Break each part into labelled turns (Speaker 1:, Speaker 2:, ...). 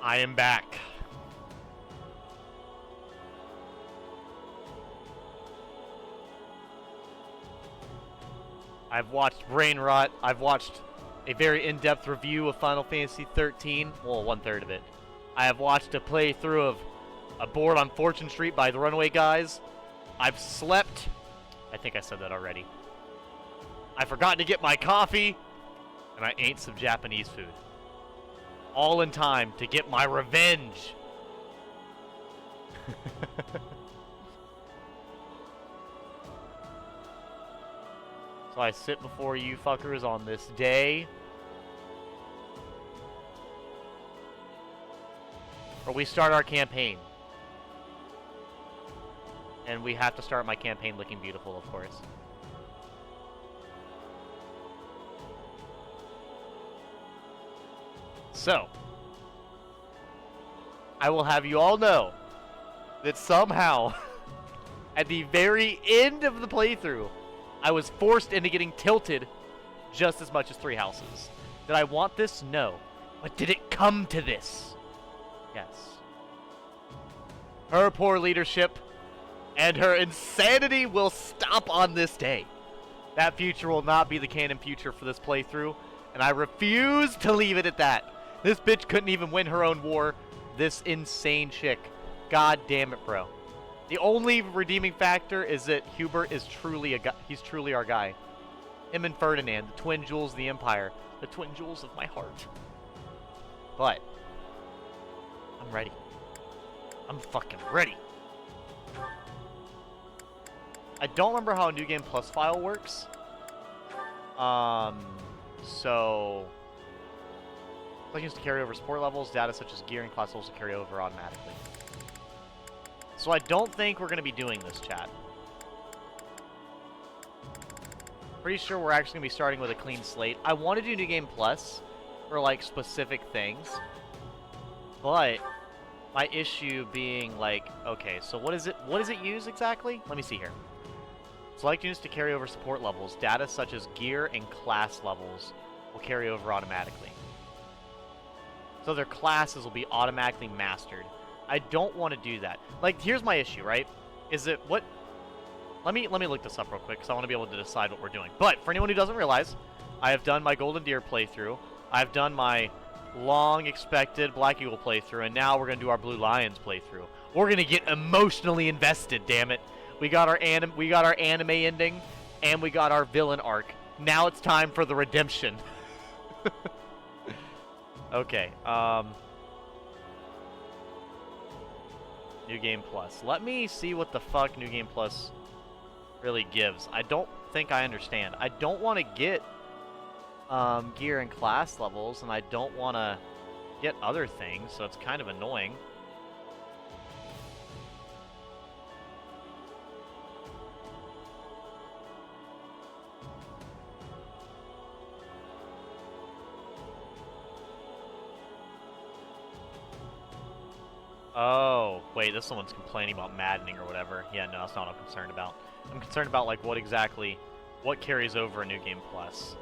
Speaker 1: I am back. I've watched Brain Rot. I've watched a very in-depth review of Final Fantasy 13. Well, 1/3 of it. I have watched a playthrough of A Board on Fortune Street by the Runaway Guys. I've slept. I think I said that already. I forgot to get my coffee. And I ate some Japanese food. All in time to get my revenge. So I sit before you fuckers on this day. Or we start our campaign. And we have to start my campaign looking beautiful, of course. So, I will have you all know that somehow, at the very end of the playthrough, I was forced into getting tilted just as much as Three Houses. Did I want this? No. But did it come to this? Yes. Her poor leadership and her insanity will stop on this day. That future will not be the canon future for this playthrough, and I refuse to leave it at that. This bitch couldn't even win her own war. This insane chick. God damn it, bro. The only redeeming factor is that Hubert is truly a guy. He's truly our guy. Him and Ferdinand, the twin jewels of the Empire. The twin jewels of my heart. But I'm ready. I'm fucking ready. I don't remember how a New Game Plus file works. So plugins to carry over support levels, data such as gear and class levels to carry over automatically. So I don't think we're going to be doing this, chat. Pretty sure we're actually going to be starting with a clean slate. I want to do New Game Plus for, like, specific things. But my issue being, like, okay, so what does it use exactly? Let me see here. Select units to carry over support levels. Data such as gear and class levels will carry over automatically. So their classes will be automatically mastered. I don't want to do that. Like, here's my issue, right? Is it what... Let me look this up real quick, because I want to be able to decide what we're doing. But, for anyone who doesn't realize, I have done my Golden Deer playthrough. I've done my long-expected Black Eagle playthrough, and now we're going to do our Blue Lions playthrough. We're going to get emotionally invested, damn it. We got our anime ending, and we got our villain arc. Now it's time for the redemption. Okay, New Game Plus. Let me see what the fuck New Game Plus really gives. I don't think I understand. I don't want to get gear and class levels, and I don't want to get other things, so it's kind of annoying. Oh, wait, this someone's complaining about maddening or whatever. Yeah, no, that's not what I'm concerned about. I'm concerned about, like, what carries over a New Game Plus.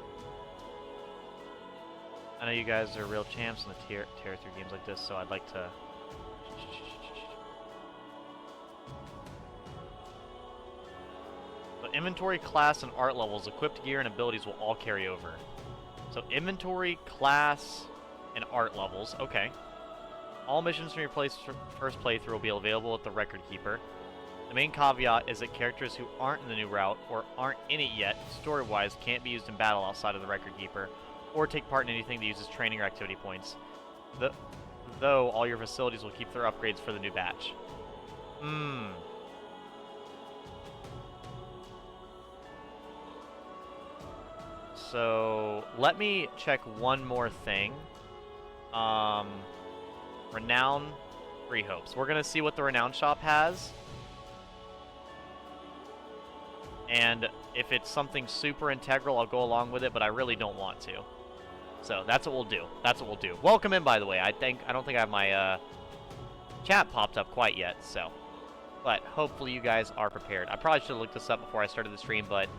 Speaker 1: I know you guys are real champs in the tier 3 games like this, so I'd like to... So inventory, class, and art levels, equipped gear, and abilities will all carry over. So inventory, class, and art levels, okay. All missions from your first playthrough will be available at the Record Keeper. The main caveat is that characters who aren't in the new route, or aren't in it yet, story-wise, can't be used in battle outside of the Record Keeper, or take part in anything that uses training or activity points. Though, all your facilities will keep their upgrades for the new batch. So, let me check one more thing. Renown, Free Hopes. We're going to see what the Renown shop has. And if it's something super integral, I'll go along with it, but I really don't want to. So that's what we'll do. That's what we'll do. Welcome in, by the way. I don't think I have my chat popped up quite yet, so. But hopefully you guys are prepared. I probably should have looked this up before I started the stream, but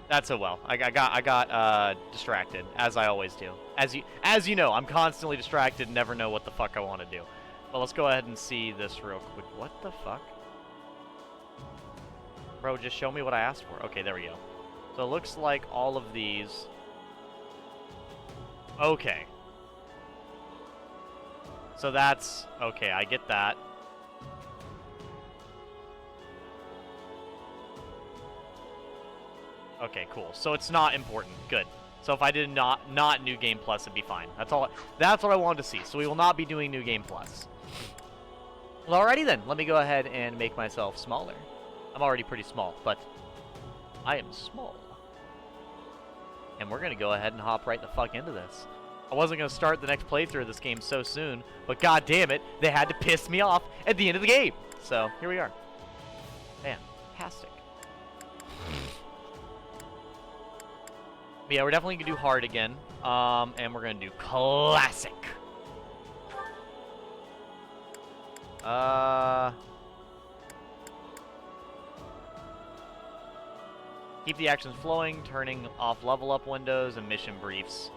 Speaker 1: That's so well. I got distracted, as I always do. As you know, I'm constantly distracted and never know what the fuck I want to do. But let's go ahead and see this real quick. What the fuck? Bro, just show me what I asked for. Okay, there we go. So it looks like all of these... Okay. So that's... Okay, I get that. Okay, cool. So it's not important. Good. So if I did not New Game Plus, it'd be fine. That's all. That's what I wanted to see. So we will not be doing New Game Plus. Well, alrighty then. Let me go ahead and make myself smaller. I'm already pretty small, but I am small. And we're gonna go ahead and hop right the fuck into this. I wasn't gonna start the next playthrough of this game so soon, but god damn it, they had to piss me off at the end of the game. So here we are. Fantastic. But yeah, we're definitely gonna do hard again. And we're gonna do classic. Keep the actions flowing, turning off level up windows and mission briefs.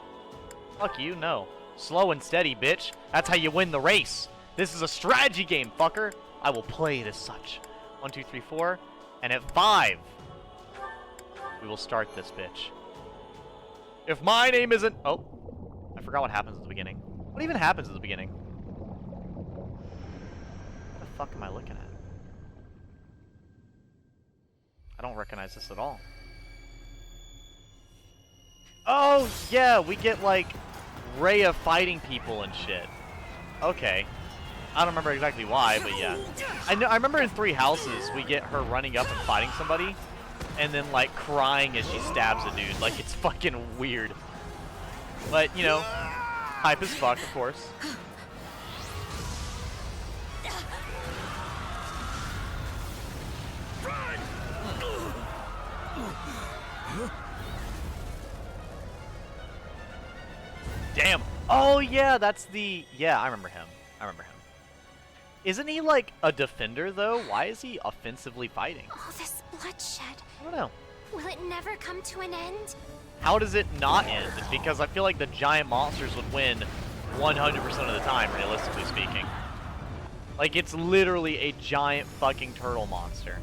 Speaker 1: Fuck you, no. Slow and steady, bitch. That's how you win the race. This is a strategy game, fucker. I will play it as such. 1, 2, 3, 4. And at 5, we will start this bitch. If my name isn't... Oh. I forgot what happens at the beginning. What even happens at the beginning? What the fuck am I looking at? I don't recognize this at all. Oh, yeah, we get, like, Rhea fighting people and shit. Okay. I don't remember exactly why, but yeah. I remember in Three Houses, we get her running up and fighting somebody, and then, like, crying as she stabs a dude. Like, it's fucking weird. But, you know, hype as fuck, of course. Damn. Oh, yeah, that's the... Yeah, I remember him. Isn't he, like, a defender, though? Why is he offensively fighting?
Speaker 2: All this bloodshed.
Speaker 1: I don't know.
Speaker 2: Will it never come to an end?
Speaker 1: How does it not end? Because I feel like the giant monsters would win 100% of the time, realistically speaking. Like, it's literally a giant fucking turtle monster.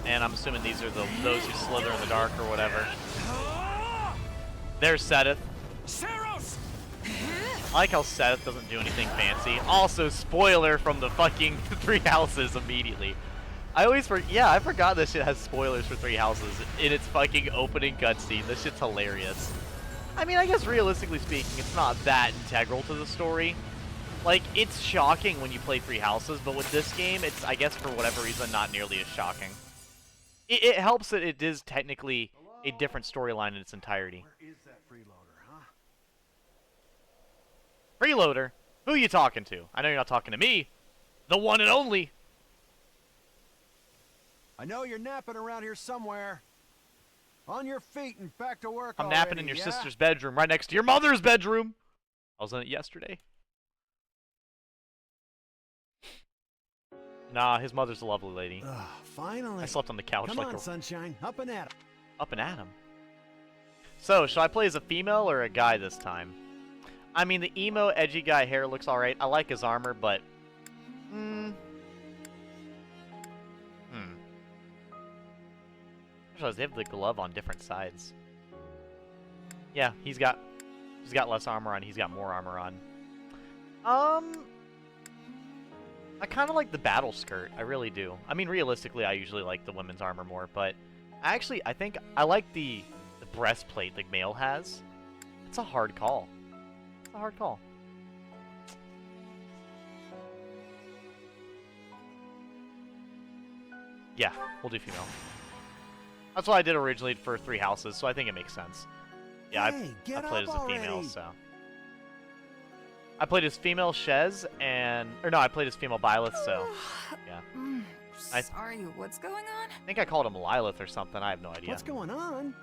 Speaker 1: And I'm assuming these are those who slither in the dark or whatever. There's Seth. I like how Seth doesn't do anything fancy. Also, spoiler from the fucking Three Houses immediately. I forgot this shit has spoilers for Three Houses in its fucking opening cutscene. This shit's hilarious. I mean, I guess realistically speaking, it's not that integral to the story. Like, it's shocking when you play Three Houses, but with this game, it's, I guess for whatever reason, not nearly as shocking. It helps that it is technically a different storyline in its entirety.
Speaker 3: Where is that freeloader, huh?
Speaker 1: Freeloader? Who are you talking to? I know you're not talking to me. The one and only.
Speaker 3: I know you're napping around here somewhere. On your feet and back to work
Speaker 1: I'm
Speaker 3: already,
Speaker 1: napping in your
Speaker 3: yeah?
Speaker 1: sister's bedroom, right next to your mother's bedroom. I was in it yesterday. Nah, his mother's a lovely lady.
Speaker 3: Finally.
Speaker 1: I slept on the couch
Speaker 3: Come
Speaker 1: like
Speaker 3: on, sunshine. Up and at 'em.
Speaker 1: up and at him. So, should I play as a female or a guy this time? I mean, the emo, edgy guy hair looks alright. I like his armor, but... I realize they have the glove on different sides. Yeah, he's got less armor on, he's got more armor on. I kind of like the battle skirt, I really do. I mean, realistically, I usually like the women's armor more, but actually, I think I like the breastplate the male has. It's a hard call. It's a hard call. Yeah, we'll do female. That's what I did originally for Three Houses, so I think it makes sense. Yeah,
Speaker 3: Hey,
Speaker 1: I played as a female,
Speaker 3: already.
Speaker 1: so... I played as female Shez, and... Or no, I played as female Byleth, so... Yeah.
Speaker 4: Sorry, what's going on?
Speaker 1: I think I called him Lilith or something, I have no idea.
Speaker 3: What's going on?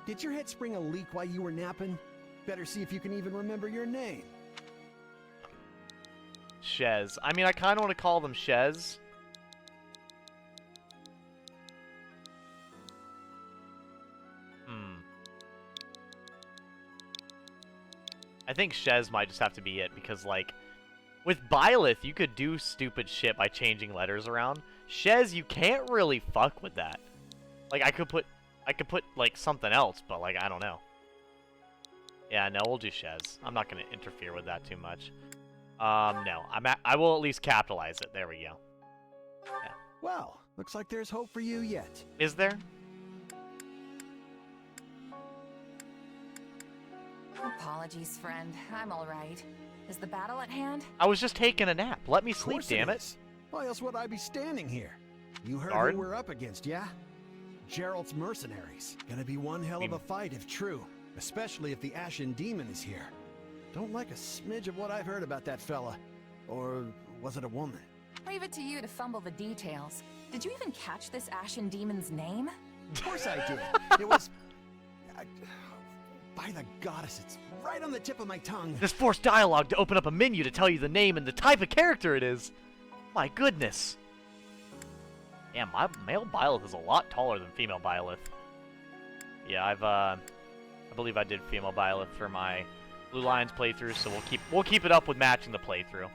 Speaker 3: Did your head spring a leak while you were napping? Better see if you can even remember your name.
Speaker 1: Shez. I mean, I kind of want to call them Shez. I think Shez might just have to be it, because, like, with Byleth, you could do stupid shit by changing letters around. Shez, you can't really fuck with that. Like, I could put, like, something else, but, like, I don't know. Yeah, no, we'll do Shez. I'm not going to interfere with that too much. No. I will at least capitalize it. There we go. Yeah.
Speaker 3: Well, looks like there's hope for you yet.
Speaker 1: Is there?
Speaker 4: Apologies, friend. I'm alright. Is the battle at hand?
Speaker 1: I was just taking a nap. Let me
Speaker 3: Of
Speaker 1: sleep,
Speaker 3: course
Speaker 1: damn it.
Speaker 3: is. Why else would I be standing here? You heard
Speaker 1: Guard?
Speaker 3: who we're up against, yeah? Geralt's mercenaries. Gonna be one hell of a fight if true. Especially if the Ashen Demon is here. Don't like a smidge of what I've heard about that fella. Or was it a woman?
Speaker 4: Leave it to you to fumble the details. Did you even catch this Ashen Demon's name?
Speaker 3: Of course I did. It was... by the goddess, it's right on the tip of my tongue.
Speaker 1: This forced dialogue to open up a menu to tell you the name and the type of character it is. My goodness. Damn, my male Byleth is a lot taller than female Byleth. Yeah, I believe I did female Byleth for my Blue Lions playthrough, so we'll keep it up with matching the playthrough.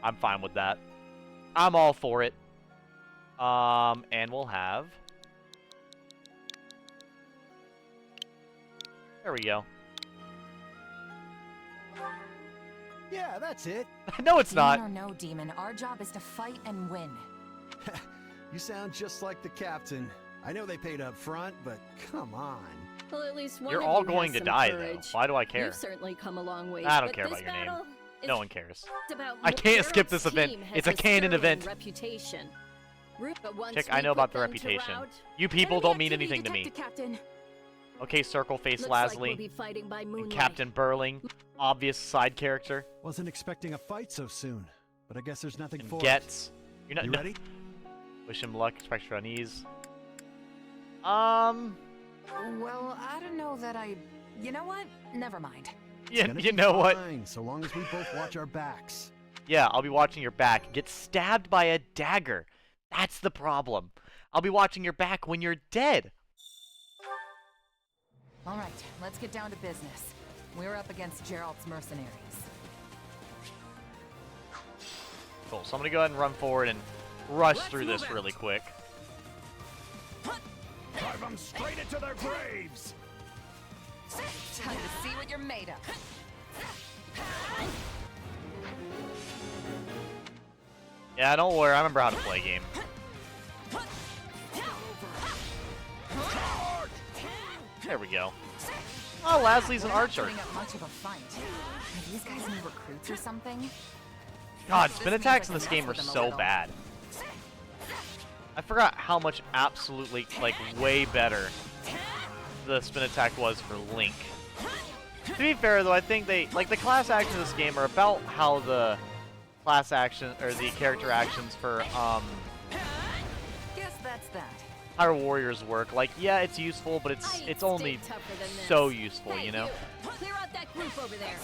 Speaker 1: I'm fine with that. I'm all for it. And we'll have... There we go.
Speaker 3: Yeah, that's it.
Speaker 1: No, it's not.
Speaker 4: Demon or no demon, our job is to fight and win.
Speaker 3: You sound just like the captain. I know they paid up front, but come on.
Speaker 5: Well, at least one
Speaker 1: You're
Speaker 5: of
Speaker 1: all
Speaker 5: you
Speaker 1: going
Speaker 5: has
Speaker 1: to
Speaker 5: some
Speaker 1: die,
Speaker 5: courage.
Speaker 1: though. Why do I care?
Speaker 5: You've certainly come a long way.
Speaker 1: I don't
Speaker 5: but
Speaker 1: care
Speaker 5: this
Speaker 1: about your name.
Speaker 5: battle is
Speaker 1: No one cares.
Speaker 5: about
Speaker 1: I can't skip this
Speaker 5: Geralt's
Speaker 1: event.
Speaker 5: team has
Speaker 1: It's a canon
Speaker 5: sterling
Speaker 1: event.
Speaker 5: Reputation. But once
Speaker 1: Chick,
Speaker 5: we
Speaker 1: I know
Speaker 5: put
Speaker 1: about the
Speaker 5: them to
Speaker 1: reputation.
Speaker 5: rout,
Speaker 1: You people
Speaker 5: enemy
Speaker 1: don't mean
Speaker 5: activity
Speaker 1: anything to me.
Speaker 5: detected, Captain.
Speaker 1: Okay, Circle Face
Speaker 5: Looks like
Speaker 1: Lasley
Speaker 5: we'll be fighting by
Speaker 1: and
Speaker 5: moonlight.
Speaker 1: Captain Burling, obvious side character.
Speaker 3: Wasn't expecting a fight so soon, but I guess there's nothing
Speaker 1: And
Speaker 3: for
Speaker 1: Getz. You're not
Speaker 3: You
Speaker 1: no.
Speaker 3: ready?
Speaker 1: Wish him luck, expect your unease.
Speaker 4: Well, I don't know that I... You know what? Never mind.
Speaker 1: Yeah,
Speaker 3: Gonna
Speaker 1: you
Speaker 3: be
Speaker 1: know what?
Speaker 3: fine, so long as we both watch our backs.
Speaker 1: Yeah, I'll be watching your back. Get stabbed by a dagger. That's the problem. I'll be watching your back when you're dead.
Speaker 4: Alright, let's get down to business. We're up against Geralt's mercenaries.
Speaker 1: Cool, so I'm gonna go ahead and run forward and rush through this really quick.
Speaker 3: Drive them straight into their graves!
Speaker 4: Time to see what you're made of.
Speaker 1: Yeah, don't worry, I remember how to play a game. There we go. Oh, Lasley's an archer.
Speaker 4: Putting up much of a fight. Are these guys new recruits or something?
Speaker 1: God, spin attacks in this game are so bad. I forgot how much absolutely, like, way better the spin attack was for Link. To be fair, though, I think they, like, the class actions in this game are about how the class action, or the character actions for,
Speaker 4: Guess that's that.
Speaker 1: Hyrule Warriors work. Like, yeah, it's useful, but it's only so useful, you know?
Speaker 5: Clear out that group over there.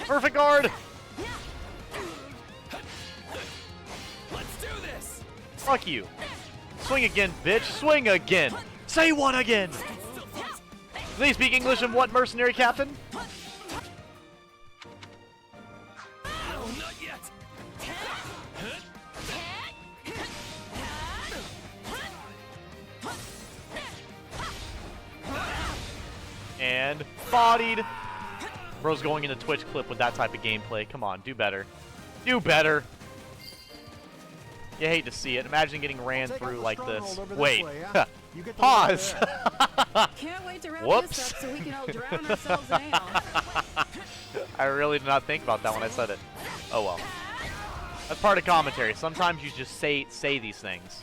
Speaker 1: Perfect guard!
Speaker 3: Let's do this!
Speaker 1: Fuck you. Swing again, bitch. Swing again. Say one again. Do they speak English in what, mercenary captain?
Speaker 3: No, not yet!
Speaker 1: And bodied. Bro's going into Twitch clip with that type of gameplay. Come on, do better. Do better. You hate to see it. Imagine getting ran
Speaker 3: Take out
Speaker 1: through
Speaker 3: the
Speaker 1: like
Speaker 3: stronghold
Speaker 1: this.
Speaker 3: over
Speaker 1: Wait.
Speaker 3: way, huh? You get the
Speaker 1: Pause.
Speaker 5: Can't wait to wrap
Speaker 1: Whoops.
Speaker 5: this up so we can all drown ourselves in ale.
Speaker 1: I really did not think about that when I said it. Oh well. That's part of commentary. Sometimes you just say these things.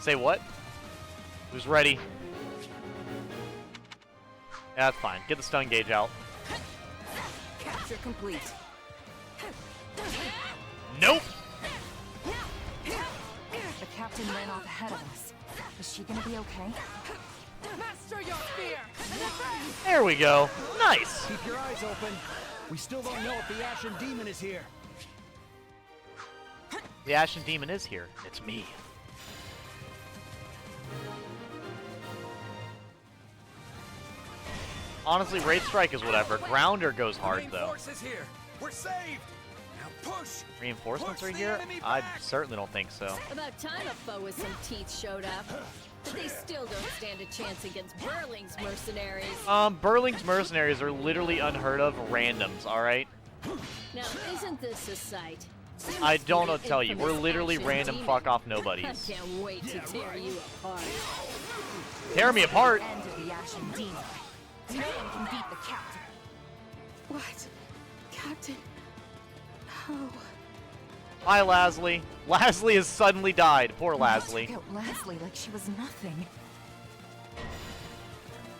Speaker 1: Say what? Who's ready? Yeah, that's fine. Get the stun gauge out.
Speaker 4: Capture complete.
Speaker 1: Nope!
Speaker 4: The captain ran off ahead of us. Is she gonna be okay?
Speaker 5: Master your fear.
Speaker 1: There we go. Nice!
Speaker 3: Keep your eyes open. We still don't know if the Ashen Demon is here.
Speaker 1: The Ashen Demon is here. It's me. Honestly, Wraith Strike is whatever. Grounder goes hard, though.
Speaker 3: Reinforcements here. We're saved. Now push.
Speaker 1: Reinforcements
Speaker 3: Push
Speaker 1: are
Speaker 3: the
Speaker 1: here?
Speaker 3: enemy
Speaker 1: I
Speaker 3: back.
Speaker 1: certainly don't think so.
Speaker 5: About time a foe with some teeth showed up. But they still don't stand a chance against Burling's mercenaries.
Speaker 1: Burling's mercenaries are literally unheard of randoms, alright?
Speaker 5: Now, isn't this a sight?
Speaker 1: I don't know what to tell you. We're
Speaker 5: Infamous
Speaker 1: literally
Speaker 5: Ashen
Speaker 1: random
Speaker 5: Demon.
Speaker 1: fuck-off
Speaker 5: I
Speaker 1: nobodies.
Speaker 5: can't wait to tear you apart.
Speaker 1: Tear me apart!
Speaker 4: End of the Ashen Demon. No one can beat the captain.
Speaker 5: What? Captain? How?
Speaker 1: Hi, Lasley. Lasley has suddenly died. Poor
Speaker 4: You
Speaker 1: Lasley.
Speaker 4: took out Lasley like she was nothing.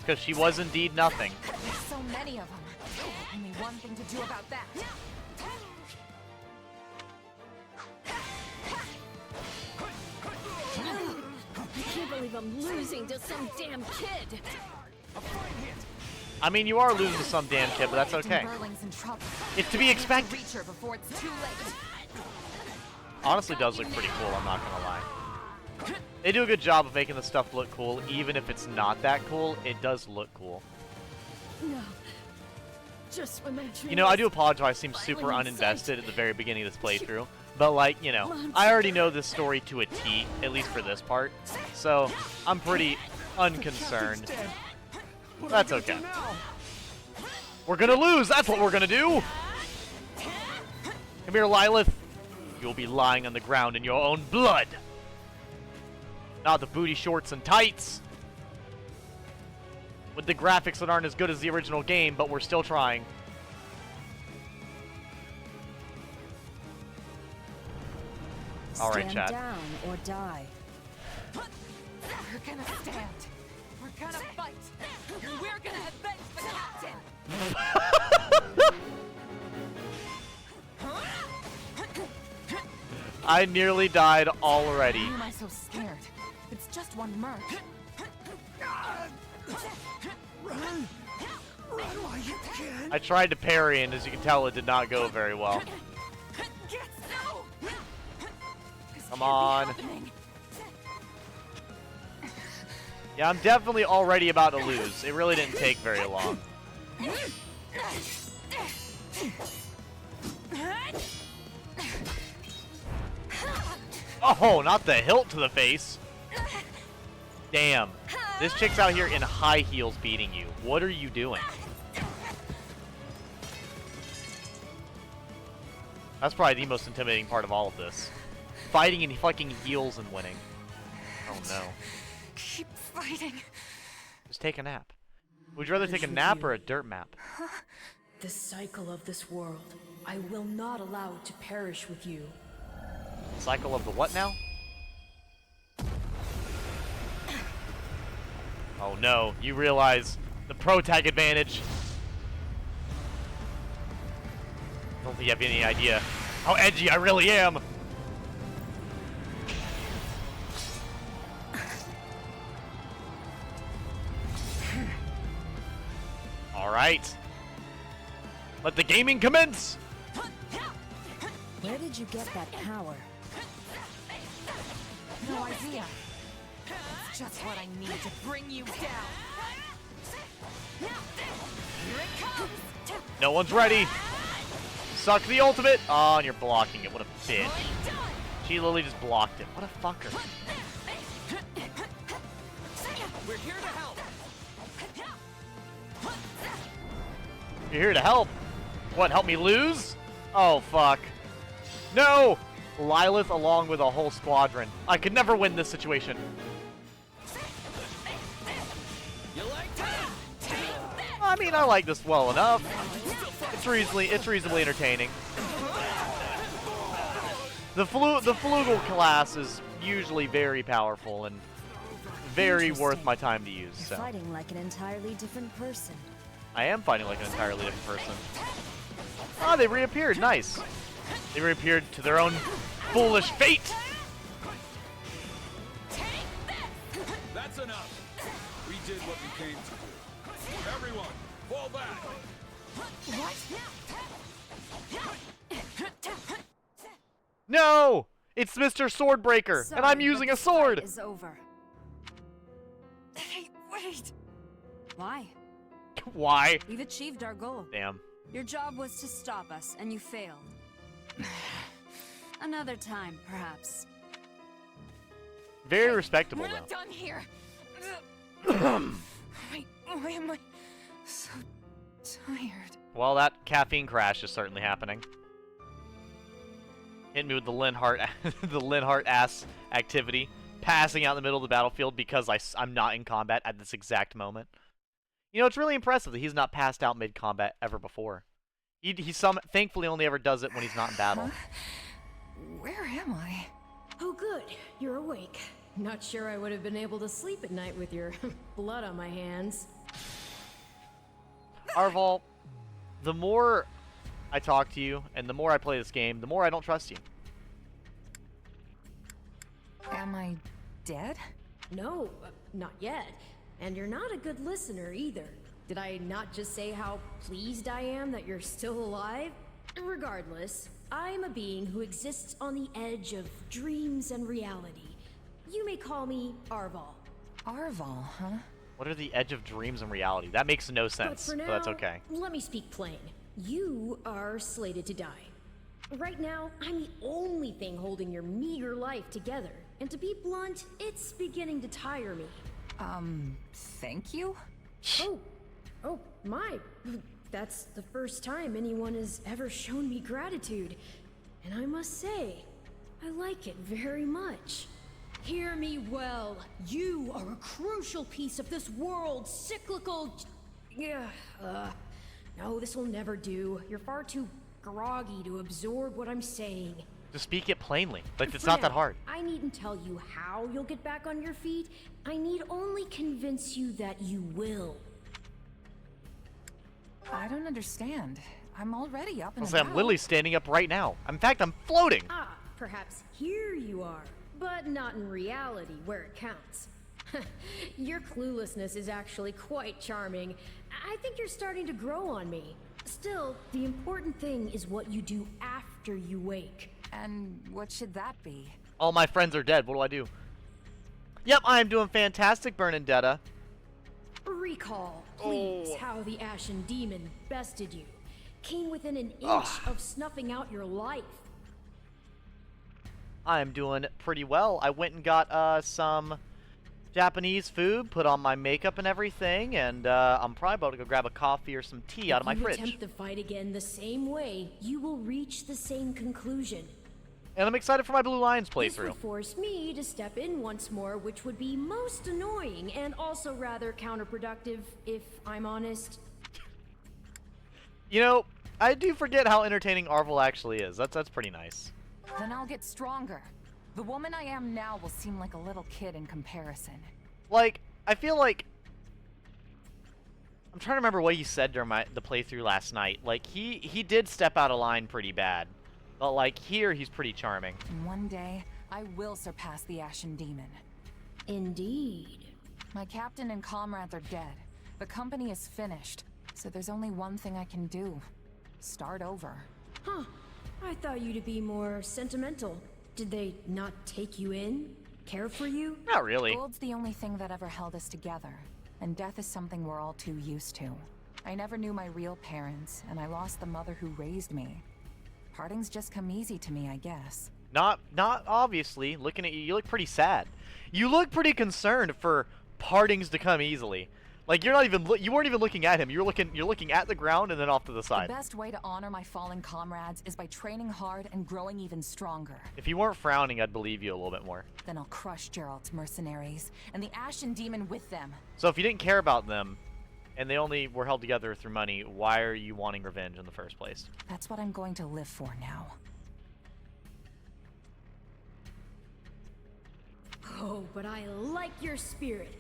Speaker 1: Because she was indeed nothing.
Speaker 4: There's so many of them. Only one thing to do about that.
Speaker 5: I can't believe I'm losing to some damn kid.
Speaker 1: I mean, you are losing to some damn kid, but that's okay.
Speaker 4: Burling's in trouble.
Speaker 1: It's to be
Speaker 4: We have to
Speaker 1: expected.
Speaker 4: reach her before it's too late.
Speaker 1: Honestly, does look pretty cool, I'm not gonna lie. They do a good job of making the stuff look cool, even if it's not that cool, it does look cool.
Speaker 5: No. Just when my dream
Speaker 1: You know, I do
Speaker 5: was
Speaker 1: apologize, I seem super
Speaker 5: finally in
Speaker 1: uninvested
Speaker 5: sight.
Speaker 1: at the very beginning of this playthrough. But, like, you know, I already know this story to a T, at least for this part. So, I'm pretty unconcerned. That's okay. We're gonna lose, that's what we're gonna do! Come here, Lilith. You'll be lying on the ground in your own blood. Not the booty shorts and tights. With the graphics that aren't as good as the original game, but we're still trying. Alright, chat.
Speaker 5: down or die.
Speaker 4: We're gonna stand. We're gonna fight. And we're gonna avenge the captain.
Speaker 1: I nearly died already.
Speaker 4: Why am I so scared? It's just one merc.
Speaker 3: Run while you can.
Speaker 1: I tried to parry, and as you can tell, it did not go very well. Come on. Yeah, I'm definitely already about to lose. It really didn't take very long. Oh, not the hilt to the face. Damn. This chick's out here in high heels beating you. What are you doing? That's probably the most intimidating part of all of this. Fighting in fucking heels and winning. Oh no.
Speaker 4: Keep fighting.
Speaker 1: Just take a nap. Would you rather take a nap or a dirt map?
Speaker 6: The cycle of this world, I will not allow it to perish with you.
Speaker 1: Cycle of the what now? Oh no, you realize the pro tag advantage. I don't think you have any idea how edgy I really am. Alright. Let the gaming commence!
Speaker 6: Where did you get that power?
Speaker 4: No idea. It's just what I need to bring you down. Here it comes.
Speaker 1: No one's ready. Suck the ultimate. Oh, and you're blocking it. What a bitch. She literally just blocked it. What a fucker.
Speaker 3: We're here to help.
Speaker 1: You're here to help. What, help me lose? Oh, fuck. No! Lilith along with a whole squadron. I could never win this situation.
Speaker 3: You like that?
Speaker 1: I mean, I like this well enough. It's reasonably entertaining. The Flugel class is usually very powerful and very worth my time to use.
Speaker 6: You're
Speaker 1: So
Speaker 6: fighting like an entirely different person.
Speaker 1: I am fighting like an entirely different person. Ah, they reappeared. Nice. They reappeared to their own foolish fate.
Speaker 7: That's enough. We did what we came to do. Everyone, fall back.
Speaker 4: What?
Speaker 1: No! It's Mr. Swordbreaker, and I'm
Speaker 6: Sorry,
Speaker 1: using
Speaker 6: but
Speaker 1: a
Speaker 6: the
Speaker 1: sword!
Speaker 6: fight is over.
Speaker 4: Hey, wait!
Speaker 6: Why?
Speaker 1: Why?
Speaker 6: We've achieved our goal.
Speaker 1: Damn.
Speaker 6: Your job was to stop us, and you failed. Another time, perhaps.
Speaker 1: Very respectable,
Speaker 4: We're
Speaker 1: though.
Speaker 4: not done here! Why am I so tired?
Speaker 1: Well, that caffeine crash is certainly happening. Hit me with the Linhart, the Linhart ass activity, passing out in the middle of the battlefield because I'm not in combat at this exact moment. You know, it's really impressive that he's not passed out mid-combat ever before. He thankfully only ever does it when he's not in battle.
Speaker 4: Where am I?
Speaker 6: Oh, good. You're awake. Not sure I would have been able to sleep at night with your blood on my hands.
Speaker 1: Arval, the more I talk to you and the more I play this game, the more I don't trust you.
Speaker 4: Am I dead?
Speaker 6: No, not yet. And you're not a good listener either. Did I not just say how pleased I am that you're still alive? Regardless, I am a being who exists on the edge of dreams and reality. You may call me Arval.
Speaker 4: Arval, huh?
Speaker 1: What are the edge of dreams and reality? That makes no sense,
Speaker 6: But for now,
Speaker 1: but that's okay.
Speaker 6: let me speak plain. You are slated to die. Right now, I'm the only thing holding your meager life together. And to be blunt, it's beginning to tire me.
Speaker 4: Thank you?
Speaker 6: Oh, my. That's the first time anyone has ever shown me gratitude. And I must say, I like it very much. Hear me well. You are a crucial piece of this world's cyclical... No, this will never do. You're far too groggy to absorb what I'm saying.
Speaker 1: Just speak it plainly. Like, it's
Speaker 6: For
Speaker 1: not that
Speaker 6: now,
Speaker 1: hard.
Speaker 6: I needn't tell you how you'll get back on your feet. I need only convince you that you will.
Speaker 4: I don't understand. I'm already up and
Speaker 1: I'll say I'm
Speaker 4: about.
Speaker 1: literally standing up right now. In fact, I'm floating.
Speaker 6: Ah, perhaps here you are, but not in reality where it counts. Your cluelessness is actually quite charming. I think you're starting to grow on me. Still, the important thing is what you do after you wake.
Speaker 4: And what should that be?
Speaker 1: All my friends are dead. What do I do? Yep, I am doing fantastic, Bernadetta.
Speaker 6: Recall, please, how the Ashen Demon bested you. Came within an inch of snuffing out your life.
Speaker 1: I am doing pretty well. I went and got some Japanese food, put on my makeup and everything, and I'm probably about to go grab a coffee or some tea out of my
Speaker 6: If you
Speaker 1: fridge.
Speaker 6: attempt the fight again the same way, you will reach the same conclusion.
Speaker 1: And I'm excited for my Blue Lions
Speaker 6: This
Speaker 1: playthrough.
Speaker 6: would force me to step in once more, which would be most annoying and also rather counterproductive, if I'm honest.
Speaker 1: You know, I do forget how entertaining Arvel actually is. That's pretty nice.
Speaker 4: Then I'll get stronger. The woman I am now will seem like a little kid in comparison.
Speaker 1: Like, I feel like... I'm trying to remember what he said during the playthrough last night. Like, he did step out of line pretty bad. But, like, here he's pretty charming.
Speaker 4: And one day, I will surpass the Ashen Demon.
Speaker 6: Indeed.
Speaker 4: My captain and comrades are dead. The company is finished. So there's only one thing I can do. Start over.
Speaker 6: Huh. I thought you to be more sentimental. Did they not take you in? Care for you?
Speaker 1: Not really.
Speaker 4: Gold's the only thing that ever held us together. And death is something we're all too used to. I never knew my real parents, and I lost the mother who raised me. Partings just come easy to me, I guess.
Speaker 1: Not obviously. Looking at you, you look pretty sad. You look pretty concerned for partings to come easily. Like, you weren't even looking at him. You're looking at the ground and then off to the side.
Speaker 4: The best way to honor my fallen comrades is by training hard and growing even stronger.
Speaker 1: If you weren't frowning, I'd believe you a little bit more.
Speaker 4: Then I'll crush Gerald's mercenaries, and the Ashen Demon with them.
Speaker 1: So if you didn't care about them, and they only were held together through money, why are you wanting revenge in the first place?
Speaker 4: That's what I'm going to live for now.
Speaker 6: Oh, but I like your spirit.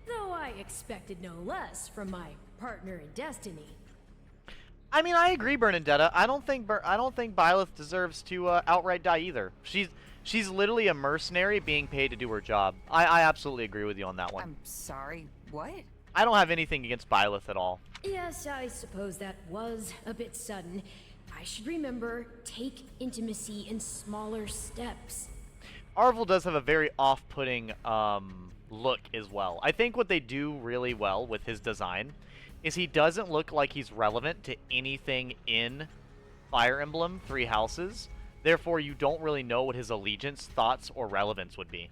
Speaker 6: Though I expected no less from my partner in destiny.
Speaker 1: I mean, I agree, Bernadetta. I don't think Byleth deserves to outright die either. She's literally a mercenary being paid to do her job. I absolutely agree with you on that one.
Speaker 4: I'm sorry, what?
Speaker 1: I don't have anything against Byleth at all.
Speaker 6: Yes, I suppose that was a bit sudden. I should remember, take intimacy in smaller steps.
Speaker 1: Arvel does have a very off-putting look as well. I think what they do really well with his design is he doesn't look like he's relevant to anything in Fire Emblem Three Houses. Therefore, you don't really know what his allegiance, thoughts, or relevance would be.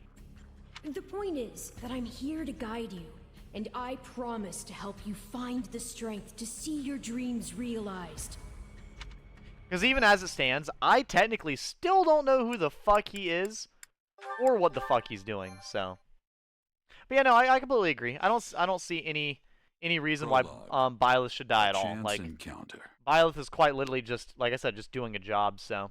Speaker 6: The point is that I'm here to guide you, and I promise to help you find the strength to see your dreams realized.
Speaker 1: Because even as it stands, I technically still don't know who the fuck he is, or what the fuck he's doing. So, but yeah, no, I completely agree. I don't see any reason why Byleth should die at all. Like, Byleth is quite literally just, like I said, just doing a job. So,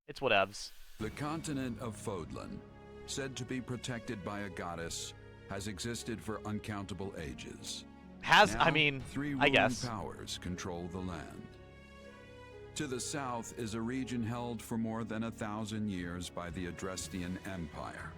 Speaker 1: it's whatevs.
Speaker 7: The continent of Fodlan, said to be protected by a goddess, has existed for uncountable ages.
Speaker 1: Has,
Speaker 7: now,
Speaker 1: I mean,
Speaker 7: three
Speaker 1: I guess.
Speaker 7: powers control the land. To the south is a region held for more than 1,000 years by the Adrestian Empire.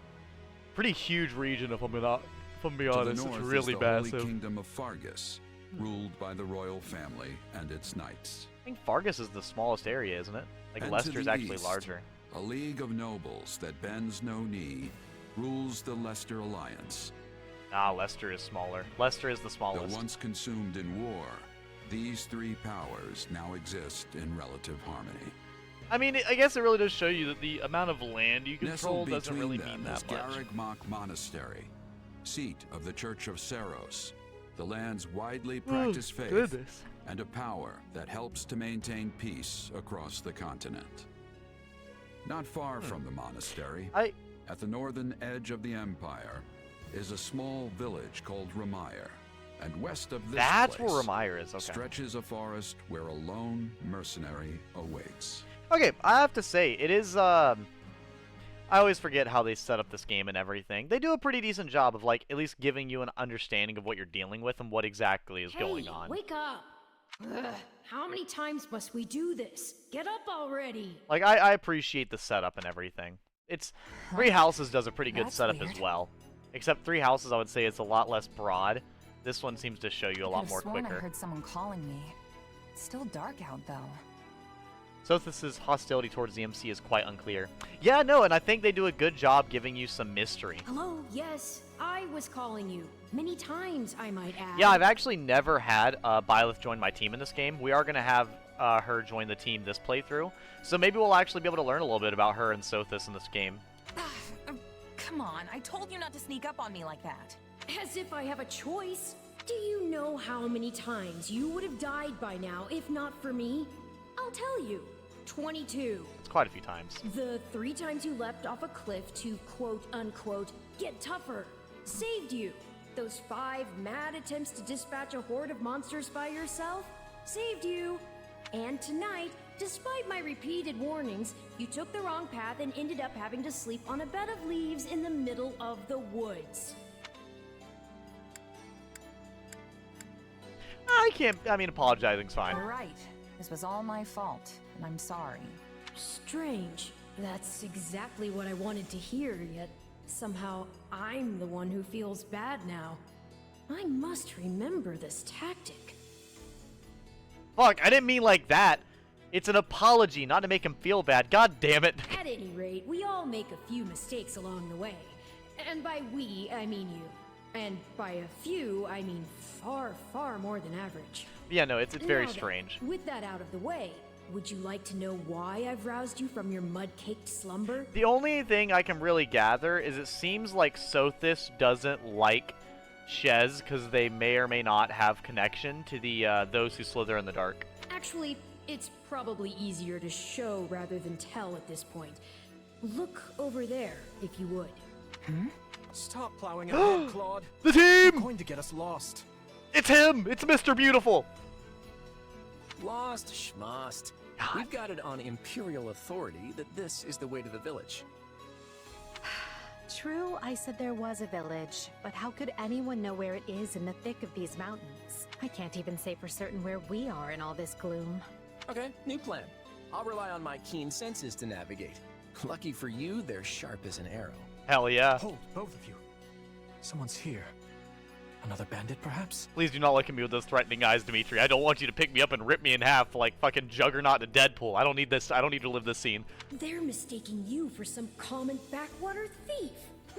Speaker 1: Pretty huge region, if I'm being honest.
Speaker 7: To the north
Speaker 1: It's really
Speaker 7: is the
Speaker 1: massive.
Speaker 7: Holy Kingdom of Fargus, ruled by the royal family and its knights.
Speaker 1: I think Fargus is the smallest area, isn't it? Like,
Speaker 7: And to
Speaker 1: Leicester's
Speaker 7: the
Speaker 1: actually
Speaker 7: east,
Speaker 1: larger.
Speaker 7: A league of nobles that bends no knee rules the Leicester Alliance.
Speaker 1: Ah, Leicester is smaller. Leicester is the
Speaker 7: Though
Speaker 1: smallest.
Speaker 7: once consumed in war, these three powers now exist in relative harmony.
Speaker 1: I mean, I guess it really does show you that the amount of land you control
Speaker 7: Nestled
Speaker 1: doesn't really
Speaker 7: between
Speaker 1: mean
Speaker 7: them is
Speaker 1: that much.
Speaker 7: Garreg Monastery, seat of the Church of Saros, the land's widely practiced faith,
Speaker 1: Goodness.
Speaker 7: and a power that helps to maintain peace across the continent. Not far from the monastery, at the northern edge of the empire, is a small village called Ramire, and west of this
Speaker 1: That's
Speaker 7: place
Speaker 1: where Ramire is, okay.
Speaker 7: stretches a forest where a lone mercenary awaits.
Speaker 1: Okay, I have to say, it is, I always forget how they set up this game and everything. They do a pretty decent job of, like, at least giving you an understanding of what you're dealing with and what exactly is going on.
Speaker 6: Wake up! Ugh, how many times must we do this? Get up already!
Speaker 1: Like, I appreciate the setup and everything. It's, Three Houses does a pretty good
Speaker 4: That's
Speaker 1: setup
Speaker 4: weird.
Speaker 1: as well. Except Three Houses, I would say, it's a lot less broad. This one seems to show you a lot more
Speaker 4: I
Speaker 1: quicker.
Speaker 4: heard someone calling me. It's still dark out, though.
Speaker 1: Sothis' hostility towards the MC is quite unclear. Yeah, no, and I think they do a good job giving you some mystery.
Speaker 6: Hello, yes, I was calling you. Many times, I might add.
Speaker 1: Yeah, I've actually never had Byleth join my team in this game. We are going to have her join the team this playthrough. So maybe we'll actually be able to learn a little bit about her and Sothis in this game.
Speaker 4: Come on, I told you not to sneak up on me like that.
Speaker 6: As if I have a choice. Do you know how many times you would have died by now if not for me? I'll tell you. 22.
Speaker 1: It's quite a few times.
Speaker 6: The 3 times you leapt off a cliff to quote-unquote get tougher saved you. Those 5 mad attempts to dispatch a horde of monsters by yourself saved you. And tonight, despite my repeated warnings, you took the wrong path and ended up having to sleep on a bed of leaves in the middle of the woods.
Speaker 1: Apologizing's fine.
Speaker 4: You're right. This was all my fault, and I'm sorry.
Speaker 6: Strange. That's exactly what I wanted to hear, yet somehow I'm the one who feels bad now. I must remember this tactic.
Speaker 1: Fuck, I didn't mean like that. It's an apology, not to make him feel bad. God damn it.
Speaker 6: At any rate, we all make a few mistakes along the way. And by we, I mean you. And by a few, I mean far, far more than average.
Speaker 1: Yeah, no, it's very
Speaker 6: Now then,
Speaker 1: strange.
Speaker 6: With that out of the way, would you like to know why I've roused you from your mud-caked slumber?
Speaker 1: The only thing I can really gather is it seems like Sothis doesn't like Shez because they may or may not have connection to the those who slither in the dark.
Speaker 6: Actually, it's probably easier to show rather than tell at this point. Look over there, if you would.
Speaker 8: Stop plowing ahead, Claude.
Speaker 1: The
Speaker 8: You're
Speaker 1: team!
Speaker 8: going to get us lost.
Speaker 1: It's him! It's Mr. Beautiful!
Speaker 8: Lost schmost.
Speaker 1: God.
Speaker 8: We've got it on Imperial authority that this is the way to the village.
Speaker 9: True, I said there was a village, but how could anyone know where it is in the thick of these mountains? I can't even say for certain where we are in all this gloom.
Speaker 8: Okay, new plan. I'll rely on my keen senses to navigate. Lucky for you, they're sharp as an arrow.
Speaker 1: Hell yeah.
Speaker 8: Hold, both of you. Someone's here.
Speaker 10: Another bandit, perhaps?
Speaker 1: Please do not look at me with those threatening eyes, Dimitri. I don't want you to pick me up and rip me in half like fucking Juggernaut to Deadpool. I don't need this. I don't need to live this scene.
Speaker 6: They're mistaking you for some common backwater thief.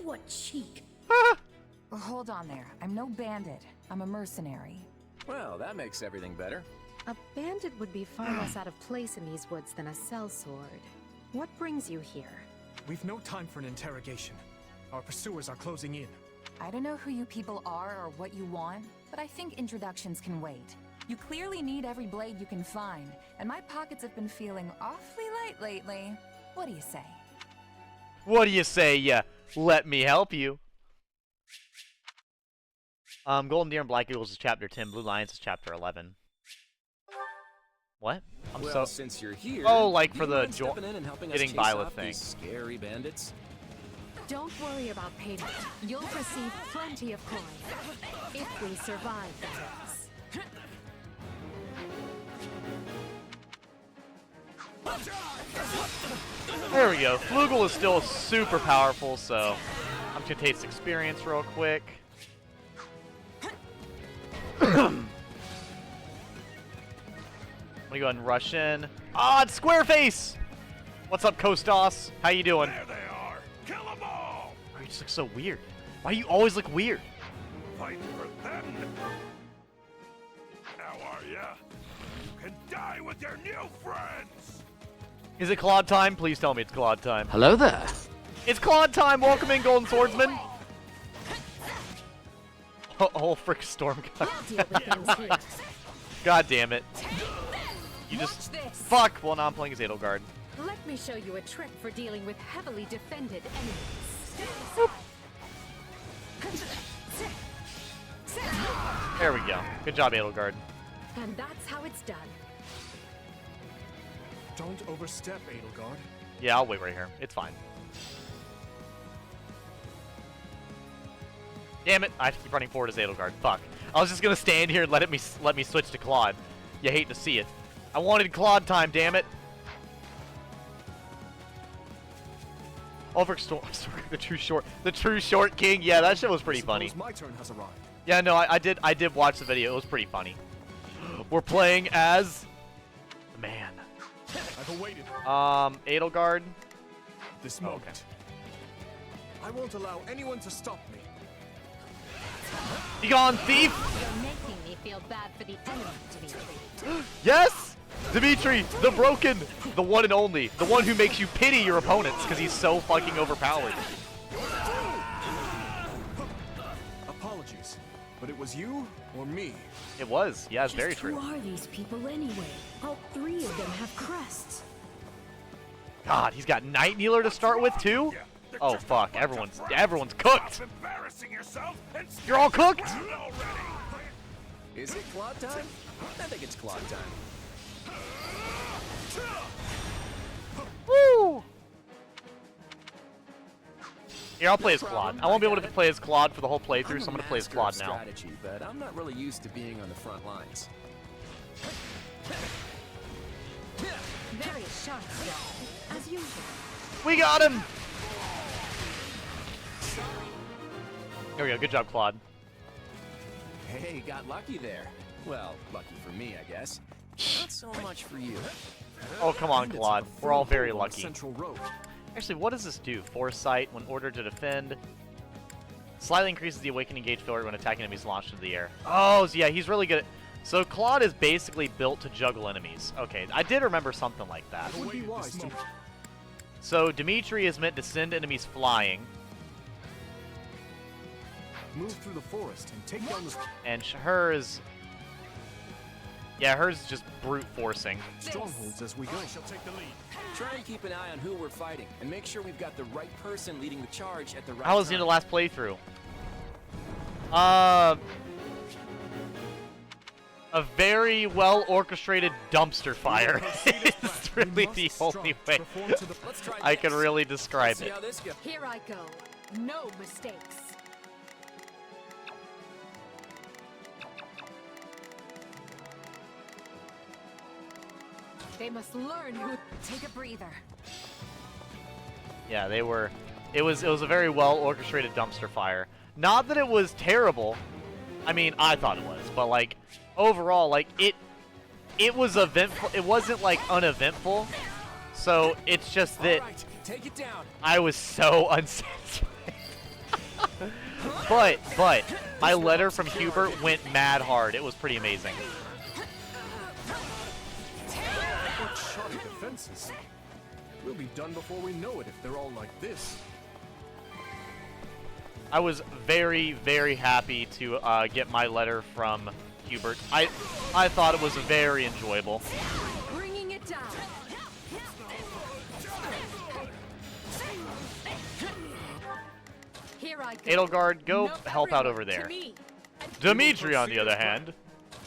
Speaker 6: What cheek.
Speaker 4: Well, hold on there. I'm no bandit. I'm a mercenary.
Speaker 8: Well, that makes everything better.
Speaker 9: A bandit would be far less out of place in these woods than a sellsword. What brings you here?
Speaker 10: We've no time for an interrogation. Our pursuers are closing in.
Speaker 4: I don't know who you people are or what you want, but I think introductions can wait. You clearly need every blade you can find, and my pockets have been feeling awfully light lately. What do you say?
Speaker 1: What do you say, yeah? Let me help you. Golden Deer and Black Eagles is chapter 10. Blue Lions is chapter 11. What?
Speaker 8: Well, since you're here,
Speaker 1: oh, like for the
Speaker 8: stepping in and helping us
Speaker 1: getting
Speaker 8: chase
Speaker 1: by with
Speaker 8: off
Speaker 1: thing.
Speaker 8: these scary bandits.
Speaker 9: Don't worry about payment. You'll receive plenty of coin. If we survive, that is.
Speaker 1: There we go. Flugel is still super powerful, so I'm just gonna taste experience real quick. I'm gonna go ahead and rush in. Ah, it's Squareface! What's up, Kostas? How you doing?
Speaker 11: There they are! Kill them all!
Speaker 1: Oh, you just look so weird. Why do you always look weird?
Speaker 11: Fight for them! How are ya? You can die with your new friends!
Speaker 1: Is it Claude time? Please tell me it's Claude time.
Speaker 12: Hello there.
Speaker 1: It's Claude time! Welcome in, Golden Swordsman! Oh, frick, Storm God. God damn it. You just... Fuck! Well, now I'm playing as Edelgard.
Speaker 9: Let me show you a trick for dealing with heavily defended enemies.
Speaker 1: There we go. Good job, Edelgard.
Speaker 9: And that's how it's done.
Speaker 10: Don't overstep, Edelgard.
Speaker 1: Yeah, I'll wait right here. It's fine. Damn it! I have to keep running forward as Edelgard. Fuck. I was just gonna stand here and let me switch to Claude. You hate to see it. I wanted Claude time, damn it! Overstorm, the true short king. Yeah, that shit was pretty funny.
Speaker 10: My turn has arrived.
Speaker 1: Yeah, no, I did watch the video. It was pretty funny. We're playing as the man.
Speaker 10: I've awaited.
Speaker 1: Edelgard.
Speaker 10: This moment.
Speaker 1: Okay.
Speaker 10: I won't allow anyone to stop me.
Speaker 1: Be gone, thief!
Speaker 9: You're making me feel bad for the enemy, Dimitri.
Speaker 1: Yes! Dimitri, the broken! The one and only. The one who makes you pity your opponents because he's so fucking overpowered.
Speaker 10: Apologies, but it was you or me?
Speaker 1: It was. Yeah, it's very true.
Speaker 6: Who are these people anyway? All three of them have crests.
Speaker 1: God, he's got Night Kneeler to start with too? Oh fuck, everyone's cooked! You're all cooked!
Speaker 8: Is it Claude time? I think it's Claude time.
Speaker 1: Woo! Here, I'll play as Claude. I won't be able to play as Claude for the whole playthrough, so I'm gonna play as Claude now.
Speaker 8: Strategy, but I'm not really used to being on the front lines.
Speaker 9: Very sharp, as usual.
Speaker 1: We got him! There we go. Good job, Claude.
Speaker 8: Hey, got lucky there. Well, lucky for me, I guess. Not so much for you.
Speaker 1: Oh, come on, Claude. We're all very lucky.
Speaker 10: Central Road.
Speaker 1: Actually, what does this do? Foresight, when ordered to defend. Slightly increases the awakening gauge failure when attacking enemies launched into the air. Oh, so yeah, he's really good at... So Claude is basically built to juggle enemies. Okay, I did remember something like that.
Speaker 10: It would be wise to...
Speaker 1: So Dimitri is meant to send enemies flying.
Speaker 10: Move through the forest and take down the...
Speaker 1: And hers... Yeah, hers is just brute forcing.
Speaker 10: Strongholds as we go.
Speaker 11: I shall take the lead.
Speaker 8: Try and keep an eye on who we're fighting, and make sure we've got the right person leading the charge at the right
Speaker 1: How was
Speaker 8: time.
Speaker 1: the last playthrough? A very well orchestrated dumpster fire. It's really the only way I can really describe it.
Speaker 9: Here I go. No mistakes. They must learn who...
Speaker 4: Take a breather.
Speaker 1: Yeah, they were. It was a very well orchestrated dumpster fire. Not that it was terrible. I mean, I thought it was, but like overall, like it was eventful. It wasn't like uneventful. So it's just that
Speaker 8: take it down.
Speaker 1: I was so unsatisfied. but my letter from Hubert went mad hard. It was pretty amazing.
Speaker 10: What shoddy defenses. We'll be done before we know it if they're all like this.
Speaker 1: I was very, very happy to get my letter from Hubert. I thought it was very enjoyable.
Speaker 5: Bringing it down. Here I go.
Speaker 1: Edelgard, go help out over there. Dimitri, on the other hand,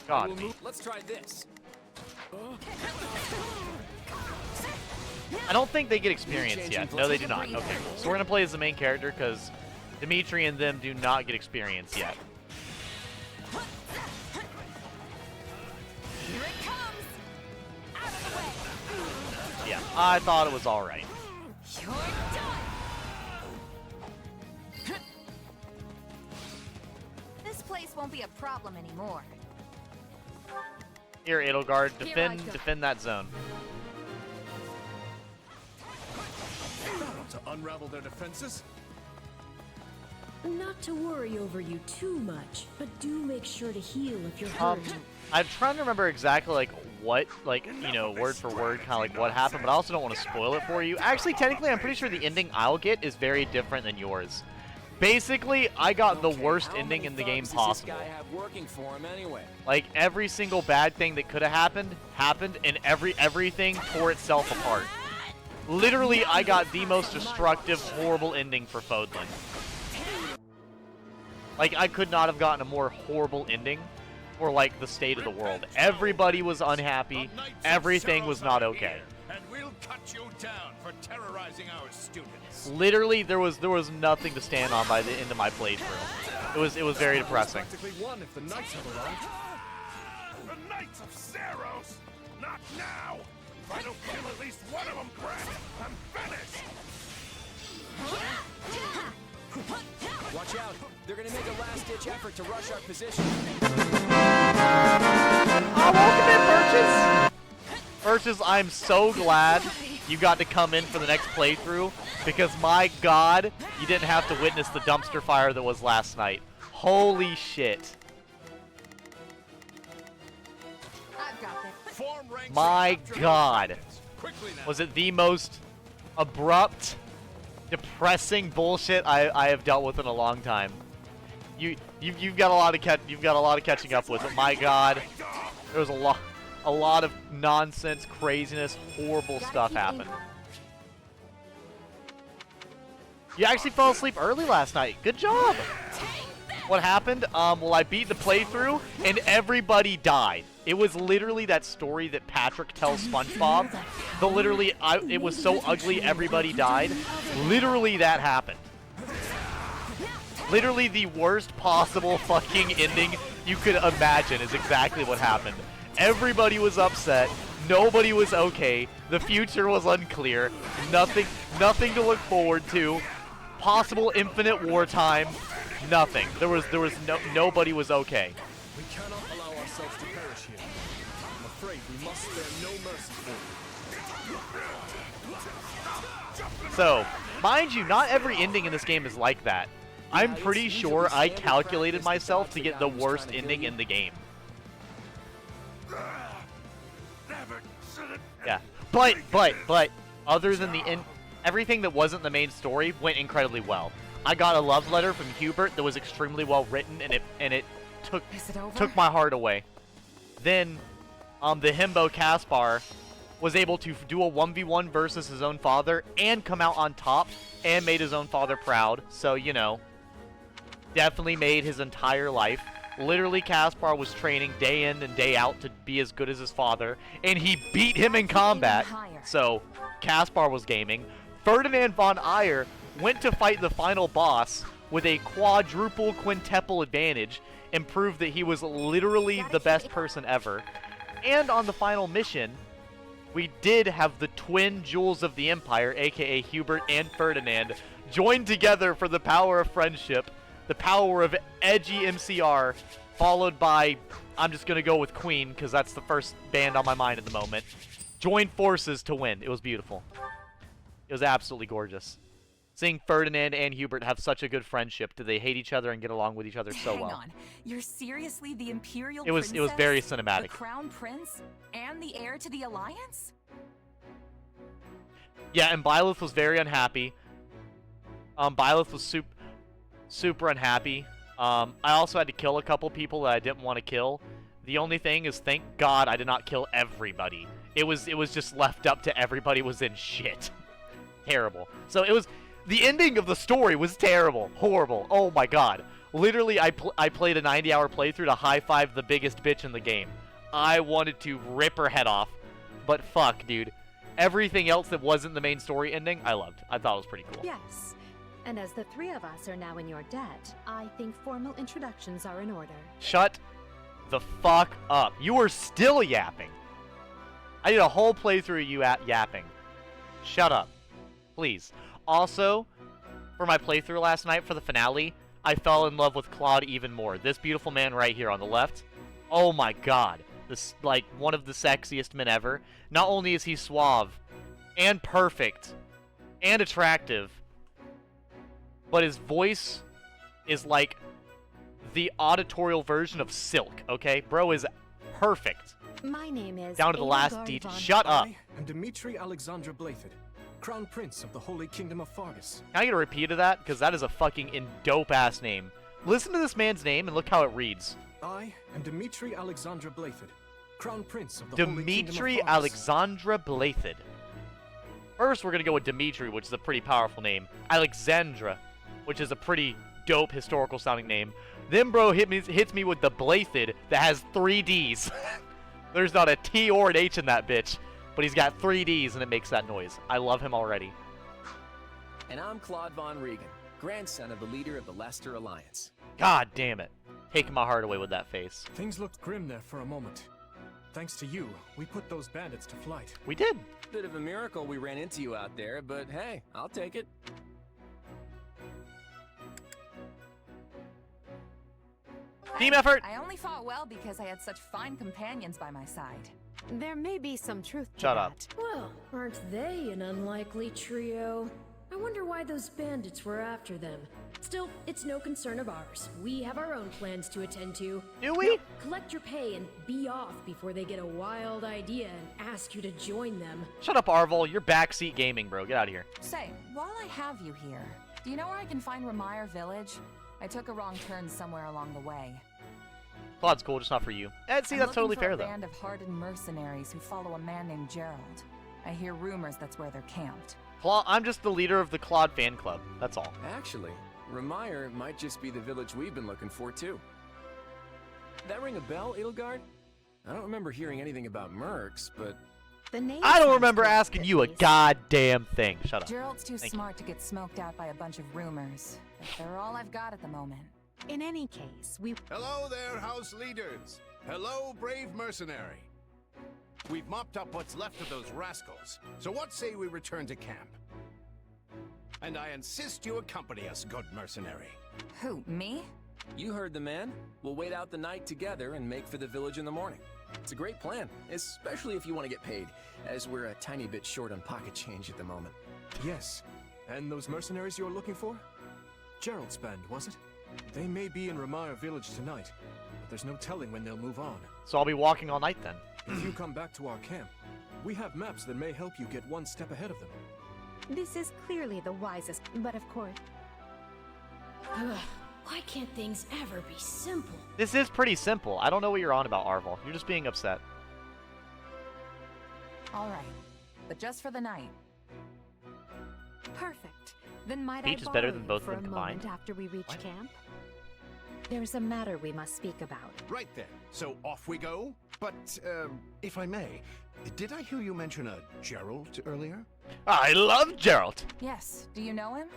Speaker 1: got me.
Speaker 8: Let's try this.
Speaker 1: I don't think they get experience yet. No, they do not. Okay, so we're gonna play as the main character because Dimitri and them do not get experience yet.
Speaker 5: Here it comes. Out of the way.
Speaker 1: Yeah, I thought it was all right.
Speaker 5: You're done.
Speaker 4: This place won't be a problem anymore.
Speaker 1: Here, Edelgard,
Speaker 5: Here
Speaker 1: defend that zone.
Speaker 10: To unravel their defenses?
Speaker 6: Not to worry over you too much, but do make sure to heal if you're hurt.
Speaker 1: I'm trying to remember exactly like what, like, you know, word for word, kind of like what happened, but I also don't want to spoil it for you. Actually, technically, I'm pretty sure the ending I'll get is very different than yours. Basically, I got the worst ending in the game possible. Like, every single bad thing that could have happened, and everything tore itself apart. Literally, I got the most destructive, horrible ending for Fodlan. Like, I could not have gotten a more horrible ending for, like, the state of the world. Everybody was unhappy. Everything was not okay.
Speaker 11: And we'll cut you down for terrorizing our students.
Speaker 1: Literally, there was nothing to stand on by the end of my playthrough. It was very depressing.
Speaker 10: Practically won if the knights have arrived.
Speaker 11: The Knights of Saros? Not now! If I don't kill at least one of them, Brad, I'm finished!
Speaker 8: Watch out. They're gonna make a last-ditch effort to rush our position.
Speaker 1: Oh, welcome in, Purchase! Purchase, I'm so glad you got to come in for the next playthrough, because my god, you didn't have to witness the dumpster fire that was last night. Holy shit. My god. Was it the most abrupt, depressing bullshit I have dealt with in a long time? You've got a lot of catching up with. But my god, there was a lot of nonsense, craziness, horrible stuff happened. You actually fell asleep early last night. Good job. What happened? Well, I beat the playthrough and everybody died. It was literally that story that Patrick tells SpongeBob. It was so ugly everybody died. Literally that happened. Literally the worst possible fucking ending you could imagine is exactly what happened. Everybody was upset. Nobody was okay. The future was unclear. Nothing to look forward to. Possible infinite wartime. Nothing. Nobody was okay.
Speaker 10: We cannot allow ourselves to perish here. I'm afraid we must spare no mercy for you.
Speaker 1: So, mind you, not every ending in this game is like that. I'm pretty sure I calculated myself to get the worst ending in the game. Yeah. But, other than the end, everything that wasn't the main story went incredibly well. I got a love letter from Hubert that was extremely well written, and it took my heart away. Then, the himbo Caspar was able to do a 1v1 versus his own father and come out on top and made his own father proud. So, you know, definitely made his entire life. Literally, Caspar was training day in and day out to be as good as his father, and he beat him in combat. So, Caspar was gaming. Ferdinand von Eyre went to fight the final boss with a quintuple advantage and proved that he was literally the best person ever. And on the final mission, we did have the twin jewels of the Empire, aka Hubert and Ferdinand, joined together for the power of friendship, the power of edgy MCR, followed by, I'm just going to go with Queen, because that's the first band on my mind at the moment. Joined forces to win. It was beautiful. It was absolutely gorgeous. Seeing Ferdinand and Hubert have such a good friendship. Do they hate each other and get along with each other so well?
Speaker 4: Hang on. You're seriously the Imperial
Speaker 1: Princess? It was very cinematic.
Speaker 4: The Crown Prince? And the heir to the Alliance?
Speaker 1: Yeah, and Byleth was very unhappy. Byleth was super unhappy. I also had to kill a couple people that I didn't want to kill. The only thing is, thank God I did not kill everybody. It was just left up to everybody was in shit. Terrible. So it was... The ending of the story was terrible. Horrible. Oh my god. Literally, I played a 90-hour playthrough to high-five the biggest bitch in the game. I wanted to rip her head off. But fuck, dude. Everything else that wasn't the main story ending, I loved. I thought it was pretty cool.
Speaker 9: Yes. And as the three of us are now in your debt, I think formal introductions are in order.
Speaker 1: Shut the fuck up. You are still yapping. I did a whole playthrough of you yapping. Shut up. Please. Also, for my playthrough last night for the finale, I fell in love with Claude even more. This beautiful man right here on the left. Oh my god. This, like, one of the sexiest men ever. Not only is he suave, and perfect, and attractive, but his voice is like the auditorial version of Silk, okay? Bro is perfect.
Speaker 9: My name is
Speaker 1: down to the last detail. Shut up.
Speaker 10: I'm Dimitri Alexandra Blathed, Crown Prince of the Holy Kingdom of Fargus.
Speaker 1: Can I get a repeat of that? Because that is a fucking dope-ass name. Listen to this man's name and look how it reads.
Speaker 10: I am Dimitri Alexandra Blathed, Crown Prince of the Holy Kingdom of
Speaker 1: Dimitri
Speaker 10: Fargus.
Speaker 1: Alexandra Blathed. First, we're going to go with Dimitri, which is a pretty powerful name. Alexandra, which is a pretty dope historical-sounding name. Then, bro, hits me with the Blathed that has 3 Ds. There's not a T or an H in that bitch. But he's got 3 Ds, and it makes that noise. I love him already.
Speaker 8: And I'm Claude von Regan, grandson of the leader of the Leicester Alliance.
Speaker 1: God damn it. Taking my heart away with that face.
Speaker 10: Things looked grim there for a moment. Thanks to you, we put those bandits to flight.
Speaker 1: We did.
Speaker 8: Bit of a miracle we ran into you out there, but hey, I'll take it.
Speaker 1: Team effort!
Speaker 4: I only fought well because I had such fine companions by my side.
Speaker 9: There may be some truth to
Speaker 1: Shut up.
Speaker 9: that.
Speaker 6: Well, aren't they an unlikely trio? I wonder why those bandits were after them. Still, it's no concern of ours. We have our own plans to attend to.
Speaker 1: Do we?
Speaker 6: Now, collect your pay and be off before they get a wild idea and ask you to join them.
Speaker 1: Shut up, Arvel. You're backseat gaming, bro. Get out of here.
Speaker 4: Say, while I have you here, do you know where I can find Ramire Village? I took a wrong turn somewhere along the way.
Speaker 1: Claude's cool, just not for you. See, that's totally fair, though.
Speaker 4: I'm looking for a band of hardened mercenaries who follow a man named Gerald. I hear rumors that's where they're camped.
Speaker 1: I'm just the leader of the Claude fan club. That's all.
Speaker 8: Actually, Ramire might just be the village we've been looking for, too. That ring a bell, Edelgard? I don't remember hearing anything about mercs, but...
Speaker 9: The name
Speaker 1: I don't
Speaker 9: sounds
Speaker 1: remember
Speaker 9: good,
Speaker 1: asking
Speaker 9: at
Speaker 1: you a
Speaker 9: least.
Speaker 1: goddamn thing. Shut up.
Speaker 4: Gerald's too
Speaker 1: Thank
Speaker 4: smart to get smoked out by a bunch of rumors. But they're all I've got at the moment.
Speaker 9: In any case, we...
Speaker 11: Hello there, house leaders. Hello, brave mercenary. We've mopped up what's left of those rascals, so what say we return to camp? And I insist you accompany us, good mercenary.
Speaker 4: Who, me?
Speaker 8: You heard the man. We'll wait out the night together and make for the village in the morning. It's a great plan, especially if you want to get paid, as we're a tiny bit short on pocket change at the moment.
Speaker 10: Yes. And those mercenaries you're looking for? Gerald's band, was it? They may be in Ramire Village tonight, but there's no telling when they'll move on.
Speaker 1: So I'll be walking all night then.
Speaker 10: If you come back to our camp, we have maps that may help you get one step ahead of them.
Speaker 9: This is clearly the wisest, but of course...
Speaker 6: Ugh, why can't things ever be simple?
Speaker 1: This is pretty simple. I don't know what you're on about, Arvel. You're just being upset.
Speaker 4: All right. But just for the night.
Speaker 9: Perfect. Then might
Speaker 1: Peach
Speaker 9: I
Speaker 1: is better
Speaker 9: borrow
Speaker 1: than
Speaker 9: you
Speaker 1: both
Speaker 9: for
Speaker 1: of them
Speaker 9: a
Speaker 1: combined.
Speaker 9: moment after we reach
Speaker 1: What?
Speaker 9: camp? There's a matter we must speak about.
Speaker 11: Right then, so off we go. But, if I may, did I hear you mention a Gerald earlier?
Speaker 1: I love Gerald.
Speaker 4: Yes. Do you know him?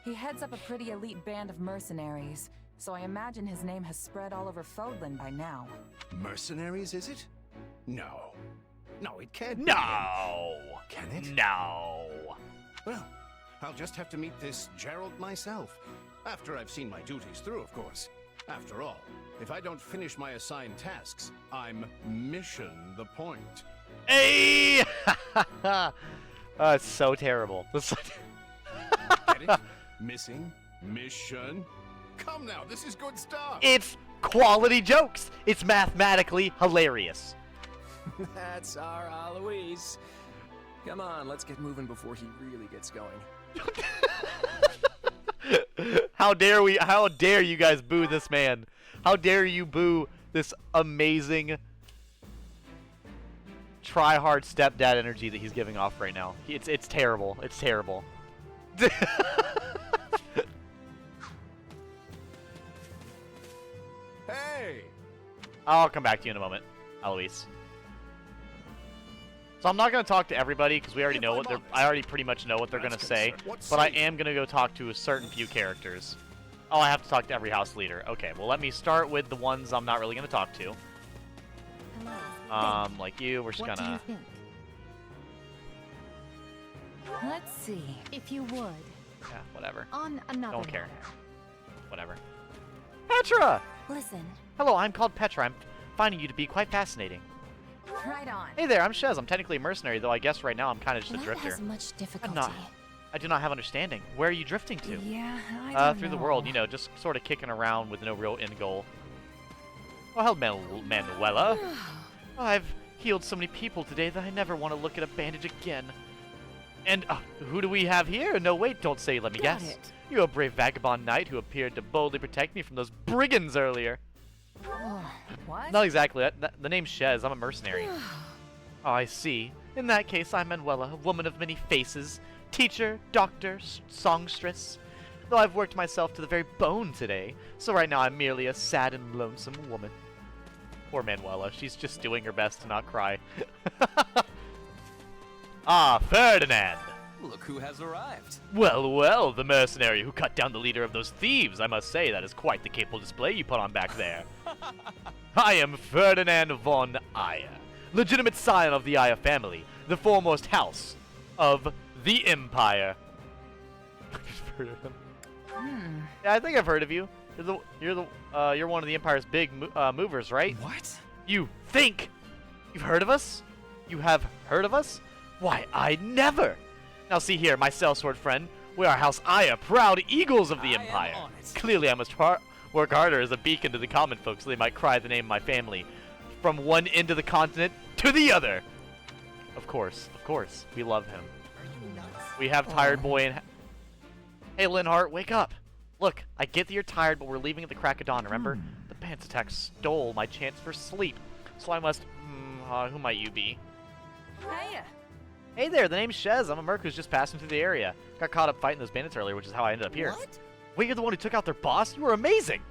Speaker 4: He heads up a pretty elite band of mercenaries, so I imagine his name has spread all over Fodlan by now.
Speaker 11: Mercenaries, is it? No. No, it can't be.
Speaker 1: No.
Speaker 11: Can it?
Speaker 1: No.
Speaker 11: Well, I'll just have to meet this Gerald myself. After I've seen my duties through, of course. After all, if I don't finish my assigned tasks, I'm mission the point.
Speaker 1: Hey! It's so terrible.
Speaker 11: Get it? Missing? Mission? Come now, this is good stuff.
Speaker 1: It's quality jokes. It's mathematically hilarious.
Speaker 8: That's our Alois. Come on, let's get moving before he really gets going.
Speaker 1: How dare you guys boo this man? How dare you boo this amazing try-hard stepdad energy that he's giving off right now. It's terrible. It's terrible.
Speaker 11: Hey!
Speaker 1: I'll come back to you in a moment, Alois. So I'm not going to talk to everybody because we already know what I already pretty much know what they're going to say, but I am going to go talk to a certain few characters. Oh, I have to talk to every house leader. Okay, well let me start with the ones I'm not really going to talk to. Like you, we're just gonna...
Speaker 4: Let's see.
Speaker 9: If you would.
Speaker 1: Yeah, whatever.
Speaker 9: On another
Speaker 1: Don't care.
Speaker 9: matter.
Speaker 1: Whatever. Petra!
Speaker 4: Listen.
Speaker 1: Hello, I'm called Petra. I'm finding you to be quite fascinating.
Speaker 4: Right on.
Speaker 1: Hey there, I'm Shez. I'm technically a mercenary, though I guess right now I'm kind of just a drifter.
Speaker 4: Has much difficulty.
Speaker 1: I do not have understanding. Where are you drifting to?
Speaker 4: Yeah, I don't
Speaker 1: through
Speaker 4: know.
Speaker 1: the world, you know, just sort of kicking around with no real end goal. Oh, hello, Manuela. Oh, I've healed so many people today that I never want to look at a bandage again. And who do we have here? No, wait, don't say, let me guess. You're a brave vagabond knight who appeared to boldly protect me from those brigands earlier.
Speaker 4: What?
Speaker 1: Not exactly. The name's Shez. I'm a mercenary. Oh, I see. In that case, I'm Manuela, a woman of many faces. Teacher, doctor, songstress. Though I've worked myself to the very bone today, so right now I'm merely a sad and lonesome woman. Poor Manuela. She's just doing her best to not cry. Ah, Ferdinand!
Speaker 12: Look who has arrived.
Speaker 1: Well, well, the mercenary who cut down the leader of those thieves. I must say, that is quite the capable display you put on back there. I am Ferdinand von Aya, legitimate scion of the Aya family, the foremost house of the Empire. Yeah, I think I've heard of you. You're one of the Empire's big movers, right?
Speaker 12: What?
Speaker 1: You think? You've heard of us? You have heard of us? Why, I never! Now see here, my sellsword friend. We are House Aya, proud eagles of the Empire. Clearly I must work harder as a beacon to the common folk so they might cry the name of my family. From one end of the continent to the other! Of course, we love him. We have Tired Boy and... Hey, Linhart, wake up! Look, I get that you're tired, but we're leaving at the crack of dawn, remember? The band's attack stole my chance for sleep, so I must... who might you be?
Speaker 4: Hey.
Speaker 1: Hey there, the name's Shez. I'm a merc who's just passing through the area. Got caught up fighting those bandits earlier, which is how I ended up here.
Speaker 12: What?
Speaker 1: Wait, you're the one who took out their boss? You were amazing!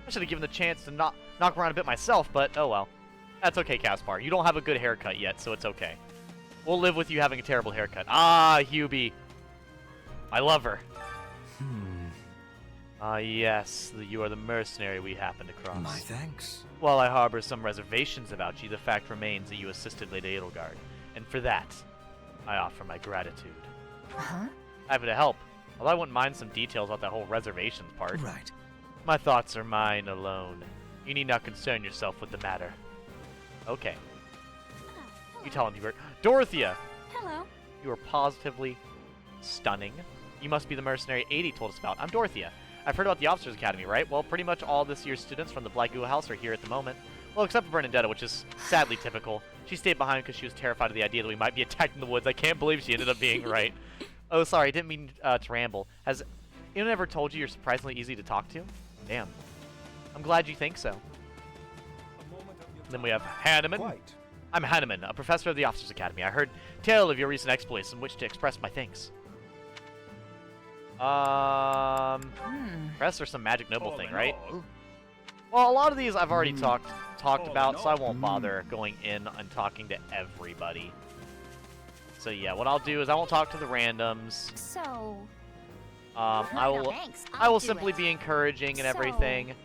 Speaker 1: I should have given the chance to knock around a bit myself, but oh well. That's okay, Caspar. You don't have a good haircut yet, so it's okay. We'll live with you having a terrible haircut. Ah, Hubie. I love her. Ah, yes, you are the mercenary we happened across.
Speaker 12: My thanks.
Speaker 1: While I harbor some reservations about you, the fact remains that you assisted Lady Edelgard, and for that, I offer my gratitude.
Speaker 4: Huh?
Speaker 1: Happy to help, although I wouldn't mind some details about that whole reservations part.
Speaker 12: Right.
Speaker 1: My thoughts are mine alone. You need not concern yourself with the matter. Okay. You tell him you were... Dorothea!
Speaker 2: Hello.
Speaker 1: You are positively stunning. You must be the mercenary 80 told us about. I'm Dorothea. I've heard about the Officers Academy, right? Well, pretty much all this year's students from the Black Ghoul House are here at the moment. Well, except for Bernadetta, which is sadly typical. She stayed behind because she was terrified of the idea that we might be attacked in the woods. I can't believe she ended up being right. Oh, sorry, I didn't mean to ramble. Has anyone ever told you you're surprisingly easy to talk to? Damn. I'm glad you think so. Then we have Hanneman.
Speaker 11: Quite.
Speaker 1: I'm Hanneman, a professor of the Officers Academy. I heard tell of your recent exploits in which to express my thanks. Professor some magic noble thing, right? Well, a lot of these I've already talked about, so I won't bother going in and talking to everybody. So yeah, what I'll do is I won't talk to the randoms.
Speaker 2: So...
Speaker 1: I will simply be encouraging and everything.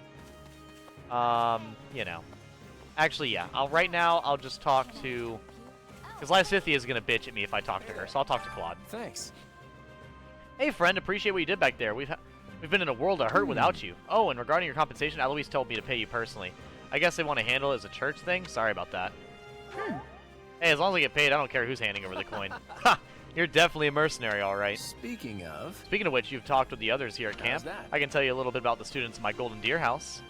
Speaker 1: You know. Actually, yeah. Right now, I'll just talk to... Because Lysithia is going to bitch at me if I talk to her, so I'll talk to Claude.
Speaker 8: Thanks.
Speaker 1: Hey, friend. Appreciate what you did back there. We've been in a world of hurt without you. Oh, and regarding your compensation, Eloise told me to pay you personally. I guess they want to handle it as a church thing? Sorry about that. Hey, as long as I get paid, I don't care who's handing over the coin. Ha! You're definitely a mercenary, all right.
Speaker 8: Speaking of
Speaker 1: which, you've talked with the others here at camp.
Speaker 8: that?
Speaker 1: I can tell you a little bit about the students in my Golden Deer house.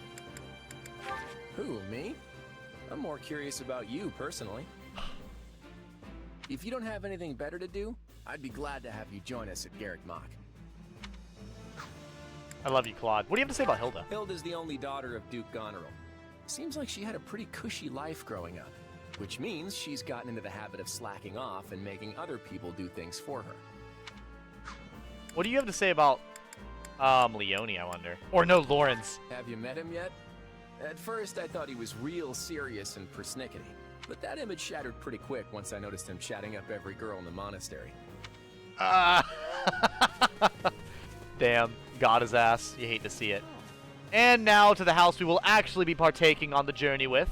Speaker 8: Who, me? I'm more curious about you, personally. If you don't have anything better to do, I'd be glad to have you join us at Garrick Mach.
Speaker 1: I love you, Claude. What do you have to say about Hilda?
Speaker 8: Hilda's the only daughter of Duke Goneril. Seems like she had a pretty cushy life growing up, which means she's gotten into the habit of slacking off and making other people do things for her.
Speaker 1: What do you have to say about, Leone, I wonder? Or no, Lawrence.
Speaker 8: Have you met him yet? At first, I thought he was real serious and persnickety, but that image shattered pretty quick once I noticed him chatting up every girl in the monastery.
Speaker 1: Damn, got his ass. You hate to see it. And now to the house we will actually be partaking on the journey with.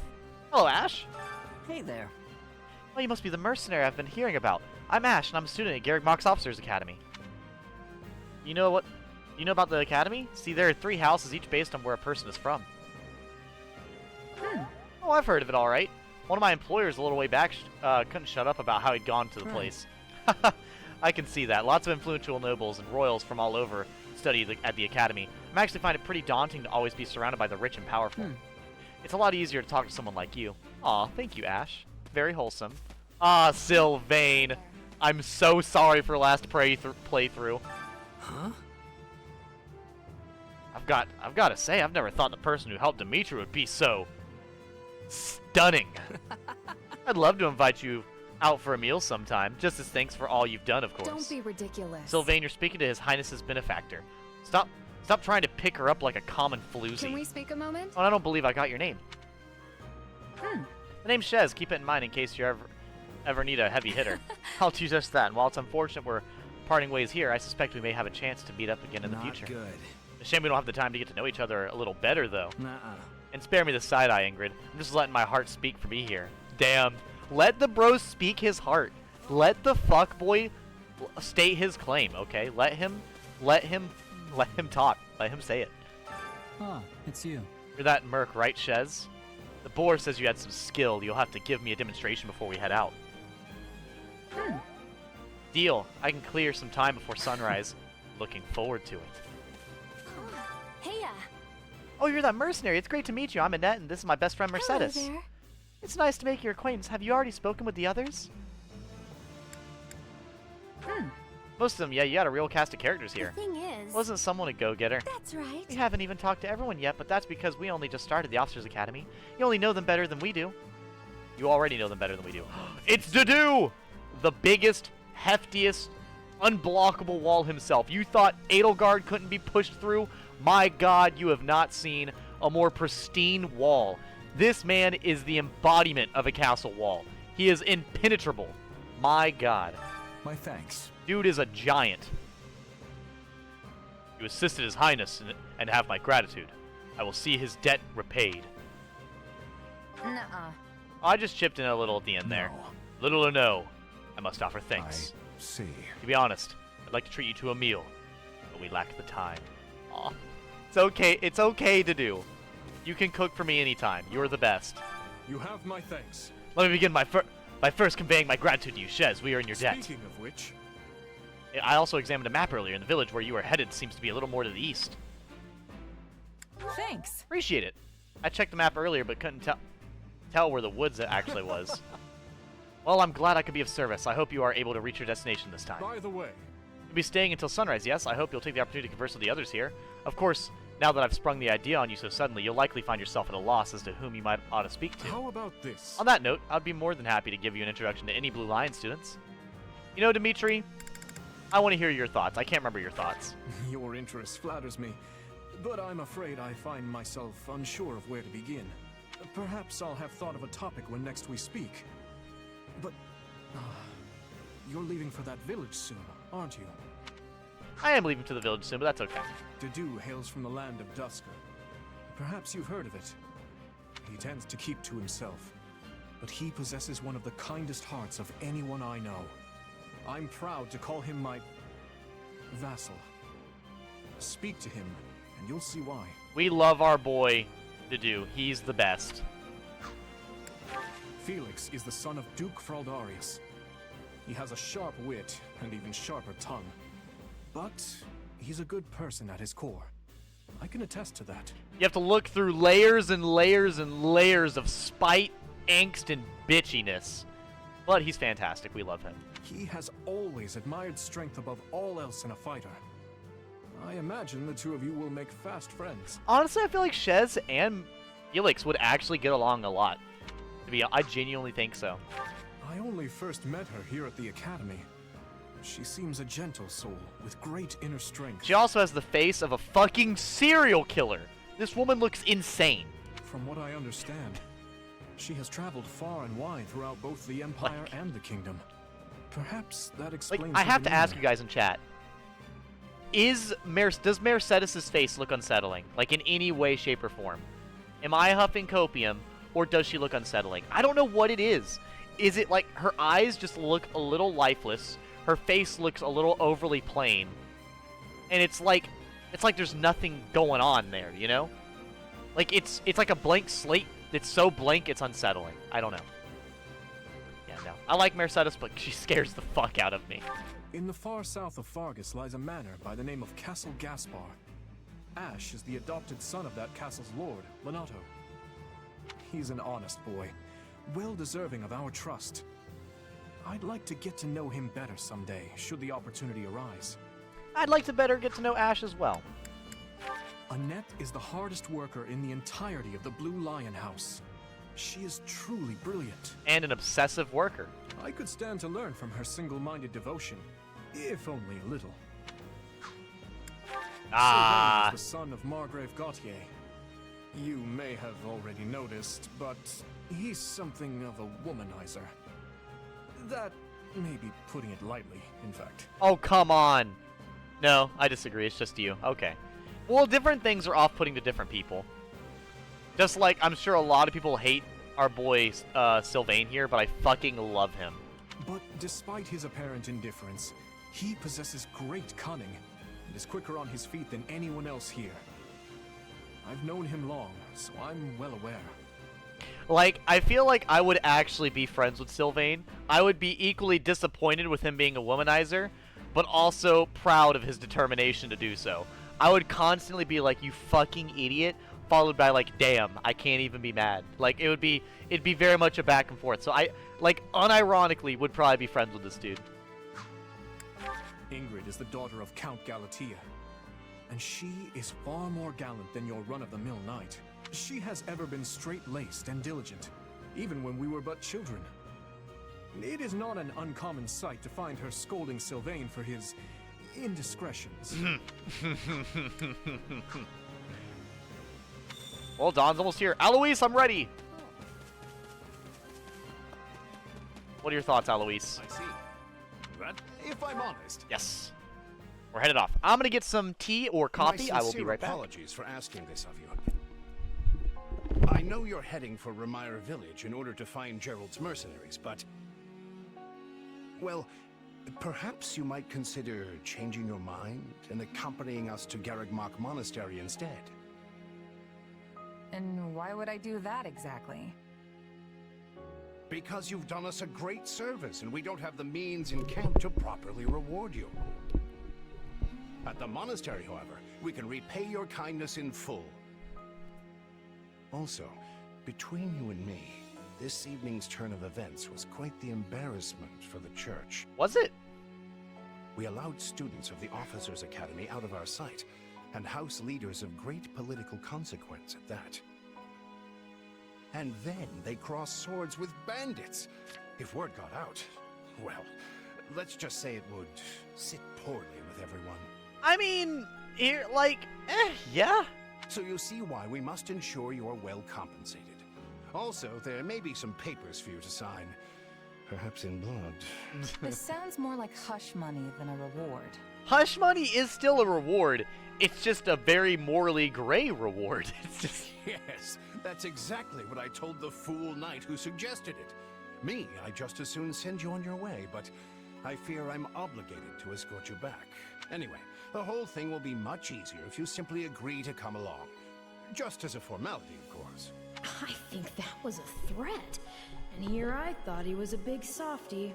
Speaker 1: Hello, Ash.
Speaker 13: Hey there.
Speaker 1: Well, you must be the mercenary I've been hearing about. I'm Ash, and I'm a student at Garrick Mach's Officers Academy. You know what? You know about the academy? See, there are 3 houses, each based on where a person is from. Oh, I've heard of it, all right. One of my employers a little way back couldn't shut up about how he'd gone to the place. I can see that. Lots of influential nobles and royals from all over study at the academy. I actually find it pretty daunting to always be surrounded by the rich and powerful. It's a lot easier to talk to someone like you. Aw, thank you, Ash. Very wholesome. Ah, Sylvain. I'm so sorry for last playthrough.
Speaker 13: Huh?
Speaker 1: I've got to say, I've never thought the person who helped Dimitri would be so stunning. I'd love to invite you out for a meal sometime, just as thanks for all you've done, of course.
Speaker 4: Don't be ridiculous.
Speaker 1: Sylvain, you're speaking to His Highness's benefactor. Stop trying to pick her up like a common floozy.
Speaker 2: Can we speak a moment?
Speaker 1: Oh, I don't believe I got your name. The name's Shez. Keep it in mind in case you ever need a heavy hitter. I'll do just that. And while it's unfortunate we're parting ways here, I suspect we may have a chance to meet up again in the future.
Speaker 13: Good.
Speaker 1: A shame we don't have the time to get to know each other a little better, though.
Speaker 13: Nuh-uh.
Speaker 1: And spare me the side-eye, Ingrid. I'm just letting my heart speak for me here. Damn. Let the bro speak his heart. Let the fuckboy state his claim, okay? Let him talk. Let him say it.
Speaker 13: Ah, it's you.
Speaker 1: You're that merc, right, Shez? The boar says you had some skill. You'll have to give me a demonstration before we head out. Deal. I can clear some time before sunrise. Looking forward to it.
Speaker 2: Heya.
Speaker 1: Oh, you're that mercenary. It's great to meet you. I'm Annette, and this is my best friend, Mercedes.
Speaker 2: Hello there.
Speaker 1: It's nice to make your acquaintance. Have you already spoken with the others? Most of them, yeah. You got a real cast of characters here.
Speaker 2: The thing is...
Speaker 1: Wasn't someone a go-getter?
Speaker 2: That's right.
Speaker 1: We haven't even talked to everyone yet, but that's because we only just started the Officers Academy. You only know them better than we do. You already know them better than we do. It's Dedue! The biggest, heftiest, unblockable wall himself. You thought Edelgard couldn't be pushed through? My god, you have not seen a more pristine wall. This man is the embodiment of a castle wall. He is impenetrable. My god.
Speaker 13: My thanks.
Speaker 1: Dude is a giant. You assisted His Highness and have my gratitude. I will see his debt repaid.
Speaker 4: Nuh-uh.
Speaker 1: I just chipped in a little at the end there. Little or no, I must offer thanks.
Speaker 3: I see.
Speaker 1: To be honest, I'd like to treat you to a meal, but we lack the time. Aw. It's okay to do. You can cook for me anytime. You're the best.
Speaker 10: You have my thanks.
Speaker 1: Let me begin by first conveying my gratitude to you, Shez. We are in your debt.
Speaker 10: Speaking of which...
Speaker 1: I also examined a map earlier, and the village where you are headed seems to be a little more to the east.
Speaker 4: Thanks.
Speaker 1: Appreciate it. I checked the map earlier, but couldn't tell where the woods actually was. Well, I'm glad I could be of service. I hope you are able to reach your destination this time.
Speaker 10: By the way...
Speaker 1: You'll be staying until sunrise, yes? I hope you'll take the opportunity to converse with the others here. Of course, now that I've sprung the idea on you so suddenly, you'll likely find yourself at a loss as to whom you might ought to speak to.
Speaker 10: How about this?
Speaker 1: On that note, I'd be more than happy to give you an introduction to any Blue Lion students. You know, Dimitri, I want to hear your thoughts. I can't remember your thoughts.
Speaker 10: Your interest flatters me, but I'm afraid I find myself unsure of where to begin. Perhaps I'll have thought of a topic when next we speak. But, you're leaving for that village soon, aren't you?
Speaker 1: I am leaving to the village soon, but that's okay.
Speaker 10: Dedue hails from the land of Dusker. Perhaps you've heard of it. He tends to keep to himself, but he possesses one of the kindest hearts of anyone I know. I'm proud to call him my vassal. Speak to him, and you'll see why.
Speaker 1: We love our boy, Dedu. He's the best.
Speaker 10: Felix is the son of Duke Fraldarius. He has a sharp wit and even sharper tongue. But he's a good person at his core. I can attest to that.
Speaker 1: You have to look through layers and layers and layers of spite, angst, and bitchiness. But he's fantastic. We love him.
Speaker 10: He has always admired strength above all else in a fighter. I imagine the two of you will make fast friends.
Speaker 1: Honestly, I feel like Shez and Felix would actually get along a lot. I genuinely think so.
Speaker 10: I only first met her here at the academy. She seems a gentle soul with great inner strength.
Speaker 1: She also has the face of a fucking serial killer. This woman looks insane.
Speaker 10: From what I understand, she has traveled far and wide throughout both the Empire and the Kingdom. Perhaps that explains.
Speaker 1: I have to ask you guys in chat: does Mercedes's face look unsettling, like in any way, shape, or form? Am I huffing copium, or does she look unsettling? I don't know what it is. Is it like her eyes just look a little lifeless? Her face looks a little overly plain, and it's like there's nothing going on there, you know? Like it's like a blank slate. It's so blank, it's unsettling. I don't know. Yeah, no. I like Mercedes, but she scares the fuck out of me.
Speaker 10: In the far south of Fargus lies a manor by the name of Castle Gaspar. Ash is the adopted son of that castle's lord, Lenato. He's an honest boy, well deserving of our trust. I'd like to get to know him better someday, should the opportunity arise.
Speaker 1: I'd like to better get to know Ash as well.
Speaker 10: Annette is the hardest worker in the entirety of the Blue Lion House. She is truly brilliant.
Speaker 1: And an obsessive worker.
Speaker 10: I could stand to learn from her single-minded devotion, if only a little. Sylvain is the son of Margrave Gautier. You may have already noticed, but he's something of a womanizer. That may be putting it lightly, in fact.
Speaker 1: Oh, come on. No, I disagree. It's just you. Okay. Well, different things are off-putting to different people. Just like, I'm sure a lot of people hate our boy Sylvain here, but I fucking love him.
Speaker 10: But despite his apparent indifference, he possesses great cunning and is quicker on his feet than anyone else here. I've known him long, so I'm well aware.
Speaker 1: Like, I feel like I would actually be friends with Sylvain. I would be equally disappointed with him being a womanizer, but also proud of his determination to do so. I would constantly be like, you fucking idiot, followed by like, damn, I can't even be mad. Like, it'd be very much a back and forth. So I, like, unironically would probably be friends with this dude.
Speaker 10: Ingrid is the daughter of Count Galatea, and she is far more gallant than your run-of-the-mill knight. She has ever been straight-laced and diligent, even when we were but children. It is not an uncommon sight to find her scolding Sylvain for his indiscretions.
Speaker 1: Well, Dawn's almost here. Alois, I'm ready! What are your thoughts, Alois?
Speaker 11: I see. But if I'm honest...
Speaker 1: Yes. We're headed off. I'm gonna get some tea or coffee. I will be right back.
Speaker 11: Apologies for asking this of you. I know you're heading for Ramire Village in order to find Gerald's mercenaries, but... Well, perhaps you might consider changing your mind and accompanying us to Garrigmach Monastery instead.
Speaker 4: And why would I do that exactly?
Speaker 11: Because you've done us a great service, and we don't have the means in camp to properly reward you. At the monastery, however, we can repay your kindness in full. Also, between you and me, this evening's turn of events was quite the embarrassment for the church.
Speaker 1: Was it?
Speaker 11: We allowed students of the Officers' Academy out of our sight, and house leaders of great political consequence at that. And then they crossed swords with bandits. If word got out, well, let's just say it would sit poorly with everyone.
Speaker 1: I mean, here, like, yeah.
Speaker 11: So you see why we must ensure you are well compensated. Also, there may be some papers for you to sign. Perhaps in blood.
Speaker 4: This sounds more like hush money than a reward.
Speaker 1: Hush money is still a reward. It's just a very morally gray reward. It's just...
Speaker 11: Yes, that's exactly what I told the fool knight who suggested it. Me, I'd just as soon send you on your way, but I fear I'm obligated to escort you back. Anyway, the whole thing will be much easier if you simply agree to come along. Just as a formality, of course.
Speaker 6: I think that was a threat. And here I thought he was a big softy.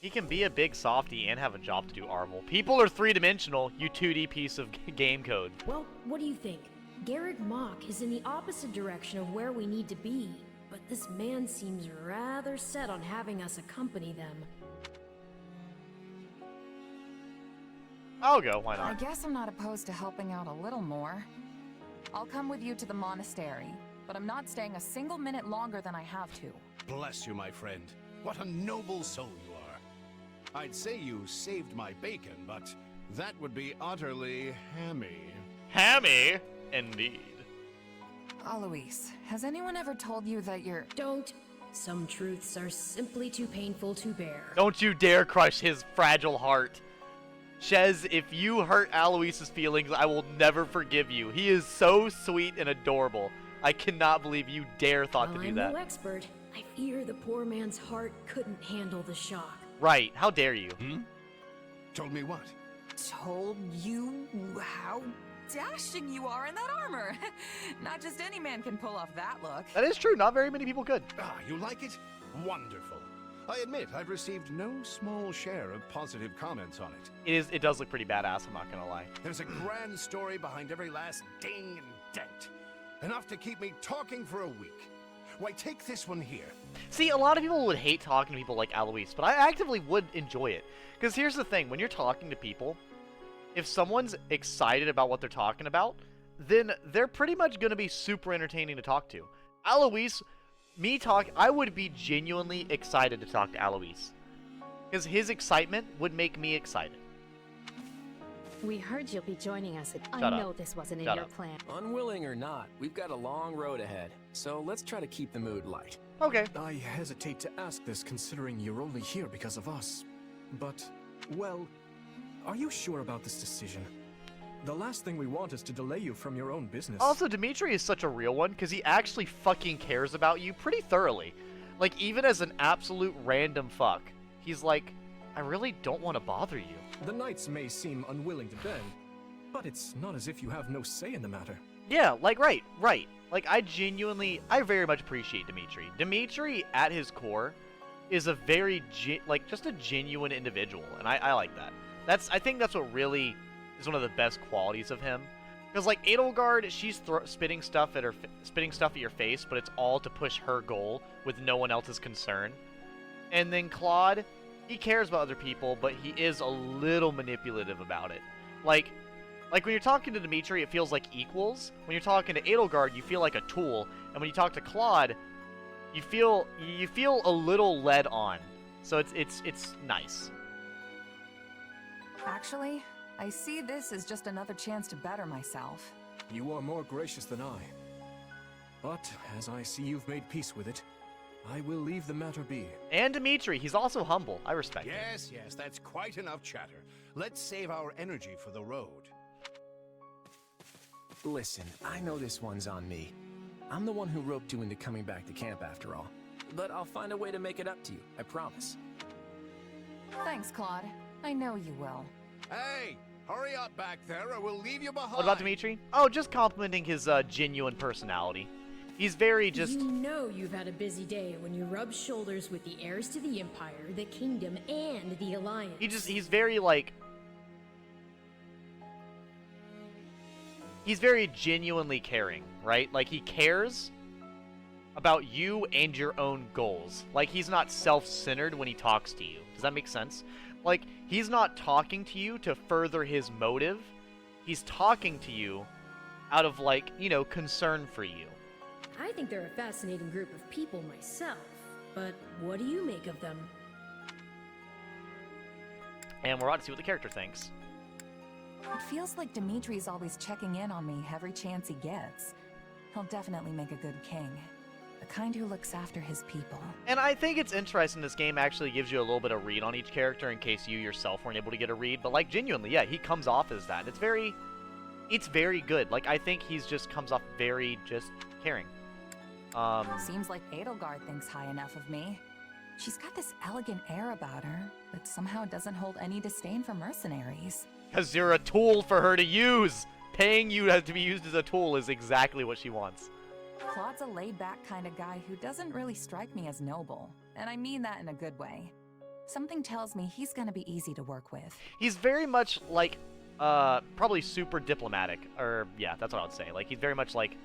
Speaker 1: He can be a big softy and have a job to do, Arvel. People are three-dimensional, you 2D piece of game code.
Speaker 6: Well, what do you think? Garrick Mach is in the opposite direction of where we need to be, but this man seems rather set on having us accompany them.
Speaker 1: I'll go, why not?
Speaker 4: I guess I'm not opposed to helping out a little more. I'll come with you to the monastery, but I'm not staying a single minute longer than I have to.
Speaker 11: Bless you, my friend. What a noble soul you are. I'd say you saved my bacon, but that would be utterly hammy.
Speaker 1: Hammy? Indeed.
Speaker 4: Alois, has anyone ever told you that you're...
Speaker 6: Don't. Some truths are simply too painful to bear.
Speaker 1: Don't you dare crush his fragile heart. Shez, if you hurt Alois's feelings, I will never forgive you. He is so sweet and adorable. I cannot believe you dare thought to do that.
Speaker 6: I'm no expert. I fear the poor man's heart couldn't handle the shock.
Speaker 1: Right, how dare you?
Speaker 11: Told me what?
Speaker 4: Told you how dashing you are in that armor. Not just any man can pull off that look.
Speaker 1: That is true, not very many people could.
Speaker 11: Ah, you like it? Wonderful. I admit I've received no small share of positive comments on it.
Speaker 1: It does look pretty badass, I'm not gonna lie.
Speaker 11: There's a grand story behind every last ding and dent. Enough to keep me talking for a week. Why, take this one here.
Speaker 1: See, a lot of people would hate talking to people like Alois, but I actively would enjoy it. Because here's the thing, when you're talking to people, if someone's excited about what they're talking about, then they're pretty much going to be super entertaining to talk to. Alois, I would be genuinely excited to talk to Alois. Because his excitement would make me excited.
Speaker 9: We heard you'll be joining us. I know this wasn't in your plan.
Speaker 8: Unwilling or not, we've got a long road ahead. So let's try to keep the mood light.
Speaker 1: Okay.
Speaker 10: I hesitate to ask this considering you're only here because of us. But, well, are you sure about this decision? The last thing we want is to delay you from your own business.
Speaker 1: Also, Dimitri is such a real one because he actually fucking cares about you pretty thoroughly. Like, even as an absolute random fuck, he's like, I really don't want to bother you.
Speaker 10: The knights may seem unwilling to bend, but it's not as if you have no say in the matter.
Speaker 1: Yeah, like, right. Like, I very much appreciate Dimitri. Dimitri, at his core, is a very, just a genuine individual, and I like that. I think that's what really is one of the best qualities of him. Because, like, Edelgard, she's spitting stuff at your face, but it's all to push her goal with no one else's concern. And then Claude, he cares about other people, but he is a little manipulative about it. Like when you're talking to Dimitri, it feels like equals. When you're talking to Edelgard, you feel like a tool. And when you talk to Claude, you feel a little led on. So it's nice.
Speaker 4: Actually, I see this as just another chance to better myself.
Speaker 10: You are more gracious than I. But as I see you've made peace with it, I will leave the matter be.
Speaker 1: And Dimitri, he's also humble. I respect him.
Speaker 11: Yes, that's quite enough chatter. Let's save our energy for the road.
Speaker 8: Listen, I know this one's on me. I'm the one who roped you into coming back to camp after all. But I'll find a way to make it up to you, I promise.
Speaker 4: Thanks, Claude. I know you will.
Speaker 11: Hey, hurry up back there or we'll leave you behind.
Speaker 1: What about Dimitri? Oh, just complimenting his genuine personality. He's very just...
Speaker 6: You know you've had a busy day when you rub shoulders with the heirs to the Empire, the Kingdom, and the Alliance.
Speaker 1: He's very, like... He's very genuinely caring, right? Like, he cares about you and your own goals. Like, he's not self-centered when he talks to you. Does that make sense? Like, he's not talking to you to further his motive. He's talking to you out of, like, you know, concern for you.
Speaker 6: I think they're a fascinating group of people myself, but what do you make of them?
Speaker 1: And we're about to see what the character thinks.
Speaker 4: It feels like Dimitri's always checking in on me every chance he gets. He'll definitely make a good king. The kind who looks after his people.
Speaker 1: And I think it's interesting this game actually gives you a little bit of read on each character in case you yourself weren't able to get a read. But, like, genuinely, yeah, he comes off as that. It's very it's very good. Like, I think he's just comes off very just caring.
Speaker 4: Seems like Edelgard thinks high enough of me. She's got this elegant air about her, but somehow doesn't hold any disdain for mercenaries.
Speaker 1: Because you're a tool for her to use! Paying you to be used as a tool is exactly what she wants.
Speaker 4: Claude's a laid-back kind of guy who doesn't really strike me as noble, and I mean that in a good way. Something tells me he's gonna be easy to work with.
Speaker 1: He's very much like, probably super diplomatic, or yeah, that's what I would say. Like, he's very much like,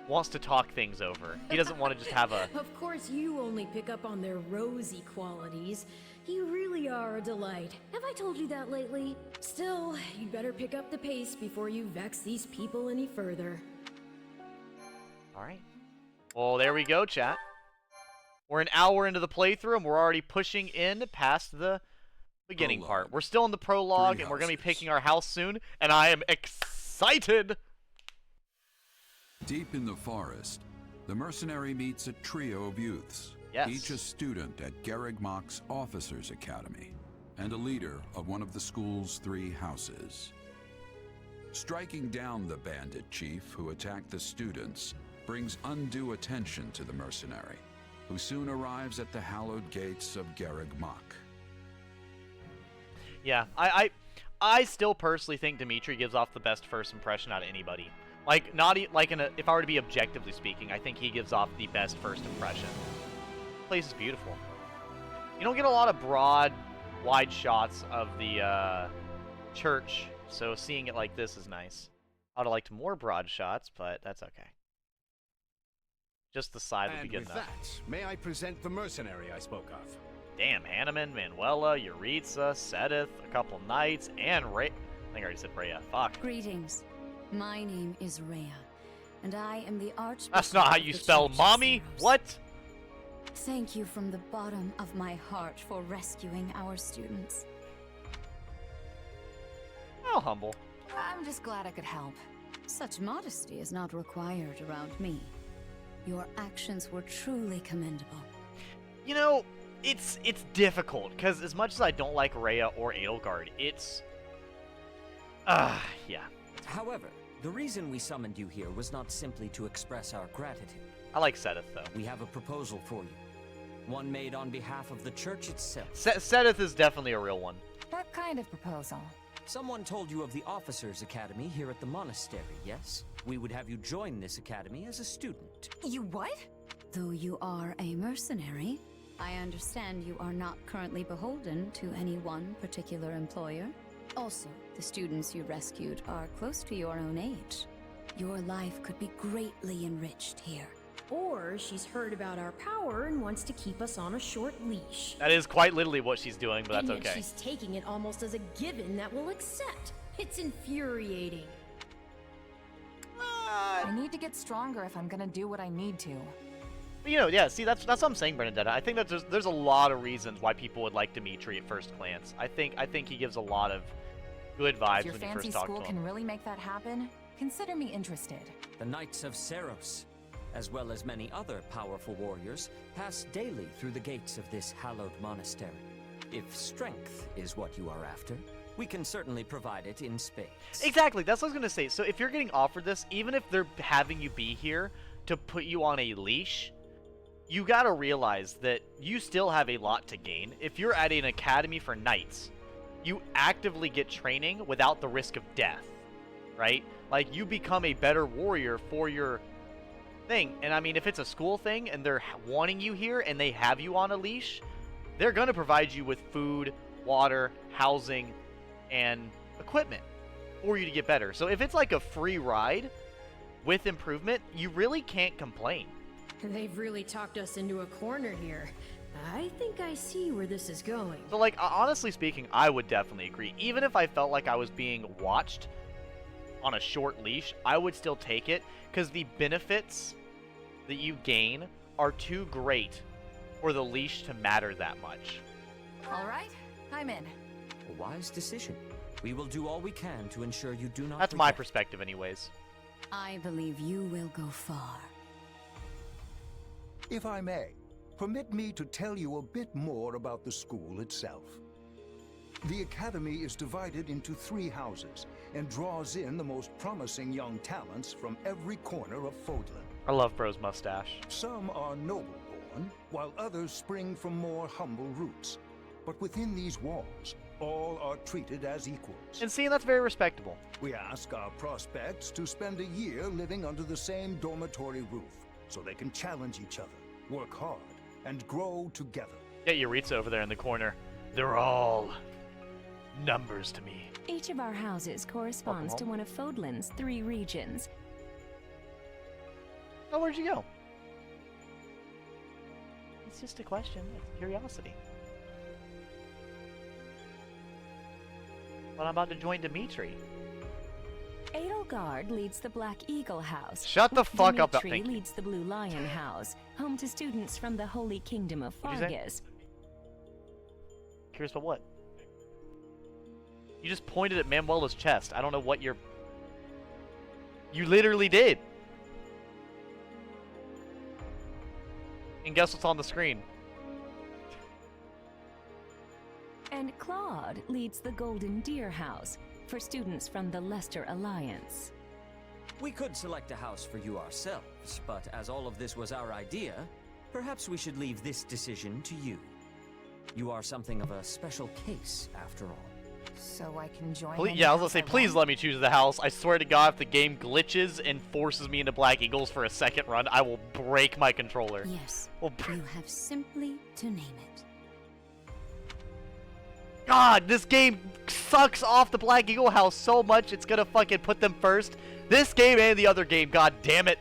Speaker 1: wants to talk things over. He doesn't want to just have a...
Speaker 6: Of course you only pick up on their rosy qualities. You really are a delight. Have I told you that lately? Still, you'd better pick up the pace before you vex these people any further.
Speaker 1: Alright. Well, there we go, chat. We're an hour into the playthrough, and we're already pushing in past the beginning part. We're still in the prologue, and we're going to be picking our house soon, and I am excited!
Speaker 7: Deep in the forest, the mercenary meets a trio of youths, each a student at Garreg Mach's Officers Academy, and a leader of one of the school's 3 houses. Striking down the bandit chief who attacked the students brings undue attention to the mercenary, who soon arrives at the hallowed gates of Garreg Mach.
Speaker 1: Yeah, I still personally think Dimitri gives off the best first impression out of anybody. Like, not like if I were to be objectively speaking, I think he gives off the best first impression. The place is beautiful. You don't get a lot of broad, wide shots of the church, so seeing it like this is nice. I would have liked more broad shots, but that's okay. Just the side would be good enough.
Speaker 11: And with that, may I present the mercenary I spoke of?
Speaker 1: Damn, Hanneman, Manuela, Yuritsa, Sedith, a couple knights, and Rhea. I think I already said Rhea. Fuck.
Speaker 5: Greetings. My name is Rhea, and I am the Archbishop.
Speaker 1: That's not how you spell mommy. What?
Speaker 5: Thank you from the bottom of my heart for rescuing our students.
Speaker 1: How humble.
Speaker 4: I'm just glad I could help.
Speaker 5: Such modesty is not required around me. Your actions were truly commendable.
Speaker 1: You know, it's difficult, because as much as I don't like Rhea or Edelgard, it's... yeah.
Speaker 14: However, the reason we summoned you here was not simply to express our gratitude.
Speaker 1: I like Sedith, though.
Speaker 14: We have a proposal for you. One made on behalf of the church itself.
Speaker 1: Sedith is definitely a real one.
Speaker 4: What kind of proposal?
Speaker 14: Someone told you of the Officers Academy here at the monastery, yes? We would have you join this academy as a student.
Speaker 4: You what?
Speaker 5: Though you are a mercenary, I understand you are not currently beholden to any one particular employer. Also, the students you rescued are close to your own age. Your life could be greatly enriched here.
Speaker 6: Or she's heard about our power and wants to keep us on a short leash.
Speaker 1: That is quite literally what she's doing, but that's
Speaker 6: and yet
Speaker 1: okay.
Speaker 6: She's taking it almost as a given that we'll accept. It's infuriating.
Speaker 4: I need to get stronger if I'm gonna do what I need to.
Speaker 1: But, you know, yeah, see, that's what I'm saying, Bernadetta. I think that there's a lot of reasons why people would like Dimitri at first glance. I think he gives a lot of good vibes
Speaker 4: If
Speaker 1: when
Speaker 4: your
Speaker 1: you
Speaker 4: fancy
Speaker 1: first talk to
Speaker 4: school
Speaker 1: him.
Speaker 4: can really make that happen, consider me interested.
Speaker 14: The Knights of Seros, as well as many other powerful warriors, pass daily through the gates of this hallowed monastery. If strength is what you are after, we can certainly provide it in spades.
Speaker 1: Exactly, that's what I was going to say. So if you're getting offered this, even if they're having you be here to put you on a leash, you got to realize that you still have a lot to gain. If you're at an academy for knights, you actively get training without the risk of death, right? Like, you become a better warrior for your thing. And I mean, if it's a school thing and they're wanting you here and they have you on a leash, they're going to provide you with food, water, housing, and equipment for you to get better. So if it's like a free ride with improvement, you really can't complain.
Speaker 6: They've really talked us into a corner here. I think I see where this is going.
Speaker 1: So, like, honestly speaking, I would definitely agree. Even if I felt like I was being watched on a short leash, I would still take it, because the benefits that you gain are too great for the leash to matter that much.
Speaker 4: All right, I'm in.
Speaker 14: A wise decision. We will do all we can to ensure you do not
Speaker 1: That's my
Speaker 14: regret.
Speaker 1: perspective anyways.
Speaker 5: I believe you will go far.
Speaker 15: If I may, permit me to tell you a bit more about the school itself. The academy is divided into 3 houses, and draws in the most promising young talents from every corner of Fodlan.
Speaker 1: I love Bro's mustache.
Speaker 15: Some are noble-born, while others spring from more humble roots. But within these walls, all are treated as equals.
Speaker 1: And see, that's very respectable.
Speaker 15: We ask our prospects to spend a year living under the same dormitory roof, so they can challenge each other, work hard, and grow together.
Speaker 1: Get Yuritsa over there in the corner. They're all numbers to me.
Speaker 16: Each of our houses corresponds to one of Fodlan's 3 regions.
Speaker 1: Oh, where'd you go? It's just a question. It's curiosity. But I'm about to join Dimitri.
Speaker 16: Edelgard leads the Black Eagle House.
Speaker 1: Shut the fuck up.
Speaker 16: Dimitri leads the Blue Lion House, home to students from the Holy Kingdom of Fargus.
Speaker 1: Curious about what? You just pointed at Manuela's chest. I don't know what you're... You literally did. And guess what's on the screen?
Speaker 16: And Claude leads the Golden Deer House for students from the Leicester Alliance.
Speaker 14: We could select a house for you ourselves, but as all of this was our idea, perhaps we should leave this decision to you. You are something of a special case, after all.
Speaker 4: So I can join.
Speaker 1: Yeah, I was gonna say, please let me choose the house. I swear to God, if the game glitches and forces me into Black Eagles for a second run, I will break my controller.
Speaker 5: Yes, you have simply to name it.
Speaker 1: God, this game sucks off the Black Eagle house so much, it's gonna fucking put them first. This game and the other game, god damn it.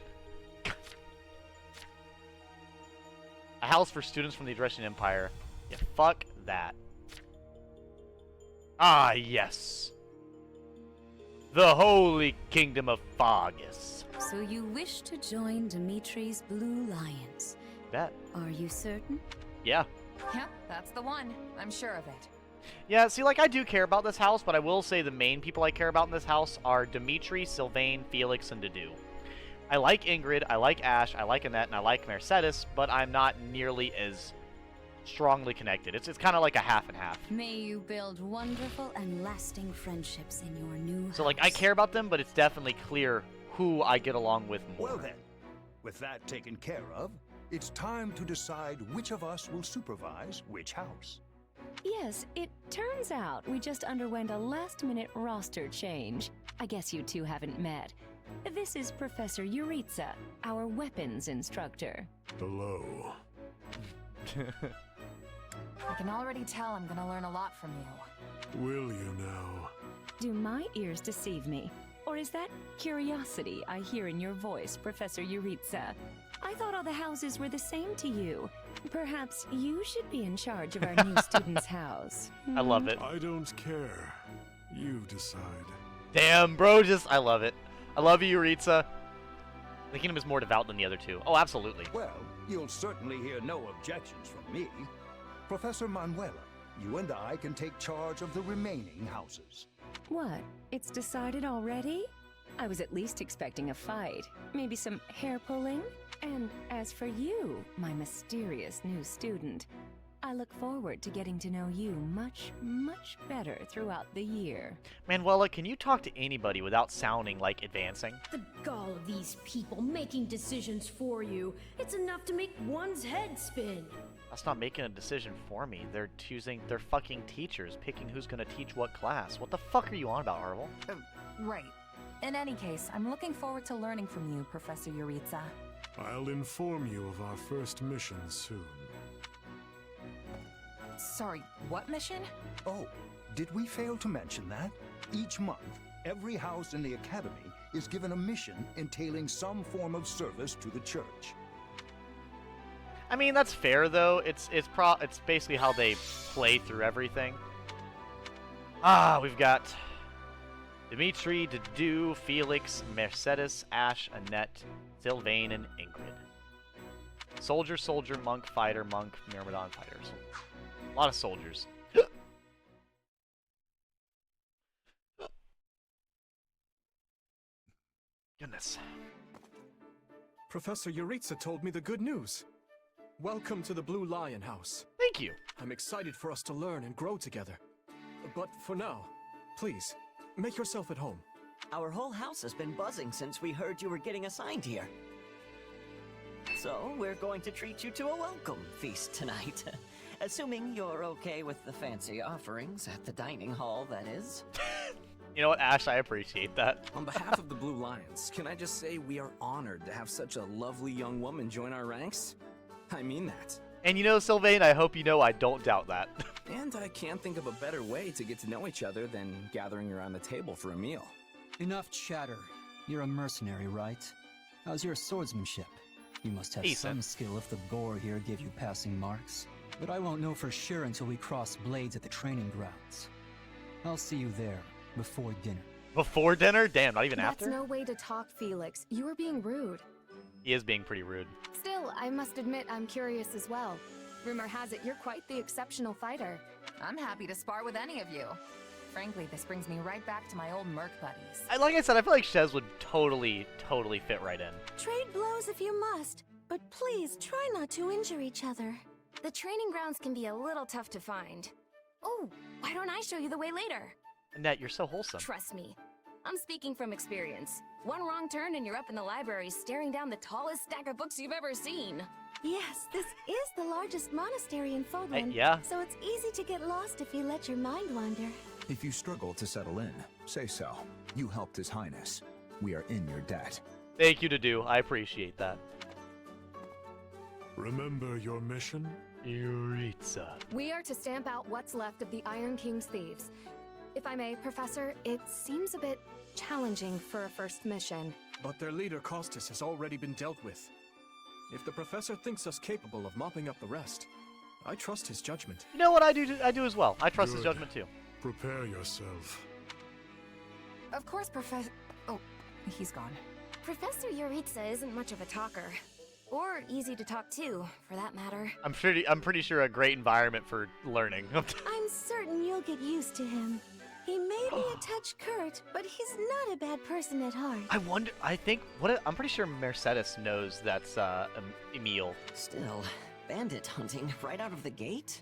Speaker 1: A house for students from the Adressian Empire. Yeah, fuck that. Ah, yes. The Holy Kingdom of Fargus.
Speaker 5: So you wish to join Dimitri's Blue Lions?
Speaker 1: That.
Speaker 5: Are you certain?
Speaker 1: Yeah.
Speaker 4: Yep, that's the one. I'm sure of it.
Speaker 1: Yeah, see, like, I do care about this house, but I will say the main people I care about in this house are Dimitri, Sylvain, Felix, and Dedue. I like Ingrid, I like Ash, I like Annette, and I like Mercedes, but I'm not nearly as strongly connected. It's kind of like a half and half.
Speaker 5: May you build wonderful and lasting friendships in your new house.
Speaker 1: So, like, I care about them, but it's definitely clear who I get along with more.
Speaker 15: Well then, with that taken care of, it's time to decide which of us will supervise which house.
Speaker 16: Yes, it turns out we just underwent a last-minute roster change. I guess you two haven't met. This is Professor Yuritsa, our weapons instructor.
Speaker 12: Hello.
Speaker 4: I can already tell I'm gonna learn a lot from you.
Speaker 12: Will you now?
Speaker 16: Do my ears deceive me? Or is that curiosity I hear in your voice, Professor Yuritsa? I thought all the houses were the same to you. Perhaps you should be in charge of our new student's house.
Speaker 1: I love it.
Speaker 12: I don't care. You decide.
Speaker 1: Damn, bro, I love it. I love you, Yuritsa. The kingdom is more devout than the other two. Oh, absolutely.
Speaker 15: Well, you'll certainly hear no objections from me. Professor Manuela, you and I can take charge of the remaining houses.
Speaker 16: What? It's decided already? I was at least expecting a fight. Maybe some hair pulling? And as for you, my mysterious new student, I look forward to getting to know you much, much better throughout the year.
Speaker 1: Manuela, can you talk to anybody without sounding like advancing?
Speaker 6: The gall of these people making decisions for you. It's enough to make one's head spin.
Speaker 1: That's not making a decision for me. They're fucking teachers, picking who's gonna teach what class. What the fuck are you on about, Harvel?
Speaker 4: Right. In any case, I'm looking forward to learning from you, Professor Yuritsa.
Speaker 12: I'll inform you of our first mission soon.
Speaker 4: Sorry, what mission?
Speaker 15: Oh, did we fail to mention that? Each month, every house in the Academy is given a mission entailing some form of service to the church.
Speaker 1: I mean, that's fair, though. It's basically how they play through everything. Ah, we've got Dimitri, Dedue, Felix, Mercedes, Ash, Annette, Sylvain, and Ingrid. Soldier, soldier, monk, fighter, monk, Myrmidon, fighters. A lot of soldiers. Goodness.
Speaker 10: Professor Yuritsa told me the good news. Welcome to the Blue Lion House.
Speaker 1: Thank you.
Speaker 10: I'm excited for us to learn and grow together. But for now, please, Make yourself at home.
Speaker 13: Our whole house has been buzzing since we heard you were getting assigned here. So, we're going to treat you to a welcome feast tonight. Assuming you're okay with the fancy offerings at the dining hall, that is.
Speaker 1: You know what, Ash? I appreciate that.
Speaker 8: On behalf of the Blue Lions, can I just say we are honored to have such a lovely young woman join our ranks? I mean that.
Speaker 1: And you know, Sylvain, I hope you know I don't doubt that.
Speaker 8: And I can't think of a better way to get to know each other than gathering around the table for a meal.
Speaker 13: Enough chatter. You're a mercenary, right? How's your swordsmanship? You must have some skill if the boar here gave you passing marks. But I won't know for sure until we cross blades at the training grounds. I'll see you there, before dinner.
Speaker 1: Before dinner? Damn, not even after?
Speaker 6: That's no way to talk, Felix. You were being rude.
Speaker 1: He is being pretty rude.
Speaker 6: Still, I must admit I'm curious as well. Rumor has it you're quite the exceptional fighter.
Speaker 4: I'm happy to spar with any of you. Frankly, this brings me right back to my old merc buddies.
Speaker 1: Like I said, I feel like Shez would totally fit right in.
Speaker 2: Trade blows if you must, but please try not to injure each other. The training grounds can be a little tough to find. Oh, why don't I show you the way later?
Speaker 1: Annette, you're so wholesome.
Speaker 6: Trust me. I'm speaking from experience. One wrong turn and you're up in the library staring down the tallest stack of books you've ever seen.
Speaker 2: Yes, this is the largest monastery in Fodlan.
Speaker 1: Yeah.
Speaker 2: So it's easy to get lost if you let your mind wander.
Speaker 15: If you struggle to settle in, say so. You helped His Highness. We are in your debt.
Speaker 1: Thank you, Dedue. I appreciate that.
Speaker 12: Remember your mission?
Speaker 1: Yuritsa.
Speaker 6: We are to stamp out what's left of the Iron King's thieves. If I may, Professor, it seems a bit challenging for a first mission.
Speaker 10: But their leader, Costas, has already been dealt with. If the Professor thinks us capable of mopping up the rest, I trust his judgment.
Speaker 1: You know what I do as well. I trust his
Speaker 12: Good.
Speaker 1: judgment too.
Speaker 12: Prepare yourself.
Speaker 4: Of course, Professor... Oh, he's gone.
Speaker 6: Professor Yuritsa isn't much of a talker. Or easy to talk to, for that matter.
Speaker 1: I'm pretty sure a great environment for learning.
Speaker 2: I'm certain you'll get used to him. He may be a touch curt, but he's not a bad person at heart.
Speaker 1: I'm pretty sure Mercedes knows that's Emil.
Speaker 13: Still, bandit hunting right out of the gate?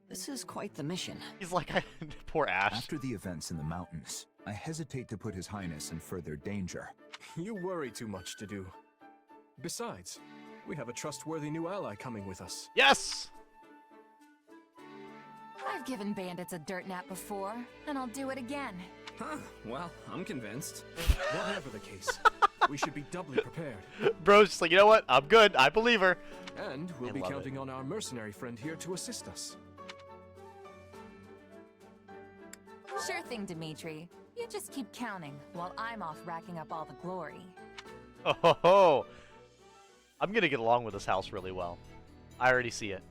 Speaker 13: This is quite the mission.
Speaker 1: He's like, poor Ash.
Speaker 15: After the events in the mountains, I hesitate to put His Highness in further danger.
Speaker 10: You worry too much to do. Besides, we have a trustworthy new ally coming with us.
Speaker 1: Yes!
Speaker 4: I've given bandits a dirt nap before, and I'll do it again.
Speaker 8: Huh, well, I'm convinced.
Speaker 10: Whatever the case, we should be doubly prepared.
Speaker 1: Bro's just like, you know what? I'm good. I believe her.
Speaker 10: And we'll be counting on our mercenary friend here to assist us.
Speaker 4: Sure thing, Dimitri. You just keep counting, while I'm off racking up all the glory.
Speaker 1: Oh ho ho! I'm gonna get along with this house really well. I already see it.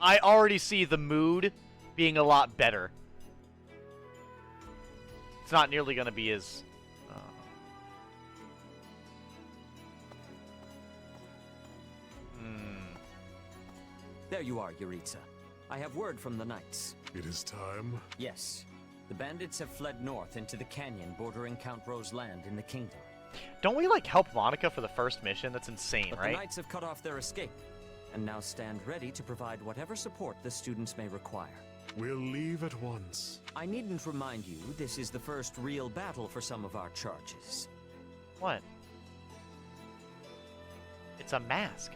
Speaker 1: I already see the mood being a lot better. It's not nearly gonna be as...
Speaker 14: There you are, Yuritsa. I have word from the knights.
Speaker 12: It is time?
Speaker 14: Yes. The bandits have fled north into the canyon bordering Count Ro's land in the kingdom.
Speaker 1: Don't we, like, help Monica for the first mission? That's insane,
Speaker 14: But
Speaker 1: right?
Speaker 14: the knights have cut off their escape, and now stand ready to provide whatever support the students may require.
Speaker 12: We'll leave at once.
Speaker 14: I needn't remind you, this is the first real battle for some of our charges.
Speaker 1: What? It's a mask.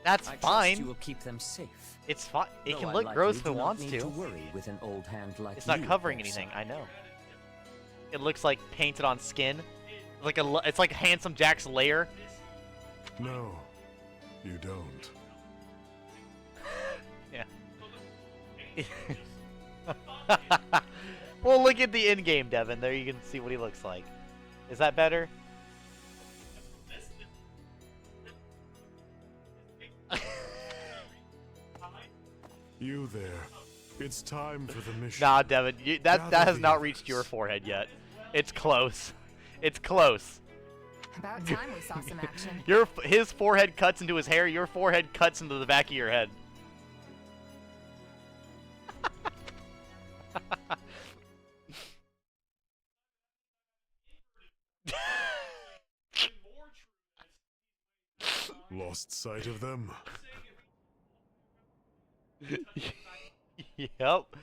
Speaker 1: That's
Speaker 14: I
Speaker 1: fine.
Speaker 14: trust you will keep them safe.
Speaker 1: It's fine. It
Speaker 14: Though
Speaker 1: can
Speaker 14: I
Speaker 1: look
Speaker 14: likely
Speaker 1: gross if
Speaker 14: do
Speaker 1: it
Speaker 14: not
Speaker 1: wants
Speaker 14: need
Speaker 1: to.
Speaker 14: worry with an old hand like
Speaker 1: It's not
Speaker 14: you,
Speaker 1: covering
Speaker 14: their
Speaker 1: anything.
Speaker 14: son.
Speaker 1: I know. It looks like painted on skin. It's like Handsome Jack's lair.
Speaker 12: No, you don't.
Speaker 1: Yeah. Well, look at the in-game, Devin. There you can see what he looks like. Is that better?
Speaker 12: You there. It's time for the mission.
Speaker 1: Nah, Devin. That has not reached your forehead yet. It's close. It's close.
Speaker 4: About time we saw some action.
Speaker 1: His forehead cuts into his hair. Your forehead cuts into the back of your head.
Speaker 12: Lost sight of them.
Speaker 1: Yep.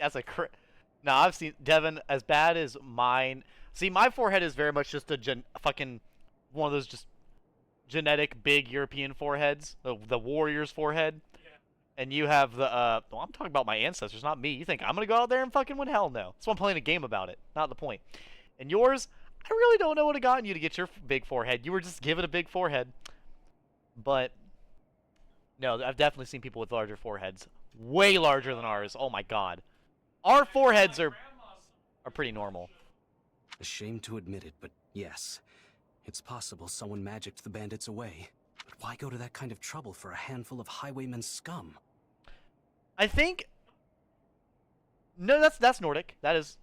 Speaker 1: That's a No, I've seen Devin as bad as mine. See, my forehead is very much just a fucking one of those just genetic big European foreheads, the warrior's forehead. And you have the, well, I'm talking about my ancestors, not me. You think I'm going to go out there and fucking win? Hell no. That's why I'm playing a game about it. Not the point. And yours, I really don't know what had gotten you to get your big forehead. You were just given a big forehead. But, no, I've definitely seen people with larger foreheads. Way larger than ours. Oh my god. Our foreheads are pretty normal.
Speaker 17: Ashamed to admit it, but yes. It's possible someone magicked the bandits away. But why go to that kind of trouble for a handful of highwaymen scum?
Speaker 1: I think... No, that's Nordic. That is...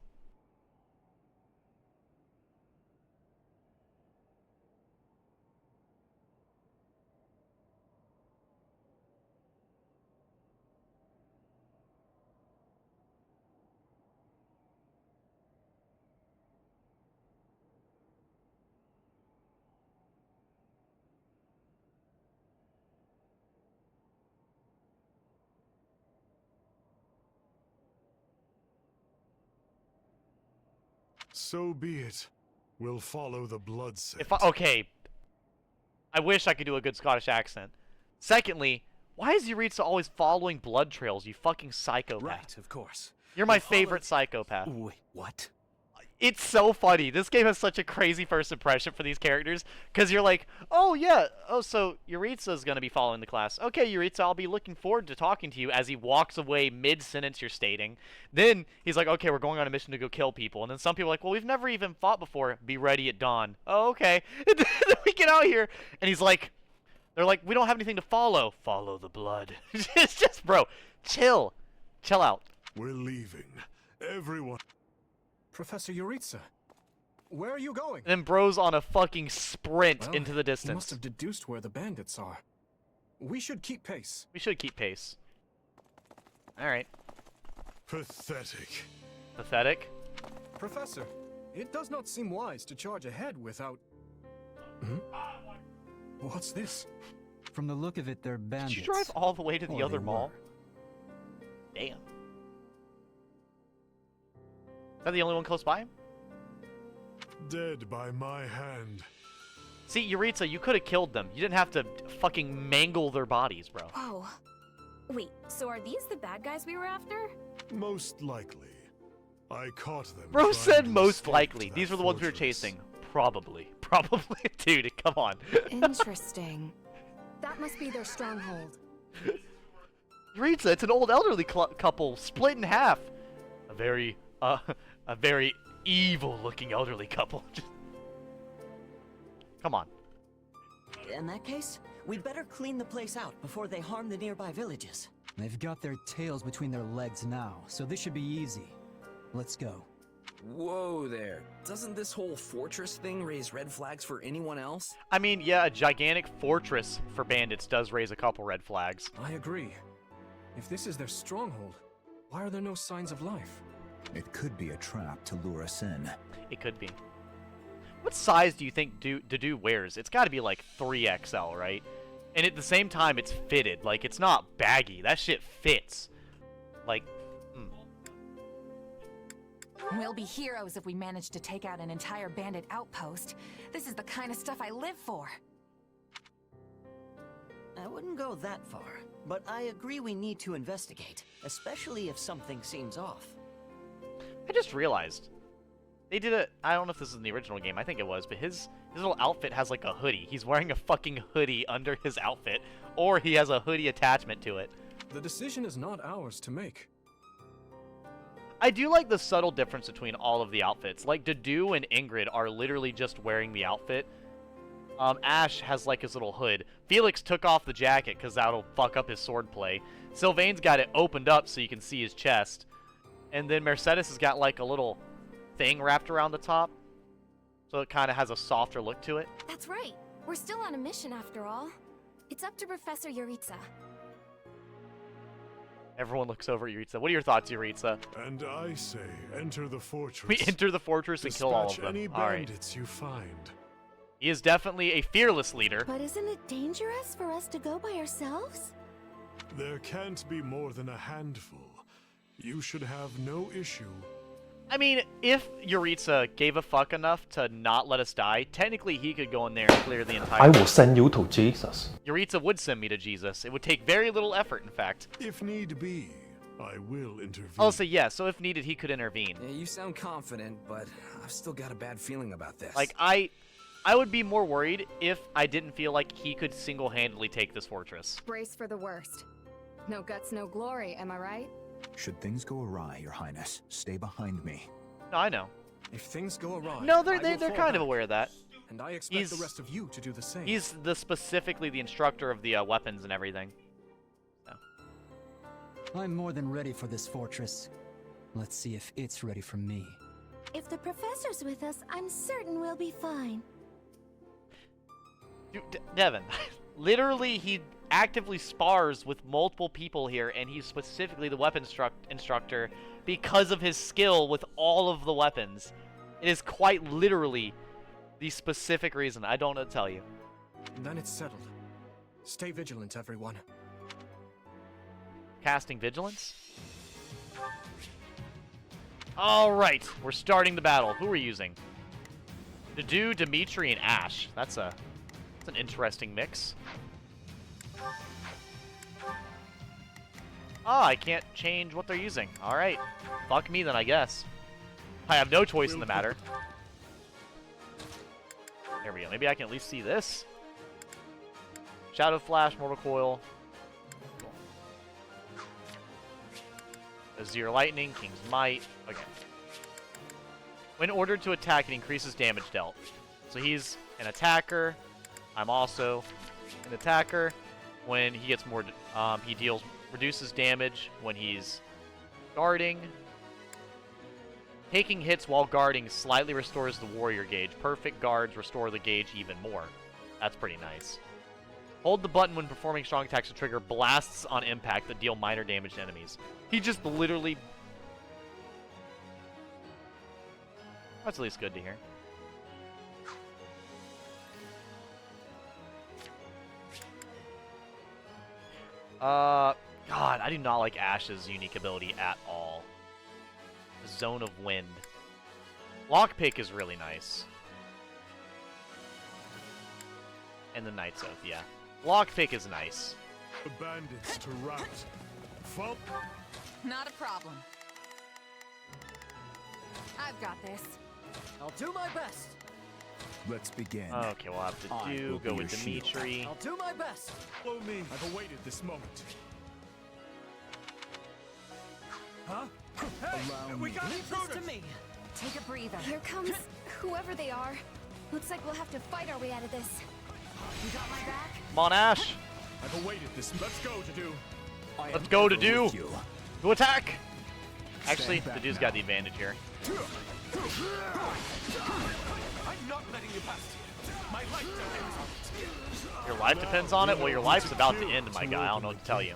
Speaker 12: So be it. We'll follow the blood scent.
Speaker 1: Okay. I wish I could do a good Scottish accent. Secondly, why is Yuritsa always following blood trails, you fucking psychopath?
Speaker 17: Right, of course.
Speaker 1: You're my favorite psychopath.
Speaker 17: Wait, what?
Speaker 1: It's so funny. This game has such a crazy first impression for these characters, because you're like, oh yeah, oh so Yuritsa's going to be following the class. Okay, Yuritsa, I'll be looking forward to talking to you, as he walks away mid-sentence you're stating. Then he's like, okay, we're going on a mission to go kill people. And then some people are like, well, we've never even fought before. Be ready at dawn. Oh, okay. And then we get out here, and he's like, they're like, we don't have anything to follow. Follow the blood. It's just, bro, chill. Chill out.
Speaker 12: We're leaving. Everyone...
Speaker 10: Professor Yuritsa, where are you going?
Speaker 1: And then bro's on a fucking sprint into the distance.
Speaker 10: He must have deduced where the bandits are. We should keep pace.
Speaker 1: We should keep pace. Alright.
Speaker 12: Pathetic.
Speaker 1: Pathetic?
Speaker 10: Professor, it does not seem wise to charge ahead without... What's this?
Speaker 13: From the look of it, they're bandits.
Speaker 1: Did you drive all the way to the other mall? Damn. Is that the only one close by?
Speaker 12: Dead by my hand.
Speaker 1: See, Yuritsa, you could have killed them. You didn't have to fucking mangle their bodies, bro.
Speaker 2: Whoa. Wait, so are these the bad guys we were after?
Speaker 12: Most likely. I caught them.
Speaker 1: Bro said most likely. These were the ones we were chasing. Probably. Probably. Dude, come on.
Speaker 2: Interesting. That must be their stronghold.
Speaker 1: Yuritsa, it's an old elderly couple split in half. A very evil-looking elderly couple. Come on.
Speaker 14: In that case, we'd better clean the place out before they harm the nearby villages.
Speaker 13: They've got their tails between their legs now, so this should be easy. Let's go.
Speaker 8: Whoa there. Doesn't this whole fortress thing raise red flags for anyone else?
Speaker 1: I mean, yeah, a gigantic fortress for bandits does raise a couple red flags.
Speaker 10: I agree. If this is their stronghold, why are there no signs of life?
Speaker 15: It could be a trap to lure us in.
Speaker 1: It could be. What size do you think Dedu wears? It's got to be like 3XL, right? And at the same time, it's fitted. Like, it's not baggy. That shit fits. Like,
Speaker 4: We'll be heroes if we manage to take out an entire bandit outpost. This is the kind of stuff I live for.
Speaker 14: I wouldn't go that far, but I agree we need to investigate, especially if something seems off.
Speaker 1: I just realized they did a. I don't know if this is in the original game. I think it was, but his little outfit has like a hoodie. He's wearing a fucking hoodie under his outfit, or he has a hoodie attachment to it.
Speaker 10: The decision is not ours to make.
Speaker 1: I do like the subtle difference between all of the outfits. Like Dedu and Ingrid are literally just wearing the outfit. Ash has like his little hood. Felix took off the jacket because that'll fuck up his swordplay. Sylvain's got it opened up so you can see his chest. And then Mercedes has got like a little thing wrapped around the top. So it kind of has a softer look to it.
Speaker 2: That's right. We're still on a mission after all. It's up to Professor Yuritsa.
Speaker 1: Everyone looks over at Yuritsa. What are your thoughts, Yuritsa?
Speaker 12: And I say, enter the fortress.
Speaker 1: We enter the fortress and kill all of them.
Speaker 12: Any bandits you find.
Speaker 1: He is definitely a fearless leader.
Speaker 2: But isn't it dangerous for us to go by ourselves?
Speaker 12: There can't be more than a handful. You should have no issue.
Speaker 1: I mean, if Yuritsa gave a fuck enough to not let us die, technically he could go in there and clear the entire...
Speaker 18: I will send you to Jesus.
Speaker 1: Yuritsa would send me to Jesus. It would take very little effort, in fact.
Speaker 12: If need be, I will intervene.
Speaker 1: I'll say yes, so if needed, he could intervene.
Speaker 8: Yeah, you sound confident, but I've still got a bad feeling about this.
Speaker 1: Like, I would be more worried if I didn't feel like he could single-handedly take this fortress.
Speaker 2: Brace for the worst. No guts, no glory, am I right?
Speaker 19: Should things go awry, Your Highness, stay behind me.
Speaker 1: No, I know.
Speaker 10: If things go awry,
Speaker 1: no, they're kind of aware of that.
Speaker 10: And I expect the rest of you to do the same.
Speaker 1: He's specifically the instructor of the weapons and everything. So.
Speaker 13: I'm more than ready for this fortress. Let's see if it's ready for me.
Speaker 2: If the professor's with us, I'm certain we'll be fine.
Speaker 1: Dude, Devin, literally he actively spars with multiple people here, and he's specifically the weapons instructor because of his skill with all of the weapons. It is quite literally the specific reason. I don't know to tell you.
Speaker 10: Then it's settled. Stay vigilant, everyone.
Speaker 1: Casting vigilance? Alright, we're starting the battle. Who are we using? Nadu, Dimitri, and Ash. That's an interesting mix. Ah, I can't change what they're using. Alright. Fuck me then, I guess. I have no choice in the matter. There we go. Maybe I can at least see this. Shadow Flash, Mortal Coil. Cool. Azir Lightning, King's Might. Okay. When ordered to attack, it increases damage dealt. So he's an attacker. I'm also an attacker. When he gets more, he reduces damage when he's guarding. Taking hits while guarding slightly restores the warrior gauge. Perfect guards restore the gauge even more. That's pretty nice. Hold the button when performing strong attacks to trigger blasts on impact that deal minor damage to enemies. He just literally... That's at least good to hear. God, I do not like Ash's unique ability at all. Zone of Wind. Lockpick is really nice. And the Knight's Oath, yeah. Lockpick is nice.
Speaker 12: The bandits to rout.
Speaker 4: Not a problem. I've got this.
Speaker 20: I'll do my best.
Speaker 19: Let's begin.
Speaker 1: Okay, we'll have to go with Dimitri.
Speaker 20: I'll do my best.
Speaker 10: Follow me. I've awaited this moment. Huh?
Speaker 20: Hey, we got intruders!
Speaker 2: To me. Take a breather. Here comes whoever they are. Looks like we'll have to fight our way out of this. You got my back?
Speaker 1: Come on, Ash.
Speaker 10: I've awaited this. Let's go, Dadu.
Speaker 1: Let's go, Dadu. To attack. Actually, Dadu's got the advantage here.
Speaker 10: I'm not letting you past. My life depends on it.
Speaker 1: Your life depends on it? Well, your life's about to end, my guy. I don't know what to tell you.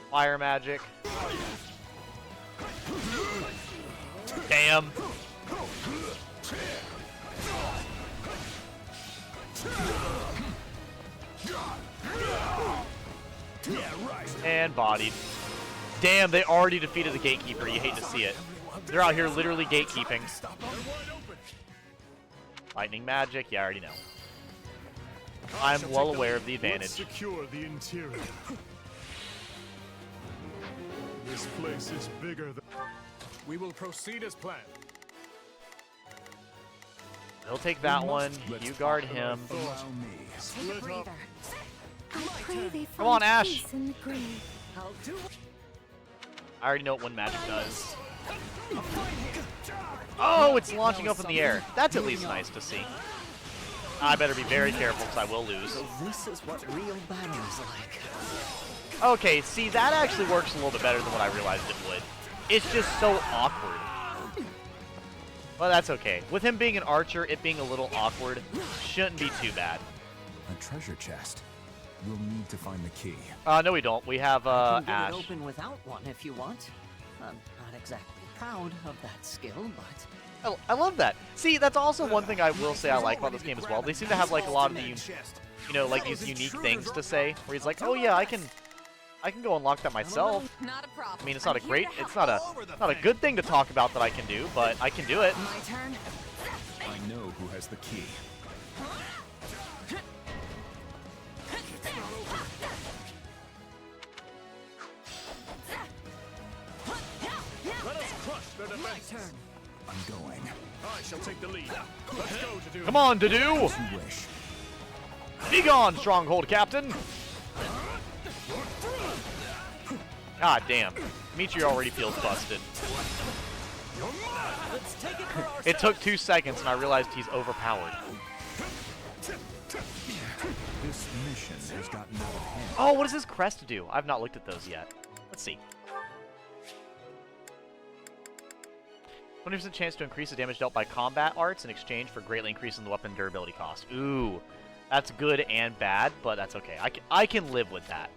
Speaker 1: Fire magic. Damn. And bodied. Damn, they already defeated the gatekeeper. You hate to see it. They're out here literally gatekeeping. Lightning magic. Yeah, I already know. I'm well aware of the advantage.
Speaker 12: Let's secure the interior. This place is bigger than...
Speaker 10: We will proceed as planned.
Speaker 1: He'll take that one. You guard him.
Speaker 2: Take a breather. I pray they
Speaker 1: Come on,
Speaker 2: find
Speaker 1: Ash.
Speaker 2: peace in the grave.
Speaker 20: I'll do.
Speaker 1: I already know what one magic does. Oh, it's launching up in the air. That's at least nice to see. I better be very careful because I will lose.
Speaker 20: So this is what real battle is like.
Speaker 1: Okay, see, that actually works a little bit better than what I realized it would. It's just so awkward. Well, that's okay. With him being an archer, it being a little awkward shouldn't be too bad.
Speaker 19: A treasure chest. We'll need to find the key.
Speaker 1: No, we don't. We have
Speaker 20: I can get
Speaker 1: Ash.
Speaker 20: it open without one if you want. I'm not exactly proud of that skill, but
Speaker 1: I love that. See, that's also one thing I will say I like about this game as well. They seem to have like a lot of the, you know, like these unique things to say. Where he's like, oh yeah, I can go unlock that myself. I mean, it's not a good thing to talk about that I can do, but I can do it.
Speaker 2: My turn.
Speaker 19: I know who has the key.
Speaker 10: Let us crush their defense.
Speaker 19: My turn. I'm going.
Speaker 10: I shall take the lead. Let's go, Dedue.
Speaker 1: Come on, Dedue!
Speaker 19: As you wish.
Speaker 1: Be gone, stronghold captain! God damn. Dimitri already feels busted. It took 2 seconds and I realized he's overpowered.
Speaker 19: This mission has gotten out of hand.
Speaker 1: Oh, what does his crest do? I've not looked at those yet. Let's see. 20% chance to increase the damage dealt by combat arts in exchange for greatly increasing the weapon durability cost. Ooh, that's good and bad, but that's okay. I can live with that.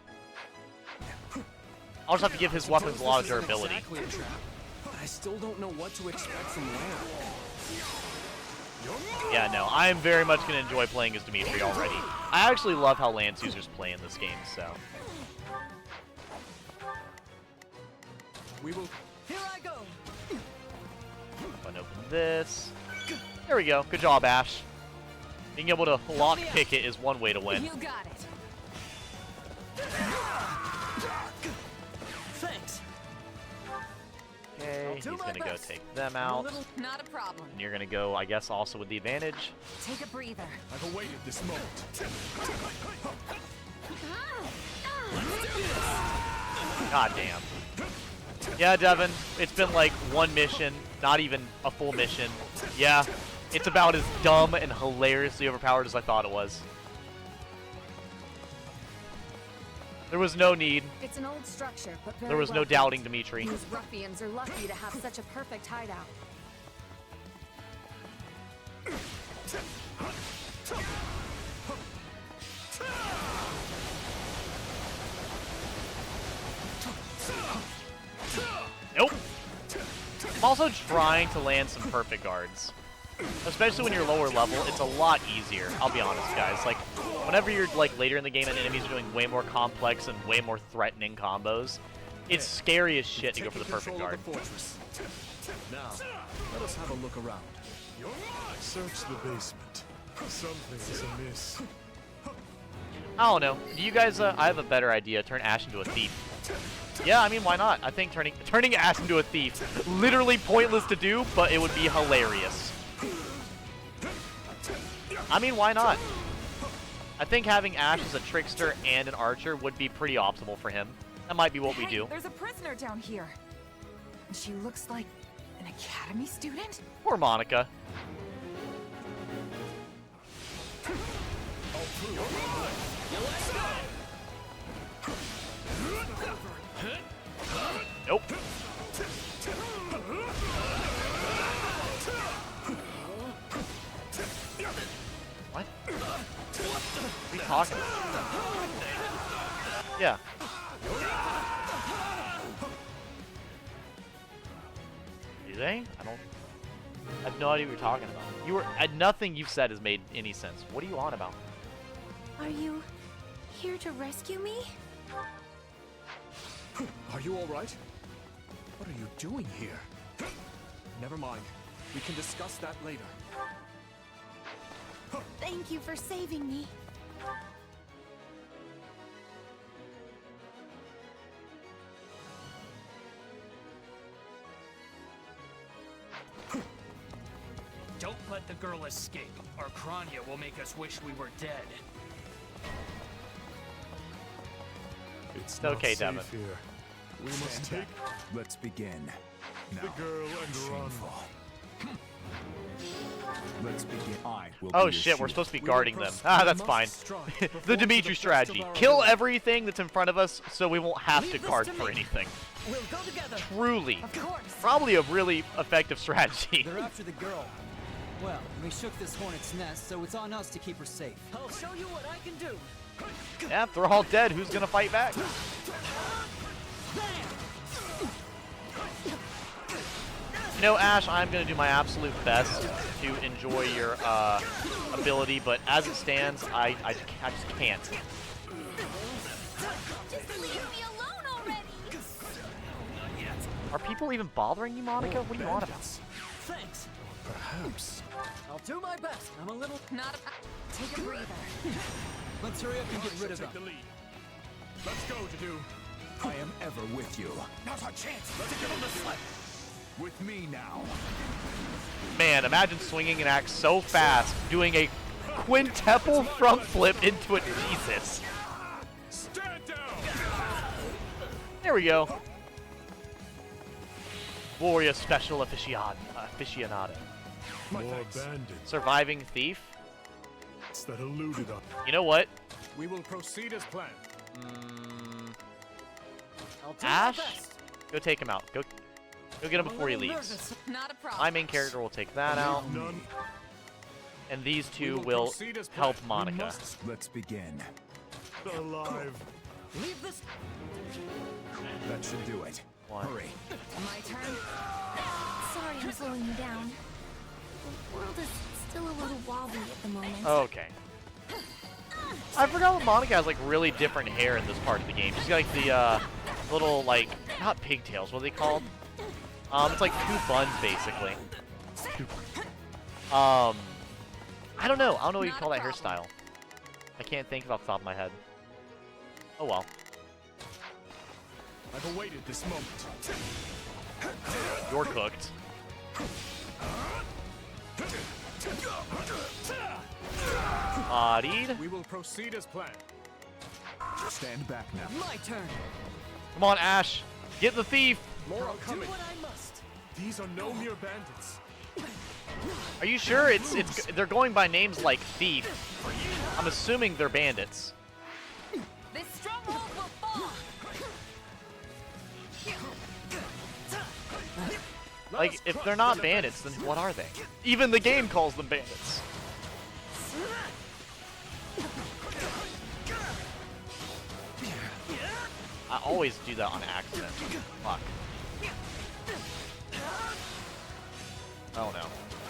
Speaker 1: I'll just have to give his weapons a lot of durability.
Speaker 10: Exactly a trap, but I still don't know what to expect from where.
Speaker 1: Yeah, no, I am very much going to enjoy playing as Dimitri already. I actually love how Lance users play in this game, so.
Speaker 10: We will.
Speaker 20: Here I go.
Speaker 1: Open this. There we go. Good job, Ash. Being able to lockpick it is one way to win.
Speaker 2: You got it.
Speaker 20: Thanks.
Speaker 1: Okay, he's gonna go take them out.
Speaker 2: Not a problem.
Speaker 1: And you're gonna go, I guess, also with the advantage.
Speaker 2: Take a breather.
Speaker 10: I've awaited this moment.
Speaker 1: God damn. Yeah, Devin, it's been like one mission, not even a full mission. Yeah, it's about as dumb and hilariously overpowered as I thought it was. There was no need.
Speaker 2: It's an old structure, but
Speaker 1: There was no doubting Dimitri.
Speaker 2: These ruffians are lucky to have such a perfect hideout.
Speaker 1: Nope. I'm also trying to land some perfect guards. Especially when you're lower level, it's a lot easier, I'll be honest, guys. Like, whenever you're, like, later in the game and enemies are doing way more complex and way more threatening combos, it's scary as shit to go for the perfect guard.
Speaker 10: Now, let us have a look around.
Speaker 12: Search the basement. Something is amiss.
Speaker 1: I don't know. Do you guys, I have a better idea. Turn Ash into a thief. Yeah, I mean, why not? I think turning Ash into a thief, literally pointless to do, but it would be hilarious. I mean, why not? I think having Ash as a trickster and an archer would be pretty optimal for him. That might be what we do.
Speaker 4: There's a prisoner down here. And she looks like an academy student?
Speaker 1: Poor Monica. Nope. What? What are you talking about? Yeah. Do they? I have no idea what you're talking about. Nothing you've said has made any sense. What are you on about?
Speaker 2: Are you here to rescue me?
Speaker 10: Are you all right? What are you doing here? Never mind. We can discuss that later.
Speaker 2: Thank you for saving me.
Speaker 21: Don't let the girl escape, or Kranya will make us wish we were dead.
Speaker 12: It's
Speaker 1: okay,
Speaker 12: not
Speaker 1: Devin.
Speaker 12: safe here. We must take
Speaker 19: Let's begin. Now,
Speaker 12: the girl and run.
Speaker 19: Let's begin. I will
Speaker 1: Oh
Speaker 19: be
Speaker 1: shit,
Speaker 19: your
Speaker 1: we're
Speaker 19: shield.
Speaker 1: supposed to be guarding them. Ah, that's fine. The Dimitri strategy. Kill everything that's in front of us so we won't have to guard for anything.
Speaker 20: We'll go together.
Speaker 1: Truly.
Speaker 20: Of course.
Speaker 1: Probably a really effective strategy.
Speaker 13: They're after the girl. Well, we shook this hornet's nest, so it's on us to keep her safe.
Speaker 20: I'll show you what I can do.
Speaker 1: Yeah, if they're all dead, who's gonna fight back? You know, Ash, I'm going to do my absolute best to enjoy your ability, but as it stands, I just can't.
Speaker 2: Just leave me alone already!
Speaker 1: Are people even bothering you, Monica? What are you on about?
Speaker 21: Thanks.
Speaker 12: Perhaps.
Speaker 20: I'll do my best. I'm a little...
Speaker 2: Take a breather.
Speaker 21: Let's hurry up and get rid of them.
Speaker 10: Take the lead. Let's go, Jadu.
Speaker 11: I am ever with you.
Speaker 10: Now's our chance. Let's get on the sled.
Speaker 11: With me now.
Speaker 1: Man, imagine swinging an axe so fast, doing a quintuple front flip into it. Jesus.
Speaker 10: Stand down.
Speaker 1: There we go. Warrior special aficionado.
Speaker 12: More bandits
Speaker 1: Surviving thief.
Speaker 12: that eluded us.
Speaker 1: You know what?
Speaker 10: We will proceed as planned.
Speaker 20: I'll do
Speaker 1: Ash,
Speaker 20: my best.
Speaker 1: go take him out. Go get him before he leaves.
Speaker 5: Not a problem.
Speaker 1: My main character will take that out,
Speaker 12: None.
Speaker 1: and these two
Speaker 10: will
Speaker 1: will
Speaker 10: proceed as
Speaker 1: help
Speaker 10: planned.
Speaker 1: Monica.
Speaker 11: Let's begin.
Speaker 12: Alive.
Speaker 20: Leave this...
Speaker 11: That should do it.
Speaker 1: One.
Speaker 11: Hurry.
Speaker 2: My turn? Sorry I'm slowing you down. The world is still a little wobbly at the moment.
Speaker 1: Okay. I forgot that Monica has like really different hair in this part of the game. She's got like the little like not pigtails. What are they called? It's like two buns basically. I don't know. I don't know what you call that hairstyle. I can't think of off the top of my head. Oh well.
Speaker 10: I've awaited this moment.
Speaker 1: You're cooked. Bodied.
Speaker 10: We will proceed as planned.
Speaker 11: Stand back now.
Speaker 20: My turn.
Speaker 1: Come on, Ash. Get the thief.
Speaker 10: More are
Speaker 20: I'll do
Speaker 10: coming.
Speaker 20: what I must.
Speaker 10: These are no mere bandits.
Speaker 1: Are you sure they're going by names like thief? I'm assuming they're bandits.
Speaker 5: This stronghold will fall.
Speaker 1: Like, if they're not bandits, then what are they? Even the game calls them bandits. I always do that on accident. Fuck. Oh no.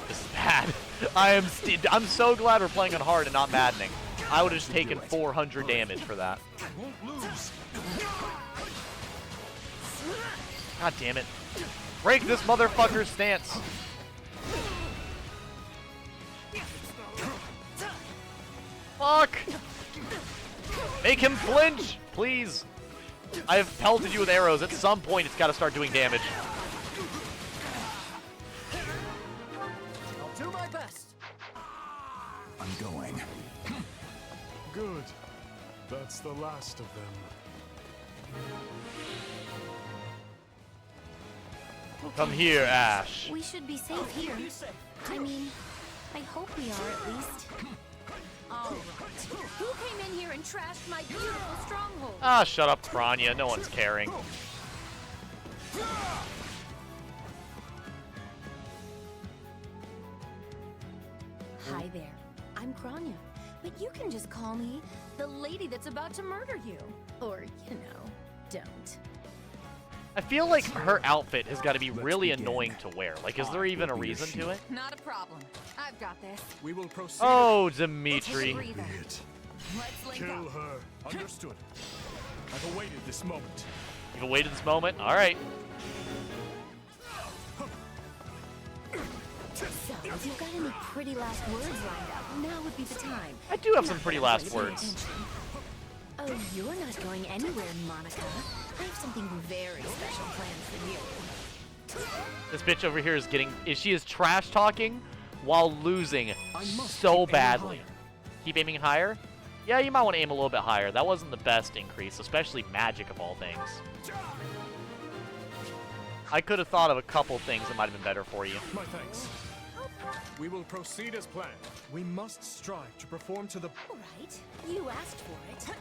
Speaker 1: This is bad. I'm so glad we're playing on hard and not maddening. I would have just taken 400 damage for that.
Speaker 10: Won't lose.
Speaker 1: God damn it. Break this motherfucker's stance. Fuck! Make him flinch, please. I have pelted you with arrows. At some point, it's got to start doing damage.
Speaker 20: I'll do my best.
Speaker 11: I'm going.
Speaker 12: Good. That's the last of them.
Speaker 1: Come here, Ash.
Speaker 2: We should be safe here. I mean, I hope we are at least.
Speaker 5: All right. Who came in here and trashed my beautiful stronghold?
Speaker 1: Ah, shut up, Kranya. No one's caring.
Speaker 2: Hi there. I'm Kranya. But you can just call me the lady that's about to murder you. Or, you know, don't.
Speaker 1: I feel like her outfit has got to be really annoying to wear. Like, is there even a reason to it?
Speaker 5: Not a problem. I've got this.
Speaker 10: We will proceed.
Speaker 1: Oh, Dimitri.
Speaker 5: Let's link
Speaker 12: Kill
Speaker 5: up.
Speaker 12: her.
Speaker 10: Understood. I've awaited this moment.
Speaker 1: You've awaited this moment? Alright.
Speaker 2: So, if you've got any pretty last words lined up, now would be the time.
Speaker 1: I do have some
Speaker 2: Not
Speaker 1: pretty
Speaker 2: that I
Speaker 1: last
Speaker 2: was paying
Speaker 1: words.
Speaker 2: attention. Oh, you're not going anywhere, Monica. I have something very special planned for you.
Speaker 1: This bitch over here she is trash talking while losing so badly. Keep aiming higher? Yeah, you might want to aim a little bit higher. That wasn't the best increase, especially magic of all things. I could have thought of a couple things that might have been better for you.
Speaker 10: My thanks. We will proceed as planned. We must strive to perform to the...
Speaker 2: All right, you asked for it.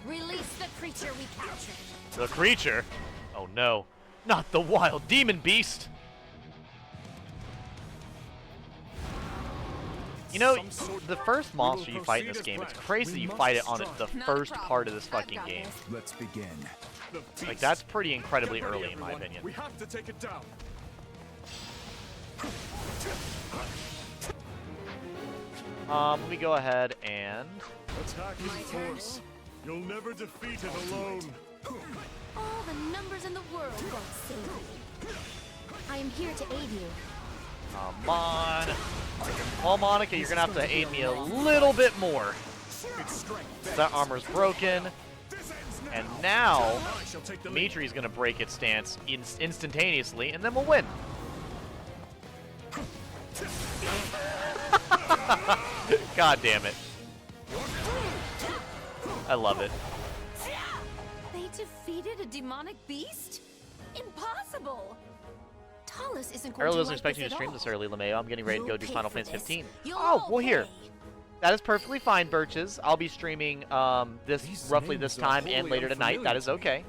Speaker 5: Release the creature we captured.
Speaker 1: The creature? Oh no. Not the wild demon beast! You know, the first monster you fight in this game, it's crazy that you fight it on the first part of this fucking game.
Speaker 11: Let's begin.
Speaker 1: Like, that's pretty incredibly early in my opinion.
Speaker 10: We have to take it down.
Speaker 1: Let me go ahead and...
Speaker 12: Attack in force. You'll never defeat it alone.
Speaker 2: All the numbers in the world won't save me. I am here to aid you.
Speaker 1: Come on. Well, Monica, you're gonna have to aid me a little bit more. That armor's broken. And now, Dimitri's gonna break its stance instantaneously, and then we'll win. God damn it. I love it.
Speaker 2: They defeated a demonic beast? Impossible! Talus isn't
Speaker 1: I
Speaker 2: going
Speaker 1: really
Speaker 2: to
Speaker 1: wasn't
Speaker 2: like
Speaker 1: expecting you
Speaker 2: this
Speaker 1: to
Speaker 2: at
Speaker 1: stream
Speaker 2: all.
Speaker 1: this early, lmao. I'm getting ready to go do
Speaker 2: You'll
Speaker 1: Final
Speaker 2: pay for
Speaker 1: Fantasy
Speaker 2: this.
Speaker 1: 15.
Speaker 2: You'll
Speaker 1: Oh,
Speaker 2: all
Speaker 1: well, here.
Speaker 2: pay.
Speaker 1: That is perfectly fine, Birches. I'll be streaming roughly this time and later tonight. That is okay.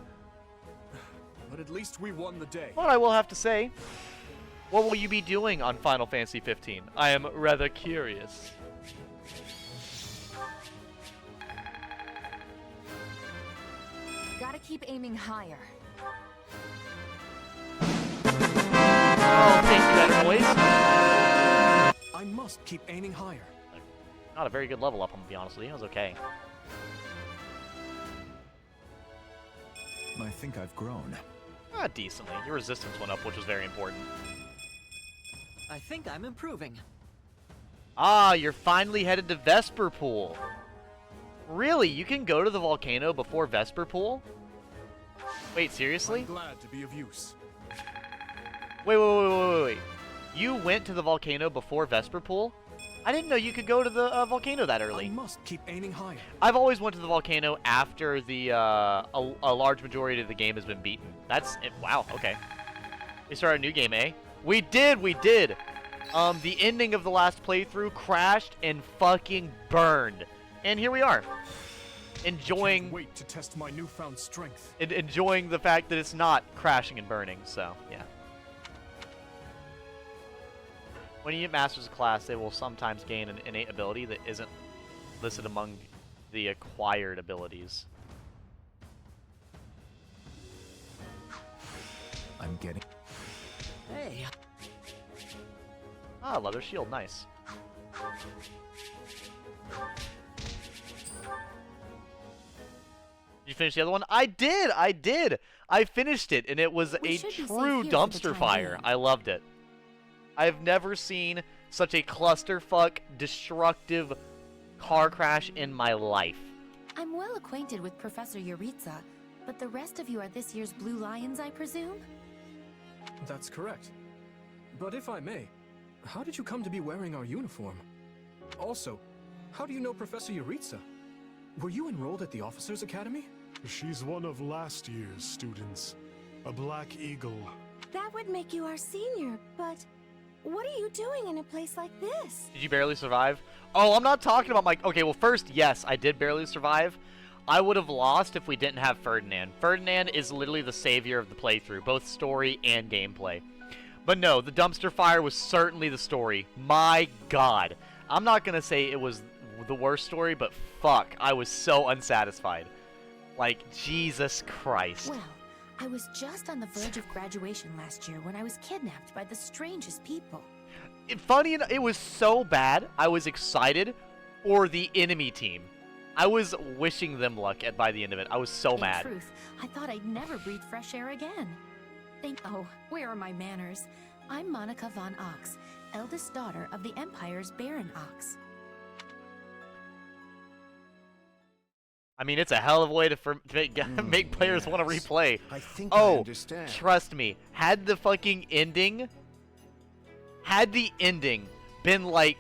Speaker 10: But at least we won the day.
Speaker 1: But I will have to say, what will you be doing on Final Fantasy 15? I am rather curious.
Speaker 4: Gotta keep aiming higher.
Speaker 1: Oh, thank you, better boys.
Speaker 10: I must keep aiming higher.
Speaker 1: Not a very good level up, I'm gonna be honest with you. It was okay.
Speaker 19: I think I've grown.
Speaker 1: Decently. Your resistance went up, which was very important.
Speaker 20: I think I'm improving.
Speaker 1: Ah, you're finally headed to Vesperpool. Really? You can go to the volcano before Vesperpool? Wait, seriously?
Speaker 10: I'm glad to be of use.
Speaker 1: Wait. You went to the volcano before Vesperpool? I didn't know you could go to the volcano that early.
Speaker 10: I must keep aiming higher.
Speaker 1: I've always went to the volcano after the a large majority of the game has been beaten. That's it. Wow, okay. We started a new game, eh? We did! The ending of the last playthrough crashed and fucking burned. And here we are. Enjoying...
Speaker 10: Can't wait to test my newfound strength.
Speaker 1: Enjoying the fact that it's not crashing and burning, so, yeah. When you get Masters of Class, they will sometimes gain an innate ability that isn't listed among the acquired abilities.
Speaker 19: I'm getting...
Speaker 20: Hey.
Speaker 1: Ah, leather shield, nice. Did you finish the other one? I did! I finished it, and it was a true dumpster fire. I loved it. I've never seen such a clusterfuck, destructive car crash in my life.
Speaker 2: I'm well acquainted with Professor Yuritsa, but the rest of you are this year's Blue Lions, I presume?
Speaker 10: That's correct. But if I may, how did you come to be wearing our uniform? Also, how do you know Professor Yuritsa? Were you enrolled at the Officers' Academy?
Speaker 12: She's one of last year's students. A Black Eagle.
Speaker 2: That would make you our senior, but what are you doing in a place like this?
Speaker 1: Did you barely survive? Oh, I'm not talking about my... Okay, well, first, yes, I did barely survive. I would have lost if we didn't have Ferdinand. Ferdinand is literally the savior of the playthrough, both story and gameplay. But no, the dumpster fire was certainly the story. My god. I'm not going to say it was the worst story, but fuck, I was so unsatisfied. Like, Jesus Christ.
Speaker 2: Well, I was just on the verge of graduation last year when I was kidnapped by the strangest people.
Speaker 1: Funny enough, it was so bad, I was excited for the enemy team. I was wishing them luck by the end of it. I was so mad.
Speaker 2: In truth, I thought I'd never breathe fresh air again. Oh, where are my manners? I'm Monica von Ox, eldest daughter of the Empire's Baron Ox.
Speaker 1: I mean, it's a hell of a way to make players want to replay.
Speaker 11: I think I understand.
Speaker 1: Trust me, had the ending been like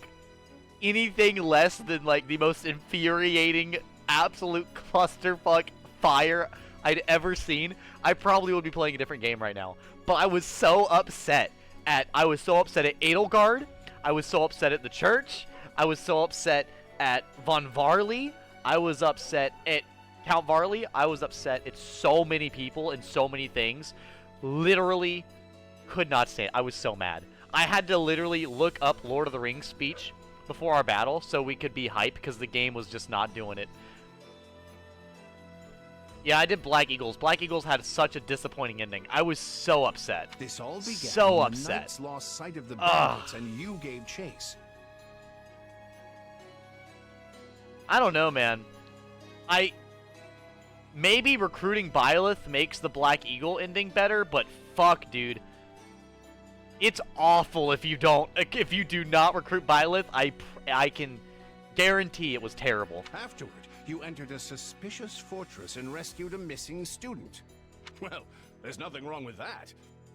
Speaker 1: anything less than like the most infuriating, absolute clusterfuck fire I'd ever seen, I probably would be playing a different game right now. But I was so upset at Edelgard. I was so upset at the church. I was so upset at Von Varley. I was upset at Count Varley. I was upset at so many people and so many things. Literally could not stand it. I was so mad. I had to literally look up Lord of the Rings speech before our battle so we could be hyped because the game was just not doing it. Yeah, I did Black Eagles. Black Eagles had such a disappointing ending. I was so upset.
Speaker 11: This all began
Speaker 1: so
Speaker 11: when
Speaker 1: upset.
Speaker 11: the knights lost sight of the bandits and you gave chase.
Speaker 1: I don't know, man. Maybe recruiting Byleth makes the Black Eagle ending better, but fuck, dude. It's awful if you do not recruit Byleth. I can guarantee it was terrible.
Speaker 11: Afterward, you entered a suspicious fortress and rescued a missing student. Well, there's nothing wrong with that.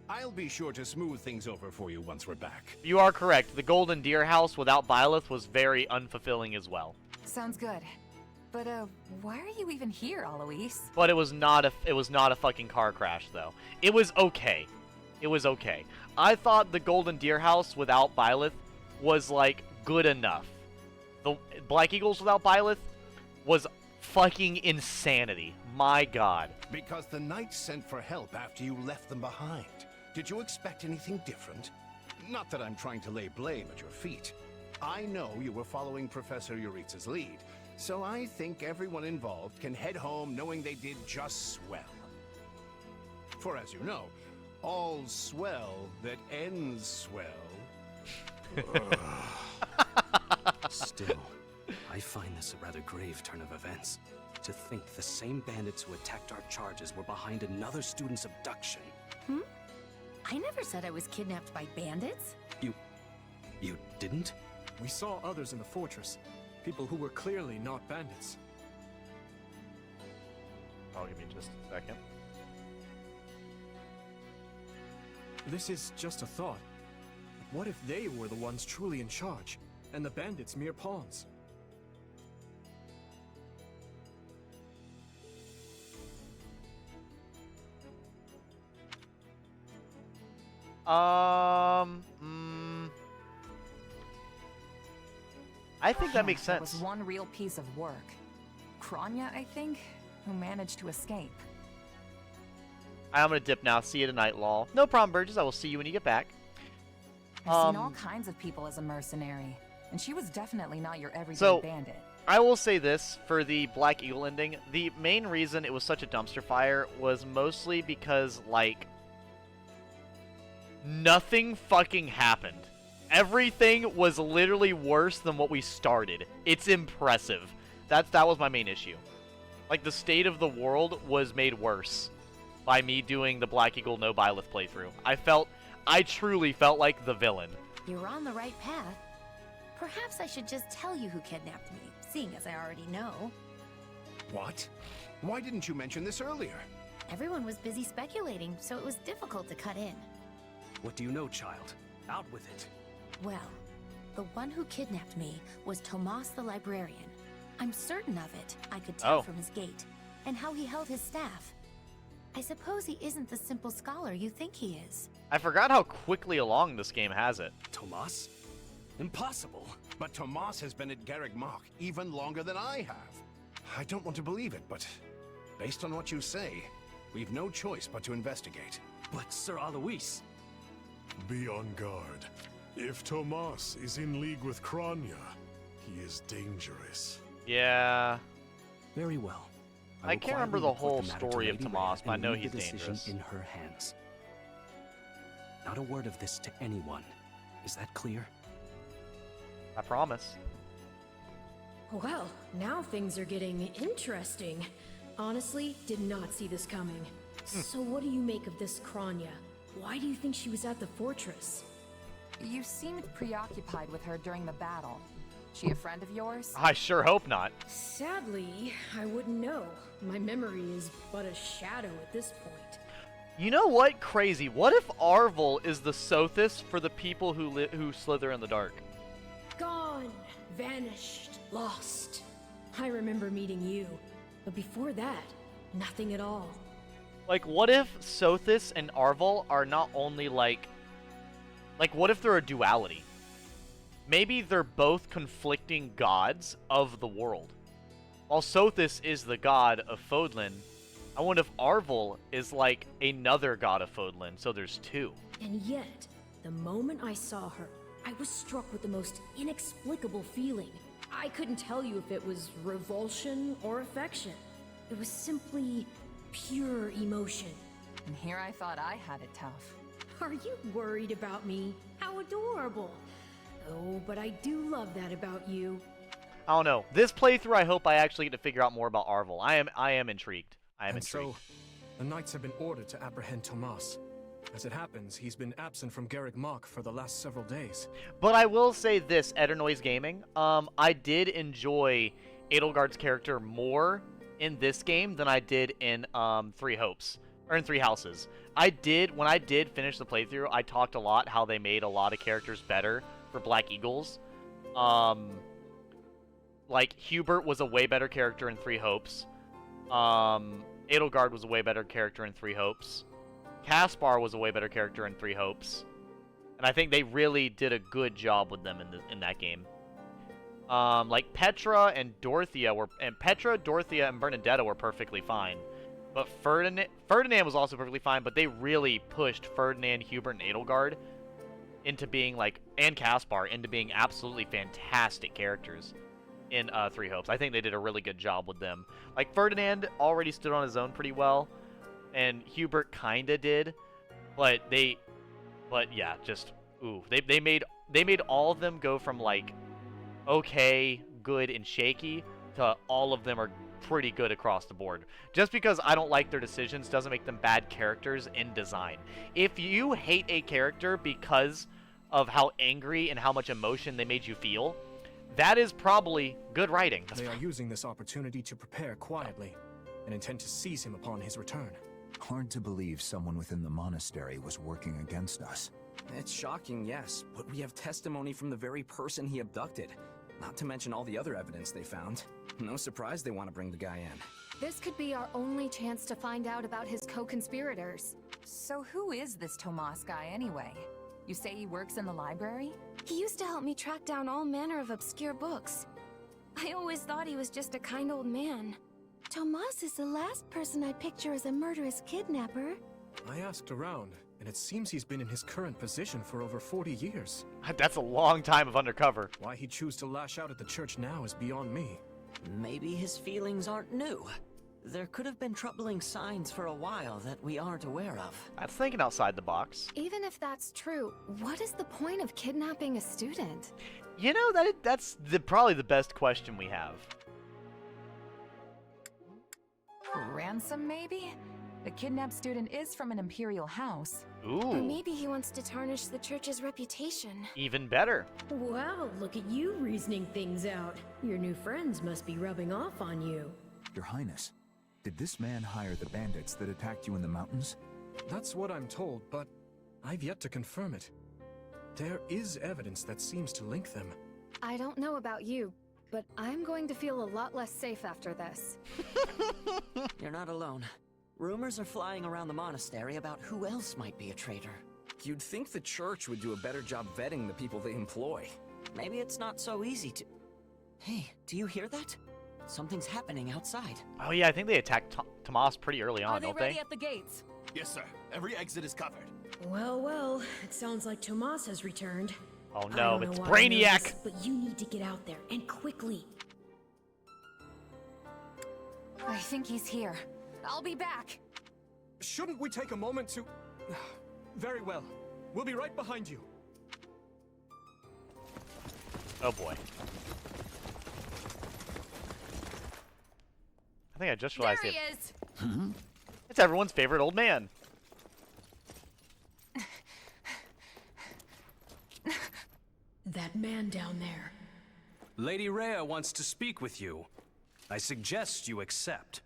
Speaker 11: I'll be sure to smooth things over for you once we're back.
Speaker 1: You are correct. The Golden Deer House without Byleth was very unfulfilling as well.
Speaker 4: Sounds good. But, why are you even here, Alois?
Speaker 1: But it was not a fucking car crash, though. It was okay. It was okay. I thought the Golden Deer House without Byleth was, like, good enough. The Black Eagles without Byleth was fucking insanity. My god.
Speaker 11: Because the knights sent for help after you left them behind. Did you expect anything different? Not that I'm trying to lay blame at your feet. I know you were following Professor Euritza's lead, so I think everyone involved can head home knowing they did just swell. For as you know, all's swell that ends swell.
Speaker 17: Still, I find this a rather grave turn of events. To think the same bandits who attacked our charges were behind another student's abduction.
Speaker 2: I never said I was kidnapped by bandits.
Speaker 17: You didn't?
Speaker 10: We saw others in the fortress. People who were clearly not bandits.
Speaker 1: Oh, give me just a second.
Speaker 10: This is just a thought. What if they were the ones truly in charge, and the bandits mere pawns?
Speaker 1: I think that makes sense.
Speaker 4: That was one real piece of work. Kranya, I think, who managed to escape.
Speaker 1: I'm gonna dip now. See you tonight, lol. No problem, Burgess. I will see you when you get back.
Speaker 4: I've seen all kinds of people as a mercenary, and she was definitely not your everyday bandit.
Speaker 1: I will say this, for the Black Eagle ending, the main reason it was such a dumpster fire was mostly because, like, nothing fucking happened. Everything was literally worse than what we started. It's impressive. That was my main issue. Like, the state of the world was made worse by me doing the Black Eagle no Byleth playthrough. I truly felt like the villain.
Speaker 2: You're on the right path. Perhaps I should just tell you who kidnapped me, seeing as I already know.
Speaker 11: What? Why didn't you mention this earlier?
Speaker 2: Everyone was busy speculating, so it was difficult to cut in.
Speaker 17: What do you know, child? Out with it.
Speaker 2: Well, the one who kidnapped me was Tomas the librarian. I'm certain of it, I could tell from his gait, and how he held his staff. I suppose he isn't the simple scholar you think he is.
Speaker 1: I forgot how quickly along this game has it.
Speaker 17: Tomas? Impossible.
Speaker 11: But Tomas has been at Garreg Mach even longer than I have. I don't want to believe it, but based on what you say, we've no choice but to investigate.
Speaker 17: But Sir Alois...
Speaker 12: Be on guard. If Tomas is in league with Kranya, he is dangerous.
Speaker 1: Yeah.
Speaker 17: Very well.
Speaker 1: I can't remember the whole story of Tomas, but I know he's dangerous.
Speaker 17: In her hands. Not a word of this to anyone. Is that clear?
Speaker 1: I promise.
Speaker 6: Well, now things are getting interesting. Honestly, did not see this coming. So what do you make of this Kranya? Why do you think she was at the fortress?
Speaker 4: You seemed preoccupied with her during the battle. She a friend of yours?
Speaker 1: I sure hope not.
Speaker 6: Sadly, I wouldn't know. My memory is but a shadow at this point.
Speaker 1: You know what? Crazy. What if Arvel is the Sothis for the people who slither in the dark?
Speaker 6: Gone, vanished, lost. I remember meeting you, but before that, nothing at all.
Speaker 1: Like, what if Sothis and Arvel are not only, like, what if they're a duality? Maybe they're both conflicting gods of the world. While Sothis is the god of Fodlan, I wonder if Arvel is, like, another god of Fodlan, so there's two.
Speaker 6: And yet, the moment I saw her, I was struck with the most inexplicable feeling. I couldn't tell you if it was revulsion or affection. It was simply pure emotion.
Speaker 4: And here I thought I had it tough.
Speaker 6: Are you worried about me? How adorable. Oh, but I do love that about you.
Speaker 1: I don't know. This playthrough, I hope I actually get to figure out more about Arvel. I am intrigued. I am intrigued.
Speaker 10: So, the knights have been ordered to apprehend Tomas. As it happens, he's been absent from Garreg Mach for the last several days.
Speaker 1: But I will say this, Edelnoise Gaming, I did enjoy Edelgard's character more in this game than I did in Three Hopes, or in Three Houses. When I did finish the playthrough, I talked a lot how they made a lot of characters better for Black Eagles. Like, Hubert was a way better character in Three Hopes. Edelgard was a way better character in Three Hopes. Caspar was a way better character in Three Hopes. And I think they really did a good job with them in that game. Like, Petra and Dorothea and Bernadetta were perfectly fine. But Ferdinand was also perfectly fine, but they really pushed Ferdinand, Hubert, and Edelgard into being, like, and Caspar, into being absolutely fantastic characters in Three Hopes. I think they did a really good job with them. Like, Ferdinand already stood on his own pretty well, and Hubert kinda did, but yeah, just, ooh. They made all of them go from, like, okay, good, and shaky, to all of them are pretty good across the board. Just because I don't like their decisions doesn't make them bad characters in design. If you hate a character because of how angry and how much emotion they made you feel, that is probably good writing.
Speaker 10: They are using this opportunity to prepare quietly, and intend to seize him upon his return.
Speaker 19: Hard to believe someone within the monastery was working against us.
Speaker 17: It's shocking, yes, but we have testimony from the very person he abducted. Not to mention all the other evidence they found. No surprise they want to bring the guy in.
Speaker 2: This could be our only chance to find out about his co-conspirators.
Speaker 4: So who is this Tomas guy anyway? You say he works in the library?
Speaker 3: He used to help me track down all manner of obscure books. I always thought he was just a kind old man. Tomas is the last person I'd picture as a murderous kidnapper.
Speaker 10: I asked around, and it seems he's been in his current position for over 40 years.
Speaker 1: That's a long time of undercover.
Speaker 10: Why he'd choose to lash out at the church now is beyond me.
Speaker 20: Maybe his feelings aren't new. There could have been troubling signs for a while that we aren't aware of.
Speaker 1: That's thinking outside the box.
Speaker 2: Even if that's true, what is the point of kidnapping a student?
Speaker 1: You know, that's probably the best question we have.
Speaker 4: Ransom, maybe? The kidnapped student is from an imperial house.
Speaker 1: Ooh.
Speaker 3: Or maybe he wants to tarnish the church's reputation.
Speaker 1: Even better.
Speaker 6: Wow, look at you reasoning things out. Your new friends must be rubbing off on you.
Speaker 19: Your Highness, did this man hire the bandits that attacked you in the mountains?
Speaker 10: That's what I'm told, but I've yet to confirm it. There is evidence that seems to link them.
Speaker 2: I don't know about you, but I'm going to feel a lot less safe after this.
Speaker 20: You're not alone. Rumors are flying around the monastery about who else might be a traitor.
Speaker 17: You'd think the church would do a better job vetting the people they employ.
Speaker 20: Maybe it's not so easy to... Hey, do you hear that? Something's happening outside.
Speaker 1: Oh yeah, I think they attacked Tomas pretty early on, don't they?
Speaker 4: Are they ready at the gates?
Speaker 22: Yes, sir. Every exit is covered.
Speaker 6: Well, it sounds like Tomas has returned.
Speaker 1: Oh no, it's Brainiac!
Speaker 6: This, but you need to get out there, and quickly.
Speaker 4: I think he's here. I'll be back.
Speaker 10: Shouldn't we take a moment to... Very well. We'll be right behind you.
Speaker 1: Oh boy. I think I just realized
Speaker 2: there he is.
Speaker 1: It's everyone's favorite old man.
Speaker 6: That man down there.
Speaker 17: Lady Rhea wants to speak with you. I suggest you accept.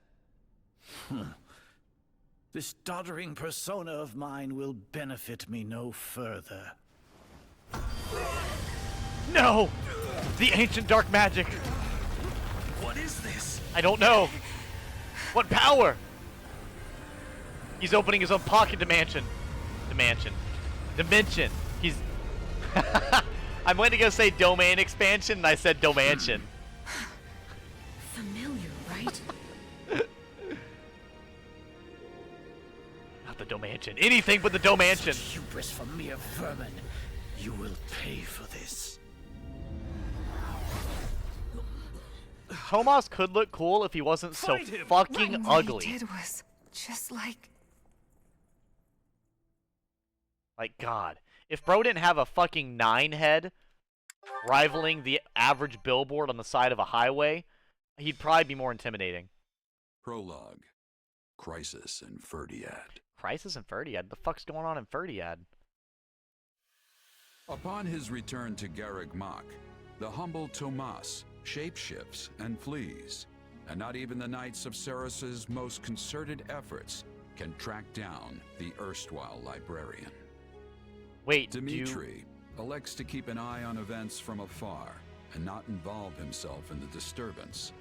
Speaker 23: This doddering persona of mine will benefit me no further.
Speaker 1: No! The ancient dark magic!
Speaker 23: What is this?
Speaker 1: I don't know. What power? He's opening his own pocket dimension. Dimension. He's... I went to go say domain expansion, and I said domansion.
Speaker 6: Familiar, right?
Speaker 1: Not the domansion. Anything but the domansion.
Speaker 23: Such hubris for mere vermin. You will pay for this.
Speaker 1: Tomas could look cool if he wasn't so fucking ugly.
Speaker 4: What he did was just like...
Speaker 1: Like, God. If bro didn't have a fucking 9 head rivaling the average billboard on the side of a highway, he'd probably be more intimidating.
Speaker 7: Prologue. Crisis in Ferdiad.
Speaker 1: Crisis in Ferdiad? The fuck's going on in Ferdiad?
Speaker 7: Upon his return to Garreg Mach, the humble Tomas shapeshifts and flees, and not even the Knights of Ceres's most concerted efforts can track down the erstwhile librarian.
Speaker 1: Wait,
Speaker 7: Dimitri elects to keep an eye on events from afar and not involve himself in the disturbance.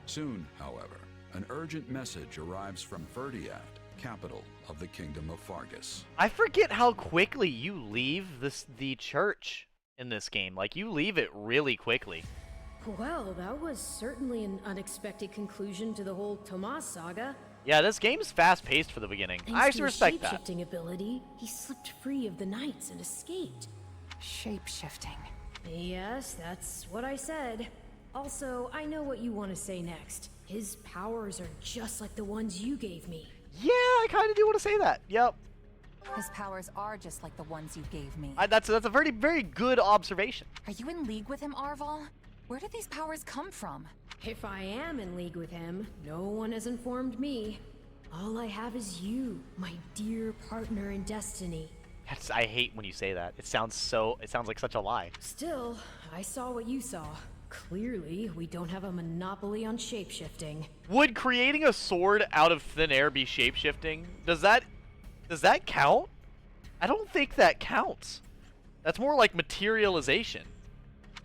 Speaker 7: Soon, however, an urgent message arrives from Ferdiad, capital of the Kingdom of Fargus.
Speaker 1: I forget how quickly you leave the church in this game. Like, you leave it really quickly.
Speaker 6: Well, that was certainly an unexpected conclusion to the whole Tomas saga.
Speaker 1: Yeah, this game's fast-paced for the beginning.
Speaker 6: Thanks
Speaker 1: I actually
Speaker 6: to his
Speaker 1: respect that.
Speaker 6: shape-shifting ability, he slipped free of the knights and escaped.
Speaker 4: Shape-shifting.
Speaker 6: Yes, that's what I said. Also, I know what you want to say next. His powers are just like the ones you gave me.
Speaker 1: Yeah, I kind of do want to say that. Yep.
Speaker 4: His powers are just like the ones you gave me.
Speaker 1: That's a very, very good observation.
Speaker 4: Are you in league with him, Arval? Where did these powers come from?
Speaker 6: If I am in league with him, no one has informed me. All I have is you, my dear partner in destiny.
Speaker 1: I hate when you say that. It sounds like such a lie.
Speaker 6: Still, I saw what you saw. Clearly, we don't have a monopoly on shapeshifting.
Speaker 1: Would creating a sword out of thin air be shapeshifting? Does that count? I don't think that counts. That's more like materialization.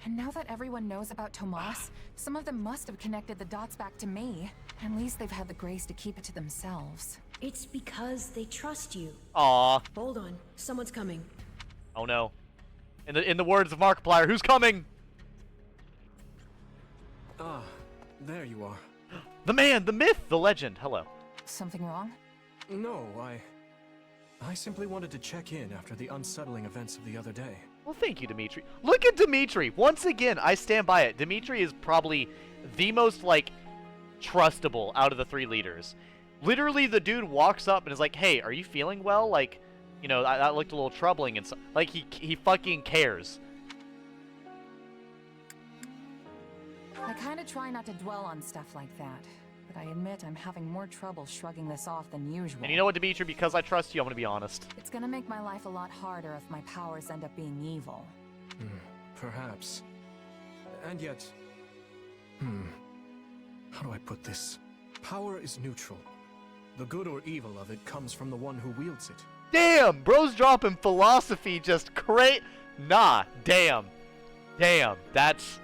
Speaker 4: And now that everyone knows about Tomas, some of them must have connected the dots back to me. At least they've had the grace to keep it to themselves.
Speaker 6: It's because they trust you.
Speaker 1: Aw.
Speaker 6: Hold on, someone's coming.
Speaker 1: Oh no. In the words of Markiplier, who's coming?
Speaker 10: Ah, there you are.
Speaker 1: The man, the myth, the legend. Hello.
Speaker 4: Something wrong?
Speaker 10: No, I simply wanted to check in after the unsettling events of the other day.
Speaker 1: Well, thank you, Dimitri. Look at Dimitri. Once again, I stand by it. Dimitri is probably the most, like, trustable out of the 3 leaders. Literally, the dude walks up and is like, hey, are you feeling well? Like, you know, that looked a little troubling. And so, like, he fucking cares.
Speaker 4: I kind of try not to dwell on stuff like that, but I admit I'm having more trouble shrugging this off than usual.
Speaker 1: And you know what, Dimitri? Because I trust you, I'm going to be honest.
Speaker 4: It's going to make my life a lot harder if my powers end up being evil.
Speaker 10: Perhaps. And yet... How do I put this? Power is neutral. The good or evil of it comes from the one who wields it.
Speaker 1: Damn! Bro's dropping philosophy just Nah, damn. Damn, that's...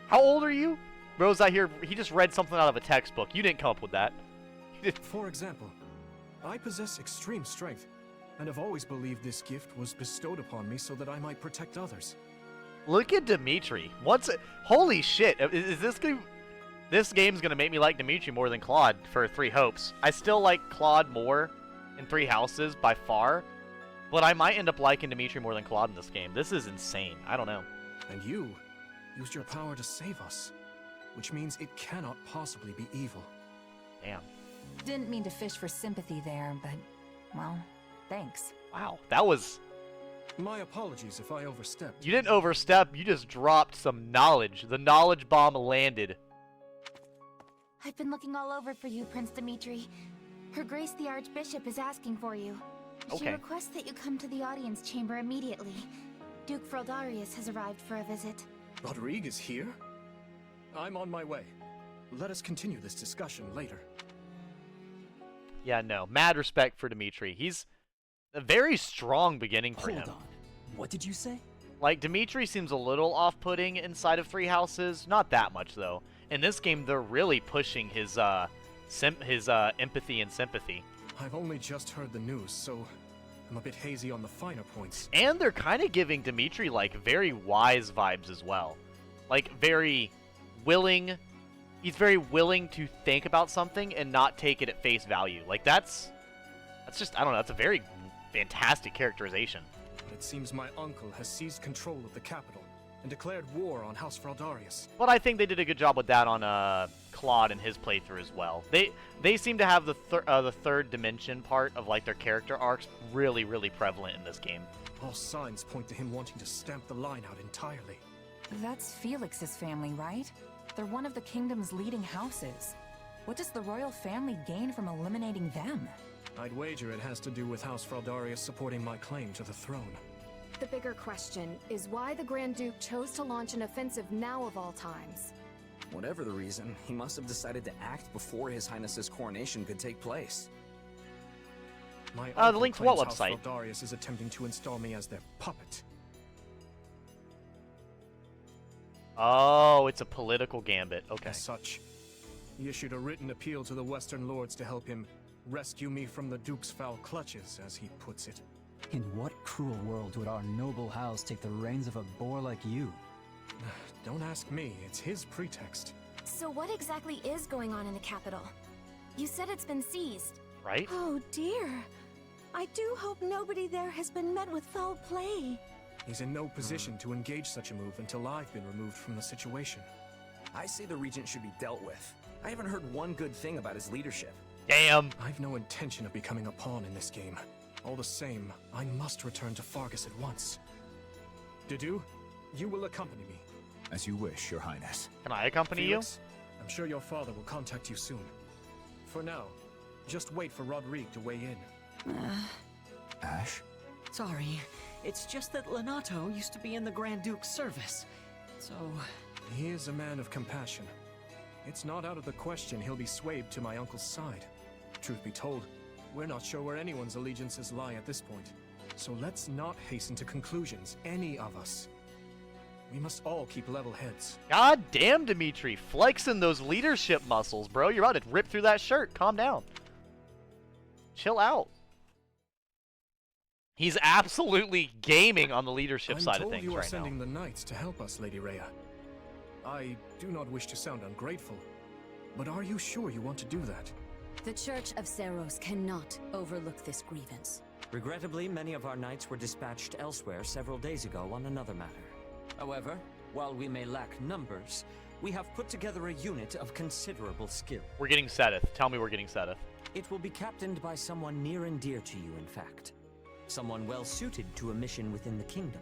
Speaker 1: How old are you? Bro's out here, he just read something out of a textbook. You didn't come up with that.
Speaker 10: For example, I possess extreme strength, and have always believed this gift was bestowed upon me so that I might protect others.
Speaker 1: Look at Dimitri. Holy shit. Is this gonna... This game's gonna make me like Dimitri more than Claude for 3 Hopes. I still like Claude more in 3 Houses by far, but I might end up liking Dimitri more than Claude in this game. This is insane. I don't know.
Speaker 10: And you used your power to save us, which means it cannot possibly be evil.
Speaker 1: Damn.
Speaker 4: Didn't mean to fish for sympathy there, but, well, thanks.
Speaker 1: Wow, that was...
Speaker 10: My apologies if I overstepped.
Speaker 1: You didn't overstep, you just dropped some knowledge. The knowledge bomb landed.
Speaker 2: I've been looking all over for you, Prince Dimitri. Her Grace the Archbishop is asking for you. She
Speaker 1: Okay.
Speaker 2: requests that you come to the audience chamber immediately. Duke Fraldarius has arrived for a visit.
Speaker 10: Rodrigue is here? I'm on my way. Let us continue this discussion later.
Speaker 1: Yeah, no. Mad respect for Dimitri. He's a very strong beginning for him.
Speaker 13: Hold on. What did you say?
Speaker 1: Like, Dimitri seems a little off-putting inside of 3 Houses. Not that much, though. In this game, they're really pushing his empathy and sympathy.
Speaker 10: I've only just heard the news, so I'm a bit hazy on the finer points.
Speaker 1: And they're kind of giving Dimitri, like, very wise vibes as well. Like, very willing... He's very willing to think about something and not take it at face value. Like, that's just, I don't know, that's a very fantastic characterization.
Speaker 10: But it seems my uncle has seized control of the capital. and declared war on House Fraldarius.
Speaker 1: But I think they did a good job with that on Claude and his playthrough as well. They seem to have the third dimension part of like their character arcs really prevalent in this game.
Speaker 10: All signs point to him wanting to stamp the line out entirely.
Speaker 4: That's Felix's family, right? They're one of the kingdom's leading houses. What does the royal family gain from eliminating them?
Speaker 10: I'd wager it has to do with House Fraldarius supporting my claim to the throne.
Speaker 6: The bigger question is why the Grand Duke chose to launch an offensive now of all times.
Speaker 9: Whatever the reason, he must have decided to act before His Highness's coronation could take place.
Speaker 10: My
Speaker 1: the link to what website?
Speaker 10: House Fraldarius is attempting to install me as their puppet.
Speaker 1: Oh, it's a political gambit. Okay.
Speaker 10: As such, he issued a written appeal to the Western Lords to help him rescue me from the Duke's foul clutches, as he puts it.
Speaker 13: In what cruel world would our noble house take the reins of a boor like you?
Speaker 10: Don't ask me, it's his pretext.
Speaker 3: So what exactly is going on in the capital? You said it's been seized.
Speaker 1: Right?
Speaker 3: Oh dear. I do hope nobody there has been met with foul play.
Speaker 10: He's in no position to engage such a move until I've been removed from the situation.
Speaker 9: I say the Regent should be dealt with. I haven't heard one good thing about his leadership.
Speaker 1: Damn.
Speaker 10: I've no intention of becoming a pawn in this game. All the same, I must return to Fargus at once. Didu, you will accompany me.
Speaker 19: As you wish, Your Highness.
Speaker 1: Can I accompany
Speaker 10: Felix, I'm sure your father will contact you soon. For now, just wait for Rodrigue to weigh in.
Speaker 19: Ash?
Speaker 20: Sorry. It's just that Lenato used to be in the Grand Duke's service. So...
Speaker 10: He is a man of compassion. It's not out of the question he'll be swayed to my uncle's side. Truth be told, we're not sure where anyone's allegiances lie at this point. So let's not hasten to conclusions, any of us. We must all keep level heads.
Speaker 1: God damn, Dimitri. Flexing those leadership muscles, bro. You're about to rip through that shirt. Calm down. Chill out. He's absolutely gaming on the leadership side of things right now.
Speaker 10: I'm told you are sending the knights to help us, Lady Rhea. I do not wish to sound ungrateful, but are you sure you want to do that?
Speaker 5: The Church of Seiros cannot overlook this grievance.
Speaker 14: Regrettably, many of our knights were dispatched elsewhere several days ago on another matter. However, while we may lack numbers, we have put together a unit of considerable skill.
Speaker 1: We're getting Seth. Tell me we're getting Seth.
Speaker 14: It will be captained by someone near and dear to you, in fact. Someone well suited to a mission within the kingdom.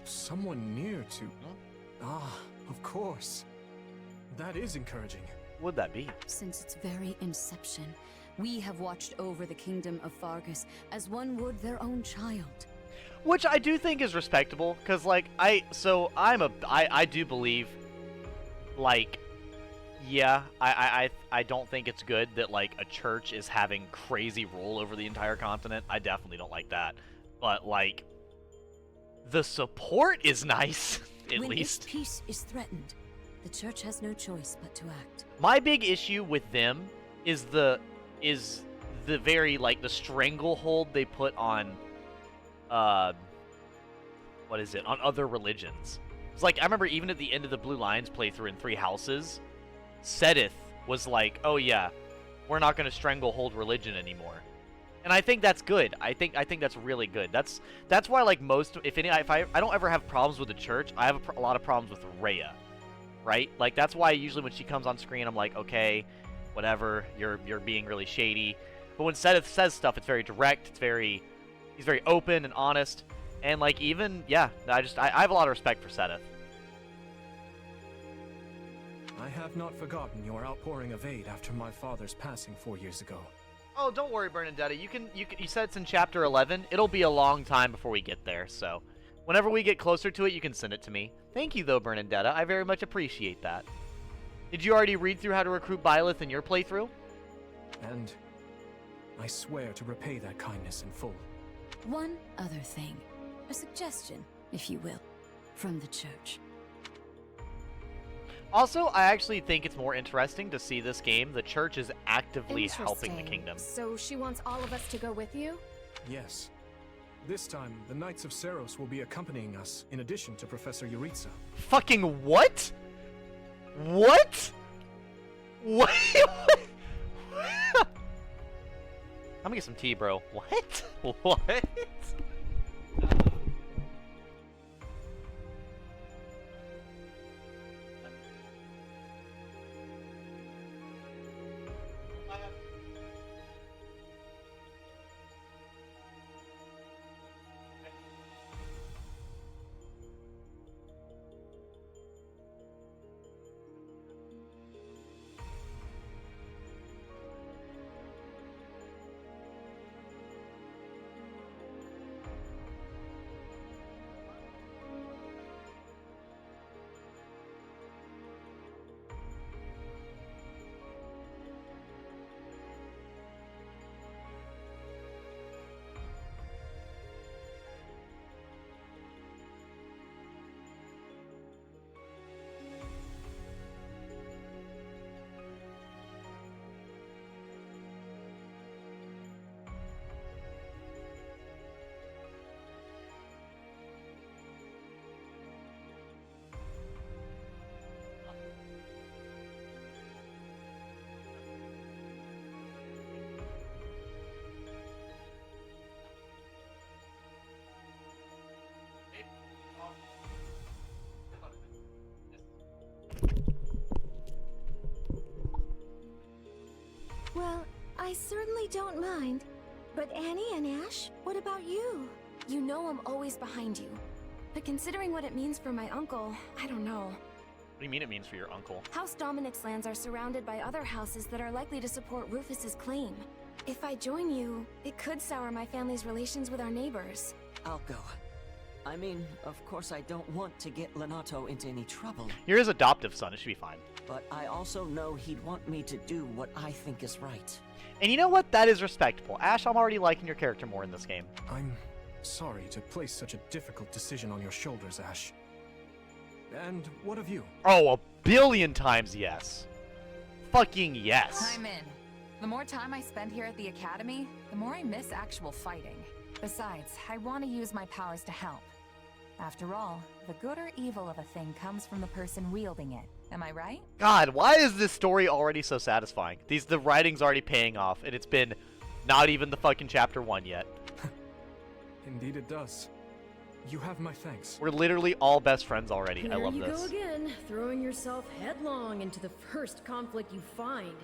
Speaker 10: Someone near to... Ah, of course. That is encouraging.
Speaker 1: Would that be?
Speaker 5: Since its very inception, we have watched over the kingdom of Fargus as one would their own child.
Speaker 1: Which I do think is respectable, because, like, I do believe, like, yeah, I don't think it's good that, like, a church is having crazy rule over the entire continent. I definitely don't like that. But, like, the support is nice, at
Speaker 5: when
Speaker 1: least.
Speaker 5: Its peace is threatened, the church has no choice but to act.
Speaker 1: My big issue with them is the very, like, the stranglehold they put on, what is it, on other religions. It's like, I remember even at the end of the Blue Lions playthrough in 3 Houses, Sedith was like, oh yeah, we're not going to stranglehold religion anymore. And I think that's good. I think that's really good. That's why, like, if I don't ever have problems with the church, I have a lot of problems with Rhea, right? Like, that's why usually when she comes on screen, I'm like, okay, whatever, you're being really shady. But when Sedith says stuff, it's very direct. He's very open and honest. And, like, even, yeah, I have a lot of respect for Sedith.
Speaker 10: I have not forgotten your outpouring of aid after my father's passing 4 years ago.
Speaker 1: Oh, don't worry, Bernadetta. You said it's in Chapter 11. It'll be a long time before we get there, so whenever we get closer to it, you can send it to me. Thank you, though, Bernadetta. I very much appreciate that. Did you already read through how to recruit Byleth in your playthrough?
Speaker 10: And I swear to repay that kindness in full.
Speaker 5: One other thing. A suggestion, if you will, from the church.
Speaker 1: Also, I actually think it's more interesting to see this game. The church is actively helping the kingdom.
Speaker 6: So she wants all of us to go with you?
Speaker 10: Yes. This time, the Knights of Seiros will be accompanying us, in addition to Professor Yuritsa.
Speaker 1: Fucking what? What? What? I'm gonna get some tea, bro. What? What?
Speaker 3: I certainly don't mind. But Annie and Ash, what about you? You know I'm always behind you. But considering what it means for my uncle, I don't know.
Speaker 1: What do you mean it means for your uncle?
Speaker 3: House Dominic's lands are surrounded by other houses that are likely to support Rufus's claim. If I join you, it could sour my family's relations with our neighbors.
Speaker 20: I'll go. I mean, of course I don't want to get Lenato into any trouble.
Speaker 1: You're his adoptive son, it should be fine.
Speaker 20: But I also know he'd want me to do what I think is right.
Speaker 1: And you know what? That is respectable. Ash, I'm already liking your character more in this game.
Speaker 10: I'm sorry to place such a difficult decision on your shoulders, Ash. And what of you?
Speaker 1: Oh, a billion times yes. Fucking yes.
Speaker 4: I'm in. The more time I spend here at the Academy, the more I miss actual fighting. Besides, I want to use my powers to help. After all, the good or evil of a thing comes from the person wielding it. Am I right?
Speaker 1: God, why is this story already so satisfying? The writing's already paying off, and it's been not even the fucking chapter 1 yet.
Speaker 10: Indeed it does. You have my thanks.
Speaker 1: We're literally all best friends already.
Speaker 6: Here
Speaker 1: I love
Speaker 6: you
Speaker 1: this.
Speaker 6: go again, throwing yourself headlong into the first conflict you find.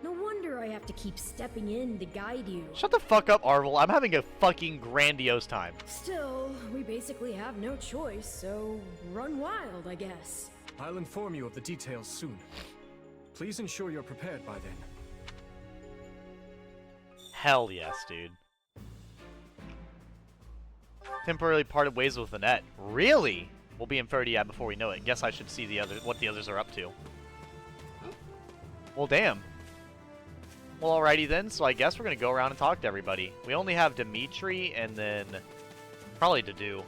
Speaker 6: No wonder I have to keep stepping in to guide you.
Speaker 1: Shut the fuck up, Arvel. I'm having a fucking grandiose time.
Speaker 6: Still, we basically have no choice, so run wild, I guess.
Speaker 10: I'll inform you of the details soon. Please ensure you're prepared by then.
Speaker 1: Hell yes, dude. Temporarily parted ways with Annette. Really? We'll be in Ferdiad before we know it. Guess I should see what the others are up to. Well, damn. Well, alrighty then. So I guess we're gonna go around and talk to everybody. We only have Dimitri and then probably Dedu.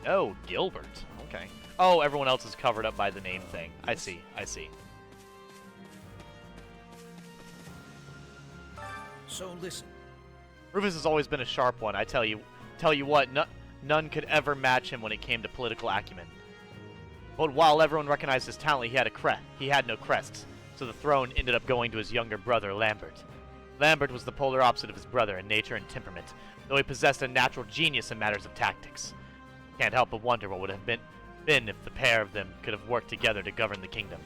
Speaker 1: Oh, Gilbert. Okay. Oh, everyone else is covered up by the name thing. I see. I see.
Speaker 23: So listen.
Speaker 1: Rufus has always been a sharp one. I tell you what. None could ever match him when it came to political acumen. But while everyone recognized his talent, he had no crests, so the throne ended up going to his younger brother, Lambert. Lambert was the polar opposite of his brother in nature and temperament, though he possessed a natural genius in matters of tactics. Can't help but wonder what would have been if the pair of them could have worked together to govern the kingdom.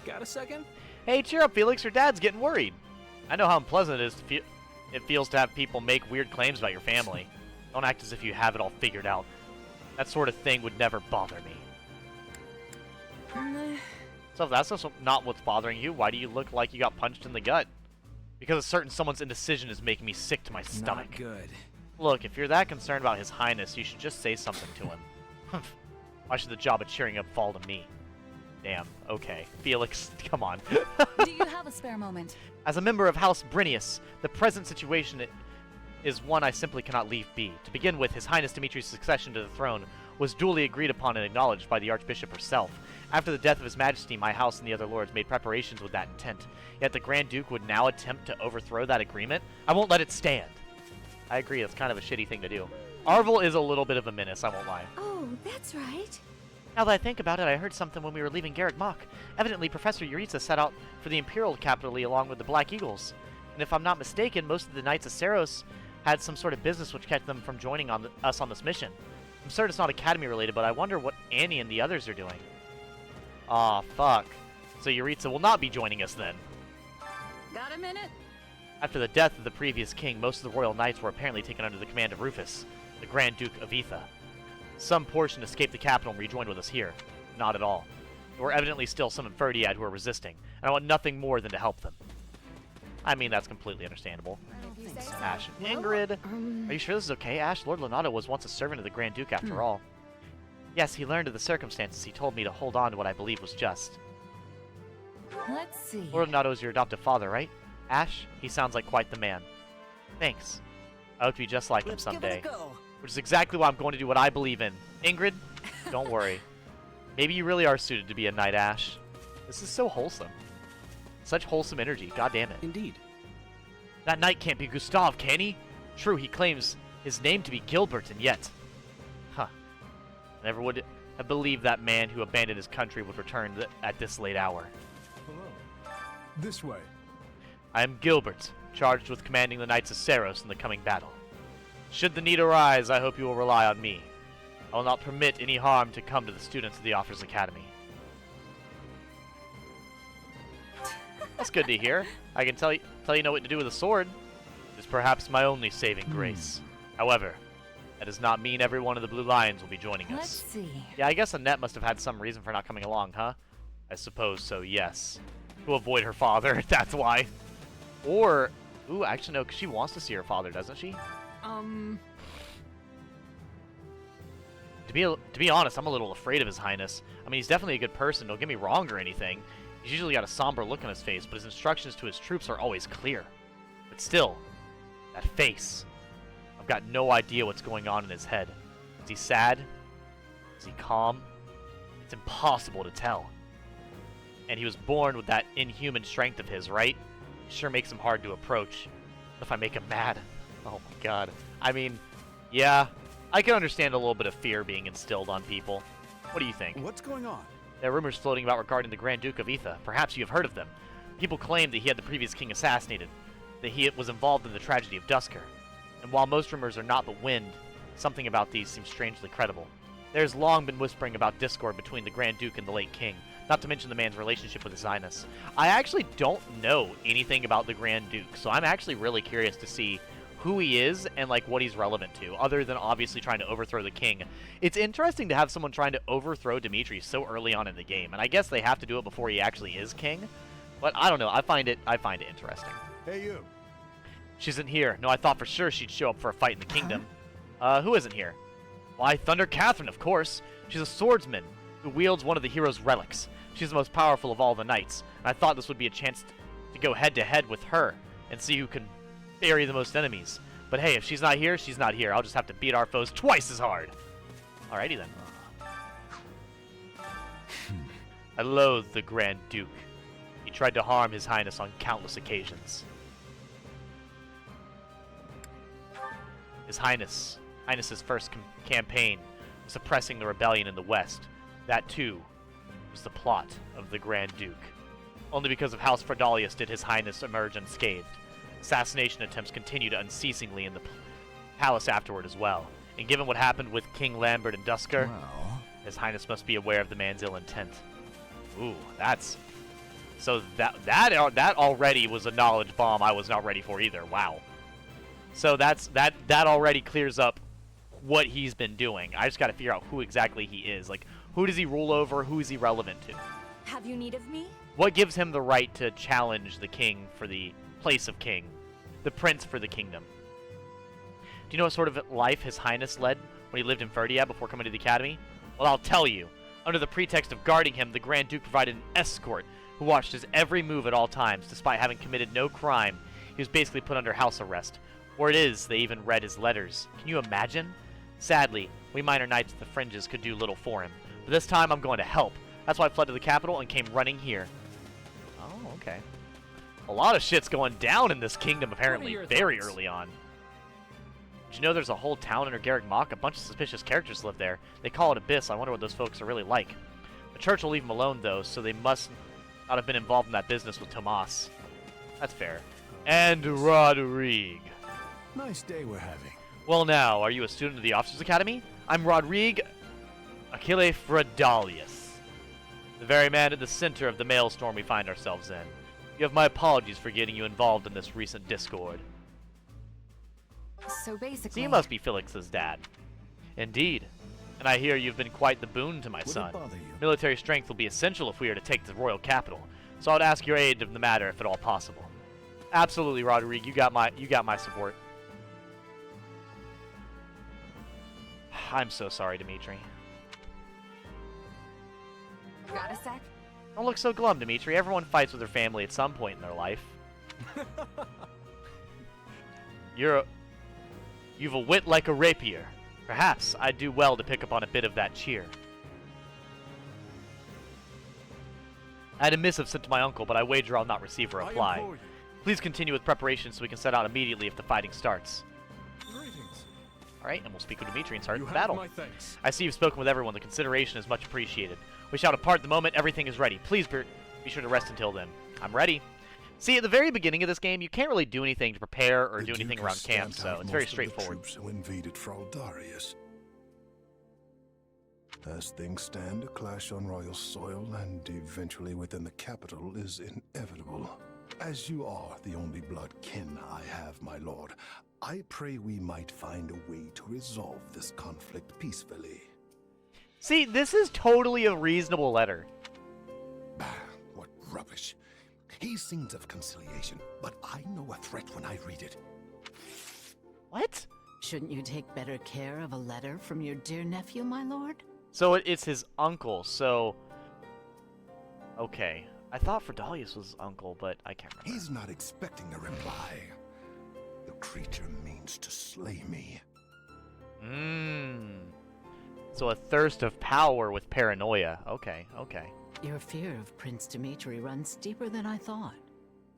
Speaker 8: Got a second?
Speaker 1: Hey, cheer up, Felix. Your dad's getting worried. I know how unpleasant it feels to have people make weird claims about your family. Don't act as if you have it all figured out. That sort of thing would never bother me. So if that's not what's bothering you, why do you look like you got punched in the gut? Because a certain someone's indecision is making me sick to my stomach.
Speaker 9: Not good.
Speaker 1: Look, if you're that concerned about His Highness, you should just say something to him. Why should the job of cheering up fall to me? Damn, okay. Felix, come on.
Speaker 4: Do you have a spare moment?
Speaker 1: As a member of House Brinius, the present situation is one I simply cannot leave be. To begin with, His Highness Dimitri's succession to the throne was duly agreed upon and acknowledged by the Archbishop herself. After the death of His Majesty, my house and the other lords made preparations with that intent. Yet the Grand Duke would now attempt to overthrow that agreement? I won't let it stand. I agree, it's kind of a shitty thing to do. Arvel is a little bit of a menace, I won't lie.
Speaker 3: Oh, that's right.
Speaker 1: Now that I think about it, I heard something when we were leaving Garreg Mach. Evidently, Professor Yuritsa set out for the Imperial capital along with the Black Eagles. And if I'm not mistaken, most of the Knights of Seros had some sort of business which kept them from joining us on this mission. I'm certain it's not Academy related, but I wonder what Annie and the others are doing. Aw, fuck. So Yuritsa will not be joining us then.
Speaker 4: Got a minute?
Speaker 1: After the death of the previous king, most of the royal knights were apparently taken under the command of Rufus, the Grand Duke of Etha. Some portion escaped the capital and rejoined with us here. Not at all. There were evidently still some in Ferdiad who were resisting, and I want nothing more than to help them. I mean, that's completely understandable. Ash and Ingrid. Are you sure this is okay, Ash? Lord Lenato was once a servant of the Grand Duke after all. Yes, he learned of the circumstances. He told me to hold on to what I believe was just.
Speaker 4: Let's see.
Speaker 1: Lord Lenato is your adoptive father, right? Ash, he sounds like quite the man. Thanks. I hope to be just like him someday.
Speaker 20: Give it a go.
Speaker 1: Which is exactly why I'm going to do what I believe in. Ingrid, don't worry. Maybe you really are suited to be a knight, Ash. This is so wholesome. Such wholesome energy, god damn it.
Speaker 9: Indeed.
Speaker 1: That knight can't be Gustav, can he? True, he claims his name to be Gilbert, and yet... Huh. I never would have believed that man who abandoned his country would return at this late hour.
Speaker 10: Hello. This way.
Speaker 1: I am Gilbert, charged with commanding the Knights of Seros in the coming battle. Should the need arise, I hope you will rely on me. I will not permit any harm to come to the students of the Offers Academy. That's good to hear. I can tell you know what to do with a sword. It is perhaps my only saving grace. However, that does not mean every one of the Blue Lions will be joining us.
Speaker 4: Let's see.
Speaker 1: Yeah, I guess Annette must have had some reason for not coming along, huh? I suppose so, yes. To avoid her father, that's why. Or, ooh, actually no, because she wants to see her father, doesn't she? To be honest, I'm a little afraid of His Highness. I mean, he's definitely a good person, don't get me wrong or anything. He's usually got a somber look on his face, but his instructions to his troops are always clear. But still, that face. I've got no idea what's going on in his head. Is he sad? Is he calm? It's impossible to tell. And he was born with that inhuman strength of his, right? It sure makes him hard to approach. What if I make him mad? Oh my god. I mean, yeah, I can understand a little bit of fear being instilled on people. What do you think?
Speaker 22: What's going on?
Speaker 1: There are rumors floating about regarding the Grand Duke of Etha. Perhaps you have heard of them. People claim that he had the previous king assassinated, that he was involved in the tragedy of Dusker. And while most rumors are not but wind, something about these seems strangely credible. There has long been whispering about discord between the Grand Duke and the late king, not to mention the man's relationship with His Highness. I actually don't know anything about the Grand Duke, so I'm actually really curious to see who he is and like what he's relevant to, other than obviously trying to overthrow the king. It's interesting to have someone trying to overthrow Dimitri so early on in the game, and I guess they have to do it before he actually is king. But I don't know. I find it interesting.
Speaker 11: Hey, you.
Speaker 1: She isn't here. No, I thought for sure she'd show up for a fight in the kingdom. Who isn't here? Why, Thunder Catherine, of course. She's a swordsman who wields one of the hero's relics. She's the most powerful of all the knights, and I thought this would be a chance to go head-to-head with her and see who can bury the most enemies. But hey, if she's not here, she's not here. I'll just have to beat our foes twice as hard. Alrighty then. I loathe the Grand Duke. He tried to harm His Highness on countless occasions. His Highness's first campaign was suppressing the rebellion in the west. That too was the plot of the Grand Duke. Only because of House Frodalius did His Highness emerge unscathed. Assassination attempts continued unceasingly in the palace afterward as well. And given what happened with King Lambert and Dusker, His Highness must be aware of the man's ill intent. Ooh, that's... So that already was a knowledge bomb I was not ready for either. Wow. So that already clears up what he's been doing. I just got to figure out who exactly he is. Like, who does he rule over? Who is he relevant to?
Speaker 15: Have you need of me?
Speaker 1: What gives him the right to challenge the king for the place of king? The prince for the kingdom. Do you know what sort of life His Highness led when he lived in Ferdiad before coming to the academy? Well, I'll tell you. Under the pretext of guarding him, the Grand Duke provided an escort who watched his every move at all times, despite having committed no crime. He was basically put under house arrest. Word is, they even read his letters. Can you imagine? Sadly, we minor knights at the fringes could do little for him. But this time, I'm going to help. That's why I fled to the capital and came running here. Oh, okay. A lot of shit's going down in this kingdom, apparently, very early on. Did you know there's a whole town under Garrick Mach? A bunch of suspicious characters live there. They call it Abyss. I wonder what those folks are really like. The church will leave them alone, though, so they must not have been involved in that business with Tomas. That's fair. And Rodrigue.
Speaker 12: Nice day we're having.
Speaker 1: Well now, are you a student of the Officers Academy? I'm Rodrigue Achille Frodalius, the very man at the center of the maelstrom we find ourselves in. You have my apologies for getting you involved in this recent discord.
Speaker 4: So basically...
Speaker 1: So you must be Felix's dad. Indeed. And I hear you've been quite the boon to my son. Military strength will be essential if we are to take the royal capital, so I'd ask your aid in the matter if at all possible. Absolutely, Rodrigue. You got my support. I'm so sorry, Dimitri.
Speaker 4: Got a sec?
Speaker 1: Don't look so glum, Dimitri. Everyone fights with their family at some point in their life. You've a wit like a rapier. Perhaps I'd do well to pick up on a bit of that cheer. I had a missive sent to my uncle, but I wager I'll not receive a reply. Please continue with preparations so we can set out immediately if the fighting starts. Alright, and we'll speak with Dimitri and start the battle. I see you've spoken with everyone. The consideration is much appreciated. We shall depart the moment everything is ready. Please be sure to rest until then. I'm ready. See, at the very beginning of this game, you can't really do anything to prepare or do anything around camp, so it's very straightforward.
Speaker 12: The troops who invaded Fraldarius. As things stand, a clash on royal soil and eventually within the capital is inevitable. As you are the only blood kin I have, my lord, I pray we might find a way to resolve this conflict peacefully.
Speaker 1: See, this is totally a reasonable letter.
Speaker 12: What rubbish. He sings of conciliation, but I know a threat when I read it.
Speaker 1: What?
Speaker 15: Shouldn't you take better care of a letter from your dear nephew, my lord?
Speaker 1: So it's his uncle, so... Okay. I thought Fridalius was his uncle, but I can't remember.
Speaker 12: He's not expecting a reply. The creature means to slay me.
Speaker 1: So a thirst of power with paranoia. Okay, okay.
Speaker 15: Your fear of Prince Dimitri runs deeper than I thought.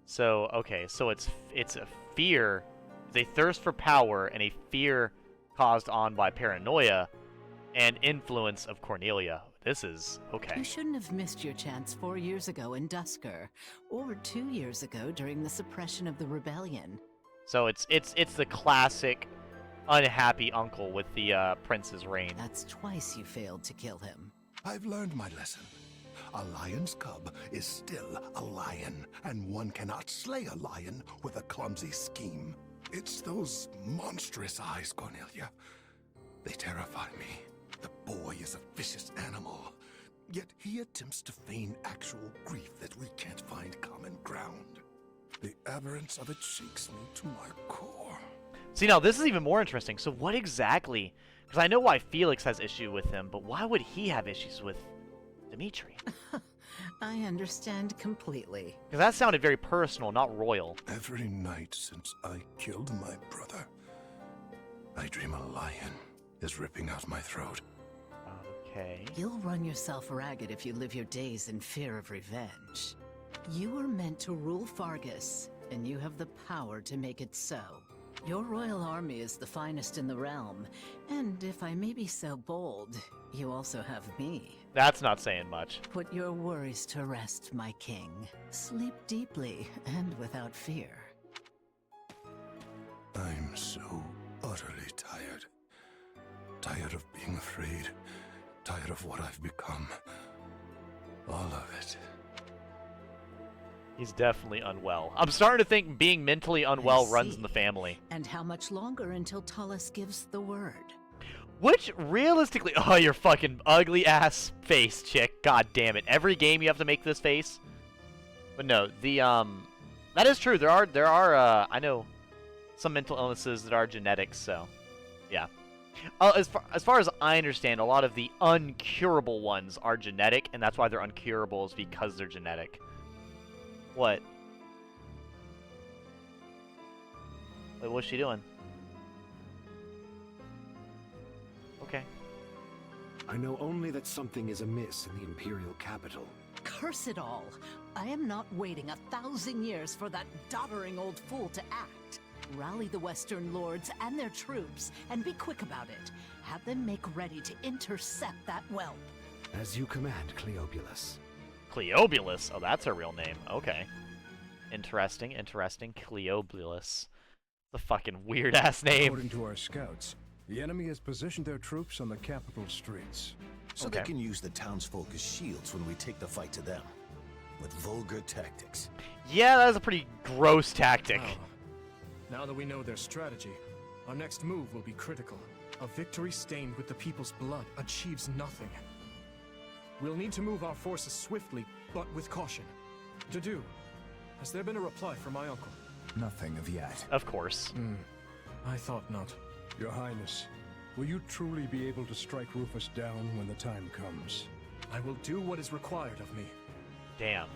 Speaker 1: So, okay, so it's a fear, it's a thirst for power and a fear caused on by paranoia and influence of Cornelia. This is okay.
Speaker 15: You shouldn't have missed your chance 4 years ago in Dusker, or 2 years ago during the suppression of the rebellion.
Speaker 1: So it's the classic unhappy uncle with the prince's reign.
Speaker 15: That's twice you failed to kill him.
Speaker 12: I've learned my lesson. A lion's cub is still a lion, and one cannot slay a lion with a clumsy scheme. It's those monstrous eyes, Cornelia. They terrify me. The boy is a vicious animal, yet he attempts to feign actual grief that we can't find common ground. The aberrance of it shakes me to my core.
Speaker 1: See, now this is even more interesting. So what exactly... Because I know why Felix has issue with him, but why would he have issues with Dimitri?
Speaker 15: I understand completely.
Speaker 1: Because that sounded very personal, not royal.
Speaker 12: Every night since I killed my brother, I dream a lion is ripping out my throat.
Speaker 1: Okay.
Speaker 15: You'll run yourself ragged if you live your days in fear of revenge. You were meant to rule Fargus, and you have the power to make it so. Your royal army is the finest in the realm, and if I may be so bold, you also have me.
Speaker 1: That's not saying much.
Speaker 15: Put your worries to rest, my king. Sleep deeply and without fear.
Speaker 12: I'm so utterly tired. Tired of being afraid. Tired of what I've become. All of it.
Speaker 1: He's definitely unwell. I'm starting to think being mentally unwell runs in the family.
Speaker 15: And how much longer until Tullus gives the word?
Speaker 1: Which, realistically... Oh, your fucking ugly-ass face, chick. God damn it. Every game you have to make this face. But no, the, that is true. There are, I know some mental illnesses that are genetic, so... Yeah. As far as I understand, a lot of the uncurable ones are genetic, and that's why they're uncurable, is because they're genetic. What? Wait, what's she doing? Okay.
Speaker 16: I know only that something is amiss in the Imperial capital.
Speaker 15: Curse it all! I am not waiting 1,000 years for that doddering old fool to act. Rally the Western Lords and their troops, and be quick about it. Have them make ready to intercept that whelp.
Speaker 16: As you command, Cleobulus.
Speaker 1: Cleobulus? Oh, that's her real name. Okay. Interesting, interesting. Cleobulus. The fucking weird-ass name.
Speaker 10: According to our scouts, the enemy has positioned their troops on the capital streets.
Speaker 18: So they can use the townsfolk as shields when we take the fight to them. With vulgar tactics.
Speaker 1: Yeah, that is a pretty gross tactic.
Speaker 10: Oh. Now that we know their strategy, our next move will be critical. A victory stained with the people's blood achieves nothing. We'll need to move our forces swiftly, but with caution. To do, has there been a reply from my uncle?
Speaker 19: Nothing of yet.
Speaker 1: Of course.
Speaker 10: I thought not.
Speaker 24: Your Highness, will you truly be able to strike Rufus down when the time comes?
Speaker 10: I will do what is required of me.
Speaker 1: Damn.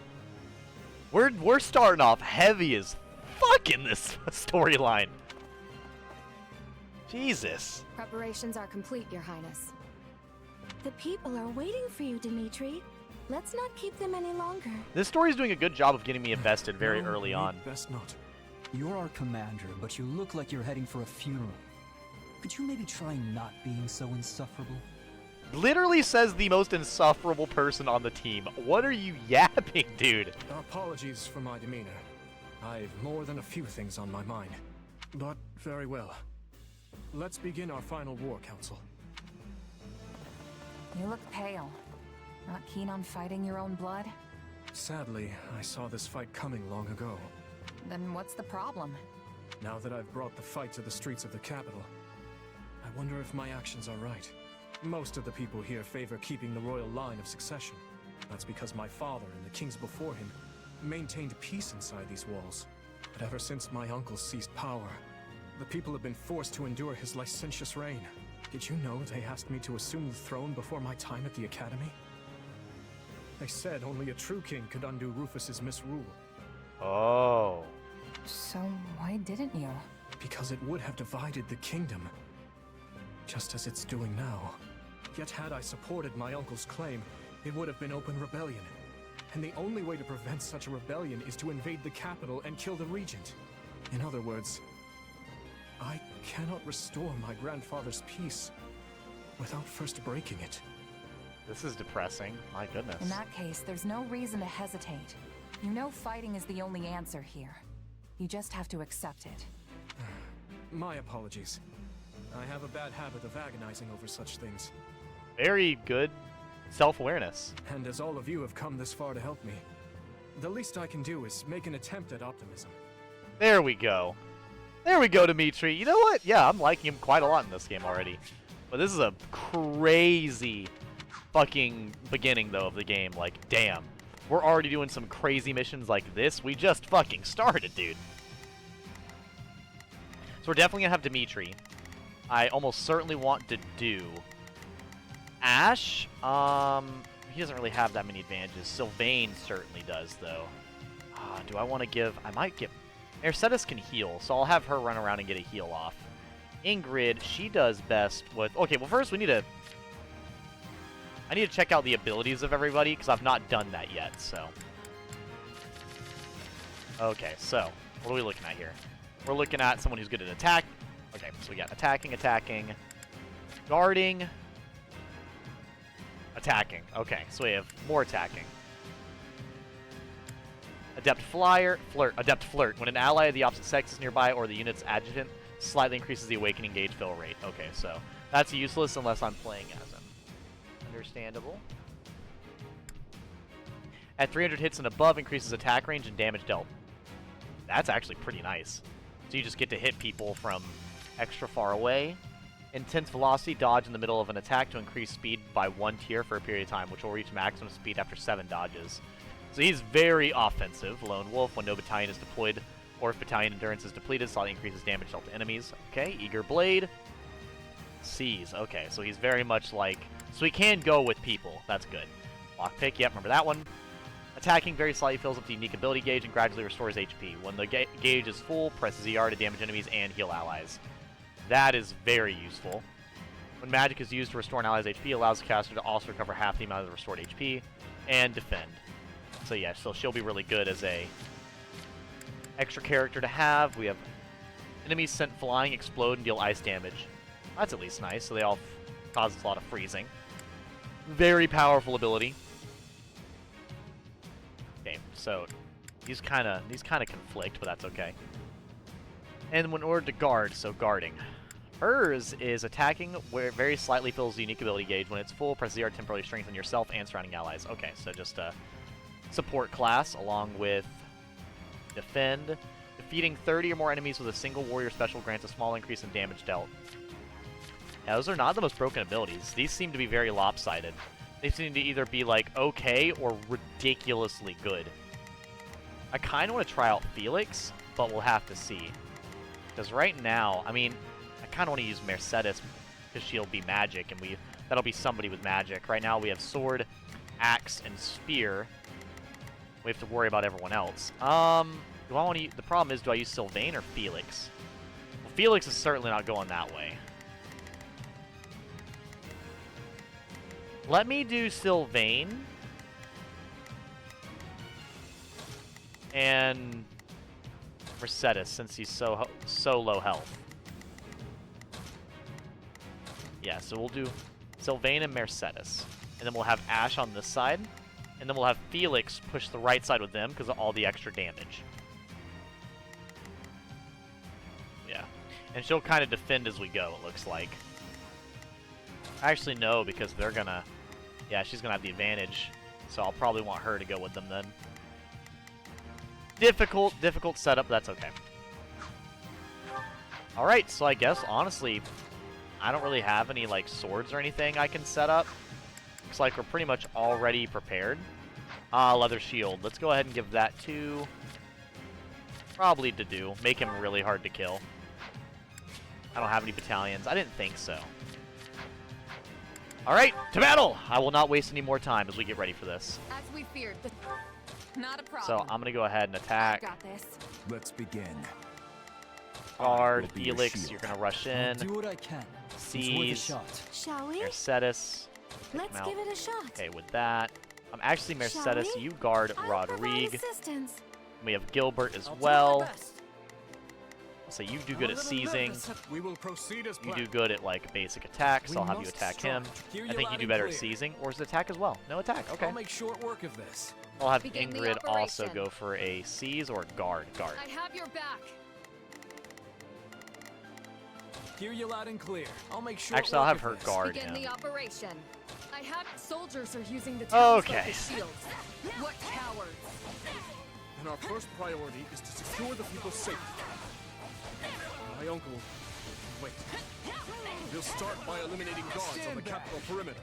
Speaker 1: We're starting off heavy as fuck in this storyline. Jesus.
Speaker 3: Preparations are complete, Your Highness. The people are waiting for you, Dimitri. Let's not keep them any longer.
Speaker 1: This story's doing a good job of getting me invested very early on.
Speaker 10: Best not.
Speaker 13: You're our commander, but you look like you're heading for a funeral. Could you maybe try not being so insufferable?
Speaker 1: Literally says the most insufferable person on the team. What are you yapping, dude?
Speaker 10: Apologies for my demeanor. I've more than a few things on my mind. But very well. Let's begin our final war, Council.
Speaker 4: You look pale. Not keen on fighting your own blood?
Speaker 10: Sadly, I saw this fight coming long ago.
Speaker 4: Then what's the problem?
Speaker 10: Now that I've brought the fight to the streets of the capital, I wonder if my actions are right. Most of the people here favor keeping the royal line of succession. That's because my father and the kings before him maintained peace inside these walls. But ever since my uncle seized power, the people have been forced to endure his licentious reign. Did you know they asked me to assume the throne before my time at the academy? They said only a true king could undo Rufus's misrule.
Speaker 1: Oh.
Speaker 4: So why didn't you?
Speaker 10: Because it would have divided the kingdom, just as it's doing now. Yet had I supported my uncle's claim, it would have been open rebellion. And the only way to prevent such a rebellion is to invade the capital and kill the regent. In other words, I cannot restore my grandfather's peace without first breaking it.
Speaker 1: This is depressing. My goodness.
Speaker 4: In that case, there's no reason to hesitate. You know fighting is the only answer here. You just have to accept it.
Speaker 10: My apologies. I have a bad habit of agonizing over such things.
Speaker 1: Very good self-awareness.
Speaker 10: And as all of you have come this far to help me, the least I can do is make an attempt at optimism.
Speaker 1: There we go. There we go, Dimitri. You know what? Yeah, I'm liking him quite a lot in this game already. But this is a crazy fucking beginning, though, of the game. Like, damn. We're already doing some crazy missions like this. We just fucking started, dude. So we're definitely gonna have Dimitri. I almost certainly want to do Ash. He doesn't really have that many advantages. Sylvain certainly does, though. Do I want to give... I might give... Mercedes can heal, so I'll have her run around and get a heal off. Ingrid, she does best with... Okay, well, first we need to... I need to check out the abilities of everybody, because I've not done that yet, so... Okay, so, what are we looking at here? We're looking at someone who's good at attack. Okay, so we got attacking, guarding, attacking. Okay, so we have more attacking. Adept Flyer, Flirt. Adept Flirt. When an ally of the opposite sex is nearby or the unit's adjutant, slightly increases the awakening gauge fill rate. Okay, so that's useless unless I'm playing as him. Understandable. At 300 hits and above, increases attack range and damage dealt. That's actually pretty nice. So you just get to hit people from extra far away. Intense velocity, dodge in the middle of an attack to increase speed by 1 tier for a period of time, which will reach maximum speed after 7 dodges. So he's very offensive. Lone Wolf, when no battalion is deployed or if battalion endurance is depleted, slightly increases damage dealt to enemies. Okay, Eager Blade. Seize. Okay, so he's very much like... So he can go with people. That's good. Lockpick, yep, remember that one. Attacking very slightly fills up the unique ability gauge and gradually restores HP. When the gauge is full, press ZR to damage enemies and heal allies. That is very useful. When magic is used to restore an ally's HP, allows the caster to also recover half the amount of the restored HP and defend. So yeah, so she'll be really good as a extra character to have. We have enemies sent flying, explode, and deal ice damage. That's at least nice, so they all cause a lot of freezing. Very powerful ability. Okay, so these kind of conflict, but that's okay. And when ordered to guard, so guarding. Hers is attacking where it very slightly fills the unique ability gauge. When it's full, press ZR to temporarily strengthen yourself and surrounding allies. Okay, so just a support class along with defend. Defeating 30 or more enemies with a single warrior special grants a small increase in damage dealt. Yeah, those are not the most broken abilities. These seem to be very lopsided. They seem to either be like okay or ridiculously good. I kind of want to try out Felix, but we'll have to see. Because right now, I mean, I kind of want to use Mercedes because she'll be magic, and that'll be somebody with magic. Right now we have sword, axe, and spear. We have to worry about everyone else. Do I want to? The problem is, do I use Sylvain or Felix? Well, Felix is certainly not going that way. Let me do Sylvain. And Mercedes, since he's so low health. Yeah, so we'll do Sylvain and Mercedes. And then we'll have Ash on this side. And then we'll have Felix push the right side with them because of all the extra damage. Yeah. And she'll kind of defend as we go, it looks like. Actually, no, because they're gonna... Yeah, she's gonna have the advantage. So I'll probably want her to go with them then. Difficult setup. That's okay. All right, so I guess honestly, I don't really have any like swords or anything I can set up. Looks like we're pretty much already prepared. Leather shield. Let's go ahead and give that to probably to do. Make him really hard to kill. I don't have any battalions. I didn't think so. All right, to battle! I will not waste any more time as we get ready for this.
Speaker 4: As we feared, not a problem.
Speaker 1: So I'm gonna go ahead and attack.
Speaker 4: Got this.
Speaker 19: Let's begin.
Speaker 1: Guard,
Speaker 19: Will be your
Speaker 1: Felix,
Speaker 19: shield.
Speaker 1: you're gonna rush
Speaker 13: I'll
Speaker 1: in.
Speaker 13: do what I can. It's worth a
Speaker 1: Seize.
Speaker 13: shot.
Speaker 3: Shall we?
Speaker 1: Mercedes. Take
Speaker 3: Let's
Speaker 1: him out.
Speaker 3: give it a shot.
Speaker 1: Okay, with that. I'm actually Mercedes.
Speaker 3: we?
Speaker 1: You guard
Speaker 3: I'll provide
Speaker 1: Rodrigue.
Speaker 3: assistance.
Speaker 1: We have Gilbert as
Speaker 23: I'll do my
Speaker 1: well.
Speaker 23: best.
Speaker 1: So you do good at seizing.
Speaker 10: We will proceed as
Speaker 1: You
Speaker 10: planned.
Speaker 1: do good at like basic attacks.
Speaker 10: We
Speaker 1: I'll have you
Speaker 10: must
Speaker 1: attack
Speaker 10: strive
Speaker 1: him.
Speaker 10: to hear
Speaker 1: I
Speaker 10: you
Speaker 1: think you
Speaker 10: loud
Speaker 1: do
Speaker 10: and
Speaker 1: better at
Speaker 10: clear.
Speaker 1: seizing, or is it attack as well? No attack. Okay.
Speaker 10: I'll make short work of this.
Speaker 1: I'll have
Speaker 5: Begin the
Speaker 1: Ingrid also
Speaker 5: operation.
Speaker 1: go for a seize or guard. Guard.
Speaker 5: I have your back.
Speaker 10: Hear you loud and clear. I'll make short
Speaker 1: Actually, I'll
Speaker 10: work
Speaker 1: have
Speaker 10: of
Speaker 1: her
Speaker 10: this.
Speaker 1: guard
Speaker 5: Begin
Speaker 1: him.
Speaker 5: the operation.
Speaker 4: I have soldiers are using the
Speaker 1: Okay.
Speaker 4: townsfolk shields. What cowards!
Speaker 10: And our first priority is to secure the people's safety. My uncle... Wait. We'll start by eliminating guards on the capital perimeter.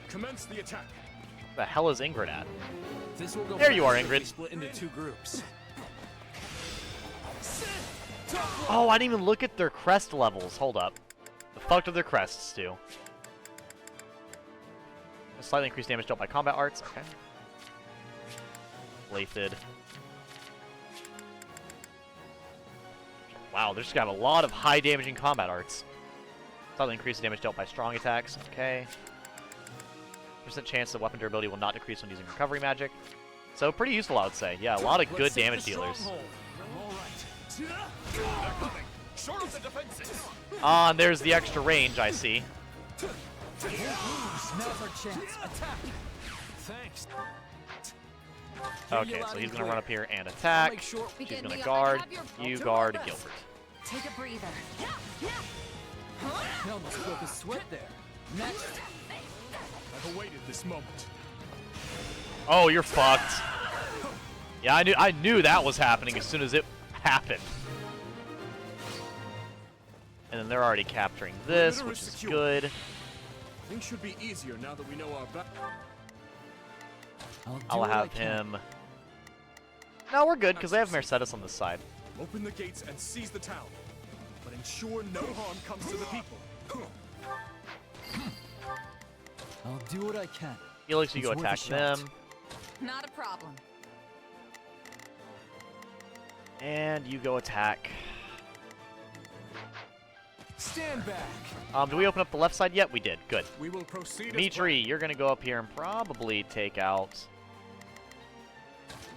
Speaker 10: Commence the attack.
Speaker 1: The hell is Ingrid at?
Speaker 10: This will go
Speaker 1: There you are,
Speaker 10: faster if we
Speaker 1: Ingrid.
Speaker 10: Split into two groups.
Speaker 1: Oh, I didn't even look at their crest levels. Hold up. The fuck do their crests do? Slightly increased damage dealt by combat arts. Okay. Lathed. Wow, they just got a lot of high damaging combat arts. Slightly increased damage dealt by strong attacks. Okay. Percent chance that weapon durability will not decrease when using recovery magic. So pretty useful, I would say. Yeah, a lot of good damage dealers.
Speaker 10: Short of the defenses.
Speaker 1: And there's the extra range, I see.
Speaker 13: Now's our chance. Attack.
Speaker 10: Thanks.
Speaker 1: Okay, so he's gonna run up here and attack. She's gonna guard. You guard Gilbert.
Speaker 4: Take a breather.
Speaker 13: He almost broke a sweat there. Next.
Speaker 10: I've awaited this moment.
Speaker 1: Oh, you're fucked. Yeah, I knew that was happening as soon as it happened. And then they're already capturing this, which is good.
Speaker 10: Things should be easier now that we know our back.
Speaker 1: I'll have him. No, we're good because they have Mercedes on this side.
Speaker 10: Open the gates and seize the town, but ensure no harm comes to the people.
Speaker 13: I'll do what I can.
Speaker 1: Felix, you go
Speaker 13: It's worth a
Speaker 1: attack
Speaker 13: shot.
Speaker 1: them.
Speaker 4: Not a problem.
Speaker 1: And you go attack.
Speaker 10: Stand back.
Speaker 1: Do we open up the left side yet? We did. Good.
Speaker 10: We will proceed.
Speaker 1: Dimitri, you're going to go up here and probably take out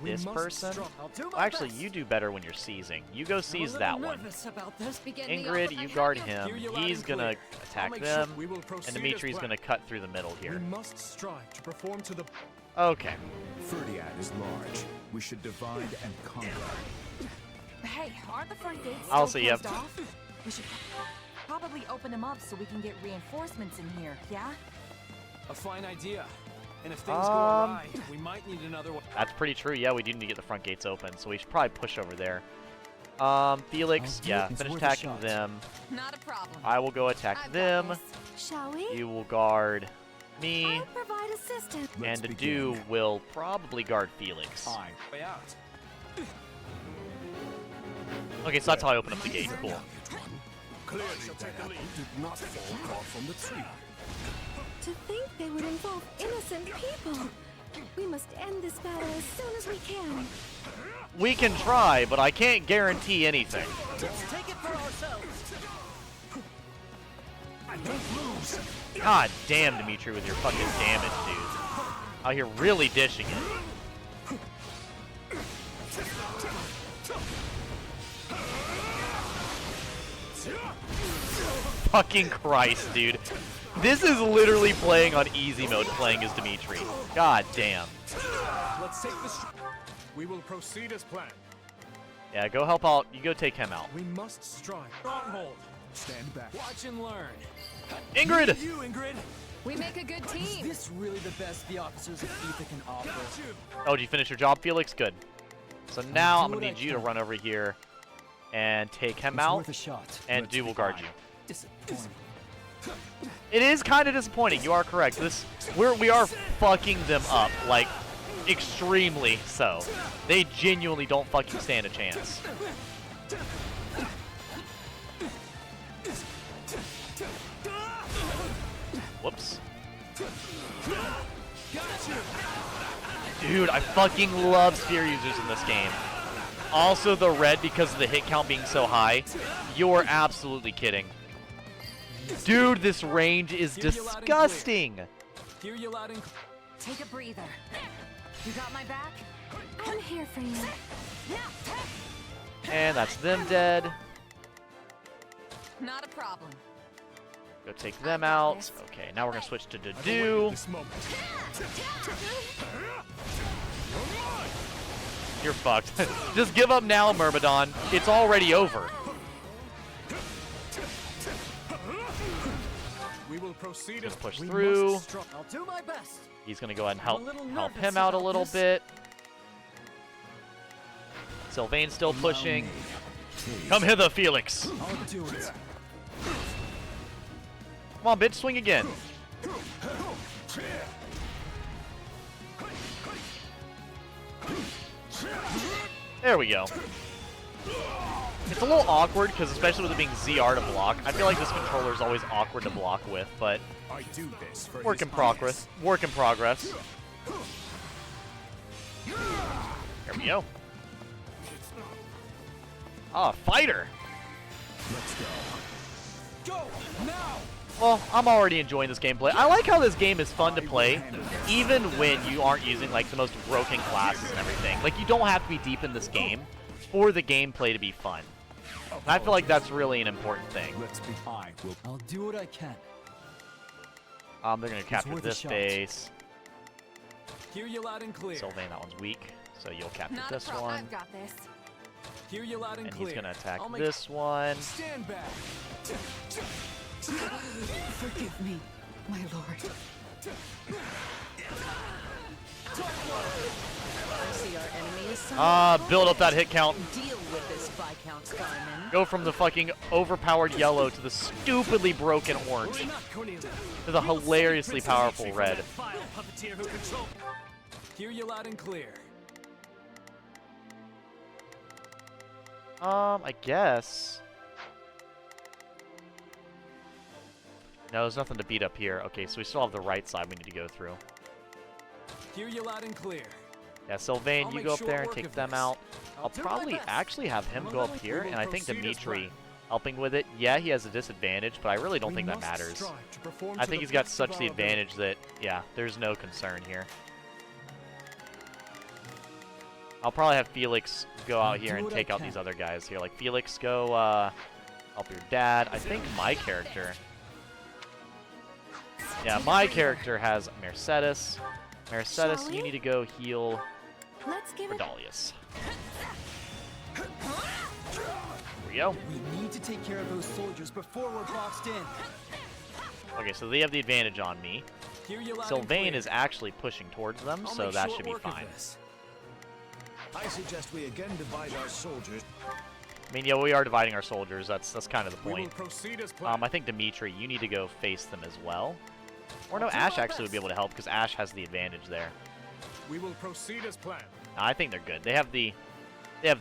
Speaker 1: this person. Well, actually, you do better when you're seizing. You go seize that one.
Speaker 5: About this.
Speaker 1: Ingrid, you guard him. He's going to attack them. And Dimitri's going to cut through the middle here.
Speaker 10: We must strive to perform to the.
Speaker 1: Okay.
Speaker 19: Ferdiad is large. We should divide and conquer.
Speaker 4: Hey, aren't the front gates still
Speaker 1: Also, you
Speaker 4: closed
Speaker 1: have-
Speaker 4: off? We should probably open them up so we can get reinforcements in here, yeah?
Speaker 10: A fine idea. And if things go
Speaker 1: Um,
Speaker 10: awry, we might need another one.
Speaker 1: That's pretty true. Yeah, we do need to get the front gates open, so we should probably push over there. Felix,
Speaker 13: I'll do
Speaker 1: yeah,
Speaker 13: it. It's
Speaker 1: finish
Speaker 13: worth a
Speaker 1: attacking
Speaker 13: shot.
Speaker 1: them.
Speaker 4: Not a problem.
Speaker 1: I will go attack
Speaker 4: I've got
Speaker 1: them.
Speaker 4: this.
Speaker 3: Shall we?
Speaker 1: You will guard me.
Speaker 3: I'll provide assistance.
Speaker 1: And the do will probably guard Felix.
Speaker 10: Fine. Way out.
Speaker 1: Okay, so that's how I open up the gate. Cool.
Speaker 12: Clearly, that apple did not fall far from the tree.
Speaker 3: To think they would involve innocent people. We must end this battle as soon as we can.
Speaker 1: We can try, but I can't guarantee anything.
Speaker 20: Let's take it for ourselves.
Speaker 1: God damn, Dimitri, with your fucking damage, dude. Out here really dishing it. Fucking Christ, dude. This is literally playing on easy mode, playing as Dimitri. God damn.
Speaker 10: Let's take this. We will proceed as planned.
Speaker 1: Yeah, go help out. You go take him out.
Speaker 10: We must strive. Stronghold.
Speaker 19: Stand back.
Speaker 10: Watch and learn.
Speaker 1: Ingrid!
Speaker 10: You, Ingrid.
Speaker 4: We make a good
Speaker 13: Is
Speaker 4: team.
Speaker 13: this really the best the officers of Etha can offer?
Speaker 1: Oh, did you finish your job, Felix? Good. So now I'm gonna need you to run over here and take him out, and Dew will guard you.
Speaker 13: Disappointing.
Speaker 1: It is kind of disappointing. You are correct. We are fucking them up, like extremely so. They genuinely don't fucking stand a chance. Whoops. Dude, I fucking love spear users in this game. Also the red because of the hit count being so high. You're absolutely kidding. Dude, this range is disgusting.
Speaker 4: Hear you loud and take a breather. You got my back?
Speaker 3: I'm here for you.
Speaker 1: And that's them dead.
Speaker 4: Not a problem.
Speaker 1: Go take them out. Okay, now we're gonna switch to Dew. You're fucked. Just give up now, Myrmidon. It's already over.
Speaker 10: We will proceed
Speaker 1: Just push through.
Speaker 4: I'll do my best.
Speaker 1: He's gonna go ahead and help him out a little bit. Sylvain's still pushing. Come hither, Felix.
Speaker 13: I'll do it.
Speaker 1: Come on, bitch, swing again. There we go. It's a little awkward because, especially with it being ZR to block, I feel like this controller is always awkward to block with, but work in progress. Work in progress. There we go. Ah, fighter.
Speaker 10: Let's go. Go now.
Speaker 1: Well, I'm already enjoying this gameplay. I like how this game is fun to play, even when you aren't using like the most broken classes and everything. Like, you don't have to be deep in this game for the gameplay to be fun. And I feel like that's really an important thing.
Speaker 13: I'll do what I can.
Speaker 1: They're gonna capture this base.
Speaker 13: Hear you loud and clear.
Speaker 1: Sylvain, that one's weak, so you'll capture
Speaker 4: Not
Speaker 1: this
Speaker 4: a problem.
Speaker 1: one.
Speaker 4: I've got this.
Speaker 13: Hear you loud and
Speaker 1: And
Speaker 13: clear.
Speaker 1: he's gonna attack this one.
Speaker 13: Stand back.
Speaker 15: Forgive me, my lord. I see our enemy is somewhere.
Speaker 1: Build up that hit count.
Speaker 15: Deal with this Viscount Skyman.
Speaker 1: Go from the fucking overpowered yellow to the stupidly broken orange to the hilariously powerful red.
Speaker 13: Hear you loud and clear.
Speaker 1: I guess. No, there's nothing to beat up here. Okay, so we still have the right side we need to go through.
Speaker 13: Hear you loud and clear.
Speaker 1: Yeah, Sylvain,
Speaker 13: I'll
Speaker 1: you
Speaker 13: make
Speaker 1: go up
Speaker 13: short
Speaker 1: there and
Speaker 13: work
Speaker 1: take
Speaker 13: of
Speaker 1: them
Speaker 13: this.
Speaker 1: out. I'll
Speaker 13: do my
Speaker 1: probably
Speaker 13: best.
Speaker 1: actually have him go up here,
Speaker 13: We
Speaker 1: and
Speaker 13: will
Speaker 1: I think
Speaker 13: proceed as
Speaker 1: Dimitri
Speaker 13: planned.
Speaker 1: helping with it. Yeah, he has a disadvantage, but I really don't think that matters. I think he's got such the advantage that, yeah, there's no concern here. I'll probably have Felix go out here and take out these other guys here. Like, Felix, go help your dad. I think my character... Yeah, my character has Mercedes. Mercedes, you need to go heal
Speaker 3: Let's give it.
Speaker 1: Redalius. Here we go.
Speaker 13: We need to take care of those soldiers before we're boxed in.
Speaker 1: Okay, so they have the advantage on me.
Speaker 13: Hear you loud and
Speaker 1: Sylvain
Speaker 13: clear.
Speaker 1: is actually pushing towards them,
Speaker 22: I'll
Speaker 1: so
Speaker 22: make
Speaker 1: that
Speaker 22: short
Speaker 1: should be
Speaker 22: work of
Speaker 1: fine.
Speaker 22: this. I suggest we again divide our soldiers.
Speaker 1: I mean, yeah, we are dividing our soldiers. That's kind of the
Speaker 10: We will
Speaker 1: point.
Speaker 10: proceed as planned.
Speaker 1: I think Dimitri, you need to go face them as well. Or no, Ash actually would be able to help because Ash has the advantage there.
Speaker 10: We will proceed as planned.
Speaker 1: I think they're good. They have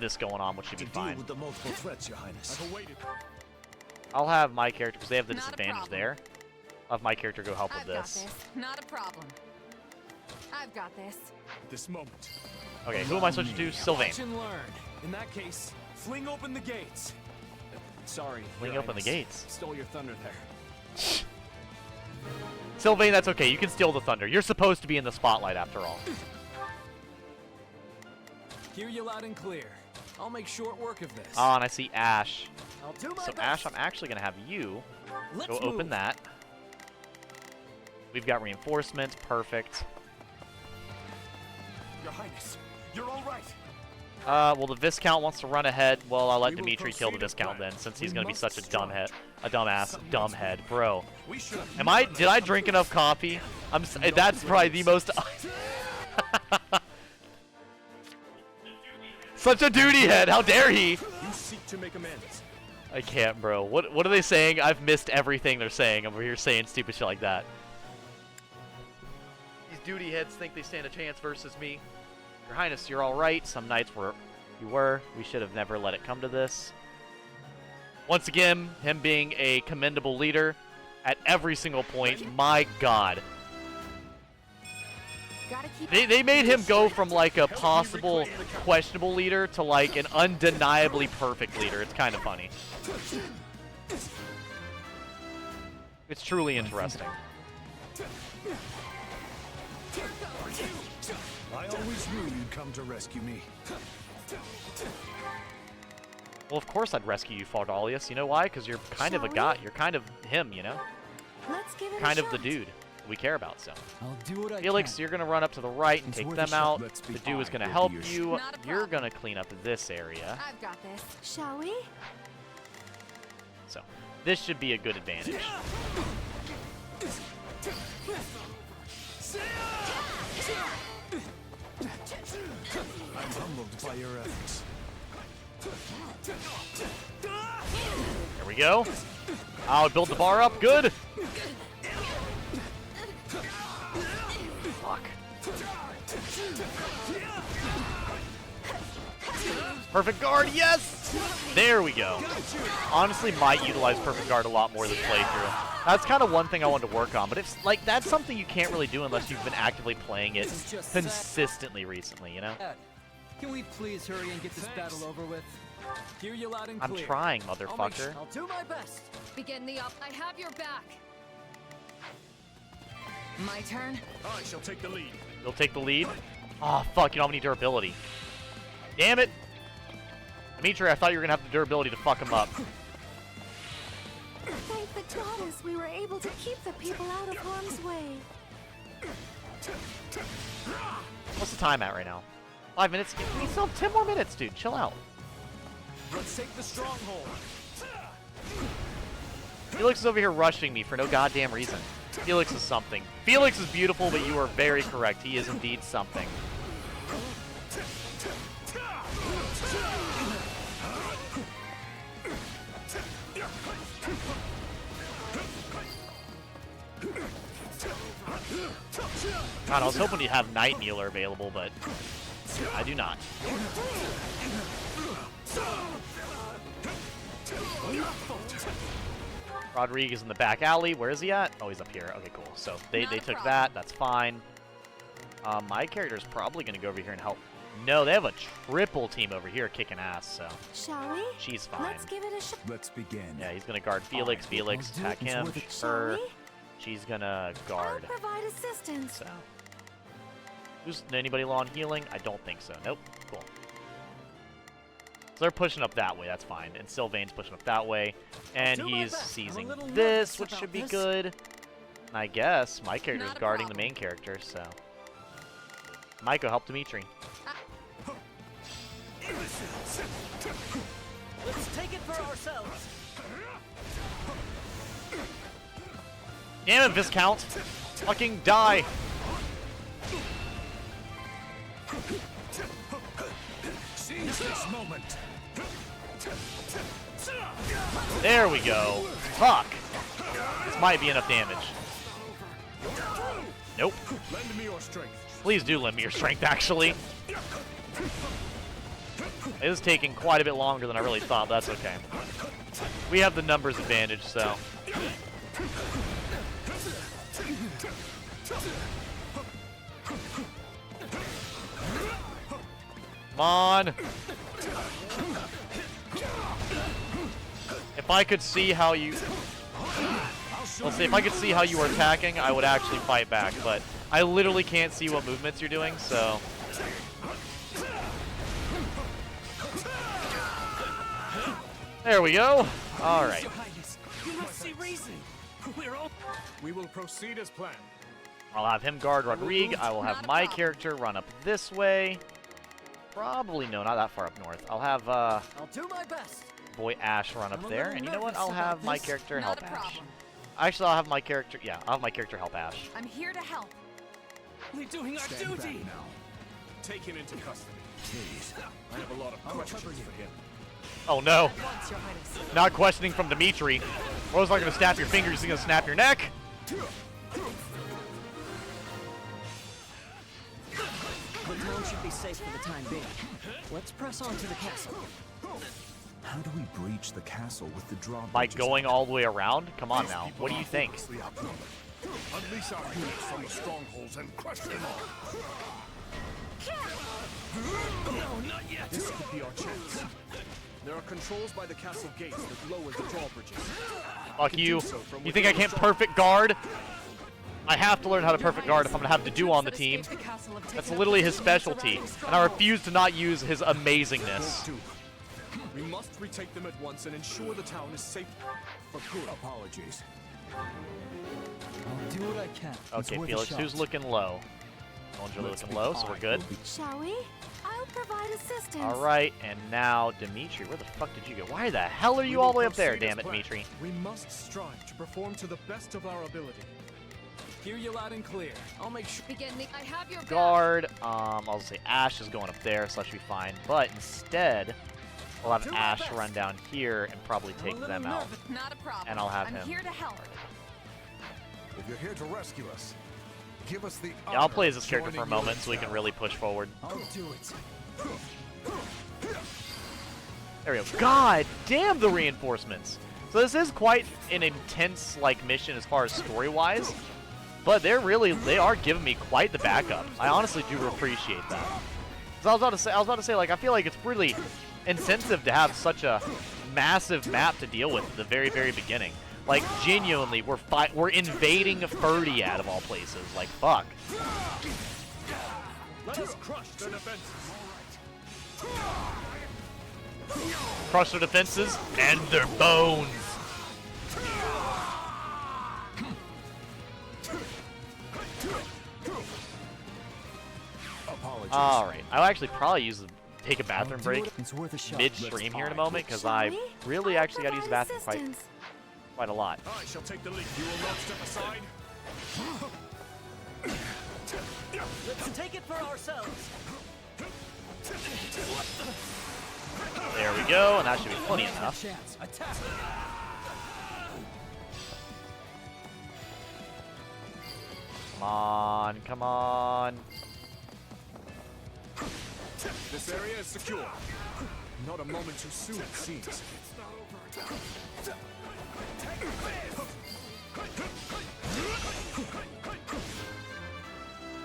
Speaker 1: this going on, which should be
Speaker 22: To deal
Speaker 1: fine.
Speaker 22: with the multiple threats, Your Highness.
Speaker 10: I've awaited.
Speaker 1: I'll have my character because they have the
Speaker 4: Not a
Speaker 1: disadvantage
Speaker 4: problem.
Speaker 1: there. I'll have my character go help with
Speaker 4: I've got
Speaker 1: this.
Speaker 4: this. Not a problem. I've got this.
Speaker 10: This moment.
Speaker 1: Okay, who am I switching to? Sylvain.
Speaker 13: Watch and learn. In that case, fling open the gates. Sorry.
Speaker 1: Fling
Speaker 13: Your
Speaker 1: open the
Speaker 13: Highness.
Speaker 1: gates.
Speaker 13: Stole your thunder there.
Speaker 1: Sylvain, that's okay. You can steal the thunder. You're supposed to be in the spotlight after all.
Speaker 13: Hear you loud and clear. I'll make short work of this.
Speaker 1: Oh, and I see Ash.
Speaker 13: I'll do my
Speaker 1: So
Speaker 13: best.
Speaker 1: Ash, I'm actually going to have you
Speaker 13: Let's
Speaker 1: go open
Speaker 13: move.
Speaker 1: that. We've got reinforcements. Perfect.
Speaker 22: Your Highness, you're all right.
Speaker 1: Well, the Viscount wants to run ahead. Well, I'll let
Speaker 22: We will
Speaker 1: Dimitri kill the
Speaker 22: proceed as
Speaker 1: Viscount
Speaker 22: planned.
Speaker 1: then, since he's
Speaker 22: We
Speaker 1: going to be
Speaker 22: must
Speaker 1: such a
Speaker 22: strive.
Speaker 1: dumb head, bro.
Speaker 22: We should have
Speaker 1: Did I drink enough coffee? That's probably the most. Such a duty head. How dare he?
Speaker 10: You seek to make amends.
Speaker 1: I can't, bro. What are they saying? I've missed everything they're saying. I'm over here saying stupid shit like that. These duty heads think they stand a chance versus me. Your Highness, you're all right. Some nights you were. We should have never let it come to this. Once again, him being a commendable leader at every single point. My God. They made him go from like a possible questionable leader to like an undeniably perfect leader. It's kind of funny. It's truly interesting.
Speaker 22: I always knew you'd come to rescue me.
Speaker 1: Well, of course I'd rescue you, Fardalius. You know why? Because you're kind of a guy. You're kind of him, you know?
Speaker 3: Let's give it
Speaker 1: Kind
Speaker 3: a
Speaker 1: of the
Speaker 3: shot.
Speaker 1: dude we care about, so.
Speaker 13: I'll do what I
Speaker 1: Felix,
Speaker 13: can.
Speaker 1: you're going to run up to the right and take them out. The dude is going to help you.
Speaker 3: Not a
Speaker 1: You're going to clean up this area.
Speaker 3: I've got this. Shall we?
Speaker 1: So, this should be a good advantage.
Speaker 22: I'm humbled by your efforts.
Speaker 1: There we go. Oh, build the bar up. Good. Fuck. Perfect guard, yes! There we go. Honestly, might utilize perfect guard a lot more this playthrough. That's kind of one thing I wanted to work on, but it's like that's something you can't really do unless you've been actively playing it consistently recently, you know?
Speaker 13: Can we please hurry and get this battle over with? Hear you loud and
Speaker 1: I'm
Speaker 13: clear.
Speaker 1: trying, motherfucker.
Speaker 13: I'll do my best.
Speaker 4: Begin the up. I have your back. My turn.
Speaker 22: I shall take the lead.
Speaker 1: You'll take the lead? Oh, fuck, you don't have any durability. Damn it! Dimitri, I thought you were gonna have the durability to fuck him up.
Speaker 3: Thank the goddess we were able to keep the people out of harm's way.
Speaker 1: What's the time at right now? 5 minutes? We still have 10 more minutes, dude. Chill out.
Speaker 10: Let's take the stronghold.
Speaker 1: Felix is over here rushing me for no goddamn reason. Felix is something. Felix is beautiful, but you are very correct. He is indeed something. God, I was hoping you'd have Night Kneeler available, but I do not. Rodriguez in the back alley. Where is he at? Oh, he's up here. Okay, cool. So they took that. That's fine. My character is probably going to go over here and help. No, they have a triple team over here kicking ass, so.
Speaker 3: Shall we?
Speaker 1: She's fine.
Speaker 3: Let's give it a shot.
Speaker 19: Let's begin.
Speaker 1: Yeah, he's going to guard Felix. Felix, attack him. Her. She's going to guard.
Speaker 3: I'll provide assistance.
Speaker 1: So. Who's anybody low on healing? I don't think so. Nope. Cool. So they're pushing up that way. That's fine. And Sylvain's pushing up that way. And he's seizing this, which should be good. And I guess my character's guarding the main character, so. Maiko, help Dimitri.
Speaker 20: Let's take it for ourselves.
Speaker 1: Damn it, Viscount. Fucking die.
Speaker 22: Seize this moment.
Speaker 1: There we go. Fuck. This might be enough damage. Nope.
Speaker 22: Lend me your strength.
Speaker 1: Please do lend me your strength, actually. It is taking quite a bit longer than I really thought, but that's okay. We have the numbers advantage, so. Come on. If I could see how you... Let's see, if I could see how you were attacking, I would actually fight back, but I literally can't see what movements you're doing, so... There we go. Alright.
Speaker 10: You must see reason. We will proceed as planned.
Speaker 1: I'll have him guard Rodrigue. I will have my character run up this way. Probably, no, not that far up north. I'll have,
Speaker 20: I'll do my best.
Speaker 1: boy Ash run up there. And you know what? I'll have my character help Ash. Actually, I'll have my character, yeah, I'll have my character help Ash.
Speaker 4: I'm here to help.
Speaker 10: We're doing our duty. Now. Take him into custody.
Speaker 22: Please. I have a lot of questions for him.
Speaker 1: Oh no. Not questioning from Dimitri. Bro's not gonna snap your fingers, he's gonna snap your neck.
Speaker 20: The town should be safe for the time being. Let's press on to the castle.
Speaker 19: How do we breach the castle with the drawbridge?
Speaker 1: By going all the way around? Come on now. What do you think?
Speaker 11: Unleash our units from the strongholds and crush them all.
Speaker 10: No, not yet. This could be our chance. There are controls by the castle gates that lower the drawbridges.
Speaker 1: Fuck you. You think I can't perfect guard? I have to learn how to perfect guard if I'm gonna have to do on the team. That's literally his specialty, and I refuse to not use his amazingness.
Speaker 10: We must retake them at once and ensure the town is safe for good.
Speaker 22: Apologies.
Speaker 13: I'll do what I can.
Speaker 1: Okay, Felix, who's looking low? One's really looking low, so we're good.
Speaker 3: Shall we? I'll provide assistance.
Speaker 1: Alright, and now Dimitri, where the fuck did you go? Why the hell are you all the way up there, damn it, Dimitri?
Speaker 10: We must strive to perform to the best of our ability. Hear you loud and clear. I'll make sure.
Speaker 3: I have your
Speaker 1: Guard, I'll say Ash is going up there, so that should be fine. But instead, we'll have Ash run down here and probably take them out.
Speaker 3: Not a problem.
Speaker 1: And I'll have him.
Speaker 3: I'm here to help.
Speaker 22: If you're here to rescue us, give us the
Speaker 1: Yeah, I'll play as this character for a moment so we can really push forward.
Speaker 13: I'll do it.
Speaker 1: There we go. God damn the reinforcements. So this is quite an intense mission as far as story-wise, but they are giving me quite the backup. I honestly do appreciate that. 'Cause I was about to say, like, I feel like it's really intensive to have such a massive map to deal with at the very, very beginning. Like, genuinely, we're invading Ferdiad of all places. Like, fuck.
Speaker 10: Let us crush their defenses.
Speaker 1: Crush their defenses and their bones.
Speaker 22: Apologies.
Speaker 1: Alright, I'll actually probably take a bathroom break
Speaker 13: It's worth a shot.
Speaker 1: midstream here in a moment, because I really actually got to use the bathroom quite a lot.
Speaker 10: I shall take the lead. You will not step aside.
Speaker 20: Let's take it for ourselves.
Speaker 1: There we go, and that should be plenty enough.
Speaker 13: Chance. Attack.
Speaker 1: Come on, come on.
Speaker 10: This area is secure. Not a moment too soon, it seems.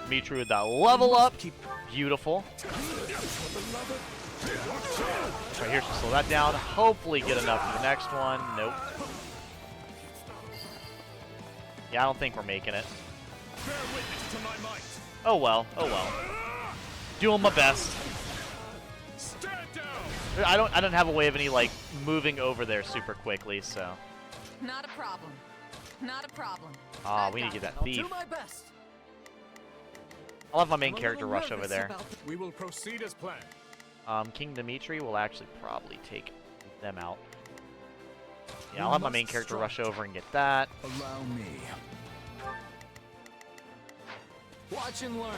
Speaker 1: Dimitri with that level up. Beautiful. Right here, so slow that down. Hopefully get enough for the next one. Nope. Yeah, I don't think we're making it. Oh well, oh well. Doing my best. I don't have a way of moving over there super quickly, so.
Speaker 3: Not a problem. Not a problem.
Speaker 1: Ah, we need to get that thief.
Speaker 20: I'll do my best.
Speaker 1: I'll have my main character rush over there.
Speaker 10: We will proceed as planned.
Speaker 1: King Dimitri will actually probably take them out. Yeah, I'll have my main character rush over and get that.
Speaker 19: Allow me.
Speaker 20: Watch and learn.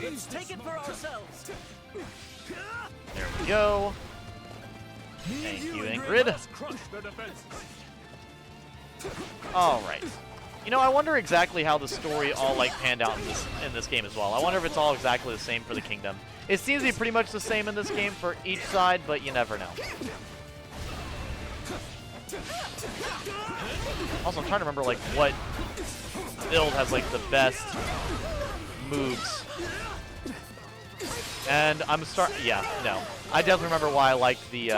Speaker 20: Let's take it for ourselves.
Speaker 1: There we go. Thank you, Ingrid. Alright. You know, I wonder exactly how the story all panned out in this game as well. I wonder if it's all exactly the same for the kingdom. It seems to be pretty much the same in this game for each side, but you never know. Also, I'm trying to remember what build has the best moves. And no. I definitely remember why I liked the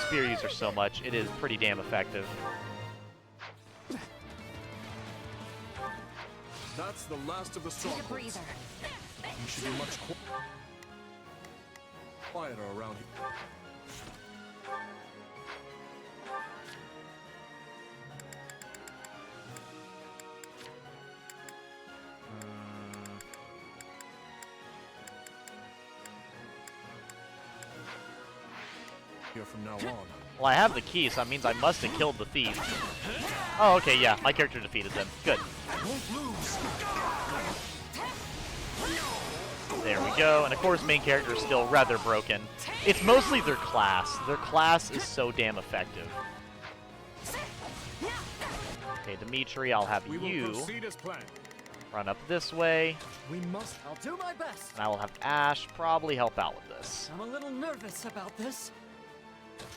Speaker 1: spear user so much. It is pretty damn effective.
Speaker 10: That's the last of the strongholds. You should be much quieter around here. Here from now on.
Speaker 1: Well, I have the key, so that means I must have killed the thief. Oh, okay, yeah. My character defeated them. Good. There we go. And of course, main character is still rather broken. It's mostly their class. Their class is so damn effective. Okay, Dimitri, I'll have you run up this way.
Speaker 20: I'll do my best.
Speaker 1: And I will have Ash probably help out with this.
Speaker 20: I'm a little nervous about this.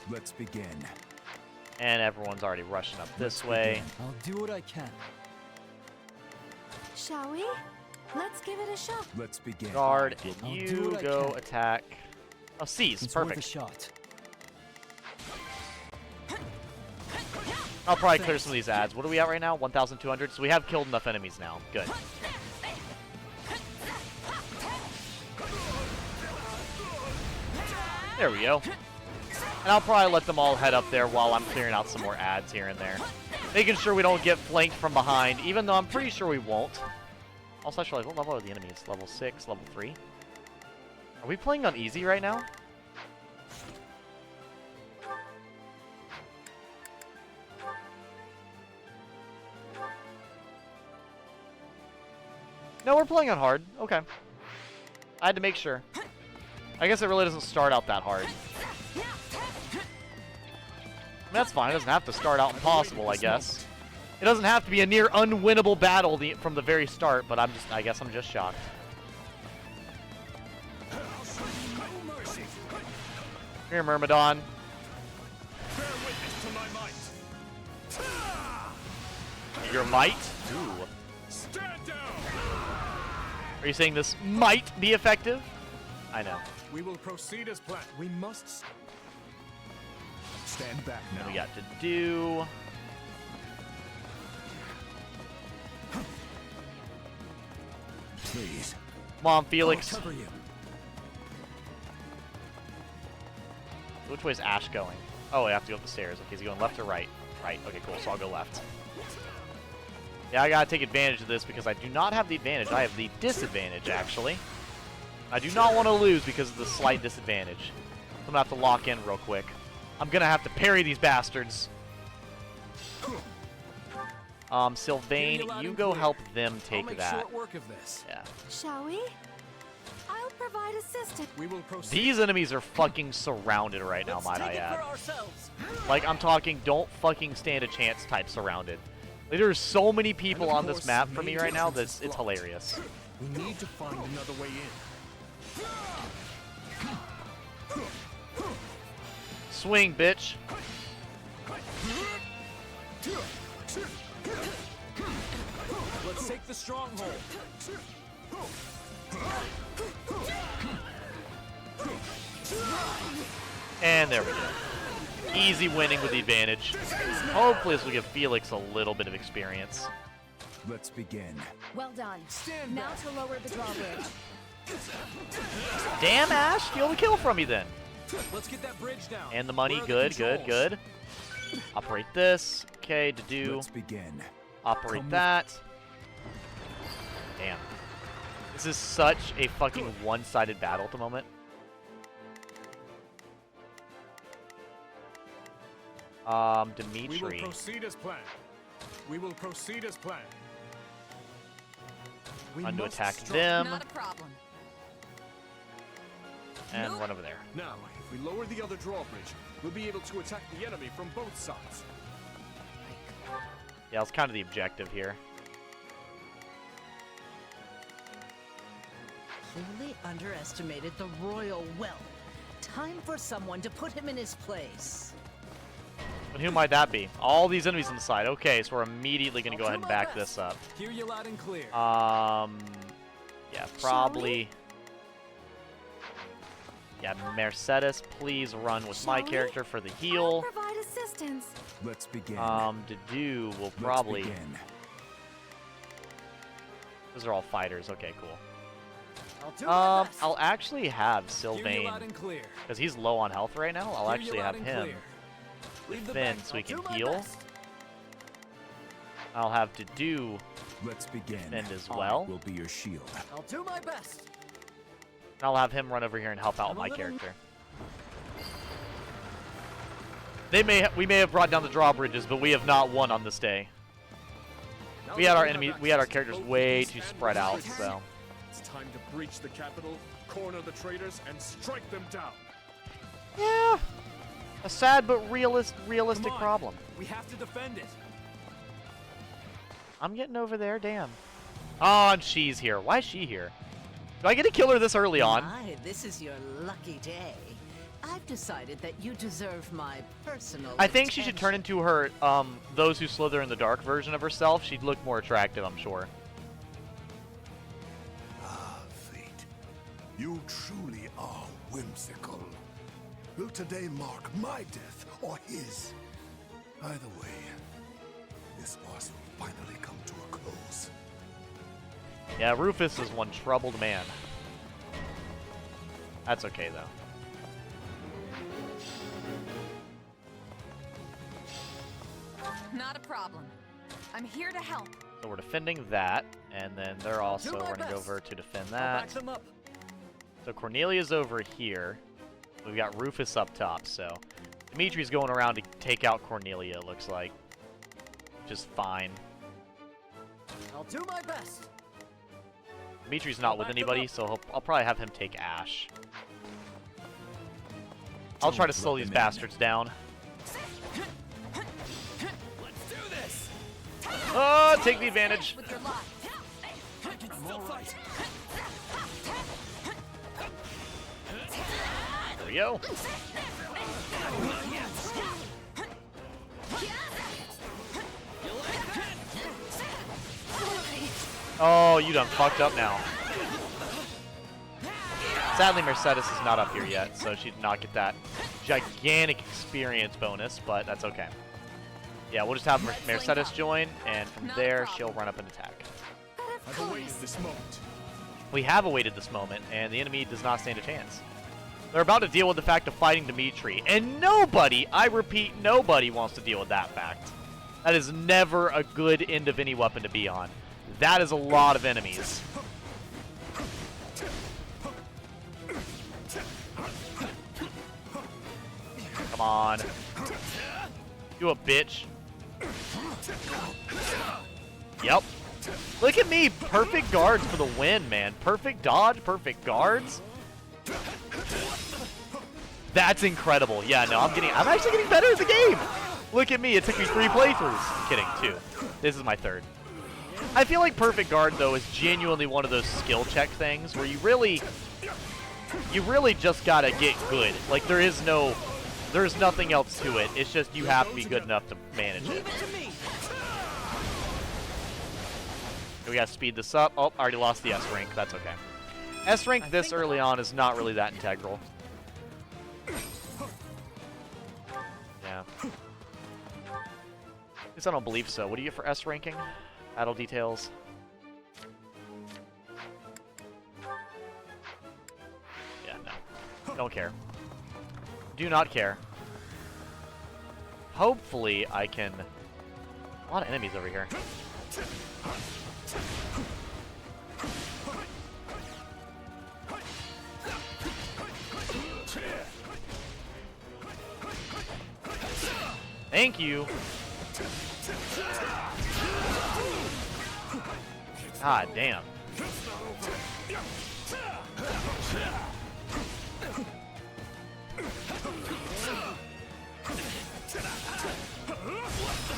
Speaker 19: Let's begin.
Speaker 1: And everyone's already rushing up this way.
Speaker 13: I'll do what I can.
Speaker 3: Shall we? Let's give it a shot.
Speaker 19: Let's begin.
Speaker 1: Guard, and
Speaker 13: I'll do
Speaker 1: you
Speaker 13: what I
Speaker 1: go
Speaker 13: can.
Speaker 1: attack. Oh, seize.
Speaker 13: It's worth a
Speaker 1: Perfect.
Speaker 13: shot.
Speaker 1: I'll probably clear some of these ads. What are we at right now? 1,200. So we have killed enough enemies now. Good. There we go. And I'll probably let them all head up there while I'm clearing out some more ads here and there. Making sure we don't get flanked from behind, even though I'm pretty sure we won't. Also, I should realize, what level are the enemies? Level 6, level 3? Are we playing on easy right now? No, we're playing on hard. Okay. I had to make sure. I guess it really doesn't start out that hard. I mean, that's fine. It doesn't have to start out impossible, I guess. It doesn't have to be a near unwinnable battle from the very start, but I guess I'm just shocked. Here, Myrmidon. Your might? Ooh. Are you saying this might be effective? I know.
Speaker 10: We will proceed as planned. We must
Speaker 19: stand back now.
Speaker 1: What we got to do?
Speaker 19: Please.
Speaker 1: Come on, Felix.
Speaker 19: I'll cover you.
Speaker 1: Which way is Ash going? Oh, I have to go up the stairs. Okay, is he going left or right? Right. Okay, cool. So I'll go left. Yeah, I gotta take advantage of this because I do not have the advantage. I have the disadvantage, actually. I do not want to lose because of the slight disadvantage. I'm gonna have to lock in real quick. I'm gonna have to parry these bastards. Sylvain, you go help them take that.
Speaker 10: short work of this.
Speaker 1: Yeah.
Speaker 3: Shall we? I'll provide assistance.
Speaker 10: We will proceed.
Speaker 1: These enemies are fucking surrounded right now, might I add. Like, I'm talking don't fucking stand a chance type surrounded. Like, there's so many people on this map for me right now that it's hilarious.
Speaker 10: We need to find another way in.
Speaker 1: Swing, bitch.
Speaker 10: Let's take the stronghold.
Speaker 1: And there we go. Easy winning with the advantage. Hopefully this will give Felix a little bit of experience.
Speaker 19: Let's begin.
Speaker 3: Well done. Now to lower the drawbridge.
Speaker 1: Damn, Ash! Steal the kill from me then.
Speaker 10: Let's get that bridge down.
Speaker 1: And the money, good, good, good. Operate this. Okay, to do.
Speaker 19: Let's begin.
Speaker 1: Operate that. Damn. This is such a fucking one-sided battle at the moment. Dimitri.
Speaker 10: We will proceed as planned. We will proceed as planned.
Speaker 1: I'm going to attack them.
Speaker 4: Not a problem.
Speaker 1: And run over there.
Speaker 10: Now, if we lower the other drawbridge, we'll be able to attack the enemy from both sides.
Speaker 1: Yeah, that's kind of the objective here.
Speaker 15: Clearly underestimated the royal wealth. Time for someone to put him in his place.
Speaker 1: But who might that be? All these enemies on the side. Okay, so we're immediately going to go ahead and back this up.
Speaker 10: Hear you loud and clear.
Speaker 1: Yeah, probably. Yeah, Mercedes, please run with my character for the heal.
Speaker 3: Provide assistance.
Speaker 19: Let's begin.
Speaker 1: To do, we'll probably.
Speaker 19: Let's begin.
Speaker 1: Those are all fighters. Okay, cool.
Speaker 10: I'll
Speaker 1: actually have Sylvain
Speaker 10: loud and clear.
Speaker 1: because he's low on health right now. I'll actually have him defend so he can heal. I'll have to do.
Speaker 19: Let's begin.
Speaker 1: Defend as well.
Speaker 19: Will be your shield.
Speaker 10: I'll do my best.
Speaker 1: I'll have him run over here and help out my character. We may have brought down the drawbridges, but we have not won on this day. We had our characters way too spread out, so.
Speaker 10: It's time to breach the capital, corner the traitors, and strike them down.
Speaker 1: Yeah. A sad but realistic problem.
Speaker 10: We have to defend it.
Speaker 1: I'm getting over there, damn. Oh, and she's here. Why is she here? Do I get to kill her this early on?
Speaker 15: My, this is your lucky day. I've decided that you deserve my personal
Speaker 1: I think she should turn into her, those who slither in the dark version of herself. She'd look more attractive, I'm sure.
Speaker 12: Ah, fate. You truly are whimsical. Will today mark my death or his? Either way, this farce will finally come to a close.
Speaker 1: Yeah, Rufus is one troubled man. That's okay, though.
Speaker 4: Not a problem. I'm here to help.
Speaker 1: So we're defending that, and then they're also running over to defend that. So Cornelia's over here. We've got Rufus up top, so Dimitri's going around to take out Cornelia, it looks like. Just fine.
Speaker 20: I'll do my best.
Speaker 1: Dimitri's not with anybody, so I'll probably have him take Ash. I'll try to slow these bastards down.
Speaker 10: Let's do this.
Speaker 1: Oh, take the advantage.
Speaker 10: I can still fight.
Speaker 1: There we go. Oh, you done fucked up now. Sadly, Mercedes is not up here yet, so she did not get that gigantic experience bonus, but that's okay. Yeah, we'll just have Mercedes join, and from there, she'll run up and attack.
Speaker 10: I've awaited this moment.
Speaker 1: We have awaited this moment, and the enemy does not stand a chance. They're about to deal with the fact of fighting Dimitri, and nobody, I repeat, nobody wants to deal with that fact. That is never a good end of any weapon to be on. That is a lot of enemies. Come on. You a bitch. Yep. Look at me. Perfect guards for the win, man. Perfect dodge, perfect guards. That's incredible. Yeah, no, I'm actually getting better at the game. Look at me. It took me 3 playthroughs. Kidding, 2. This is my 3rd. I feel like perfect guard, though, is genuinely one of those skill check things where you really just gotta get good. Like, there's nothing else to it. It's just you have to be good enough to manage it. We gotta speed this up. Oh, I already lost the S rank. That's okay. S rank this early on is not really that integral. Yeah. At least I don't believe so. What do you get for S ranking? Battle details. Yeah, no. Don't care. Do not care. Hopefully I can... A lot of enemies over here. Thank you. God damn.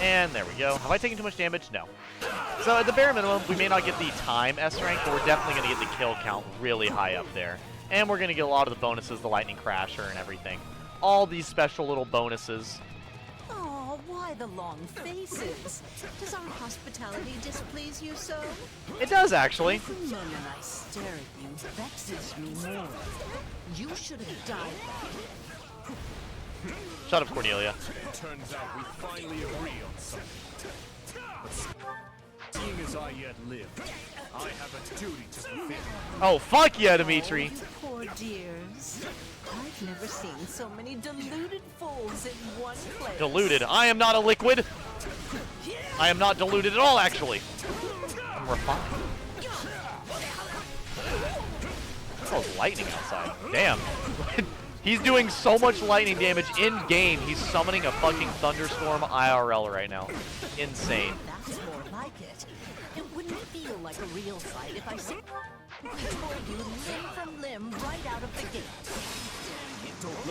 Speaker 1: And there we go. Have I taken too much damage? No. So at the bare minimum, we may not get the time S rank, but we're definitely going to get the kill count really high up there. And we're going to get a lot of the bonuses, the lightning crasher and everything. All these special little bonuses.
Speaker 15: Oh, why the long faces? Does our hospitality displease you so?
Speaker 1: It does, actually.
Speaker 15: Every moment I stare at you vexes me more. You should have died.
Speaker 1: Shut up, Cornelia.
Speaker 10: Turns out we finally agree on something. But seeing as I yet live, I have a duty to fulfill.
Speaker 1: Oh, fuck yeah, Dimitri.
Speaker 15: Oh, poor dears. I've never seen so many deluded fools in one place.
Speaker 1: Diluted. I am not a liquid. I am not diluted at all, actually. I'm refined. Oh, it's lightning outside. Damn. He's doing so much lightning damage in game. He's summoning a fucking thunderstorm IRL right now. Insane.
Speaker 15: That's more like it. It wouldn't feel like a real fight if I said I told you limb from limb right out of the gate.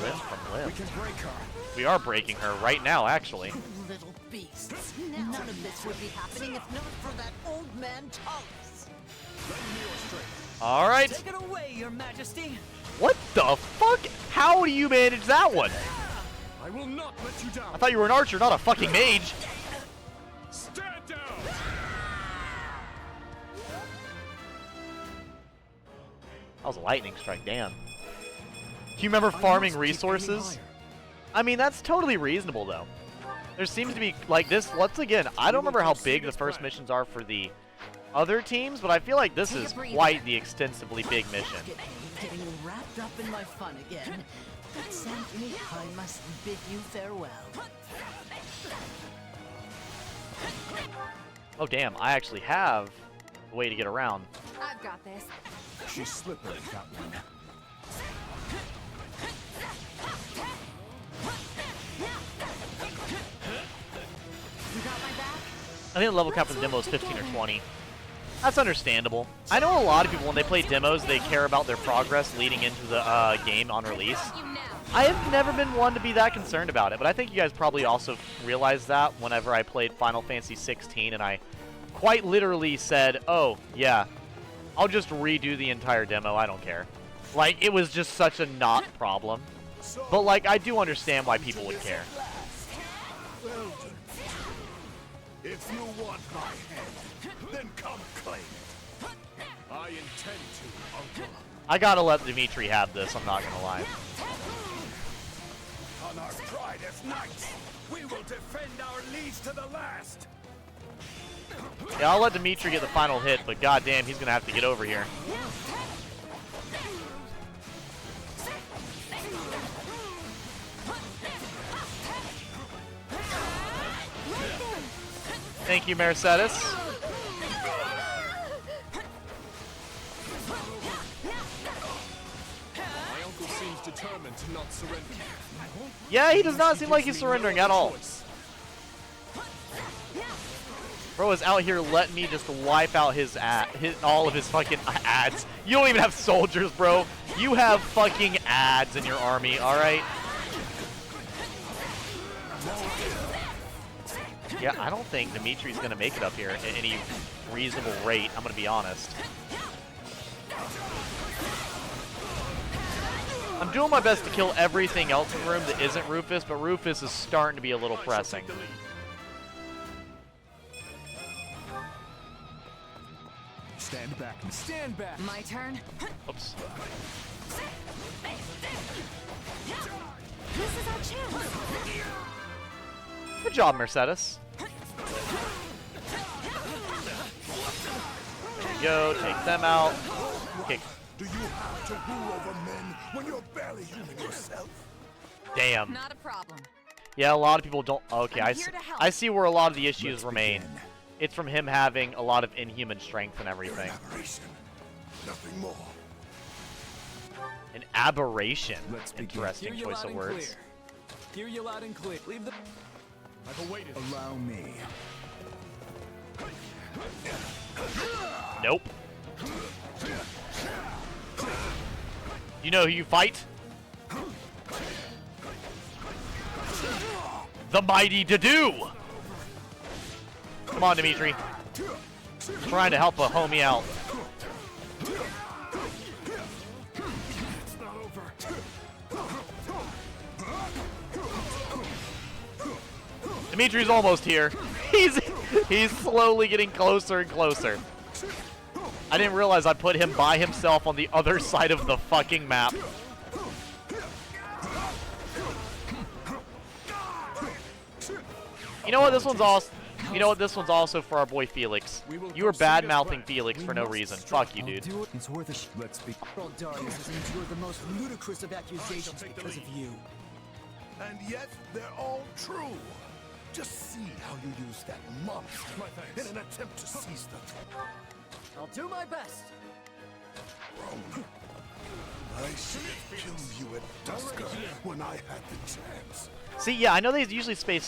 Speaker 1: Limb from limb.
Speaker 22: We can break her.
Speaker 1: We are breaking her right now, actually.
Speaker 15: Little beasts. None of this would be happening if not for that old man Tullis.
Speaker 1: All right.
Speaker 20: Take it away, Your Majesty.
Speaker 1: What the fuck? How do you manage that one?
Speaker 10: I will not let you down.
Speaker 1: I thought you were an archer, not a fucking mage.
Speaker 10: Stand down.
Speaker 1: That was a lightning strike, damn. Do you remember farming resources? I mean, that's totally reasonable, though. There seems to be, like, this, once again, I don't remember how big the first missions are for the other teams, but I feel like this is quite the extensively big mission.
Speaker 15: Getting wrapped up in my fun again. But Symphony, I must bid you farewell.
Speaker 1: Oh, damn, I actually have a way to get around.
Speaker 4: I've got this.
Speaker 22: She's slippery, that one.
Speaker 4: You got my back?
Speaker 1: I think the level cap for the demo is 15 or 20. That's understandable. I know a lot of people, when they play demos, they care about their progress leading into the game on release. I have never been one to be that concerned about it, but I think you guys probably also realized that whenever I played Final Fantasy 16 and I quite literally said, oh, yeah, I'll just redo the entire demo, I don't care. Like, it was just such a not problem. But, like, I do understand why people would care.
Speaker 11: If you want my head, then come claim it. I intend to, Uncle.
Speaker 1: I gotta let Dimitri have this, I'm not gonna lie.
Speaker 11: On our pride as knights, we will defend our liege to the last.
Speaker 1: Yeah, I'll let Dimitri get the final hit, but goddamn, he's gonna have to get over here. Thank you, Mercedes.
Speaker 10: My uncle seems determined to not surrender.
Speaker 1: Yeah, he does not seem like he's surrendering at all. Bro is out here letting me just wipe out his all of his fucking ads. You don't even have soldiers, bro. You have fucking ads in your army, alright? Yeah, I don't think Dimitri's going to make it up here at any reasonable rate, I'm going to be honest. I'm doing my best to kill everything else in the room that isn't Rufus, but Rufus is starting to be a little pressing.
Speaker 22: Stand back.
Speaker 10: Stand back.
Speaker 4: My turn.
Speaker 1: Oops.
Speaker 3: This is our chance.
Speaker 1: Good job, Mercedes. There you go, take them out. Kick.
Speaker 12: Do you have to rule over men when you're barely human yourself?
Speaker 1: Damn.
Speaker 4: Not a problem.
Speaker 1: Yeah, a lot of people don't. Okay, I see where a lot of the issues remain.
Speaker 22: Begin.
Speaker 1: It's from him having a lot of inhuman strength and everything.
Speaker 12: Nothing more.
Speaker 1: An aberration.
Speaker 22: Let's begin.
Speaker 1: Interesting choice of words.
Speaker 10: Hear you loud and clear. Leave the. I've awaited.
Speaker 22: Allow me.
Speaker 1: Nope. You know who you fight? The mighty Dedue! Come on, Dimitri. Trying to help a homie out. Dimitri's almost here. He's slowly getting closer and closer. I didn't realize I put him by himself on the other side of the fucking map. You know what? This one's also. You know what? This one's also for our boy Felix. You were bad-mouthing Felix for no reason. Fuck you, dude.
Speaker 22: It's worth a Let's be.
Speaker 2: Earl Darius has endured the most ludicrous of accusations because of you.
Speaker 12: And yet, they're all true. Just see how you use that monster in an attempt to seize the throne.
Speaker 2: I'll do my best.
Speaker 12: I should have killed you at Dusker when I had the chance.
Speaker 1: See, yeah, I know they usually say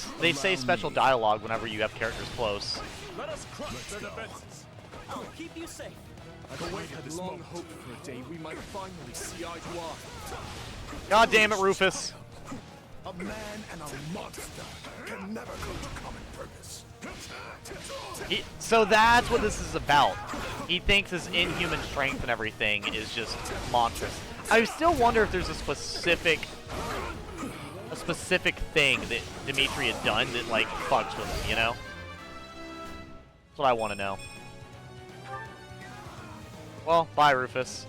Speaker 1: special dialogue whenever you have characters close.
Speaker 7: Let us crush their defenses.
Speaker 20: I'll keep you safe.
Speaker 10: I've long hoped for a day we might finally see eye to eye.
Speaker 1: God damn it, Rufus.
Speaker 12: A man and a monster can never come to common purpose.
Speaker 1: So that's what this is about. He thinks his inhuman strength and everything is just monstrous. I still wonder if there's a specific thing that Dimitri had done that like fucks with him, you know? That's what I want to know. Well, bye, Rufus.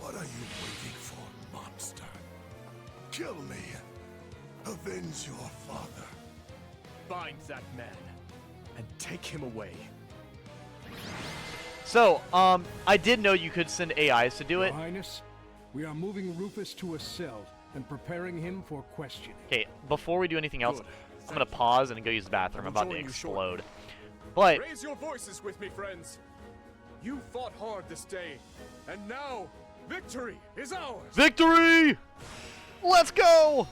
Speaker 12: What are you waiting for, monster? Kill me. Avenge your father.
Speaker 10: Find that man and take him away.
Speaker 1: So, I did know you could send AIs to do it.
Speaker 24: Your Highness, we are moving Rufus to a cell and preparing him for questioning.
Speaker 1: Okay, before we do anything else, I'm gonna pause and go use the bathroom. I'm about to
Speaker 10: join you
Speaker 1: explode.
Speaker 10: shortly.
Speaker 1: But
Speaker 10: Raise your voices with me, friends. You fought hard this day, and now victory is ours.
Speaker 1: victory! Let's go!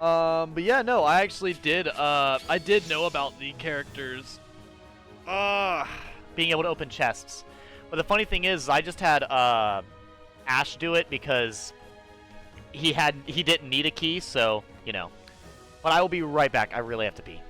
Speaker 1: But yeah, no, I actually did. I did know about the characters, being able to open chests. But the funny thing is, I just had Ash do it because he didn't need a key, so you know. But I will be right back. I really have to pee.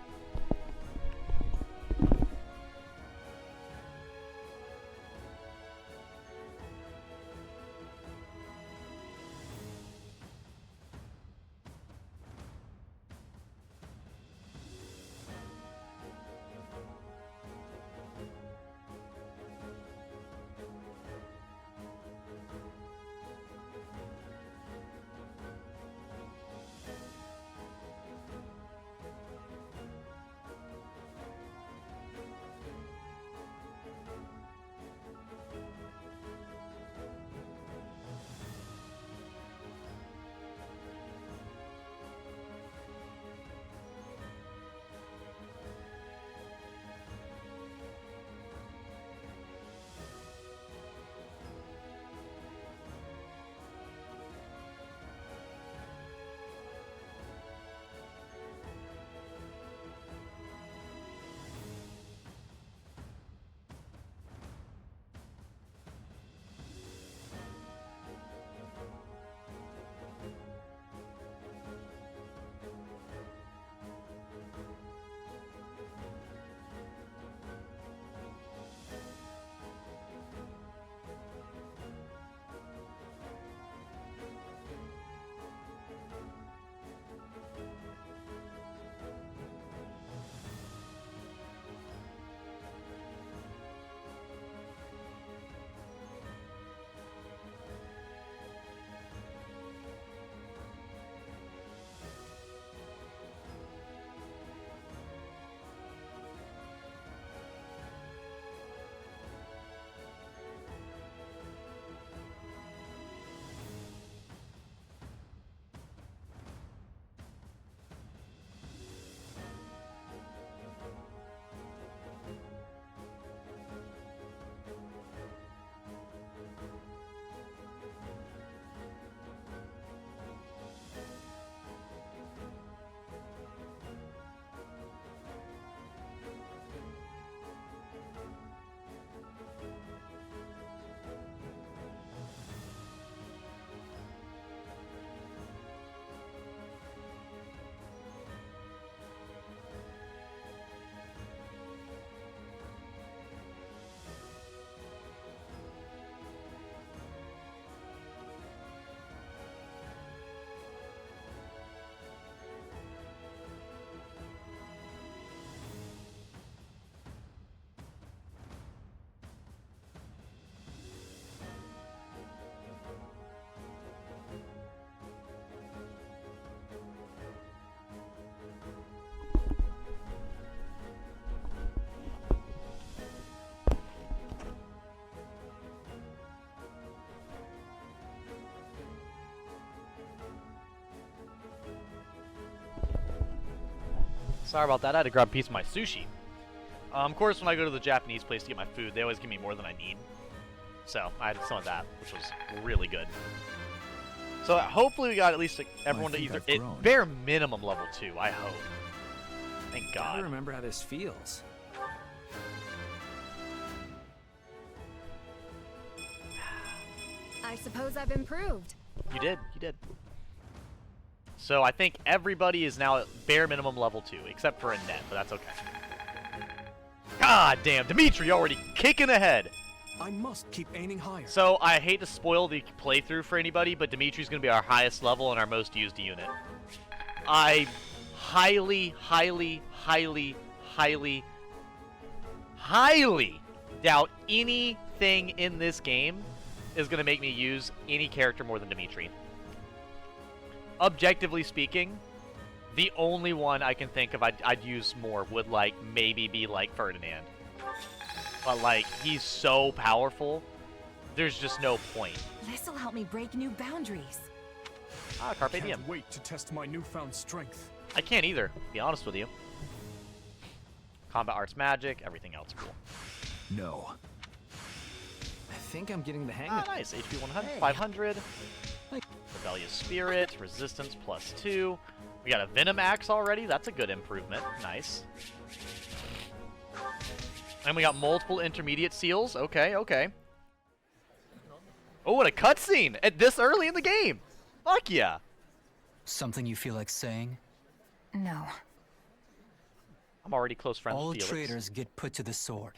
Speaker 1: Sorry about that. I had to grab a piece of my sushi. Of course, when I go to the Japanese place to get my food, they always give me more than I need. So I had some of that, which was really good. So hopefully we got at least everyone to either bare minimum level 2. I hope. Thank God.
Speaker 9: I remember how this feels.
Speaker 3: I suppose I've improved.
Speaker 1: You did. You did. So I think everybody is now at bare minimum level 2, except for Annette, but that's okay. God damn, Dimitri already kicking ahead.
Speaker 10: I must keep aiming higher.
Speaker 1: So I hate to spoil the playthrough for anybody, but Dimitri's going to be our highest level and our most used unit. I highly doubt anything in this game is going to make me use any character more than Dimitri. Objectively speaking, the only one I can think of I'd use more would, like, maybe be, like, Ferdinand. But, like, he's so powerful, there's just no point.
Speaker 4: This'll help me break new boundaries.
Speaker 1: Ah, Carpe Diem.
Speaker 10: Can't wait to test my newfound strength.
Speaker 1: I can't either, to be honest with you. Combat arts magic, everything else cool.
Speaker 9: No. I think I'm getting the hang of it.
Speaker 1: Nice. HP 100, 500. Rebellious Spirit, Resistance +2. We got a Venom Axe already. That's a good improvement. Nice. And we got multiple intermediate seals. Okay, okay. Oh, what a cutscene at this early in the game. Fuck yeah.
Speaker 13: Something you feel like saying?
Speaker 4: No.
Speaker 1: I'm already close friends
Speaker 13: All
Speaker 1: with Felix.
Speaker 13: traitors get put to the sword.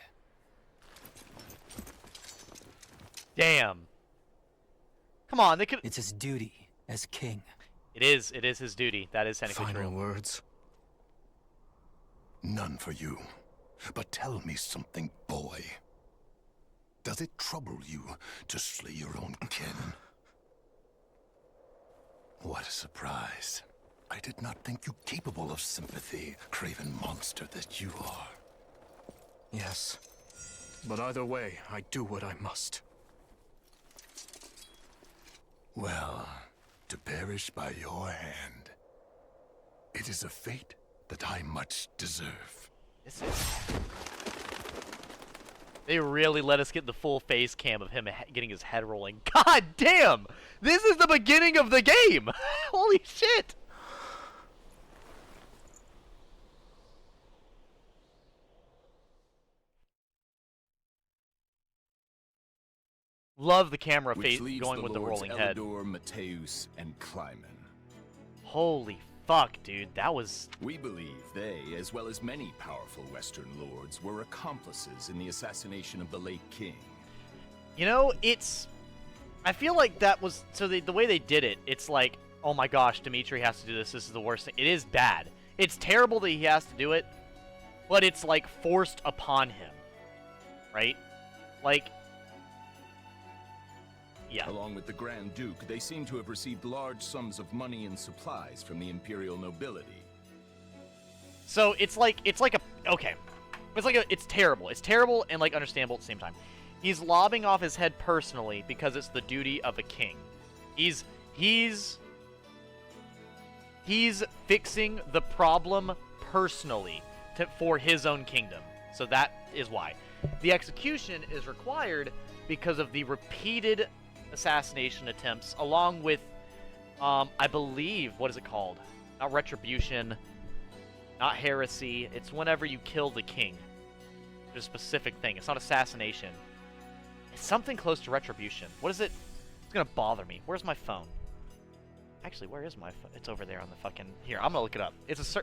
Speaker 1: Damn. Come on, they could.
Speaker 13: It's his duty as king.
Speaker 1: It is his duty. That is technically
Speaker 12: Final
Speaker 1: true.
Speaker 12: words? None for you. But tell me something, boy. Does it trouble you to slay your own kin? What a surprise. I did not think you capable of sympathy, craven monster that you are.
Speaker 10: Yes. But either way, I do what I must.
Speaker 12: Well, to perish by your hand, it is a fate that I much deserve.
Speaker 1: This is... They really let us get the full face cam of him getting his head rolling. God damn! This is the beginning of the game! Holy shit! Love the camera face going with the rolling head.
Speaker 18: Elidor, Mateus, and Kleiman.
Speaker 1: Holy fuck, dude. That was...
Speaker 18: We believe they, as well as many powerful Western lords, were accomplices in the assassination of the late king.
Speaker 1: You know, it's... I feel like that was... So the way they did it, it's like, oh my gosh, Dimitri has to do this. This is the worst thing. It is bad. It's terrible that he has to do it, but it's, like, forced upon him. Right? Like... Yeah.
Speaker 18: Along with the Grand Duke, they seem to have received large sums of money and supplies from the imperial nobility.
Speaker 1: So it's like a okay. It's terrible. It's terrible and like understandable at the same time. He's lobbing off his head personally because it's the duty of a king. He's fixing the problem personally for his own kingdom. So that is why. The execution is required because of the repeated assassination attempts, along with, I believe, what is it called? Not retribution, not heresy. It's whenever you kill the king. There's a specific thing. It's not assassination. It's something close to retribution. What is it? It's gonna bother me. Where's my phone? Actually, where is my phone? It's over there on the fucking... Here, I'm gonna look it up. It's a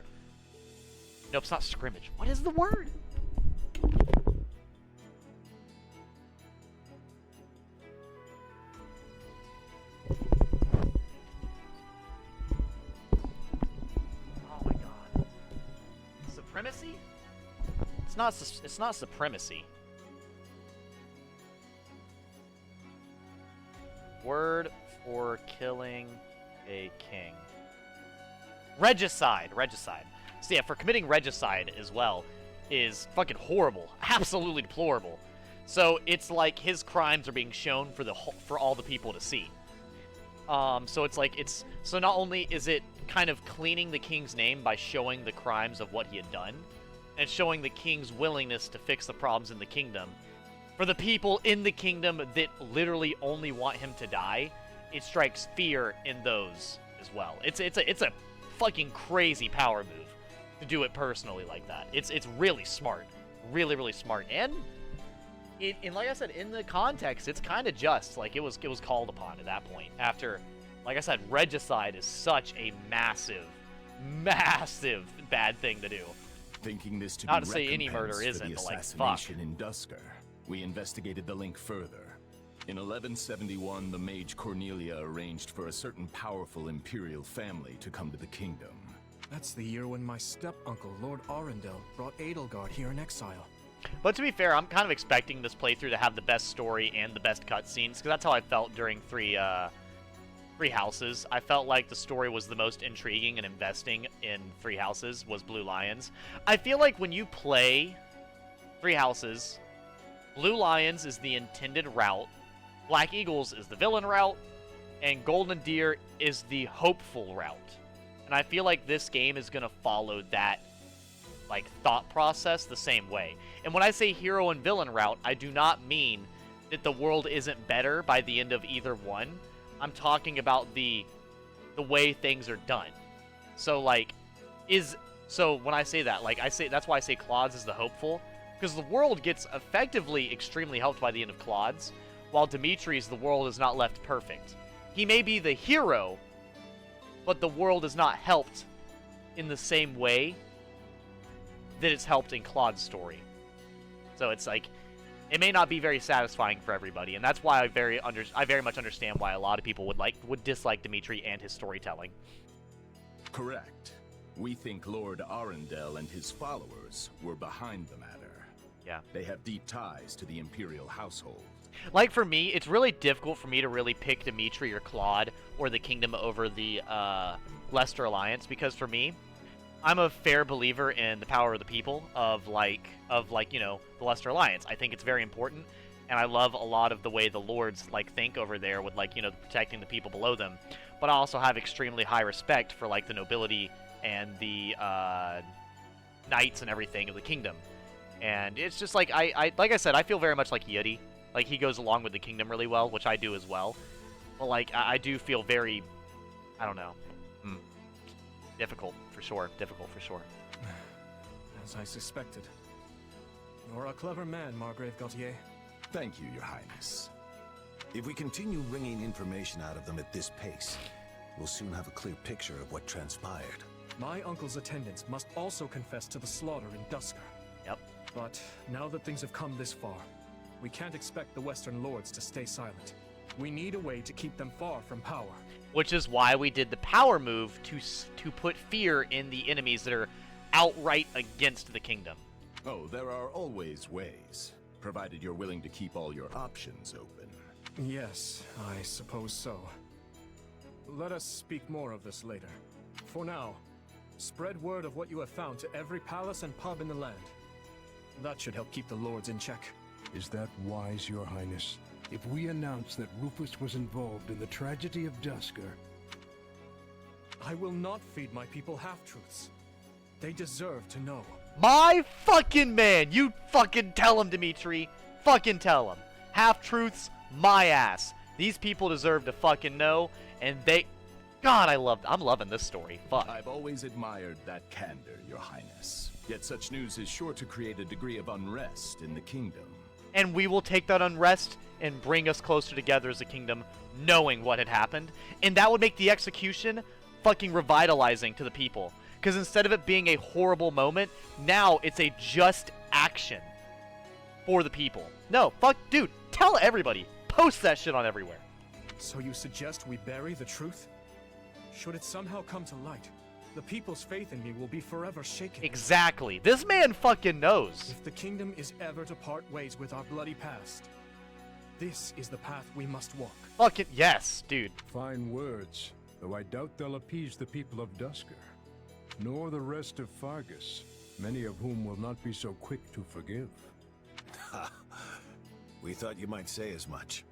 Speaker 1: Nope, it's not scrimmage. What is the word? Supremacy? It's not supremacy. Word for killing a king. Regicide. Regicide. So yeah, for committing regicide as well is fucking horrible. Absolutely deplorable. So it's like his crimes are being shown for all the people to see. So it's like so not only is it kind of cleaning the king's name by showing the crimes of what he had done, and showing the king's willingness to fix the problems in the kingdom, For the people in the kingdom that literally only want him to die, it strikes fear in those as well. It's a fucking crazy power move to do it personally like that. It's really smart. Really, really smart. And like I said, in the context, it's kind of just. Like, it was called upon at that point. After, like I said, regicide is such a massive, massive bad thing to do.
Speaker 18: Thinking this to
Speaker 1: Not
Speaker 18: be
Speaker 1: to say any murder
Speaker 18: recompense for
Speaker 1: isn't,
Speaker 18: the
Speaker 1: but, like,
Speaker 18: assassination in Dusker, we investigated the link further. In 1171, the mage Cornelia arranged for a certain powerful imperial family to come to the kingdom.
Speaker 10: That's the year when my step-uncle, Lord Arundel, brought Edelgard here in exile.
Speaker 1: But to be fair, I'm kind of expecting this playthrough to have the best story and the best cutscenes, because that's how I felt during Three Houses. I felt like the story was the most intriguing, and investing in Three Houses was Blue Lions. I feel like when you play Three Houses, Blue Lions is the intended route, Black Eagles is the villain route, and Golden Deer is the hopeful route. And I feel like this game is going to follow that, like, thought process the same way. And when I say hero and villain route, I do not mean that the world isn't better by the end of either one. I'm talking about the way things are done. So, like, so when I say that, like, that's why I say Claude's is the hopeful, because the world gets effectively extremely helped by the end of Claude's, while Dimitri's the world is not left perfect. He may be the hero, but the world is not helped in the same way that it's helped in Claude's story. So it's like, it may not be very satisfying for everybody, and that's why I very much understand why a lot of people would dislike Dimitri and his storytelling.
Speaker 18: Correct. We think Lord Arundel and his followers were behind the matter.
Speaker 1: Yeah.
Speaker 18: They have deep ties to the imperial household.
Speaker 1: Like, for me, it's really difficult for me to really pick Dimitri or Claude or the kingdom over the Leicester Alliance, because for me, I'm a fair believer in the power of the people of you know, the Leicester Alliance. I think it's very important, and I love a lot of the way the lords, like, think over there with, like, you know, protecting the people below them. But I also have extremely high respect for, like, the nobility and the knights and everything of the kingdom. And it's just like, like I said, I feel very much like Yudi. Like, he goes along with the kingdom really well, which I do as well. But, like, I do feel very, I don't know, difficult for sure. Difficult for sure.
Speaker 10: As I suspected. You're a clever man, Margrave Gautier.
Speaker 18: Thank you, Your Highness.
Speaker 6: If we continue wringing information out of them at this pace, we'll soon have a clear picture of what transpired.
Speaker 10: My uncle's attendants must also confess to the slaughter in Dusker.
Speaker 1: Yep.
Speaker 10: But now that things have come this far, we can't expect the Western Lords to stay silent. We need a way to keep them far from power.
Speaker 1: Which is why we did the power move to put fear in the enemies that are outright against the kingdom.
Speaker 18: Oh, there are always ways, provided you're willing to keep all your options open.
Speaker 10: Yes, I suppose so. Let us speak more of this later. For now, spread word of what you have found to every palace and pub in the land. That should help keep the lords in check.
Speaker 24: Is that wise, Your Highness? If we announce that Rufus was involved in the tragedy of Dusker...
Speaker 10: I will not feed my people half-truths. They deserve to know.
Speaker 1: My fucking man! You fucking tell him, Dimitri! Fucking tell him. Half-truths, my ass. These people deserve to fucking know, and they... God, I'm loving this story. Fuck.
Speaker 18: I've always admired that candor, Your Highness. Yet such news is sure to create a degree of unrest in the kingdom.
Speaker 1: And we will take that unrest and bring us closer together as a kingdom, knowing what had happened. And that would make the execution fucking revitalizing to the people. Because instead of it being a horrible moment, now it's a just action for the people. No, fuck, dude, tell everybody. Post that shit on everywhere.
Speaker 10: So you suggest we bury the truth? Should it somehow come to light, the people's faith in me will be forever shaken.
Speaker 1: Exactly. This man fucking knows.
Speaker 10: If the kingdom is ever to part ways with our bloody past, this is the path we must walk.
Speaker 1: Fucking yes, dude.
Speaker 24: Fine words, though I doubt they'll appease the people of Dusker, nor the rest of Fargus, many of whom will not be so quick to forgive.
Speaker 6: Ha! We thought you might say as much,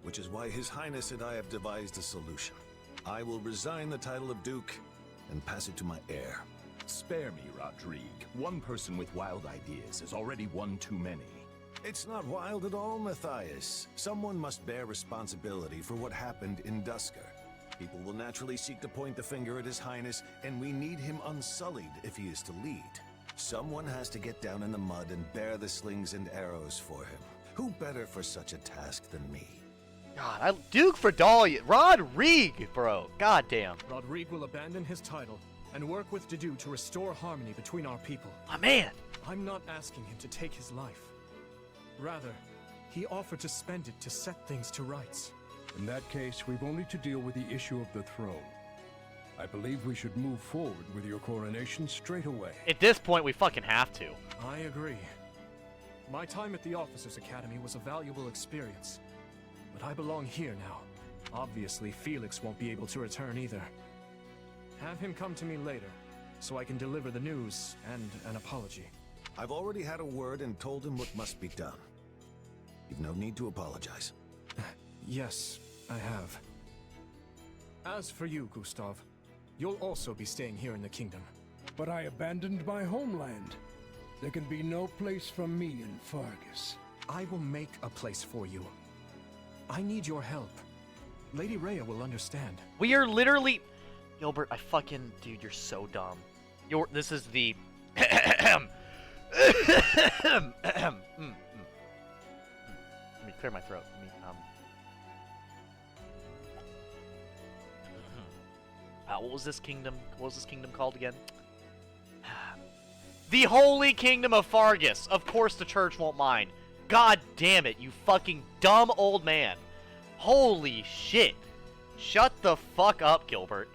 Speaker 6: which is why His Highness and I have devised a solution. I will resign the title of Duke and pass it to my heir.
Speaker 18: Spare me, Rodrigue. One person with wild ideas is already one too many.
Speaker 6: It's not wild at all, Matthias. Someone must bear responsibility for what happened in Duscur. People will naturally seek to point the finger at His Highness, and we need him unsullied if he is to lead. Someone has to get down in the mud and bear the slings and arrows for him. Who better for such a task than me?
Speaker 1: God, Duke Fredalia, Rodrigue, bro. God damn.
Speaker 10: Rodrigue will abandon his title and work with Dedue to restore harmony between our people.
Speaker 1: My man.
Speaker 10: I'm not asking him to take his life. Rather, he offered to spend it to set things to rights.
Speaker 24: In that case, we've only to deal with the issue of the throne. I believe we should move forward with your coronation straight away.
Speaker 1: At this point, we fucking have to.
Speaker 10: I agree. My time at the Officers' Academy was a valuable experience. But I belong here now. Obviously, Felix won't be able to return either. Have him come to me later, so I can deliver the news and an apology.
Speaker 6: I've already had a word and told him what must be done. You've no need to apologize.
Speaker 10: Yes, I have. As for you, Gustav, you'll also be staying here in the kingdom.
Speaker 24: But I abandoned my homeland. There can be no place for me in Fargus.
Speaker 10: I will make a place for you. I need your help. Lady Rhea will understand.
Speaker 1: We are literally... Gilbert, Dude, you're so dumb. This is the... Let me clear my throat. What was this kingdom? What was this kingdom called again? The Holy Kingdom of Fargus. Of course the church won't mind. God damn it, you fucking dumb old man. Holy shit. Shut the fuck up, Gilbert.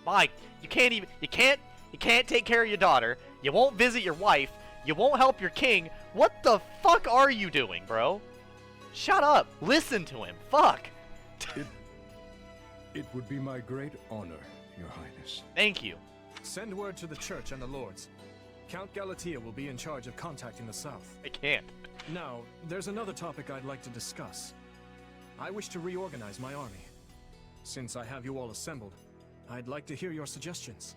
Speaker 1: Mike, you can't take care of your daughter. You won't visit your wife. You won't help your king. What the fuck are you doing, bro? Shut up. Listen to him. Fuck.
Speaker 24: It would be my great honor, Your Highness.
Speaker 1: Thank you.
Speaker 10: Send word to the church and the lords. Count Galatea will be in charge of contacting the south.
Speaker 1: I can't.
Speaker 10: Now, there's another topic I'd like to discuss. I wish to reorganize my army. Since I have you all assembled, I'd like to hear your suggestions.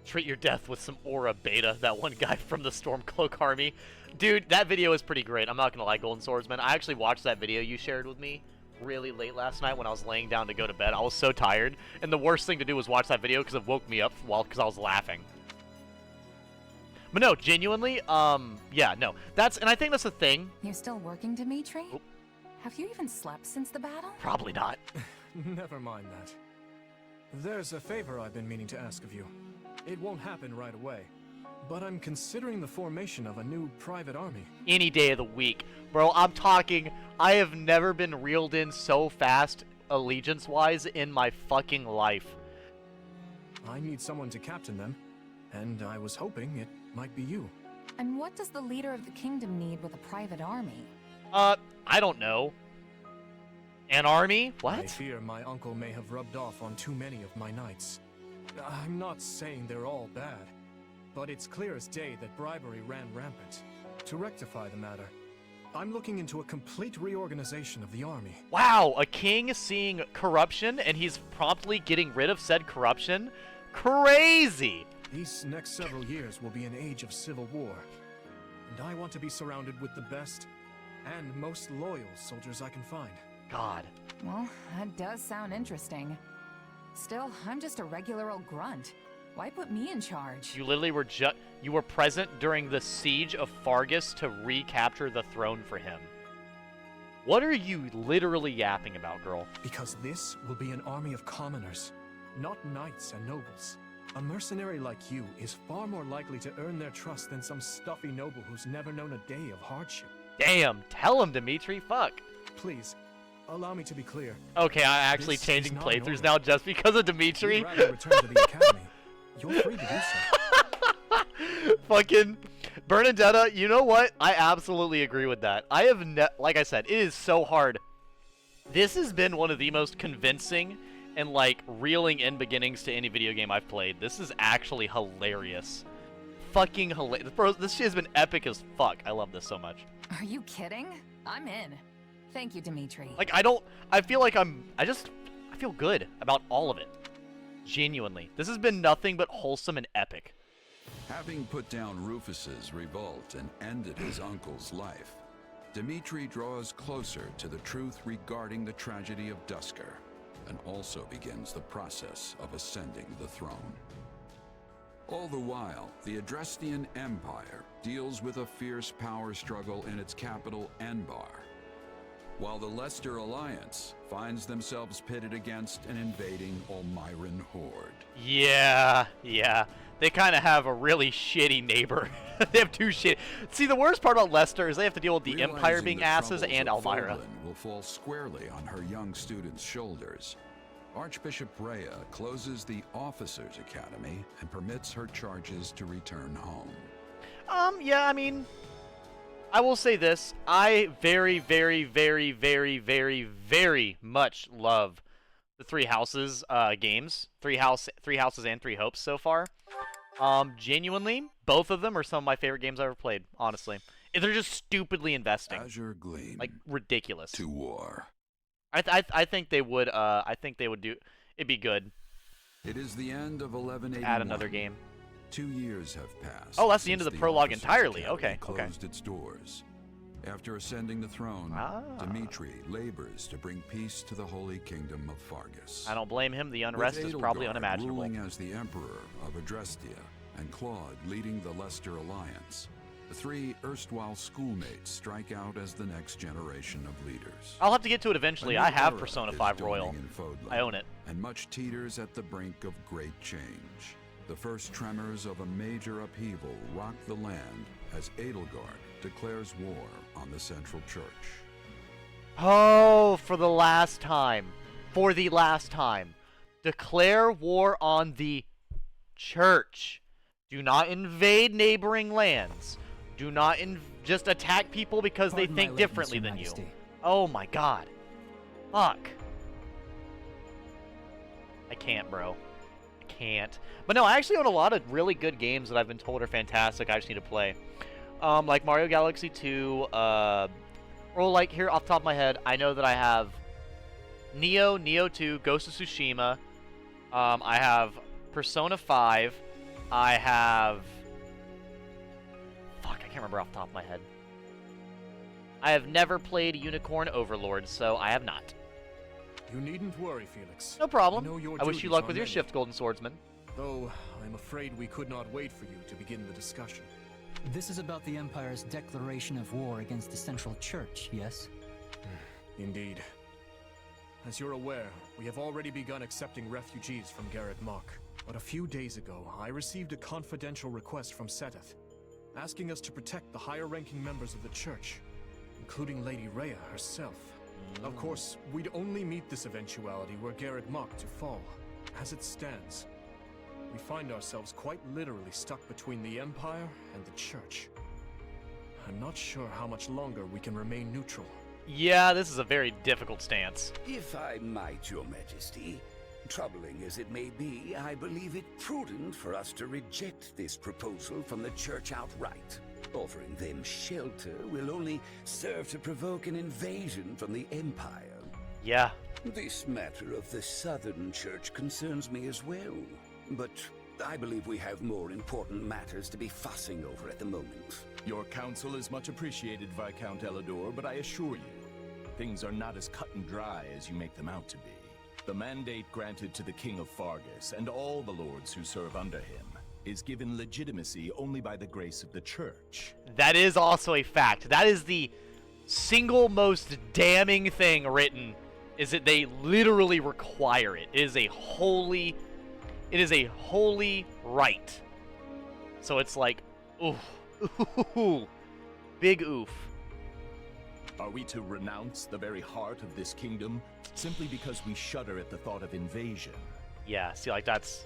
Speaker 1: Treat your death with some aura beta, that one guy from the Stormcloak army. Dude, that video is pretty great. I'm not gonna lie, Golden Swordsman. I actually watched that video you shared with me really late last night when I was laying down to go to bed. I was so tired, and the worst thing to do was watch that video because it woke me up because I was laughing. But no, genuinely, yeah, no. And I think that's the thing.
Speaker 4: You're still working, Dimitri? Oop. Have you even slept since the battle?
Speaker 1: Probably not.
Speaker 10: Never mind that. There's a favor I've been meaning to ask of you. It won't happen right away, but I'm considering the formation of a new private army.
Speaker 1: Any day of the week. Bro, I have never been reeled in so fast, allegiance-wise, in my fucking life.
Speaker 10: I need someone to captain them, and I was hoping it might be you.
Speaker 4: And what does the leader of the kingdom need with a private army?
Speaker 1: I don't know. An army? What?
Speaker 10: I fear my uncle may have rubbed off on too many of my knights. I'm not saying they're all bad, but it's clear as day that bribery ran rampant. To rectify the matter, I'm looking into a complete reorganization of the army.
Speaker 1: Wow, a king seeing corruption and he's promptly getting rid of said corruption? Crazy!
Speaker 10: These next several years will be an age of civil war, and I want to be surrounded with the best and most loyal soldiers I can find.
Speaker 1: God.
Speaker 4: Well, that does sound interesting. Still, I'm just a regular old grunt. Why put me in charge?
Speaker 1: You literally were you were present during the siege of Fargus to recapture the throne for him. What are you literally yapping about, girl?
Speaker 10: Because this will be an army of commoners, not knights and nobles. A mercenary like you is far more likely to earn their trust than some stuffy noble who's never known a day of hardship.
Speaker 1: Damn, tell him, Dimitri, fuck.
Speaker 10: Please, allow me to be clear.
Speaker 1: Okay, I'm actually changing playthroughs now just because of Dimitri.
Speaker 10: You'd rather return to the academy. You're free to do so.
Speaker 1: Fucking Bernadetta, you know what? I absolutely agree with that. I have like I said, it is so hard. This has been one of the most convincing and like reeling in beginnings to any video game I've played. This is actually hilarious. Fucking hilarious. Bro, this shit has been epic as fuck. I love this so much.
Speaker 4: Are you kidding? I'm in. Thank you, Dimitri.
Speaker 1: Like, I feel like I feel good about all of it. Genuinely. This has been nothing but wholesome and epic.
Speaker 8: Having put down Rufus's revolt and ended his uncle's life, Dimitri draws closer to the truth regarding the tragedy of Duscur, and also begins the process of ascending the throne. All the while, the Adrestian Empire deals with a fierce power struggle in its capital, Enbar, while the Leicester Alliance finds themselves pitted against an invading Almiran horde.
Speaker 1: Yeah. They kind of have a really shitty neighbor. They have two shit. See, the worst part about Leicester is they have to deal with the Empire being asses and Elmira.
Speaker 8: Will fall squarely on her young students' shoulders. Archbishop Rhea closes the Officers' Academy and permits her charges to return home.
Speaker 1: Yeah, I mean, I will say this. I very, very, very, very, very, very much love the Three Houses games. Three Houses and Three Hopes so far. Genuinely, both of them are some of my favorite games I've ever played, honestly. They're just stupidly investing.
Speaker 8: Azure Gleam.
Speaker 1: Like, ridiculous.
Speaker 8: To war.
Speaker 1: I think they would, do, it'd be good.
Speaker 8: It is the end of 1181.
Speaker 1: Add another game.
Speaker 8: 2 years have passed.
Speaker 1: Oh, that's the end of the prologue
Speaker 8: Officers'
Speaker 1: entirely.
Speaker 8: Academy
Speaker 1: Okay.
Speaker 8: Closed its doors. After ascending the throne, Dimitri labors to bring peace to the Holy Kingdom of Fargus.
Speaker 1: I don't blame him. The unrest is probably
Speaker 8: Edelgard
Speaker 1: unimaginable.
Speaker 8: ruling as the Emperor of Adrestia, and Claude leading the Leicester Alliance, the three erstwhile schoolmates strike out as the next generation of leaders.
Speaker 1: I'll have to get to it eventually.
Speaker 8: A new
Speaker 1: I have
Speaker 8: era
Speaker 1: Persona
Speaker 8: is
Speaker 1: 5
Speaker 8: dawning
Speaker 1: Royal.
Speaker 8: in Fodlan,
Speaker 1: I own it.
Speaker 8: And much teeters at the brink of great change. The first tremors of a major upheaval rock the land as Edelgard declares war on the Central Church.
Speaker 1: Oh, for the last time. For the last time. Declare war on the church. Do not invade neighboring lands. Do not just attack people because they think differently than you. Oh my god. Fuck. I can't, bro. I can't. But no, I actually own a lot of really good games that I've been told are fantastic. I just need to play. Like Mario Galaxy 2, or like here off the top of my head, I know that I have Neo 2, Ghost of Tsushima. I have Persona 5. I have... Fuck, I can't remember off the top of my head. I have never played Unicorn Overlord, so I have not.
Speaker 10: You needn't worry, Felix.
Speaker 1: No problem.
Speaker 10: You know your
Speaker 1: I wish you
Speaker 10: duties
Speaker 1: luck
Speaker 10: are
Speaker 1: with your
Speaker 10: many.
Speaker 1: shift, Golden Swordsman.
Speaker 10: Though, I'm afraid we could not wait for you to begin the discussion.
Speaker 13: This is about the Empire's declaration of war against the Central Church, yes?
Speaker 10: Indeed. As you're aware, we have already begun accepting refugees from Garreg Mach. But a few days ago, I received a confidential request from Seteth, asking us to protect the higher-ranking members of the Church, including Lady Rhea herself. Of course, we'd only meet this eventuality were Garreg Mach to fall. As it stands, we find ourselves quite literally stuck between the Empire and the Church. I'm not sure how much longer we can remain neutral.
Speaker 1: Yeah, this is a very difficult stance.
Speaker 14: If I might, Your Majesty, troubling as it may be, I believe it prudent for us to reject this proposal from the Church outright. Offering them shelter will only serve to provoke an invasion from the Empire.
Speaker 1: Yeah.
Speaker 14: This matter of the Southern Church concerns me as well, but I believe we have more important matters to be fussing over at the moment.
Speaker 18: Your counsel is much appreciated, Viscount Elidor, but I assure you, things are not as cut and dry as you make them out to be. The mandate granted to the King of Fargus and all the lords who serve under him is given legitimacy only by the grace of the Church.
Speaker 1: That is also a fact. That is the single most damning thing written, is that they literally require it. It is a holy right. So it's like, oof. Big oof.
Speaker 18: Are we to renounce the very heart of this kingdom simply because we shudder at the thought of invasion?
Speaker 1: Yeah, see, like, that's...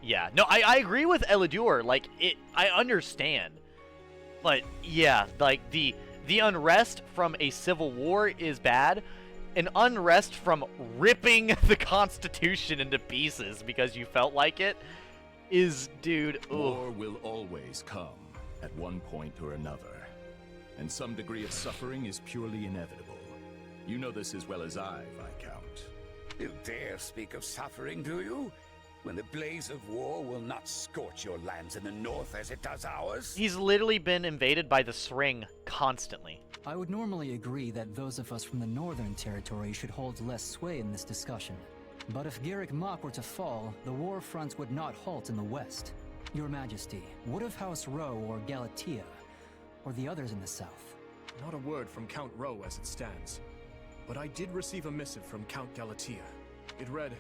Speaker 1: Yeah, no, I agree with Elidor. Like, I understand. But, yeah, like, the unrest from a civil war is bad. An unrest from ripping the Constitution into pieces because you felt like it is, dude, ooh.
Speaker 18: War will always come at one point or another. And some degree of suffering is purely inevitable. You know this as well as I, Viscount.
Speaker 14: You dare speak of suffering, do you? when the blaze of war will not scorch your lands in the north as it does ours?
Speaker 1: He's literally been invaded by the Sring constantly.
Speaker 13: I would normally agree that those of us from the Northern Territory should hold less sway in this discussion. But if Garrick Mach were to fall, the war fronts would not halt in the west. Your Majesty, what of House Rowe or Galatea, or the others in the south?
Speaker 10: Not a word from Count Rowe as it stands. But I did receive a missive from Count Galatea. It read,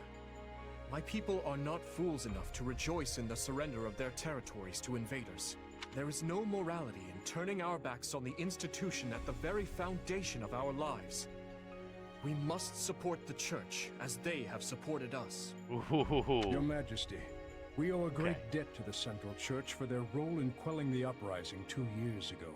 Speaker 10: "My people are not fools enough to rejoice in the surrender of their territories to invaders. There is no morality in turning our backs on the institution at the very foundation of our lives. We must support the Church as they have supported us."
Speaker 24: Your Majesty, we owe a great debt to the Central Church for their role in quelling the uprising 2 years ago.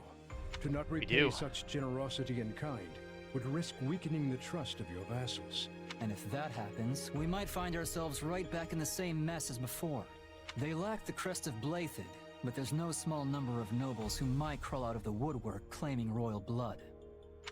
Speaker 24: To not repay such generosity in kind would risk weakening the trust of your vassals.
Speaker 13: And if that happens, we might find ourselves right back in the same mess as before. They lack the crest of Blythid, but there's no small number of nobles who might crawl out of the woodwork claiming royal blood.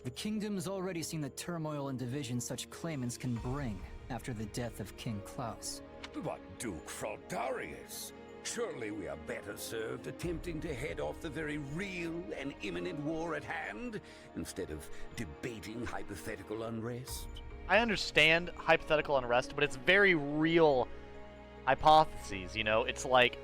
Speaker 13: The kingdom's already seen the turmoil and division such claimants can bring after the death of King Klaus.
Speaker 14: But Duke Fraldarius, surely we are better served attempting to head off the very real and imminent war at hand, instead of debating hypothetical unrest?
Speaker 1: I understand hypothetical unrest, but it's very real hypotheses, you know? It's like,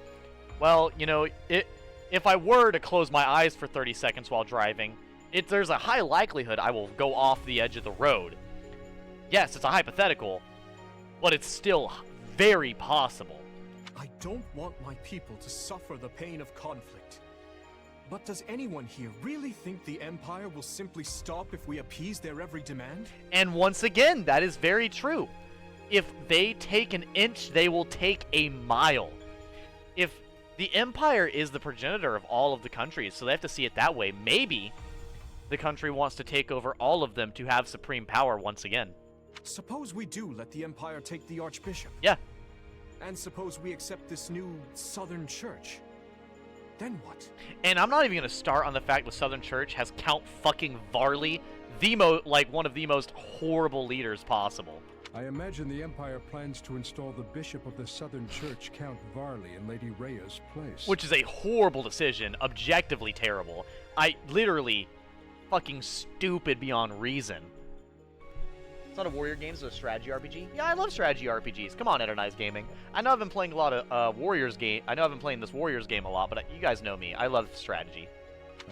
Speaker 1: well, you know, if I were to close my eyes for 30 seconds while driving, there's a high likelihood I will go off the edge of the road. Yes, it's a hypothetical, but it's still very possible.
Speaker 10: I don't want my people to suffer the pain of conflict. But does anyone here really think the Empire will simply stop if we appease their every demand?
Speaker 1: And once again, that is very true. If they take an inch, they will take a mile. If the Empire is the progenitor of all of the countries, so they have to see it that way, maybe the country wants to take over all of them to have supreme power once again.
Speaker 10: Suppose we do let the Empire take the Archbishop.
Speaker 1: Yeah.
Speaker 10: And suppose we accept this new Southern Church. Then what?
Speaker 1: And I'm not even going to start on the fact the Southern Church has Count fucking Varley, one of the most horrible leaders possible.
Speaker 24: I imagine the Empire plans to install the Bishop of the Southern Church, Count Varley, in Lady Rhea's place.
Speaker 1: Which is a horrible decision, objectively terrible. Literally fucking stupid beyond reason. It's not a warrior game, it's a strategy RPG. Yeah, I love strategy RPGs. Come on, Eternize Gaming. I know I've been playing a lot of Warriors game. I know I've been playing this Warriors game a lot, but you guys know me. I love strategy.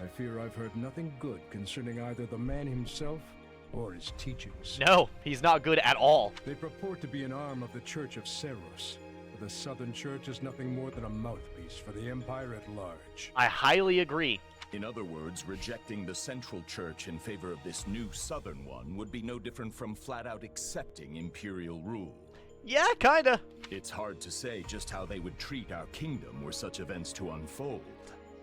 Speaker 24: I fear I've heard nothing good concerning either the man himself or his teachings.
Speaker 1: No, he's not good at all.
Speaker 24: They purport to be an arm of the Church of Seros, but the Southern Church is nothing more than a mouthpiece for the Empire at large.
Speaker 1: I highly agree.
Speaker 18: In other words, rejecting the Central Church in favor of this new Southern one would be no different from flat-out accepting Imperial rule.
Speaker 1: Yeah, kinda.
Speaker 18: It's hard to say just how they would treat our kingdom were such events to unfold.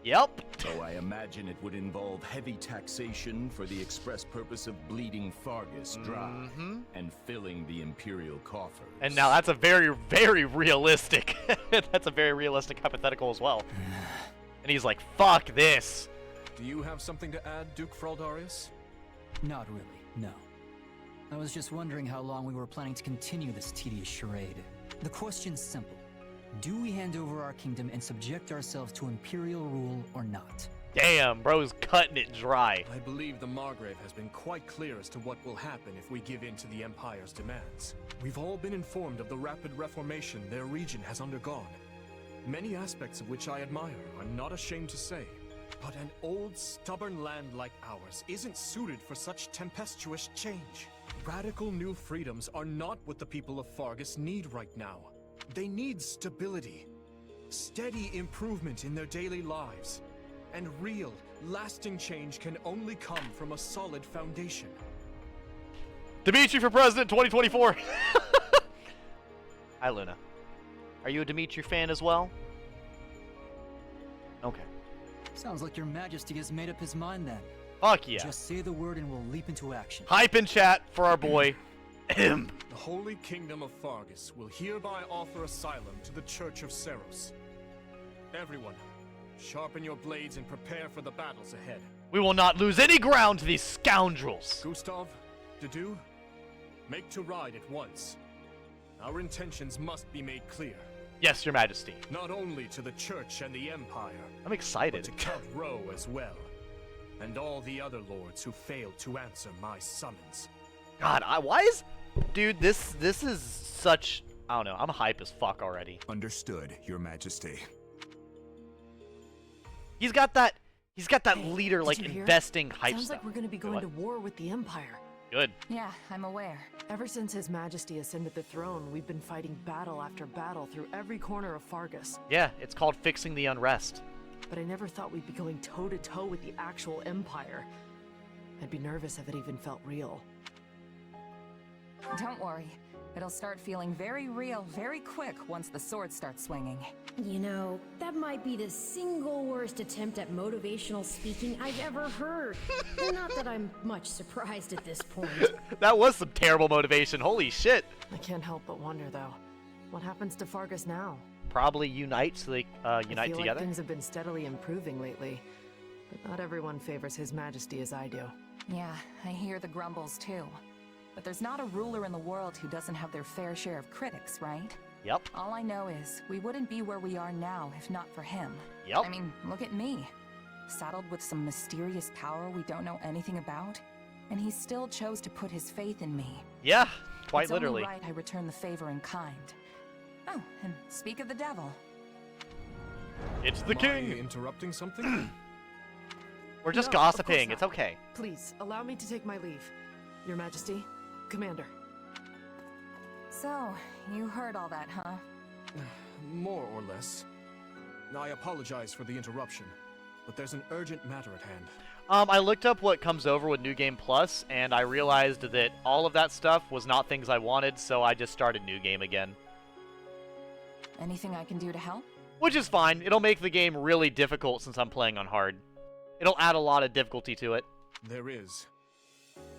Speaker 1: Yep.
Speaker 18: Though I imagine it would involve heavy taxation for the express purpose of bleeding Fargus dry and filling the Imperial coffers.
Speaker 1: And now that's a very, very realistic, that's a very realistic hypothetical as well. And he's like, fuck this.
Speaker 10: Do you have something to add, Duke Fraldarius?
Speaker 13: Not really, no. I was just wondering how long we were planning to continue this tedious charade. The question's simple. Do we hand over our kingdom and subject ourselves to Imperial rule or not?
Speaker 1: Damn, bro's cutting it dry.
Speaker 10: I believe the Margrave has been quite clear as to what will happen if we give in to the Empire's demands. We've all been informed of the rapid reformation their region has undergone. Many aspects of which I admire, I'm not ashamed to say. But an old, stubborn land like ours isn't suited for such tempestuous change. Radical new freedoms are not what the people of Fargus need right now. They need stability, steady improvement in their daily lives, and real, lasting change can only come from a solid foundation.
Speaker 1: Dimitri for President 2024! Hi, Luna. Are you a Dimitri fan as well? Okay.
Speaker 13: Sounds like your Majesty has made up his mind then.
Speaker 1: Fuck yeah.
Speaker 13: Just say the word and we'll leap into action.
Speaker 1: Hype in chat for our boy.
Speaker 10: The Holy Kingdom of Fargus will hereby offer asylum to the Church of Seros. Everyone, sharpen your blades and prepare for the battles ahead.
Speaker 1: We will not lose any ground to these scoundrels.
Speaker 10: Gustav, Dedu, make to ride at once. Our intentions must be made clear.
Speaker 1: Yes, Your Majesty.
Speaker 10: Not only to the Church and the Empire.
Speaker 1: I'm excited.
Speaker 10: But to Count Rowe as well. And all the other lords who failed to answer my summons.
Speaker 1: God, why is... Dude, this is such... I don't know, I'm hype as fuck already.
Speaker 19: Understood, Your Majesty.
Speaker 1: He's got that leader, like,
Speaker 15: Did you hear?
Speaker 1: investing hype
Speaker 15: Sounds
Speaker 1: stuff.
Speaker 15: like we're gonna be going to war with the Empire.
Speaker 1: Good.
Speaker 4: Yeah, I'm aware.
Speaker 15: Ever since His Majesty ascended the throne, we've been fighting battle after battle through every corner of Fargus.
Speaker 1: Yeah, it's called fixing the unrest.
Speaker 15: But I never thought we'd be going toe-to-toe with the actual Empire. I'd be nervous if it even felt real.
Speaker 4: Don't worry. It'll start feeling very real very quick once the sword starts swinging.
Speaker 16: You know, that might be the single worst attempt at motivational speaking I've ever heard. Not that I'm much surprised at this point.
Speaker 1: That was some terrible motivation. Holy shit.
Speaker 15: I can't help but wonder, though. What happens to Fargus now?
Speaker 1: Probably unite so they unite
Speaker 15: I feel
Speaker 1: together.
Speaker 15: like things have been steadily improving lately. But not everyone favors His Majesty as I do.
Speaker 4: Yeah, I hear the grumbles too. But there's not a ruler in the world who doesn't have their fair share of critics, right?
Speaker 1: Yep.
Speaker 4: All I know is, we wouldn't be where we are now if not for him.
Speaker 1: Yep.
Speaker 4: I mean, look at me. Saddled with some mysterious power we don't know anything about, and he still chose to put his faith in me.
Speaker 1: Yeah, quite
Speaker 4: it's
Speaker 1: literally.
Speaker 4: Only right I return the favor in kind. Oh, and speak of the devil.
Speaker 1: It's the king!
Speaker 10: Interrupting something?
Speaker 1: We're just
Speaker 15: No, of course
Speaker 1: gossiping,
Speaker 15: not.
Speaker 1: it's okay.
Speaker 15: Please, allow me to take my leave. Your Majesty, Commander.
Speaker 4: So, you heard all that, huh?
Speaker 10: More or less. I apologize for the interruption, but there's an urgent matter at hand.
Speaker 1: I looked up what comes over with New Game Plus, and I realized that all of that stuff was not things I wanted, so I just started New Game again.
Speaker 4: Anything I can do to help?
Speaker 1: Which is fine. It'll make the game really difficult since I'm playing on hard. It'll add a lot of difficulty to it.
Speaker 10: There is.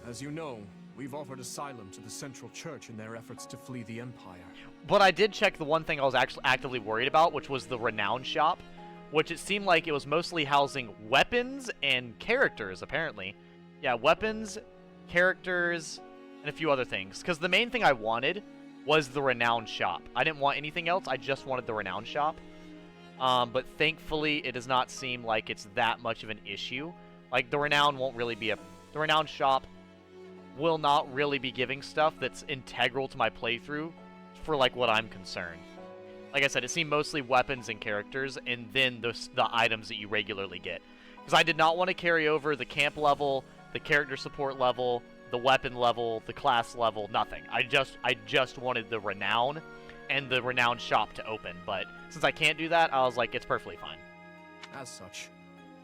Speaker 10: As you know, we've offered asylum to the Central Church in their efforts to flee the Empire.
Speaker 1: But I did check the one thing I was actually actively worried about, which was the Renown Shop, which it seemed like it was mostly housing weapons and characters, apparently. Yeah, weapons, characters, and a few other things. Because the main thing I wanted was the Renown Shop. I didn't want anything else, I just wanted the Renown Shop. But thankfully, it does not seem like it's that much of an issue. Like, the Renown won't really be the Renown Shop will not really be giving stuff that's integral to my playthrough for, like, what I'm concerned. Like I said, it seemed mostly weapons and characters, and then the items that you regularly get. Because I did not want to carry over the camp level, the character support level, the weapon level, the class level, nothing. I just wanted the Renown and the Renown Shop to open, but since I can't do that, I was like, it's perfectly fine.
Speaker 10: As such,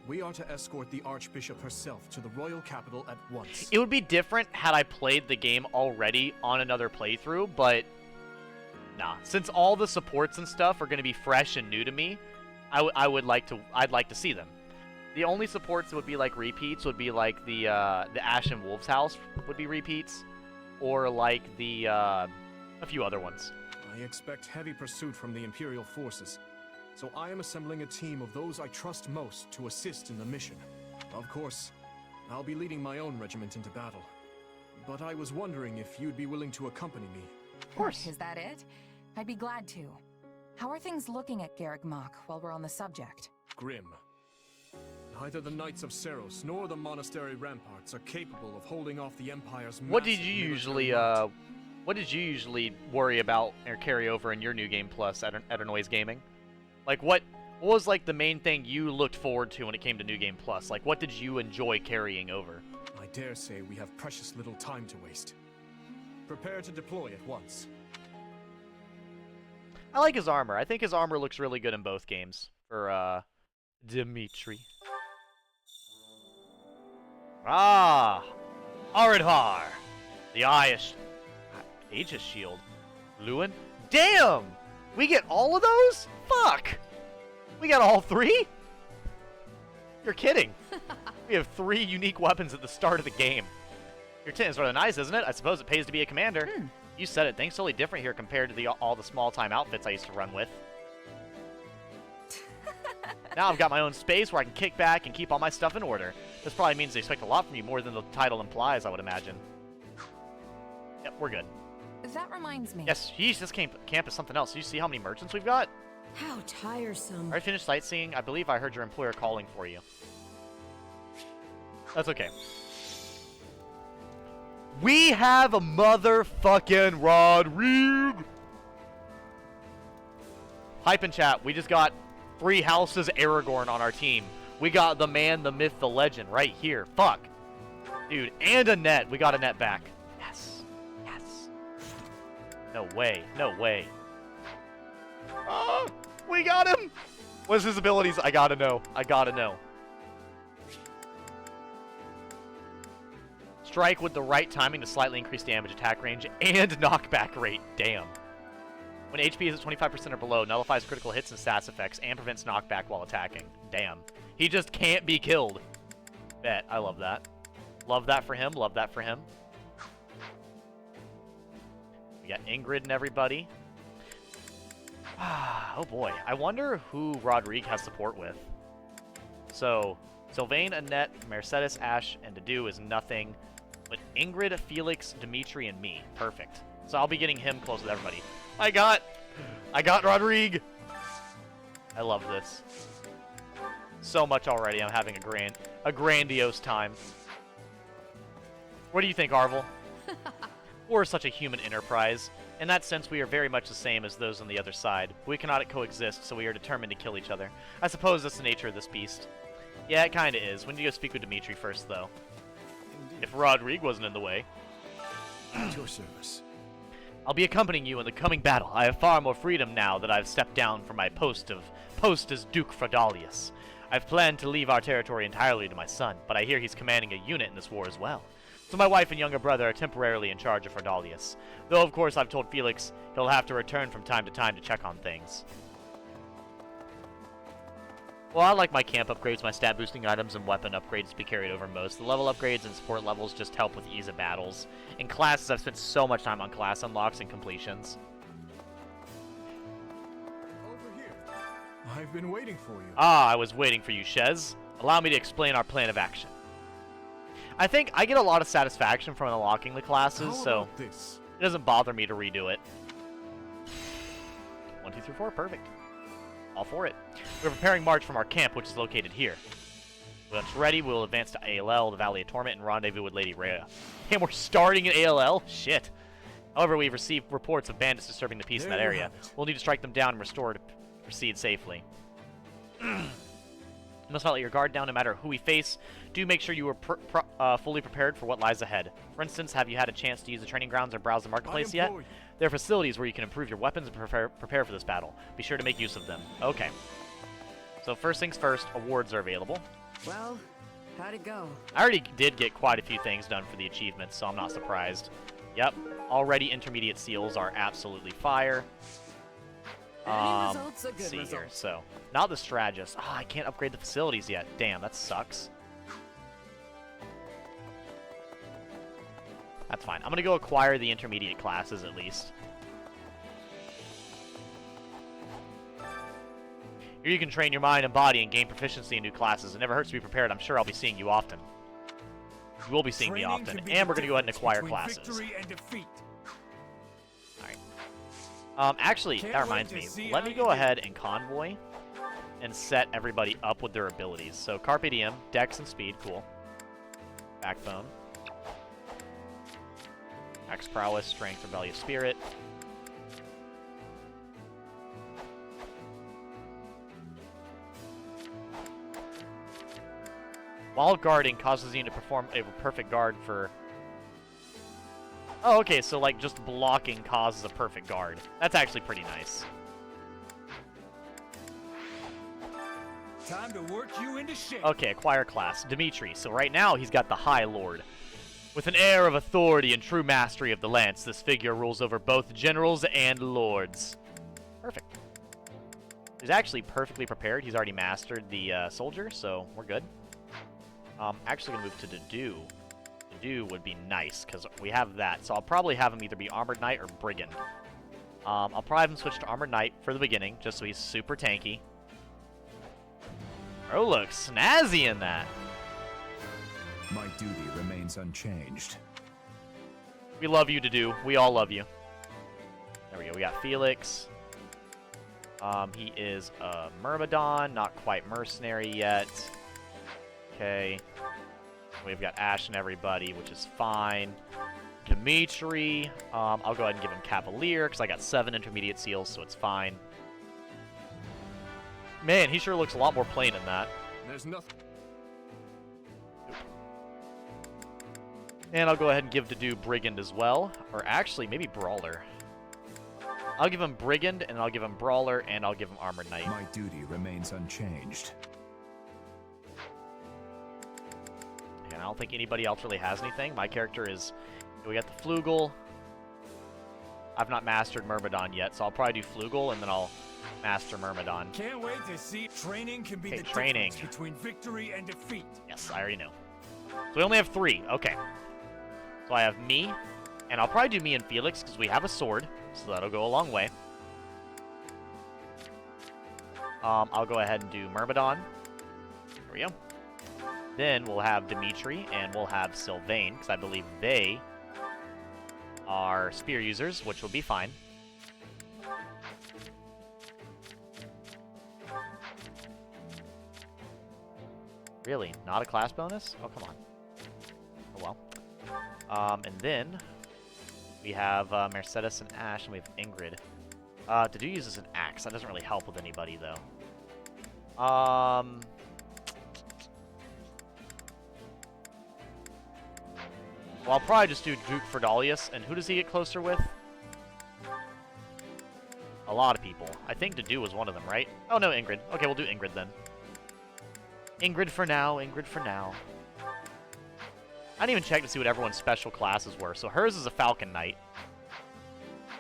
Speaker 10: we are to escort the Archbishop herself to the royal capital at once.
Speaker 1: It would be different had I played the game already on another playthrough, but nah. Since all the supports and stuff are going to be fresh and new to me, I'd like to see them. The only supports that would be like repeats would be like the Ashen Wolf's House would be repeats, or like a few other ones.
Speaker 10: I expect heavy pursuit from the Imperial forces, so I am assembling a team of those I trust most to assist in the mission. Of course, I'll be leading my own regiment into battle, but I was wondering if you'd be willing to accompany me.
Speaker 4: Of course. Is that it? I'd be glad to. How are things looking at Garreg Mach while we're on the subject?
Speaker 10: Grim. Neither the Knights of Seros nor the monastery ramparts are capable of holding off the Empire's
Speaker 1: What did
Speaker 10: massive
Speaker 1: you
Speaker 10: military
Speaker 1: usually
Speaker 10: might.
Speaker 1: what did you usually worry about or carry over in your New Game Plus at Noise Gaming? Like what was like the main thing you looked forward to when it came to New Game Plus? Like what did you enjoy carrying over?
Speaker 10: I dare say we have precious little time to waste. Prepare to deploy at once.
Speaker 1: I like his armor. I think his armor looks really good in both games for Dimitri. Ah, Aradhar, the Aegis Shield, Lewin. Damn, we get all of those? Fuck, we got all three? You're kidding. We have 3 unique weapons at the start of the game. Your tin is rather nice, isn't it? I suppose it pays to be a commander. You said it. Things totally different here compared to all the small-time outfits I used to run with. Now I've got my own space where I can kick back and keep all my stuff in order. This probably means they expect a lot from you, more than the title implies, I would imagine. Yep, we're good.
Speaker 4: That reminds me.
Speaker 1: Yes, jeez, this camp is something else. You see how many merchants we've got?
Speaker 16: How tiresome.
Speaker 1: Alright, finished sightseeing. I believe I heard your employer calling for you. That's okay. We have a motherfucking Rodrigue! Hype in chat, we just got 3 houses Aragorn on our team. We got the man, the myth, the legend right here. Fuck. Dude, and a net. We got a net back. Yes. Yes. No way. No way. We got him! What's his abilities? I gotta know. I gotta know. Strike with the right timing to slightly increase damage, attack range, and knockback rate. Damn. When HP is at 25% or below, nullifies critical hits and stats effects, and prevents knockback while attacking. Damn. He just can't be killed. Bet. I love that. Love that for him. Love that for him. We got Ingrid and everybody. Oh boy. I wonder who Rodrigue has support with. So, Sylvain, Annette, Mercedes, Ash, and Dedu is nothing. But Ingrid, Felix, Dimitri, and me. Perfect. So I'll be getting him close with everybody. I got Rodrigue. I love this. So much already. I'm having a grandiose time. What do you think, Arvel? We're such a human enterprise. In that sense, we are very much the same as those on the other side. We cannot coexist, so we are determined to kill each other. I suppose that's the nature of this beast. Yeah, it kinda is. We need to go speak with Dimitri first, though. If Rodrigue wasn't in the way.
Speaker 6: At your service.
Speaker 1: I'll be accompanying you in the coming battle. I have far more freedom now that I've stepped down from my post as Duke Frodalius. I've planned to leave our territory entirely to my son, but I hear he's commanding a unit in this war as well. So my wife and younger brother are temporarily in charge of Frodalius. Though, of course, I've told Felix he'll have to return from time to time to check on things. Well, I like my camp upgrades, my stat boosting items, and weapon upgrades to be carried over most. The level upgrades and support levels just help with ease of battles. In classes, I've spent so much time on class unlocks and completions.
Speaker 10: Over here. I've been waiting for you.
Speaker 1: Ah, I was waiting for you, Shez. Allow me to explain our plan of action. I think I get a lot of satisfaction from unlocking the classes, so it doesn't bother me to redo it. 1, 2, 3, 4, perfect. All for it. We're preparing march from our camp, which is located here. When it's ready, we'll advance to ALL, the Valley of Torment, and rendezvous with Lady Rhea. And we're starting in ALL? Shit. However, we've received reports of bandits disturbing the peace in that area. We'll need to strike them down and restore to proceed safely. You must not let your guard down no matter who we face. Do make sure you are fully prepared for what lies ahead. For instance, have you had a chance to use the training grounds or browse the marketplace yet? There are facilities where you can improve your weapons and prepare for this battle. Be sure to make use of them. Okay. So first things first, awards are available.
Speaker 15: Well, how'd it go?
Speaker 1: I already did get quite a few things done for the achievements, so I'm not surprised. Yep, already intermediate seals are absolutely fire.
Speaker 15: Results are good
Speaker 1: see
Speaker 15: results.
Speaker 1: here, so not the strategist. Oh, I can't upgrade the facilities yet. Damn, that sucks. That's fine. I'm gonna go acquire the intermediate classes at least. Here you can train your mind and body and gain proficiency in new classes. It never hurts to be prepared. I'm sure I'll be seeing you often. You will be seeing me often, and we're gonna go ahead and acquire classes.
Speaker 7: Victory and defeat.
Speaker 1: Actually, that reminds me. Let me go ahead and convoy and set everybody up with their abilities. So, Carpe Diem, Dex and Speed, cool. Backbone. Max Prowess, Strength, Rebellious Spirit. While guarding causes you to perform a perfect guard for... Oh, okay, so like just blocking causes a perfect guard. That's actually pretty nice.
Speaker 7: Time to work you into shape.
Speaker 1: Okay, acquire class. Dimitri. So right now he's got the High Lord. With an air of authority and true mastery of the lance, this figure rules over both generals and lords. Perfect. He's actually perfectly prepared. He's already mastered the soldier, so we're good. Actually gonna move to Dedu. Dedu would be nice, because we have that. So I'll probably have him either be Armored Knight or Brigand. I'll probably have him switch to Armored Knight for the beginning, just so he's super tanky. Oh, look, snazzy in that.
Speaker 19: My duty remains unchanged.
Speaker 1: We love you, Dedu. We all love you. There we go. We got Felix. He is a Myrmidon, not quite mercenary yet. Okay. We've got Ash and everybody, which is fine. Dimitri. I'll go ahead and give him Cavalier, because I got 7 intermediate seals, so it's fine. Man, he sure looks a lot more plain in that.
Speaker 10: There's nothing.
Speaker 1: And I'll go ahead and give Dedu Brigand as well. Or actually, maybe Brawler. I'll give him Brigand, and I'll give him Brawler, and I'll give him Armored Knight.
Speaker 19: My duty remains unchanged.
Speaker 1: And I don't think anybody else really has anything. My character is... We got the Flugel. I've not mastered Myrmidon yet, so I'll probably do Flugel, and then I'll master Myrmidon.
Speaker 7: Can't wait to see. Training can be the
Speaker 1: training.
Speaker 7: difference between victory and defeat.
Speaker 1: Yes, I already know. So we only have 3. Okay. So I have me, and I'll probably do me and Felix, because we have a sword, so that'll go a long way. I'll go ahead and do Myrmidon. There we go. Then we'll have Dimitri, and we'll have Sylvain, because I believe they are spear users, which will be fine. Really? Not a class bonus? Oh, come on. Oh, well. And then we have Mercedes and Ash, and we have Ingrid. Dedu uses an axe. That doesn't really help with anybody, though. Well, I'll probably just do Duke Ferdalius, and who does he get closer with? A lot of people. I think Dedu was one of them, right? Oh, no, Ingrid. Okay, we'll do Ingrid then. Ingrid for now, Ingrid for now. I didn't even check to see what everyone's special classes were. So hers is a Falcon Knight.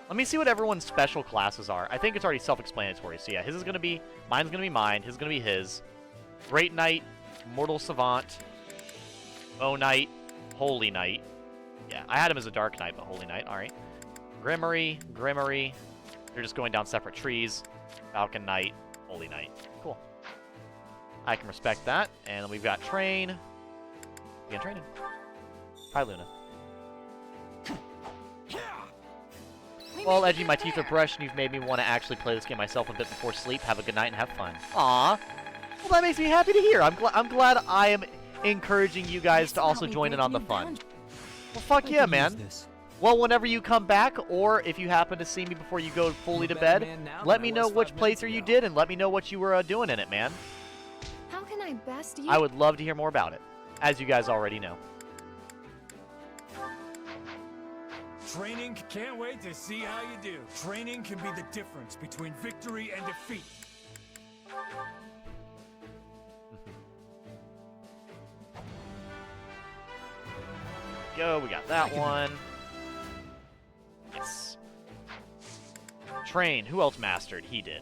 Speaker 1: Let me see what everyone's special classes are. I think it's already self-explanatory. So yeah, his is going to be... Mine's going to be mine. His is going to be his. Great Knight, Mortal Savant, Bow Knight, Holy Knight. Yeah, I had him as a Dark Knight, but Holy Knight. Alright. Grimory, Grimory. You're just going down separate trees. Falcon Knight, Holy Knight. Cool. I can respect that. And then we've got Train. Begin training. Hi, Luna. Well, Edgy, my teeth are brushed, and you've made me want to actually play this game myself a bit before sleep. Have a good night and have fun. Aw. Well, that makes me happy to hear. I'm glad I am encouraging you guys to also join in on the fun. Well, fuck yeah, man. Well, whenever you come back, or if you happen to see me before you go fully to bed, let me know which playthrough you did, and let me know what you were doing in it, man.
Speaker 3: How can I best use...
Speaker 1: I would love to hear more about it, as you guys already know.
Speaker 7: Training, can't wait to see how you do. Training can be the difference between victory and defeat.
Speaker 1: Go, we got that one. Yes. Train, who else mastered? He did.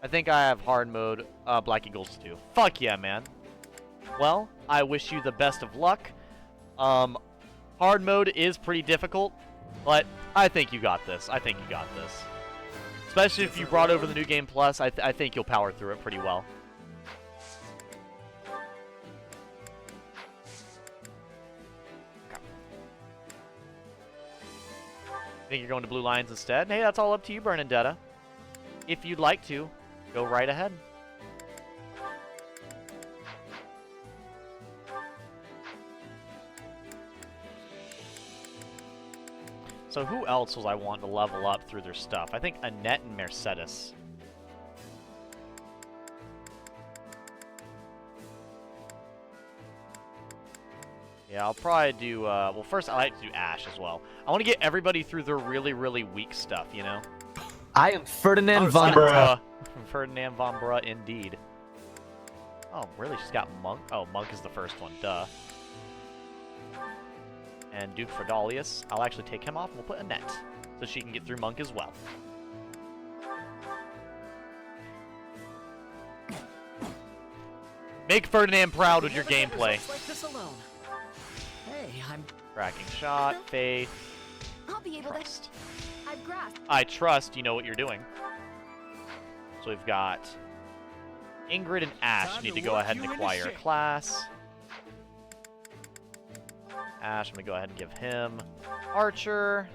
Speaker 1: I think I have hard mode, Black Eagles too. Fuck yeah, man. Well, I wish you the best of luck. Hard mode is pretty difficult, but I think you got this. I think you got this. Especially if you brought over the New Game Plus, I think you'll power through it pretty well. Think you're going to Blue Lions instead? Hey, that's all up to you, Bernadetta. If you'd like to, go right ahead. So who else was I wanting to level up through their stuff? I think Annette and Mercedes. Yeah, I'll probably do, well, first I like to do Ash as well. I want to get everybody through their really, really weak stuff, you know?
Speaker 5: I am Ferdinand von Bruh.
Speaker 1: Ferdinand von Bruh, indeed. Oh, really? She's got Monk? Oh, Monk is the first one, duh. And Duke Ferdalius, I'll actually take him off and we'll put Annette, so she can get through Monk as well. Make Ferdinand proud with your gameplay.
Speaker 20: Like this alone. Hey, I'm
Speaker 1: Cracking shot, Faith.
Speaker 3: I'll be able
Speaker 1: Trust.
Speaker 3: to... I've grasped.
Speaker 1: I trust you know what you're doing. So we've got Ingrid and Ash need to go ahead and acquire a class. Ash, I'm going to go ahead and give him Archer.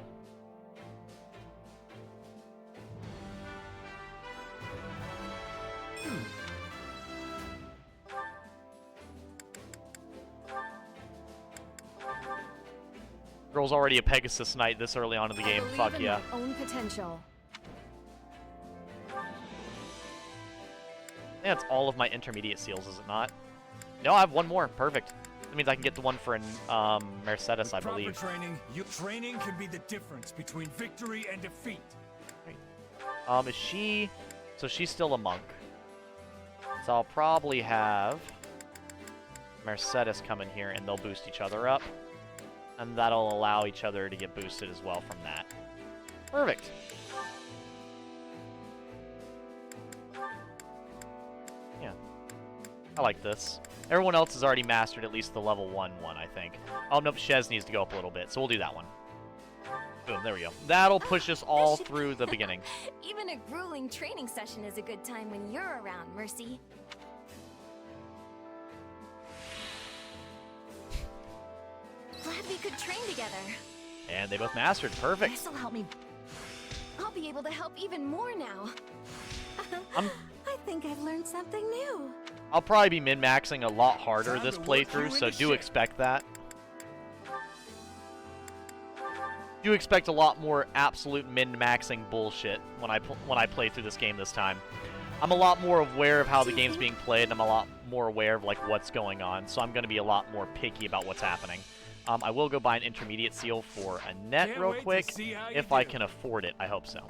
Speaker 1: Girl's already a Pegasus Knight this early on in the game. Fuck
Speaker 3: in
Speaker 1: yeah.
Speaker 3: my own potential.
Speaker 1: I think that's all of my intermediate seals, is it not? No, I have one more. Perfect. That means I can get the one for Mercedes, I believe.
Speaker 7: Training can be the difference between victory and defeat.
Speaker 1: Is she... So she's still a monk. So I'll probably have Mercedes come in here and they'll boost each other up. And that'll allow each other to get boosted as well from that. Perfect. Yeah. I like this. Everyone else has already mastered at least the level 1 one, I think. Oh, nope, Shez needs to go up a little bit, so we'll do that one. Boom, there we go. That'll push us all through the beginning.
Speaker 3: Even a grueling training session is a good time when you're around, Mercy. Glad we could train together.
Speaker 1: And they both mastered. Perfect.
Speaker 3: This'll help me. I'll be able to help even more now. I think I've learned something new.
Speaker 1: I'll probably be min-maxing a lot harder this playthrough, so do expect that. Do expect a lot more absolute min-maxing bullshit when I play through this game this time. I'm a lot more aware of how the game's being played, and I'm a lot more aware of like what's going on, so I'm going to be a lot more picky about what's happening. I will go buy an intermediate seal for Annette real quick, if I can afford it. I hope so.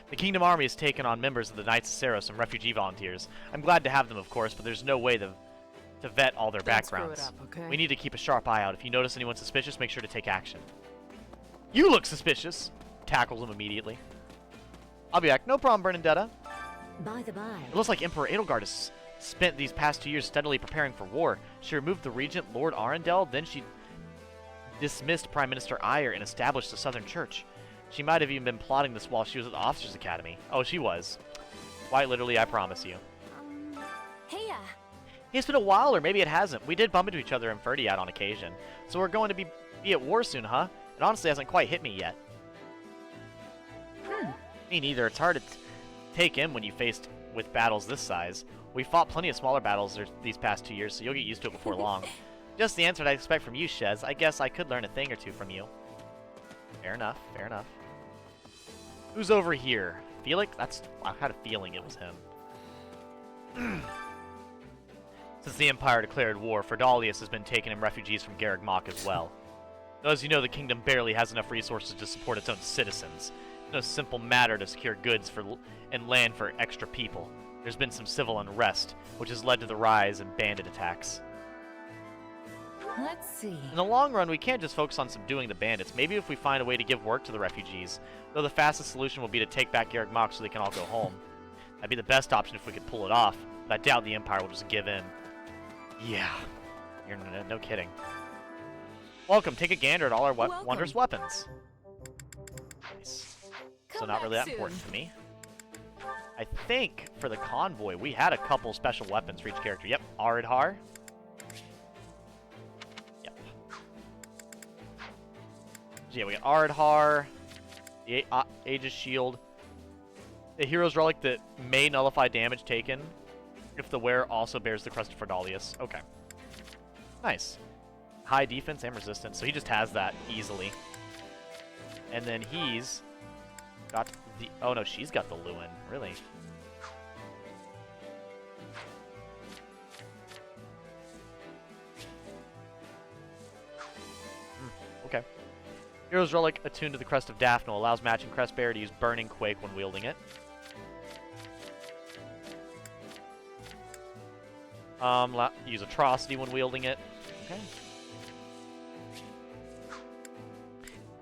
Speaker 1: The Kingdom Army has taken on members of the Knights of Saros and refugee volunteers. I'm glad to have them, of course, but there's no way to vet all their backgrounds. We need to keep a sharp eye out. If you notice anyone suspicious, make sure to take action. You look suspicious! Tackles him immediately. I'll be back. No problem, Bernadetta.
Speaker 16: By the by.
Speaker 1: It looks like Emperor Edelgard has spent these past 2 years steadily preparing for war. She removed the regent, Lord Arundel, then she dismissed Prime Minister Ayer and established the Southern Church. She might have even been plotting this while she was at the Officers' Academy. Oh, she was. Quite literally, I promise you.
Speaker 3: Hey,
Speaker 1: It's been a while, or maybe it hasn't. We did bump into each other in Ferdiad on occasion. So we're going to be at war soon, huh? It honestly hasn't quite hit me yet. Me neither. It's hard to take in when you faced with battles this size. We fought plenty of smaller battles these past 2 years, so you'll get used to it before long. Just the answer I'd expect from you, Shez. I guess I could learn a thing or two from you. Fair enough, fair enough. Who's over here? Felix? I had a feeling it was him. Since the Empire declared war, Ferdalius has been taking in refugees from Garreg Mach as well. Though, as you know, the kingdom barely has enough resources to support its own citizens. It's no simple matter to secure goods and land for extra people. There's been some civil unrest, which has led to the rise in bandit attacks.
Speaker 4: Let's see.
Speaker 1: In the long run, we can't just focus on subduing the bandits. Maybe if we find a way to give work to the refugees. Though the fastest solution will be to take back Garreg Mach so they can all go home. That'd be the best option if we could pull it off, but I doubt the Empire will just give in. Yeah. You're no kidding. Welcome. Take a gander at all our wondrous weapons. Nice. So not really that important to me. I think for the convoy, we had a couple special weapons for each character. Yep, Aridhar. Yep. So yeah, we got Aridhar, the Aegis Shield, the Hero's Relic that may nullify damage taken if the wearer also bears the Crest of Ferdalius. Okay. Nice. High defense and resistance, so he just has that easily. And then he's got the... Oh no, she's got the Lewin. Really? Okay. Hero's Relic attuned to the Crest of Daphne allows matching crest bearer to use Burning Quake when wielding it. Use Atrocity when wielding it. Okay.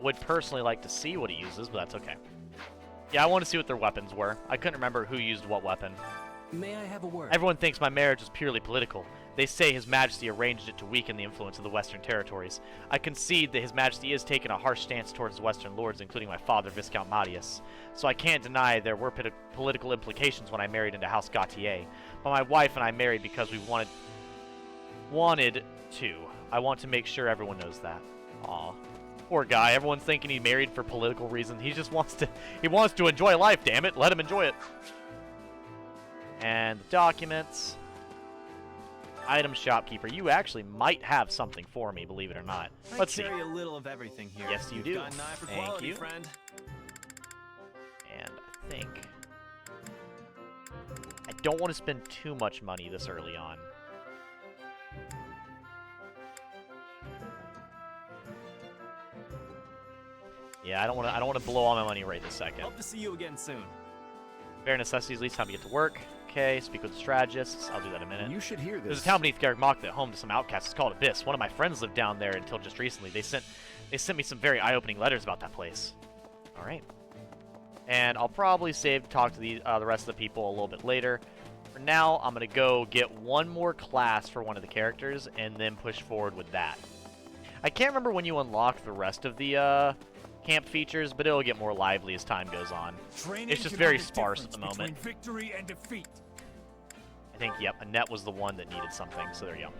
Speaker 1: Would personally like to see what he uses, but that's okay. Yeah, I want to see what their weapons were. I couldn't remember who used what weapon.
Speaker 13: May I have a word?
Speaker 1: Everyone thinks my marriage is purely political. They say His Majesty arranged it to weaken the influence of the Western territories. I concede that His Majesty is taking a harsh stance towards the Western lords, including my father, Viscount Marius. So I can't deny there were political implications when I married into House Gautier. But my wife and I married because we wanted to. I want to make sure everyone knows that. Aw. Poor guy. Everyone's thinking he married for political reasons. He just wants to enjoy life, damn it. Let him enjoy it. And the documents. Item shopkeeper. You actually might have something for me, believe it or not. Let's see.
Speaker 11: I carry a little of everything here.
Speaker 1: Yes, you
Speaker 11: You've
Speaker 1: do.
Speaker 11: got an eye for
Speaker 1: Thank
Speaker 11: quality,
Speaker 1: you.
Speaker 11: friend.
Speaker 1: And I think I don't want to spend too much money this early on. Yeah, I don't want to blow all my money right this second.
Speaker 11: Hope to see you again soon.
Speaker 1: Bare necessities, least time to get to work. Okay, speak with the strategists. I'll do that in a minute.
Speaker 19: You should hear this.
Speaker 1: There's a town beneath Garrick Mach that home to some outcasts. It's called Abyss. One of my friends lived down there until just recently. They sent me some very eye-opening letters about that place. All right. And I'll probably save to talk to the rest of the people a little bit later. For now, I'm going to go get one more class for one of the characters and then push forward with that. I can't remember when you unlock the rest of the camp features, but it'll get more lively as time goes on. It's just very sparse at the moment.
Speaker 7: Victory and defeat.
Speaker 1: I think, yep, Annette was the one that needed something, so there you go.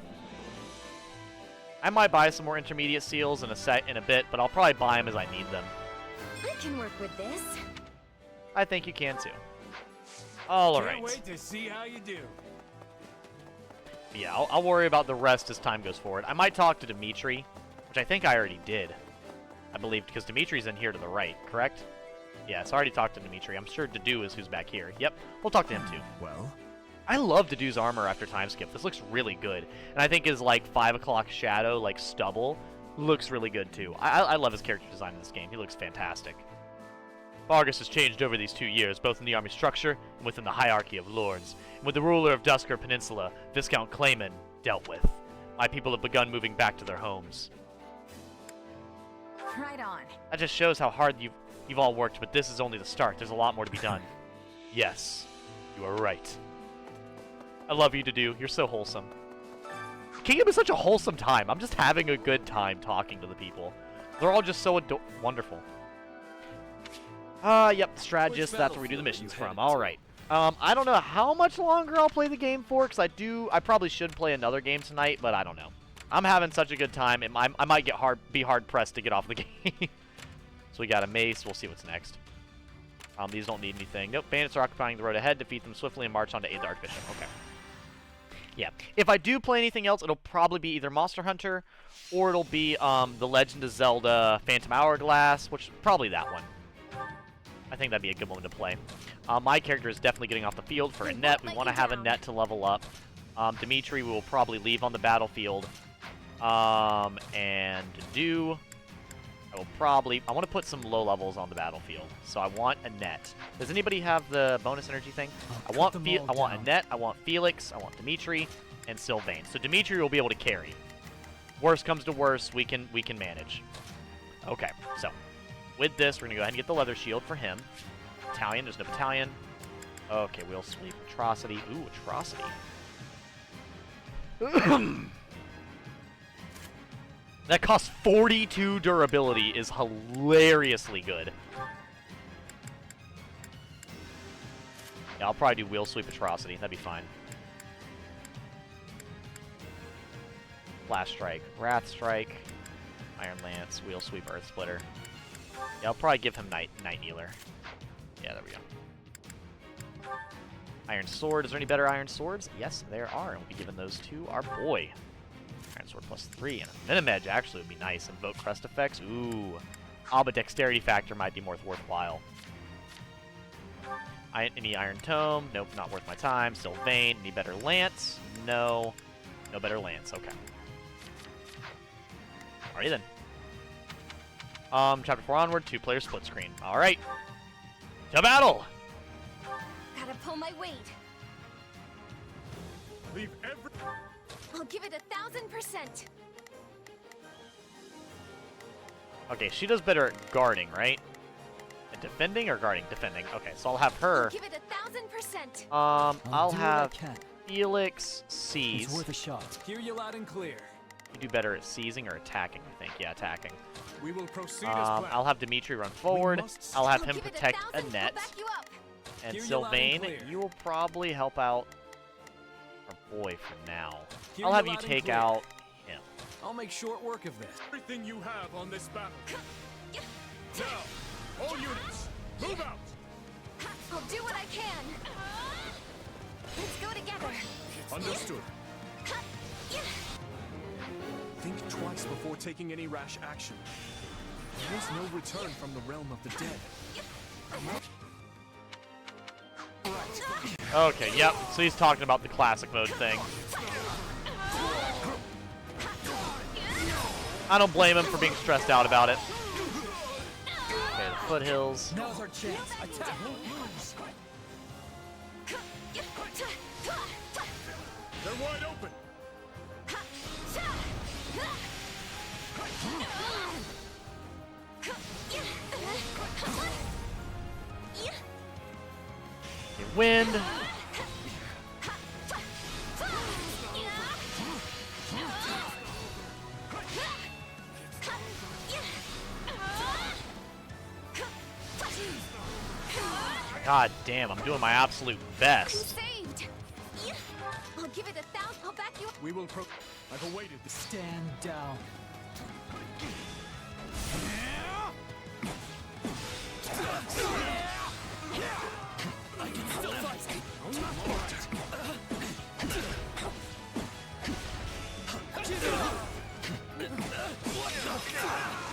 Speaker 1: I might buy some more intermediate seals in a bit, but I'll probably buy them as I need them.
Speaker 3: I can work with this.
Speaker 1: I think you can too. All right.
Speaker 7: Can't wait to see how you do.
Speaker 1: Yeah, I'll worry about the rest as time goes forward. I might talk to Dimitri, which I think I already did. I believe, because Dimitri's in here to the right, correct? Yeah, so I already talked to Dimitri. I'm sure Dedu is who's back here. Yep, we'll talk to him too.
Speaker 19: Well?
Speaker 1: I love Dedu's armor after time skip. This looks really good. And I think his, like, 5 o'clock shadow, like, stubble, looks really good too. I love his character design in this game. He looks fantastic. Fargus has changed over these 2 years, both in the army structure and within the hierarchy of lords. And with the ruler of Dusker Peninsula, Viscount Clayman, dealt with. My people have begun moving back to their homes.
Speaker 4: Right on.
Speaker 1: That just shows how hard you've all worked, but this is only the start. There's a lot more to be done. Yes, you are right. I love you, Dedu. You're so wholesome. Kingdom is such a wholesome time. I'm just having a good time talking to the people. They're all just so wonderful. Yep, the strategist. That's where we do the missions from. All right. I don't know how much longer I'll play the game for, because I probably should play another game tonight, but I don't know. I'm having such a good time. I might be hard pressed to get off the game. So we got a mace. We'll see what's next. These don't need anything. Nope. Bandits are occupying the road ahead. Defeat them swiftly and march on to aid the Archbishop. Okay. Yeah. If I do play anything else, it'll probably be either Monster Hunter, or it'll be The Legend of Zelda Phantom Hourglass, which probably that one. I think that'd be a good one to play. My character is definitely getting off the field for Annette. We want to have Annette to level up. Dimitri we will probably leave on the battlefield. And Dedu, I want to put some low levels on the battlefield. So I want Annette. Does anybody have the bonus energy thing? I want Annette, I want Felix, I want Dimitri, and Sylvain. So Dimitri will be able to carry. Worst comes to worst, we can manage. Okay, so with this, we're gonna go ahead and get the leather shield for him. Battalion, there's no battalion. Okay, we'll sleep. Atrocity. Ooh, atrocity. That costs 42 durability is hilariously good. Yeah, I'll probably do Wheel Sweep Atrocity. That'd be fine. Flash Strike, Wrath Strike, Iron Lance, Wheel Sweep, Earth Splitter. Yeah, I'll probably give him Night Healer. Yeah, there we go. Iron Sword. Is there any better Iron Swords? Yes, there are. And we'll be giving those to our boy. Iron Sword +3. And a Minimedge actually would be nice. Invoke Crest Effects. Ooh. But Dexterity Factor might be more worthwhile. Any Iron Tome? Nope, not worth my time. Sylvain. Any better Lance? No. No better Lance. Okay. Alrighty then. Chapter 4 onward, 2-player split screen. Alright. To battle!
Speaker 3: Gotta pull my weight.
Speaker 7: Leave every...
Speaker 3: I'll give it 1000%.
Speaker 1: Okay, she does better at guarding, right? At defending or guarding? Defending. Okay, so I'll have her.
Speaker 3: I'll give it 1000%.
Speaker 1: I'll have Felix seize.
Speaker 13: It's worth a shot.
Speaker 7: Hear you loud and clear.
Speaker 1: You do better at seizing or attacking, I think. Yeah, attacking.
Speaker 7: We will proceed as planned.
Speaker 1: I'll have Dimitri run forward. I'll have him protect Annette. And Sylvain, you will probably help out our boy for now. I'll have you take out him.
Speaker 9: I'll make short work of this.
Speaker 7: Everything you have on this battle. Now, all units, move out.
Speaker 3: I'll do what I can. Let's go together.
Speaker 7: Understood.
Speaker 10: Think twice before taking any rash action. There is no return from the realm of the dead.
Speaker 1: Okay, yep. So he's talking about the classic mode thing. I don't blame him for being stressed out about it. Okay, the foothills.
Speaker 2: Now's our chance. Attack.
Speaker 7: They're wide open.
Speaker 1: Okay, wind. God damn, I'm doing my absolute best.
Speaker 3: Saved. I'll give it 1,000. I'll back you up.
Speaker 10: We will I've awaited the
Speaker 13: Stand down.
Speaker 2: I can still fight.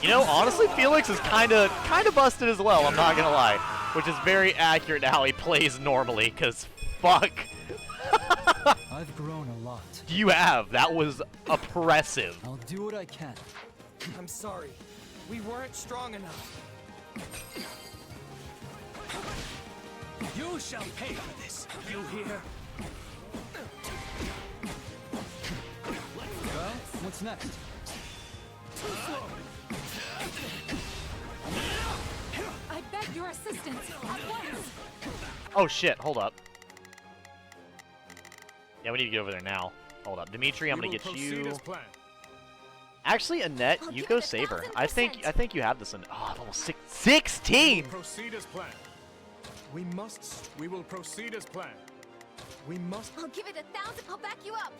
Speaker 1: You know, honestly, Felix is kind of busted as well, I'm not gonna lie. Which is very accurate to how he plays normally, because fuck.
Speaker 13: I've grown a lot.
Speaker 1: You have. That was oppressive.
Speaker 13: I'll do what I can.
Speaker 2: I'm sorry. We weren't strong enough.
Speaker 7: You shall pay for this. You hear?
Speaker 13: Well, what's next?
Speaker 3: I beg your assistance at once.
Speaker 1: Oh shit, hold up. Yeah, we need to get over there now. Hold up. Dimitri, I'm gonna get you. Actually, Annette, you go save her. I think you have this in almost 16!
Speaker 7: Proceed as planned. We will proceed as planned.
Speaker 10: We must.
Speaker 3: I'll give it 1,000. I'll back you up.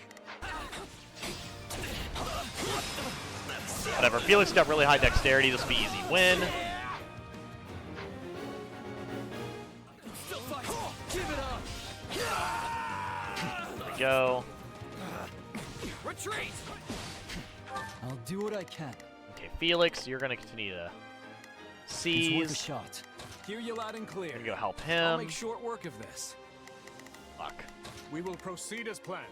Speaker 1: Whatever. Felix got really high dexterity. This will be easy win. There we go.
Speaker 2: Retreat.
Speaker 13: I'll do what I can.
Speaker 1: Okay, Felix, you're gonna continue to
Speaker 13: It's worth a
Speaker 1: seize.
Speaker 13: shot.
Speaker 10: Hear you loud and clear.
Speaker 1: Gonna go help
Speaker 10: I'll
Speaker 1: him.
Speaker 10: make short work of this.
Speaker 1: Fuck.
Speaker 7: We will proceed as planned.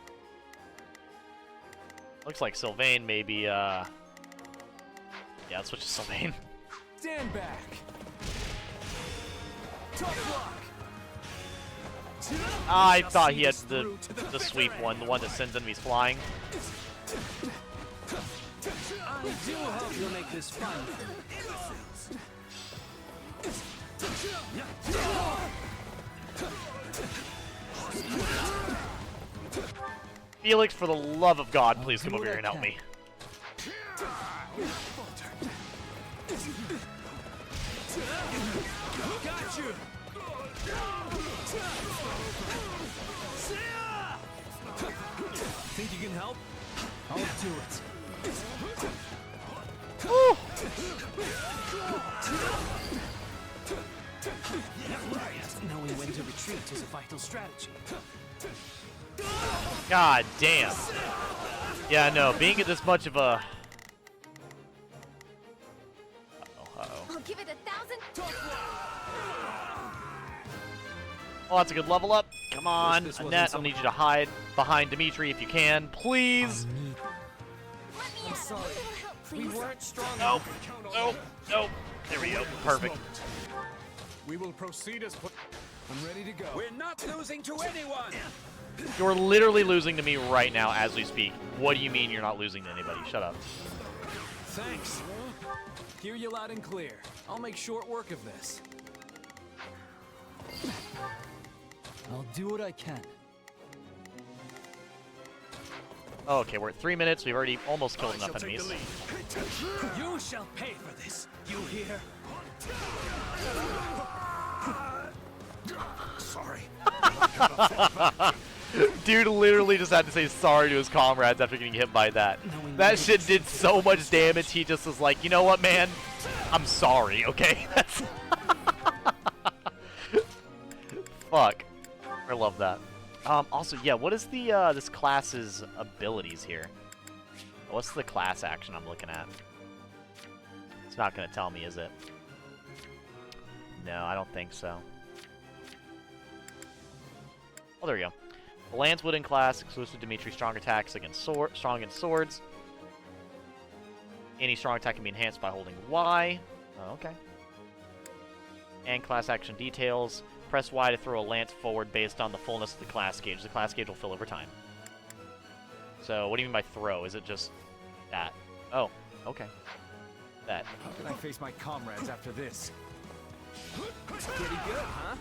Speaker 1: Looks like Sylvain maybe, yeah, let's switch to Sylvain.
Speaker 10: Stand back. Tough luck.
Speaker 1: I thought he had the sweep one, the one that sends enemies flying.
Speaker 11: I do hope you'll make this fun.
Speaker 1: Felix, for the love of God, please come over here and help me.
Speaker 7: Got you.
Speaker 10: Think you can help?
Speaker 13: I'll do it.
Speaker 1: Woo!
Speaker 11: Knowing when to retreat is a vital strategy.
Speaker 1: God damn. Yeah, no, being at this much of a...
Speaker 3: I'll give it 1,000.
Speaker 1: Oh, that's a good level up. Come on, Annette, I'm gonna need you to hide behind Dimitri if you can, please.
Speaker 2: I'm sorry. We weren't strong
Speaker 1: Nope,
Speaker 2: enough.
Speaker 1: nope, nope. There we go, perfect.
Speaker 7: We will proceed as planned.
Speaker 10: I'm ready to go.
Speaker 14: We're not losing to anyone.
Speaker 1: You're literally losing to me right now as we speak. What do you mean you're not losing to anybody? Shut up.
Speaker 10: Thanks. Hear you loud and clear. I'll make short work of this.
Speaker 13: I'll do what I can.
Speaker 1: Oh, okay, we're at 3 minutes. We've already almost killed enough enemies.
Speaker 7: You shall pay for this. You hear?
Speaker 12: Sorry.
Speaker 1: Dude literally just had to say sorry to his comrades after getting hit by that. That shit did so much damage, he just was like, you know what, man? I'm sorry, okay? Fuck. I love that. Also, yeah, what is the this class's abilities here? What's the class action I'm looking at? It's not gonna tell me, is it? No, I don't think so. Oh, there we go. The Lance Wooden class, exclusive to Dimitri, strong attacks against strong against swords. Any strong attack can be enhanced by holding Y. Oh, okay. And class action details. Press Y to throw a lance forward based on the fullness of the class gauge. The class gauge will fill over time. So, what do you mean by throw? Is it just that? Oh, okay. That.
Speaker 7: How can I face my comrades after this?
Speaker 9: Pretty good, huh?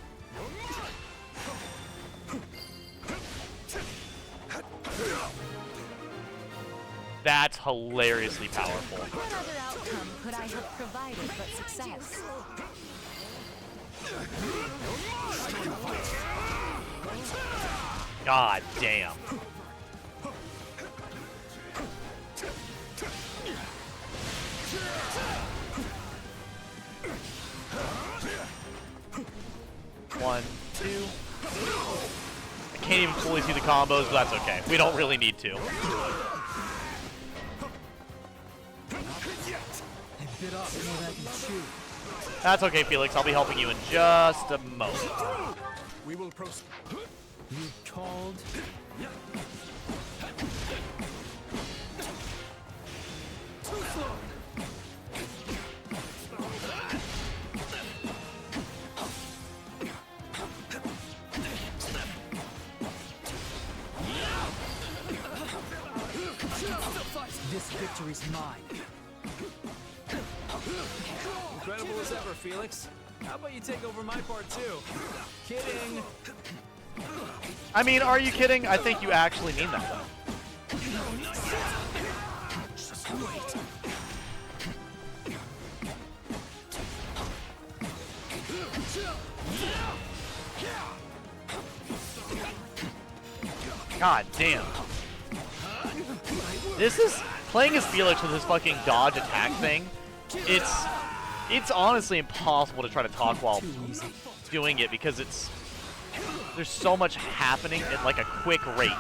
Speaker 1: That's hilariously powerful.
Speaker 4: What other outcome could I have provided but success?
Speaker 1: God damn. One, two. I can't even fully see the combos, but that's okay. We don't really need to. That's okay, Felix. I'll be helping you in just a moment.
Speaker 7: We will proceed.
Speaker 13: You called?
Speaker 7: Too slow.
Speaker 13: This victory's mine.
Speaker 9: Incredible as ever, Felix. How about you take over my part too? Kidding.
Speaker 1: I mean, are you kidding? I think you actually mean that, though. God damn. This is playing as Felix with his fucking dodge attack thing. It's honestly impossible to try to talk while doing it because there's so much happening at like a quick rate.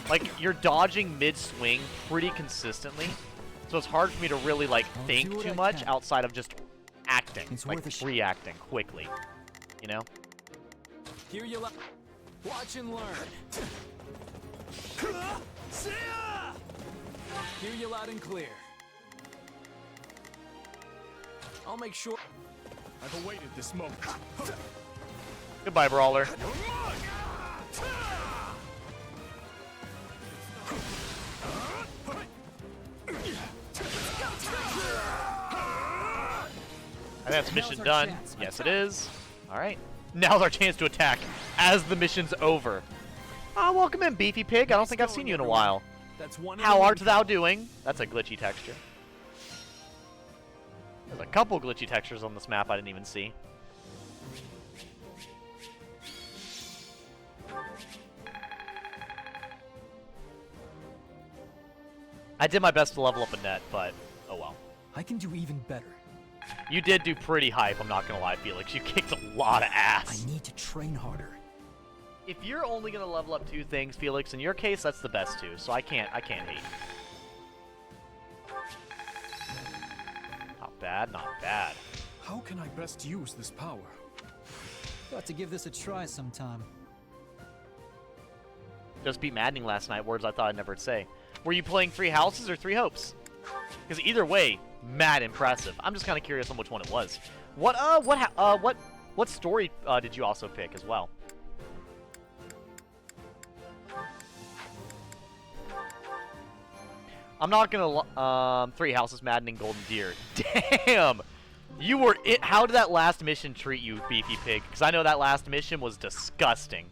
Speaker 1: Like you're dodging mid-swing pretty consistently, so it's hard for me to really like think too much outside of just acting, like reacting quickly. You know?
Speaker 9: Here you watch and learn. Hear you loud and clear. I'll make sure.
Speaker 7: I've awaited this moment.
Speaker 1: Goodbye, Brawler. And that's mission done. Yes, it is. Alright. Now's our chance to attack as the mission's over. Welcome in, Beefy Pig. I don't think I've seen you in a while. How art thou doing? That's a glitchy texture. There's a couple glitchy textures on this map I didn't even see. I did my best to level up a net, but oh well.
Speaker 13: I can do even better.
Speaker 1: You did do pretty hype, I'm not gonna lie, Felix. You kicked a lot of ass.
Speaker 13: I need to train harder.
Speaker 1: If you're only gonna level up 2 things, Felix, in your case, that's the best 2, so I can't hate. Not bad, not bad.
Speaker 10: How can I best use this power?
Speaker 13: Got to give this a try sometime.
Speaker 1: Just beat maddening last night, words I thought I'd never say. Were you playing 3 Houses or 3 Hopes? Because either way, mad impressive. I'm just kind of curious on which one it was. What story did you also pick as well? I'm not gonna 3 Houses, Maddening, Golden Deer. Damn! You were it. How did that last mission treat you, Beefy Pig? Because I know that last mission was disgusting.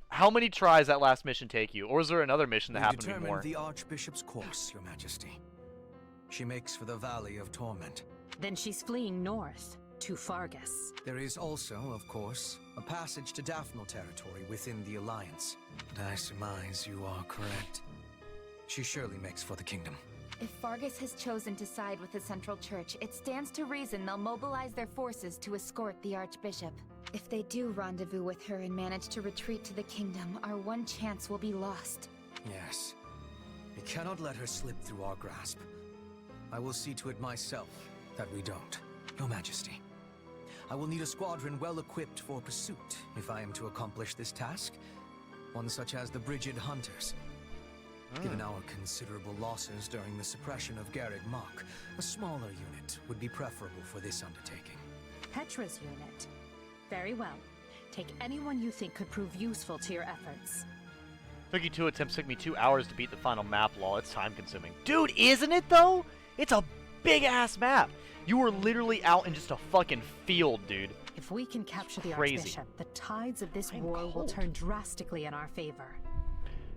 Speaker 1: How many tries that last mission take you? Or was there another mission that happened to be more?
Speaker 17: The Archbishop's course, Your Majesty. She makes for the Valley of Torment.
Speaker 4: Then she's fleeing north, to Fargus.
Speaker 17: There is also, of course, a passage to Daphne territory within the Alliance. And I surmise you are correct. She surely makes for the kingdom.
Speaker 3: If Fargus has chosen to side with the Central Church, it stands to reason they'll mobilize their forces to escort the Archbishop.
Speaker 8: If they do rendezvous with her and manage to retreat to the kingdom, our one chance will be lost.
Speaker 17: Yes. We cannot let her slip through our grasp. I will see to it myself that we don't, Your Majesty. I will need a squadron well equipped for pursuit if I am to accomplish this task. One such as the Brigid Hunters. Given our considerable losses during the suppression of Garreg Mach, a smaller unit would be preferable for this undertaking.
Speaker 21: Petra's unit. Very well. Take anyone you think could prove useful to your efforts.
Speaker 1: Took you 2 attempts, took me 2 hours to beat the final map, lol. It's time consuming. Dude, isn't it though? It's a big ass map. You were literally out in just a fucking field, dude.
Speaker 21: If we can capture the
Speaker 1: Crazy.
Speaker 21: Archbishop, the tides of this war will turn drastically in our favor.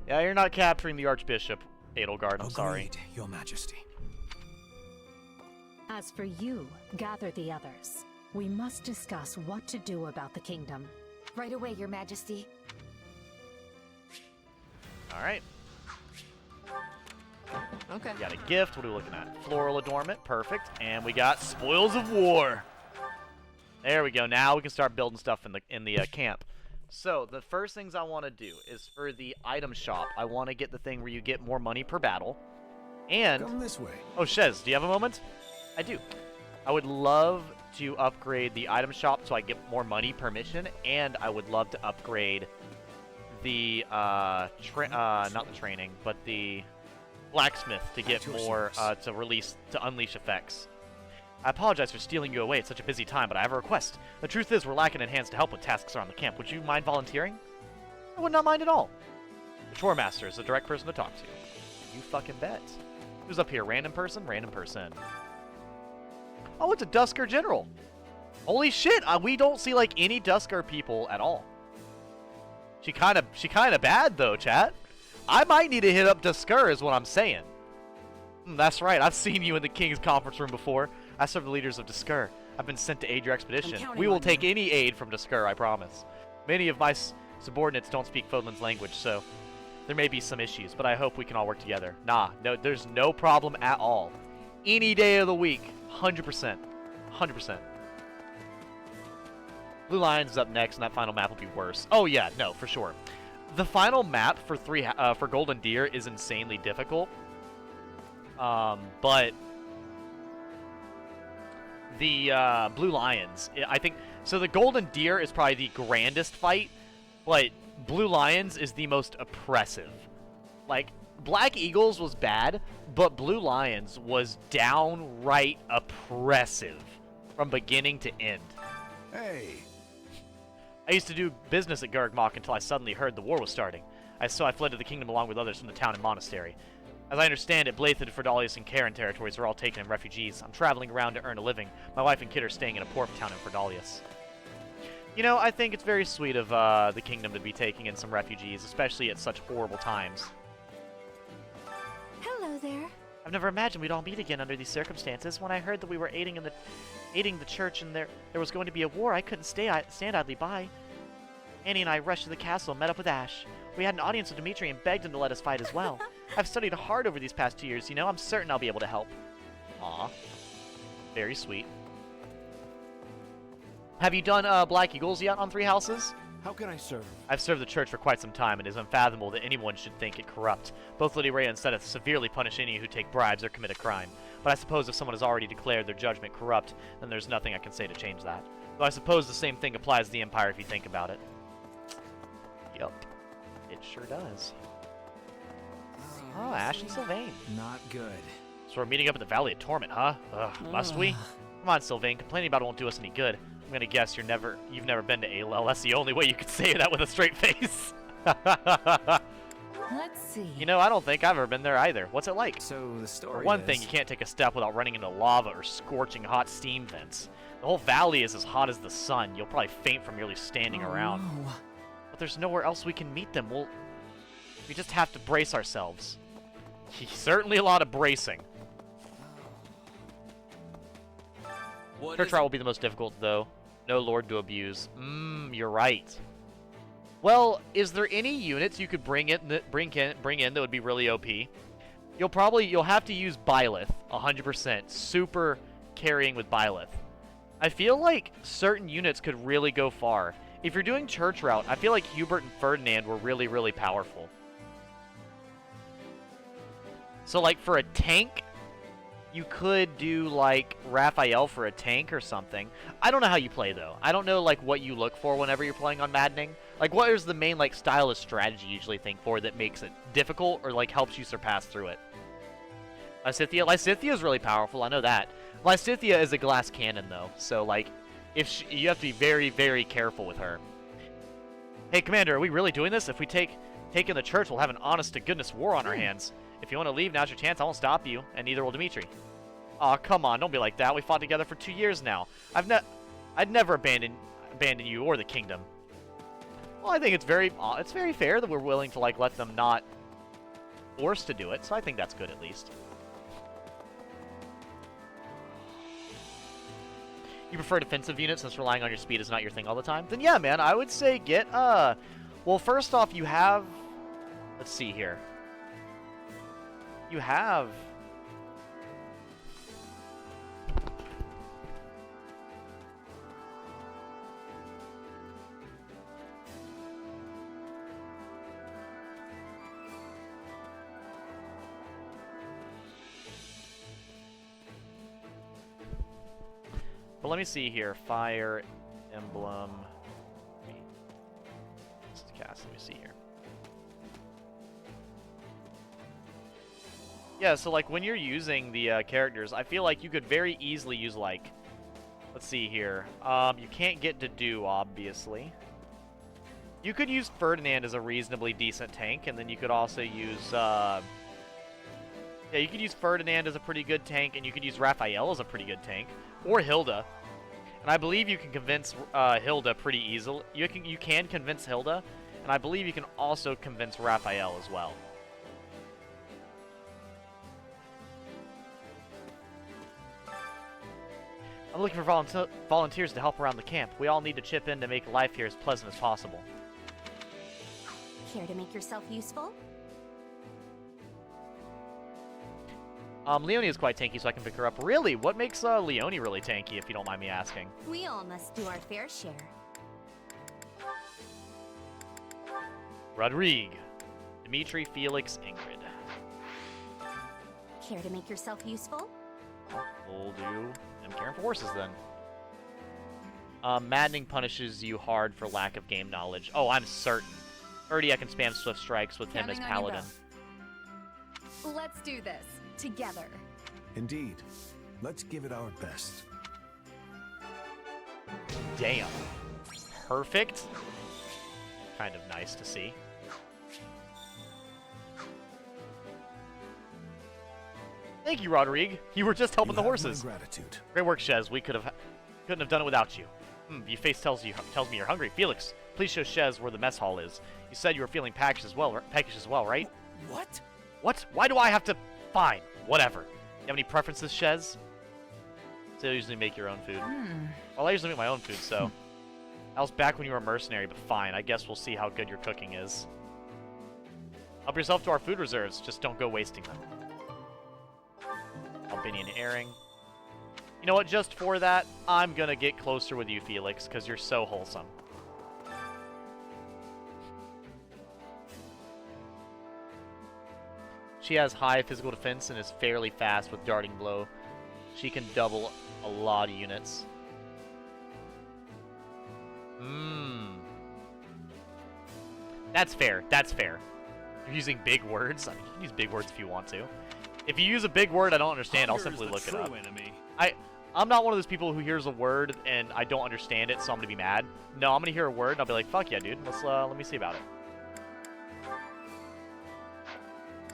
Speaker 1: Yeah, you're not capturing the Archbishop, Edelgard. I'm sorry.
Speaker 17: Your Majesty.
Speaker 21: As for you, gather the others. We must discuss what to do about the kingdom.
Speaker 8: Right away, Your Majesty.
Speaker 1: Alright.
Speaker 8: Okay.
Speaker 1: We got a gift. What are we looking at? Floral adornment. Perfect. And we got spoils of war. There we go. Now we can start building stuff in the camp. So, the first things I want to do is for the item shop, I want to get the thing where you get more money per battle. And...
Speaker 6: Come this way.
Speaker 1: Oh, Shez, do you have a moment? I do. I would love to upgrade the item shop so I get more money per mission, and I would love to upgrade the, not the training, but the blacksmith to get more, to unleash effects. I apologize for stealing you away at such a busy time, but I have a request. The truth is, we're lacking in hands to help with tasks around the camp. Would you mind volunteering? I would not mind at all. The chore master is the direct person to talk to. You fucking bet. Who's up here? Random person? Random person. Oh, it's a Dusker general. Holy shit! We don't see like any Dusker people at all. She kind of bad though, chat. I might need to hit up Dusker, is what I'm saying. That's right. I've seen you in the King's conference room before. I serve the leaders of Dusker. I've been sent to aid your expedition. We will take any aid from Dusker, I promise. Many of my subordinates don't speak Fodlan's language, so there may be some issues, but I hope we can all work together. Nah, no, there's no problem at all. Any day of the week, 100%. 100%. Blue Lions is up next, and that final map will be worse. Oh yeah, no, for sure. The final map for for Golden Deer is insanely difficult. But the Blue Lions, I think, so the Golden Deer is probably the grandest fight, but Blue Lions is the most oppressive. Like, Black Eagles was bad, but Blue Lions was downright oppressive from beginning to end.
Speaker 6: Hey.
Speaker 1: I used to do business at Garreg Mach until I suddenly heard the war was starting. So I fled to the kingdom along with others from the town and monastery. As I understand it, Blythe, Ferdalius, and Karen territories are all taken in refugees. I'm traveling around to earn a living. My wife and kid are staying in a poor town in Ferdalius. You know, I think it's very sweet of the kingdom to be taking in some refugees, especially at such horrible times.
Speaker 3: Hello there.
Speaker 1: I've never imagined we'd all meet again under these circumstances. When I heard that we were aiding the church and there was going to be a war, I couldn't stand idly by. Annie and I rushed to the castle and met up with Ash. We had an audience with Dimitri and begged him to let us fight as well. I've studied hard over these past 2 years, you know. I'm certain I'll be able to help. Aw. Very sweet. Have you done Black Eagles yet on Three Houses?
Speaker 6: How can I serve?
Speaker 1: I've served the church for quite some time, and it is unfathomable that anyone should think it corrupt. Both Lady Rhea and Seth severely punish any who take bribes or commit a crime. But I suppose if someone has already declared their judgment corrupt, then there's nothing I can say to change that. Though I suppose the same thing applies to the Empire if you think about it. Yup. It sure does. Oh, Ash and Sylvain.
Speaker 17: Not good.
Speaker 1: So we're meeting up at the Valley of Torment, huh? Ugh, must we? Come on, Sylvain. Complaining about it won't do us any good. I'm gonna guess you've never been to ALL. That's the only way you could say that with a straight face.
Speaker 4: Let's see.
Speaker 1: You know, I don't think I've ever been there either. What's it like?
Speaker 17: So the story
Speaker 1: For one thing, you can't take a step without running into lava or scorching hot steam vents. The whole valley is as hot as the sun. You'll probably faint from merely standing around.
Speaker 17: No.
Speaker 1: But there's nowhere else we can meet them. We just have to brace ourselves. Certainly a lot of bracing. Church trial will be the most difficult, though. No lord to abuse. You're right. Well, is there any units you could bring in that would be really OP? You'll have to use Byleth 100%. Super carrying with Byleth. I feel like certain units could really go far. If you're doing church route, I feel like Hubert and Ferdinand were really, really powerful. So, like, for a tank, you could do, like, Raphael for a tank or something. I don't know how you play, though. I don't know, like, what you look for whenever you're playing on Maddening. Like, what is the main, like, style of strategy you usually think for that makes it difficult or, like, helps you surpass through it? Lysithea? Lysithea is really powerful, I know that. Lysithea is a glass cannon, though, so, like, you have to be very, very careful with her. Hey, Commander, are we really doing this? If we take in the church, we'll have an honest-to-goodness war on our hands. If you want to leave, now's your chance. I won't stop you, and neither will Dimitri. Aw, come on, don't be like that. We fought together for 2 years now. I'd never abandon you or the kingdom. Well, I think it's very fair that we're willing to, like, let them not force to do it, so I think that's good at least. You prefer defensive units since relying on your speed is not your thing all the time? Then yeah, man, I would say get, well, first off, you have, let's see here. You have, but let me see here. Fire Emblem. Let's cast. Let me see here. Yeah, so like when you're using the characters, I feel like you could very easily use like, let's see here. You can't get Dedu, obviously. You could use Ferdinand as a reasonably decent tank, and then you could also use, yeah, you could use Ferdinand as a pretty good tank, and you could use Raphael as a pretty good tank, or Hilda. And I believe you can convince Hilda pretty easily. You can convince Hilda, and I believe you can also convince Raphael as well. I'm looking for volunteers to help around the camp. We all need to chip in to make life here as pleasant as possible.
Speaker 3: Care to make yourself useful?
Speaker 1: Leonie is quite tanky, so I can pick her up. Really? What makes Leonie really tanky, if you don't mind me asking?
Speaker 3: We all must do our fair share.
Speaker 1: Rodrigue. Dimitri, Felix, Ingrid.
Speaker 3: Care to make yourself useful?
Speaker 1: We'll do them caring for horses, then. Maddening punishes you hard for lack of game knowledge. Oh, I'm certain. Already I can spam Swift Strikes with him as Paladin.
Speaker 3: Let's do this. Together.
Speaker 6: Indeed. Let's give it our best.
Speaker 1: Damn. Perfect. Kind of nice to see. Thank you, Rodrigue. You were just helping the horses.
Speaker 6: Gratitude.
Speaker 1: Great work, Shez. We couldn't have done it without you. Your face tells me you're hungry. Felix, please show Shez where the mess hall is. You said you were feeling packaged as well, right?
Speaker 11: What?
Speaker 1: What? Why do I have to? Fine. Whatever. You have any preferences, Shez? So you usually make your own food. Well, I usually make my own food, so. That was back when you were a mercenary, but fine. I guess we'll see how good your cooking is. Help yourself to our food reserves. Just don't go wasting them. Albanian airing. You know what? Just for that, I'm gonna get closer with you, Felix, because you're so wholesome. She has high physical defense and is fairly fast with Darting Blow. She can double a lot of units. That's fair. That's fair. You're using big words. I mean, you can use big words if you want to. If you use a big word I don't understand, I'll simply look it up. I'm not one of those people who hears a word and I don't understand it, so I'm gonna be mad. No, I'm gonna hear a word and I'll be like, fuck yeah, dude. Let me see about it.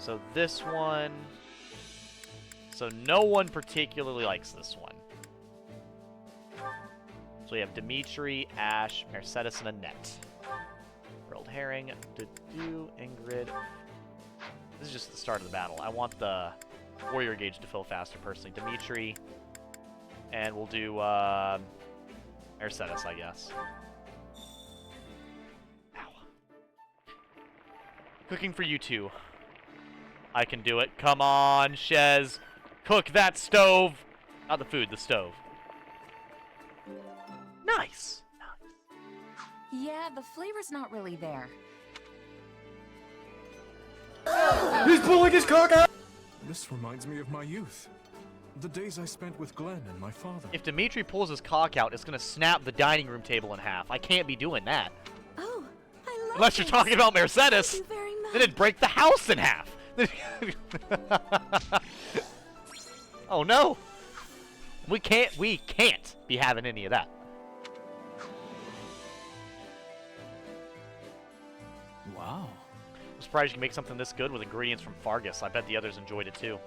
Speaker 1: So this one. So no one particularly likes this one. So we have Dimitri, Ash, Mercedes, and Annette. Grilled Herring, Dedu, Ingrid. This is just the start of the battle. I want the warrior gauge to fill faster, personally. Dimitri. And we'll do Mercedes, I guess. Ow. Cooking for you two. I can do it. Come on, Shez. Cook that stove. Not the food, the stove. Nice.
Speaker 4: Yeah, the flavor's not really there.
Speaker 10: He's pulling his cock out! This reminds me of my youth. The days I spent with Glenn and my father.
Speaker 1: If Dimitri pulls his cock out, it's gonna snap the dining room table in half. I can't be doing that.
Speaker 3: Oh, I love
Speaker 1: Unless you're talking about Mercedes.
Speaker 3: Thank you very much.
Speaker 1: Then it'd break the house in half. Oh no. We can't be having any of that.
Speaker 13: Wow.
Speaker 1: I'm surprised you can make something this good with ingredients from Fargus. I bet the others enjoyed it too.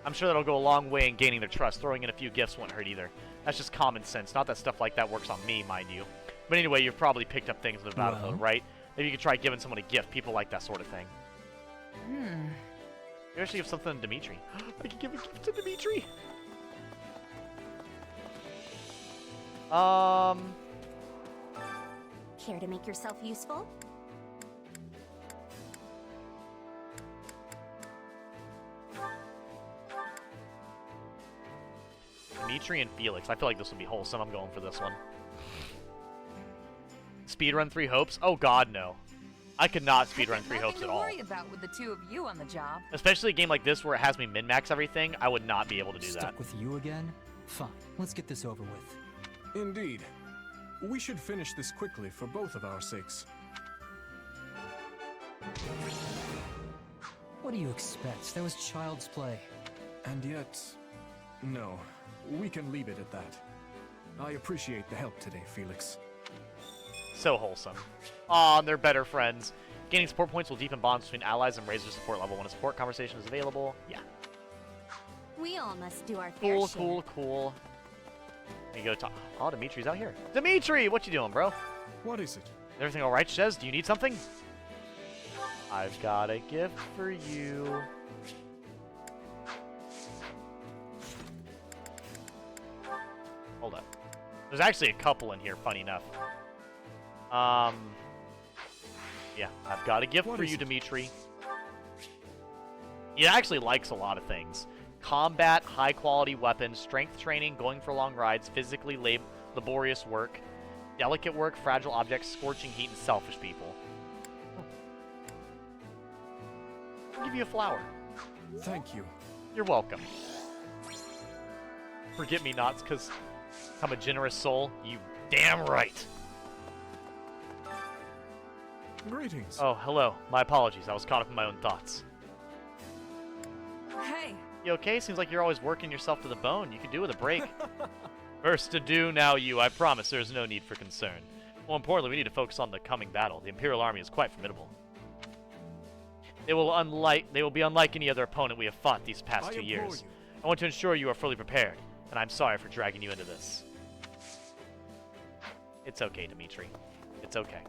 Speaker 1: I'm sure that'll go a long way in gaining their trust. Throwing in a few gifts won't hurt either. That's just common sense. Not that stuff like that works on me, mind you. But anyway, you've probably picked up things in the battlefield, right? Maybe you could try giving someone a gift. People like that sort of thing. You actually give something to Dimitri. I could give a gift to Dimitri.
Speaker 18: Care to make yourself useful?
Speaker 1: Dimitri and Felix. I feel like this would be wholesome. I'm going for this one. Speedrun 3 Hopes? Oh god, no. I could not speedrun 3 Hopes at all.
Speaker 4: Nothing to worry about with the two of you on the job.
Speaker 1: Especially a game like this where it has me min-max everything, I would not be able to do that.
Speaker 13: Stuck with you again? Fine, let's get this over with.
Speaker 10: Indeed. We should finish this quickly for both of our sakes.
Speaker 13: What do you expect? That was child's play.
Speaker 10: And yet... no. We can leave it at that. I appreciate the help today, Felix.
Speaker 1: So wholesome. Aw, they're better friends. Gaining support points will deepen bonds between allies and raise their support level when a support conversation is available. Yeah.
Speaker 18: We all must do our fair share.
Speaker 1: Cool. There you go, talk. Oh, Dimitri's out here. Dimitri, what you doing, bro?
Speaker 10: What is it?
Speaker 1: Everything all right, Shez? Do you need something? I've got a gift for you. Hold up. There's actually a couple in here, funny enough. Yeah, I've got a gift for you, Dimitri. He actually likes a lot of things. Combat, high-quality weapons, strength training, going for long rides, physically laborious work, delicate work, fragile objects, scorching heat, and selfish people. I'll give you a flower.
Speaker 10: Thank you.
Speaker 1: You're welcome. Forget-me-nots, because I'm a generous soul. You damn right.
Speaker 10: Greetings.
Speaker 1: Oh, hello. My apologies. I was caught up in my own thoughts.
Speaker 4: Hey.
Speaker 1: You okay? Seems like you're always working yourself to the bone. You could do with a break. First to do, now you. I promise there's no need for concern. More importantly, we need to focus on the coming battle. The Imperial army is quite formidable. They will be unlike any other opponent we have fought these past 2 years. I want to ensure you are fully prepared, and I'm sorry for dragging you into this. It's okay, Dimitri. It's okay.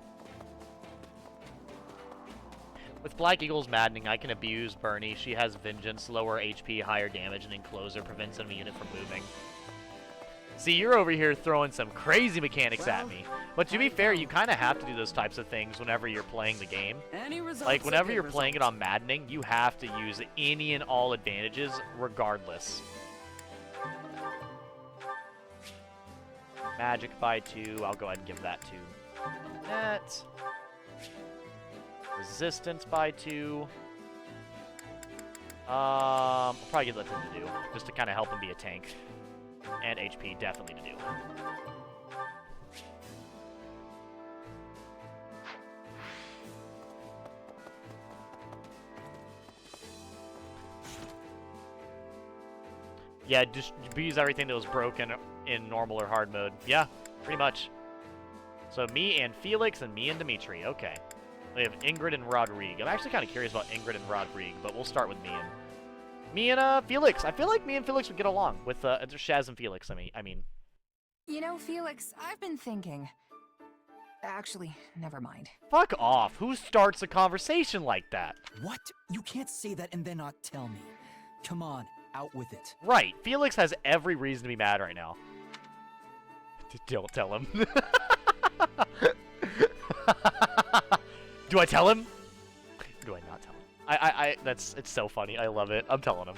Speaker 1: With Black Eagle's Maddening, I can abuse Bernie. She has Vengeance, lower HP, higher damage, and Encloser prevents enemy unit from moving. See, you're over here throwing some crazy mechanics at me. But to be fair, you kind of have to do those types of things whenever you're playing the game. Like, whenever you're playing it on Maddening, you have to use any and all advantages regardless. Magic by 2. I'll go ahead and give that to that. Resistance by 2. I'll probably give that to him to do, just to kind of help him be a tank. And HP definitely to do. Yeah, just use everything that was broken in normal or hard mode. Yeah, pretty much. So me and Felix and me and Dimitri. Okay. We have Ingrid and Rodrigue. I'm actually kind of curious about Ingrid and Rodrigue, but we'll start with me and Felix. I feel like me and Felix would get along with Shaz and Felix. I mean.
Speaker 4: You know, Felix, I've been thinking. Actually, never mind.
Speaker 1: Fuck off. Who starts a conversation like that?
Speaker 13: What? You can't say that and then not tell me. Come on, out with it.
Speaker 1: Right. Felix has every reason to be mad right now. Don't tell him. Do I tell him? Do I not tell him? It's so funny. I love it. I'm telling him.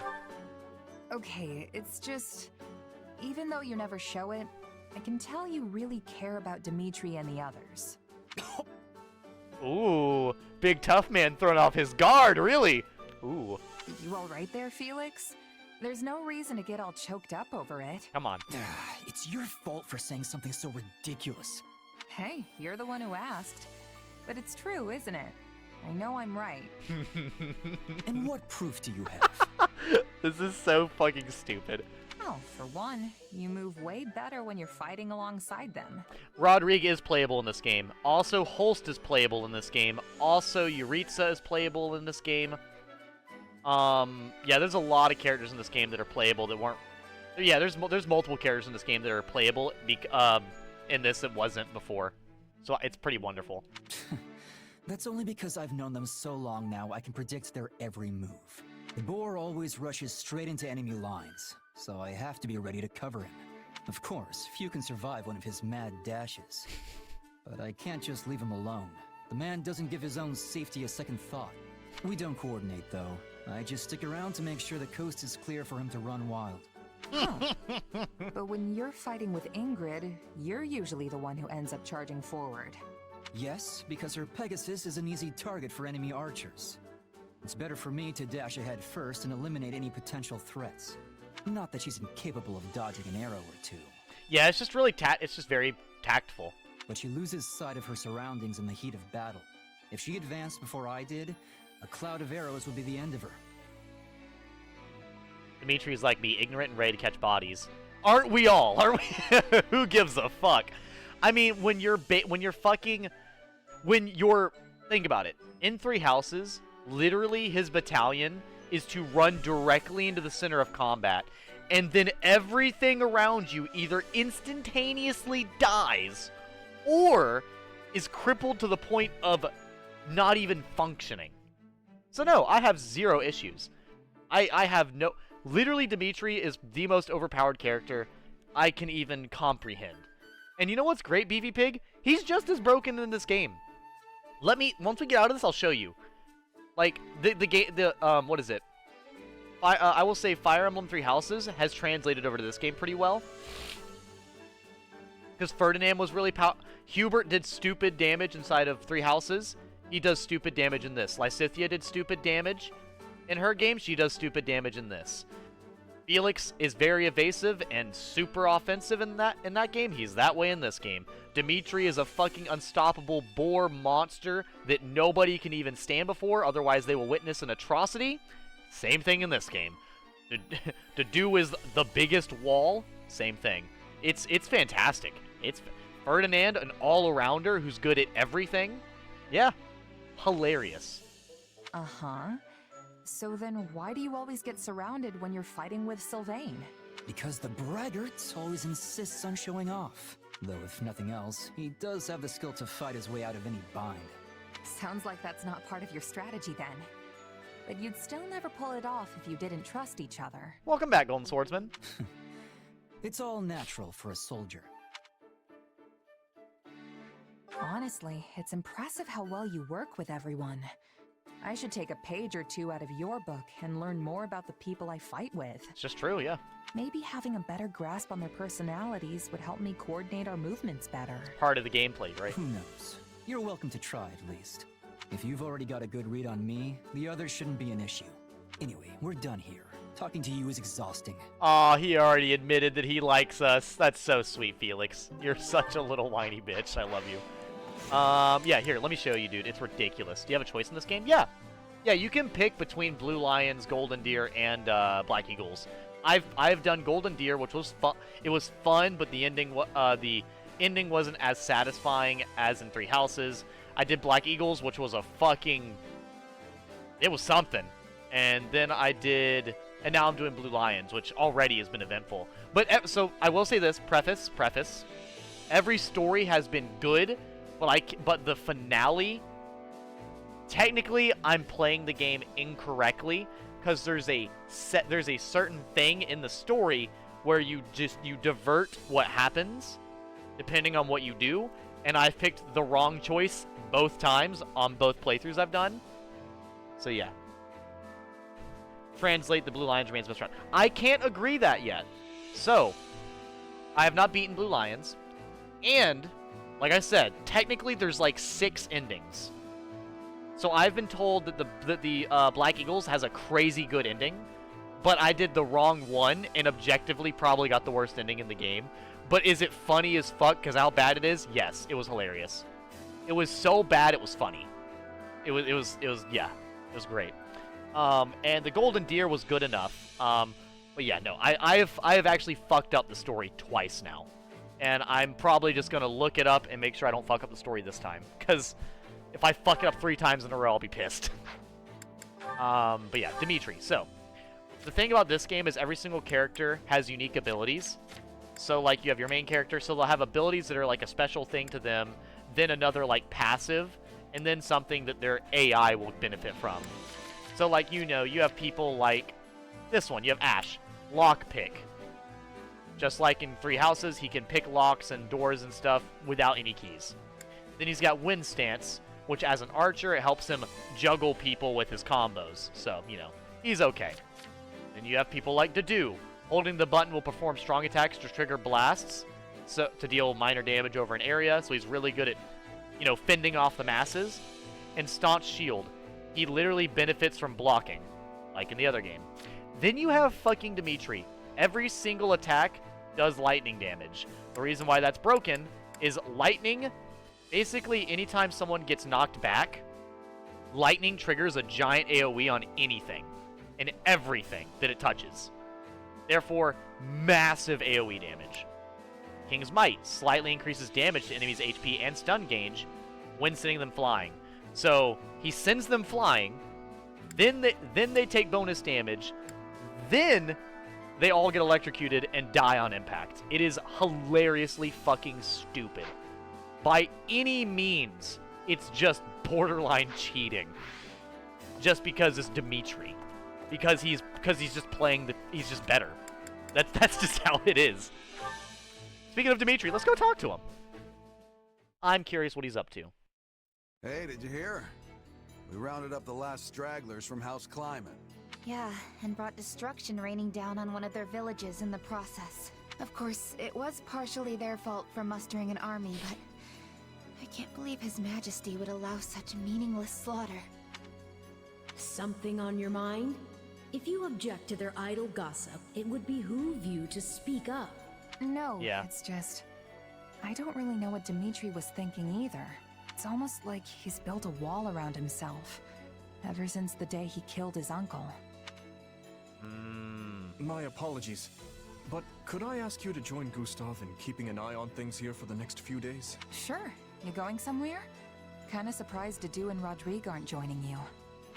Speaker 4: Okay, it's just, even though you never show it, I can tell you really care about Dimitri and the others.
Speaker 1: Ooh, big tough man throwing off his guard, really? Ooh.
Speaker 4: You all right there, Felix? There's no reason to get all choked up over it.
Speaker 1: Come on.
Speaker 11: It's your fault for saying something so ridiculous.
Speaker 4: Hey, you're the one who asked. But it's true, isn't it? I know I'm right.
Speaker 11: And what proof do you have?
Speaker 1: This is so fucking stupid.
Speaker 4: Oh, for one, you move way better when you're fighting alongside them.
Speaker 1: Rodrigue is playable in this game. Also, Holst is playable in this game. Also, Yuritsa is playable in this game. Yeah, there's a lot of characters in this game that are playable that weren't... Yeah, there's multiple characters in this game that are playable in this that wasn't before. So it's pretty wonderful.
Speaker 11: That's only because I've known them so long now I can predict their every move. The boar always rushes straight into enemy lines, so I have to be ready to cover him. Of course, few can survive one of his mad dashes. But I can't just leave him alone. The man doesn't give his own safety a second thought. We don't coordinate, though. I just stick around to make sure the coast is clear for him to run wild.
Speaker 4: Huh. But when you're fighting with Ingrid, you're usually the one who ends up charging forward.
Speaker 11: Yes, because her Pegasus is an easy target for enemy archers. It's better for me to dash ahead first and eliminate any potential threats. Not that she's incapable of dodging an arrow or two.
Speaker 1: Yeah, it's just really it's just very tactful.
Speaker 11: But she loses sight of her surroundings in the heat of battle. If she advanced before I did, a cloud of arrows would be the end of her.
Speaker 1: Dimitri's like me, ignorant and ready to catch bodies. Aren't we all? Aren't we? Who gives a fuck? I mean, when you're think about it. In Three Houses, literally his battalion is to run directly into the center of combat, and then everything around you either instantaneously dies or is crippled to the point of not even functioning. So no, I have zero issues. I have no... Literally, Dimitri is the most overpowered character I can even comprehend. And you know what's great, Beefy Pig? He's just as broken in this game. Once we get out of this, I'll show you. Like, what is it? I will say Fire Emblem Three Houses has translated over to this game pretty well. Because Ferdinand was really Hubert did stupid damage inside of Three Houses. He does stupid damage in this. Lysithea did stupid damage in her game. She does stupid damage in this. Felix is very evasive and super offensive in that game. He's that way in this game. Dimitri is a fucking unstoppable boar monster that nobody can even stand before, otherwise they will witness an atrocity. Same thing in this game. Dedue is the biggest wall. Same thing. It's fantastic. It's Ferdinand, an all-arounder who's good at everything. Yeah. Hilarious.
Speaker 4: Uh-huh. So then why do you always get surrounded when you're fighting with Sylvain?
Speaker 11: Because the braggart always insists on showing off. Though if nothing else, he does have the skill to fight his way out of any bind.
Speaker 4: Sounds like that's not part of your strategy then. But you'd still never pull it off if you didn't trust each other.
Speaker 1: Welcome back, Golden Swordsman.
Speaker 11: It's all natural for a soldier.
Speaker 4: Honestly, it's impressive how well you work with everyone. I should take a page or two out of your book and learn more about the people I fight with.
Speaker 1: It's just true, yeah.
Speaker 4: Maybe having a better grasp on their personalities would help me coordinate our movements better.
Speaker 1: It's part of the gameplay, right?
Speaker 11: Who knows? You're welcome to try at least. If you've already got a good read on me, the others shouldn't be an issue. Anyway, we're done here. Talking to you is exhausting.
Speaker 1: Aw, he already admitted that he likes us. That's so sweet, Felix. You're such a little whiny bitch. I love you. Yeah, here, let me show you, dude. It's ridiculous. Do you have a choice in this game? Yeah. Yeah, you can pick between Blue Lions, Golden Deer, and Black Eagles. I've done Golden Deer, which was fun. It was fun, but the ending wasn't as satisfying as in Three Houses. I did Black Eagles, which was it was something. And then and now I'm doing Blue Lions, which already has been eventful. But so I will say this, preface. Every story has been good. But the finale, technically, I'm playing the game incorrectly because there's a certain thing in the story where you divert what happens depending on what you do, and I've picked the wrong choice both times on both playthroughs I've done. So yeah. Translate the Blue Lions remains most strong. I can't agree that yet. So, I have not beaten Blue Lions. And, like I said, technically there's like 6 endings. So I've been told that the Black Eagles has a crazy good ending, but I did the wrong one and objectively probably got the worst ending in the game. But is it funny as fuck because how bad it is? Yes, it was hilarious. It was so bad it was funny. It was yeah, it was great. And the Golden Deer was good enough. But yeah, no, I have actually fucked up the story twice now. And I'm probably just going to look it up and make sure I don't fuck up the story this time. Because if I fuck it up 3 times in a row, I'll be pissed. But yeah, Dimitri. So, the thing about this game is every single character has unique abilities. So, like, you have your main character, so they'll have abilities that are, like, a special thing to them, then another, like, passive, and then something that their AI will benefit from. So, like, you know, you have people like this one. You have Ash, lockpick. Just like in Three Houses, he can pick locks and doors and stuff without any keys. Then he's got Wind Stance, which as an archer, it helps him juggle people with his combos. So, you know, he's okay. Then you have people like Dedue. Holding the button will perform strong attacks to trigger blasts, so to deal minor damage over an area. So he's really good at, you know, fending off the masses. And Staunch Shield. He literally benefits from blocking, like in the other game. Then you have fucking Dimitri. Every single attack does lightning damage. The reason why that's broken is lightning, basically anytime someone gets knocked back, lightning triggers a giant AoE on anything and everything that it touches. Therefore, massive AoE damage. King's Might slightly increases damage to enemies' HP and stun gauge when sending them flying. So, he sends them flying, then they take bonus damage, then they all get electrocuted and die on impact. It is hilariously fucking stupid. By any means, it's just borderline cheating. Just because it's Dimitri. Because he's just playing he's just better. That's just how it is. Speaking of Dimitri, let's go talk to him. I'm curious what he's up to.
Speaker 15: Hey, did you hear? We rounded up the last stragglers from House Climate.
Speaker 8: Yeah, and brought destruction raining down on one of their villages in the process. Of course, it was partially their fault for mustering an army, but I can't believe His Majesty would allow such meaningless slaughter.
Speaker 16: Something on your mind? If you object to their idle gossip, it would behoove you to speak up.
Speaker 4: No,
Speaker 1: yeah.
Speaker 4: It's just... I don't really know what Dimitri was thinking either. It's almost like he's built a wall around himself, ever since the day he killed his uncle.
Speaker 10: My apologies, but could I ask you to join Gustav in keeping an eye on things here for the next few days?
Speaker 4: Sure. You going somewhere? Kinda surprised Dedue and Rodrigue aren't joining you.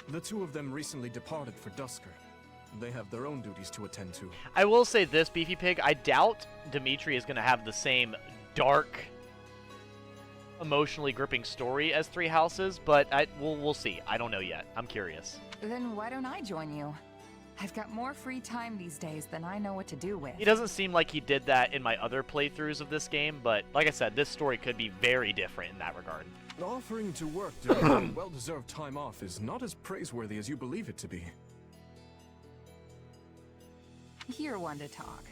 Speaker 10: The two of them recently departed for Dusker. They have their own duties to attend to.
Speaker 1: I will say this, Beefy Pig, I doubt Dimitri is going to have the same dark, emotionally gripping story as Three Houses, but we'll see. I don't know yet. I'm curious.
Speaker 4: Then why don't I join you? I've got more free time these days than I know what to do with.
Speaker 1: He doesn't seem like he did that in my other playthroughs of this game, but like I said, this story could be very different in that regard.
Speaker 10: Offering to work during well-deserved time off is not as praiseworthy as you believe it to be.
Speaker 4: You're one to talk.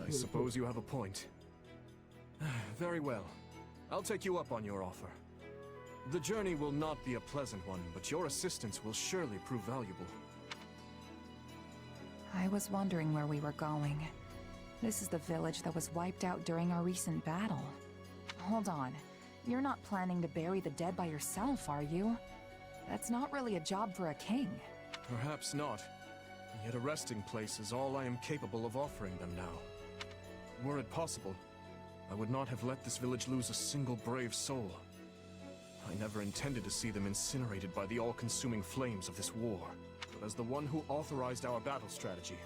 Speaker 10: I suppose you have a point. Very well. I'll take you up on your offer. The journey will not be a pleasant one, but your assistance will surely prove valuable.
Speaker 4: I was wondering where we were going. This is the village that was wiped out during our recent battle. Hold on. You're not planning to bury the dead by yourself, are you? That's not really a job for a king.
Speaker 10: Perhaps not. Yet a resting place is all I am capable of offering them now. Were it possible, I would not have let this village lose a single brave soul. I never intended to see them incinerated by the all-consuming flames of this war. But as the one who authorized our battle strategy,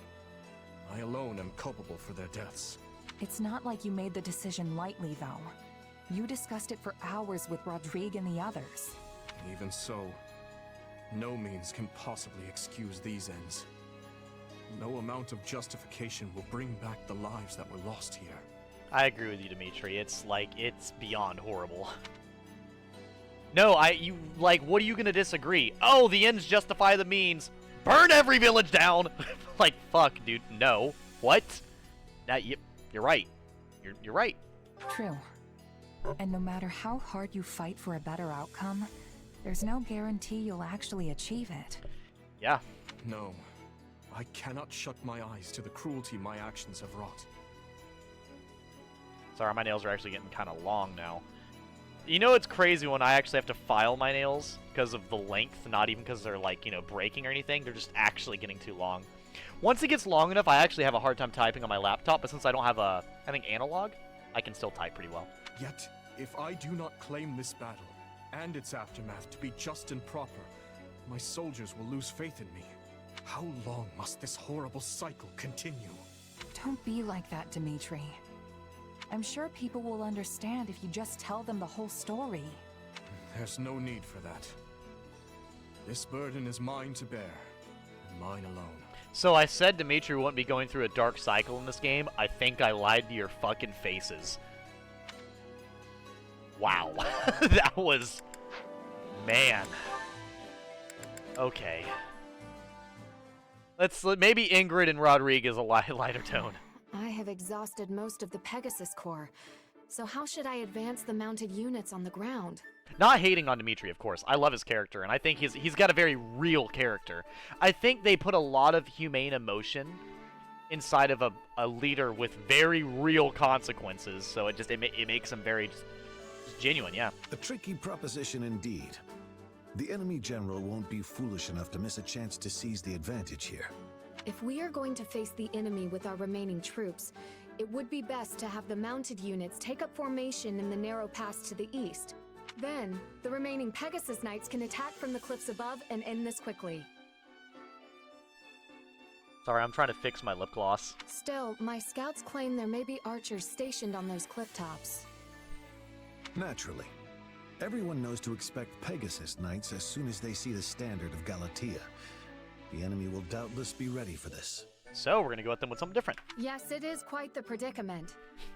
Speaker 10: I alone am culpable for their deaths.
Speaker 4: It's not like you made the decision lightly, though. You discussed it for hours with Rodrigue and the others.
Speaker 10: Even so, no means can possibly excuse these ends. No amount of justification will bring back the lives that were lost here.
Speaker 1: I agree with you, Dimitri. It's beyond horrible. No, what are you gonna disagree? Oh, the ends justify the means. Burn every village down! Like, fuck, dude, no. What? You're right. You're right.
Speaker 4: True. And no matter how hard you fight for a better outcome, there's no guarantee you'll actually achieve it.
Speaker 1: Yeah.
Speaker 10: No. I cannot shut my eyes to the cruelty my actions have wrought.
Speaker 1: Sorry, my nails are actually getting kind of long now. You know, it's crazy when I actually have to file my nails because of the length, not even because they're, like, you know, breaking or anything. They're just actually getting too long. Once it gets long enough, I actually have a hard time typing on my laptop, but since I don't have a, I think, analog, I can still type pretty well.
Speaker 10: Yet, if I do not claim this battle and its aftermath to be just and proper, my soldiers will lose faith in me. How long must this horrible cycle continue?
Speaker 4: Don't be like that, Dimitri. I'm sure people will understand if you just tell them the whole story.
Speaker 10: There's no need for that. This burden is mine to bear, and mine alone.
Speaker 1: So I said Dimitri wouldn't be going through a dark cycle in this game. I think I lied to your fucking faces. Wow. That was... Man. Okay. Maybe Ingrid and Rodriguez a lighter tone.
Speaker 3: I have exhausted most of the Pegasus Corps, so how should I advance the mounted units on the ground?
Speaker 1: Not hating on Dimitri, of course. I love his character, and I think he's got a very real character. I think they put a lot of humane emotion inside of a leader with very real consequences, so it makes him very just genuine, yeah.
Speaker 6: A tricky proposition indeed. The enemy general won't be foolish enough to miss a chance to seize the advantage here.
Speaker 3: If we are going to face the enemy with our remaining troops, it would be best to have the mounted units take up formation in the narrow pass to the east. Then, the remaining Pegasus Knights can attack from the cliffs above and end this quickly.
Speaker 1: Sorry, I'm trying to fix my lip gloss.
Speaker 3: Still, my scouts claim there may be archers stationed on those cliff tops.
Speaker 6: Naturally. Everyone knows to expect Pegasus Knights as soon as they see the standard of Galatea. The enemy will doubtless be ready for this.
Speaker 1: So, we're gonna go at them with something different.
Speaker 3: Yes, it is quite the predicament.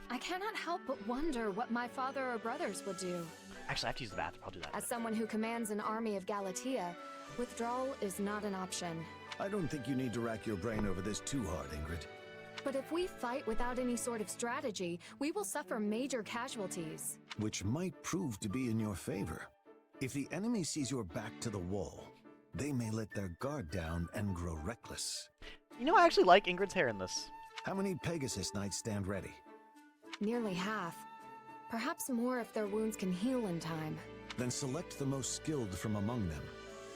Speaker 3: I cannot help but wonder what my father or brothers would do.
Speaker 1: Actually, I have to use the bathroom. I'll do that.
Speaker 3: As someone who commands an army of Galatea, withdrawal is not an option.
Speaker 6: I don't think you need to rack your brain over this too hard, Ingrid.
Speaker 3: But if we fight without any sort of strategy, we will suffer major casualties.
Speaker 6: Which might prove to be in your favor. If the enemy sees your back to the wall, they may let their guard down and grow reckless.
Speaker 1: You know, I actually like Ingrid's hair in this.
Speaker 6: How many Pegasus Knights stand ready?
Speaker 3: Nearly half. Perhaps more if their wounds can heal in time.
Speaker 6: Then select the most skilled from among them,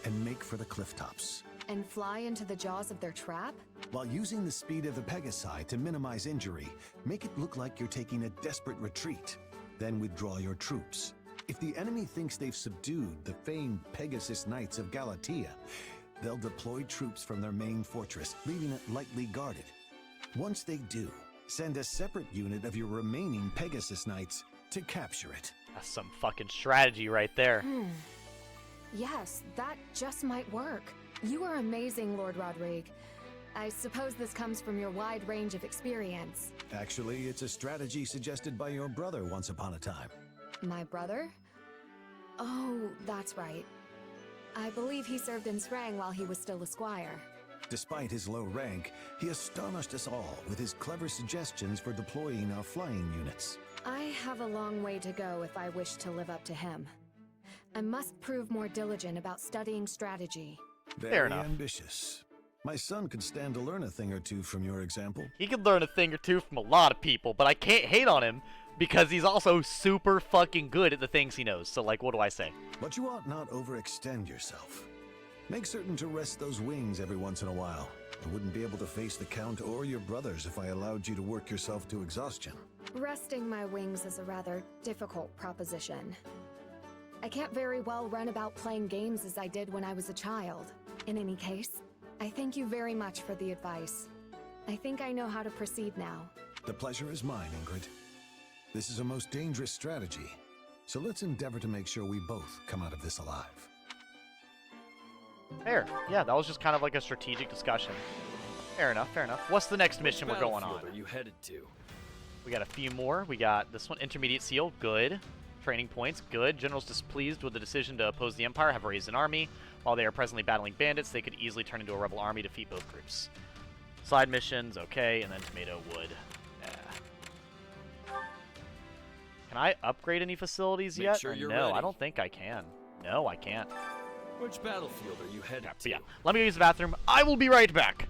Speaker 6: and make for the cliff tops.
Speaker 3: And fly into the jaws of their trap?
Speaker 6: While using the speed of the Pegasi to minimize injury, make it look like you're taking a desperate retreat. Then withdraw your troops. If the enemy thinks they've subdued the famed Pegasus Knights of Galatea, they'll deploy troops from their main fortress, leaving it lightly guarded. Once they do, send a separate unit of your remaining Pegasus Knights to capture it.
Speaker 1: That's some fucking strategy right there.
Speaker 3: Yes, that just might work. You are amazing, Lord Rodrigue. I suppose this comes from your wide range of experience.
Speaker 6: Actually, it's a strategy suggested by your brother once upon a time.
Speaker 3: My brother? Oh, that's right. I believe he served in Srang while he was still a squire.
Speaker 6: Despite his low rank, he astonished us all with his clever suggestions for deploying our flying units.
Speaker 3: I have a long way to go if I wish to live up to him. I must prove more diligent about studying strategy.
Speaker 6: Very ambitious. My son could stand to learn a thing or two from your example.
Speaker 1: He could learn a thing or two from a lot of people, but I can't hate on him because he's also super fucking good at the things he knows. So, like, what do I say?
Speaker 6: But you ought not overextend yourself. Make certain to rest those wings every once in a while. I wouldn't be able to face the Count or your brothers if I allowed you to work yourself to exhaustion.
Speaker 3: Resting my wings is a rather difficult proposition. I can't very well run about playing games as I did when I was a child. In any case, I thank you very much for the advice. I think I know how to proceed now.
Speaker 6: The pleasure is mine, Ingrid. This is a most dangerous strategy, so let's endeavor to make sure we both come out of this alive.
Speaker 1: Fair. Yeah, that was just kind of like a strategic discussion. Fair enough, fair enough. What's the next mission we're going on?
Speaker 5: What are you headed to?
Speaker 1: We got a few more. We got this one, Intermediate Seal, good. Training points, good. Generals displeased with the decision to oppose the Empire have raised an army. While they are presently battling bandits, they could easily turn into a rebel army to defeat both groups. Side missions, okay, and then tomato wood. Yeah. Can I upgrade any facilities
Speaker 5: Make
Speaker 1: yet?
Speaker 5: sure
Speaker 1: Or
Speaker 5: you're
Speaker 1: no,
Speaker 5: ready.
Speaker 1: I don't think I can. No, I can't.
Speaker 5: Which battlefield are you headed to?
Speaker 1: But yeah, let me use the bathroom. I will be right back.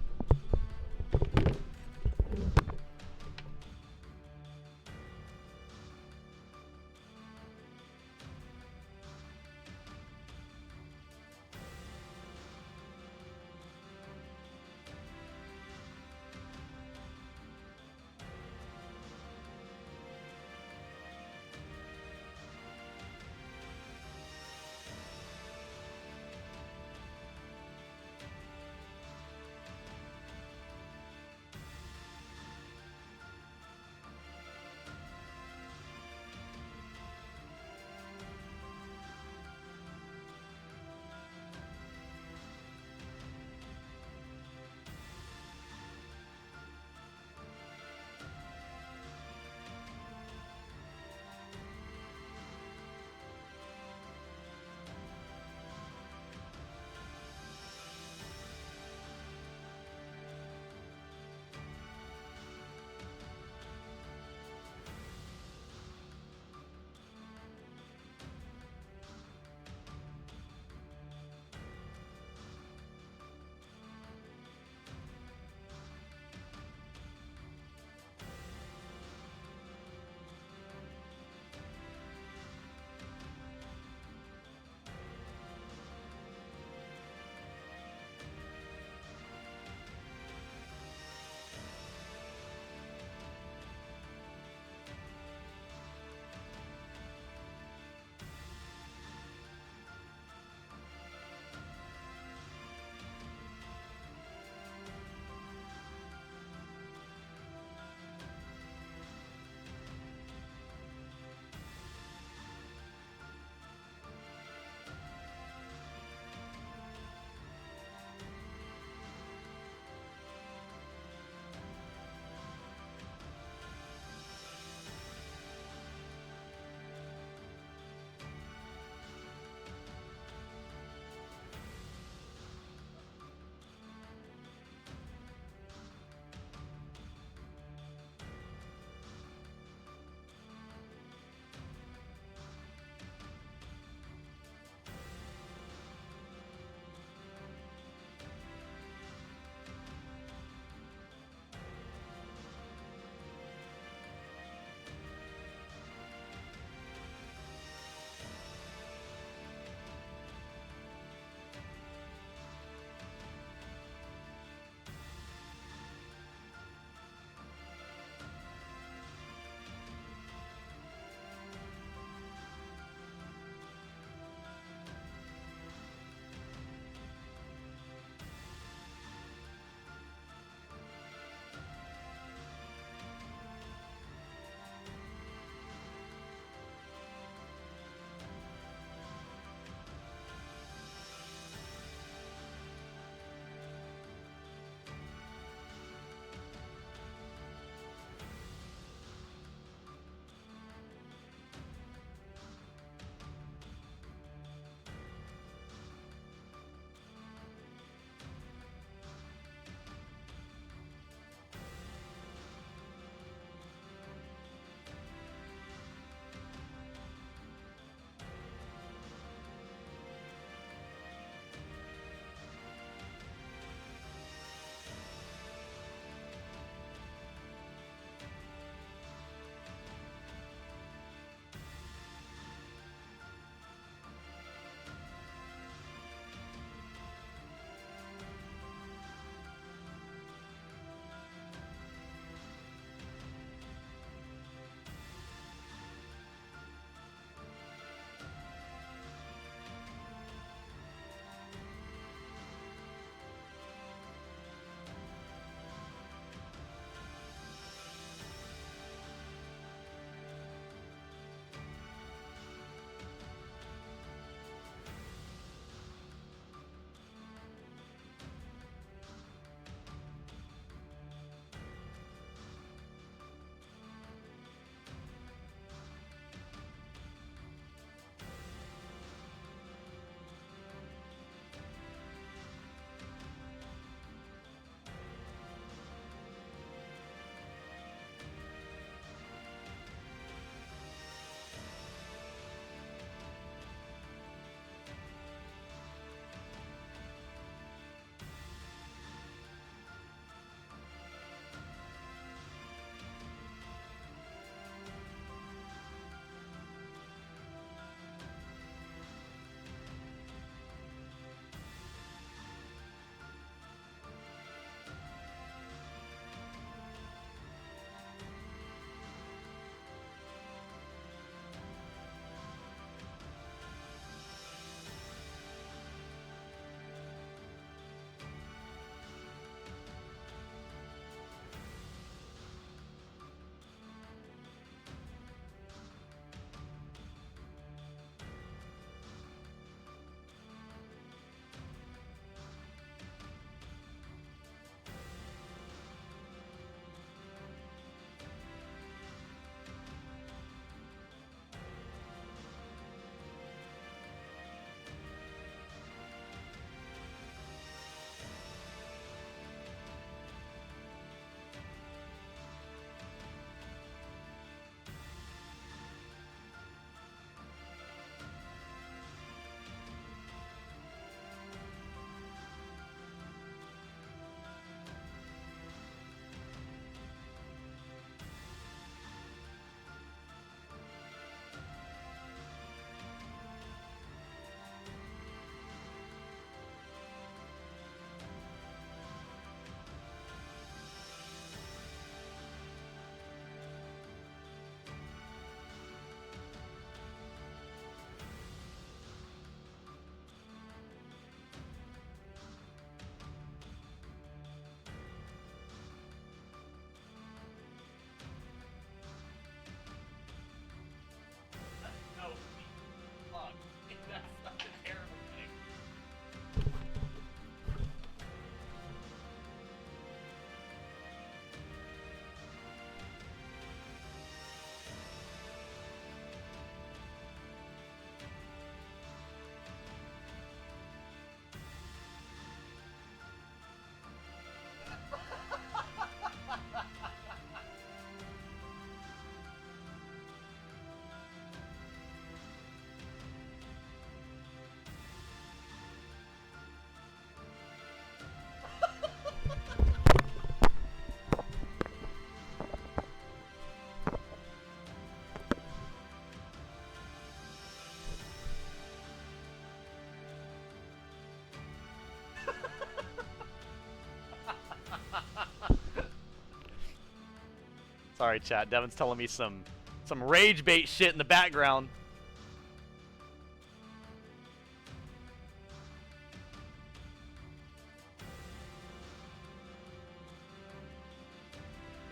Speaker 1: Sorry, chat. Devin's telling me some rage bait shit in the background.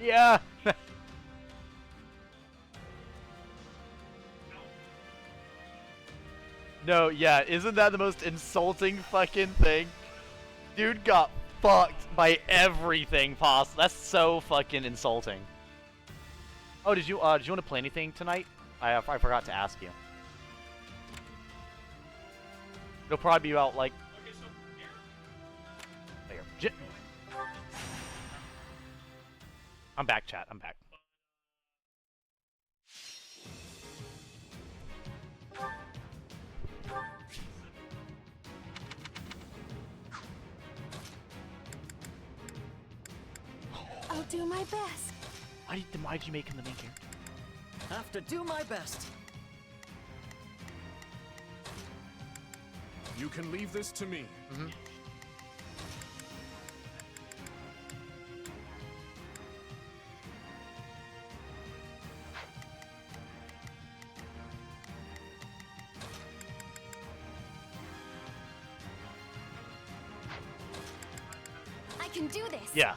Speaker 1: Yeah. No, yeah, isn't that the most insulting fucking thing? Dude got fucked by everything possible. That's so fucking insulting. Oh, did you want to play anything tonight? I forgot to ask you. It'll probably be out like. There. I'm back, chat. I'm back.
Speaker 8: I'll do my best.
Speaker 1: Why'd you make him the main character?
Speaker 2: Have to do my best.
Speaker 10: You can leave this to me.
Speaker 1: Mm-hmm.
Speaker 8: I can do this.
Speaker 1: Yeah.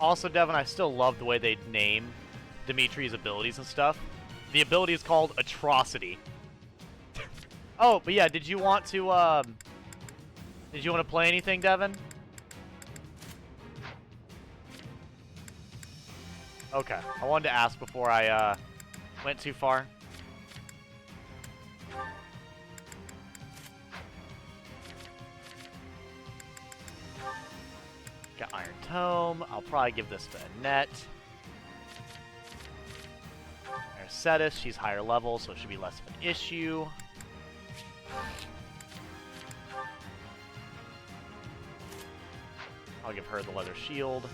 Speaker 1: Also, Devin, I still love the way they name Dimitri's abilities and stuff. The ability is called Atrocity. Oh, but yeah, did you want to play anything, Devin? Okay, I wanted to ask before I went too far. Got Iron Tome. I'll probably give this to Annette. Mercedes, she's higher level, so it should be less of an issue. I'll give her the leather shield.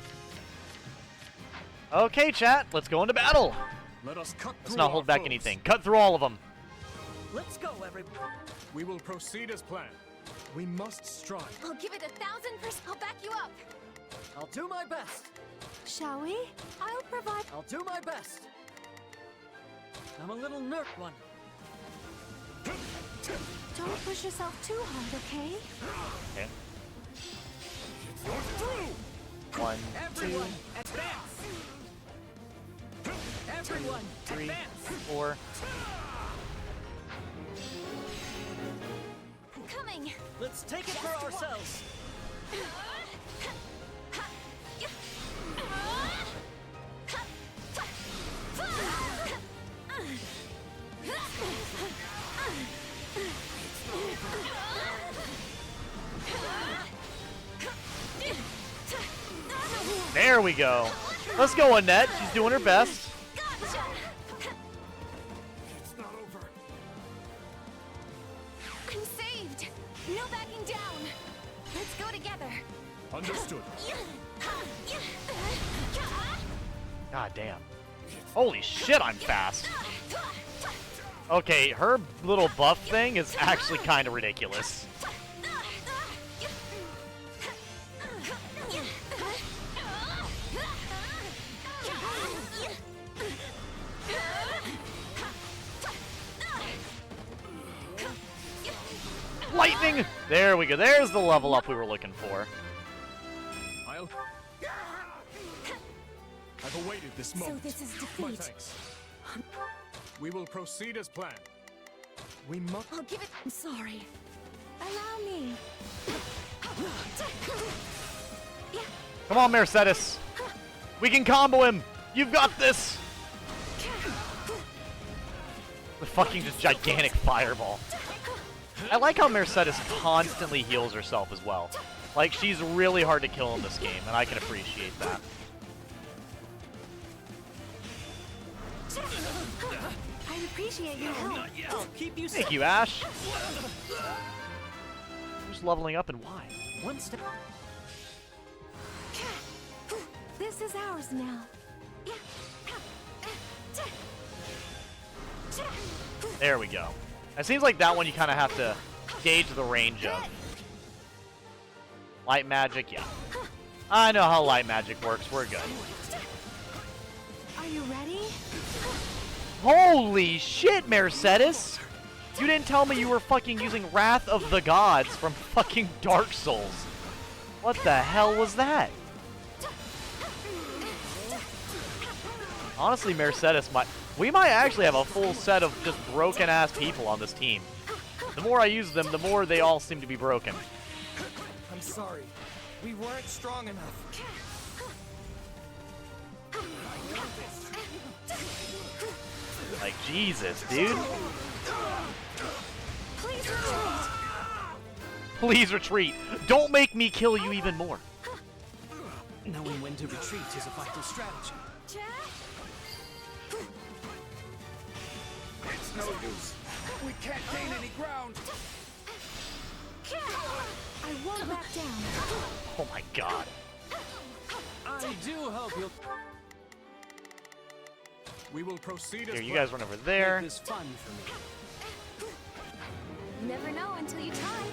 Speaker 1: Okay, chat, let's go into battle. Let's not hold back anything. Cut through all of them.
Speaker 2: Let's go, everybody.
Speaker 10: We will proceed as planned. We must strive.
Speaker 8: I'll give it 1,000%. I'll back you up.
Speaker 2: I'll do my best.
Speaker 8: Shall we? I'll provide.
Speaker 2: I'll do my best. I'm a little nerf one.
Speaker 8: Don't push yourself too hard, okay?
Speaker 1: Okay. 1, 2,
Speaker 2: Everyone, advance! Everyone,
Speaker 1: 3,
Speaker 2: advance!
Speaker 1: 4.
Speaker 8: Coming!
Speaker 2: Let's take it for ourselves!
Speaker 1: There we go. Let's go, Annette. She's doing her best.
Speaker 12: It's not over.
Speaker 8: I'm saved! No backing down! Let's go together!
Speaker 10: Understood.
Speaker 1: God damn. Holy shit, I'm fast. Okay, her little buff thing is actually kind of ridiculous. Lightning! There we go. There's the level up we were looking for.
Speaker 10: I've awaited this moment.
Speaker 8: So this is
Speaker 10: My
Speaker 8: defeat.
Speaker 10: thanks. We will proceed as planned. We must.
Speaker 8: I'll give it. I'm sorry. Allow me.
Speaker 1: Come on, Mercedes. We can combo him. You've got this. The fucking just gigantic fireball. I like how Mercedes constantly heals herself as well. Like, she's really hard to kill in this game, and I can appreciate that.
Speaker 8: I appreciate your help.
Speaker 2: I'll keep you
Speaker 1: Thank you, Ash. Who's leveling up and why?
Speaker 2: One step.
Speaker 8: This is ours now.
Speaker 1: There we go. It seems like that one you kind of have to gauge the range of. Light magic, yeah. I know how light magic works. We're good.
Speaker 8: Are you ready?
Speaker 1: Holy shit, Mercedes! You didn't tell me you were fucking using Wrath of the Gods from fucking Dark Souls. What the hell was that? Honestly, Mercedes we might actually have a full set of just broken-ass people on this team. The more I use them, the more they all seem to be broken.
Speaker 17: I'm sorry. We weren't strong enough.
Speaker 1: Like, Jesus, dude.
Speaker 8: Please retreat.
Speaker 1: Please retreat. Don't make me kill you even more.
Speaker 17: Knowing when to retreat is a vital strategy.
Speaker 14: It's no use. We can't gain any ground.
Speaker 8: I won't back down.
Speaker 1: Oh my god.
Speaker 10: I do hope you'll... We will proceed as
Speaker 1: Here, you guys run over there.
Speaker 17: This fun for me.
Speaker 8: You never know until you try.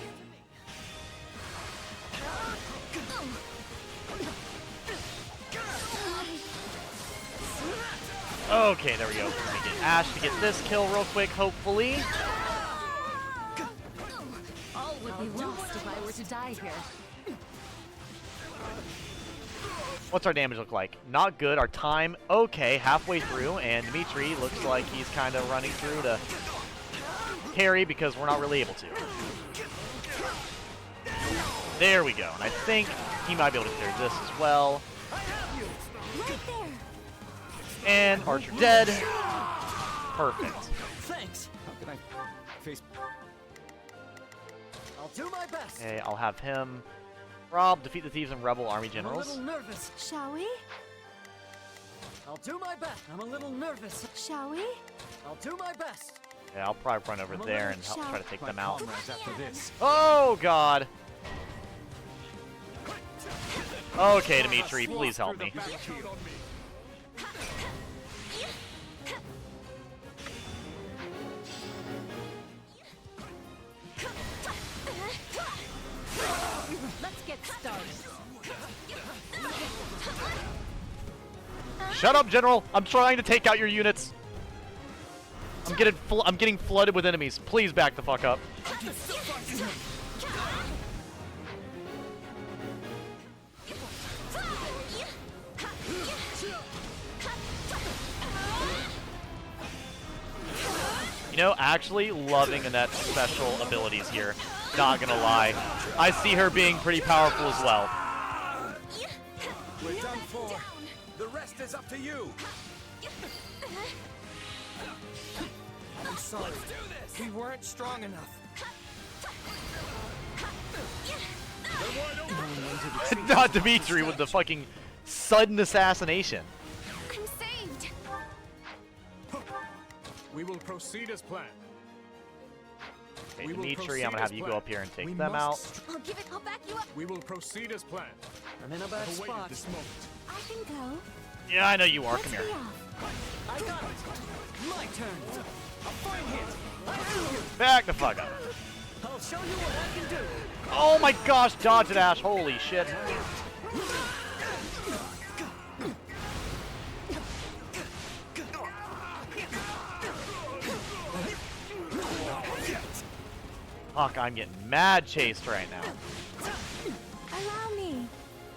Speaker 1: Okay, there we go. Let me get Ash to get this kill real quick, hopefully.
Speaker 21: All would be lost if I were to die here.
Speaker 1: What's our damage look like? Not good. Our time, okay, halfway through, and Dimitri looks like he's kind of running through to carry because we're not really able to. There we go. And I think he might be able to clear this as well.
Speaker 8: Right there.
Speaker 1: And Archer dead. Perfect.
Speaker 17: Thanks.
Speaker 10: How can I face...
Speaker 17: I'll do my best.
Speaker 1: Okay, I'll have him rob, defeat the thieves and rebel army generals.
Speaker 17: I'm a little nervous.
Speaker 8: Shall we?
Speaker 17: I'll do my best. I'm a little nervous.
Speaker 8: Shall we?
Speaker 17: I'll do my best.
Speaker 1: Yeah, I'll probably run over there and help try to take them out.
Speaker 10: After this.
Speaker 1: Oh, God. Okay, Dimitri, please help me.
Speaker 21: Let's get started.
Speaker 1: Shut up, General! I'm trying to take out your units. I'm getting flooded with enemies. Please back the fuck up. You know, actually loving Annette's special abilities here. Not gonna lie. I see her being pretty powerful as well.
Speaker 14: We're done for. The rest is up to you.
Speaker 17: I'm sorry. We weren't strong enough.
Speaker 1: Not Dimitri with the fucking sudden assassination.
Speaker 8: I'm saved.
Speaker 10: We will proceed as planned.
Speaker 1: Okay, Dimitri, I'm gonna have you go up here and take them out.
Speaker 8: I'll give it. I'll back you up.
Speaker 10: We will proceed as planned.
Speaker 17: I'm in a bad
Speaker 10: I've awaited
Speaker 17: spot.
Speaker 10: this moment.
Speaker 8: I can go.
Speaker 1: Yeah, I know you are. Come
Speaker 8: Let's
Speaker 1: here.
Speaker 8: be off.
Speaker 17: I got it. My turn. A fine hit. I do you.
Speaker 1: Back the fuck up.
Speaker 17: I'll show you what I can do.
Speaker 1: Oh my gosh, dodge it, Ash. Holy shit. Fuck, I'm getting mad chased right now.
Speaker 8: Allow me.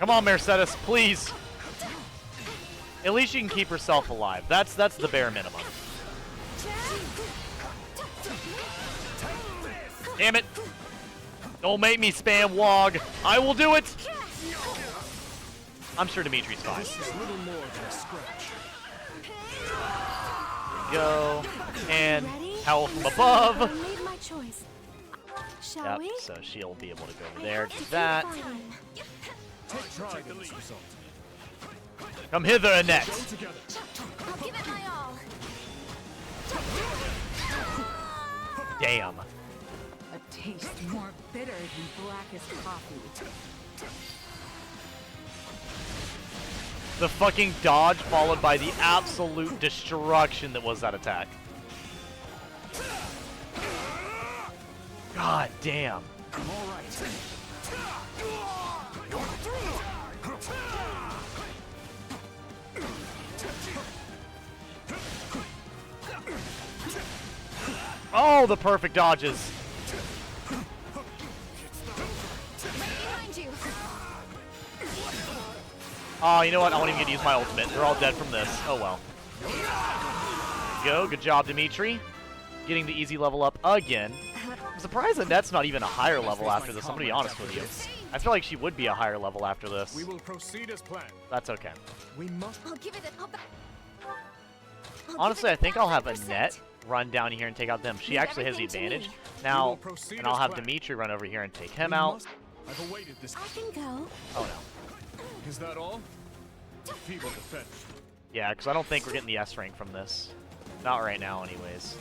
Speaker 1: Come on, Mercedes, please. At least she can keep herself alive. That's the bare minimum. Damn it. Don't make me spam WOG. I will do it. I'm sure Dimitri's fine.
Speaker 10: This is little more than a scratch.
Speaker 1: Go. And
Speaker 8: Ready?
Speaker 1: health from
Speaker 8: I
Speaker 1: above.
Speaker 8: made my choice. Shall
Speaker 1: Yep,
Speaker 8: we?
Speaker 1: so she'll be able to go over
Speaker 8: I
Speaker 1: there,
Speaker 8: have
Speaker 1: do
Speaker 8: to keep
Speaker 1: that.
Speaker 8: fighting.
Speaker 10: Take pride in this result.
Speaker 1: Come hither, Annette.
Speaker 10: Go together.
Speaker 8: I'll give it my all.
Speaker 1: Damn.
Speaker 21: A taste more bitter than blackest coffee.
Speaker 1: The fucking dodge followed by the absolute destruction that was that attack. God damn.
Speaker 10: I'm all right.
Speaker 1: Oh, the perfect dodges. Oh, you know what? I won't even get to use my ultimate. They're all dead from this. Oh well. Go. Good job, Dimitri. Getting the easy level up again. I'm surprised that Net's not even a higher level after this. I'm gonna be honest with you. I feel like she would be a higher level after this.
Speaker 10: We will proceed as planned.
Speaker 1: That's okay.
Speaker 10: We must.
Speaker 8: I'll give it
Speaker 1: Honestly, I think I'll have a Net run down here and take out them. She actually has the advantage now, and I'll have Dimitri run over here and take him out.
Speaker 10: I've awaited this.
Speaker 18: I can go.
Speaker 1: Oh no.
Speaker 10: Is that all? Feeble defense.
Speaker 1: Yeah, because I don't think we're getting the S rank from this. Not right now, anyways.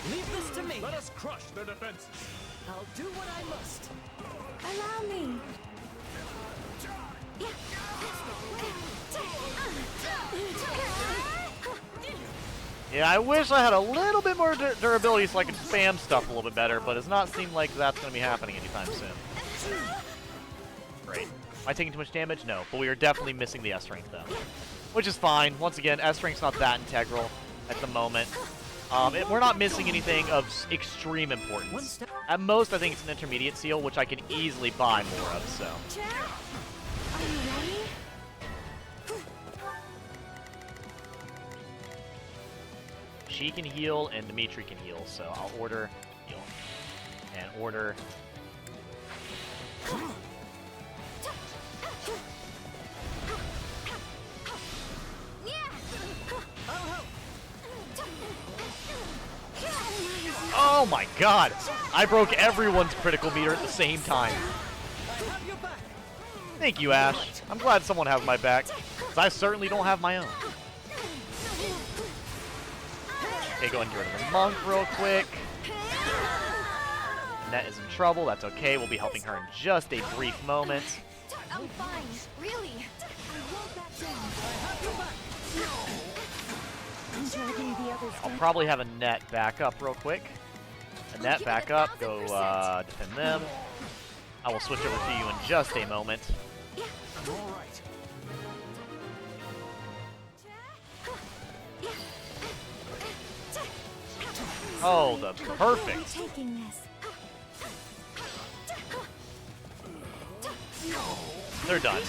Speaker 2: Leave this to me.
Speaker 10: Let us crush their defenses.
Speaker 2: I'll do what I must.
Speaker 18: Allow me.
Speaker 1: Yeah, I wish I had a little bit more durability so I could spam stuff a little bit better, but it's not seem like that's going to be happening anytime soon. Great. Am I taking too much damage? No, but we are definitely missing the S rank though. Which is fine. Once again, S rank's not that integral at the moment. We're not missing anything of extreme importance. At most, I think it's an intermediate seal, which I can easily buy more of, so.
Speaker 18: Are you ready?
Speaker 1: She can heal, and Dimitri can heal, so I'll order heal. And order... Oh my god! I broke everyone's critical meter at the same time. Thank you, Ash. I'm glad someone has my back, because I certainly don't have my own. Okay, go and get rid of the monk real quick. Net is in trouble. That's okay. We'll be helping her in just a brief moment.
Speaker 8: I'm fine, really. I won't back down.
Speaker 1: I'll probably have a Net back up real quick. A Net back up. Go defend them. I will switch over to you in just a moment.
Speaker 10: All right.
Speaker 1: Oh, the perfect. They're done.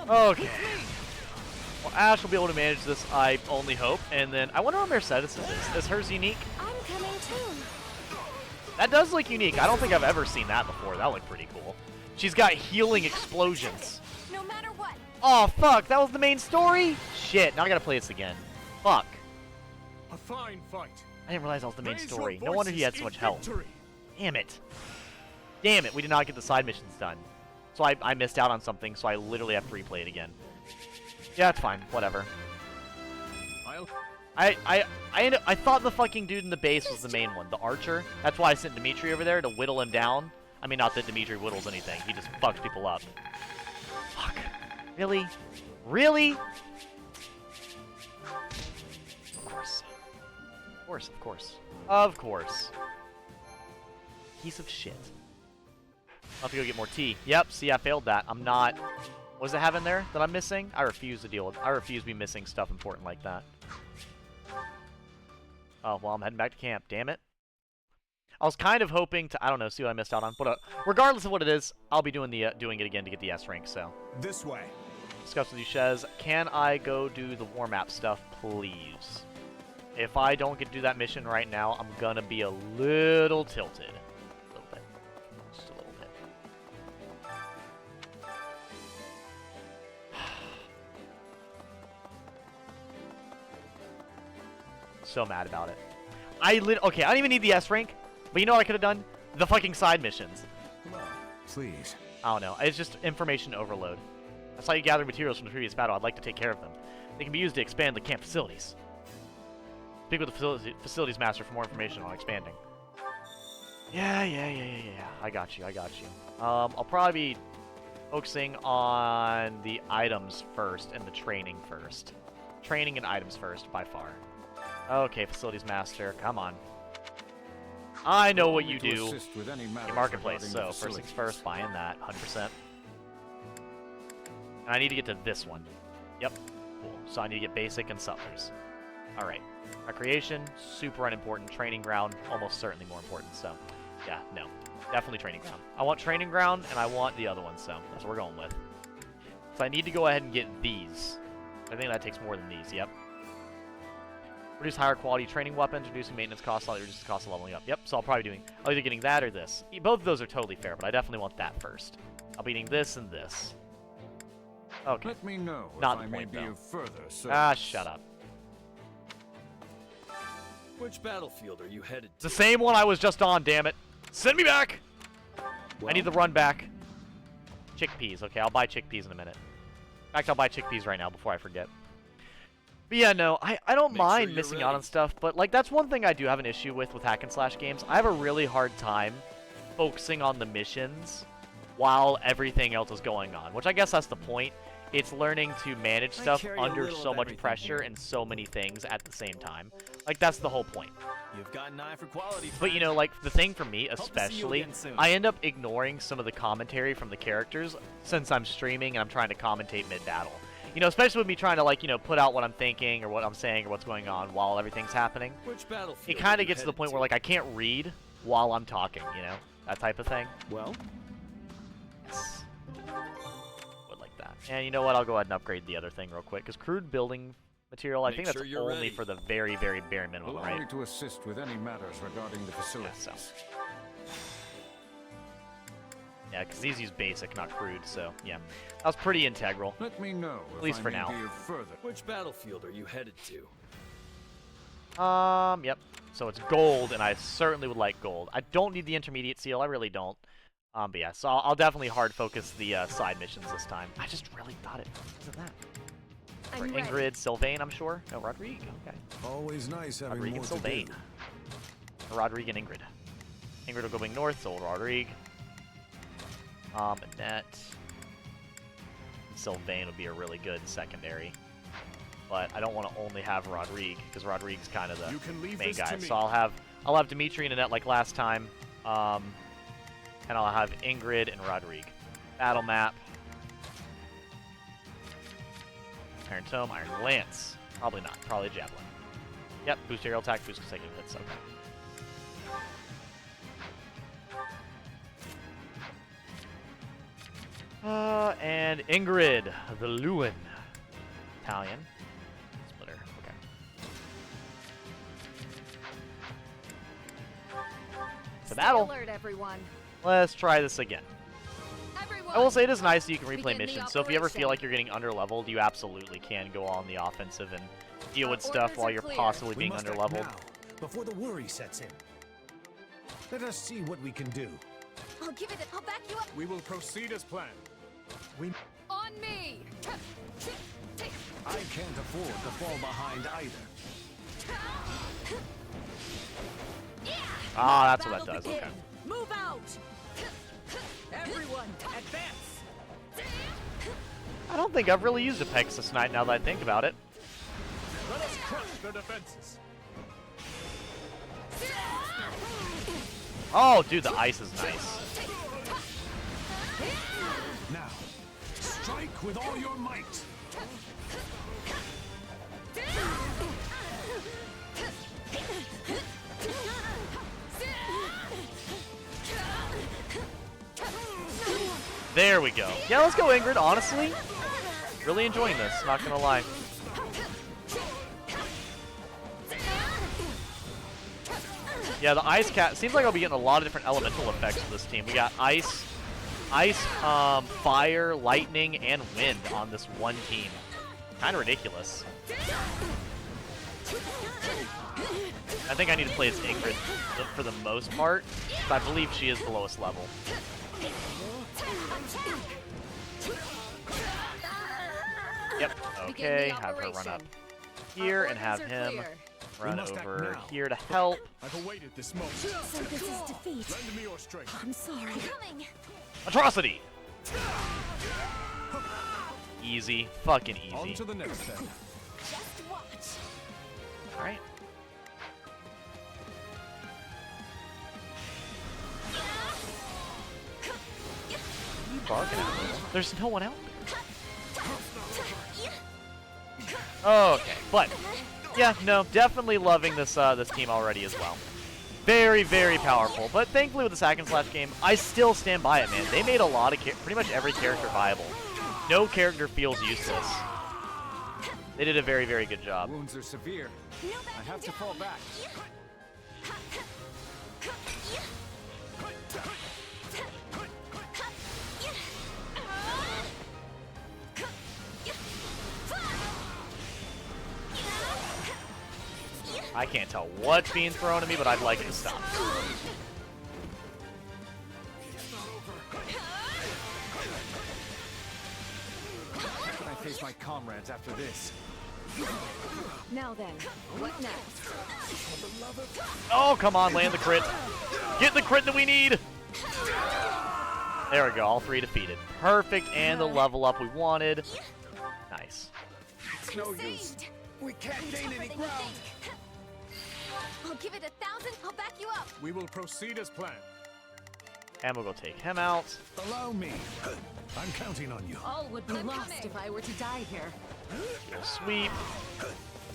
Speaker 1: Okay. Well, Ash will be able to manage this, I only hope. And then, I wonder what Mercedes is. Is hers unique?
Speaker 18: I'm coming too.
Speaker 1: That does look unique. I don't think I've ever seen that before. That looked pretty cool. She's got healing explosions.
Speaker 8: No matter what.
Speaker 1: Oh, fuck. That was the main story? Shit. Now I gotta play this again. Fuck.
Speaker 10: A fine fight.
Speaker 1: I didn't realize that was the main story. No wonder he had so much health. Damn it. Damn it. We did not get the side missions done. So I missed out on something, so I literally have to replay it again. Yeah, it's fine. Whatever. I thought the fucking dude in the base was the main one, the archer. That's why I sent Dimitri over there to whittle him down. I mean, not that Dimitri whittles anything. He just fucks people up. Fuck. Really? Really? Of course. Of course, of course. Of course. Piece of shit. I'll have to go get more tea. Yep, see, I failed that. I'm not... What does it have in there that I'm missing? I refuse to deal with... I refuse to be missing stuff important like that. Oh, well, I'm heading back to camp. Damn it. I was kind of hoping to... I don't know, see what I missed out on. But regardless of what it is, I'll be doing it again to get the S rank, so...
Speaker 10: This way.
Speaker 1: Discuss with you, Shez. Can I go do the war map stuff, please? If I don't get to do that mission right now, I'm gonna be a little tilted. A little bit. Just a little bit. So mad about it. Okay, I don't even need the S rank, but you know what I could have done? The fucking side missions.
Speaker 19: Please.
Speaker 1: I don't know. It's just information overload. I saw you gather materials from the previous battle. I'd like to take care of them. They can be used to expand the camp facilities. Speak with the facilities master for more information on expanding. Yeah. I got you. I'll probably be focusing on the items first and the training first. Training and items first, by far. Okay, facilities master, come on. I know what you do. Your marketplace, so first things first, buying that, 100%. And I need to get to this one. Yep, cool. So I need to get basic and sutlers. Alright. Recreation, super unimportant. Training ground, almost certainly more important, so yeah, no. Definitely training ground. I want training ground, and I want the other one, so that's what we're going with. So I need to go ahead and get these. I think that takes more than these, yep. Produce higher quality training weapons, reducing maintenance costs, slightly reduces the cost of leveling up. Yep, so I'll probably be doing, either getting that or this. Both of those are totally fair, but I definitely want that first. I'll be getting this and this. Okay.
Speaker 19: Let me know
Speaker 1: Not
Speaker 19: if
Speaker 1: the
Speaker 19: I may
Speaker 1: point,
Speaker 19: be
Speaker 1: though.
Speaker 19: of further service.
Speaker 1: Ah, shut up.
Speaker 5: Which battlefield are you headed
Speaker 1: It's
Speaker 5: to?
Speaker 1: the same one I was just on, damn it. Send me back! I need the run back. Chickpeas. Okay, I'll buy chickpeas in a minute. In fact, I'll buy chickpeas right now before I forget. But yeah, no, I don't mind missing out on stuff, but like that's one thing I do have an issue with hack and slash games. I have a really hard time focusing on the missions while everything else is going on, which I guess that's the point. It's learning to manage stuff under so much pressure and so many things at the same time. Like, that's the whole point.
Speaker 7: You've got an eye for quality.
Speaker 1: But, you know, like, the thing for me,
Speaker 7: Hope to see you
Speaker 1: especially,
Speaker 7: again soon.
Speaker 1: I end up ignoring some of the commentary from the characters since I'm streaming and I'm trying to commentate mid-battle. You know, especially with me trying to, like, you know, put out what I'm thinking or what I'm saying or what's going on while everything's happening.
Speaker 5: Which battlefield?
Speaker 1: It kind of gets to the point where, like, I can't read while I'm talking, you know? That type of thing.
Speaker 5: Well?
Speaker 1: Yes. Would like that. And you know what? I'll go ahead and upgrade the other thing real quick, because crude building material, I think that's only for the very, very bare minimum,
Speaker 19: Allow
Speaker 1: right?
Speaker 19: me to assist with any matters regarding the facilities.
Speaker 1: Yeah, because these use basic, not crude, so yeah. That was pretty integral.
Speaker 19: Let me know
Speaker 1: At least for now.
Speaker 5: Which battlefield are you headed to?
Speaker 1: Yep. So it's gold, and I certainly would like gold. I don't need the intermediate seal, I really don't. But yeah, so I'll definitely hard focus the side missions this time. I just really thought it. Look at that. For Ingrid, Sylvain, I'm sure. No, Rodrigue. Okay.
Speaker 6: Always nice having
Speaker 1: Rodrigue
Speaker 6: more
Speaker 1: and
Speaker 6: to do.
Speaker 1: Sylvain. Or Rodrigue and Ingrid. Ingrid will go being north, so Rodrigue. Annette. Sylvain would be a really good secondary. But I don't want to only have Rodrigue, because Rodrigue's kind of the main guy. So I'll have Dimitri and Annette like last time. And I'll have Ingrid and Rodrigue. Battle map. Iron Tome, Iron Lance. Probably not. Probably Javelin. Yep, boost aerial attack, boost consecutive hits. Okay. And Ingrid, the Lewin. Italian. Splitter. Okay. To battle.
Speaker 3: Alert, everyone.
Speaker 1: Let's try this again.
Speaker 3: Everyone,
Speaker 1: I will say it is nice that you can replay
Speaker 3: begin the
Speaker 1: missions, so if you ever feel
Speaker 3: operation.
Speaker 1: like you're getting underleveled, you absolutely can go on the offensive and deal with stuff
Speaker 2: orders
Speaker 1: while
Speaker 2: are
Speaker 1: you're
Speaker 2: clear.
Speaker 1: possibly
Speaker 2: We
Speaker 1: being
Speaker 2: must act
Speaker 1: underleveled.
Speaker 2: now, before the worry sets in.
Speaker 6: Let us see what we can do.
Speaker 18: I'll give it. I'll back you up.
Speaker 10: We will proceed as planned.
Speaker 18: On me.
Speaker 6: I can't afford to fall behind either.
Speaker 1: Ah, that's what that does. Okay.
Speaker 18: Move out. Everyone, advance.
Speaker 1: I don't think I've really used a Pegasus Knight now that I think about it.
Speaker 10: Let us crush their defenses.
Speaker 1: Oh, dude, the ice is nice.
Speaker 6: Now, strike with all your might.
Speaker 1: There we go. Yeah, let's go, Ingrid, honestly. Really enjoying this, not gonna lie. Yeah, the ice cat seems like I'll be getting a lot of different elemental effects for this team. We got ice, fire, lightning, and wind on this one team. Kind of ridiculous. I think I need to play as Ingrid for the most part, but I believe she is the lowest level. Yep, okay, have her run up here and have him Run over here to help.
Speaker 7: I've awaited this moment.
Speaker 8: So this is defeat.
Speaker 7: Lend me your strength.
Speaker 8: I'm sorry. Coming.
Speaker 1: Atrocity! Easy. Fucking easy.
Speaker 7: On to the next thing.
Speaker 8: Just watch.
Speaker 1: Alright. You barking at me? There's no one out there. Okay, but yeah, no, definitely loving this this team already as well. Very, very powerful. But thankfully with the hack and slash game, I still stand by it, man. They made a lot of pretty much every character viable. No character feels useless. They did a very, very good job.
Speaker 7: Wounds are severe. I have to fall back.
Speaker 1: I can't tell what's being thrown at me, but I'd like it to stop.
Speaker 7: How can I face my comrades after this?
Speaker 18: Now then, what next?
Speaker 1: Oh, come on, land the crit. Get the crit that we need. There we go, all three defeated. Perfect, and the level up we wanted. Nice.
Speaker 14: It's no use. We can't gain any ground.
Speaker 8: I'll give it 1,000. I'll back you up.
Speaker 7: We will proceed as planned.
Speaker 1: And we'll go take him out.
Speaker 6: Allow me. I'm counting on you.
Speaker 18: All would be lost if I were to die here.
Speaker 1: Sweep.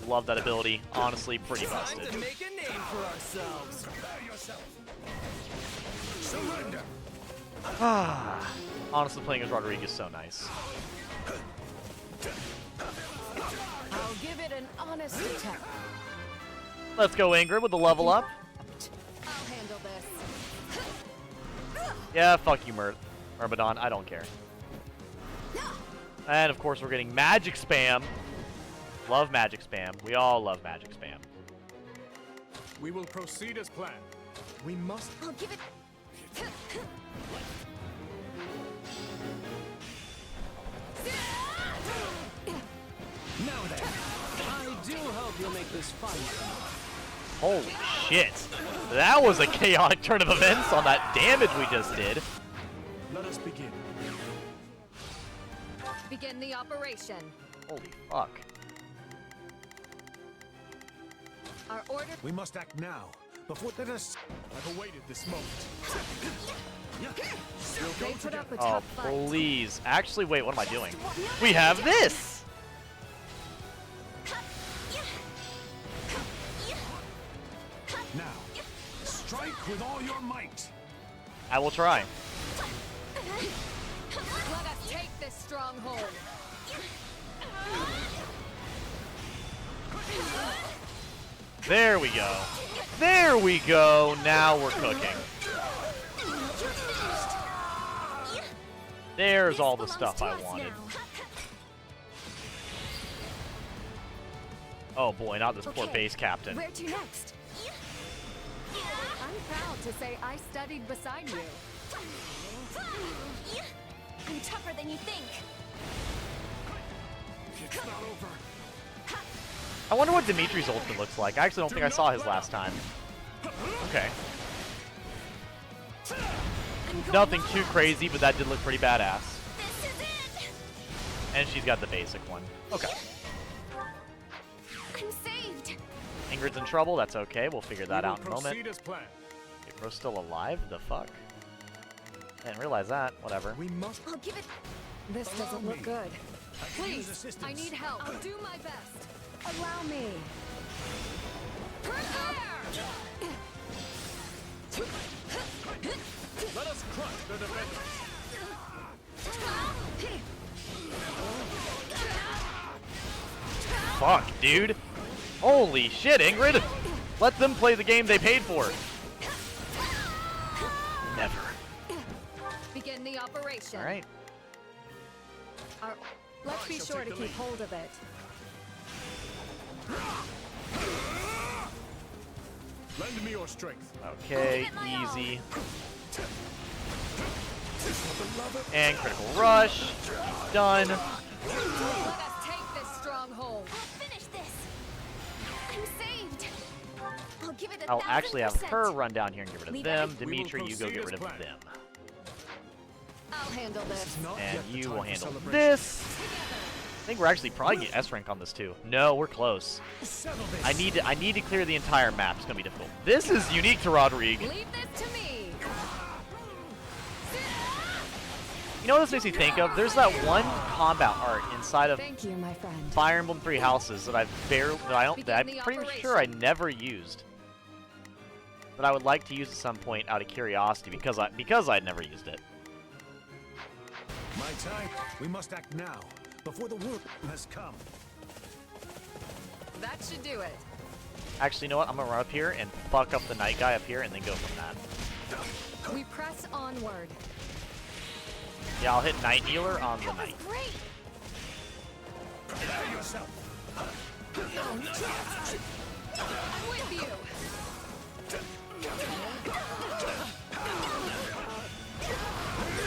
Speaker 1: Love that ability. Honestly, pretty busted.
Speaker 17: To make a name for ourselves.
Speaker 14: Prepare yourself.
Speaker 6: Surrender.
Speaker 1: Honestly, playing as Rodrigo is so nice.
Speaker 18: I'll give it an honest attempt.
Speaker 1: Let's go, Ingrid, with the level up.
Speaker 18: I'll handle this.
Speaker 1: Yeah, fuck you, Myrmidon. I don't care. And, of course, we're getting magic spam. Love magic spam. We all love magic spam.
Speaker 7: We will proceed as planned. We must...
Speaker 8: I'll give it...
Speaker 17: Now then, I do hope you'll make this fun.
Speaker 1: Holy shit. That was a chaotic turn of events on that damage we just did.
Speaker 7: Let us begin.
Speaker 18: Begin the operation.
Speaker 1: Holy fuck.
Speaker 18: Our order...
Speaker 6: We must act now. Before let us...
Speaker 7: I've awaited this moment.
Speaker 18: They put up a
Speaker 1: Oh,
Speaker 18: tough fight.
Speaker 1: please. Actually, wait, what am I doing? We have this!
Speaker 6: Now, strike with all your might.
Speaker 1: I will try.
Speaker 18: Let us take this stronghold.
Speaker 1: There we go. There we go. Now we're cooking. There's all the stuff I wanted. Oh boy, not this poor base captain.
Speaker 3: Where to next? I'm proud to say I studied beside you.
Speaker 8: I'm tougher than you think.
Speaker 7: It's not over.
Speaker 1: I wonder what Dimitri's ultimate looks like. I actually don't think I saw his last time. Okay. Nothing too crazy, but that did look pretty badass. And she's got the basic one. Okay.
Speaker 8: I'm saved.
Speaker 1: Ingrid's in trouble. That's okay. We'll figure that out in a moment.
Speaker 7: Proceed as planned.
Speaker 1: Okay, bro's still alive? The fuck? I didn't realize that. Whatever.
Speaker 7: We must...
Speaker 8: I'll give it...
Speaker 3: This doesn't look good.
Speaker 18: Please, I need help. I'll do my best. Allow me.
Speaker 7: Let us crush the defenders.
Speaker 1: Fuck, dude. Holy shit, Ingrid. Let them play the game they paid for. Never.
Speaker 18: Begin the operation.
Speaker 1: All right.
Speaker 3: Let's be sure to keep hold of it.
Speaker 7: Lend me your strength.
Speaker 1: Okay, easy. And critical rush. Done.
Speaker 18: Let us take this stronghold.
Speaker 8: I'll finish this. I'm saved.
Speaker 1: I'll actually have her run down here and get rid of them. Dimitri, you go get rid of them.
Speaker 18: I'll handle this.
Speaker 1: And you will handle this. I think we're actually probably get S rank on this too. No, we're close. I need to clear the entire map. It's gonna be difficult. This is unique to Rodrigue.
Speaker 18: Leave this to me.
Speaker 1: You know what this makes me think of? There's that one combat art inside of
Speaker 3: Thank you, my friend.
Speaker 1: Fire Emblem Three Houses that I'm pretty sure I never used. But I would like to use at some point out of curiosity because I'd never used it.
Speaker 6: My time. We must act now, before the world has come.
Speaker 18: That should do it.
Speaker 1: Actually, you know what? I'm gonna run up here and fuck up the night guy up here and then go from that.
Speaker 18: We press onward.
Speaker 1: Yeah, I'll hit Night Healer on the night.
Speaker 18: Great.
Speaker 6: Prepare yourself.
Speaker 18: I'm with you.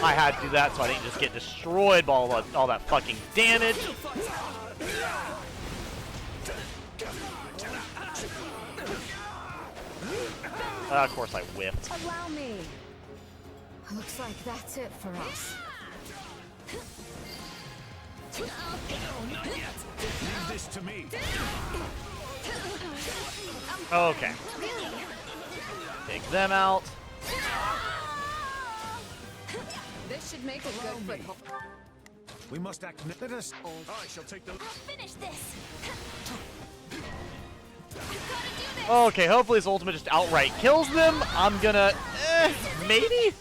Speaker 1: I had to do that so I didn't just get destroyed by all that fucking damage. Of course I whiffed.
Speaker 18: Allow me.
Speaker 3: Looks like that's it for us.
Speaker 6: Leave this to me.
Speaker 1: Okay. Take them out.
Speaker 18: This should make a good foothold.
Speaker 6: We must act. Let us. I shall take the.
Speaker 8: I'll finish this.
Speaker 1: Okay, hopefully his ultimate just outright kills them. I'm gonna... maybe?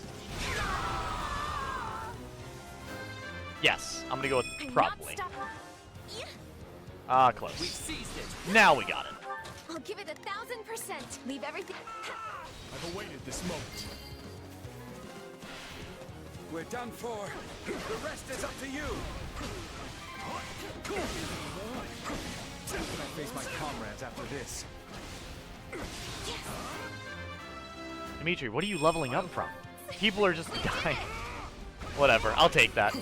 Speaker 1: Yes, I'm gonna go with probably. Close. Now we got it.
Speaker 8: I'll give it 1000%. Leave everything.
Speaker 7: I've awaited this moment.
Speaker 14: We're done for. The rest is up to you.
Speaker 7: Can I face my comrades after this?
Speaker 1: Dimitri, what are you leveling up from? People are just dying. Whatever, I'll take that.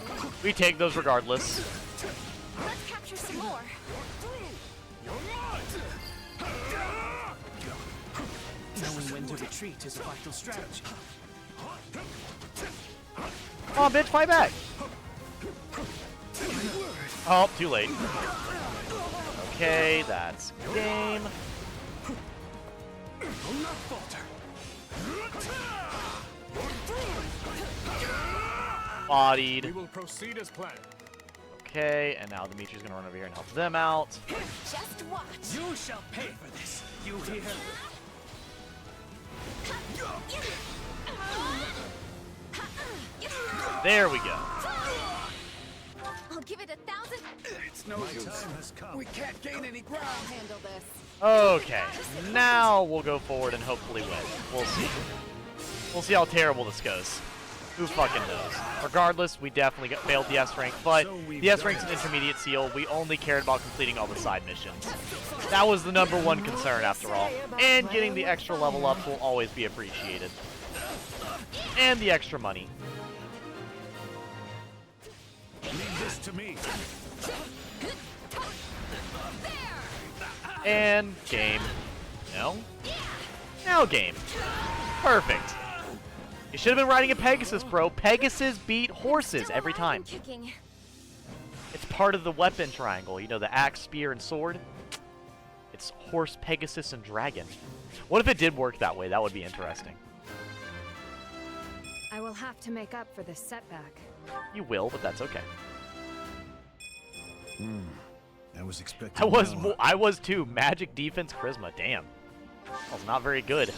Speaker 1: We take those regardless.
Speaker 8: Let's capture some more.
Speaker 17: Knowing when to retreat is a vital strategy.
Speaker 1: Come on, bitch, fight back! Oh, too late. Okay, that's game. Bodied.
Speaker 7: We will proceed as planned.
Speaker 1: Okay, and now Dimitri's gonna run over here and help them out.
Speaker 8: Just watch.
Speaker 17: You shall pay for this. You hear?
Speaker 1: There we go.
Speaker 8: I'll give it 1000.
Speaker 14: It's no use. We can't gain any ground.
Speaker 18: I'll handle this.
Speaker 1: Okay, now we'll go forward and hopefully win. We'll see. We'll see how terrible this goes. Who fucking knows? Regardless, we definitely failed the S rank, but the S rank's an intermediate seal. We only cared about completing all the side missions. That was the #1 concern after all. And getting the extra level up will always be appreciated. And the extra money.
Speaker 6: Leave this to me.
Speaker 1: And game. No? Now game. Perfect. You should have been riding a Pegasus, bro. Pegasus beat horses every time. It's part of the weapon triangle. You know, the axe, spear, and sword. It's horse, Pegasus, and dragon. What if it did work that way? That would be interesting.
Speaker 3: I will have to make up for this setback.
Speaker 1: You will, but that's okay.
Speaker 6: I was expecting.
Speaker 1: I was too. Magic, defense, charisma. Damn. That was not very good.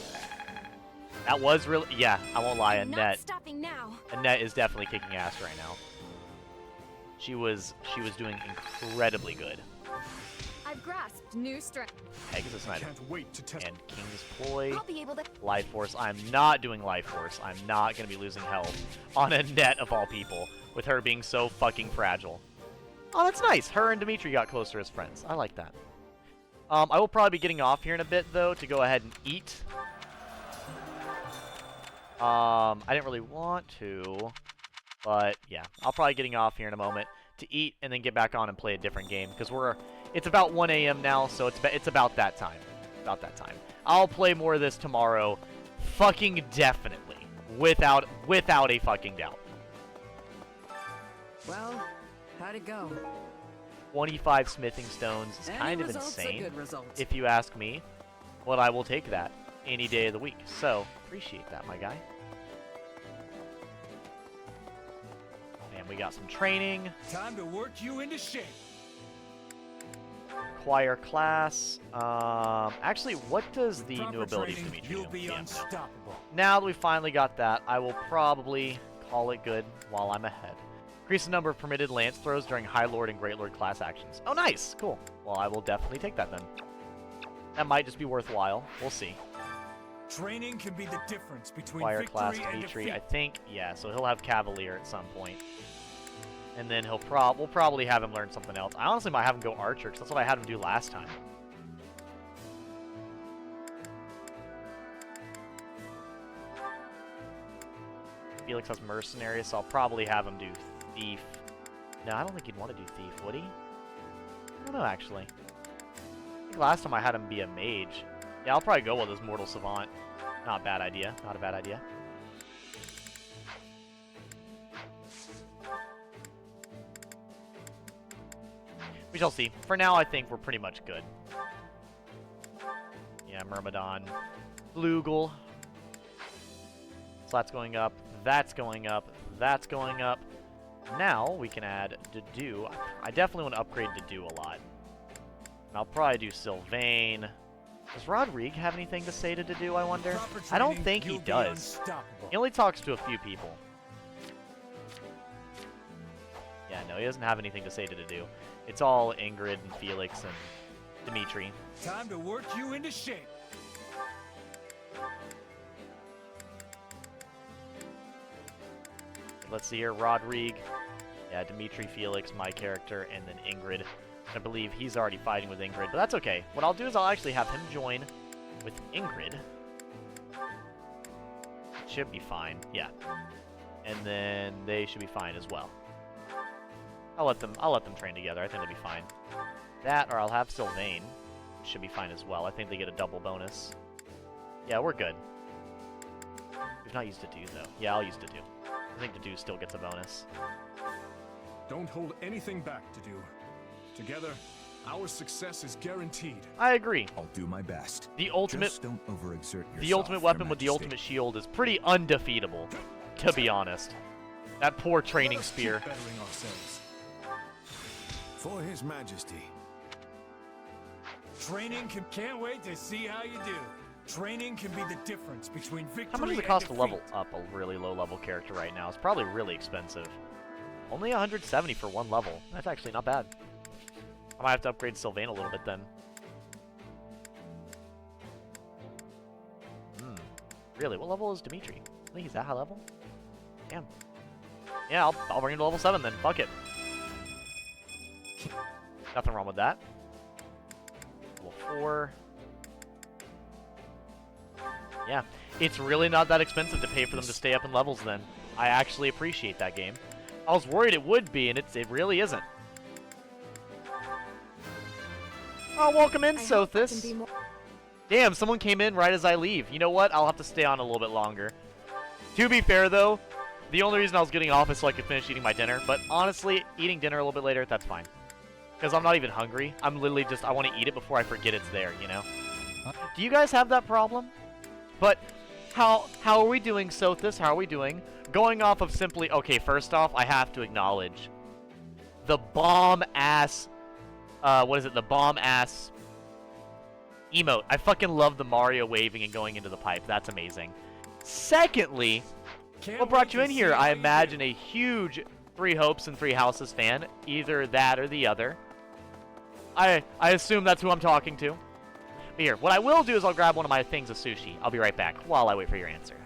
Speaker 1: That was really, yeah, I won't lie, Annette.
Speaker 8: Stopping now.
Speaker 1: Annette is definitely kicking ass right now. She was doing incredibly good.
Speaker 18: I've grasped new strength.
Speaker 1: Pegasus Knight
Speaker 7: Can't wait to test.
Speaker 1: and King's Ploy.
Speaker 8: I'll be able to.
Speaker 1: Life Force. I'm not doing Life Force. I'm not going to be losing health on Annette of all people, with her being so fucking fragile. Oh, that's nice. Her and Dimitri got closer as friends. I like that. I will probably be getting off here in a bit, though, to go ahead and eat. I didn't really want to, but yeah, I'll probably getting off here in a moment to eat and then get back on and play a different game because it's about 1 a.m. now, so it's about that time. I'll play more of this tomorrow. Fucking definitely. Without a fucking doubt.
Speaker 20: Well, how'd it go?
Speaker 1: 25 smithing stones is kind of insane, if you ask me. But I will take that any day of the week. So, appreciate that, my guy. And we got some training.
Speaker 7: Time to work you into shape.
Speaker 1: Acquire class. Actually, what does the new ability
Speaker 7: training,
Speaker 1: Dimitri
Speaker 7: you'll
Speaker 1: do?
Speaker 7: be
Speaker 1: Yeah, no.
Speaker 7: unstoppable.
Speaker 1: Now that we finally got that, I will probably call it good while I'm ahead. Increase the number of permitted lance throws during High Lord and Great Lord class actions. Oh, nice. Cool. Well, I will definitely take that then. That might just be worthwhile. We'll see.
Speaker 7: Training can be the difference between
Speaker 1: Acquire
Speaker 7: victory
Speaker 1: class
Speaker 7: and
Speaker 1: Dimitri.
Speaker 7: defeat.
Speaker 1: I think, yeah, so he'll have Cavalier at some point. And then we'll probably have him learn something else. I honestly might have him go Archer, because that's what I had him do last time. Felix has Mercenary, so I'll probably have him do Thief. No, I don't think he'd want to do Thief, would he? I don't know, actually. I think last time I had him be a Mage. Yeah, I'll probably go with his Mortal Savant. Not a bad idea. Not a bad idea. We shall see. For now, I think we're pretty much good. Yeah, Myrmidon. Flugel. So that's going up. That's going up. That's going up. Now we can add Dedu. I definitely want to upgrade Dedu a lot. And I'll probably do Sylvain. Does Rodrigue have anything to say to Dedu, I wonder? I don't think he does. He only talks to a few people. Yeah, no, he doesn't have anything to say to Dedu. It's all Ingrid and Felix and Dimitri.
Speaker 7: Time to work you into shape.
Speaker 1: Let's see here, Rodrigue. Yeah, Dimitri, Felix, my character, and then Ingrid. I believe he's already fighting with Ingrid, but that's okay. What I'll do is I'll actually have him join with Ingrid. Should be fine, yeah. And then they should be fine as well. I'll let them train together. I think they'll be fine. That, or I'll have Sylvain. Should be fine as well. I think they get a double bonus. Yeah, we're good. We've not used Dedu, though. Yeah, I'll use Dedu. I think Dedu still gets a bonus.
Speaker 10: Don't hold anything back, Dedu. Together, our success is guaranteed.
Speaker 1: I agree.
Speaker 19: I'll do my best.
Speaker 1: The ultimate,
Speaker 19: Just don't overexert yourself,
Speaker 1: the ultimate weapon
Speaker 19: Your
Speaker 1: with the
Speaker 19: Majesty.
Speaker 1: ultimate shield is pretty undefeatable, to be honest. That poor training spear.
Speaker 10: Bettering ourselves.
Speaker 6: For His Majesty.
Speaker 7: Training can't wait to see how you do. Training can be the difference between victory
Speaker 1: How much does it
Speaker 7: and
Speaker 1: cost to
Speaker 7: defeat.
Speaker 1: level up a really low level character right now? It's probably really expensive. Only 170 for one level. That's actually not bad. I might have to upgrade Sylvain a little bit then. Really? What level is Dimitri? I think he's that high level? Damn. Yeah, I'll bring him to level 7 then. Fuck it. Nothing wrong with that. Level 4. Yeah. It's really not that expensive to pay for them to stay up in levels then. I actually appreciate that game. I was worried it would be, and it really isn't. Oh, welcome in, Sothis. Damn, someone came in right as I leave. You know what? I'll have to stay on a little bit longer. To be fair, though, the only reason I was getting off is so I could finish eating my dinner. But honestly, eating dinner a little bit later, that's fine. Because I'm not even hungry. I'm literally just, I want to eat it before I forget it's there, you know? Do you guys have that problem? But how are we doing, Sothis? How are we doing? Going off of simply, okay, first off, I have to acknowledge the bomb-ass, what is it? The bomb-ass emote. I fucking love the Mario waving and going into the pipe. That's amazing. Secondly, what brought you in here? I imagine a huge Three Hopes and Three Houses fan. Either that or the other. I assume that's who I'm talking to. But here, what I will do is I'll grab one of my things of sushi. I'll be right back while I wait for your answer.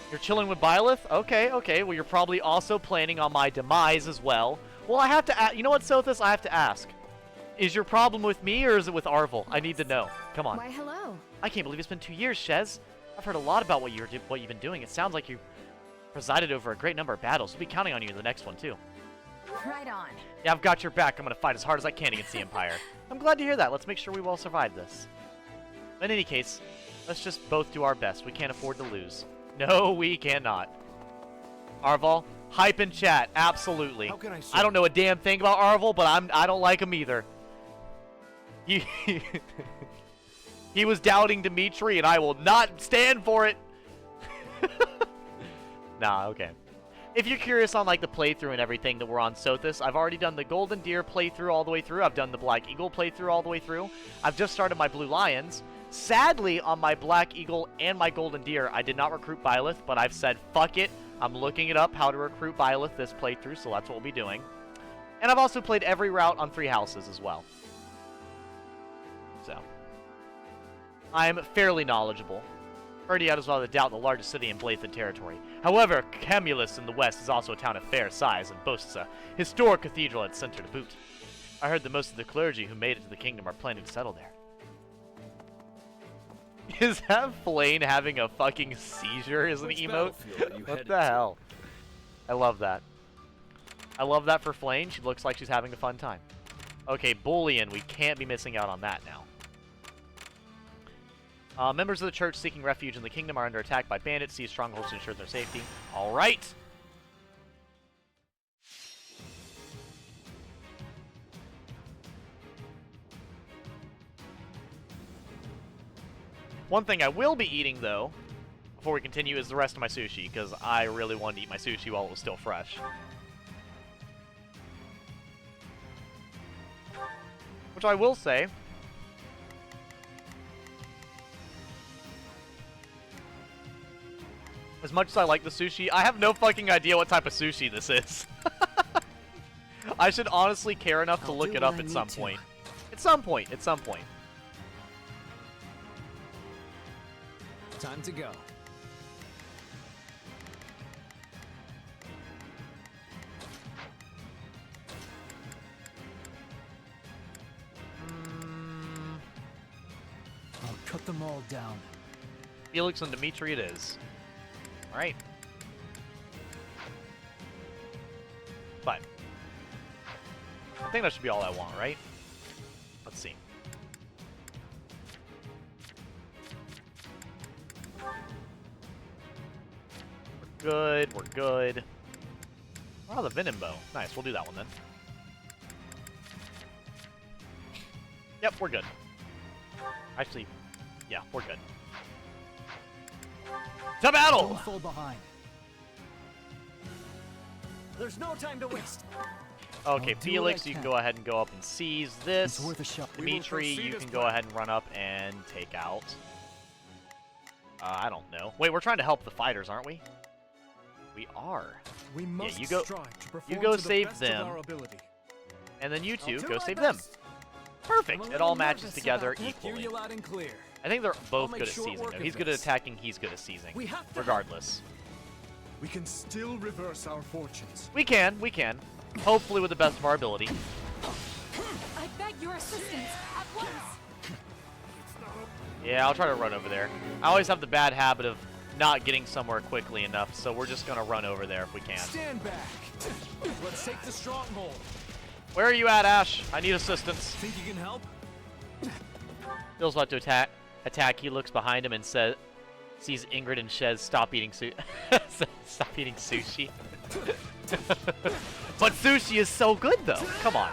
Speaker 1: You're chilling with Byleth? Okay, okay. Well, you're probably also planning on my demise as well. Well, I have to you know what, Sothis? I have to ask. Is your problem with me, or is it with Arvel? I need to know. Come on.
Speaker 3: Why, hello.
Speaker 1: I can't believe it's been 2 years, Shez. I've heard a lot about what you've been doing. It sounds like you presided over a great number of battles. We'll be counting on you in the next one, too.
Speaker 4: Right on.
Speaker 1: Yeah, I've got your back. I'm going to fight as hard as I can against the Empire. I'm glad to hear that. Let's make sure we will survive this. In any case, let's just both do our best. We can't afford to lose. No, we cannot. Arval, hype in chat. Absolutely.
Speaker 15: How can I say?
Speaker 1: I don't know a damn thing about Arval, but I don't like him either. He was doubting Dimitri, and I will not stand for it. Nah, okay. If you're curious on like the playthrough and everything that we're on Sothis, I've already done the Golden Deer playthrough all the way through. I've done the Black Eagle playthrough all the way through. I've just started my Blue Lions. Sadly, on my Black Eagle and my Golden Deer, I did not recruit Byleth, but I've said, fuck it. I'm looking it up how to recruit Byleth this playthrough, so that's what we'll be doing. And I've also played every route on 3 houses as well. So, I'm fairly knowledgeable. Erdiad is without a doubt the largest city in Blathan territory. However, Camulus in the west is also a town of fair size and boasts a historic cathedral at its center to boot. I heard that most of the clergy who made it to the kingdom are planning to settle there. Is that Flane having a fucking seizure as an emote? What the hell? I love that. I love that for Flane. She looks like she's having a fun time. Okay, Bullion. We can't be missing out on that now. Members of the church seeking refuge in the kingdom are under attack by bandits. Seize strongholds to ensure their safety. All right. One thing I will be eating, though, before we continue, is the rest of my sushi, because I really wanted to eat my sushi while it was still fresh. Which I will say, as much as I like the sushi, I have no fucking idea what type of sushi this is. I should honestly care enough to look it up at some point. At some point, at some point.
Speaker 17: Time to go.
Speaker 13: I'll cut them all down.
Speaker 1: Felix and Dimitri it is. Alright. But I think that should be all I want, right? Let's see. We're good, we're good. Oh, the Venom Bow. Nice, we'll do that one then. Yep, we're good. Actually, yeah, we're good. To battle!
Speaker 13: Don't fall behind. There's no time to waste.
Speaker 1: Okay, Felix, you can go ahead and go up and seize this.
Speaker 13: It's worth a shot.
Speaker 1: Dimitri, you can go ahead and run up and take out. I don't know. Wait, we're trying to help the fighters, aren't we? We are.
Speaker 10: We must
Speaker 1: yeah, you go save them. And then you two go save them. Perfect. It all matches together equally. I think they're both good at seizing, though. He's good at attacking, he's good at seizing. Regardless.
Speaker 10: We can still reverse our fortunes.
Speaker 1: We can. Hopefully with the best of our ability.
Speaker 18: I beg your assistance at once.
Speaker 1: Yeah, I'll try to run over there. I always have the bad habit of not getting somewhere quickly enough, so we're just going to run over there if we can.
Speaker 17: Stand back. Let's take the stronghold.
Speaker 1: Where are you at, Ash? I need assistance.
Speaker 17: Think you can help?
Speaker 1: Bill's about to attack. He looks behind him and sees Ingrid and Shez stop eating stop eating sushi. But sushi is so good, though. Come on.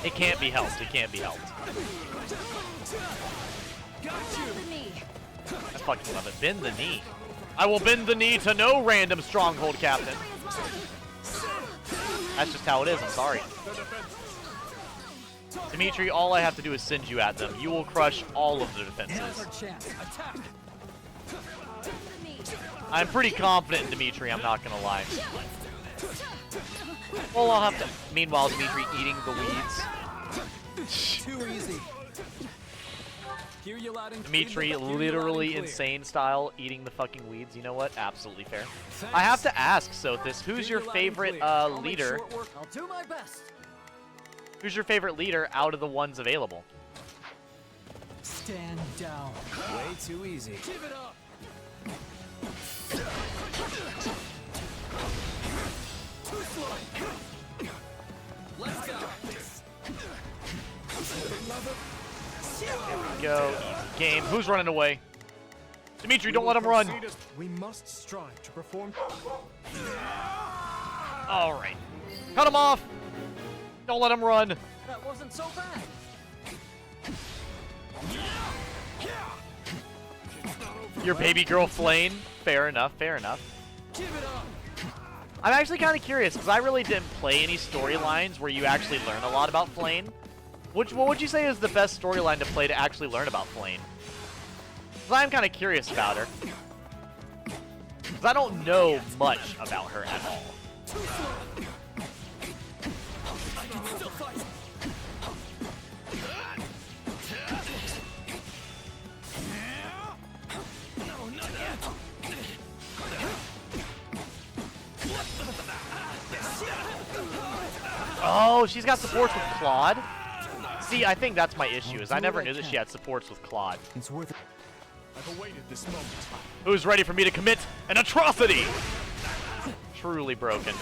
Speaker 1: It can't be helped. It can't be helped. I fucking love it. Bend the knee. I will bend the knee to no random stronghold captain. That's just how it is. I'm sorry. Dimitri, all I have to do is send you at them. You will crush all of the defenses. I'm pretty confident in Dimitri, I'm not gonna lie. Well, I'll have to. Meanwhile, Dimitri eating the weeds.
Speaker 17: Too easy.
Speaker 10: Hear you loud and
Speaker 1: Dimitri,
Speaker 10: hear you loud and
Speaker 1: literally
Speaker 10: clear.
Speaker 1: insane style, eating the fucking weeds. You know what? Absolutely fair. I have to ask, Sothis, who's your favorite leader?
Speaker 17: I'll do my best.
Speaker 1: Who's your favorite leader out of the ones available?
Speaker 13: Stand down.
Speaker 17: Way too easy.
Speaker 10: Give it up. Too slow. Let's go.
Speaker 1: There we go. Easy game. Who's running away? Dimitri, don't let him run.
Speaker 10: We must strive to perform.
Speaker 1: All right. Cut him off. Don't let him run.
Speaker 17: That wasn't so bad.
Speaker 1: Your baby girl Flame. Fair enough, fair enough.
Speaker 10: Give it up.
Speaker 1: I'm actually kind of curious, because I really didn't play any storylines where you actually learn a lot about Flame. What would you say is the best storyline to play to actually learn about Flame? Because I'm kind of curious about her. Because I don't know much about her at all. Oh, she's got supports with Claude? See, I think that's my issue, is I never knew that she had supports with Claude.
Speaker 13: It's worth it.
Speaker 10: I've awaited this moment.
Speaker 1: Who's ready for me to commit an atrocity? Truly broken.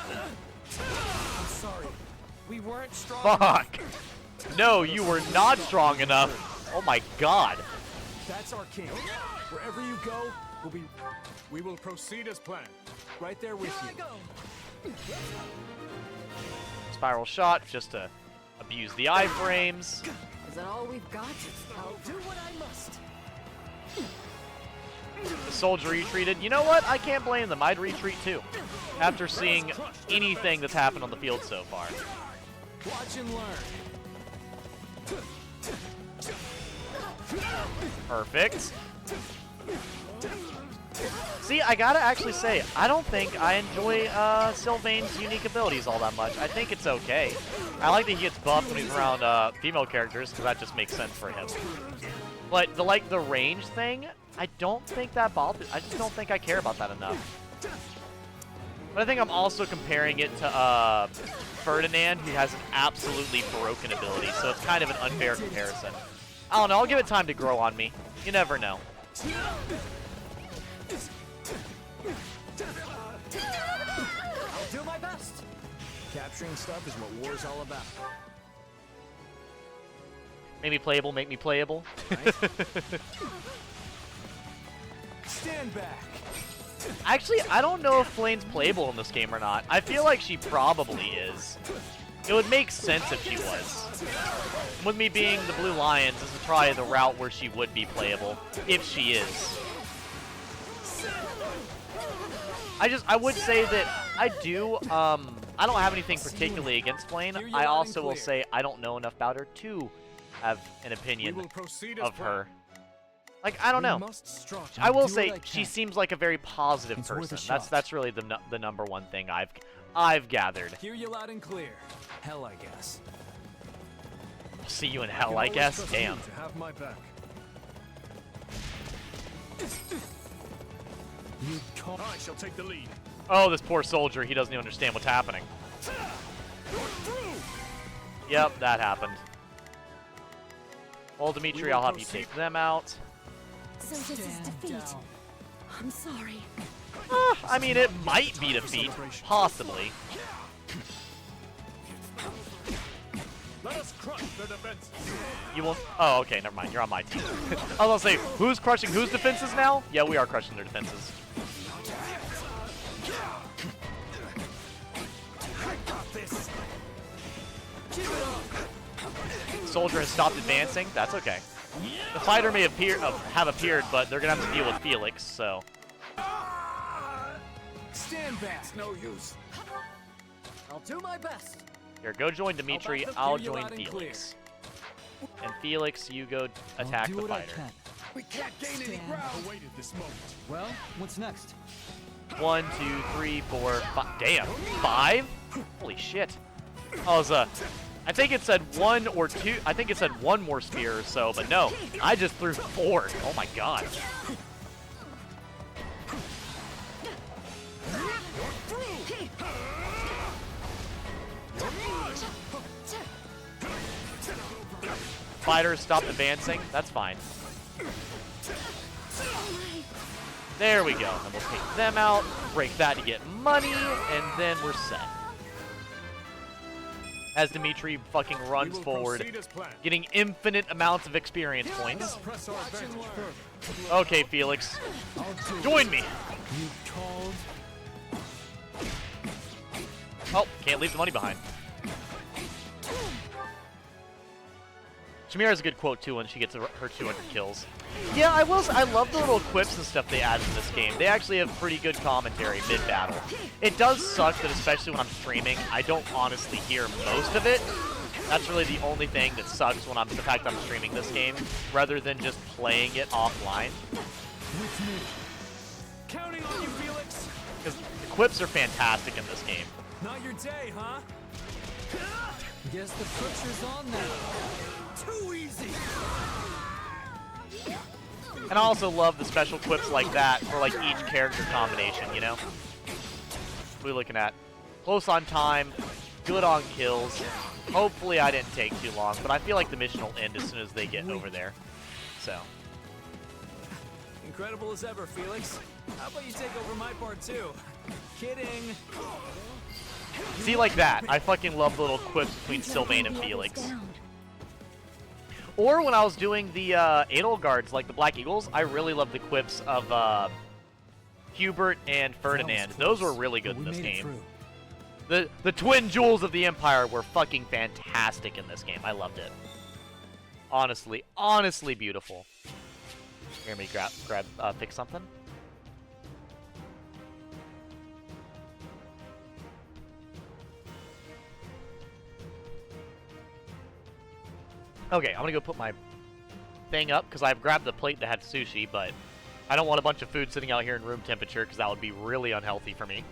Speaker 17: I'm sorry. We weren't strong
Speaker 1: Fuck! No, you were not strong enough. Oh my god.
Speaker 10: That's our king. Wherever you go, we will proceed as planned. Right there with you.
Speaker 1: Spiral shot, just to abuse the iframes.
Speaker 18: Is that all we've got?
Speaker 17: I'll do what I must.
Speaker 1: The soldier retreated. You know what? I can't blame them. I'd retreat too. After seeing anything that's happened on the field so far.
Speaker 10: Watch and learn.
Speaker 1: Perfect. See, I gotta actually say, I don't think I enjoy Sylvain's unique abilities all that much. I think it's okay. I like that he gets buffed when he's around female characters, because that just makes sense for him. But the range thing, I don't think that bothers. I just don't think I care about that enough. But I think I'm also comparing it to Ferdinand, who has an absolutely broken ability, so it's kind of an unfair comparison. I don't know, I'll give it time to grow on me. You never know.
Speaker 17: I'll do my best. Capturing stuff is what war's all about.
Speaker 1: Make me playable, make me playable.
Speaker 10: Stand back.
Speaker 1: Actually, I don't know if Flame's playable in this game or not. I feel like she probably is. It would make sense if she was. With me being the Blue Lions, this is probably the route where she would be playable, if she is. I would say that I do, I don't have anything particularly against Flame. I also will say I don't know enough about her to have an opinion of her. Like, I don't know. I will say she seems like a very positive person. That's really the number one thing I've gathered.
Speaker 10: Hear you loud and clear. Hell, I guess.
Speaker 1: See you in hell, I guess. Damn.
Speaker 10: To have my back. I shall take the lead.
Speaker 1: Oh, this poor soldier. He doesn't even understand what's happening. Yep, that happened. Well, Dimitri, I'll have you take them out.
Speaker 18: So this is defeat. I'm sorry.
Speaker 1: I mean, it might be defeat. Possibly.
Speaker 10: Let us crush their defenses.
Speaker 1: You will. Oh, okay, never mind. You're on my team. I was gonna say, who's crushing whose defenses now? Yeah, we are crushing their defenses. Soldier has stopped advancing. That's okay. The fighter may have appeared, but they're gonna have to deal with Felix. So.
Speaker 17: Stand back. It's no use. I'll do my best.
Speaker 1: Here, go join Dimitri. I'll join Felix. And Felix, you go attack the fighter.
Speaker 17: We can't gain any ground.
Speaker 10: Awaited this moment.
Speaker 13: Well, what's next?
Speaker 1: 1, 2, 3, 4, 5. Damn, 5? Holy shit. Oh, I think it said 1 or 2. I think it said 1 more spear or so, but no. I just threw 4. Oh my god. Fighters stopped advancing. That's fine. There we go. And we'll take them out, break that to get money, and then we're set. As Dimitri fucking runs forward, getting infinite amounts of experience points. Okay, Felix. Join me. Oh, can't leave the money behind. Shamira has a good quote too when she gets her 200 kills. Yeah, I love the little quips and stuff they add in this game. They actually have pretty good commentary mid-battle. It does suck that, especially when I'm streaming, I don't honestly hear most of it. That's really the only thing that sucks when the fact that I'm streaming this game, rather than just playing it offline.
Speaker 7: Counting on you, Felix.
Speaker 1: Because the quips are fantastic in this game.
Speaker 7: Not your day, huh?
Speaker 13: Guess the pressure's on now.
Speaker 7: Too easy.
Speaker 1: And I also love the special quips like that for like each character combination, you know? What are we looking at? Close on time, good on kills. Hopefully I didn't take too long, but I feel like the mission will end as soon as they get over there. So.
Speaker 7: Incredible as ever, Felix. How about you take over my part too? Kidding.
Speaker 1: See, like that. I fucking love the little quips between Sylvain and Felix. Or when I was doing the Edelgards, like the Black Eagles, I really love the quips of Hubert and Ferdinand. Those were really good in this game. The twin jewels of the Empire were fucking fantastic in this game. I loved it. Honestly beautiful. Here, let me fix something. Okay, I'm gonna go put my thing up because I've grabbed the plate that had sushi, but I don't want a bunch of food sitting out here in room temperature because that would be really unhealthy for me.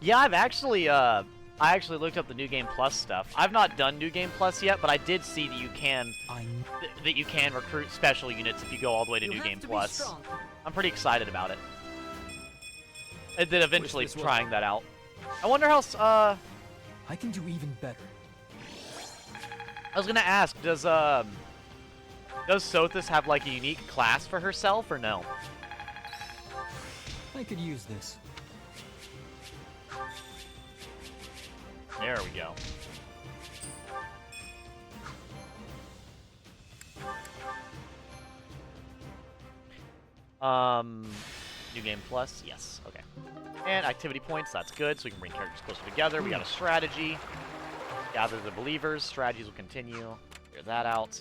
Speaker 1: Yeah, I actually looked up the New Game Plus stuff. I've not done New Game Plus yet, but I did see that you can recruit special units if you go all the way to New Game Plus. I'm pretty excited about it. And then eventually trying that out. I wonder how
Speaker 11: I can do even better.
Speaker 1: I was gonna ask, does Sothis have like a unique class for herself or no?
Speaker 11: I could use this.
Speaker 1: There we go. New Game Plus, yes, okay. And activity points, that's good, so we can bring characters closer together. We got a strategy. Gather the believers, strategies will continue. Clear that out.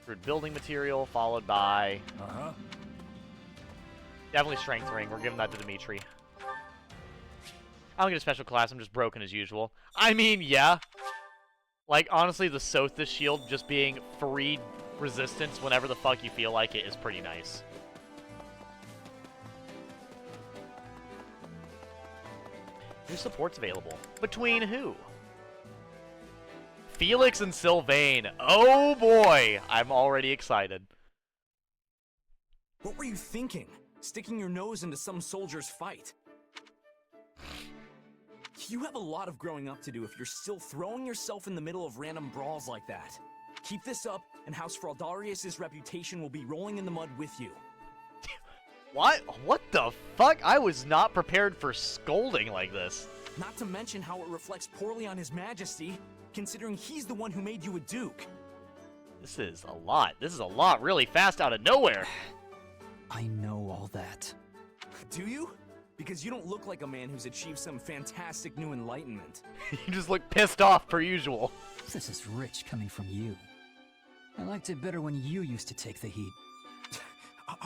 Speaker 1: Crude building material, followed by... Definitely strength ring, we're giving that to Dimitri. I don't get a special class, I'm just broken as usual. I mean, yeah. Like, honestly, the Sothis shield just being free resistance whenever the fuck you feel like it is pretty nice. New support's available. Between who? Felix and Sylvain. Oh boy! I'm already excited.
Speaker 10: What were you thinking? Sticking your nose into some soldier's fight? You have a lot of growing up to do if you're still throwing yourself in the middle of random brawls like that. Keep this up, and House Fraldarius' reputation will be rolling in the mud with you.
Speaker 1: What? What the fuck? I was not prepared for scolding like this.
Speaker 10: Not to mention how it reflects poorly on His Majesty, considering he's the one who made you a duke.
Speaker 1: This is a lot. This is a lot really fast out of nowhere.
Speaker 13: I know all that.
Speaker 9: Do you? Because you don't look like a man who's achieved some fantastic new enlightenment.
Speaker 1: You just look pissed off per usual.
Speaker 13: This is rich coming from you. I liked it better when you used to take the heat.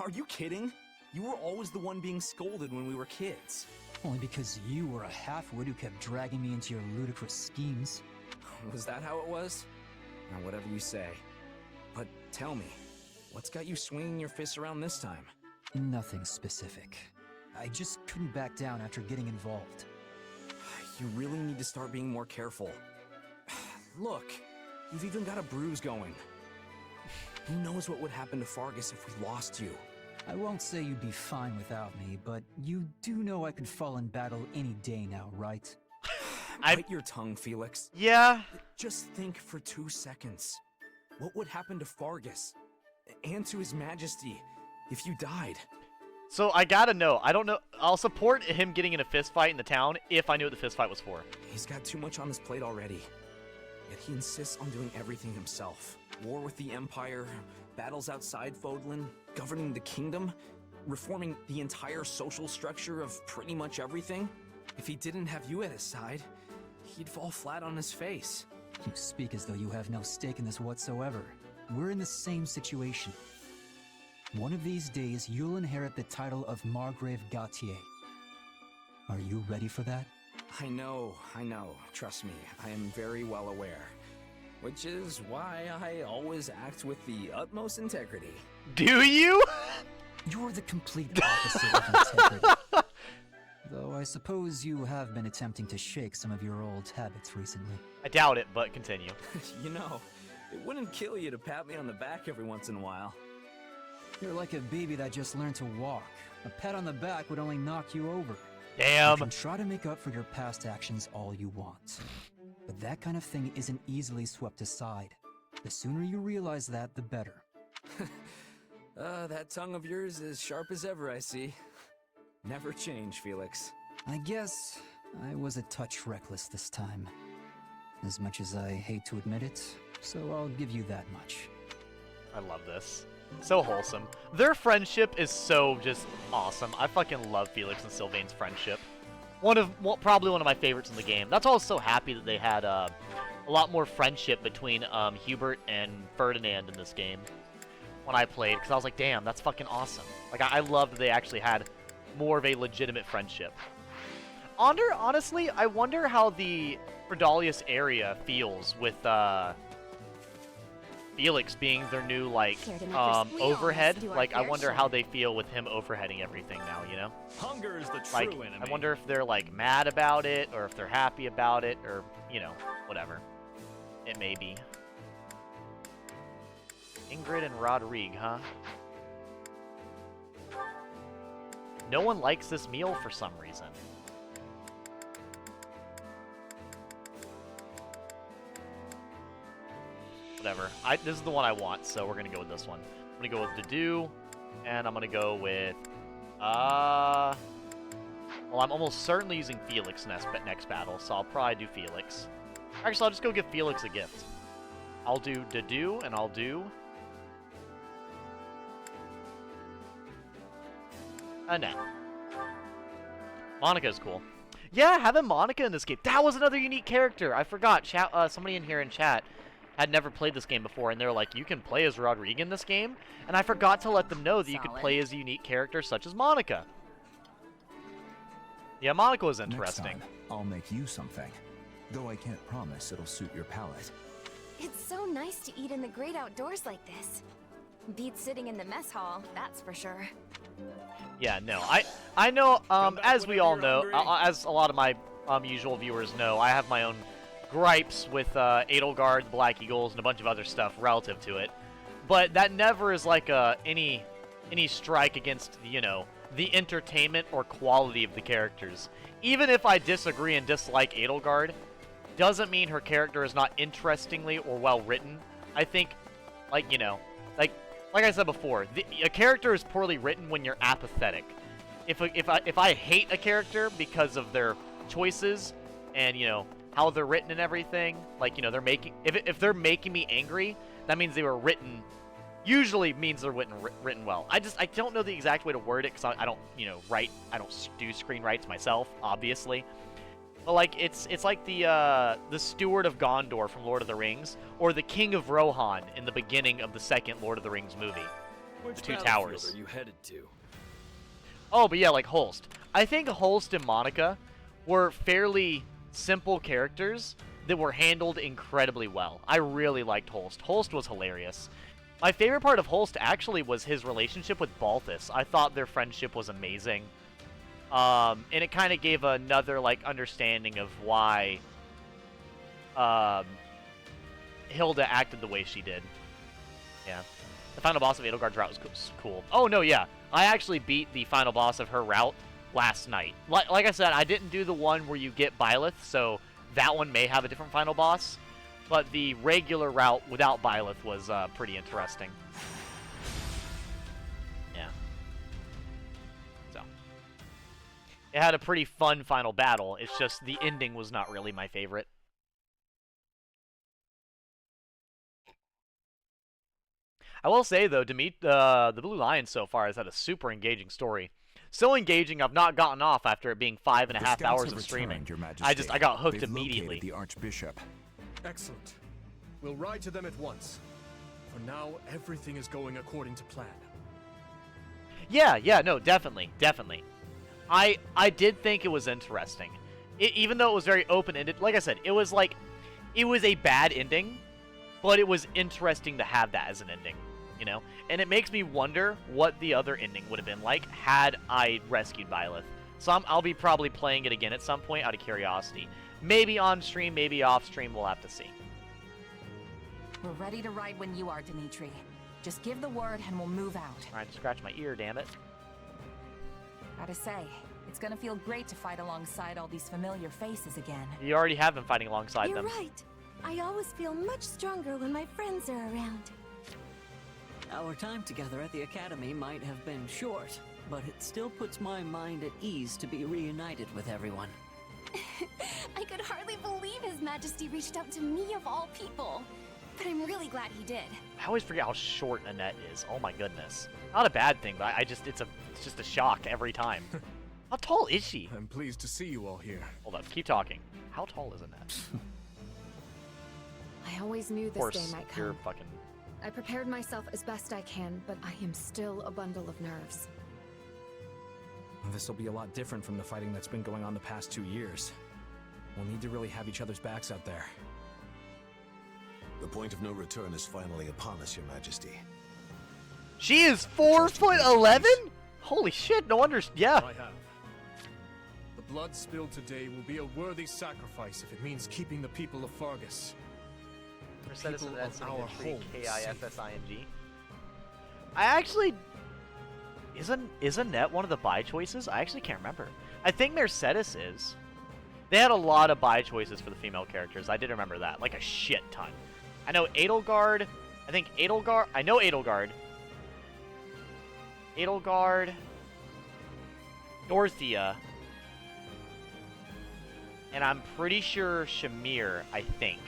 Speaker 9: Are you kidding? You were always the one being scolded when we were kids.
Speaker 13: Only because you were a half-wit who kept dragging me into your ludicrous schemes.
Speaker 9: Was that how it was? Now, whatever you say. But tell me, what's got you swinging your fists around this time?
Speaker 13: Nothing specific. I just couldn't back down after getting involved.
Speaker 9: You really need to start being more careful. Look, you've even got a bruise going. Who knows what would happen to Fargus if we lost you?
Speaker 13: I won't say you'd be fine without me, but you do know I could fall in battle any day now, right?
Speaker 9: Bite your tongue, Felix.
Speaker 1: Yeah?
Speaker 9: Just think for 2 seconds. What would happen to Fargus? And to His Majesty if you died?
Speaker 1: So I gotta know. I don't know. I'll support him getting in a fist fight in the town if I knew what the fist fight was for.
Speaker 9: He's got too much on his plate already. Yet he insists on doing everything himself. War with the Empire, battles outside Fodlan, governing the kingdom, reforming the entire social structure of pretty much everything. If he didn't have you at his side, he'd fall flat on his face.
Speaker 13: You speak as though you have no stake in this whatsoever. We're in the same situation. One of these days, you'll inherit the title of Margrave Gautier. Are you ready for that?
Speaker 9: I know. Trust me, I am very well aware. Which is why I always act with the utmost integrity.
Speaker 1: Do you?
Speaker 13: You're the complete opposite of integrity. Though I suppose you have been attempting to shake some of your old habits recently.
Speaker 1: I doubt it, but continue.
Speaker 9: You know, it wouldn't kill you to pat me on the back every once in a while.
Speaker 13: You're like a baby that just learned to walk. A pat on the back would only knock you over.
Speaker 1: Damn.
Speaker 13: You can try to make up for your past actions all you want. But that kind of thing isn't easily swept aside. The sooner you realize that, the better.
Speaker 9: That tongue of yours is sharp as ever, I see. Never change, Felix.
Speaker 13: I guess I was a touch reckless this time. As much as I hate to admit it, so I'll give you that much.
Speaker 1: I love this. So wholesome. Their friendship is so just awesome. I fucking love Felix and Sylvain's friendship. Probably one of my favorites in the game. That's why I was so happy that they had a lot more friendship between Hubert and Ferdinand in this game when I played, because I was like, damn, that's fucking awesome. Like, I loved that they actually had more of a legitimate friendship. Honestly, I wonder how the Fridalius area feels with Felix being their new, like, overhead. Like, I wonder how they feel with him overheading everything now, you know?
Speaker 7: Hunger is the true
Speaker 1: Like,
Speaker 7: enemy.
Speaker 1: I wonder if they're, like, mad about it, or if they're happy about it, or, you know, whatever it may be. Ingrid and Rodrigue, huh? No one likes this meal for some reason. Whatever. This is the one I want, so we're gonna go with this one. I'm gonna go with Dedue, and I'm gonna go with well, I'm almost certainly using Felix next battle, so I'll probably do Felix. Actually, I'll just go give Felix a gift. I'll do Dedue, and I'll do Annette. Monica's cool. Yeah, having Monica in this game. That was another unique character. I forgot. Somebody in here in chat had never played this game before, and they're like, you can play as Rodrigue in this game? And I forgot to let them know that you could play as a unique character such as Monica. Yeah, Monica was interesting.
Speaker 19: Next time, I'll make you something. Though I can't promise it'll suit your palate.
Speaker 8: It's so nice to eat in the great outdoors like this. Beats sitting in the mess hall, that's for sure.
Speaker 1: Yeah, no, I know, as we all know, as a lot of my usual viewers know, I have my own gripes with Edelgard, the Black Eagles, and a bunch of other stuff relative to it. But that never is like any strike against, you know, the entertainment or quality of the characters. Even if I disagree and dislike Edelgard, doesn't mean her character is not interestingly or well written. I think, like, you know, like I said before, a character is poorly written when you're apathetic. If I hate a character because of their choices and, you know, how they're written and everything, like, you know, if they're making me angry, That means they were written, usually means they're written well. I don't know the exact way to word it because I don't, you know, I don't do screenwrites myself, obviously. But like, it's like the Steward of Gondor from Lord of the Rings, or the King of Rohan in the beginning of the second Lord of the Rings movie.
Speaker 5: Which
Speaker 1: the Two
Speaker 5: battlefield
Speaker 1: Towers.
Speaker 5: are you headed to?
Speaker 1: Oh, but yeah, like Holst. I think Holst and Monica were fairly simple characters that were handled incredibly well. I really liked Holst. Holst was hilarious. My favorite part of Holst actually was his relationship with Balthus. I thought their friendship was amazing. And it kind of gave another, like, understanding of why Hilda acted the way she did. Yeah. The final boss of Edelgard's route was cool. Oh, no, yeah. I actually beat the final boss of her route last night. Like I said, I didn't do the one where you get Byleth, so that one may have a different final boss. But the regular route without Byleth was pretty interesting. Yeah. So. It had a pretty fun final battle. It's just the ending was not really my favorite. I will say, though, the Blue Lion so far has had a super engaging story. So engaging, I've not gotten off after it being 5.5 hours of streaming. I got hooked immediately.
Speaker 19: The Archbishop.
Speaker 10: Excellent. We'll ride to them at once. For now, everything is going according to plan.
Speaker 1: Yeah, no, definitely. I did think it was interesting. Even though it was very open-ended, like I said, it was a bad ending, but it was interesting to have that as an ending, you know? And it makes me wonder what the other ending would have been like had I rescued Byleth. So I'll be probably playing it again at some point out of curiosity. Maybe on stream, maybe off stream, we'll have to see.
Speaker 4: We're ready to ride when you are, Dimitri. Just give the word and we'll move out.
Speaker 1: Alright, scratch my ear, damn it.
Speaker 4: Gotta say, it's gonna feel great to fight alongside all these familiar faces again.
Speaker 1: You already have been fighting alongside them.
Speaker 16: You're right. I always feel much stronger when my friends are around.
Speaker 22: Our time together at the Academy might have been short, but it still puts my mind at ease to be reunited with everyone.
Speaker 16: I could hardly believe His Majesty reached out to me of all people. But I'm really glad he did.
Speaker 1: I always forget how short Annette is. Oh my goodness. Not a bad thing, but it's just a shock every time. How tall is she?
Speaker 10: I'm pleased to see you all here.
Speaker 1: Hold up, keep talking. How tall is Annette?
Speaker 3: I always knew this day might come.
Speaker 1: You're fucking...
Speaker 3: I prepared myself as best I can, but I am still a bundle of nerves.
Speaker 9: This will be a lot different from the fighting that's been going on the past 2 years. We'll need to really have each other's backs out there.
Speaker 6: The point of no return is finally upon us, Your Majesty.
Speaker 1: She is 4'11"? Holy shit, no wonder. Yeah.
Speaker 10: I have. The blood spilled today will be a worthy sacrifice if it means keeping the people of Fargus.
Speaker 1: People
Speaker 10: of our homes
Speaker 1: K-I-S-S-I-N-G. I actually... Is Annette one of the buy choices? I actually can't remember. I think Mercedes is. They had a lot of buy choices for the female characters. I did remember that. Like a shit ton. I know Edelgard. I know Edelgard. Dorothea. And I'm pretty sure Shamir, I think.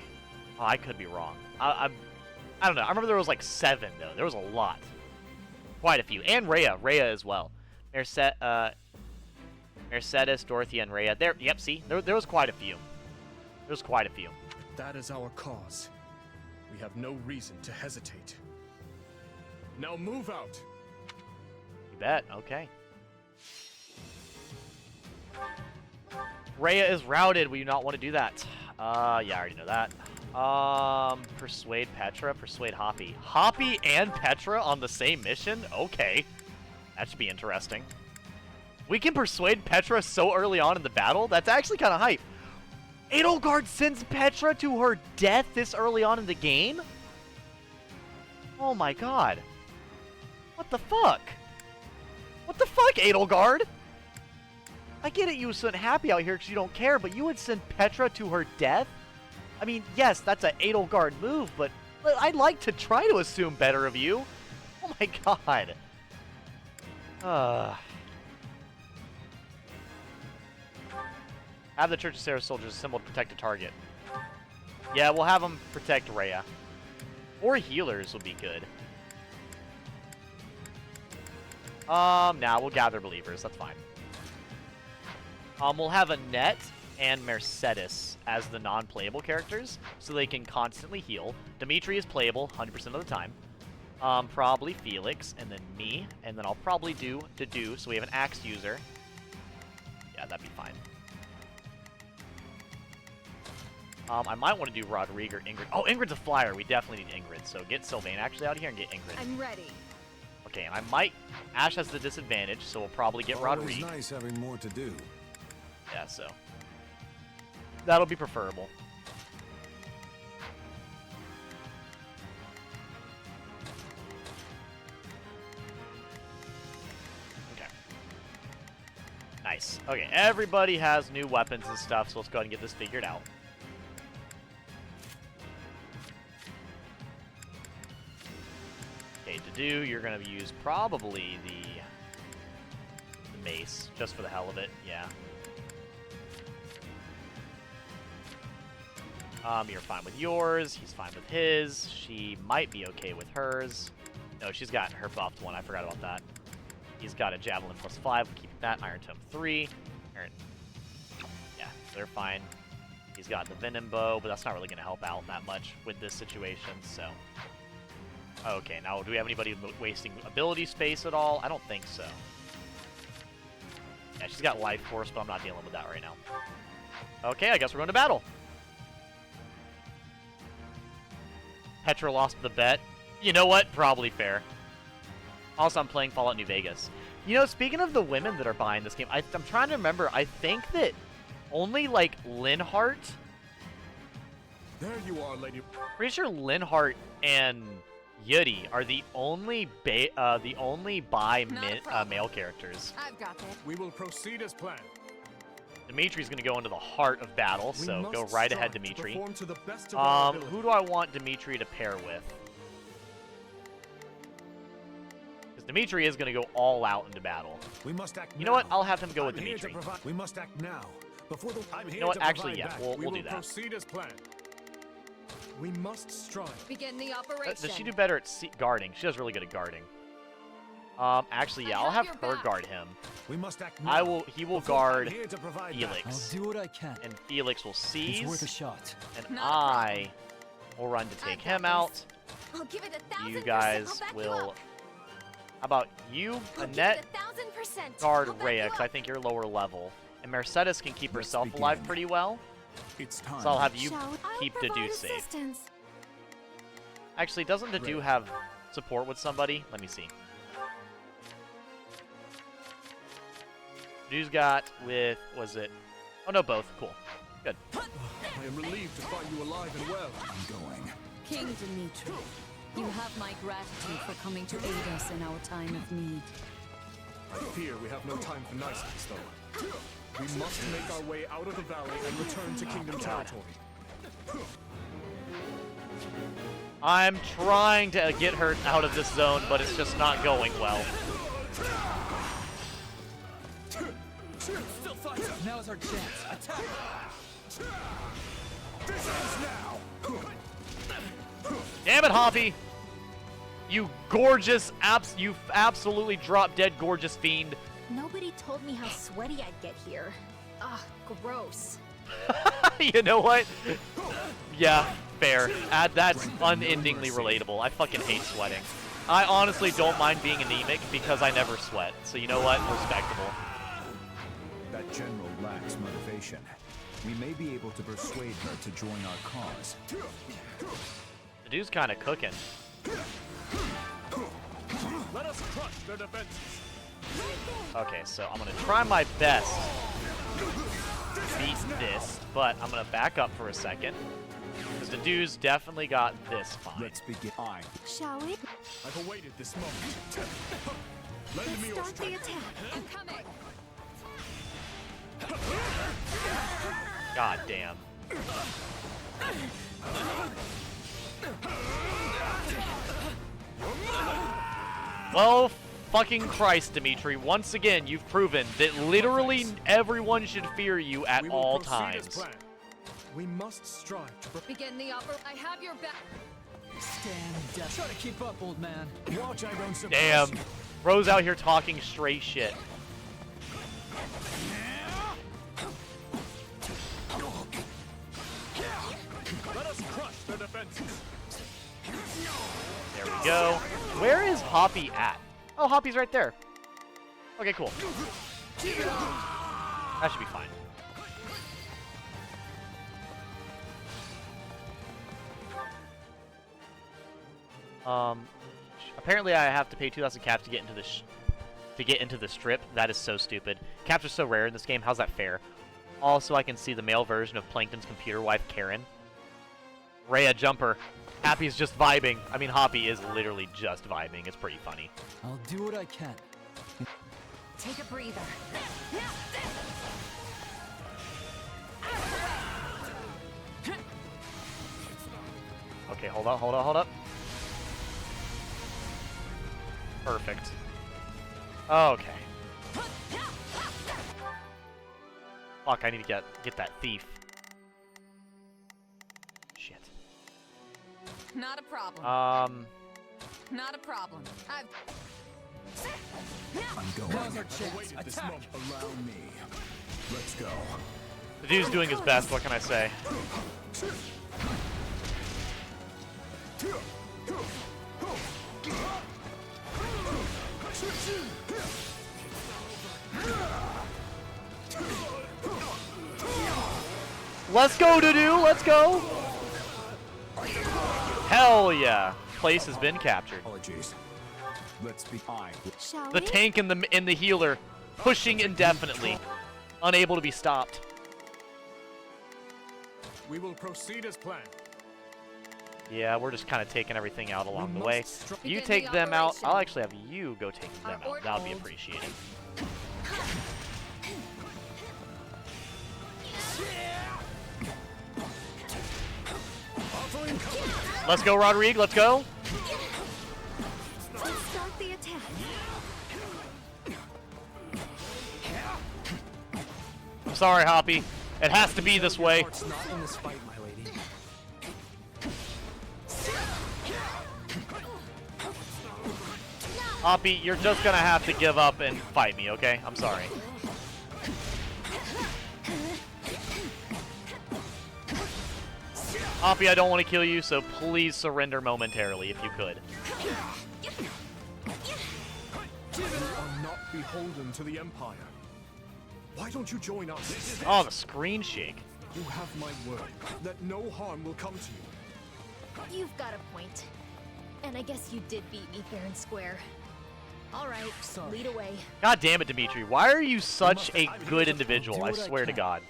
Speaker 1: Oh, I could be wrong. I don't know. I remember there was like 7, though. There was a lot. Quite a few. And Rhea. Rhea as well. Mercedes, Dorothea, and Rhea. Yep, see? There was quite a few.
Speaker 10: That is our cause. We have no reason to hesitate. Now move out!
Speaker 1: You bet. Okay. Rhea is routed. We do not want to do that. Yeah, I already know that. Persuade Petra, persuade Hoppy. Hoppy and Petra on the same mission? Okay. That should be interesting. We can persuade Petra so early on in the battle? That's actually kind of hype. Edelgard sends Petra to her death this early on in the game? Oh my god. What the fuck? What the fuck, Edelgard? I get it, you wasn't happy out here because you don't care, but you would send Petra to her death? I mean, yes, that's an Edelgard move, but I'd like to try to assume better of you. Oh my god. Have the Church of Sarah soldiers assembled to protect a target. Yeah, we'll have them protect Rhea. Or healers would be good. Nah, we'll gather believers. That's fine. We'll have Annette and Mercedes as the non-playable characters, so they can constantly heal. Dimitri is playable 100% of the time. Probably Felix, and then me, and then I'll probably do Dedu, so we have an axe user. Yeah, that'd be fine. I might want to do Rodrigo or Ingrid. Oh, Ingrid's a flyer. We definitely need Ingrid, so get Sylvain actually out here and get Ingrid.
Speaker 18: I'm ready.
Speaker 1: Okay, and I might... Ash has the disadvantage, so we'll probably get Rodrigo.
Speaker 6: It's nice having more to do.
Speaker 1: Yeah, so... That'll be preferable. Okay. Nice. Okay, everybody has new weapons and stuff, so let's go ahead and get this figured out. Okay, to do, you're going to use probably the mace, just for the hell of it, yeah. You're fine with yours, he's fine with his, she might be okay with hers. No, she's got her buffed one, I forgot about that. He's got a Javelin +5, we'll keep that, Iron Tome 3. Yeah, they're fine. He's got the Venom Bow, but that's not really going to help out that much with this situation, so... Okay, now do we have anybody wasting ability space at all? I don't think so. Yeah, she's got Life Force, but I'm not dealing with that right now. Okay, I guess we're going to battle. Petra lost the bet. You know what? Probably fair. Also, I'm playing Fallout New Vegas. You know, speaking of the women that are buying this game, I'm trying to remember. I think that only, like, Linhart...
Speaker 7: There you are, lady.
Speaker 1: Pretty sure Linhart and Yuri are the only male characters.
Speaker 18: I've got this.
Speaker 7: We will proceed as planned.
Speaker 1: Dimitri's going to go into the heart of battle, so go right ahead, Dimitri. Who do I want Dimitri to pair with? Because Dimitri is going to go all out into battle.
Speaker 6: We must act
Speaker 1: you know what? I'll have him go with Dimitri.
Speaker 6: We must act now. Before the time
Speaker 1: you know what? Actually, yeah, we'll do that.
Speaker 7: Proceed as planned. We must strive.
Speaker 18: Begin the operation.
Speaker 1: Does she do better at guarding? She does really good at guarding. Actually, yeah, I'll have her guard him.
Speaker 6: We must act now.
Speaker 1: He will guard Felix.
Speaker 13: I'll do what I can.
Speaker 1: And Felix will seize.
Speaker 13: It's worth a shot.
Speaker 1: And I will run to take him out.
Speaker 16: I'll give it 1,000%.
Speaker 1: You guys will... How about you, Annette,
Speaker 16: 1,000%.
Speaker 1: guard Rhea, because I think you're lower level. And Mercedes can keep herself alive pretty well.
Speaker 19: It's time.
Speaker 1: So I'll have you keep Dedu safe. Actually, doesn't Dedu have support with somebody? Let me see. Dedu's got with, was it? Oh no, both. Cool. Good.
Speaker 7: I am relieved to find you alive and well.
Speaker 19: I'm going.
Speaker 18: King Dimitri, you have my gratitude for coming to aid us in our time of need.
Speaker 7: I fear we have no time for niceties, though. We must make our way out of the valley and return to Kingdom territory.
Speaker 1: I'm trying to get her out of this zone, but it's just not going well.
Speaker 13: Now's our chance. Attack!
Speaker 7: This is now!
Speaker 1: Damn it, Hoppy! You gorgeous, you absolutely drop-dead gorgeous fiend.
Speaker 16: Nobody told me how sweaty I'd get here.
Speaker 18: Ugh, gross.
Speaker 1: You know what? Yeah, fair. That's unendingly relatable. I fucking hate sweating. I honestly don't mind being anemic because I never sweat. So you know what? Respectable.
Speaker 19: That general lacks motivation. We may be able to persuade her to join our cause.
Speaker 1: The dude's kind of cooking.
Speaker 7: Let us crush their defenses.
Speaker 1: Okay, so I'm gonna try my best to beat this, but I'm gonna back up for a second. Because the dude's definitely got this fine.
Speaker 19: Let's begin.
Speaker 16: Shall we?
Speaker 7: I've awaited this moment. Lend me your
Speaker 16: Start the
Speaker 7: strength.
Speaker 16: attack. I'm coming.
Speaker 1: God damn. Well, fucking Christ, Dimitri. Once again, you've proven that literally everyone should fear you at all times.
Speaker 7: We must strive to
Speaker 18: Begin the operation. I have your back.
Speaker 13: Stand down. Try to keep up, old man.
Speaker 7: Watch I don't surprise
Speaker 1: Damn.
Speaker 7: you.
Speaker 1: Bro's out here talking straight shit.
Speaker 7: Let us crush their defenses.
Speaker 1: There we go. Where is Hoppy at? Oh, Hoppy's right there. Okay, cool. That should be fine. Apparently I have to pay 2,000 caps to get into the strip. That is so stupid. Caps are so rare in this game. How's that fair? Also, I can see the male version of Plankton's computer wife, Karen. Rhea Jumper. Happy's just vibing. I mean, Hoppy is literally just vibing. It's pretty funny.
Speaker 13: I'll do what I can.
Speaker 4: Take a breather.
Speaker 1: Okay, hold up, hold up, hold up. Perfect. Okay. Fuck, I need to get that thief. Shit.
Speaker 4: Not a problem. Not a problem.
Speaker 19: I'm going.
Speaker 13: Now's our chance. Attack.
Speaker 19: Allow me. Let's go.
Speaker 1: The dude's doing his best, what can I say? Let's go, Dudu! Let's go! Hell yeah! Place has been captured.
Speaker 19: Apologies. Let's be fine.
Speaker 1: The tank and the healer pushing indefinitely, unable to be stopped.
Speaker 7: We will proceed as planned.
Speaker 1: Yeah, we're just kind of taking everything out along the way. You take them out. I'll actually have you go take them out. That'll be appreciated. Let's go, Rodrigue. Let's go.
Speaker 16: Let's start the attack.
Speaker 1: I'm sorry, Hoppy. It has to be this way.
Speaker 9: It's not in this fight, my lady.
Speaker 1: Hoppy, you're just gonna have to give up and fight me, okay? I'm sorry. Hoppy, I don't want to kill you, so please surrender momentarily if you could.
Speaker 7: We are not beholden to the Empire. Why don't you join us?
Speaker 1: Oh, the screen shake.
Speaker 7: You have my word that no harm will come to you.
Speaker 16: You've got a point. And I guess you did beat me fair and square. Alright, lead away.
Speaker 1: God damn it, Dimitri. Why are you such a good individual? I swear to God.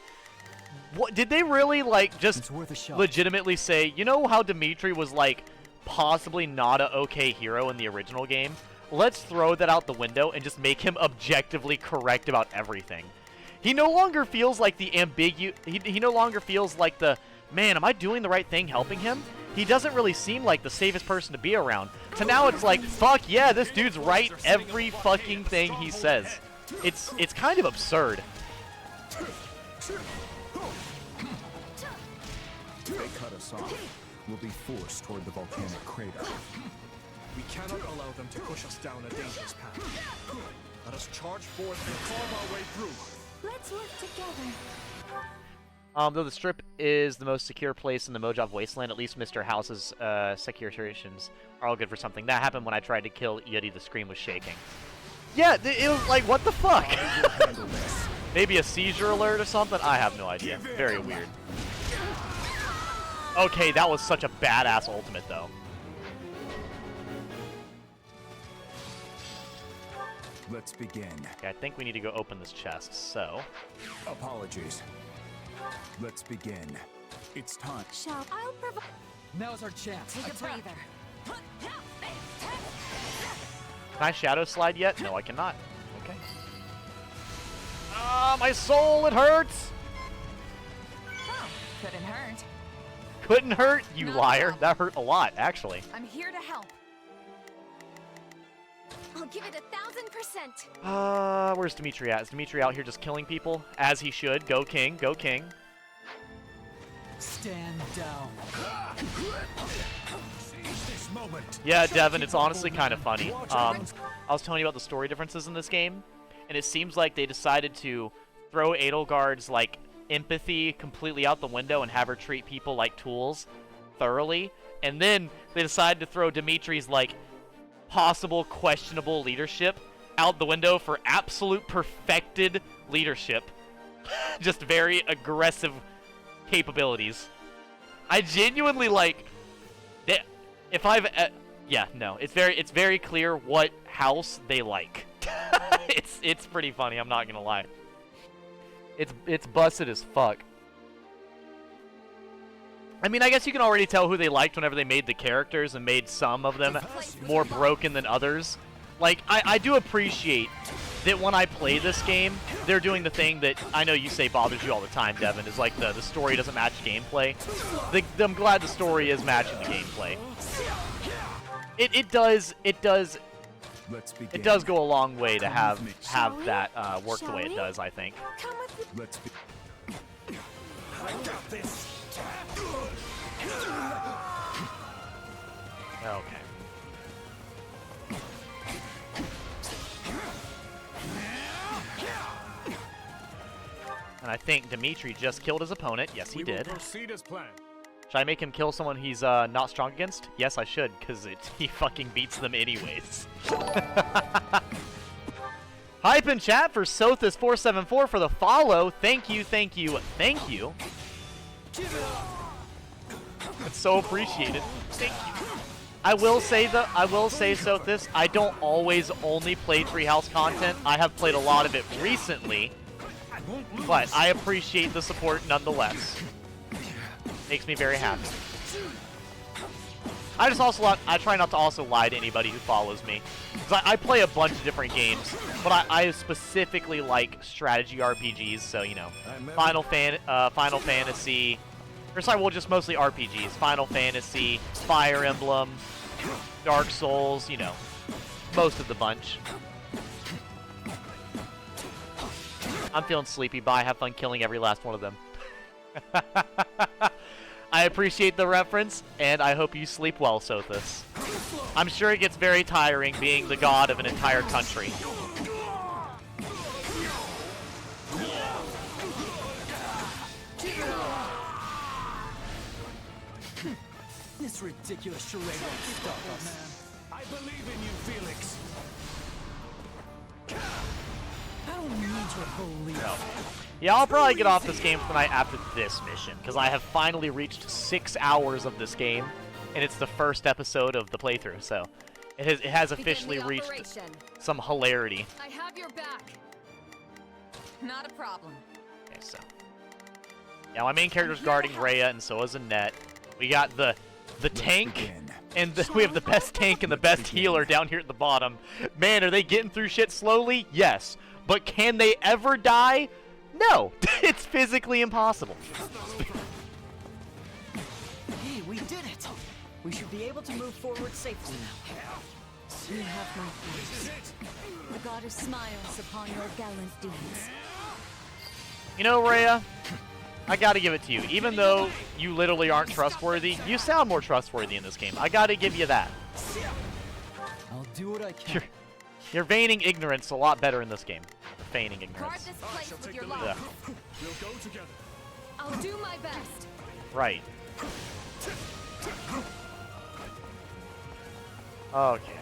Speaker 1: What did they really like just legitimately say, you know how Dimitri was like possibly not a okay hero in the original game? Let's throw that out the window and just make him objectively correct about everything. He no longer feels like the he no longer feels like the, man, am I doing the right thing helping him? He doesn't really seem like the safest person to be around. To now it's like, fuck yeah, this dude's right every fucking thing he says. It's kind of absurd.
Speaker 19: If they cut us off, we'll be forced toward the volcanic crater.
Speaker 7: We cannot allow them to push us down a dangerous path. Let us charge forth and carve our way through.
Speaker 16: Let's work together.
Speaker 1: Though the strip is the most secure place in the Mojave Wasteland, at least Mr. House's securations are all good for something. That happened when I tried to kill Yeti. The screen was shaking. Yeah, it was like, what the fuck? Maybe a seizure alert or something? I have no idea. Very weird. Okay, that was such a badass ultimate, though.
Speaker 19: Let's begin.
Speaker 1: Okay, I think we need to go open this chest, so...
Speaker 19: Apologies. Let's begin. It's time.
Speaker 16: I'll provide.
Speaker 13: Now's our chance.
Speaker 4: Take a breather.
Speaker 1: Can I shadow slide yet? No, I cannot. Okay. Ah, my soul, it hurts!
Speaker 4: Oh, couldn't hurt.
Speaker 1: Couldn't hurt, you liar. That hurt a lot, actually.
Speaker 4: I'm here to help.
Speaker 16: I'll give it 1000%.
Speaker 1: Where's Dimitri at? Is Dimitri out here just killing people? As he should. Go king, go king.
Speaker 13: Stand down.
Speaker 1: Yeah, Devin, it's honestly kind of funny. I was telling you about the story differences in this game, and it seems like they decided to throw Edelgard's, like, empathy completely out the window and have her treat people like tools thoroughly, and then they decided to throw Dimitri's, like, possible questionable leadership out the window for absolute perfected leadership. Just very aggressive capabilities. I genuinely, like, if I've, yeah, no, it's very clear what house they like. It's pretty funny, I'm not gonna lie. It's busted as fuck. I mean, I guess you can already tell who they liked whenever they made the characters and made some of them more broken than others. Like, I do appreciate that when I play this game, they're doing the thing that I know you say bothers you all the time, Devin, is like the story doesn't match gameplay. I'm glad the story is matching the gameplay. It does go a long way to have that work the way it does, I think.
Speaker 14: I got this.
Speaker 1: Okay. And I think Dimitri just killed his opponent. Yes, he did.
Speaker 7: Proceed as planned.
Speaker 1: Should I make him kill someone he's not strong against? Yes, I should, because he fucking beats them anyways. Hype in chat for Sothis474 for the follow. Thank you, thank you, thank you. It's so appreciated. Thank you. I will say, Sothis, I don't always only play Treehouse content. I have played a lot of it recently, but I appreciate the support nonetheless. Makes me very happy. I try not to also lie to anybody who follows me. 'Cause I play a bunch of different games, but I specifically like strategy RPGs, so, you know, Final Fantasy, or sorry, well, just mostly RPGs. Final Fantasy, Fire Emblem, Dark Souls, you know, most of the bunch. I'm feeling sleepy. Bye. Have fun killing every last one of them. I appreciate the reference, and I hope you sleep well, Sothis. I'm sure it gets very tiring being the god of an entire country.
Speaker 2: This ridiculous charade won't stop us.
Speaker 14: I believe in you, Felix.
Speaker 2: I don't need your belief.
Speaker 1: No. Yeah, I'll probably get off this game tonight after this mission, because I have finally reached 6 hours of this game, and it's the first episode of the playthrough, so it has officially reached some hilarity.
Speaker 3: I have your back.
Speaker 4: Not a problem.
Speaker 1: Okay, so. Yeah, my main character's guarding Rhea, and so is Annette. We got the tank, and we have the best tank and the best healer down here at the bottom. Man, are they getting through shit slowly? Yes. But can they ever die? No. It's physically impossible.
Speaker 20: Hey, we did it! We should be able to move forward safely now.
Speaker 18: You have my thanks. The goddess smiles upon your gallant deeds.
Speaker 1: You know, Rhea, I gotta give it to you. Even though you literally aren't trustworthy, you sound more trustworthy in this game. I gotta give you that.
Speaker 13: I'll do what I can.
Speaker 1: You're feigning ignorance a lot better in this game. Feigning
Speaker 3: Guard
Speaker 1: ignorance.
Speaker 3: this place with your
Speaker 1: Yeah.
Speaker 3: life.
Speaker 7: We'll go together.
Speaker 3: I'll do my best.
Speaker 1: Right. Okay.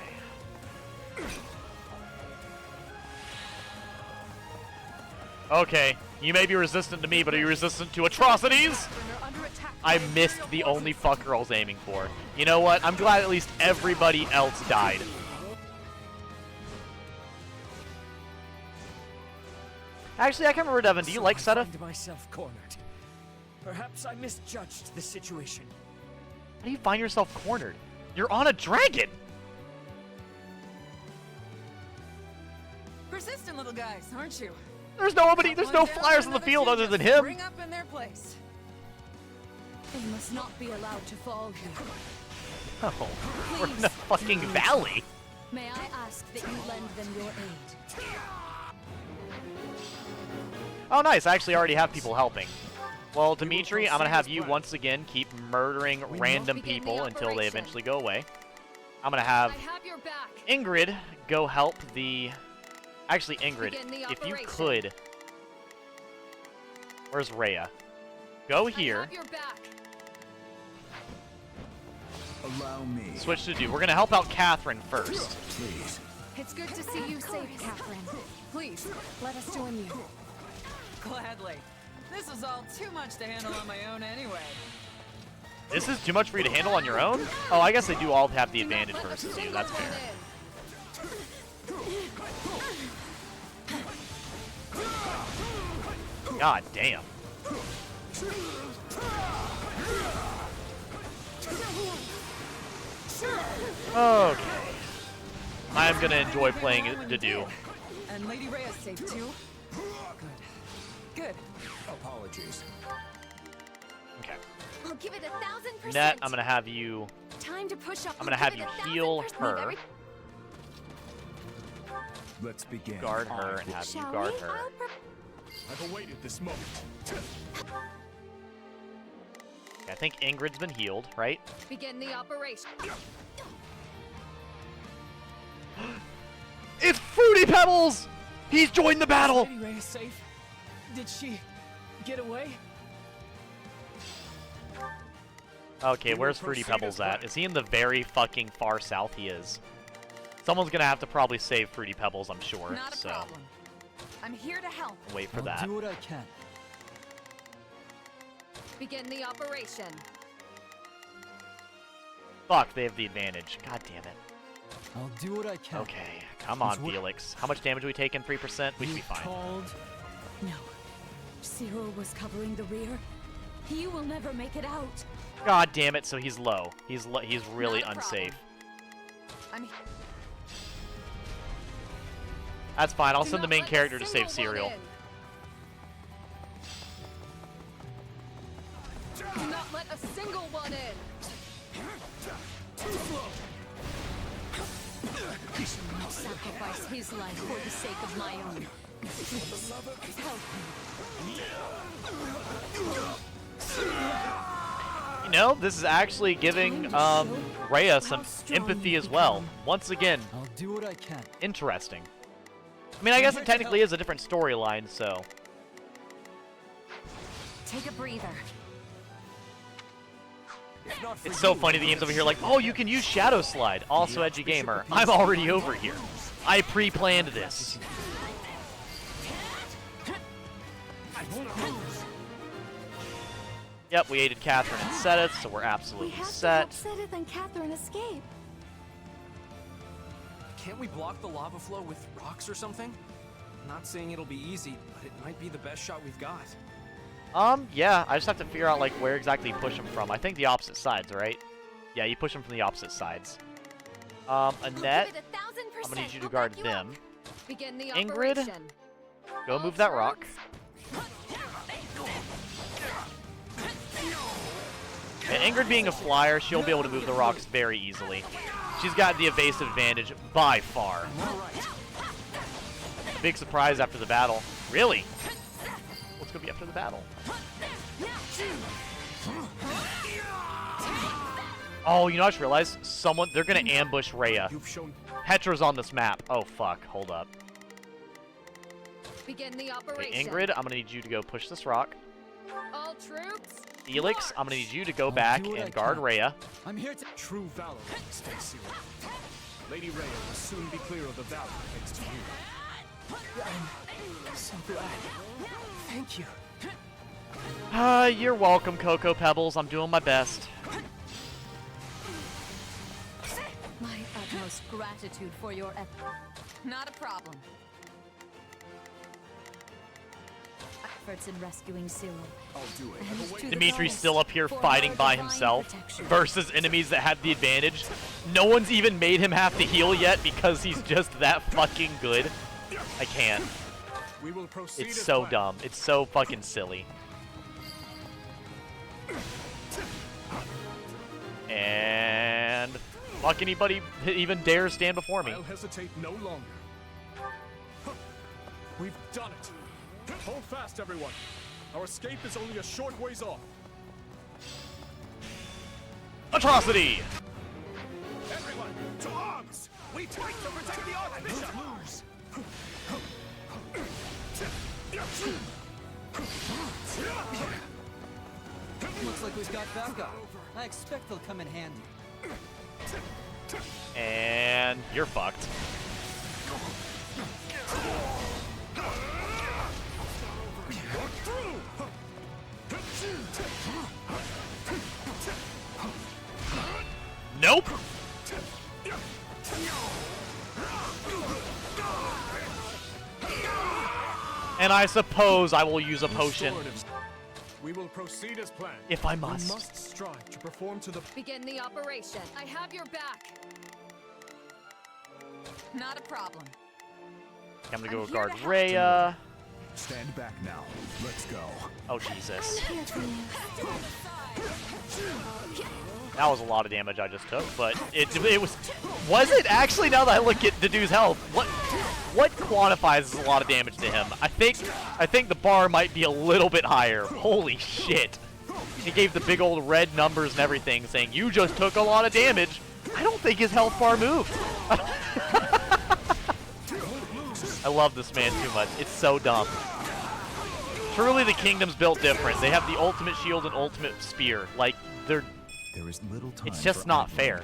Speaker 1: Okay, you may be resistant to me, but are you resistant to atrocities? I missed the only fucker I was aiming for. You know what? I'm glad at least everybody else died. Actually, I can't remember, Devin. Do you like Seta?
Speaker 22: I find myself cornered. Perhaps I misjudged the situation.
Speaker 1: How do you find yourself cornered? You're on a dragon!
Speaker 4: Persistent little guys, aren't you?
Speaker 1: There's no flyers on the field other than him!
Speaker 4: Bring up in their place.
Speaker 18: They must not be allowed to fall here.
Speaker 1: Oh, we're in a fucking valley!
Speaker 18: May I ask that you lend them your aid?
Speaker 1: Oh, nice. I actually already have people helping. Well, Dimitri, I'm gonna have you once again keep murdering random people until they eventually go away. I'm gonna have
Speaker 3: your back.
Speaker 1: Ingrid go help the... Actually, Ingrid,
Speaker 3: Begin the
Speaker 1: if you
Speaker 3: operation.
Speaker 1: could... Where's Rhea? Go here.
Speaker 3: Have your back.
Speaker 19: Allow me.
Speaker 1: Switch to do. We're gonna help out Catherine first.
Speaker 19: Please.
Speaker 3: It's good to see you safe, Catherine. Please, let us join you.
Speaker 20: Gladly. This is all too much to handle on my own anyway.
Speaker 1: This is too much for you to handle on your own? Oh, I guess they do all have the advantage versus you. That's fair. God damn. Okay. I'm gonna enjoy playing it to do.
Speaker 20: And Lady Rhea's safe too? Good. Good.
Speaker 19: Apologies.
Speaker 1: Okay.
Speaker 16: I'll give it 1000%.
Speaker 1: Net, I'm gonna have you...
Speaker 16: Time to push up.
Speaker 1: I'm gonna have you heal her.
Speaker 19: Let's begin.
Speaker 1: Guard her and have you guard her.
Speaker 7: I've awaited this moment.
Speaker 1: I think Ingrid's been healed, right?
Speaker 3: Begin the operation.
Speaker 1: It's Fruity Pebbles! He's joined the battle!
Speaker 20: Lady Rhea safe? Did she get away?
Speaker 1: Okay, where's Fruity Pebbles at? Is he in the very fucking far south? He is. Someone's gonna have to probably save Fruity Pebbles, I'm sure.
Speaker 4: Not a
Speaker 1: so
Speaker 4: problem. I'm here to help.
Speaker 1: wait for
Speaker 13: I'll
Speaker 1: that.
Speaker 13: do what I can.
Speaker 3: Begin the operation.
Speaker 1: Fuck, they have the advantage. God damn it.
Speaker 13: I'll do what I can.
Speaker 1: Okay, come on,
Speaker 13: It's what-
Speaker 1: Felix. How much damage are we taking? 3%? We should be fine.
Speaker 18: No. Cyril was covering the rear. He will never make it out.
Speaker 1: God damn it, so he's low. He's really
Speaker 4: Not a
Speaker 1: unsafe.
Speaker 4: I'm
Speaker 1: That's fine, I'll
Speaker 3: Do
Speaker 1: send the
Speaker 3: not
Speaker 1: main
Speaker 3: let a
Speaker 1: character to save
Speaker 3: single one
Speaker 1: Cyril.
Speaker 3: in. Do not let a single one in.
Speaker 18: I shall not sacrifice his life for the sake of my own. Please, help me.
Speaker 1: You know, this is actually giving Rhea some empathy as well. Once again,
Speaker 13: I'll do what I can.
Speaker 1: interesting. I mean, I guess it technically is a different storyline, so...
Speaker 4: take a breather.
Speaker 1: It's so funny the game's over here like, oh, you can use Shadow Slide. Also, Edgy Gamer, I'm already over here. I pre-planned this. Yep, we aided Catherine and Seteth, so we're
Speaker 16: We
Speaker 1: absolutely
Speaker 16: have to
Speaker 1: set.
Speaker 16: help Seteth and Catherine escape.
Speaker 9: Can't we block the lava flow with rocks or something? Not saying it'll be easy, but it might be the best shot we've got.
Speaker 1: Yeah, I just have to figure out, like, where exactly you push them from. I think the opposite sides, right? Yeah, you push them from the opposite sides. Annette, I'm gonna need you to guard them.
Speaker 3: Begin the
Speaker 1: Ingrid,
Speaker 3: operation.
Speaker 1: go move that rock. And Ingrid being a flyer, she'll be able to move the rocks very easily. She's got the evasive advantage by far. Big surprise after the battle. Really? What's gonna be after the battle? Oh, you know, I just realized they're gonna ambush Rhea. Petra's on this map. Oh fuck, hold up.
Speaker 3: Begin the
Speaker 1: Okay,
Speaker 3: operation.
Speaker 1: Ingrid, I'm gonna need you to go push this rock.
Speaker 3: All troops.
Speaker 1: Felix, I'm gonna need you to go back
Speaker 13: do what I
Speaker 1: and guard
Speaker 13: can.
Speaker 1: Rhea.
Speaker 13: I'm here to...
Speaker 7: True valor, stay Cyril. Lady Rhea will soon be clear of the valley thanks to you.
Speaker 20: I'm so glad. Thank you.
Speaker 1: You're welcome, Cocoa Pebbles. I'm doing my best.
Speaker 18: My utmost gratitude for your effort.
Speaker 4: Not a problem.
Speaker 18: Efforts in rescuing Cyril.
Speaker 7: I'll do it.
Speaker 18: And to the
Speaker 1: Dimitri's
Speaker 18: lowest
Speaker 1: still up here
Speaker 18: for
Speaker 1: fighting
Speaker 18: our
Speaker 1: by
Speaker 18: divine
Speaker 1: himself
Speaker 18: protection.
Speaker 1: versus enemies that have the advantage. No one's even made him have to heal yet because he's just that fucking good. I can't.
Speaker 7: We will proceed
Speaker 1: It's
Speaker 7: as
Speaker 1: so
Speaker 7: planned.
Speaker 1: dumb. It's so fucking silly. And fuck anybody even dare stand before me.
Speaker 7: I'll hesitate no longer. We've done it. Hold fast, everyone. Our escape is only a short ways off.
Speaker 1: Atrocity!
Speaker 7: Everyone, Everyone, to arms! We fight to protect the Archbishop!
Speaker 13: Looks like we've got backup. I expect they'll come in handy.
Speaker 1: And you're fucked. Nope. And I suppose I will use a potion.
Speaker 7: We will proceed as planned.
Speaker 1: If I must.
Speaker 7: We must strive to perform to the...
Speaker 3: Begin the operation. I have your back.
Speaker 4: Not a problem.
Speaker 1: I'm gonna go guard Rhea.
Speaker 19: Stand back now. Let's go.
Speaker 1: Oh, Jesus. That was a lot of damage I just took, but it was it actually? Now that I look at the dude's health, what quantifies as a lot of damage to him? I think the bar might be a little bit higher. Holy shit! He gave the big old red numbers and everything, saying you just took a lot of damage. I don't think his health bar moved. I love this man too much. It's so dumb. Truly, the kingdom's built different. They have the ultimate shield and ultimate spear. Like there
Speaker 19: is little time.
Speaker 1: It's just not fair.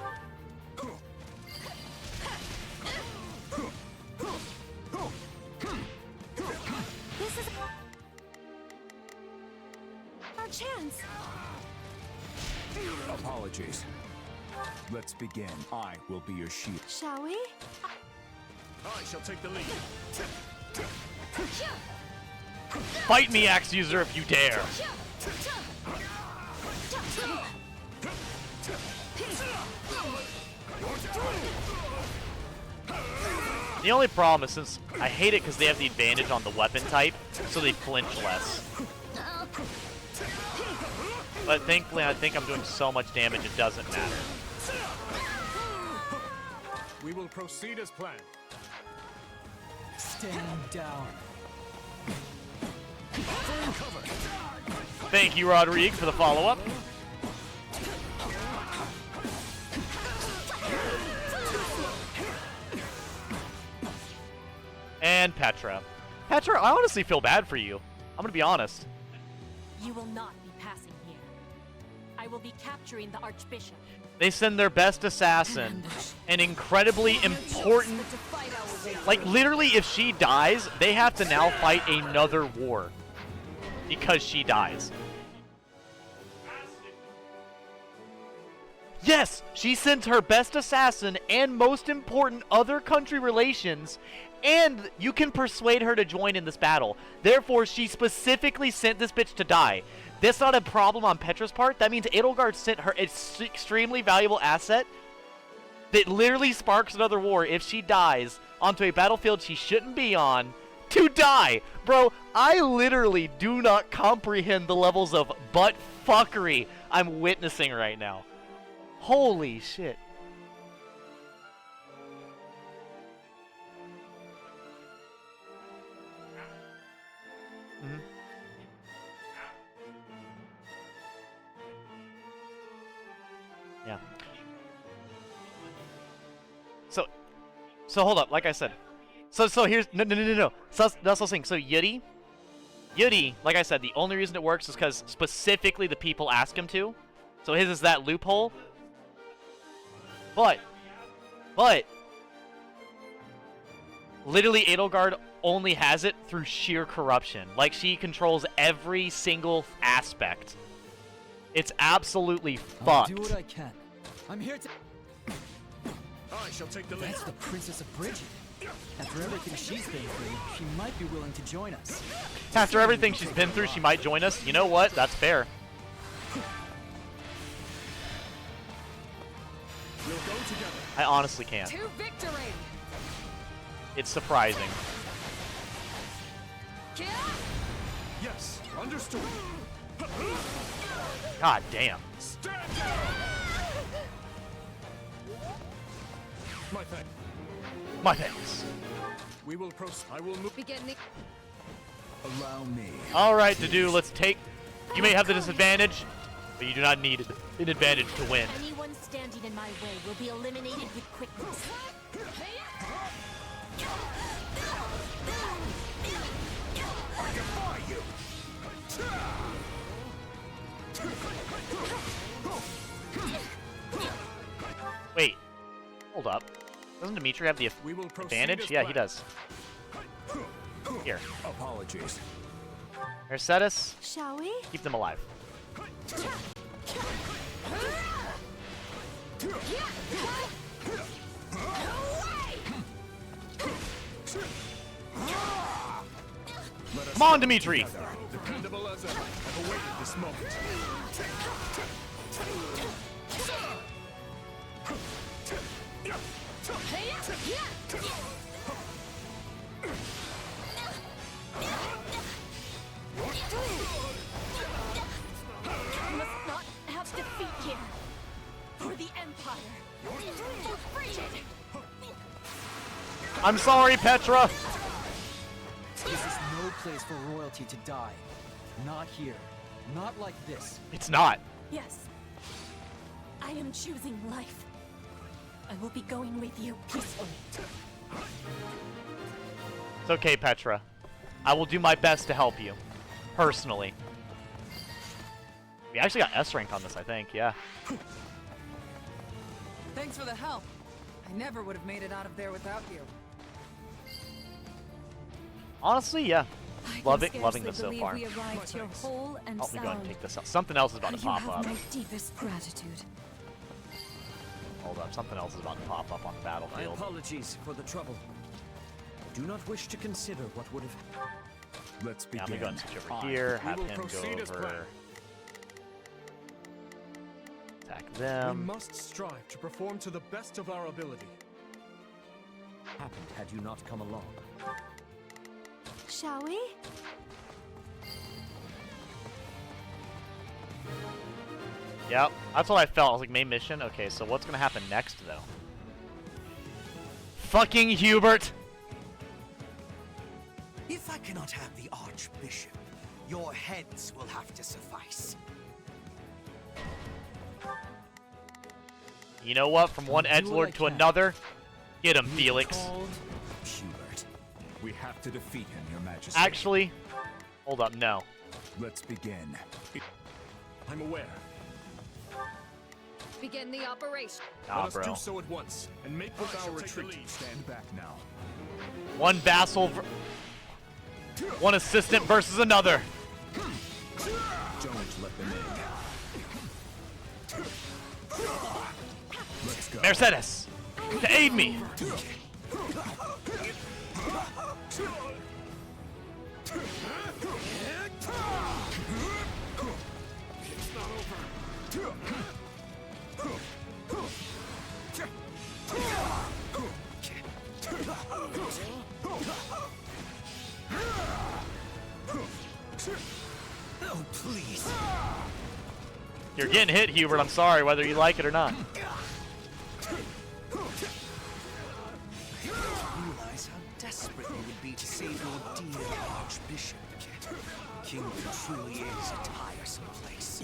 Speaker 16: This is our chance.
Speaker 19: Apologies. Let's begin. I will be your shield.
Speaker 16: Shall we?
Speaker 7: I shall take the lead.
Speaker 1: Fight me, Axe User, if you dare. The only problem is since I hate it because they have the advantage on the weapon type, so they flinch less. But thankfully, I think I'm doing so much damage it doesn't matter.
Speaker 7: We will proceed as planned.
Speaker 13: Stand down.
Speaker 1: Thank you, Rodrigue, for the follow-up. And Petra. Petra, I honestly feel bad for you. I'm gonna be honest.
Speaker 12: You will not be passing here. I will be capturing the Archbishop.
Speaker 1: They send their best assassin, an incredibly important... Like, literally, if she dies, they have to now fight another war. Because she dies. Yes! She sent her best assassin and most important other country relations, and you can persuade her to join in this battle. Therefore, she specifically sent this bitch to die. That's not a problem on Petra's part. That means Edelgard sent her an extremely valuable asset that literally sparks another war if she dies onto a battlefield she shouldn't be on to die. Bro, I literally do not comprehend the levels of butt fuckery I'm witnessing right now. Holy shit. Yeah. So hold up, like I said. So here's no. So that's what I'm saying. So Yudi, like I said, the only reason it works is because specifically the people ask him to. So his is that loophole. But literally Edelgard only has it through sheer corruption. Like, she controls every single aspect. It's absolutely fucked.
Speaker 13: I'll do what I can. I'm here to...
Speaker 7: I shall take the lead.
Speaker 13: That's the Princess of Bridget. After everything she's been through, she might be willing to join us.
Speaker 1: After everything she's been through, she might join us. You know what? That's fair.
Speaker 7: We'll go together.
Speaker 1: I honestly can't.
Speaker 3: To victory.
Speaker 1: It's surprising.
Speaker 7: Yes, understood.
Speaker 1: God damn.
Speaker 7: Stand down. My thanks.
Speaker 1: My thanks.
Speaker 7: We will proceed. I will move.
Speaker 3: Begin the...
Speaker 19: Allow me.
Speaker 1: All right, Dedu, let's take... You may have the disadvantage, but you do not need an advantage to win.
Speaker 16: Anyone's
Speaker 12: standing in my way will be eliminated with quickness.
Speaker 14: I defy you!
Speaker 1: Wait. Hold up. Doesn't Dimitri have the advantage? Yeah, he does. Here.
Speaker 19: Apologies.
Speaker 1: Mercedes,
Speaker 16: Shall we?
Speaker 1: keep them alive. Come on, Dimitri!
Speaker 7: Dependable as ever. I've awaited this moment.
Speaker 12: We must not have defeat here. For the Empire. For freedom.
Speaker 1: I'm sorry, Petra!
Speaker 13: This is no place for royalty to die. Not here. Not like this.
Speaker 1: It's not.
Speaker 12: Yes. I am choosing life. I will be going with you peacefully.
Speaker 1: It's okay, Petra. I will do my best to help you. Personally. We actually got S rank on this, I think, yeah.
Speaker 15: Thanks for the help. I never would have made it out of there without you.
Speaker 1: Honestly, yeah. Loving this so
Speaker 18: believe
Speaker 1: far.
Speaker 18: we arrived here whole and
Speaker 1: Help me go and
Speaker 18: sound.
Speaker 1: take this out. Something else is about to
Speaker 18: You
Speaker 1: pop
Speaker 18: have
Speaker 1: up.
Speaker 18: my deepest gratitude.
Speaker 1: Hold up, something else is about to pop up on the
Speaker 5: My
Speaker 1: battlefield.
Speaker 5: apologies for the trouble. I do not wish to consider what would have.
Speaker 19: Let's
Speaker 1: Yeah,
Speaker 19: begin.
Speaker 1: I'm gonna go and switch over here, have
Speaker 7: will
Speaker 1: him go
Speaker 7: proceed as planned.
Speaker 1: over. Attack
Speaker 7: We
Speaker 1: them.
Speaker 7: must strive to perform to the best of our ability.
Speaker 5: Happened had you not come along.
Speaker 16: Shall we?
Speaker 1: Yep, that's what I felt. I was like, main mission? Okay, so what's gonna happen next, though? Fucking Hubert!
Speaker 17: If I cannot have the Archbishop, your heads will have to suffice.
Speaker 1: You know what? From one edgelord to another, get him, Felix.
Speaker 19: Hubert. We have to defeat him, Your Majesty.
Speaker 1: Actually, hold up, no.
Speaker 19: Let's begin.
Speaker 7: I'm aware.
Speaker 18: Begin the operation.
Speaker 1: Nah,
Speaker 7: Let us
Speaker 1: bro.
Speaker 7: do so at once and make with our retreat.
Speaker 19: Stand back now.
Speaker 1: One vassal, one assistant versus another.
Speaker 19: Don't let them in. Let's go.
Speaker 1: Mercedes, to aid me.
Speaker 17: Oh, please.
Speaker 1: You're getting hit, Hubert. I'm sorry, whether you like it or not.
Speaker 17: Realize how desperate you would be to save your dear Archbishop. Kingdom truly is a tiresome place.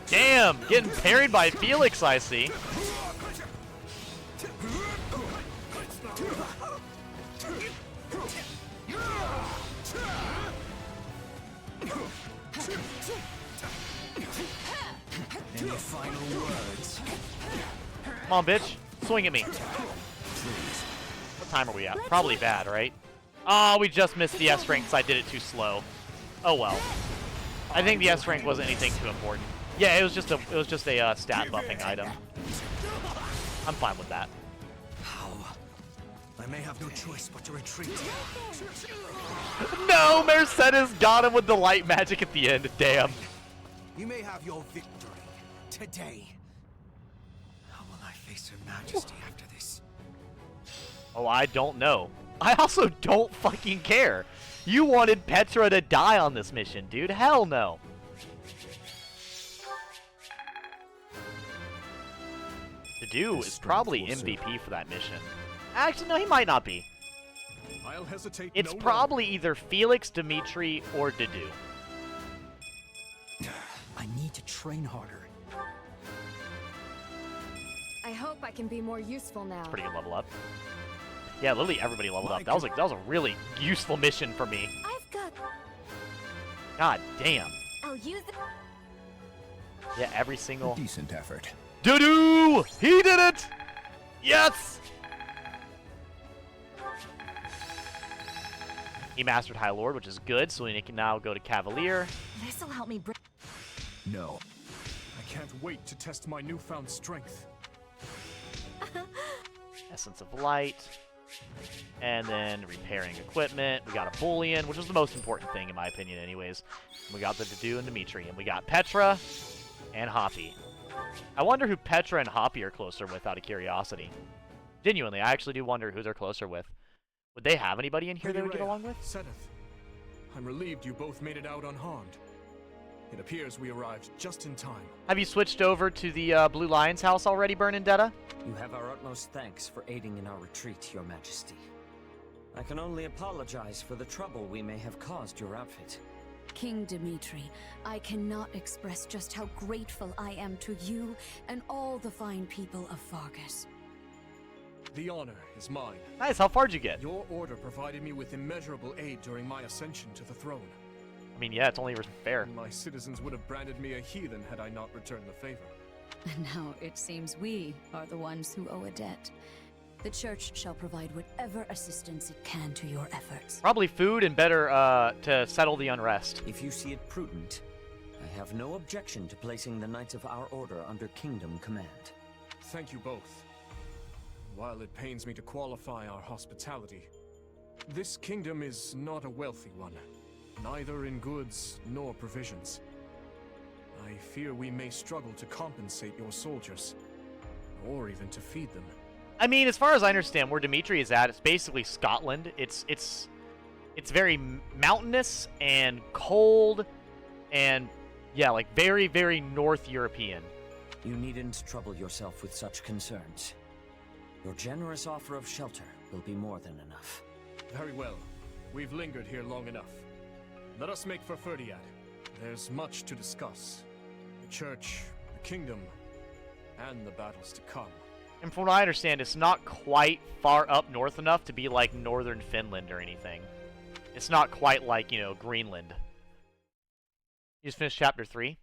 Speaker 1: Damn, getting parried by Felix, I see.
Speaker 17: Any final words?
Speaker 1: Come on, bitch. Swing at me. What time are we at? Probably bad, right? Oh, we just missed the S rank because I did it too slow. Oh well. I think the S rank wasn't anything too important. Yeah, it was just a stat buffing item. I'm fine with that.
Speaker 17: How? I may have no choice but to retreat.
Speaker 1: No, Mercedes got him with the light magic at the end. Damn.
Speaker 17: You may have your victory today. How will I face Her Majesty after this?
Speaker 1: Oh, I don't know. I also don't fucking care. You wanted Petra to die on this mission, dude. Hell no. Dedu is probably MVP for that mission. Actually, no, he might not be.
Speaker 7: I'll hesitate
Speaker 1: It's
Speaker 7: no
Speaker 1: probably either Felix, Dimitri, or Dedu.
Speaker 13: train harder.
Speaker 3: I hope I can be more useful now.
Speaker 1: Pretty good level up. Yeah, literally everybody leveled up. That was a really useful mission for me.
Speaker 16: I've got...
Speaker 1: God damn.
Speaker 16: I'll use it.
Speaker 1: Yeah, every single...
Speaker 19: A decent effort.
Speaker 1: Doo-doo! He did it! Yes! He mastered High Lord, which is good, so he can now go to Cavalier.
Speaker 4: This'll help me bring...
Speaker 19: No.
Speaker 10: I can't wait to test my newfound strength.
Speaker 1: Essence of Light. And then repairing equipment. We got a Bullion, which is the most important thing in my opinion anyways. We got the Dedue and Dimitri. And we got Petra and Hoppy. I wonder who Petra and Hoppy are closer with out of curiosity. Genuinely, I actually do wonder who they're closer with. Would they have anybody in here they would get along with?
Speaker 10: Sedith, I'm relieved you both made it out unharmed. It appears we arrived just in time.
Speaker 1: Have you switched over to the Blue Lion's house already, Bernadetta?
Speaker 22: You have our utmost thanks for aiding in our retreat, Your Majesty. I can only apologize for the trouble we may have caused your outfit.
Speaker 18: King Dimitri, I cannot express just how grateful I am to you and all the fine people of Fargus.
Speaker 10: The honor is mine.
Speaker 1: Nice, how far'd you get?
Speaker 10: Your order provided me with immeasurable aid during my ascension to the throne.
Speaker 1: I mean, yeah, it's only fair.
Speaker 10: My citizens would have branded me a heathen had I not returned the favor.
Speaker 18: And now it seems we are the ones who owe a debt. The church shall provide whatever assistance it can to your efforts.
Speaker 1: Probably food and better to settle the unrest.
Speaker 22: If you see it prudent, I have no objection to placing the Knights of our Order under Kingdom command.
Speaker 10: Thank you both. While it pains me to qualify our hospitality, this kingdom is not a wealthy one, neither in goods nor provisions. I fear we may struggle to compensate your soldiers, or even to feed them.
Speaker 1: I mean, as far as I understand, where Dimitri is at, it's basically Scotland. It's very mountainous and cold, and yeah, like very, very North European.
Speaker 22: You needn't trouble yourself with such concerns. Your generous offer of shelter will be more than enough.
Speaker 10: Very well. We've lingered here long enough. Let us make for Ferdiad. There's much to discuss. The church, the kingdom, and the battles to come.
Speaker 1: And from what I understand, it's not quite far up north enough to be like northern Finland or anything. It's not quite like, you know, Greenland. You just finished chapter 3?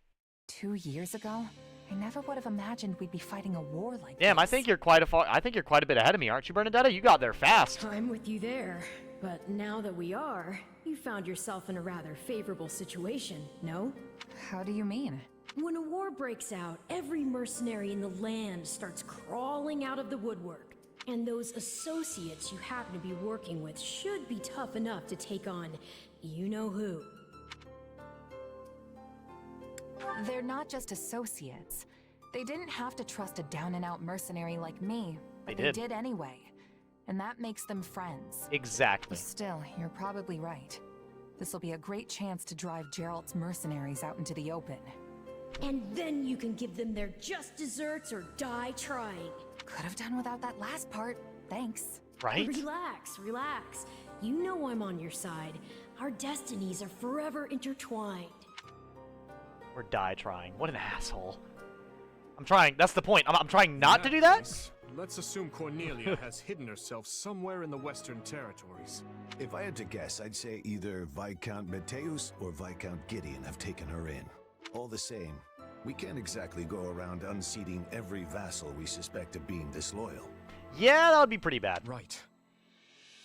Speaker 4: 2 years ago? I never would have imagined we'd be fighting a war like
Speaker 1: Damn,
Speaker 4: this.
Speaker 1: I think you're quite a bit ahead of me, aren't you, Bernadetta? You got there fast.
Speaker 12: I'm with you there. But now that we are, you found yourself in a rather favorable situation, no?
Speaker 4: How do you mean?
Speaker 12: When a war breaks out, every mercenary in the land starts crawling out of the woodwork. And those associates you happen to be working with should be tough enough to take on you-know-who.
Speaker 4: They're not just associates. They didn't have to trust a down-and-out mercenary like me, but they did anyway. And that makes them friends.
Speaker 1: Exactly.
Speaker 4: Still, you're probably right. This'll be a great chance to drive Geralt's mercenaries out into the open.
Speaker 12: And then you can give them their just desserts or die trying.
Speaker 4: Could have done without that last part. Thanks.
Speaker 1: Right?
Speaker 12: Relax, relax. You know I'm on your side. Our destinies are forever intertwined.
Speaker 1: Or die trying. What an asshole. I'm trying. That's the point. I'm trying not to do that?
Speaker 10: Let's assume Cornelia has hidden herself somewhere in the Western Territories.
Speaker 6: If I had to guess, I'd say either Viscount Mateus or Viscount Gideon have taken her in. All the same, we can't exactly go around unseating every vassal we suspect of being disloyal.
Speaker 1: Yeah, that would be pretty bad.
Speaker 10: Right.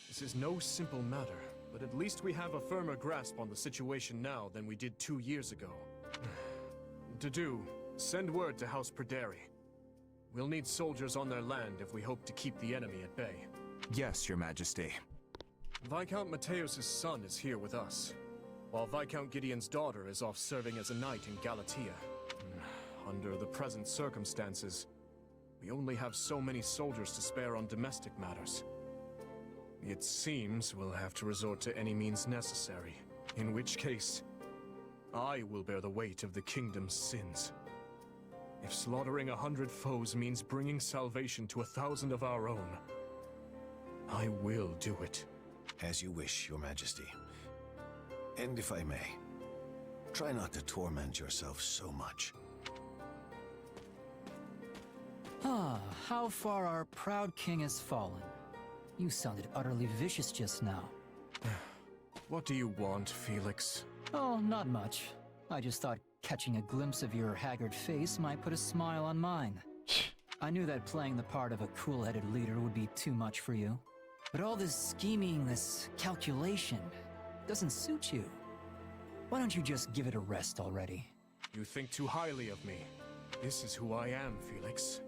Speaker 10: This is no simple matter, but at least we have a firmer grasp on the situation now than we did 2 years ago. Dedue, send word to House Perderi. We'll need soldiers on their land if we hope to keep the enemy at bay.
Speaker 19: Yes, Your Majesty.
Speaker 10: Viscount Mateus' son is here with us, while Viscount Gideon's daughter is off serving as a knight in Galatia. Under the present circumstances, we only have so many soldiers to spare on domestic matters. It seems we'll have to resort to any means necessary, in which case, I will bear the weight of the kingdom's sins. If slaughtering 100 foes means bringing salvation to 1,000 of our own, I will do it.
Speaker 6: As you wish, Your Majesty. And if I may, try not to torment yourself so much.
Speaker 13: Ah, how far our proud king has fallen. You sounded utterly vicious just now.
Speaker 10: What do you want, Felix?
Speaker 13: Oh, not much. I just thought catching a glimpse of your haggard face might put a smile on mine. I knew that playing the part of a cool-headed leader would be too much for you. But all this scheming, this calculation, doesn't suit you. Why don't you just give it a rest already?
Speaker 10: You think too highly of me. This is who I am, Felix.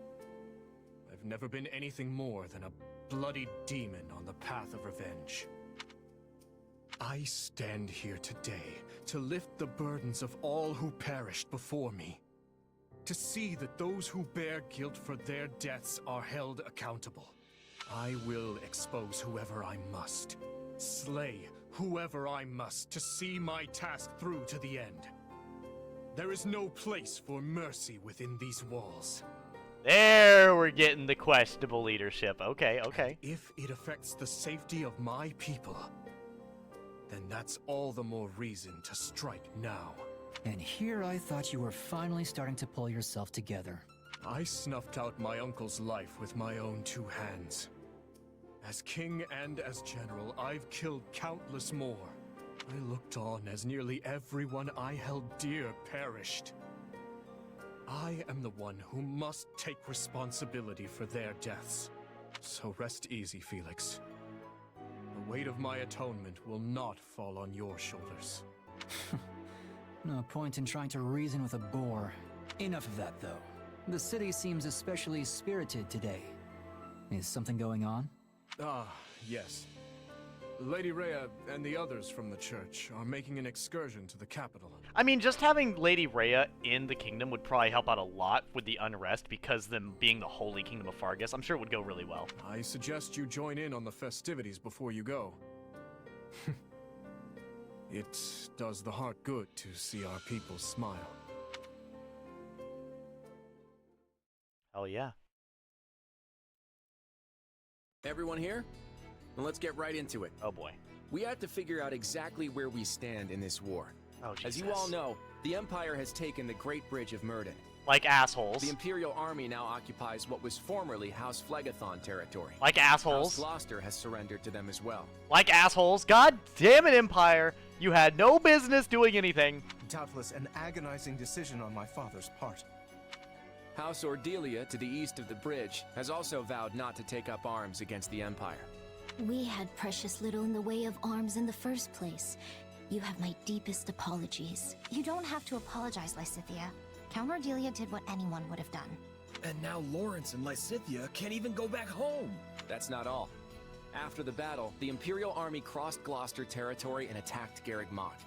Speaker 10: I've never been anything more than a bloody demon on the path of revenge. I stand here today to lift the burdens of all who perished before me. To see that those who bear guilt for their deaths are held accountable. I will expose whoever I must. Slay whoever I must to see my task through to the end. There is no place for mercy within these walls.
Speaker 1: There we're getting the questionable leadership. Okay, okay.
Speaker 10: And if it affects the safety of my people, then that's all the more reason to strike now.
Speaker 13: And here I thought you were finally starting to pull yourself together.
Speaker 10: I snuffed out my uncle's life with my own two hands. As king and as general, I've killed countless more. I looked on as nearly everyone I held dear perished. I am the one who must take responsibility for their deaths. So rest easy, Felix. The weight of my atonement will not fall on your shoulders.
Speaker 13: No point in trying to reason with a boar. Enough of that, though. The city seems especially spirited today. Is something going on?
Speaker 10: Ah, yes. Lady Rhea and the others from the church are making an excursion to the capital.
Speaker 1: I mean, just having Lady Rhea in the kingdom would probably help out a lot with the unrest, because them being the Holy Kingdom of Fargus, I'm sure it would go really well.
Speaker 10: I suggest you join in on the festivities before you go. It does the heart good to see our people smile.
Speaker 1: Hell yeah.
Speaker 9: Everyone here? Well, let's get right into it.
Speaker 1: Oh boy.
Speaker 9: We have to figure out exactly where we stand in this war.
Speaker 1: Oh, Jesus.
Speaker 9: As you all know, the Empire has taken the Great Bridge of Myrddin.
Speaker 1: Like assholes.
Speaker 9: The Imperial Army now occupies what was formerly House Phlegethon territory.
Speaker 1: Like assholes.
Speaker 9: House Gloucester has surrendered to them as well.
Speaker 1: Like assholes. God damn it, Empire! You had no business doing anything.
Speaker 11: Doubtless an agonizing decision on my father's part.
Speaker 9: House Ordelia, to the east of the bridge, has also vowed not to take up arms against the Empire.
Speaker 16: We had precious little in the way of arms in the first place. You have my deepest apologies.
Speaker 8: You don't have to apologize, Lysithea. Count Ordelia did what anyone would have done.
Speaker 5: And now Lawrence and Lysithea can't even go back home.
Speaker 9: That's not all. After the battle, the Imperial Army crossed Gloucester territory and attacked Garreg Mach.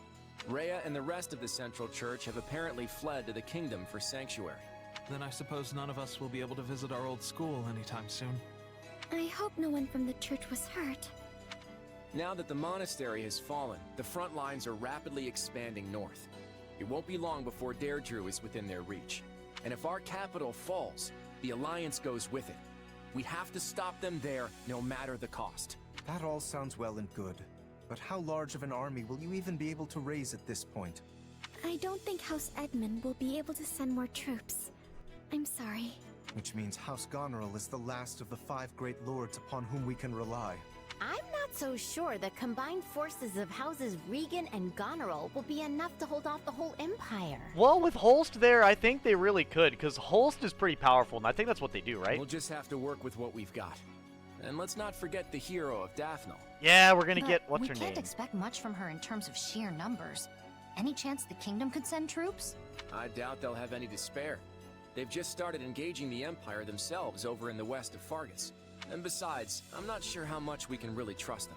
Speaker 9: Rhea and the rest of the Central Church have apparently fled to the kingdom for sanctuary.
Speaker 21: Then I suppose none of us will be able to visit our old school anytime soon.
Speaker 16: I hope no one from the church was hurt.
Speaker 9: Now that the monastery has fallen, the front lines are rapidly expanding north. It won't be long before Deirdre is within their reach. And if our capital falls, the Alliance goes with it. We have to stop them there, no matter the cost.
Speaker 11: That all sounds well and good. But how large of an army will you even be able to raise at this point?
Speaker 16: I don't think House Edmund will be able to send more troops. I'm sorry.
Speaker 11: Which means House Goneril is the last of the 5 great lords upon whom we can rely.
Speaker 8: I'm not so sure the combined forces of Houses Regan and Goneril will be enough to hold off the whole Empire.
Speaker 1: Well, with Holst there, I think they really could, because Holst is pretty powerful, and I think that's what they do, right?
Speaker 9: We'll just have to work with what we've got. And let's not forget the hero of Daphne.
Speaker 1: Yeah, we're gonna get, what's her
Speaker 8: We
Speaker 1: name?
Speaker 8: can't expect much from her in terms of sheer numbers. Any chance the kingdom could send troops?
Speaker 9: I doubt they'll have any to spare. They've just started engaging the Empire themselves over in the west of Fargus. And besides, I'm not sure how much we can really trust them.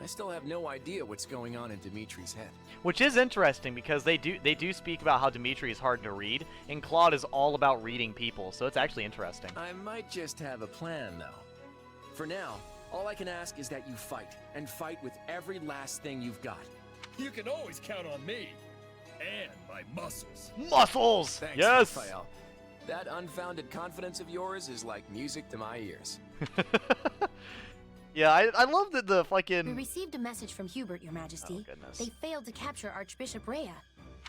Speaker 9: I still have no idea what's going on in Dimitri's head.
Speaker 1: Which is interesting, because they do speak about how Dimitri is hard to read, and Claude is all about reading people, so it's actually interesting.
Speaker 9: I might just have a plan, though. For now, all I can ask is that you fight, and fight with every last thing you've got.
Speaker 5: You can always count on me. And my muscles.
Speaker 1: Muscles!
Speaker 9: Thanks,
Speaker 1: Yes!
Speaker 9: Raphael. That unfounded confidence of yours is like music to my ears.
Speaker 1: Yeah, I love that the fucking...
Speaker 8: We received a message from Hubert, Your Majesty.
Speaker 1: Oh, goodness.
Speaker 8: They failed to capture Archbishop Rhea.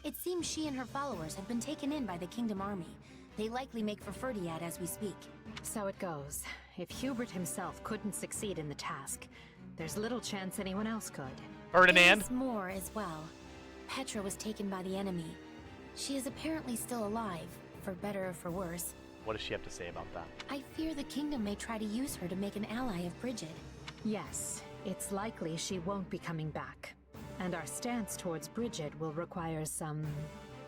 Speaker 8: It seems she and her followers have been taken in by the Kingdom Army.
Speaker 2: They likely make for Ferdiad as we speak.
Speaker 20: So it goes. If Hubert himself couldn't succeed in the task, there's little chance anyone else could.
Speaker 1: Ferdinand?
Speaker 2: There's more as well. Petra was taken by the enemy. She is apparently still alive, for better or for worse.
Speaker 1: What does she have to say about that?
Speaker 2: I fear the kingdom may try to use her to make an ally of Bridget.
Speaker 20: Yes, it's likely she won't be coming back. And our stance towards Bridget will require some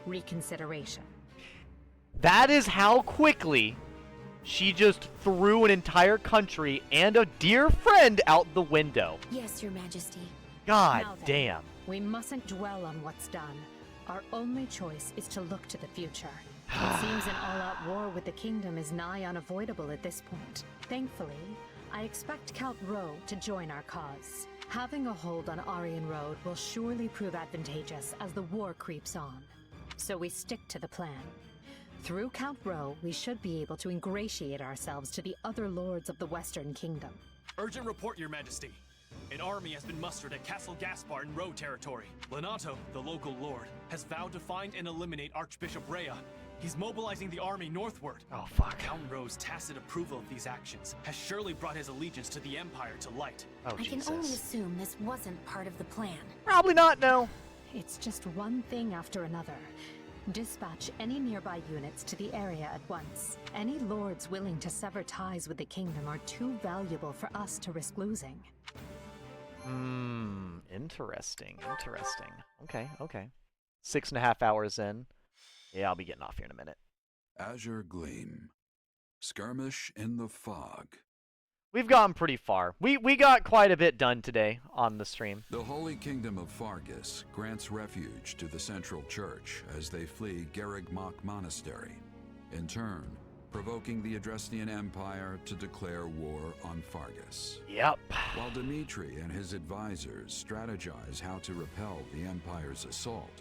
Speaker 20: reconsideration.
Speaker 1: That is how quickly she just threw an entire country and a dear friend out the window.
Speaker 2: Yes, Your Majesty.
Speaker 1: God
Speaker 20: Now then,
Speaker 1: damn.
Speaker 20: We mustn't dwell on what's done. Our only choice is to look to the future. It seems an all-out war with the kingdom is nigh unavoidable at this point. Thankfully, I expect Count Rowe to join our cause. Having a hold on Aryan Road will surely prove advantageous as the war creeps on. So we stick to the plan. Through Count Rowe, we should be able to ingratiate ourselves to the other lords of the Western Kingdom.
Speaker 23: Urgent report, Your Majesty. An army has been mustered at Castle Gaspar in Rowe territory. Lenato, the local lord, has vowed to find and eliminate Archbishop Rhea. He's mobilizing the army northward.
Speaker 1: Oh, fuck.
Speaker 23: Count Rowe's tacit approval of these actions has surely brought his allegiance to the Empire to light.
Speaker 1: Oh,
Speaker 2: I can only assume this wasn't part of the plan.
Speaker 1: Probably not, no.
Speaker 20: It's just one thing after another. Dispatch any nearby units to the area at once. Any lords willing to sever ties with the kingdom are too valuable for us to risk losing.
Speaker 1: Interesting. Okay. 6.5 hours in. Yeah, I'll be getting off here in a minute.
Speaker 24: Azure Gleam. Skirmish in the Fog.
Speaker 1: We've gotten pretty far. We got quite a bit done today on the stream.
Speaker 24: The Holy Kingdom of Fargus grants refuge to the Central Church as they flee Garrigmach Monastery, in turn provoking the Adrestian Empire to declare war on Fargus.
Speaker 1: Yep.
Speaker 24: While Dimitri and his advisors strategize how to repel the Empire's assault,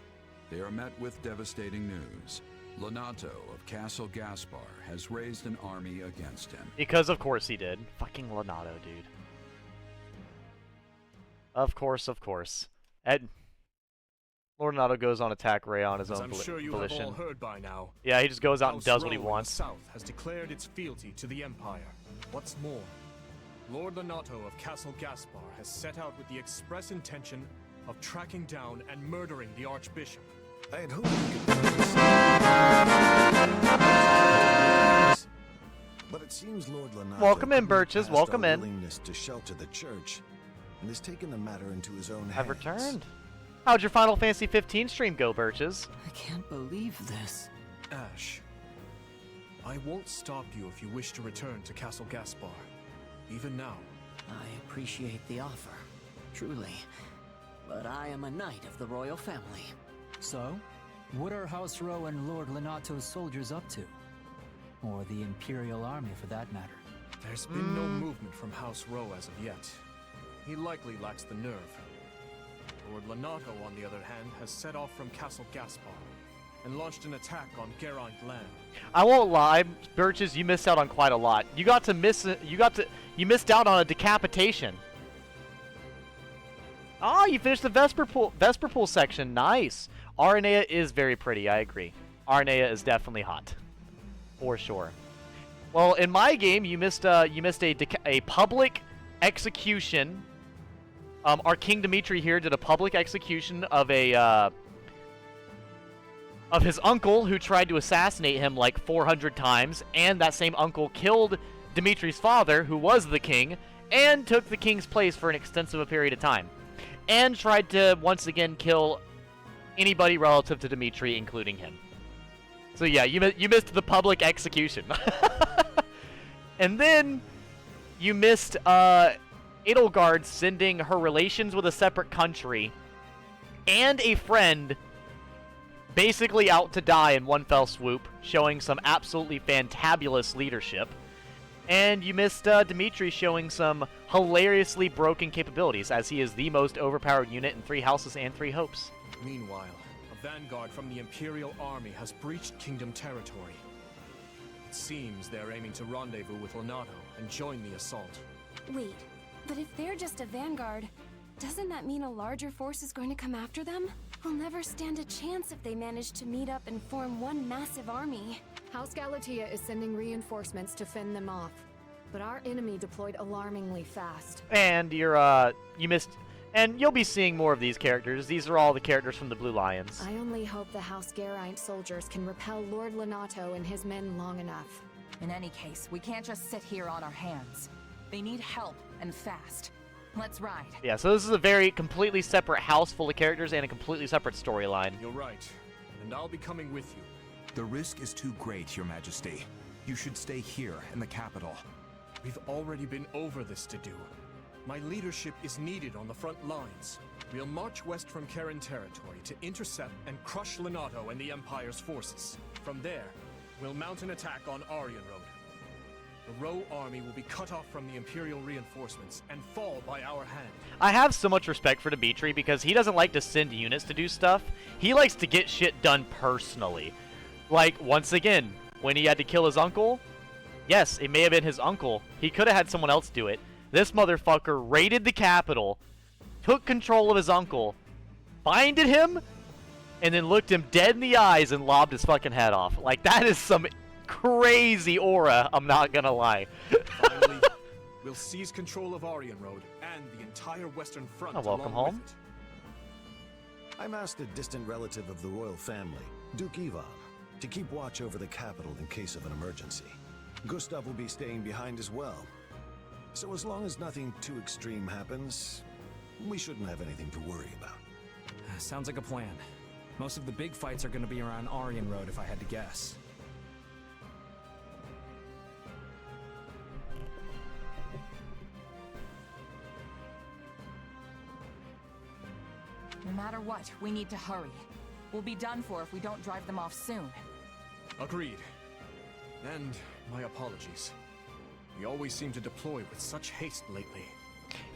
Speaker 24: they are met with devastating news. Lenato of Castle Gaspar has raised an army against him.
Speaker 1: Because of course he did. Fucking Lenato, dude. Of course. Lord Lenato goes on attack Rhea on his own
Speaker 7: I'm sure you
Speaker 1: volition.
Speaker 7: have all heard by now.
Speaker 1: Yeah, he just goes out and does what he
Speaker 7: House Rowe in
Speaker 1: wants.
Speaker 7: the south has declared its fealty to the Empire. What's more, Lord Lenato of Castle Gaspar has set out with the express intention of tracking down and murdering the Archbishop.
Speaker 6: I had hoped we could but it seems Lord Lenato
Speaker 1: Welcome in,
Speaker 6: couldn't
Speaker 1: Birches.
Speaker 6: pass
Speaker 1: Welcome
Speaker 6: our
Speaker 1: in.
Speaker 6: willingness to shelter the church and has taken the matter into his own hands.
Speaker 1: Have returned. How'd your Final Fantasy 15 stream go, Birches?
Speaker 22: I can't believe this.
Speaker 7: Ash, I won't stop you if you wish to return to Castle Gaspar, even now.
Speaker 22: I appreciate the offer, truly. But I am a knight of the royal family.
Speaker 13: So, what are House Rowe and Lord Lenato's soldiers up to? Or the Imperial Army, for that matter?
Speaker 7: There's been no movement from House Rowe as of yet. He likely lacks the nerve. Lord Lenato, on the other hand, has set off from Castle Gaspar and launched an attack on Geraint land.
Speaker 1: I won't lie, Birches, you missed out on quite a lot. You missed out on a decapitation. Oh, you finished the Vesper Pool section. Nice. Aranea is very pretty, I agree. Aranea is definitely hot. For sure. Well, in my game, you missed a public execution. Our King Dimitri here did a public execution of his uncle who tried to assassinate him like 400 times, and that same uncle killed Dimitri's father, who was the king, and took the king's place for an extensive period of time, and tried to once again kill anybody relative to Dimitri, including him. So yeah, you missed the public execution. And then you missed Edelgard sending her relations with a separate country and a friend basically out to die in one fell swoop, showing some absolutely fantabulous leadership. And you missed Dimitri showing some hilariously broken capabilities, as he is the most overpowered unit in 3 houses and 3 hopes.
Speaker 7: Meanwhile, a vanguard from the Imperial Army has breached Kingdom territory. It seems they're aiming to rendezvous with Lenato and join the assault.
Speaker 16: Wait, but if they're just a vanguard, doesn't that mean a larger force is going to come after them? We'll never stand a chance if they manage to meet up and form one massive army.
Speaker 3: House Galatea is sending reinforcements to fend them off, but our enemy deployed alarmingly fast.
Speaker 1: And you missed, and you'll be seeing more of these characters. These are all the characters from the Blue Lions.
Speaker 3: I only hope the House Geraint soldiers can repel Lord Lonato and his men long enough.
Speaker 4: In any case, we can't just sit here on our hands. They need help, and fast. Let's ride.
Speaker 1: Yeah, so this is a very completely separate house full of characters and a completely separate storyline.
Speaker 7: You're right, and I'll be coming with you.
Speaker 5: The risk is too great, Your Majesty. You should stay here in the capital.
Speaker 7: We've already been over this to do. My leadership is needed on the front lines. We'll march west from Karen territory to intercept and crush Lonato and the Empire's forces. From there, we'll mount an attack on Aryan Road. The Ro army will be cut off from the Imperial reinforcements and fall by our hand.
Speaker 1: I have so much respect for Dimitri because he doesn't like to send units to do stuff. He likes to get shit done personally. Like, once again, when he had to kill his uncle, yes, it may have been his uncle. He could have had someone else do it. This motherfucker raided the capital, took control of his uncle, binded him, and then looked him dead in the eyes and lobbed his fucking head off. Like, that is some crazy aura, I'm not gonna lie.
Speaker 7: Finally, we'll seize control of Aryan Road and the entire Western Front.
Speaker 1: Oh, welcome home.
Speaker 6: I'm asked a distant relative of the royal family, Duke Ivan, to keep watch over the capital in case of an emergency. Gustav will be staying behind as well. So as long as nothing too extreme happens, we shouldn't have anything to worry about.
Speaker 9: Sounds like a plan. Most of the big fights are going to be around Aryan Road, if I had to guess.
Speaker 4: No matter what, we need to hurry. We'll be done for if we don't drive them off soon.
Speaker 7: Agreed. And my apologies. We always seem to deploy with such haste lately.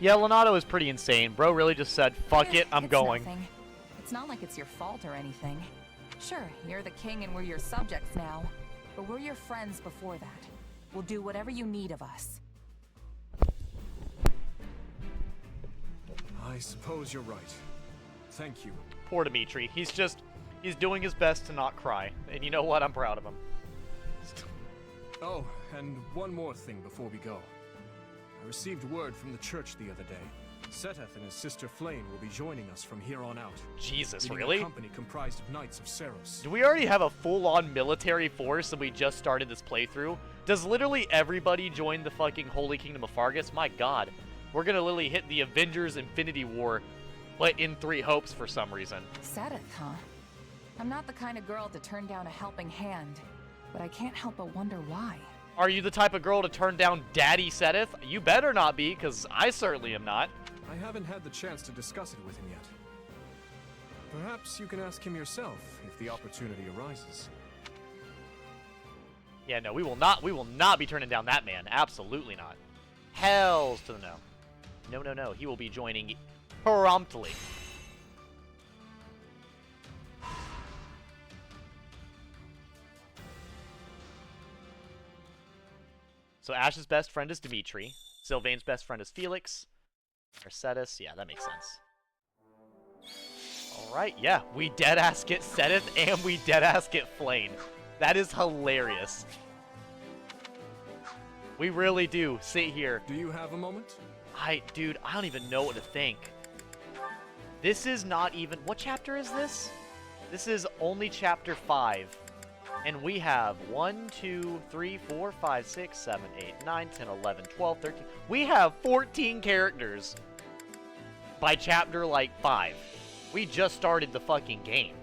Speaker 1: Yeah, Lonato is pretty insane. Bro really just said, fuck it, I'm going.
Speaker 4: Nothing. It's not like it's your fault or anything. Sure, you're the king and we're your subjects now, but we're your friends before that. We'll do whatever you need of us.
Speaker 7: I suppose you're right. Thank you.
Speaker 1: Poor Dimitri. He's doing his best to not cry. And you know what? I'm proud of him.
Speaker 7: Oh, and one more thing before we go. I received word from the church the other day. Seteth and his sister Flame will be joining us from here on out.
Speaker 1: Jesus,
Speaker 7: leading
Speaker 1: really?
Speaker 7: A company comprised of Knights of Seros.
Speaker 1: Do we already have a full-on military force and we just started this playthrough? Does literally everybody join the fucking Holy Kingdom of Fargus? My god. We're gonna literally hit the Avengers Infinity War, but in 3 hopes for some reason.
Speaker 4: Seteth, huh? I'm not the kind of girl to turn down a helping hand, but I can't help but wonder why.
Speaker 1: Are you the type of girl to turn down Daddy Seteth? You better not be, because I certainly am not.
Speaker 7: I haven't had the chance to discuss it with him yet. Perhaps you can ask him yourself if the opportunity arises.
Speaker 1: Yeah, no, we will not be turning down that man. Absolutely not. Hells to the no. No, no, no. He will be joining promptly. So Ash's best friend is Dimitri. Sylvain's best friend is Felix. Mercedes, yeah, that makes sense. Alright, yeah, we deadass get Seteth and we deadass get Flame. That is hilarious. We really do sit here.
Speaker 7: Do you have a moment?
Speaker 1: Dude, I don't even know what to think. This is not even... What chapter is this? This is only chapter 5. And we have 1, 2, 3, 4, 5, 6, 7, 8, 9, 10, 11, 12, 13. We have 14 characters by chapter, like, 5. We just started the fucking game.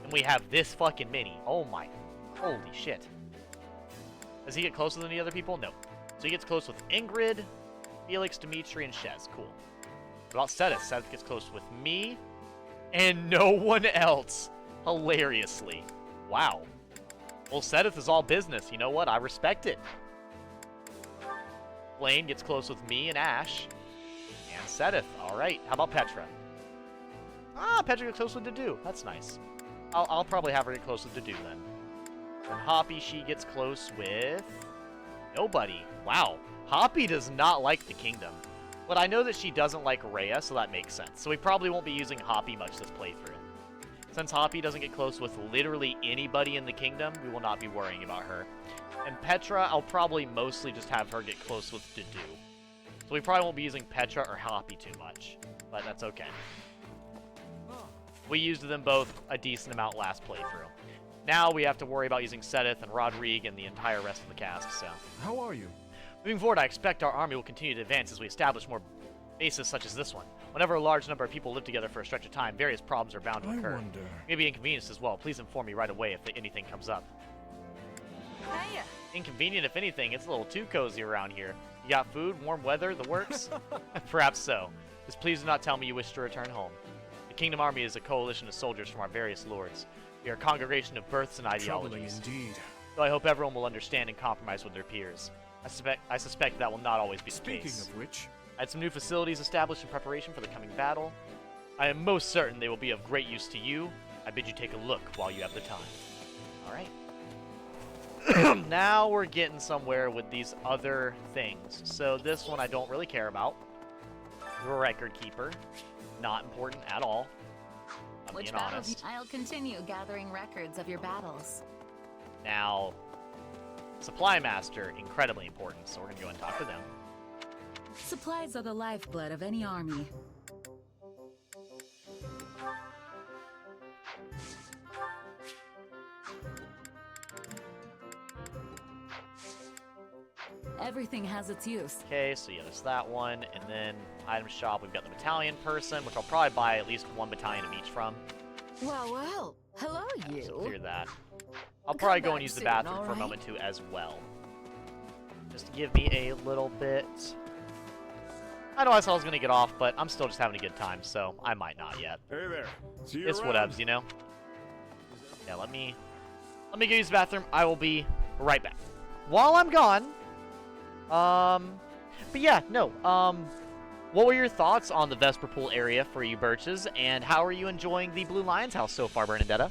Speaker 1: And we have this fucking many. Oh my. Holy shit. Does he get closer than the other people? No. So he gets close with Ingrid, Felix, Dimitri, and Shez. Cool. What about Seteth? Seteth gets close with me and no one else. Hilariously. Wow. Well, Seteth is all business. You know what? I respect it. Blaine gets close with me and Ash. And Seteth. Alright. How about Petra? Ah, Petra gets close with Dedu. That's nice. I'll probably have her get close with Dedu then. And Hoppy, she gets close with... nobody. Wow. Hoppy does not like the kingdom. But I know that she doesn't like Rhea, so that makes sense. So we probably won't be using Hoppy much this playthrough. Since Hoppy doesn't get close with literally anybody in the kingdom, we will not be worrying about her. And Petra, I'll probably mostly just have her get close with Dedu. So we probably won't be using Petra or Hoppy too much, but that's okay. We used them both a decent amount last playthrough. Now we have to worry about using Sedith and Rodrigue and the entire rest of the cast, so.
Speaker 7: How are you?
Speaker 1: Moving forward, I expect our army will continue to advance as we establish more bases such as this one. Whenever a large number of people live together for a stretch of time, various problems are bound to occur.
Speaker 7: Wonder.
Speaker 1: Maybe inconvenience as well. Please inform me right away if anything comes up.
Speaker 4: Hey.
Speaker 1: Inconvenient, if anything. It's a little too cozy around here. You got food, warm weather, the works? Perhaps so. Just please do not tell me you wish to return home. The Kingdom Army is a coalition of soldiers from our various lords. We are a congregation of births and ideologies.
Speaker 7: Troubling indeed.
Speaker 1: So I hope everyone will understand and compromise with their peers. I suspect that will not always be the case.
Speaker 7: Speaking of which,
Speaker 1: I had some new facilities established in preparation for the coming battle. I am most certain they will be of great use to you. I bid you take a look while you have the time. Alright. Now we're getting somewhere with these other things. So this one I don't really care about. The Record Keeper. Not important at all. I'm
Speaker 4: Which
Speaker 1: being
Speaker 4: battles?
Speaker 1: honest.
Speaker 4: I'll continue gathering records of your battles.
Speaker 1: Now, Supply Master, incredibly important, so we're going to go and talk to them.
Speaker 4: Supplies are the lifeblood of any army. Everything has its use.
Speaker 1: Okay, so yeah, there's that one, and then item shop, we've got the battalion person, which I'll probably buy at least one battalion of each from.
Speaker 4: Well, well. Hello, you.
Speaker 1: So clear that. I'll probably go
Speaker 4: back
Speaker 1: and use the
Speaker 4: soon,
Speaker 1: bathroom for a
Speaker 4: alright?
Speaker 1: moment too as well. Just give me a little bit. I know I said I was gonna get off, but I'm still just having a good time, so I might not yet.
Speaker 19: Hey there. See you
Speaker 1: It's
Speaker 19: around.
Speaker 1: whatevs, you know? Yeah, let me go use the bathroom. I will be right back. While I'm gone, but yeah, no, what were your thoughts on the Vesper Pool area for you Birches, and how are you enjoying the Blue Lion's house so far, Bernadetta?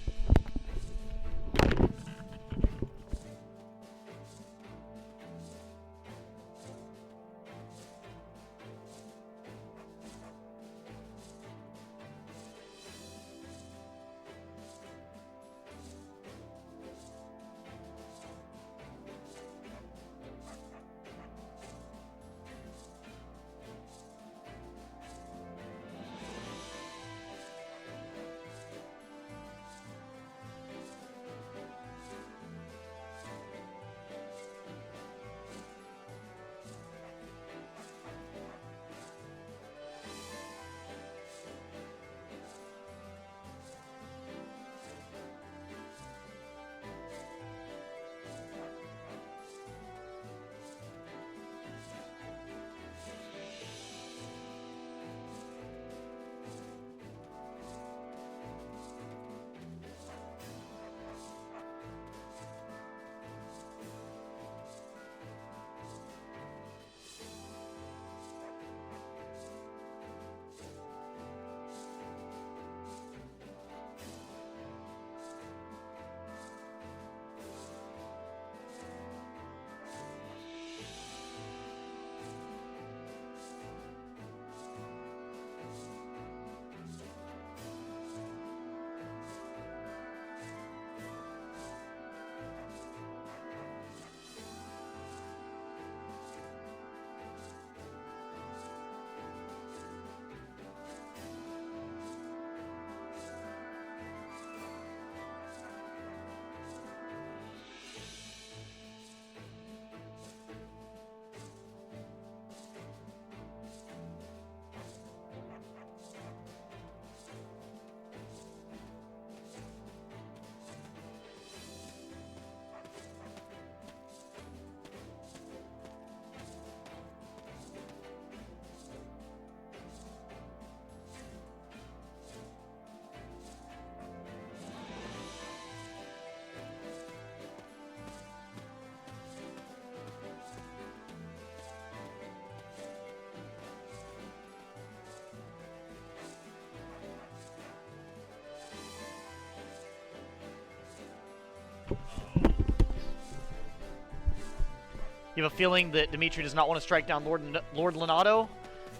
Speaker 1: You have a feeling that Dimitri does not want to strike down Lord Lenato?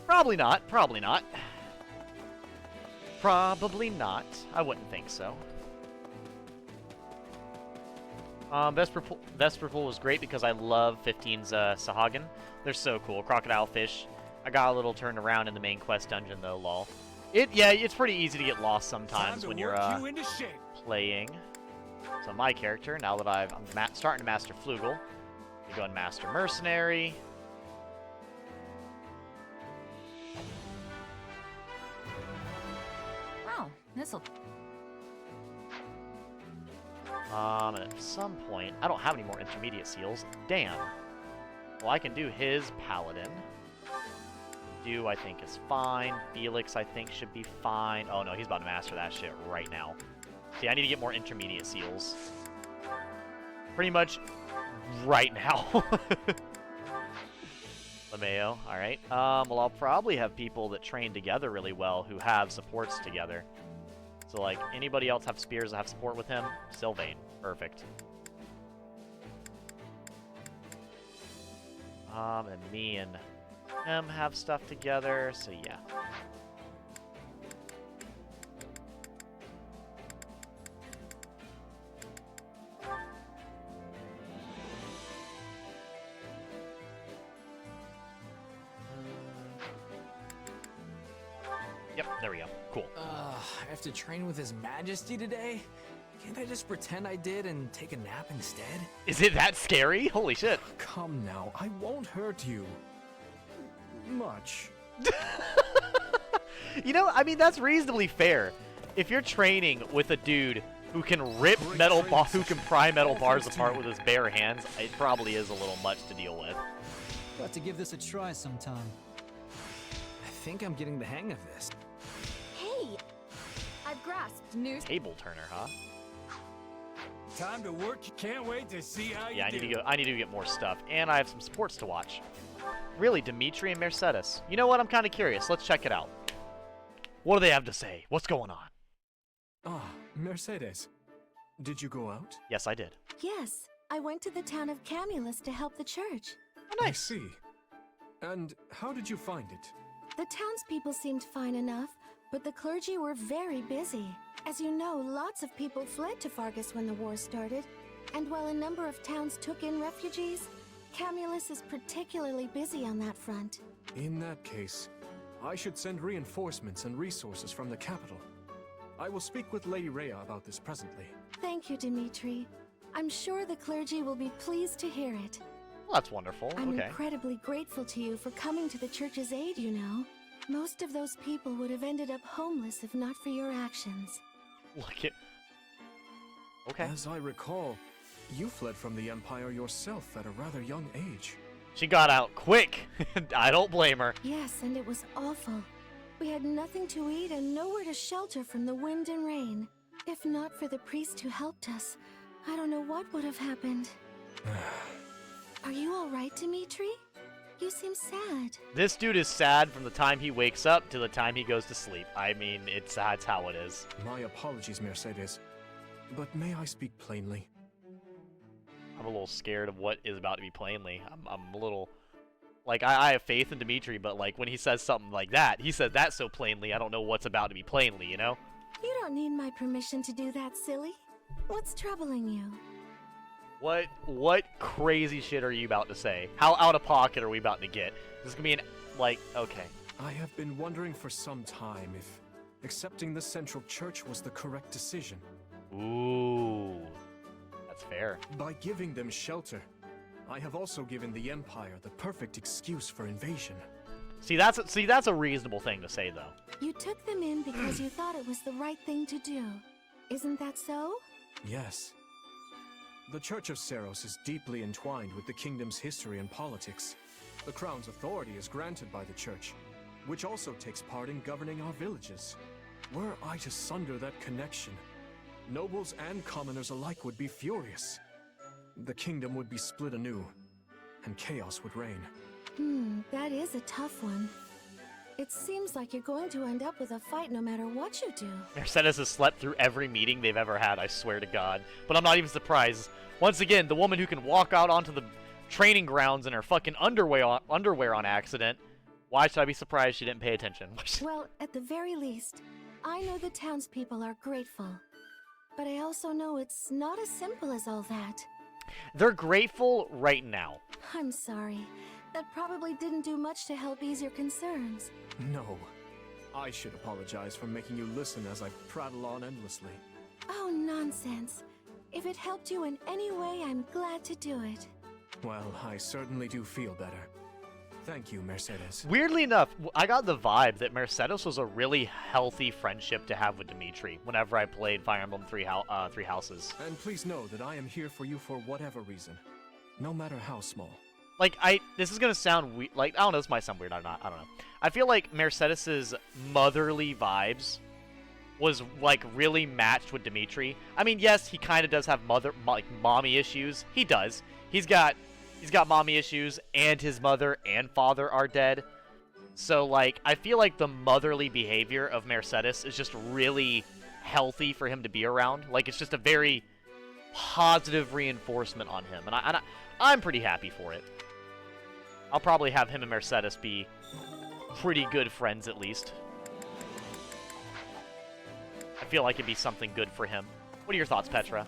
Speaker 1: Probably not. Probably not. Probably not. I wouldn't think so. Vesper Pool was great because I love 15's Sahagin. They're so cool. Crocodile fish. I got a little turned around in the main quest dungeon though, lol. Yeah, it's pretty easy to get lost sometimes when you're playing. So my character, now that I'm starting to master Flugel, we go and master Mercenary.
Speaker 4: Wow, this'll...
Speaker 1: And at some point, I don't have any more intermediate seals. Damn. Well, I can do his Paladin. Do I think is fine. Felix, I think, should be fine. Oh no, he's about to master that shit right now. See, I need to get more intermediate seals. Pretty much right now. lmao, alright. Well, I'll probably have people that train together really well who have supports together. So, like, anybody else have spears that have support with him? Sylvain. Perfect. And me and him have stuff together, so yeah. Yep, there we go. Cool.
Speaker 9: I have to train with His Majesty today? Can't I just pretend I did and take a nap instead?
Speaker 1: Is it that scary? Holy shit.
Speaker 10: Come now, I won't hurt you. Much.
Speaker 1: You know, I mean, that's reasonably fair. If you're training with a dude who can rip metal who can pry metal bars apart with his bare hands, it probably is a little much to deal with.
Speaker 13: Got to give this a try sometime.
Speaker 9: I think I'm getting the hang of this.
Speaker 3: Hey! I've grasped news.
Speaker 1: Table turner, huh?
Speaker 14: Time to work. You can't wait to see how
Speaker 1: Yeah,
Speaker 14: you do.
Speaker 1: I need to get more stuff, and I have some sports to watch. Really, Dimitri and Mercedes. You know what? I'm kind of curious. Let's check it out. What do they have to say? What's going on?
Speaker 10: Ah, Mercedes. Did you go out?
Speaker 1: Yes, I did.
Speaker 2: Yes, I went to the town of Camulus to help the church.
Speaker 1: Oh, nice.
Speaker 10: I see. And how did you find it?
Speaker 2: The townspeople seemed fine enough, but the clergy were very busy. As you know, lots of people fled to Fargus when the war started, and while a number of towns took in refugees, Camulus is particularly busy on that front.
Speaker 10: In that case, I should send reinforcements and resources from the capital. I will speak with Lady Rhea about this presently.
Speaker 2: Thank you, Dimitri. I'm sure the clergy will be pleased to hear it.
Speaker 1: Well, that's wonderful.
Speaker 2: I'm
Speaker 1: okay.
Speaker 2: incredibly grateful to you for coming to the church's aid, you know. Most of those people would have ended up homeless if not for your actions.
Speaker 1: Look at... Okay.
Speaker 10: As I recall, you fled from the Empire yourself at a rather young age.
Speaker 1: She got out quick. I don't blame her.
Speaker 2: Yes, and it was awful. We had nothing to eat and nowhere to shelter from the wind and rain. If not for the priest who helped us, I don't know what would have happened. Are you all right, Dimitri? You seem sad.
Speaker 1: This dude is sad from the time he wakes up to the time he goes to sleep. I mean, that's how it is.
Speaker 10: My apologies, Mercedes. But may I speak plainly?
Speaker 1: I'm a little scared of what is about to be plainly. I'm a little... Like, I have faith in Dimitri, but, like, when he says something like that, he said that so plainly, I don't know what's about to be plainly, you know?
Speaker 2: You don't need my permission to do that, silly. What's troubling you?
Speaker 1: What crazy shit are you about to say? How out of pocket are we about to get? This is gonna be an, like, okay.
Speaker 10: I have been wondering for some time if accepting the Central Church was the correct decision.
Speaker 1: Ooh, that's fair.
Speaker 10: By giving them shelter, I have also given the Empire the perfect excuse for invasion.
Speaker 1: See, that's a reasonable thing to say, though.
Speaker 2: You took them in because you thought it was the right thing to do. Isn't that so?
Speaker 10: Yes. The Church of Seros is deeply entwined with the kingdom's history and politics. The crown's authority is granted by the Church, which also takes part in governing our villages. Were I to sunder that connection, nobles and commoners alike would be furious. The kingdom would be split anew, and chaos would reign.
Speaker 2: That is a tough one. It seems like you're going to end up with a fight no matter what you do.
Speaker 1: Mercedes has slept through every meeting they've ever had, I swear to God. But I'm not even surprised. Once again, the woman who can walk out onto the training grounds in her fucking underwear on accident. Why should I be surprised she didn't pay attention?
Speaker 2: Well, at the very least, I know the townspeople are grateful. But I also know it's not as simple as all that.
Speaker 1: They're grateful right now.
Speaker 2: I'm sorry. That probably didn't do much to help ease your concerns.
Speaker 7: No. I should apologize for making you listen as I prattle on endlessly.
Speaker 2: Oh, nonsense. If it helped you in any way, I'm glad to do it.
Speaker 7: Well, I certainly do feel better. Thank you, Mercedes.
Speaker 1: Weirdly enough, I got the vibe that Mercedes was a really healthy friendship to have with Dimitri whenever I played Fire Emblem Three Houses.
Speaker 7: And please know that I am here for you for whatever reason, no matter how small.
Speaker 1: Like, this is gonna sound weird, like, I don't know, this might sound weird or not, I don't know. I feel like Mercedes's motherly vibes was, like, really matched with Dimitri. I mean, yes, he kind of does have mommy issues. He does. He's got mommy issues, and his mother and father are dead. So, like, I feel like the motherly behavior of Mercedes is just really healthy for him to be around. Like, it's just a very positive reinforcement on him, and I'm pretty happy for it. I'll probably have him and Mercedes be pretty good friends, at least. I feel like it'd be something good for him. What are your thoughts, Petra?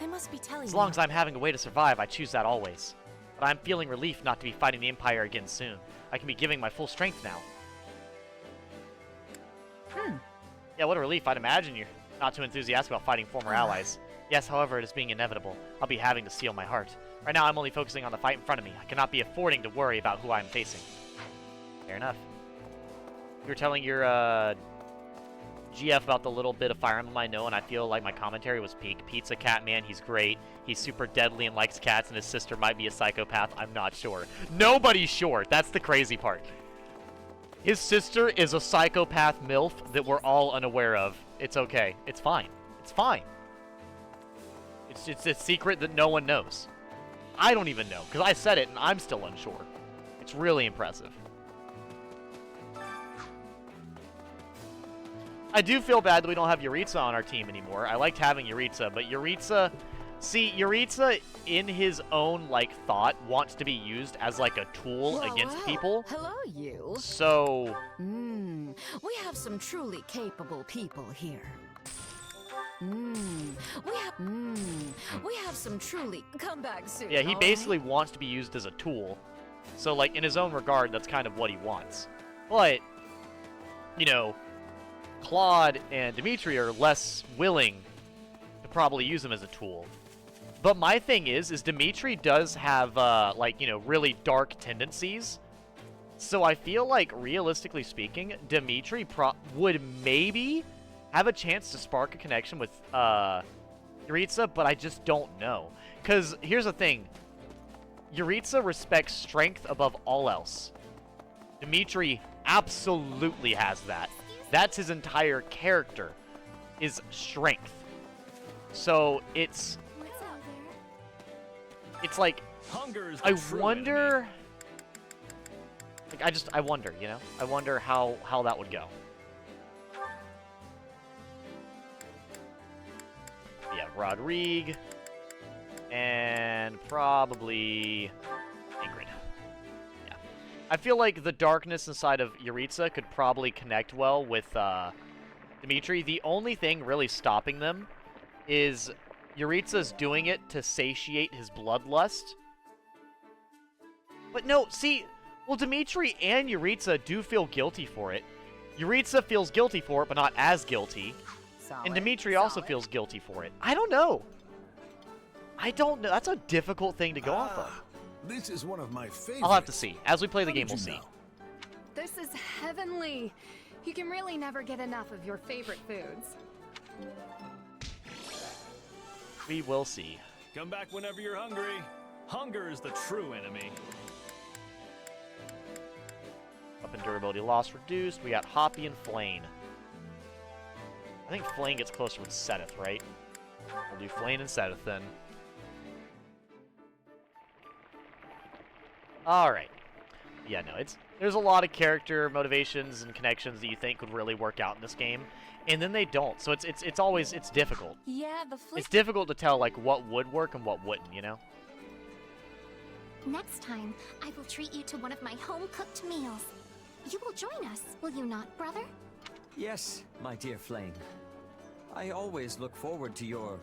Speaker 16: I must be telling you.
Speaker 1: As long as I'm having a way to survive, I choose that always. But I'm feeling relief not to be fighting the Empire again soon. I can be giving my full strength now. Yeah, what a relief. I'd imagine you're not too enthusiastic about fighting former allies. Yes, however, it is being inevitable. I'll be having to seal my heart. Right now, I'm only focusing on the fight in front of me. I cannot be affording to worry about who I'm facing. Fair enough. You were telling your, GF about the little bit of Fire Emblem I know, and I feel like my commentary was peak. Pizza Cat Man, he's great. He's super deadly and likes cats, and his sister might be a psychopath. I'm not sure. Nobody's sure. That's the crazy part. His sister is a psychopath MILF that we're all unaware of. It's okay. It's fine. It's fine. It's a secret that no one knows. I don't even know, because I said it, and I'm still unsure. It's really impressive. I do feel bad that we don't have Yuritsa on our team anymore. I liked having Yuritsa, but Yuritsa... See, Yuritsa, in his own, like, thought, wants to be used as, like, a tool against people.
Speaker 3: Hello, you.
Speaker 1: So...
Speaker 3: We have some truly capable people here. We have some truly... Come back soon.
Speaker 1: Yeah, he basically wants to be used as a tool. So, like, in his own regard, that's kind of what he wants. But, you know, Claude and Dimitri are less willing to probably use him as a tool. But my thing is Dimitri does have, like, you know, really dark tendencies. So I feel like, realistically speaking, Dimitri would maybe have a chance to spark a connection with, Yuritsa, but I just don't know. Because, here's the thing. Yuritsa respects strength above all else. Dimitri absolutely has that. That's his entire character, is strength. So, it's like, I wonder... Like, I wonder, you know? I wonder how that would go. Yeah, Rodrigue. And probably Ingrid. Yeah. I feel like the darkness inside of Yuritsa could probably connect well with Dimitri. The only thing really stopping them is Yuritsa's doing it to satiate his bloodlust. But no, see, well, Dimitri and Yuritsa do feel guilty for it. Yuritsa feels guilty for it, but not as guilty. And Dimitri also feels guilty for it. I don't know. I don't know. That's a difficult thing to go off of.
Speaker 6: This is one of my favorites.
Speaker 1: I'll have to see. As we play the game, we'll see.
Speaker 3: This is heavenly. You can really never get enough of your favorite foods.
Speaker 1: We will see.
Speaker 23: Come back whenever you're hungry. Hunger is the true enemy.
Speaker 1: Up in durability loss reduced. We got Hoppy and Flane. I think Flane gets closer with Seteth, right? We'll do Flane and Seteth then. Alright. Yeah, no, there's a lot of character motivations and connections that you think could really work out in this game, and then they don't. So it's always difficult.
Speaker 16: Yeah,
Speaker 1: it's difficult to tell, like, what would work and what wouldn't, you know?
Speaker 16: Next time, I will treat you to one of my home-cooked meals. You will join us, will you not, brother?
Speaker 5: Yes, my dear Flame. I always look forward to your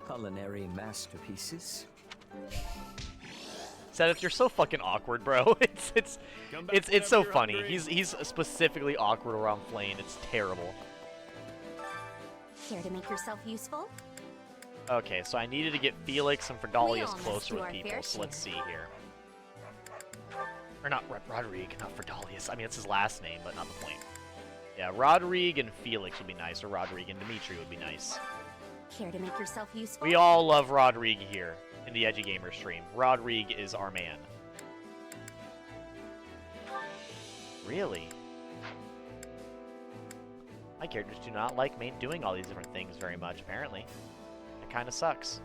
Speaker 5: culinary masterpieces.
Speaker 1: Seth, you're so fucking awkward, bro. It's so funny. He's specifically awkward around Flame. It's terrible.
Speaker 16: Care to make yourself useful?
Speaker 1: Okay, so I needed to get Felix and Fridalius
Speaker 16: all must
Speaker 1: closer
Speaker 16: do
Speaker 1: with
Speaker 16: our
Speaker 1: people,
Speaker 16: fair
Speaker 1: so let's see here. Or not Rodrigue, not Fridalius. I mean, it's his last name, but not the point. Yeah, Rodrigue and Felix would be nice, or Rodrigue and Dimitri would be nice.
Speaker 16: Care to make yourself useful?
Speaker 1: We all love Rodrigue here in the Edgy Gamer stream. Rodrigue is our man. Really? My characters do not like doing all these different things very much, apparently. It kind of sucks.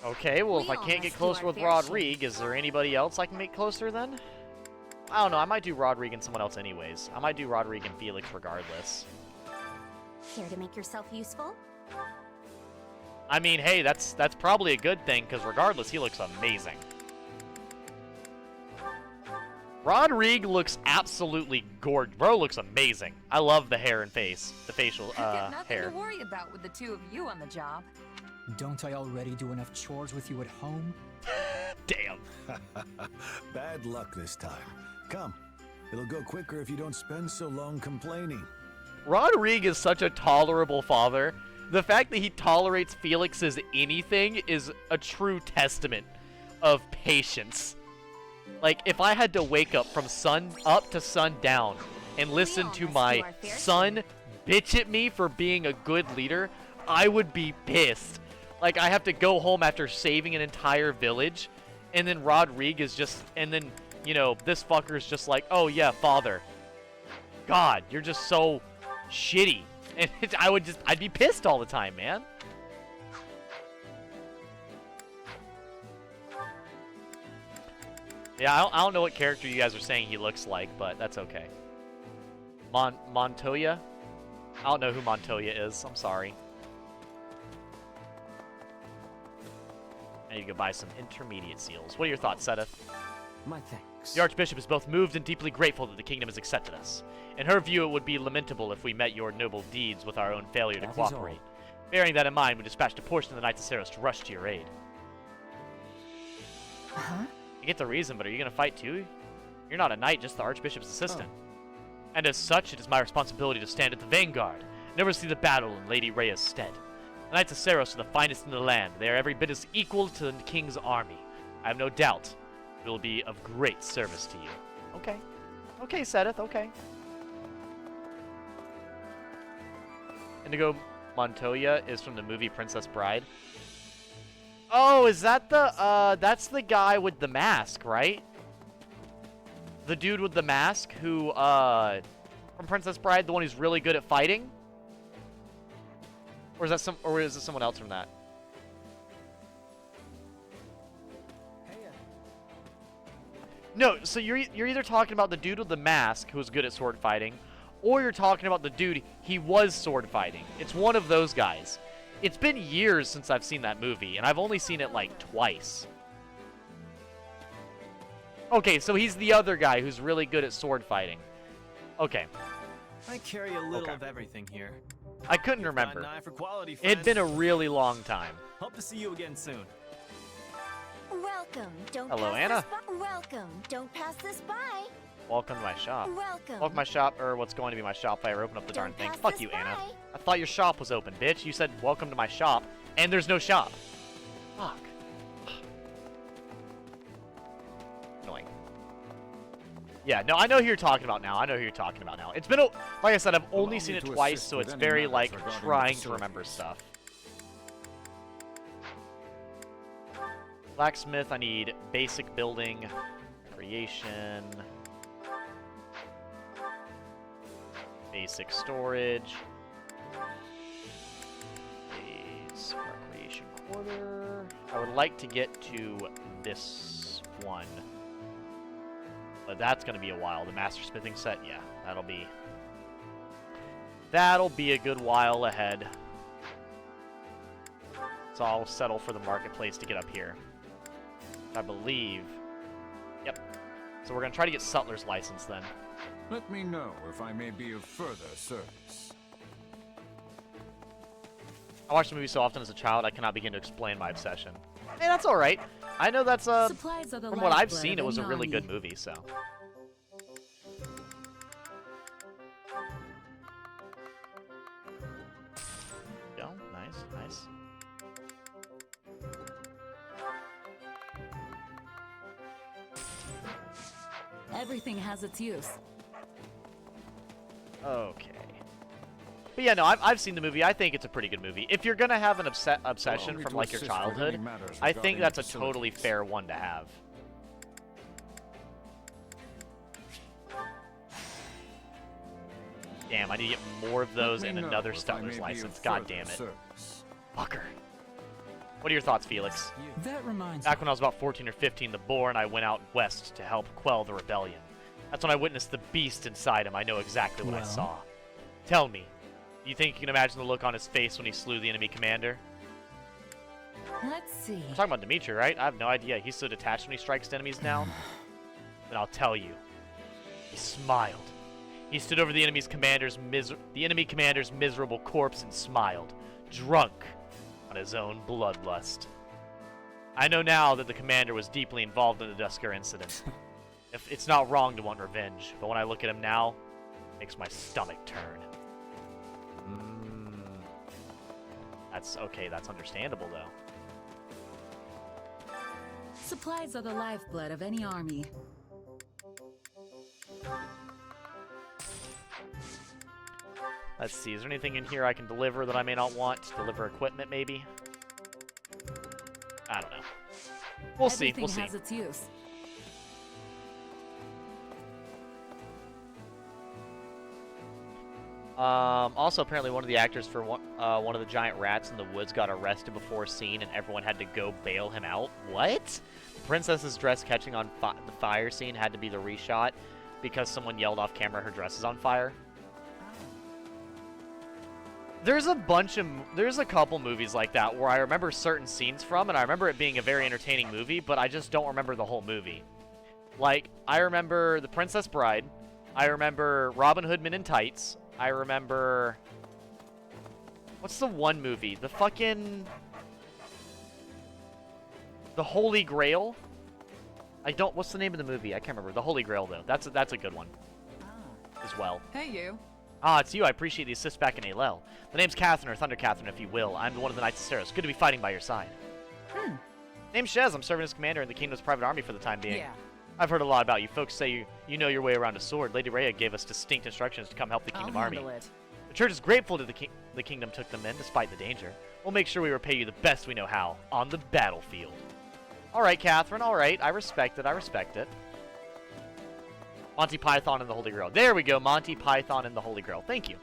Speaker 1: Okay, well, if I can't get closer with Rodrigue, is there anybody else I can make closer then? I don't know, I might do Rodrigue and someone else anyways. I might do Rodrigue and Felix regardless.
Speaker 16: Care to make yourself useful?
Speaker 1: I mean, hey, that's probably a good thing, because regardless, he looks amazing. Rodrigue looks absolutely gorgeous. Bro looks amazing. I love the hair and face. The facial
Speaker 4: I've got nothing
Speaker 1: hair.
Speaker 4: to worry about with the two of you on the job.
Speaker 13: Don't I already do enough chores with you at home?
Speaker 1: Damn.
Speaker 6: Bad luck this time. Come. It'll go quicker if you don't spend so long complaining.
Speaker 1: Rodrigue is such a tolerable father. The fact that he tolerates Felix's anything is a true testament of patience. Like, if I had to wake up from sun up to sundown and listen to my son bitch at me for being a good leader, I would be pissed. Like, I have to go home after saving an entire village, and then Rodrigue is just, and then, you know, this fucker's just like, oh yeah, father. God, you're just so shitty. And I'd be pissed all the time, man. Yeah, I don't know what character you guys are saying he looks like, but that's okay. Montoya? I don't know who Montoya is. I'm sorry. I need to go buy some intermediate seals. What are your thoughts, Sedith?
Speaker 9: My thanks.
Speaker 1: The Archbishop is both moved and deeply grateful that the kingdom has accepted us. In her view, it would be lamentable if we met your noble deeds with our own failure to cooperate. Bearing that in mind, we dispatched a portion of the Knights of Saros to rush to your aid.
Speaker 4: Huh?
Speaker 1: I get the reason, but are you going to fight too? You're not a knight, just the Archbishop's assistant. And as such, it is my responsibility to stand at the vanguard, never see the battle in Lady Rhea's stead. The Knights of Saros are the finest in the land. They are every bit as equal to the king's army. I have no doubt it will be of great service to you. Okay. Okay, Sedith, okay. Indigo Montoya is from the movie Princess Bride. Oh, is that the, that's the guy with the mask, right? The dude with the mask who, from Princess Bride, the one who's really good at fighting? Or is that or is it someone else from that? No, so you're either talking about the dude with the mask who's good at sword fighting, or you're talking about the dude he was sword fighting. It's one of those guys. It's been years since I've seen that movie, and I've only seen it like twice. Okay, so he's the other guy who's really good at sword fighting. Okay.
Speaker 21: I carry a little of everything here.
Speaker 1: I couldn't remember.
Speaker 21: Got an eye for quality,
Speaker 1: It had been a really long time.
Speaker 21: Hope to see you again soon.
Speaker 16: Welcome. Don't
Speaker 1: Hello,
Speaker 16: pass
Speaker 1: Anna.
Speaker 16: This by. Welcome. Don't pass this by.
Speaker 1: Welcome to my shop.
Speaker 16: Welcome.
Speaker 1: Welcome to my shop, or what's going to be my shop if I ever open up the darn thing.
Speaker 16: pass
Speaker 1: Fuck
Speaker 16: this
Speaker 1: you, Anna.
Speaker 16: by.
Speaker 1: I thought your shop was open, bitch. You said welcome to my shop, and there's no shop. Fuck. Annoying. Yeah, no, I know who you're talking about now. I know who you're talking about now. It's been, like I said, I've only seen it twice, so it's very, like, trying to remember stuff. Blacksmith, I need basic building, creation, basic storage, base recreation quarter. I would like to get to this one, but that's going to be a while. The master smithing set, yeah, that'll be a good while ahead. So I'll settle for the marketplace to get up here. I believe. Yep. So we're gonna try to get Sutler's license then.
Speaker 19: Let me know if I may be of further service.
Speaker 1: I watched the movie so often as a child, I cannot begin to explain my obsession. Hey, that's alright. I know that's,
Speaker 20: Supplies are the
Speaker 1: from what I've
Speaker 20: lifeblood
Speaker 1: seen,
Speaker 20: of
Speaker 1: it was a
Speaker 20: any
Speaker 1: really
Speaker 20: army.
Speaker 1: good movie, so. Go, nice, nice.
Speaker 22: Everything has its use.
Speaker 1: Okay. But yeah, no, I've seen the movie. I think it's a pretty good movie. If you're gonna have an obsession
Speaker 19: me
Speaker 1: from
Speaker 19: to
Speaker 1: like your
Speaker 19: assist with any
Speaker 1: childhood,
Speaker 19: matters
Speaker 1: I think
Speaker 19: regarding
Speaker 1: that's a
Speaker 19: the
Speaker 1: totally
Speaker 19: facilities.
Speaker 1: fair one to have. Damn, I need to get more of those
Speaker 19: Let
Speaker 1: and
Speaker 19: me know
Speaker 1: another
Speaker 19: if I may
Speaker 1: Sutler's
Speaker 19: be
Speaker 1: license.
Speaker 19: of
Speaker 1: God
Speaker 19: further
Speaker 1: damn it.
Speaker 19: service.
Speaker 1: Fucker. What are your thoughts, Felix?
Speaker 22: That reminds
Speaker 1: Back when I was about 14 or 15, the boar and I went out west to help quell the rebellion. That's when I witnessed the beast inside him. I know exactly what I
Speaker 13: Well?
Speaker 1: saw. Tell me, do you think you can imagine the look on his face when he slew the enemy commander?
Speaker 22: Let's see.
Speaker 1: We're talking about Dimitri, right? I have no idea. He's so detached when he strikes enemies down. Then I'll tell you. He smiled. He stood over the enemy commander's miserable corpse and smiled, drunk on his own bloodlust. I know now that the commander was deeply involved in the Dusker incident. If it's not wrong to want revenge, but when I look at him now, it makes my stomach turn. That's okay. That's understandable, though.
Speaker 22: Supplies are the lifeblood of any army.
Speaker 1: Let's see. Is there anything in here I can deliver that I may not want? Deliver equipment, maybe? I don't know. We'll see. We'll see.
Speaker 22: Everything has its use.
Speaker 1: Also, apparently one of the actors for one of the giant rats in the woods got arrested before a scene, and everyone had to go bail him out. What? The princess's dress catching on the fire scene had to be the reshot because someone yelled off camera her dress is on fire. There's a couple movies like that where I remember certain scenes from, and I remember it being a very entertaining movie, but I just don't remember the whole movie. Like, I remember The Princess Bride. I remember Robin Hood Men in Tights. I remember... What's the one movie? The fucking... The Holy Grail? What's the name of the movie? I can't remember. The Holy Grail, though. That's a good one. As well.
Speaker 4: Hey, you.
Speaker 1: Ah, it's you. I appreciate the assist back in Alel. The name's Catherine, or Thunder Catherine, if you will. I'm one of the Knights of Steros. Good to be fighting by your side. Name's Shez. I'm serving as commander in the Kingdom's private army for the time being.
Speaker 4: Yeah.
Speaker 1: I've heard a lot about you. Folks say you know your way around a sword. Lady Rhea gave us distinct instructions to come help the Kingdom army.
Speaker 4: handle it.
Speaker 1: The church is grateful to the Kingdom took them in, despite the danger. We'll make sure we repay you the best we know how, on the battlefield. All right, Catherine. All right. I respect it. I respect it. Monty Python and the Holy Grail. There we go. Monty Python and the Holy Grail. Thank you.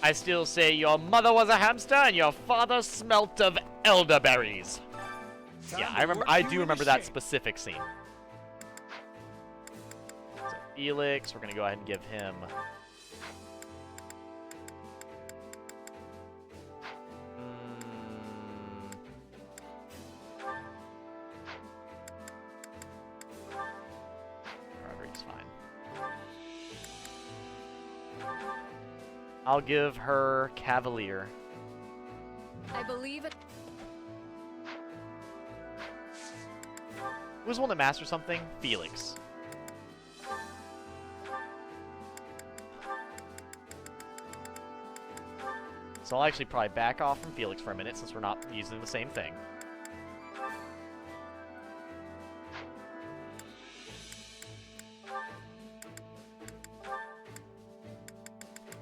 Speaker 1: I still say your mother was a hamster and your father smelt of elderberries. Yeah, I do remember that specific scene. So Felix, we're gonna go ahead and give him... Rodrigue's fine. I'll give her Cavalier.
Speaker 3: I believe it.
Speaker 1: Who's the one that masters something? Felix. So I'll actually probably back off from Felix for a minute since we're not using the same thing.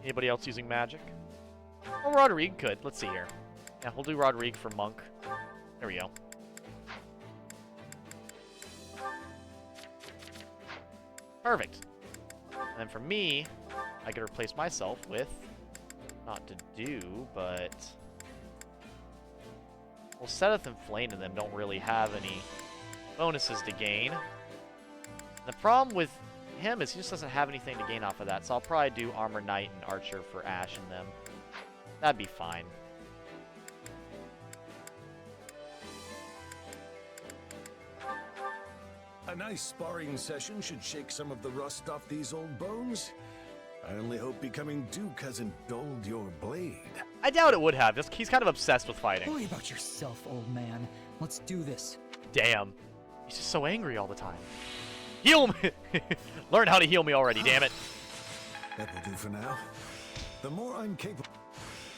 Speaker 1: Anybody else using magic? Well, Rodrigue could. Let's see here. Yeah, we'll do Rodrigue for Monk. There we go. Perfect. And then for me, I could replace myself with, not to do, but... Well, Seth and Flame and them don't really have any bonuses to gain. The problem with him is he just doesn't have anything to gain off of that, so I'll probably do Armor Knight and Archer for Ash and them. That'd be fine.
Speaker 6: A nice sparring session should shake some of the rust off these old bones. I only hope becoming Duke hasn't dulled your blade.
Speaker 1: I doubt it would have. He's kind of obsessed with fighting.
Speaker 13: Worry about yourself, old man. Let's do this.
Speaker 1: Damn. He's just so angry all the time. Heal me! Learn how to heal me already, damn it.
Speaker 6: That will do for now. The more I'm capable...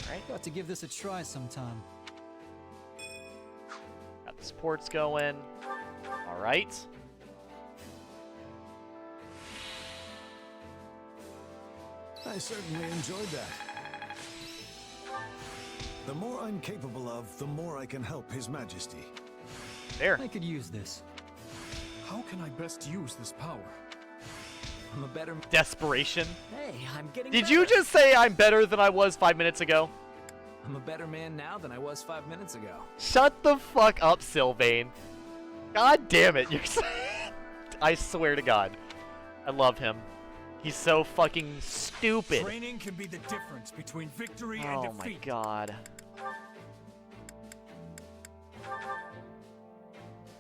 Speaker 13: Right. Got to give this a try sometime.
Speaker 1: Got the supports going. Alright.
Speaker 6: I certainly enjoyed that. The more I'm capable of, the more I can help His Majesty.
Speaker 1: There.
Speaker 13: I could use this.
Speaker 10: How can I best use this power?
Speaker 9: I'm a better...
Speaker 1: Desperation.
Speaker 9: Hey, I'm getting
Speaker 1: Did
Speaker 9: better.
Speaker 1: you just say I'm better than I was 5 minutes ago?
Speaker 9: I'm a better man now than I was 5 minutes ago.
Speaker 1: Shut the fuck up, Sylvain. God damn it. You're I swear to God. I love him. He's so fucking stupid.
Speaker 14: Training can be the difference between victory and defeat.
Speaker 1: Oh my god.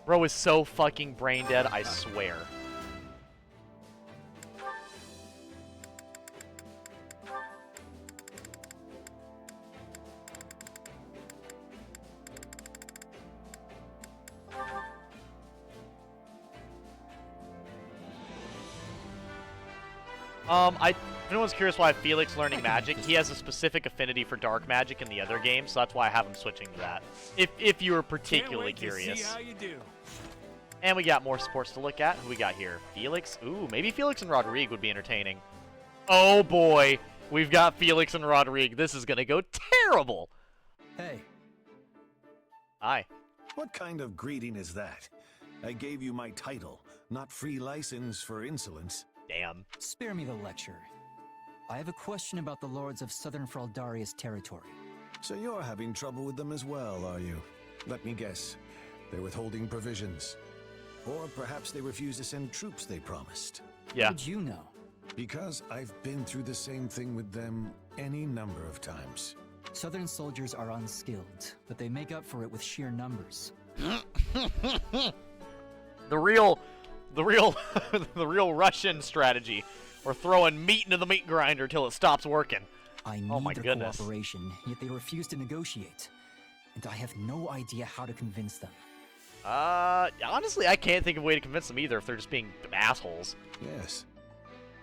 Speaker 1: Bro is so fucking brain dead, I swear. If anyone's curious why Felix learning magic, he has a specific affinity for dark magic in the other game, so that's why I have him switching to that. If you were particularly curious.
Speaker 14: See how you do.
Speaker 1: And we got more sports to look at. Who we got here? Felix? Ooh, maybe Felix and Rodrigue would be entertaining. Oh boy, we've got Felix and Rodrigue. This is gonna go terrible.
Speaker 11: Hey.
Speaker 1: Hi.
Speaker 6: What kind of greeting is that? I gave you my title, not free license for insolence.
Speaker 1: Damn.
Speaker 13: Spare me the lecture. I have a question about the lords of Southern Fraldaria's territory.
Speaker 6: So you're having trouble with them as well, are you? Let me guess. They're withholding provisions. Or perhaps they refuse to send troops they promised.
Speaker 1: Yeah.
Speaker 13: How did you know?
Speaker 6: Because I've been through the same thing with them any number of times.
Speaker 13: Southern soldiers are unskilled, but they make up for it with sheer numbers.
Speaker 1: The real Russian strategy. We're throwing meat into the meat grinder till it stops working.
Speaker 13: I need
Speaker 1: oh my
Speaker 13: their
Speaker 1: goodness.
Speaker 13: cooperation, yet they refuse to negotiate. And I have no idea how to convince them.
Speaker 1: Honestly, I can't think of a way to convince them either if they're just being assholes.
Speaker 6: Yes.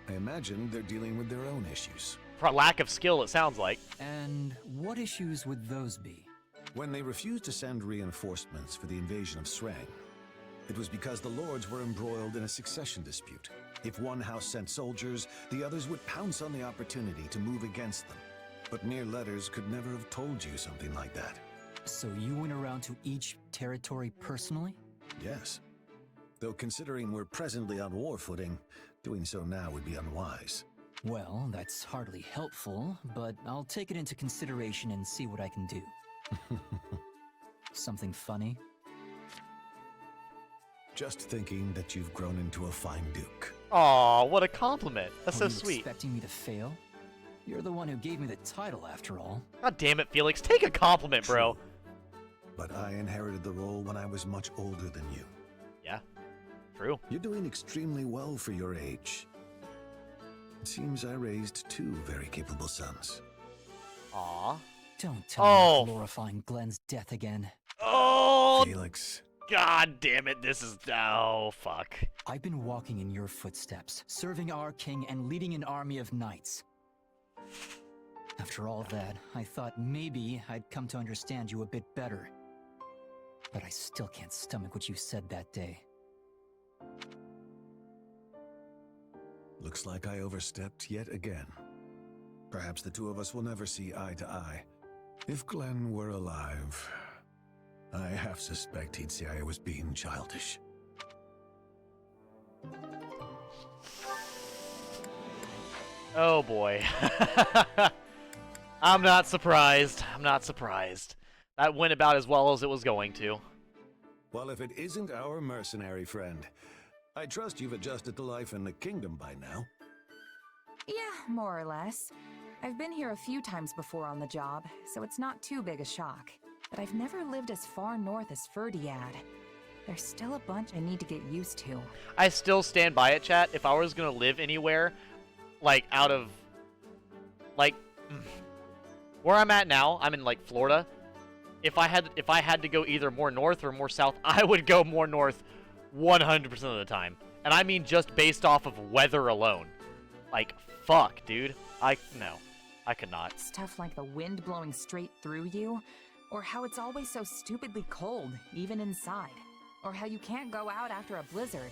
Speaker 6: I imagine they're dealing with their own issues.
Speaker 1: For lack of skill, it sounds like.
Speaker 13: And what issues would those be?
Speaker 6: When they refused to send reinforcements for the invasion of Srang, it was because the lords were embroiled in a succession dispute. If one house sent soldiers, the others would pounce on the opportunity to move against them. But mere letters could never have told you something like that.
Speaker 13: So you went around to each territory personally?
Speaker 6: Yes. Though considering we're presently on war footing, doing so now would be unwise.
Speaker 13: Well, that's hardly helpful, but I'll take it into consideration and see what I can do. Something funny?
Speaker 6: Just thinking that you've grown into a fine duke.
Speaker 1: Aw, what a compliment. That's so
Speaker 13: Were you
Speaker 1: sweet.
Speaker 13: Expecting me to fail? You're the one who gave me the title, after all.
Speaker 1: God damn it, Felix. Take a compliment, bro.
Speaker 6: But I inherited the role when I was much older than you.
Speaker 1: Yeah, true.
Speaker 6: You're doing extremely well for your age. It seems I raised two very capable sons.
Speaker 1: Aw.
Speaker 13: Don't tell me you're glorifying Glenn's death again.
Speaker 1: Oh!
Speaker 6: Felix.
Speaker 1: God damn it, this is... Oh, fuck.
Speaker 13: I've been walking in your footsteps, serving our king and leading an army of knights. After all that, I thought maybe I'd come to understand you a bit better. But I still can't stomach what you said that day.
Speaker 6: Looks like I overstepped yet again. Perhaps the two of us will never see eye to eye. If Glenn were alive, I half suspect he'd say I was being childish.
Speaker 1: Oh boy. I'm not surprised. I'm not surprised. That went about as well as it was going to.
Speaker 6: Well, if it isn't our mercenary friend, I trust you've adjusted to life in the kingdom by now.
Speaker 4: Yeah, more or less. I've been here a few times before on the job, so it's not too big a shock. But I've never lived as far north as Ferdiad. there's still a bunch I need to get used to.
Speaker 1: I still stand by it, chat. If I was gonna live anywhere, like out of, like, where I'm at now, I'm in like Florida. If I had to go either more north or more south, I would go more north 100% of the time. And I mean just based off of weather alone. Like, fuck, dude. No. I could not.
Speaker 4: Stuff like the wind blowing straight through you, or how it's always so stupidly cold, even inside, or how you can't go out after a blizzard.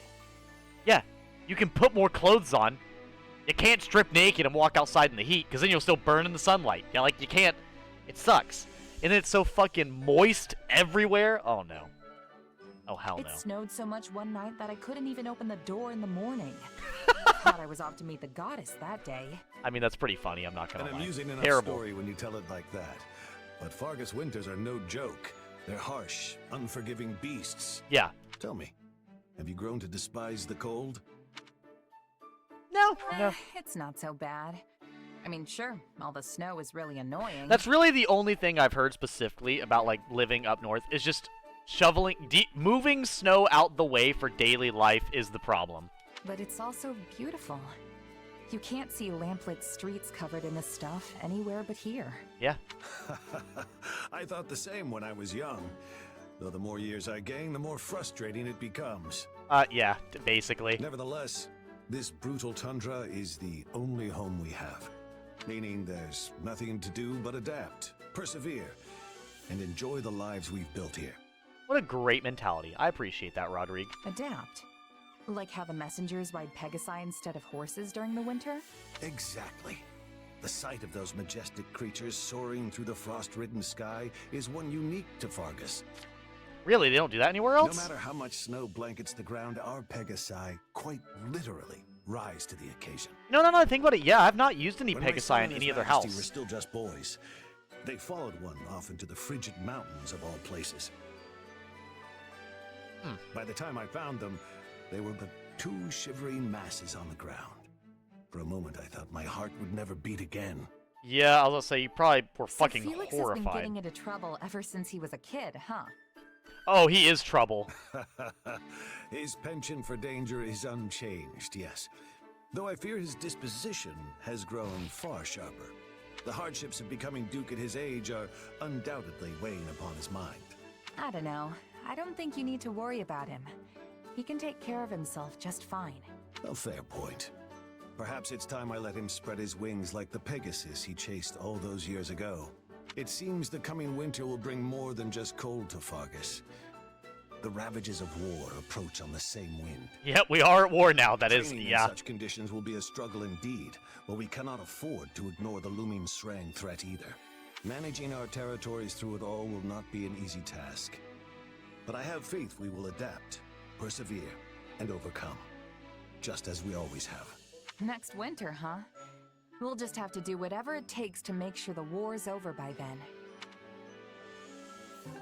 Speaker 1: Yeah, you can put more clothes on. You can't strip naked and walk outside in the heat, because then you'll still burn in the sunlight. Yeah, like, you can't. It sucks. And it's so fucking moist everywhere. Oh, no. Oh, hell no.
Speaker 4: It snowed so much one night that I couldn't even open the door in the morning. I thought I was off to meet the goddess that day.
Speaker 1: I mean, that's pretty funny, I'm not gonna lie.
Speaker 6: An amusing enough
Speaker 1: Terrible.
Speaker 6: story when you tell it like that. But Fargus winters are no joke. They're harsh, unforgiving beasts.
Speaker 1: Yeah.
Speaker 6: Tell me, have you grown to despise the cold?
Speaker 1: No.
Speaker 4: It's not so bad. I mean, sure, all the snow is really annoying.
Speaker 1: That's really the only thing I've heard specifically about, like, living up north, is just moving snow out the way for daily life is the problem.
Speaker 4: But it's also beautiful. You can't see lamplit streets covered in this stuff anywhere but here.
Speaker 1: Yeah.
Speaker 6: I thought the same when I was young. Though the more years I gain, the more frustrating it becomes.
Speaker 1: Yeah, basically.
Speaker 6: Nevertheless, this brutal tundra is the only home we have. Meaning there's nothing to do but adapt, persevere, and enjoy the lives we've built here.
Speaker 1: What a great mentality. I appreciate that, Rodrigue.
Speaker 4: Adapt? Like how the messengers ride Pegasi instead of horses during the winter?
Speaker 6: Exactly. The sight of those majestic creatures soaring through the frost-ridden sky is one unique to Fargus.
Speaker 1: Really? They don't do that anywhere else?
Speaker 6: No matter how much snow blankets the ground, our Pegasi quite literally rise to the occasion.
Speaker 1: No, think about it. Yeah, I've not used any
Speaker 6: When my
Speaker 1: Pegasi
Speaker 6: son
Speaker 1: in
Speaker 6: and
Speaker 1: any
Speaker 6: his
Speaker 1: other
Speaker 6: Majesty
Speaker 1: house.
Speaker 6: were still just boys. They followed one off into the frigid mountains of all places. By the time I found them, they were but two shivering masses on the ground. For a moment, I thought my heart would never beat again.
Speaker 1: Yeah, I was gonna say, you probably were fucking
Speaker 4: Felix
Speaker 1: horrified.
Speaker 4: has been getting into trouble ever since he was a kid, huh?
Speaker 1: Oh, he is trouble.
Speaker 6: His penchant for danger is unchanged, yes. Though I fear his disposition has grown far sharper. The hardships of becoming Duke at his age are undoubtedly weighing upon his mind.
Speaker 4: I don't know. I don't think you need to worry about him. He can take care of himself just fine.
Speaker 6: A fair point. Perhaps it's time I let him spread his wings like the Pegasus he chased all those years ago. It seems the coming winter will bring more than just cold to Fargus. The ravages of war approach on the same wind.
Speaker 1: Yeah, we are at war now, that is,
Speaker 6: Training
Speaker 1: yeah.
Speaker 6: in such conditions will be a struggle indeed, but we cannot afford to ignore the looming Srang threat either. Managing our territories through it all will not be an easy task. But I have faith we will adapt, persevere, and overcome. Just as we always have.
Speaker 4: Next winter, huh? We'll just have to do whatever it takes to make sure the war's over by then.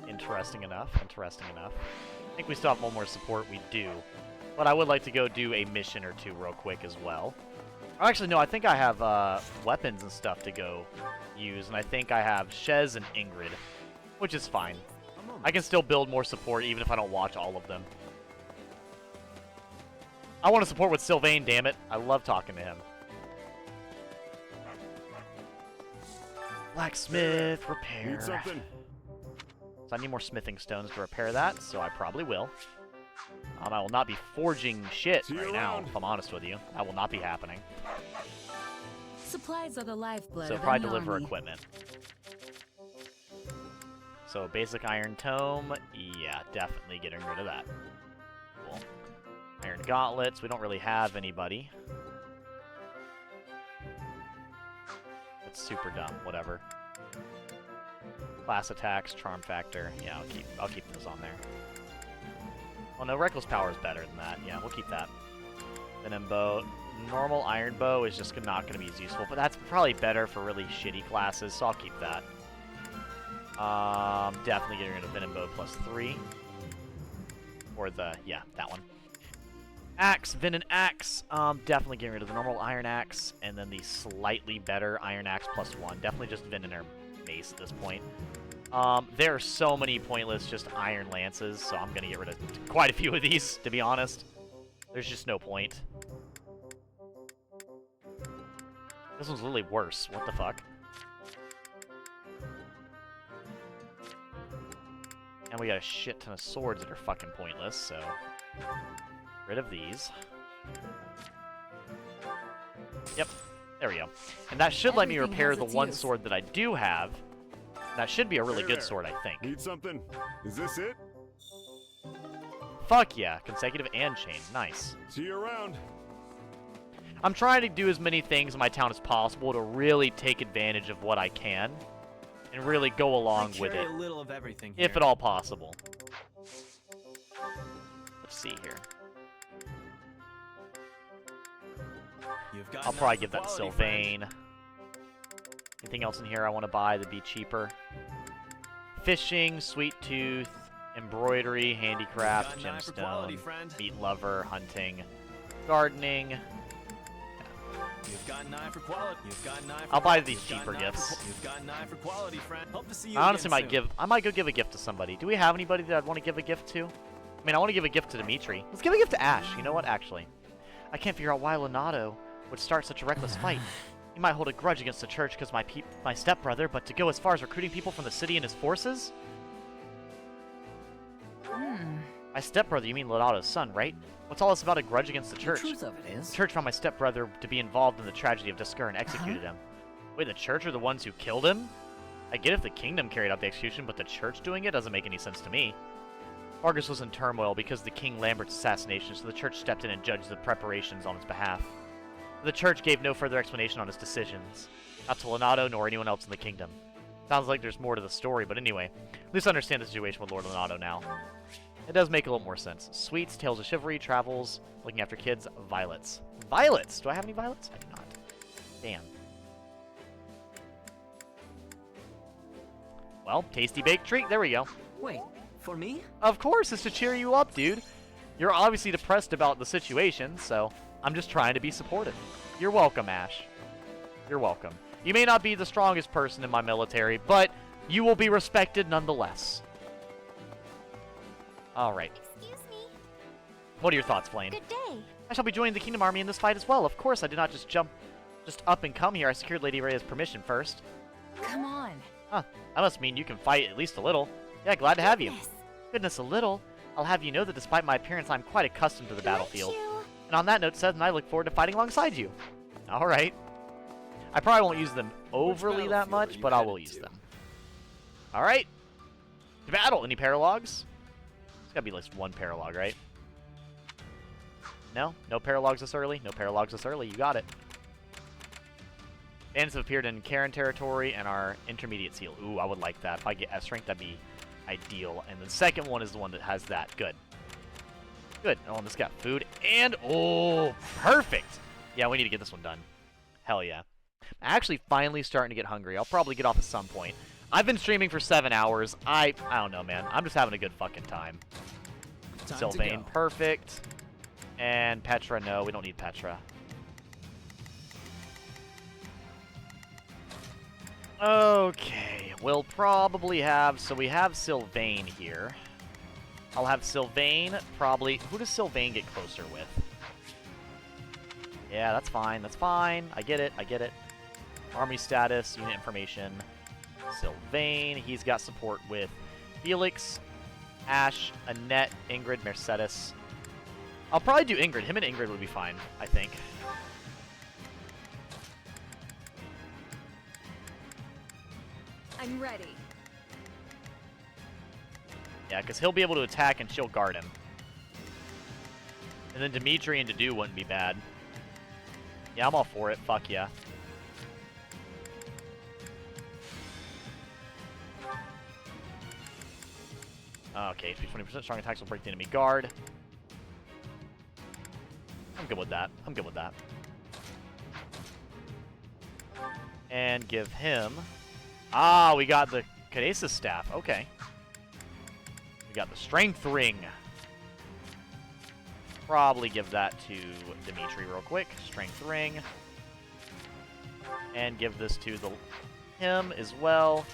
Speaker 1: Interesting enough, interesting enough. I think we still have one more support, we do. But I would like to go do a mission or two real quick as well. Actually, no, I think I have weapons and stuff to go use, and I think I have Shez and Ingrid, which is fine. I can still build more support even if I don't watch all of them. I want to support with Sylvain, damn it. I love talking to him. Blacksmith, repair.
Speaker 12: Need something?
Speaker 1: So I need more smithing stones to repair that, so I probably will. I will not be forging shit right now, if I'm honest with you. That will not be happening.
Speaker 15: Supplies are the lifeblood
Speaker 1: So
Speaker 15: of
Speaker 1: probably
Speaker 15: any
Speaker 1: deliver
Speaker 15: army.
Speaker 1: equipment. So basic iron tome, yeah, definitely getting rid of that. Cool. Iron gauntlets, we don't really have anybody. That's super dumb, whatever. Class attacks, charm factor, yeah, I'll keep those on there. Well, no, reckless power is better than that. Yeah, we'll keep that. Venom bow. Normal iron bow is just not going to be as useful, but that's probably better for really shitty classes, so I'll keep that. Definitely getting rid of Venom bow +3. Or yeah, that one. Axe, Venom axe. Definitely getting rid of the normal iron axe, and then the slightly better iron axe +1. Definitely just Venom or mace at this point. There are so many pointless just iron lances, so I'm gonna get rid of quite a few of these, to be honest. There's just no point. This one's literally worse. What the fuck? And we got a shit ton of swords that are fucking pointless, so... rid of these. Yep, there we go. And that should let me repair the one sword that I do have. That should be a really good sword, I think.
Speaker 12: Need something? Is this it?
Speaker 1: Fuck yeah, consecutive and chain. Nice.
Speaker 12: See you around.
Speaker 1: I'm trying to do as many things in my town as possible to really take advantage of what I can. And really go along with it.
Speaker 9: A little of everything
Speaker 1: if at all possible. Let's see here. I'll probably give that Sylvain. Anything else in here I want to buy that'd be cheaper? Fishing, sweet tooth, embroidery, handicraft, gemstone, meat lover, hunting, gardening.
Speaker 9: You've got an eye for quality. You've got an eye for
Speaker 1: I'll buy these cheaper gifts.
Speaker 9: You've got an eye for quality, friend. Hope to see you
Speaker 1: I honestly might
Speaker 9: soon.
Speaker 1: I might go give a gift to somebody. Do we have anybody that I'd want to give a gift to? I mean, I want to give a gift to Dimitri. Let's give a gift to Ash. You know what, actually? I can't figure out why Leonardo would start such a reckless fight. He might hold a grudge against the church because my stepbrother, but to go as far as recruiting people from the city and his forces? My stepbrother, you mean Leonardo's son, right? What's all this about a grudge against the church?
Speaker 22: The truth of it is...
Speaker 1: The church found my stepbrother to be involved in the tragedy of Duscur and executed him. Wait, the church are the ones who killed him? I get if the kingdom carried out the execution, but the church doing it doesn't make any sense to me. Vargas was in turmoil because of the King Lambert's assassination, so the church stepped in and judged the preparations on his behalf. The church gave no further explanation on his decisions, not to Leonardo nor anyone else in the kingdom. Sounds like there's more to the story, but anyway, at least I understand the situation with Lord Leonardo now. It does make a little more sense. Sweets, Tales of Chivalry, Travels, Looking After Kids, Violets. Violets! Do I have any violets? I do not. Damn. Well, tasty baked treat. There we go.
Speaker 22: Wait, for me?
Speaker 1: Of course, it's to cheer you up, dude. You're obviously depressed about the situation, so I'm just trying to be supportive. You're welcome, Ash. You're welcome. You may not be the strongest person in my military, but you will be respected nonetheless. Alright.
Speaker 16: Excuse me.
Speaker 1: What are your thoughts, Flame?
Speaker 16: Good day.
Speaker 1: I shall be joining the Kingdom Army in this fight as well. Of course, I did not just up and come here. I secured Lady Rhea's permission first.
Speaker 4: Come on.
Speaker 1: Huh. That must mean you can fight at least a little. Yeah, glad to have you. Goodness, a little? I'll have you know that despite my appearance, I'm quite accustomed to the battlefield. And on that note, Seth and I look forward to fighting alongside you. Alright. I probably won't use them overly that much, but I will use them. Alright. To battle. Any paralogs? There's gotta be at least one paralog, right? No? No paralogs this early? No paralogs this early. You got it. Bandits have appeared in Karen territory and our intermediate seal. Ooh, I would like that. If I get S rank, that'd be ideal. And the second one is the one that has that. Good. Good. Oh, and this got food. And, oh, perfect. Yeah, we need to get this one done. Hell yeah. I'm actually finally starting to get hungry. I'll probably get off at some point. I've been streaming for 7 hours. I don't know, man. I'm just having a good fucking time. Sylvain, perfect. And Petra, no, we don't need Petra. Okay, we'll probably have... So we have Sylvain here. I'll have Sylvain probably... Who does Sylvain get closer with? Yeah, that's fine. That's fine. I get it. I get it. Army status, unit information. Sylvain. He's got support with Felix, Ash, Annette, Ingrid, Mercedes. I'll probably do Ingrid. Him and Ingrid would be fine, I think.
Speaker 3: I'm ready.
Speaker 1: Yeah, because he'll be able to attack and she'll guard him. And then Dimitri and Dedu wouldn't be bad. Yeah, I'm all for it. Fuck yeah. Okay, HP 20% strong attacks will break the enemy guard. I'm good with that. I'm good with that. And give him... Ah, we got the Cadesis staff. Okay. We got the Strength Ring. Probably give that to Dimitri real quick. Strength Ring. And give this to him as well.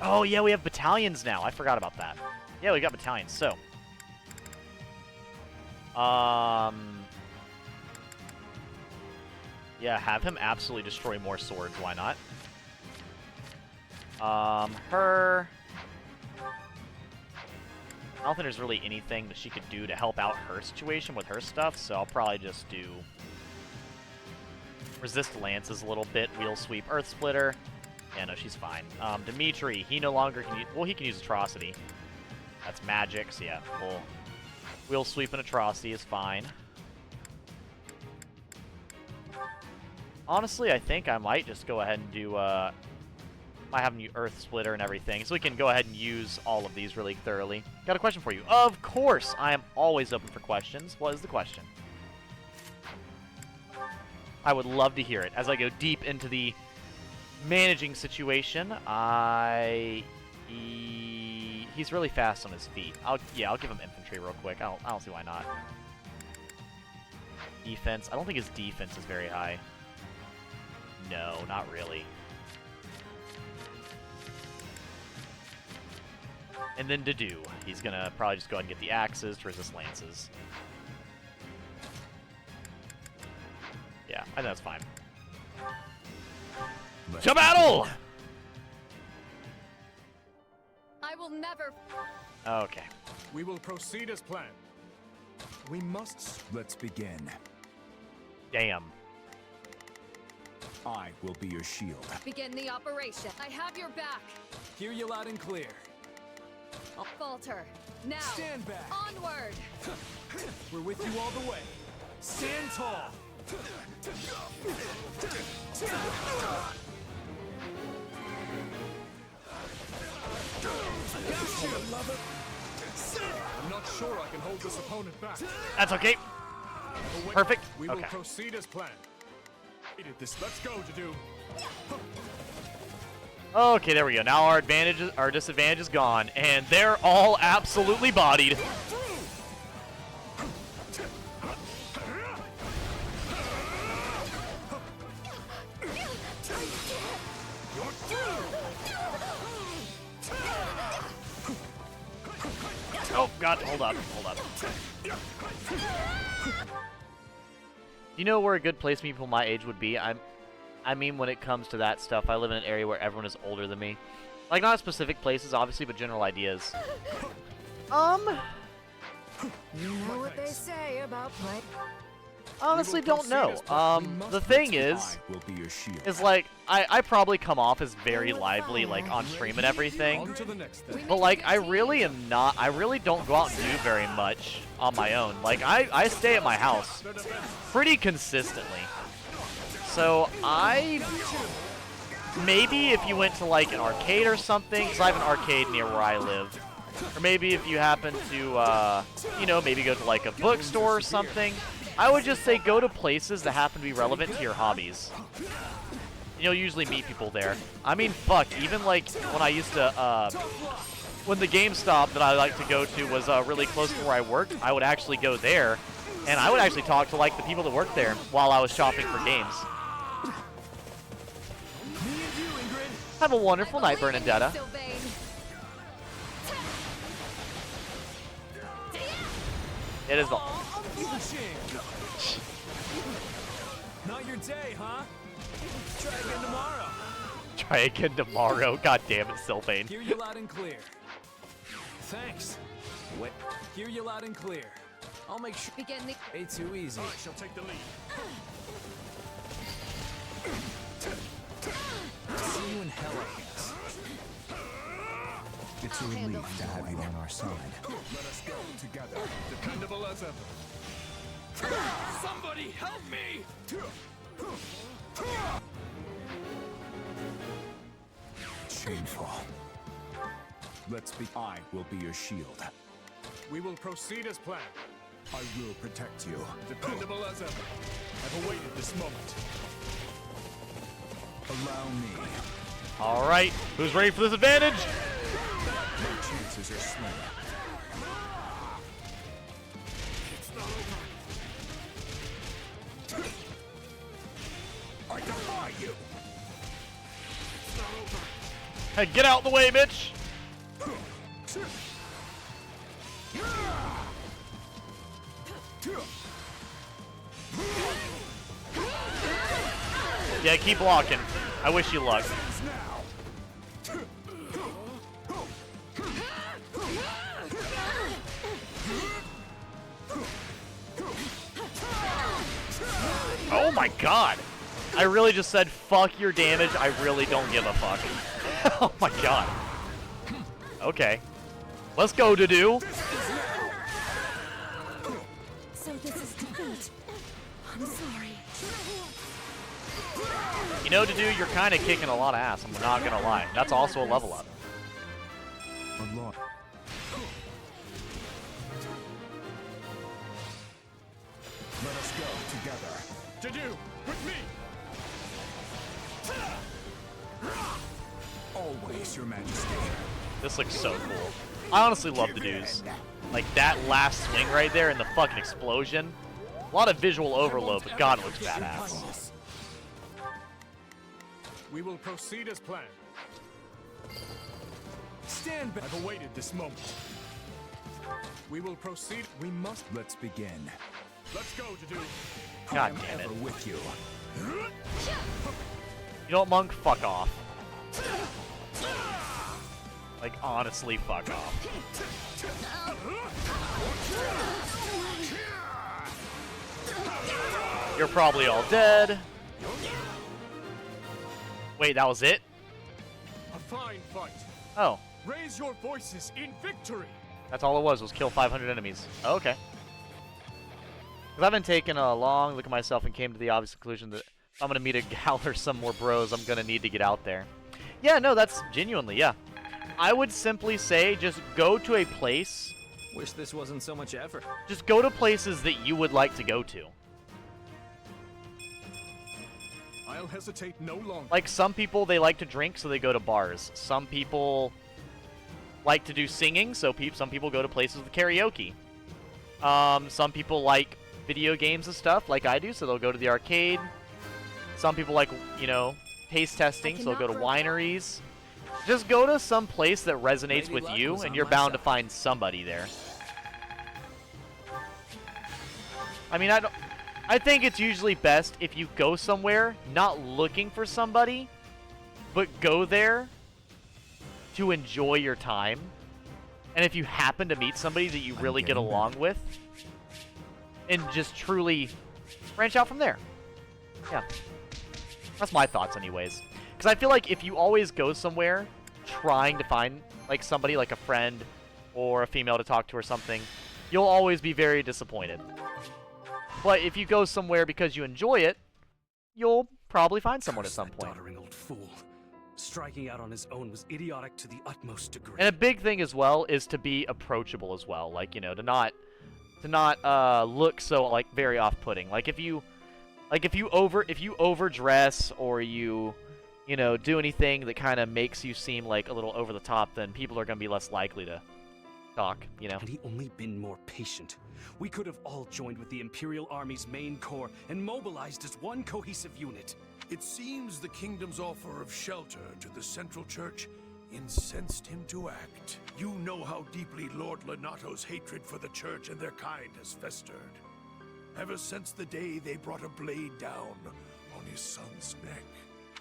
Speaker 1: Oh, yeah, we have battalions now. I forgot about that. Yeah, we got battalions. So, yeah, have him absolutely destroy more swords. Why not? Her. I don't think there's really anything that she could do to help out her situation with her stuff, so I'll probably just do resist lances a little bit, wheel sweep, earth splitter. Yeah, no, she's fine. Dimitri, he no longer can use, well, he can use atrocity. That's magic, so yeah, wheel sweep and atrocity is fine. Honestly, I think I might just go ahead and do, might have him use earth splitter and everything, so we can go ahead and use all of these really thoroughly. Got a question for you. Of course, I am always open for questions. What is the question? I would love to hear it. As I go deep into the managing situation, he's really fast on his feet. I'll give him infantry real quick. I don't see why not. Defense. I don't think his defense is very high. No, not really. And then to do, he's gonna probably just go ahead and get the axes to resist lances. Yeah, I think that's fine. To battle!
Speaker 3: I will never.
Speaker 1: Okay.
Speaker 10: We will proceed as planned. We must.
Speaker 19: Let's begin.
Speaker 1: Damn.
Speaker 19: I will be your shield.
Speaker 3: Begin the operation. I have your back.
Speaker 9: Hear you loud and clear.
Speaker 3: Falter. Now.
Speaker 9: Stand back.
Speaker 3: Onward.
Speaker 9: We're with you all the way. Stand tall.
Speaker 10: I'm not sure I can hold this opponent back.
Speaker 1: That's okay. Perfect.
Speaker 10: We will
Speaker 1: Okay.
Speaker 10: proceed as planned. Let's go, to do.
Speaker 1: Okay, there we go. Now our disadvantage is gone, and they're all absolutely bodied. Oh God! Hold up! Hold up! Do you know where a good place people my age would be? I mean, when it comes to that stuff, I live in an area where everyone is older than me. Like, not specific places, obviously, but general ideas.
Speaker 2: You know what they say about play.
Speaker 1: Honestly, don't know. The thing is like, I probably come off as very lively, like, on stream and everything. But, like, I really don't go out and do very much on my own. Like, I stay at my house pretty consistently. So, maybe if you went to, like, an arcade or something, because I have an arcade near where I live. Or maybe if you happen to, you know, maybe go to, like, a bookstore or something. I would just say go to places that happen to be relevant to your hobbies. You'll usually meet people there. I mean, fuck, even, like, when I used to, when the GameStop that I like to go to was, really close to where I worked, I would actually go there, and I would actually talk to, like, the people that worked there while I was shopping for games. Have a wonderful night, Bernadetta. It is the...
Speaker 9: Not your day, huh? Try again tomorrow.
Speaker 1: Try again tomorrow. God damn it, Sylvain.
Speaker 9: Hear you loud and clear. Thanks. What? Hear you loud and clear. I'll make sure.
Speaker 3: Begin the.
Speaker 9: Ain't too easy.
Speaker 10: I shall take the lead.
Speaker 9: See you in hell, I guess.
Speaker 19: It's a relief to have you on our side.
Speaker 10: Let us go together, dependable as ever. Somebody help me!
Speaker 19: Shameful. Let's be. I will be your shield.
Speaker 10: We will proceed as planned.
Speaker 19: I will protect you.
Speaker 10: Dependable as ever. I've awaited this moment.
Speaker 19: Allow me.
Speaker 1: All right, who's ready for this advantage?
Speaker 19: My chances are slim.
Speaker 10: It's not over. I defy you. It's not over.
Speaker 1: Hey, get out the way, bitch! Yeah, keep blocking. I wish you luck. Oh my god! I really just said, fuck your damage, I really don't give a fuck. Oh my god. Okay. Let's go, Dudu.
Speaker 2: So this is defeat. I'm sorry.
Speaker 1: You know, Dudu, you're kind of kicking a lot of ass, I'm not gonna lie. That's also a level up.
Speaker 19: Let us go together.
Speaker 14: Dudu, with me!
Speaker 19: Always, Your Majesty.
Speaker 1: This looks so cool. I honestly love the dudes. Like that last swing right there and the fucking explosion. A lot of visual overload, but God, it looks badass.
Speaker 14: We will proceed as planned. Stand back. I've awaited this moment. We will proceed. We must.
Speaker 19: Let's begin.
Speaker 14: Let's go, Dudu.
Speaker 1: God damn it.
Speaker 19: With you.
Speaker 1: You know what, Monk? Fuck off. Like, honestly, fuck off. You're probably all dead. Wait, that was it?
Speaker 14: A fine fight.
Speaker 1: Oh.
Speaker 14: Raise your voices in victory.
Speaker 1: That's all it was kill 500 enemies. Oh, okay. Because I've been taking a long look at myself and came to the obvious conclusion that if I'm going to meet a gal or some more bros, I'm going to need to get out there. Yeah, no, that's genuinely, yeah. I would simply say just go to a place.
Speaker 9: Wish this wasn't so much effort.
Speaker 1: Just go to places that you would like to go to.
Speaker 14: I'll hesitate no longer.
Speaker 1: Like some people, they like to drink, so they go to bars. Some people like to do singing, so some people go to places with karaoke. Some people like video games and stuff, like I do, so they'll go to the arcade. Some people like, you know, taste testing, so they'll go to wineries. Just go to some place that resonates with you, and you're bound to find somebody there. I mean, I think it's usually best if you go somewhere not looking for somebody, but go there to enjoy your time. And if you happen to meet somebody that you really get along with, and just truly branch out from there. Yeah. That's my thoughts anyways. Because I feel like if you always go somewhere trying to find like somebody, like a friend or a female to talk to or something, you'll always be very disappointed. But if you go somewhere because you enjoy it, you'll probably find someone at some point.
Speaker 8: Doddering old fool. Striking out on his own was idiotic to the utmost degree.
Speaker 1: And a big thing as well is to be approachable as well. Like, you know, to not look so like very off-putting. Like if you overdress or you know, do anything that kind of makes you seem like a little over the top, then people are going to be less likely to talk, you know.
Speaker 8: Had he only been more patient, we could have all joined with the Imperial Army's main corps and mobilized as one cohesive unit.
Speaker 15: It seems the kingdom's offer of shelter to the Central Church incensed him to act. You know how deeply Lord Lonato's hatred for the Church and their kind has festered. Ever since the day they brought a blade down on his son's neck.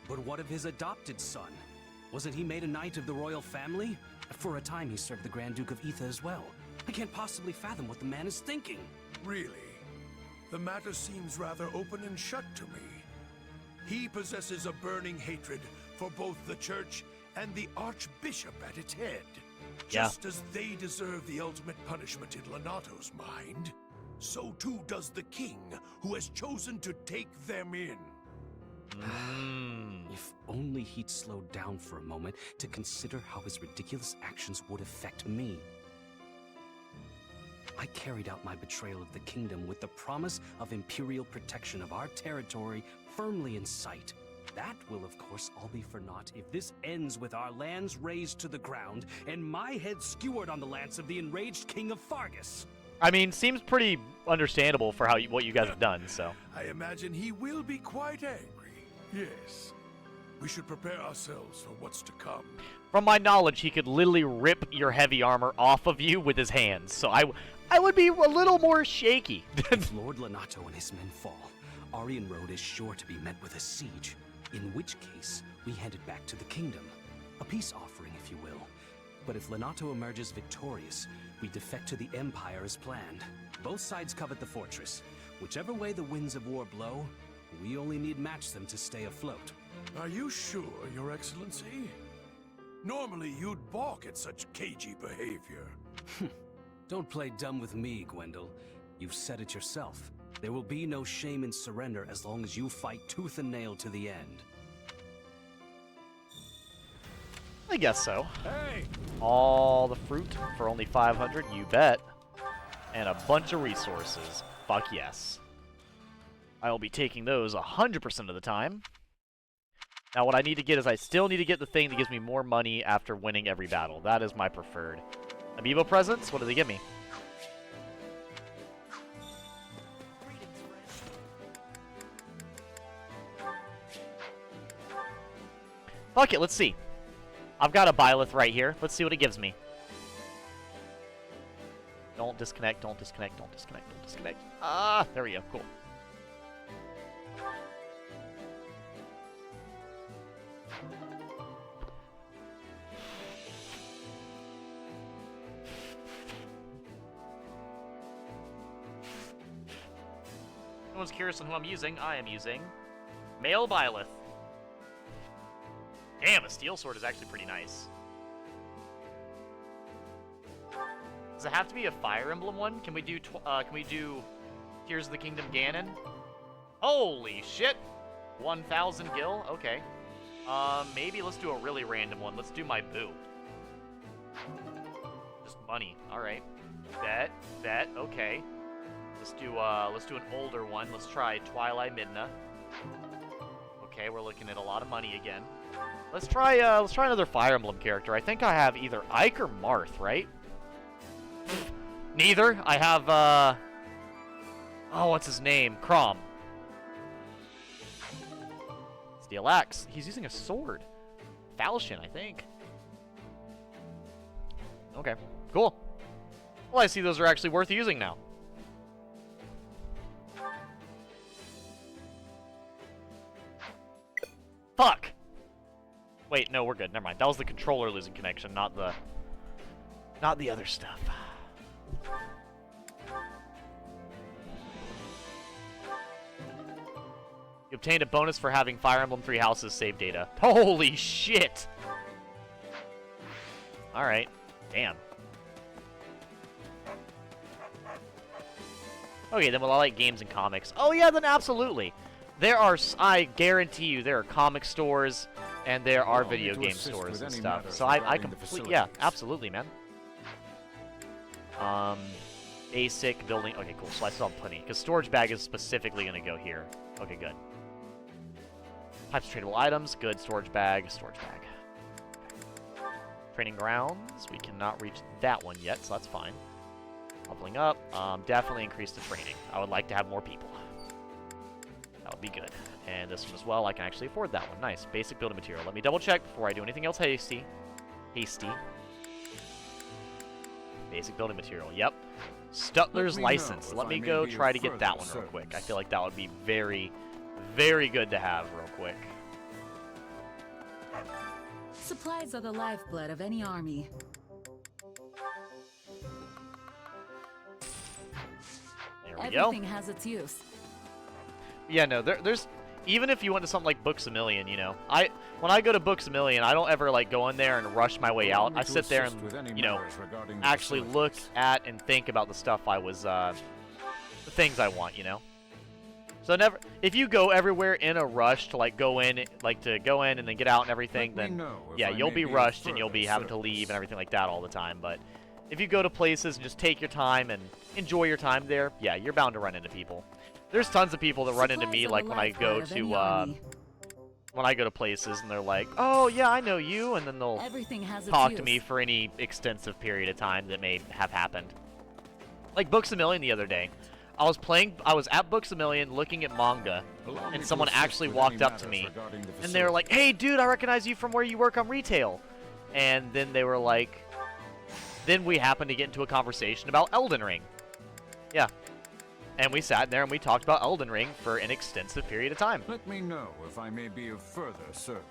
Speaker 8: But what of his adopted son? Wasn't he made a knight of the royal family? For a time he served the Grand Duke of Etha as well. I can't possibly fathom what the man is thinking.
Speaker 15: Really? The matter seems rather open and shut to me. He possesses a burning hatred for both the Church and the Archbishop at its head.
Speaker 1: Yeah.
Speaker 15: Just as they deserve the ultimate punishment in Lonato's mind, so too does the king, who has chosen to take them in.
Speaker 8: If only he'd slowed down for a moment to consider how his ridiculous actions would affect me. I carried out my betrayal of the kingdom with the promise of imperial protection of our territory firmly in sight. That will, of course, all be for naught if this ends with our lands razed to the ground and my head skewered on the lance of the enraged king of Fargus.
Speaker 1: I mean, seems pretty understandable for what you guys have done, so.
Speaker 15: I imagine he will be quite angry, yes. We should prepare ourselves for what's to come.
Speaker 1: From my knowledge, he could literally rip your heavy armor off of you with his hands, so I would be a little more shaky.
Speaker 8: If Lord Lenato and his men fall, Aryan Road is sure to be met with a siege, in which case we head it back to the kingdom. A peace offering, if you will. But if Lenato emerges victorious, we defect to the Empire as planned. Both sides covet the fortress. Whichever way the winds of war blow, we only need match them to stay afloat.
Speaker 15: Are you sure, Your Excellency? Normally you'd balk at such cagey behavior.
Speaker 8: Don't play dumb with me, Gwendol. You've said it yourself. There will be no shame in surrender as long as you fight tooth and nail to the end.
Speaker 1: I guess so.
Speaker 14: Hey!
Speaker 1: All the fruit for only 500, you bet. And a bunch of resources. Fuck yes. I will be taking those 100% of the time. Now what I need to get is I still need to get the thing that gives me more money after winning every battle. That is my preferred. Amiibo presents? What do they give me? Fuck it, let's see. I've got a Byleth right here. Let's see what it gives me. Don't disconnect, don't disconnect, don't disconnect, don't disconnect. Ah, there we go, cool. Anyone's curious on who I'm using? I am using Male Byleth. Damn, a steel sword is actually pretty nice. Does it have to be a Fire Emblem one? Can we do Tears of the Kingdom Ganon? Holy shit! 1,000 gil? Okay. Maybe let's do a really random one. Let's do my boo. Just money. Alright. Bet, okay. Let's do an older one. Let's try Twilight Midna. Okay, we're looking at a lot of money again. Let's try another Fire Emblem character. I think I have either Ike or Marth, right? Neither. I have oh, what's his name? Crom. Steel Axe. He's using a sword. Falchion, I think. Okay, cool. Well, I see those are actually worth using now. Fuck! Wait, no, we're good. Never mind. That was the controller losing connection, not the other stuff. You obtained a bonus for having Fire Emblem 3 Houses save data. Holy shit! Alright. Damn. Okay, then will I like games and comics? Oh yeah, then absolutely. There are, I guarantee you, there are comic stores and there are video game stores and stuff. So I completely, yeah, absolutely, man. Basic building. Okay, cool. So I still have plenty because storage bag is specifically going to go here. Okay, good. Types of tradable items. Good. Storage bag. Storage bag. Training grounds. We cannot reach that one yet, so that's fine. Leveling up. Definitely increase the training. I would like to have more people. That would be good. And this one as well. I can actually afford that one. Nice. Basic building material. Let me double check before I do anything else hasty. Basic building material. Yep. Stutler's license. Let me go try to get that one real quick. I feel like that would be very, very good to have real quick.
Speaker 7: Supplies are the lifeblood of any army.
Speaker 1: There we go.
Speaker 7: Everything has its use.
Speaker 1: Yeah, no, there's... Even if you went to something like Books A Million, you know, when I go to Books A Million, I don't ever, like, go in there and rush my way out. I sit there and, you know, actually look at and think about the stuff I was, the things I want, you know? So never, if you go everywhere in a rush to, like, go in and then get out and everything, then, yeah, you'll be rushed and you'll be having to leave and everything like that all the time. But if you go to places and just take your time and enjoy your time there, yeah, you're bound to run into people. There's tons of people that run into me, like, when I go to places, and they're like, oh, yeah, I know you, and then they'll talk to me for any extensive period of time that may have happened. Like, Books A Million the other day. I was at Books A Million looking at manga, and someone actually walked up to me, and they were like, "Hey, dude, I recognize you from where you work on retail." And then they were like, then we happened to get into a conversation about Elden Ring. Yeah. And we sat there and we talked about Elden Ring for an extensive period of time.
Speaker 19: Let me know if I may be of further service.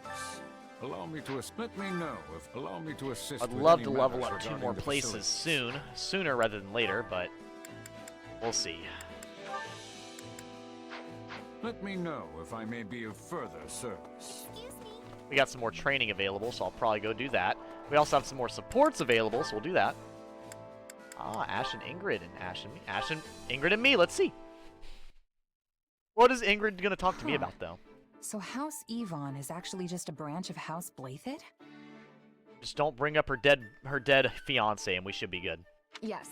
Speaker 19: Allow me to assist.
Speaker 1: I'd love to level up 2 more places sooner rather than later, but we'll see.
Speaker 19: Let me know if I may be of further service.
Speaker 1: We got some more training available, so I'll probably go do that. We also have some more supports available, so we'll do that. Ah, Ash and Ingrid and Ingrid and me. Let's see. What is Ingrid gonna talk to me about, though?
Speaker 4: So House Yvonne is actually just a branch of House Blathid?
Speaker 1: Just don't bring up her dead fiance, and we should be good.
Speaker 3: Yes.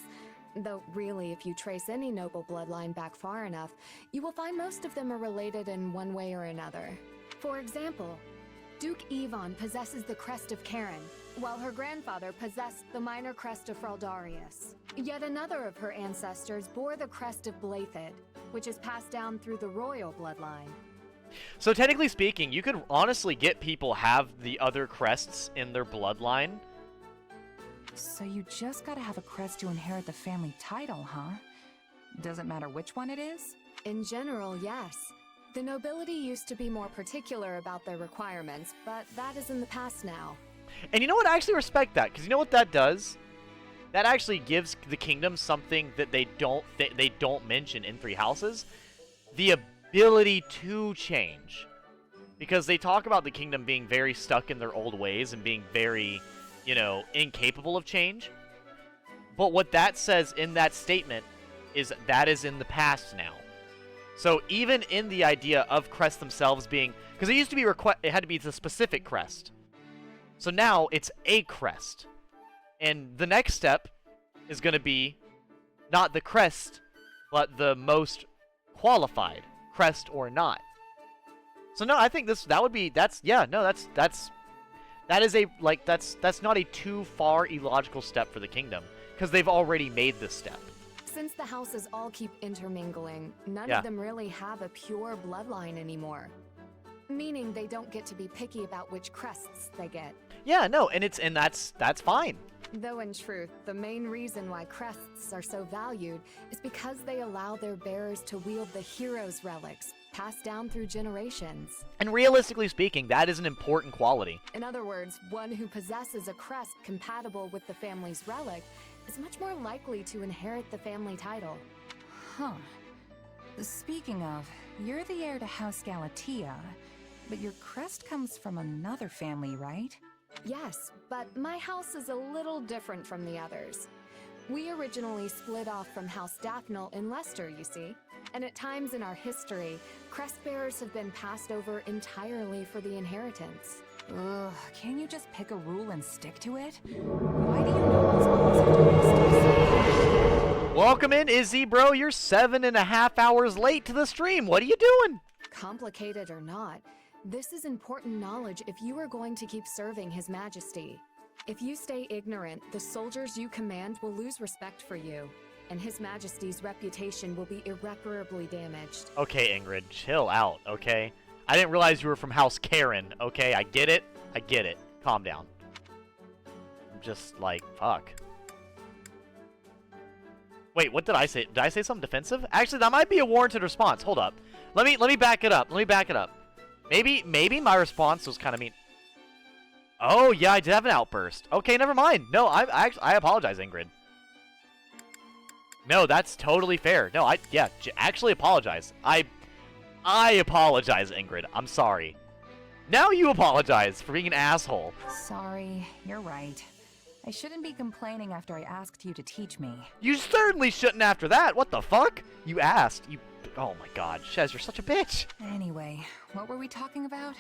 Speaker 3: Though really, if you trace any noble bloodline back far enough, you will find most of them are related in one way or another. For example, Duke Yvonne possesses the crest of Karen, while her grandfather possessed the minor crest of Fraldarius. Yet another of her ancestors bore the crest of Blathid, which is passed down through the royal bloodline.
Speaker 1: So technically speaking, you could honestly get people have the other crests in their bloodline.
Speaker 4: So you just gotta have a crest to inherit the family title, huh? Doesn't matter which one it is?
Speaker 3: In general, yes. The nobility used to be more particular about their requirements, but that is in the past now.
Speaker 1: And you know what? I actually respect that, because you know what that does? That actually gives the kingdom something that they don't mention in Three Houses. The ability to change. Because they talk about the kingdom being very stuck in their old ways and being very, you know, incapable of change. But what that says in that statement is that is in the past now. So even in the idea of crests themselves being, because it used to be it had to be the specific crest. So now it's a crest. And the next step is going to be not the crest, but the most qualified, crest or not. So no, I think that's not a too far illogical step for the kingdom, because they've already made this step.
Speaker 3: Since the houses all keep intermingling, none of them really have a pure bloodline anymore. Meaning they don't get to be picky about which crests they get.
Speaker 1: Yeah, no, and that's fine.
Speaker 3: Though in truth, the main reason why crests are so valued is because they allow their bearers to wield the hero's relics, passed down through generations.
Speaker 1: And realistically speaking, that is an important quality.
Speaker 3: In other words, one who possesses a crest compatible with the family's relic is much more likely to inherit the family title.
Speaker 4: Huh. Speaking of, you're the heir to House Galatea, but your crest comes from another family, right?
Speaker 3: Yes, but my house is a little different from the others. We originally split off from House Daphne in Leicester, you see. And at times in our history, crest bearers have been passed over entirely for the inheritance.
Speaker 4: Ugh, can't you just pick a rule and stick to it? Why do you know those rules have to make stuff so
Speaker 1: Welcome in, Izzy, bro. You're 7.5 hours late to the stream. What are you doing?
Speaker 3: Complicated or not, this is important knowledge if you are going to keep serving His Majesty. If you stay ignorant, the soldiers you command will lose respect for you, and His Majesty's reputation will be irreparably damaged.
Speaker 1: Okay, Ingrid, chill out, okay? I didn't realize you were from House Karen, okay? I get it. Calm down. I'm just like, fuck. Wait, what did I say? Did I say something defensive? Actually, that might be a warranted response. Hold up. Let me back it up. Maybe my response was kind of mean. Oh, yeah, I did have an outburst. Okay, never mind. No, I apologize, Ingrid. No, that's totally fair. No, actually apologize. I apologize, Ingrid. I'm sorry. Now you apologize for being an asshole.
Speaker 4: Sorry, you're right. I shouldn't be complaining after I asked you to teach me.
Speaker 1: You certainly shouldn't after that. What the fuck? You asked. Oh my god, Shez, you're such a bitch.
Speaker 4: Anyway, what were we talking about?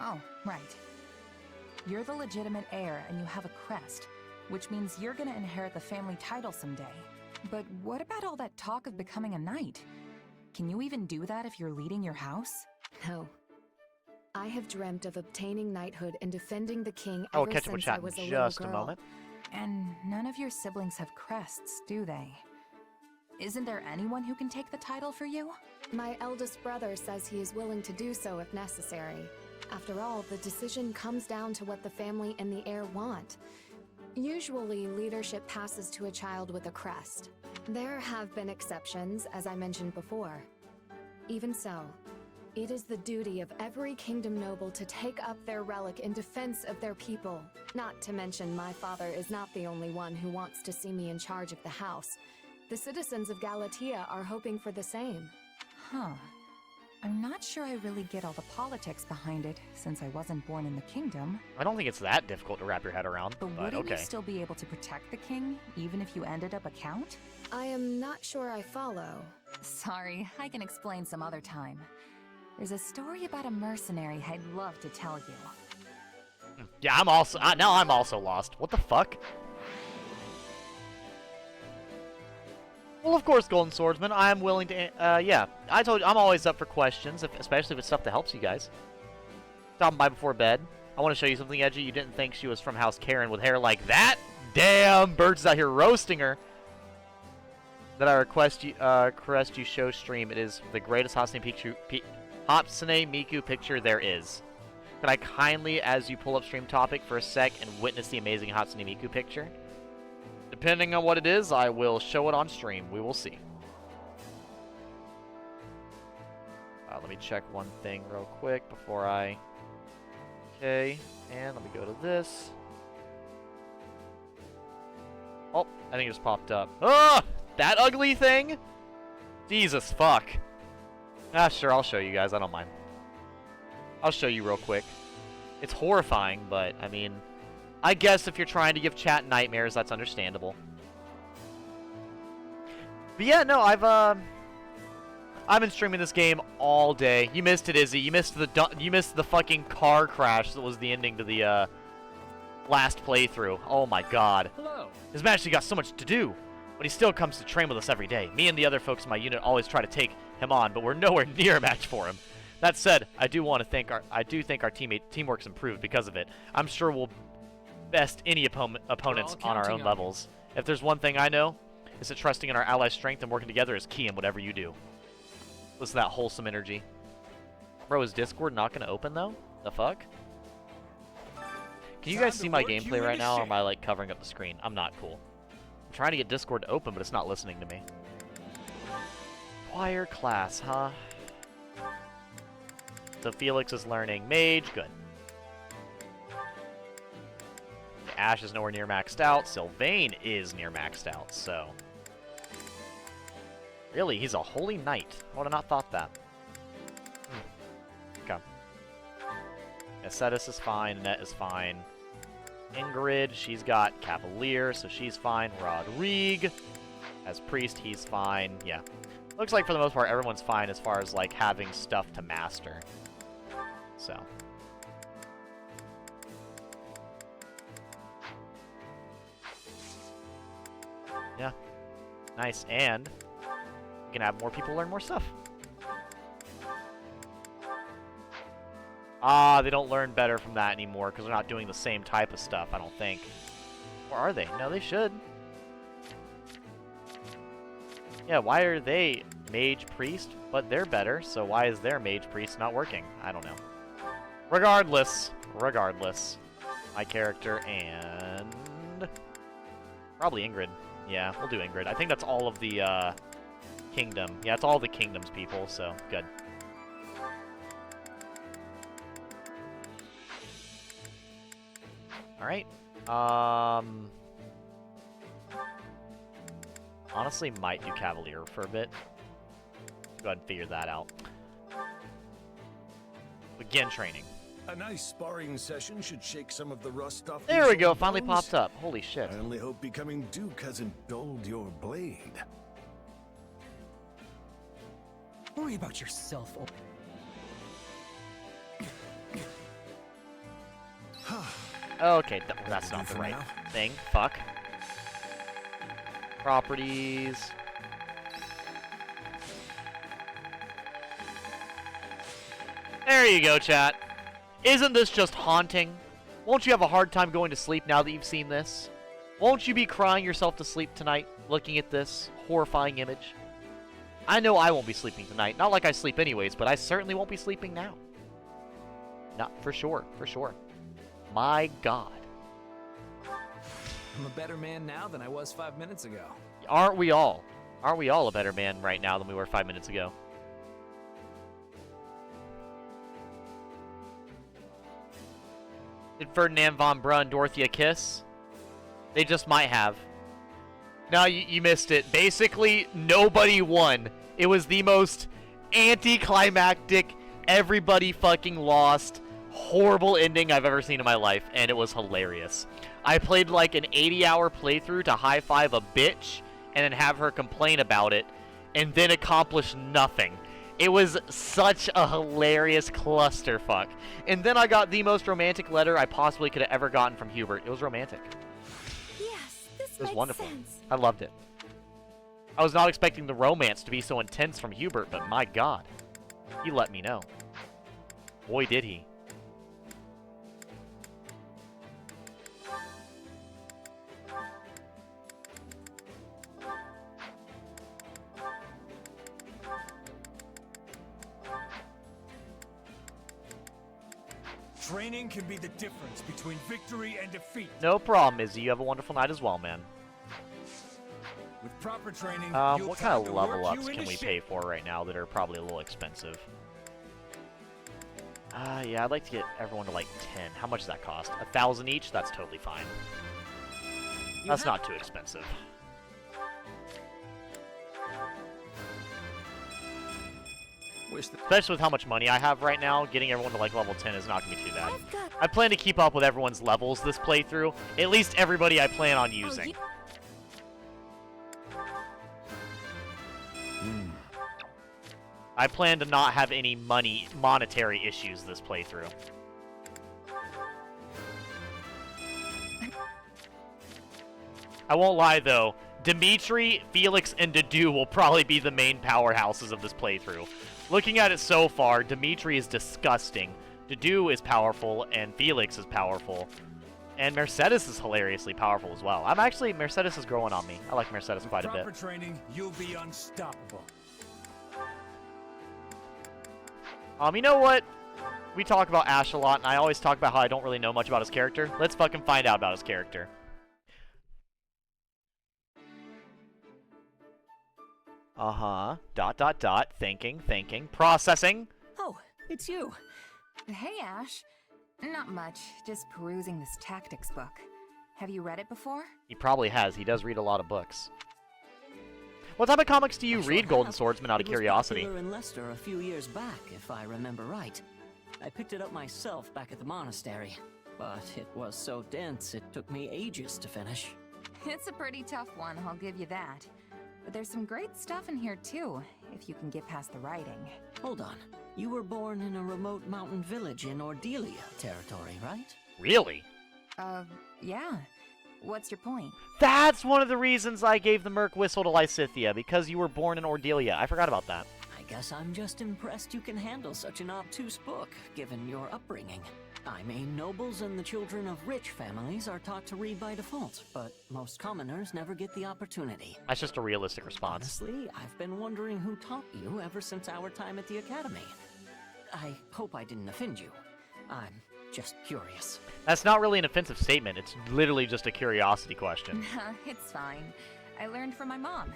Speaker 4: Oh, right. You're the legitimate heir and you have a crest, which means you're gonna inherit the family title someday. But what about all that talk of becoming a knight? Can you even do that if you're leading your house?
Speaker 3: No. I have dreamt of obtaining knighthood and defending the king ever since I was a little girl.
Speaker 1: A moment.
Speaker 4: And none of your siblings have crests, do they? Isn't there anyone who can take the title for you?
Speaker 3: My eldest brother says he is willing to do so if necessary. After all, the decision comes down to what the family and the heir want. Usually, leadership passes to a child with a crest. There have been exceptions, as I mentioned before. Even so, it is the duty of every kingdom noble to take up their relic in defense of their people. Not to mention, my father is not the only one who wants to see me in charge of the house. The citizens of Galatea are hoping for the same.
Speaker 4: Huh. I'm not sure I really get all the politics behind it, since I wasn't born in the kingdom.
Speaker 1: I don't think it's that difficult to wrap your head around, but
Speaker 4: wouldn't
Speaker 1: okay.
Speaker 4: you still be able to protect the king, even if you ended up a count?
Speaker 3: I am not sure I follow.
Speaker 4: Sorry, I can explain some other time. There's a story about a mercenary I'd love to tell you.
Speaker 1: Yeah, I'm also now I'm also lost. What the fuck? Well, of course, Golden Swordsman. I am willing to. Yeah, I told you I'm always up for questions, especially if it's stuff that helps you guys. Stopping by before bed. I want to show you something edgy. You didn't think she was from House Karen with hair like that? Damn, Birds is out here roasting her. That I request you show stream. It is the greatest Hatsune Miku picture there is. Could I kindly, as you pull up stream topic for a sec, and witness the amazing Hatsune Miku picture? Depending on what it is, I will show it on stream. We will see. Let me check one thing real quick before I... Okay, and let me go to this. Oh, I think it just popped up. Ah! That ugly thing? Jesus, fuck. Ah, sure, I'll show you guys. I don't mind. I'll show you real quick. It's horrifying, but, I mean... I guess if you're trying to give chat nightmares, that's understandable. But yeah, no, I've been streaming this game all day. You missed it, Izzy. You missed the fucking car crash that was the ending to the last playthrough. Oh my god.
Speaker 8: Hello.
Speaker 1: His Majesty got so much to do, but he still comes to train with us every day. Me and the other folks in my unit always try to take him on, but we're nowhere near a match for him. That said, I do think our teamwork's improved because of it. I'm sure we'll best any opponents on our own levels. If there's one thing I know, is that trusting in our allies' strength and working together is key in whatever you do. Listen to that wholesome energy. Bro, is Discord not going to open, though? The fuck? Can you guys see my gameplay right now, or am I, like, covering up the screen? I'm not cool. I'm trying to get Discord to open, but it's not listening to me. Choir class, huh? So Felix is learning Mage. Good. Ash is nowhere near maxed out. Sylvain is near maxed out, so... Really, he's a holy knight. I would have not thought that. Okay. Acetus is fine. Net is fine. Ingrid, she's got Cavalier, so she's fine. Rodrigue, as Priest, he's fine. Yeah. Looks like for the most part, everyone's fine as far as, like, having stuff to master. So... Yeah. Nice. And you can have more people learn more stuff. Ah, they don't learn better from that anymore because they're not doing the same type of stuff, I don't think. Or are they? No, they should. Yeah, why are they Mage Priest? But they're better, so why is their Mage Priest not working? I don't know. Regardless. My character and... Probably Ingrid. Yeah, we'll do Ingrid. I think that's all of the, kingdom. Yeah, it's all the kingdom's people, so good. Alright. Honestly, might do Cavalier for a bit. Go ahead and figure that out. Begin training.
Speaker 6: A nice sparring session should shake some of the rust off.
Speaker 1: There we go, finally popped up. Holy shit.
Speaker 6: I only hope becoming Duke hasn't dulled your blade.
Speaker 13: Worry about yourself.
Speaker 1: Okay, that's not the right thing. Fuck. Properties. There you go, chat. Isn't this just haunting? Won't you have a hard time going to sleep now that you've seen this? Won't you be crying yourself to sleep tonight, looking at this horrifying image? I know I won't be sleeping tonight. Not like I sleep anyways, but I certainly won't be sleeping now. Not for sure, for sure. My God.
Speaker 9: I'm a better man now than I was 5 minutes ago.
Speaker 1: Aren't we all? Aren't we all a better man right now than we were 5 minutes ago? Did Ferdinand von Brunn Dorothea kiss? They just might have. No, you missed it. Basically, nobody won. It was the most anticlimactic, everybody fucking lost, horrible ending I've ever seen in my life, and it was hilarious. I played like an 80-hour playthrough to high-five a bitch and then have her complain about it, and then accomplish nothing. It was such a hilarious clusterfuck. And then I got the most romantic letter I possibly could have ever gotten from Hubert. It was romantic.
Speaker 2: Yes, this
Speaker 1: It was
Speaker 2: makes
Speaker 1: wonderful.
Speaker 2: sense.
Speaker 1: I loved it. I was not expecting the romance to be so intense from Hubert, but my God, he let me know. Boy, did he.
Speaker 14: Training can be the difference between victory and defeat.
Speaker 1: No problem, Izzy. You have a wonderful night as well, man.
Speaker 14: With proper training,
Speaker 1: What kind of level ups can we pay for right now that are probably a little expensive? Yeah, I'd like to get everyone to like 10. How much does that cost? 1,000 each? That's totally fine. That's not too expensive. Especially with how much money I have right now, getting everyone to like level 10 is not going to be too bad. I plan to keep up with everyone's levels this playthrough. At least everybody I plan on using. I plan to not have any monetary issues this playthrough. I won't lie though, Dimitri, Felix, and Dedue will probably be the main powerhouses of this playthrough. Looking at it so far, Dimitri is disgusting, Dedue is powerful, and Felix is powerful. And Mercedes is hilariously powerful as well. Mercedes is growing on me. I like Mercedes quite a bit.
Speaker 14: With proper training, you'll be unstoppable.
Speaker 1: You know what? We talk about Ash a lot, and I always talk about how I don't really know much about his character. Let's fucking find out about his character. Thinking. Processing.
Speaker 4: Oh, it's you. Hey, Ash. Not much. Just perusing this tactics book. Have you read it before?
Speaker 1: He probably has. He does read a lot of books. What type of comics do you read, Golden Swordsman, out of curiosity?
Speaker 22: It was popular in Leicester a few years back, if I remember right. I picked it up myself back at the monastery, but it was so dense it took me ages to finish.
Speaker 4: It's a pretty tough one, I'll give you that. But there's some great stuff in here too, if you can get past the writing.
Speaker 22: Hold on. You were born in a remote mountain village in Ordelia territory, right?
Speaker 1: Really?
Speaker 4: Yeah. What's your point?
Speaker 1: That's one of the reasons I gave the Merc Whistle to Lysithea, because you were born in Ordelia. I forgot about that.
Speaker 22: I guess I'm just impressed you can handle such an obtuse book, given your upbringing. I mean, nobles and the children of rich families are taught to read by default, but most commoners never get the opportunity.
Speaker 1: That's just a realistic response.
Speaker 22: Honestly, I've been wondering who taught you ever since our time at the academy. I hope I didn't offend you. I'm just curious.
Speaker 1: That's not really an offensive statement. It's literally just a curiosity question.
Speaker 4: It's fine. I learned from my mom.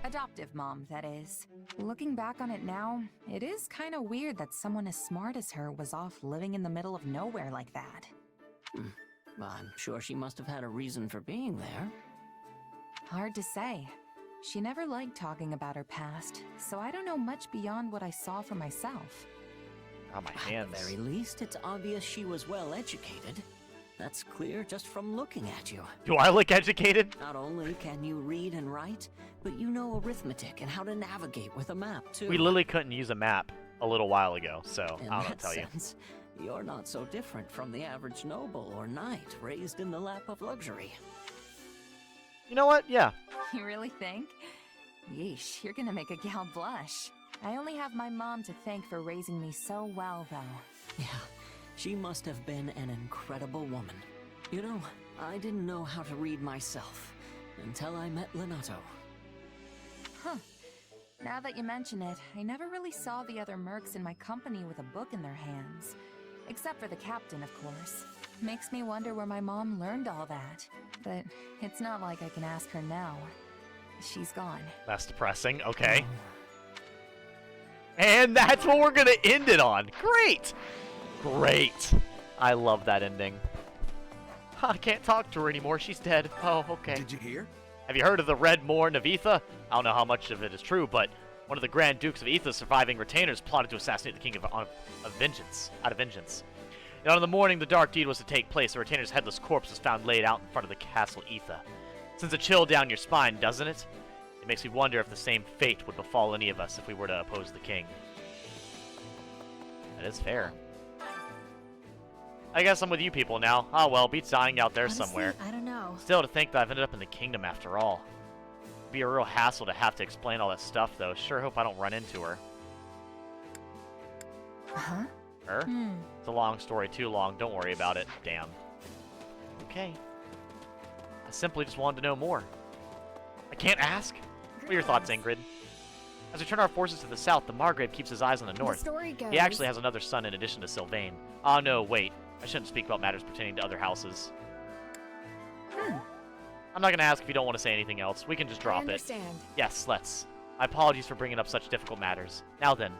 Speaker 4: Adoptive mom, that is. Looking back on it now, it is kind of weird that someone as smart as her was off living in the middle of nowhere like that.
Speaker 22: Well, I'm sure she must have had a reason for being there.
Speaker 4: Hard to say. She never liked talking about her past, so I don't know much beyond what I saw for myself.
Speaker 1: Oh, my hands.
Speaker 22: At the very least, it's obvious she was well educated. That's clear just from looking at you.
Speaker 1: Do I look educated?
Speaker 22: Not only can you read and write, but you know arithmetic and how to navigate with a map, too.
Speaker 1: We literally couldn't use a map a little while ago, so I don't know what to tell you.
Speaker 22: You're not so different from the average noble or knight raised in the lap of luxury.
Speaker 1: You know what? Yeah.
Speaker 4: You really think? Yeesh, you're gonna make a gal blush. I only have my mom to thank for raising me so well, though.
Speaker 22: Yeah, she must have been an incredible woman. You know, I didn't know how to read myself until I met Lenato.
Speaker 4: Huh. Now that you mention it, I never really saw the other mercs in my company with a book in their hands. Except for the captain, of course. Makes me wonder where my mom learned all that. But it's not like I can ask her now. She's gone.
Speaker 1: That's depressing. Okay. And that's what we're going to end it on. Great. Great. I love that ending. I can't talk to her anymore. She's dead. Oh, okay.
Speaker 11: Did you hear?
Speaker 1: Have you heard of the Red Morn of Aetha? I don't know how much of it is true, but one of the Grand Dukes of Aetha's surviving retainers plotted to assassinate the King out of vengeance. And on the morning the dark deed was to take place, the retainer's headless corpse was found laid out in front of the castle Aetha. Sends a chill down your spine, doesn't it? It makes me wonder if the same fate would befall any of us if we were to oppose the king. That is fair. I guess I'm with you people now. Oh well, beats dying out there
Speaker 2: Honestly,
Speaker 1: somewhere.
Speaker 2: I don't know.
Speaker 1: Still, to think that I've ended up in the kingdom after all. It'd be a real hassle to have to explain all that stuff, though. Sure hope I don't run into her.
Speaker 4: Huh?
Speaker 1: Her? It's a long story, too long. Don't worry about it. Damn. Okay. I simply just wanted to know more. I can't ask? What are your thoughts, Ingrid? As we turn our forces to the south, the Margrave keeps his eyes on the north.
Speaker 3: The story goes...
Speaker 1: He actually has another son in addition to Sylvain. Oh, no, wait. I shouldn't speak about matters pertaining to other houses. I'm not going to ask if you don't want to say anything else. We can just drop
Speaker 3: I understand.
Speaker 1: it. Yes, let's. My apologies for bringing up such difficult matters. Now then,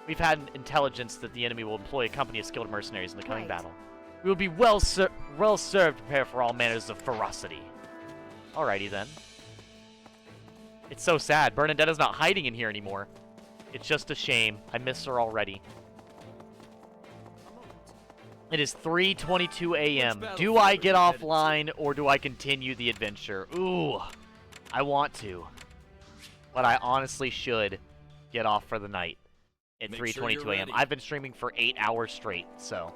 Speaker 1: we've had intelligence that the enemy will employ a company of skilled mercenaries in the coming battle. We will be well served to prepare for all manners of ferocity. Alrighty then. It's so sad. Bernadetta's not hiding in here anymore. It's just a shame. I miss her already. It is 3:22 a.m. Do I get offline or do I continue the adventure? Ooh, I want to. But I honestly should get off for the night at 3:22 a.m. I've been streaming for 8 hours straight, so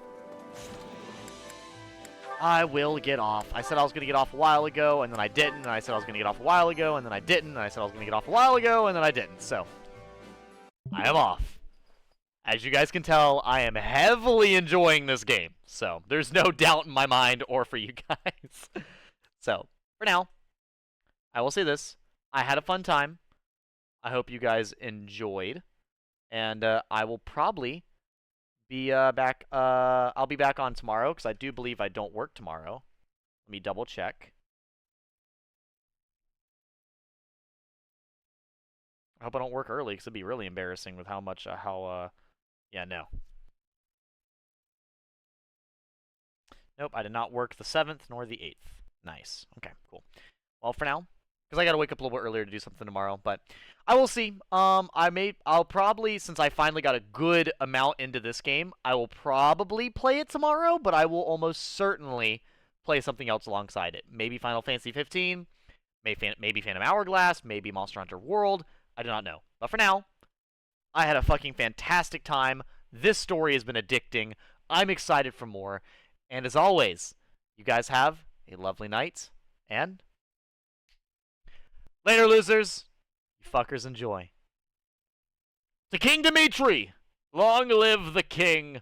Speaker 1: I will get off. I said I was going to get off a while ago, and then I didn't, and I said I was going to get off a while ago, and then I didn't, and I said I was going to get off a while ago, and then I didn't, so I am off. As you guys can tell, I am heavily enjoying this game, so there's no doubt in my mind or for you guys. So, for now, I will say this. I had a fun time. I hope you guys enjoyed, and I will probably be back. I'll be back on tomorrow, because I do believe I don't work tomorrow. Let me double check. I hope I don't work early, because it'd be really embarrassing with how much, yeah, no. Nope, I did not work the 7th nor the 8th. Nice. Okay, cool. Well, for now, because I got to wake up a little bit earlier to do something tomorrow, but I will see. I'll probably, since I finally got a good amount into this game, I will probably play it tomorrow, but I will almost certainly play something else alongside it. Maybe Final Fantasy 15, maybe Phantom Hourglass, maybe Monster Hunter World. I do not know. But for now, I had a fucking fantastic time. This story has been addicting. I'm excited for more. And as always, you guys have a lovely night. And later, losers. You fuckers enjoy. To King Dimitri, long live the king.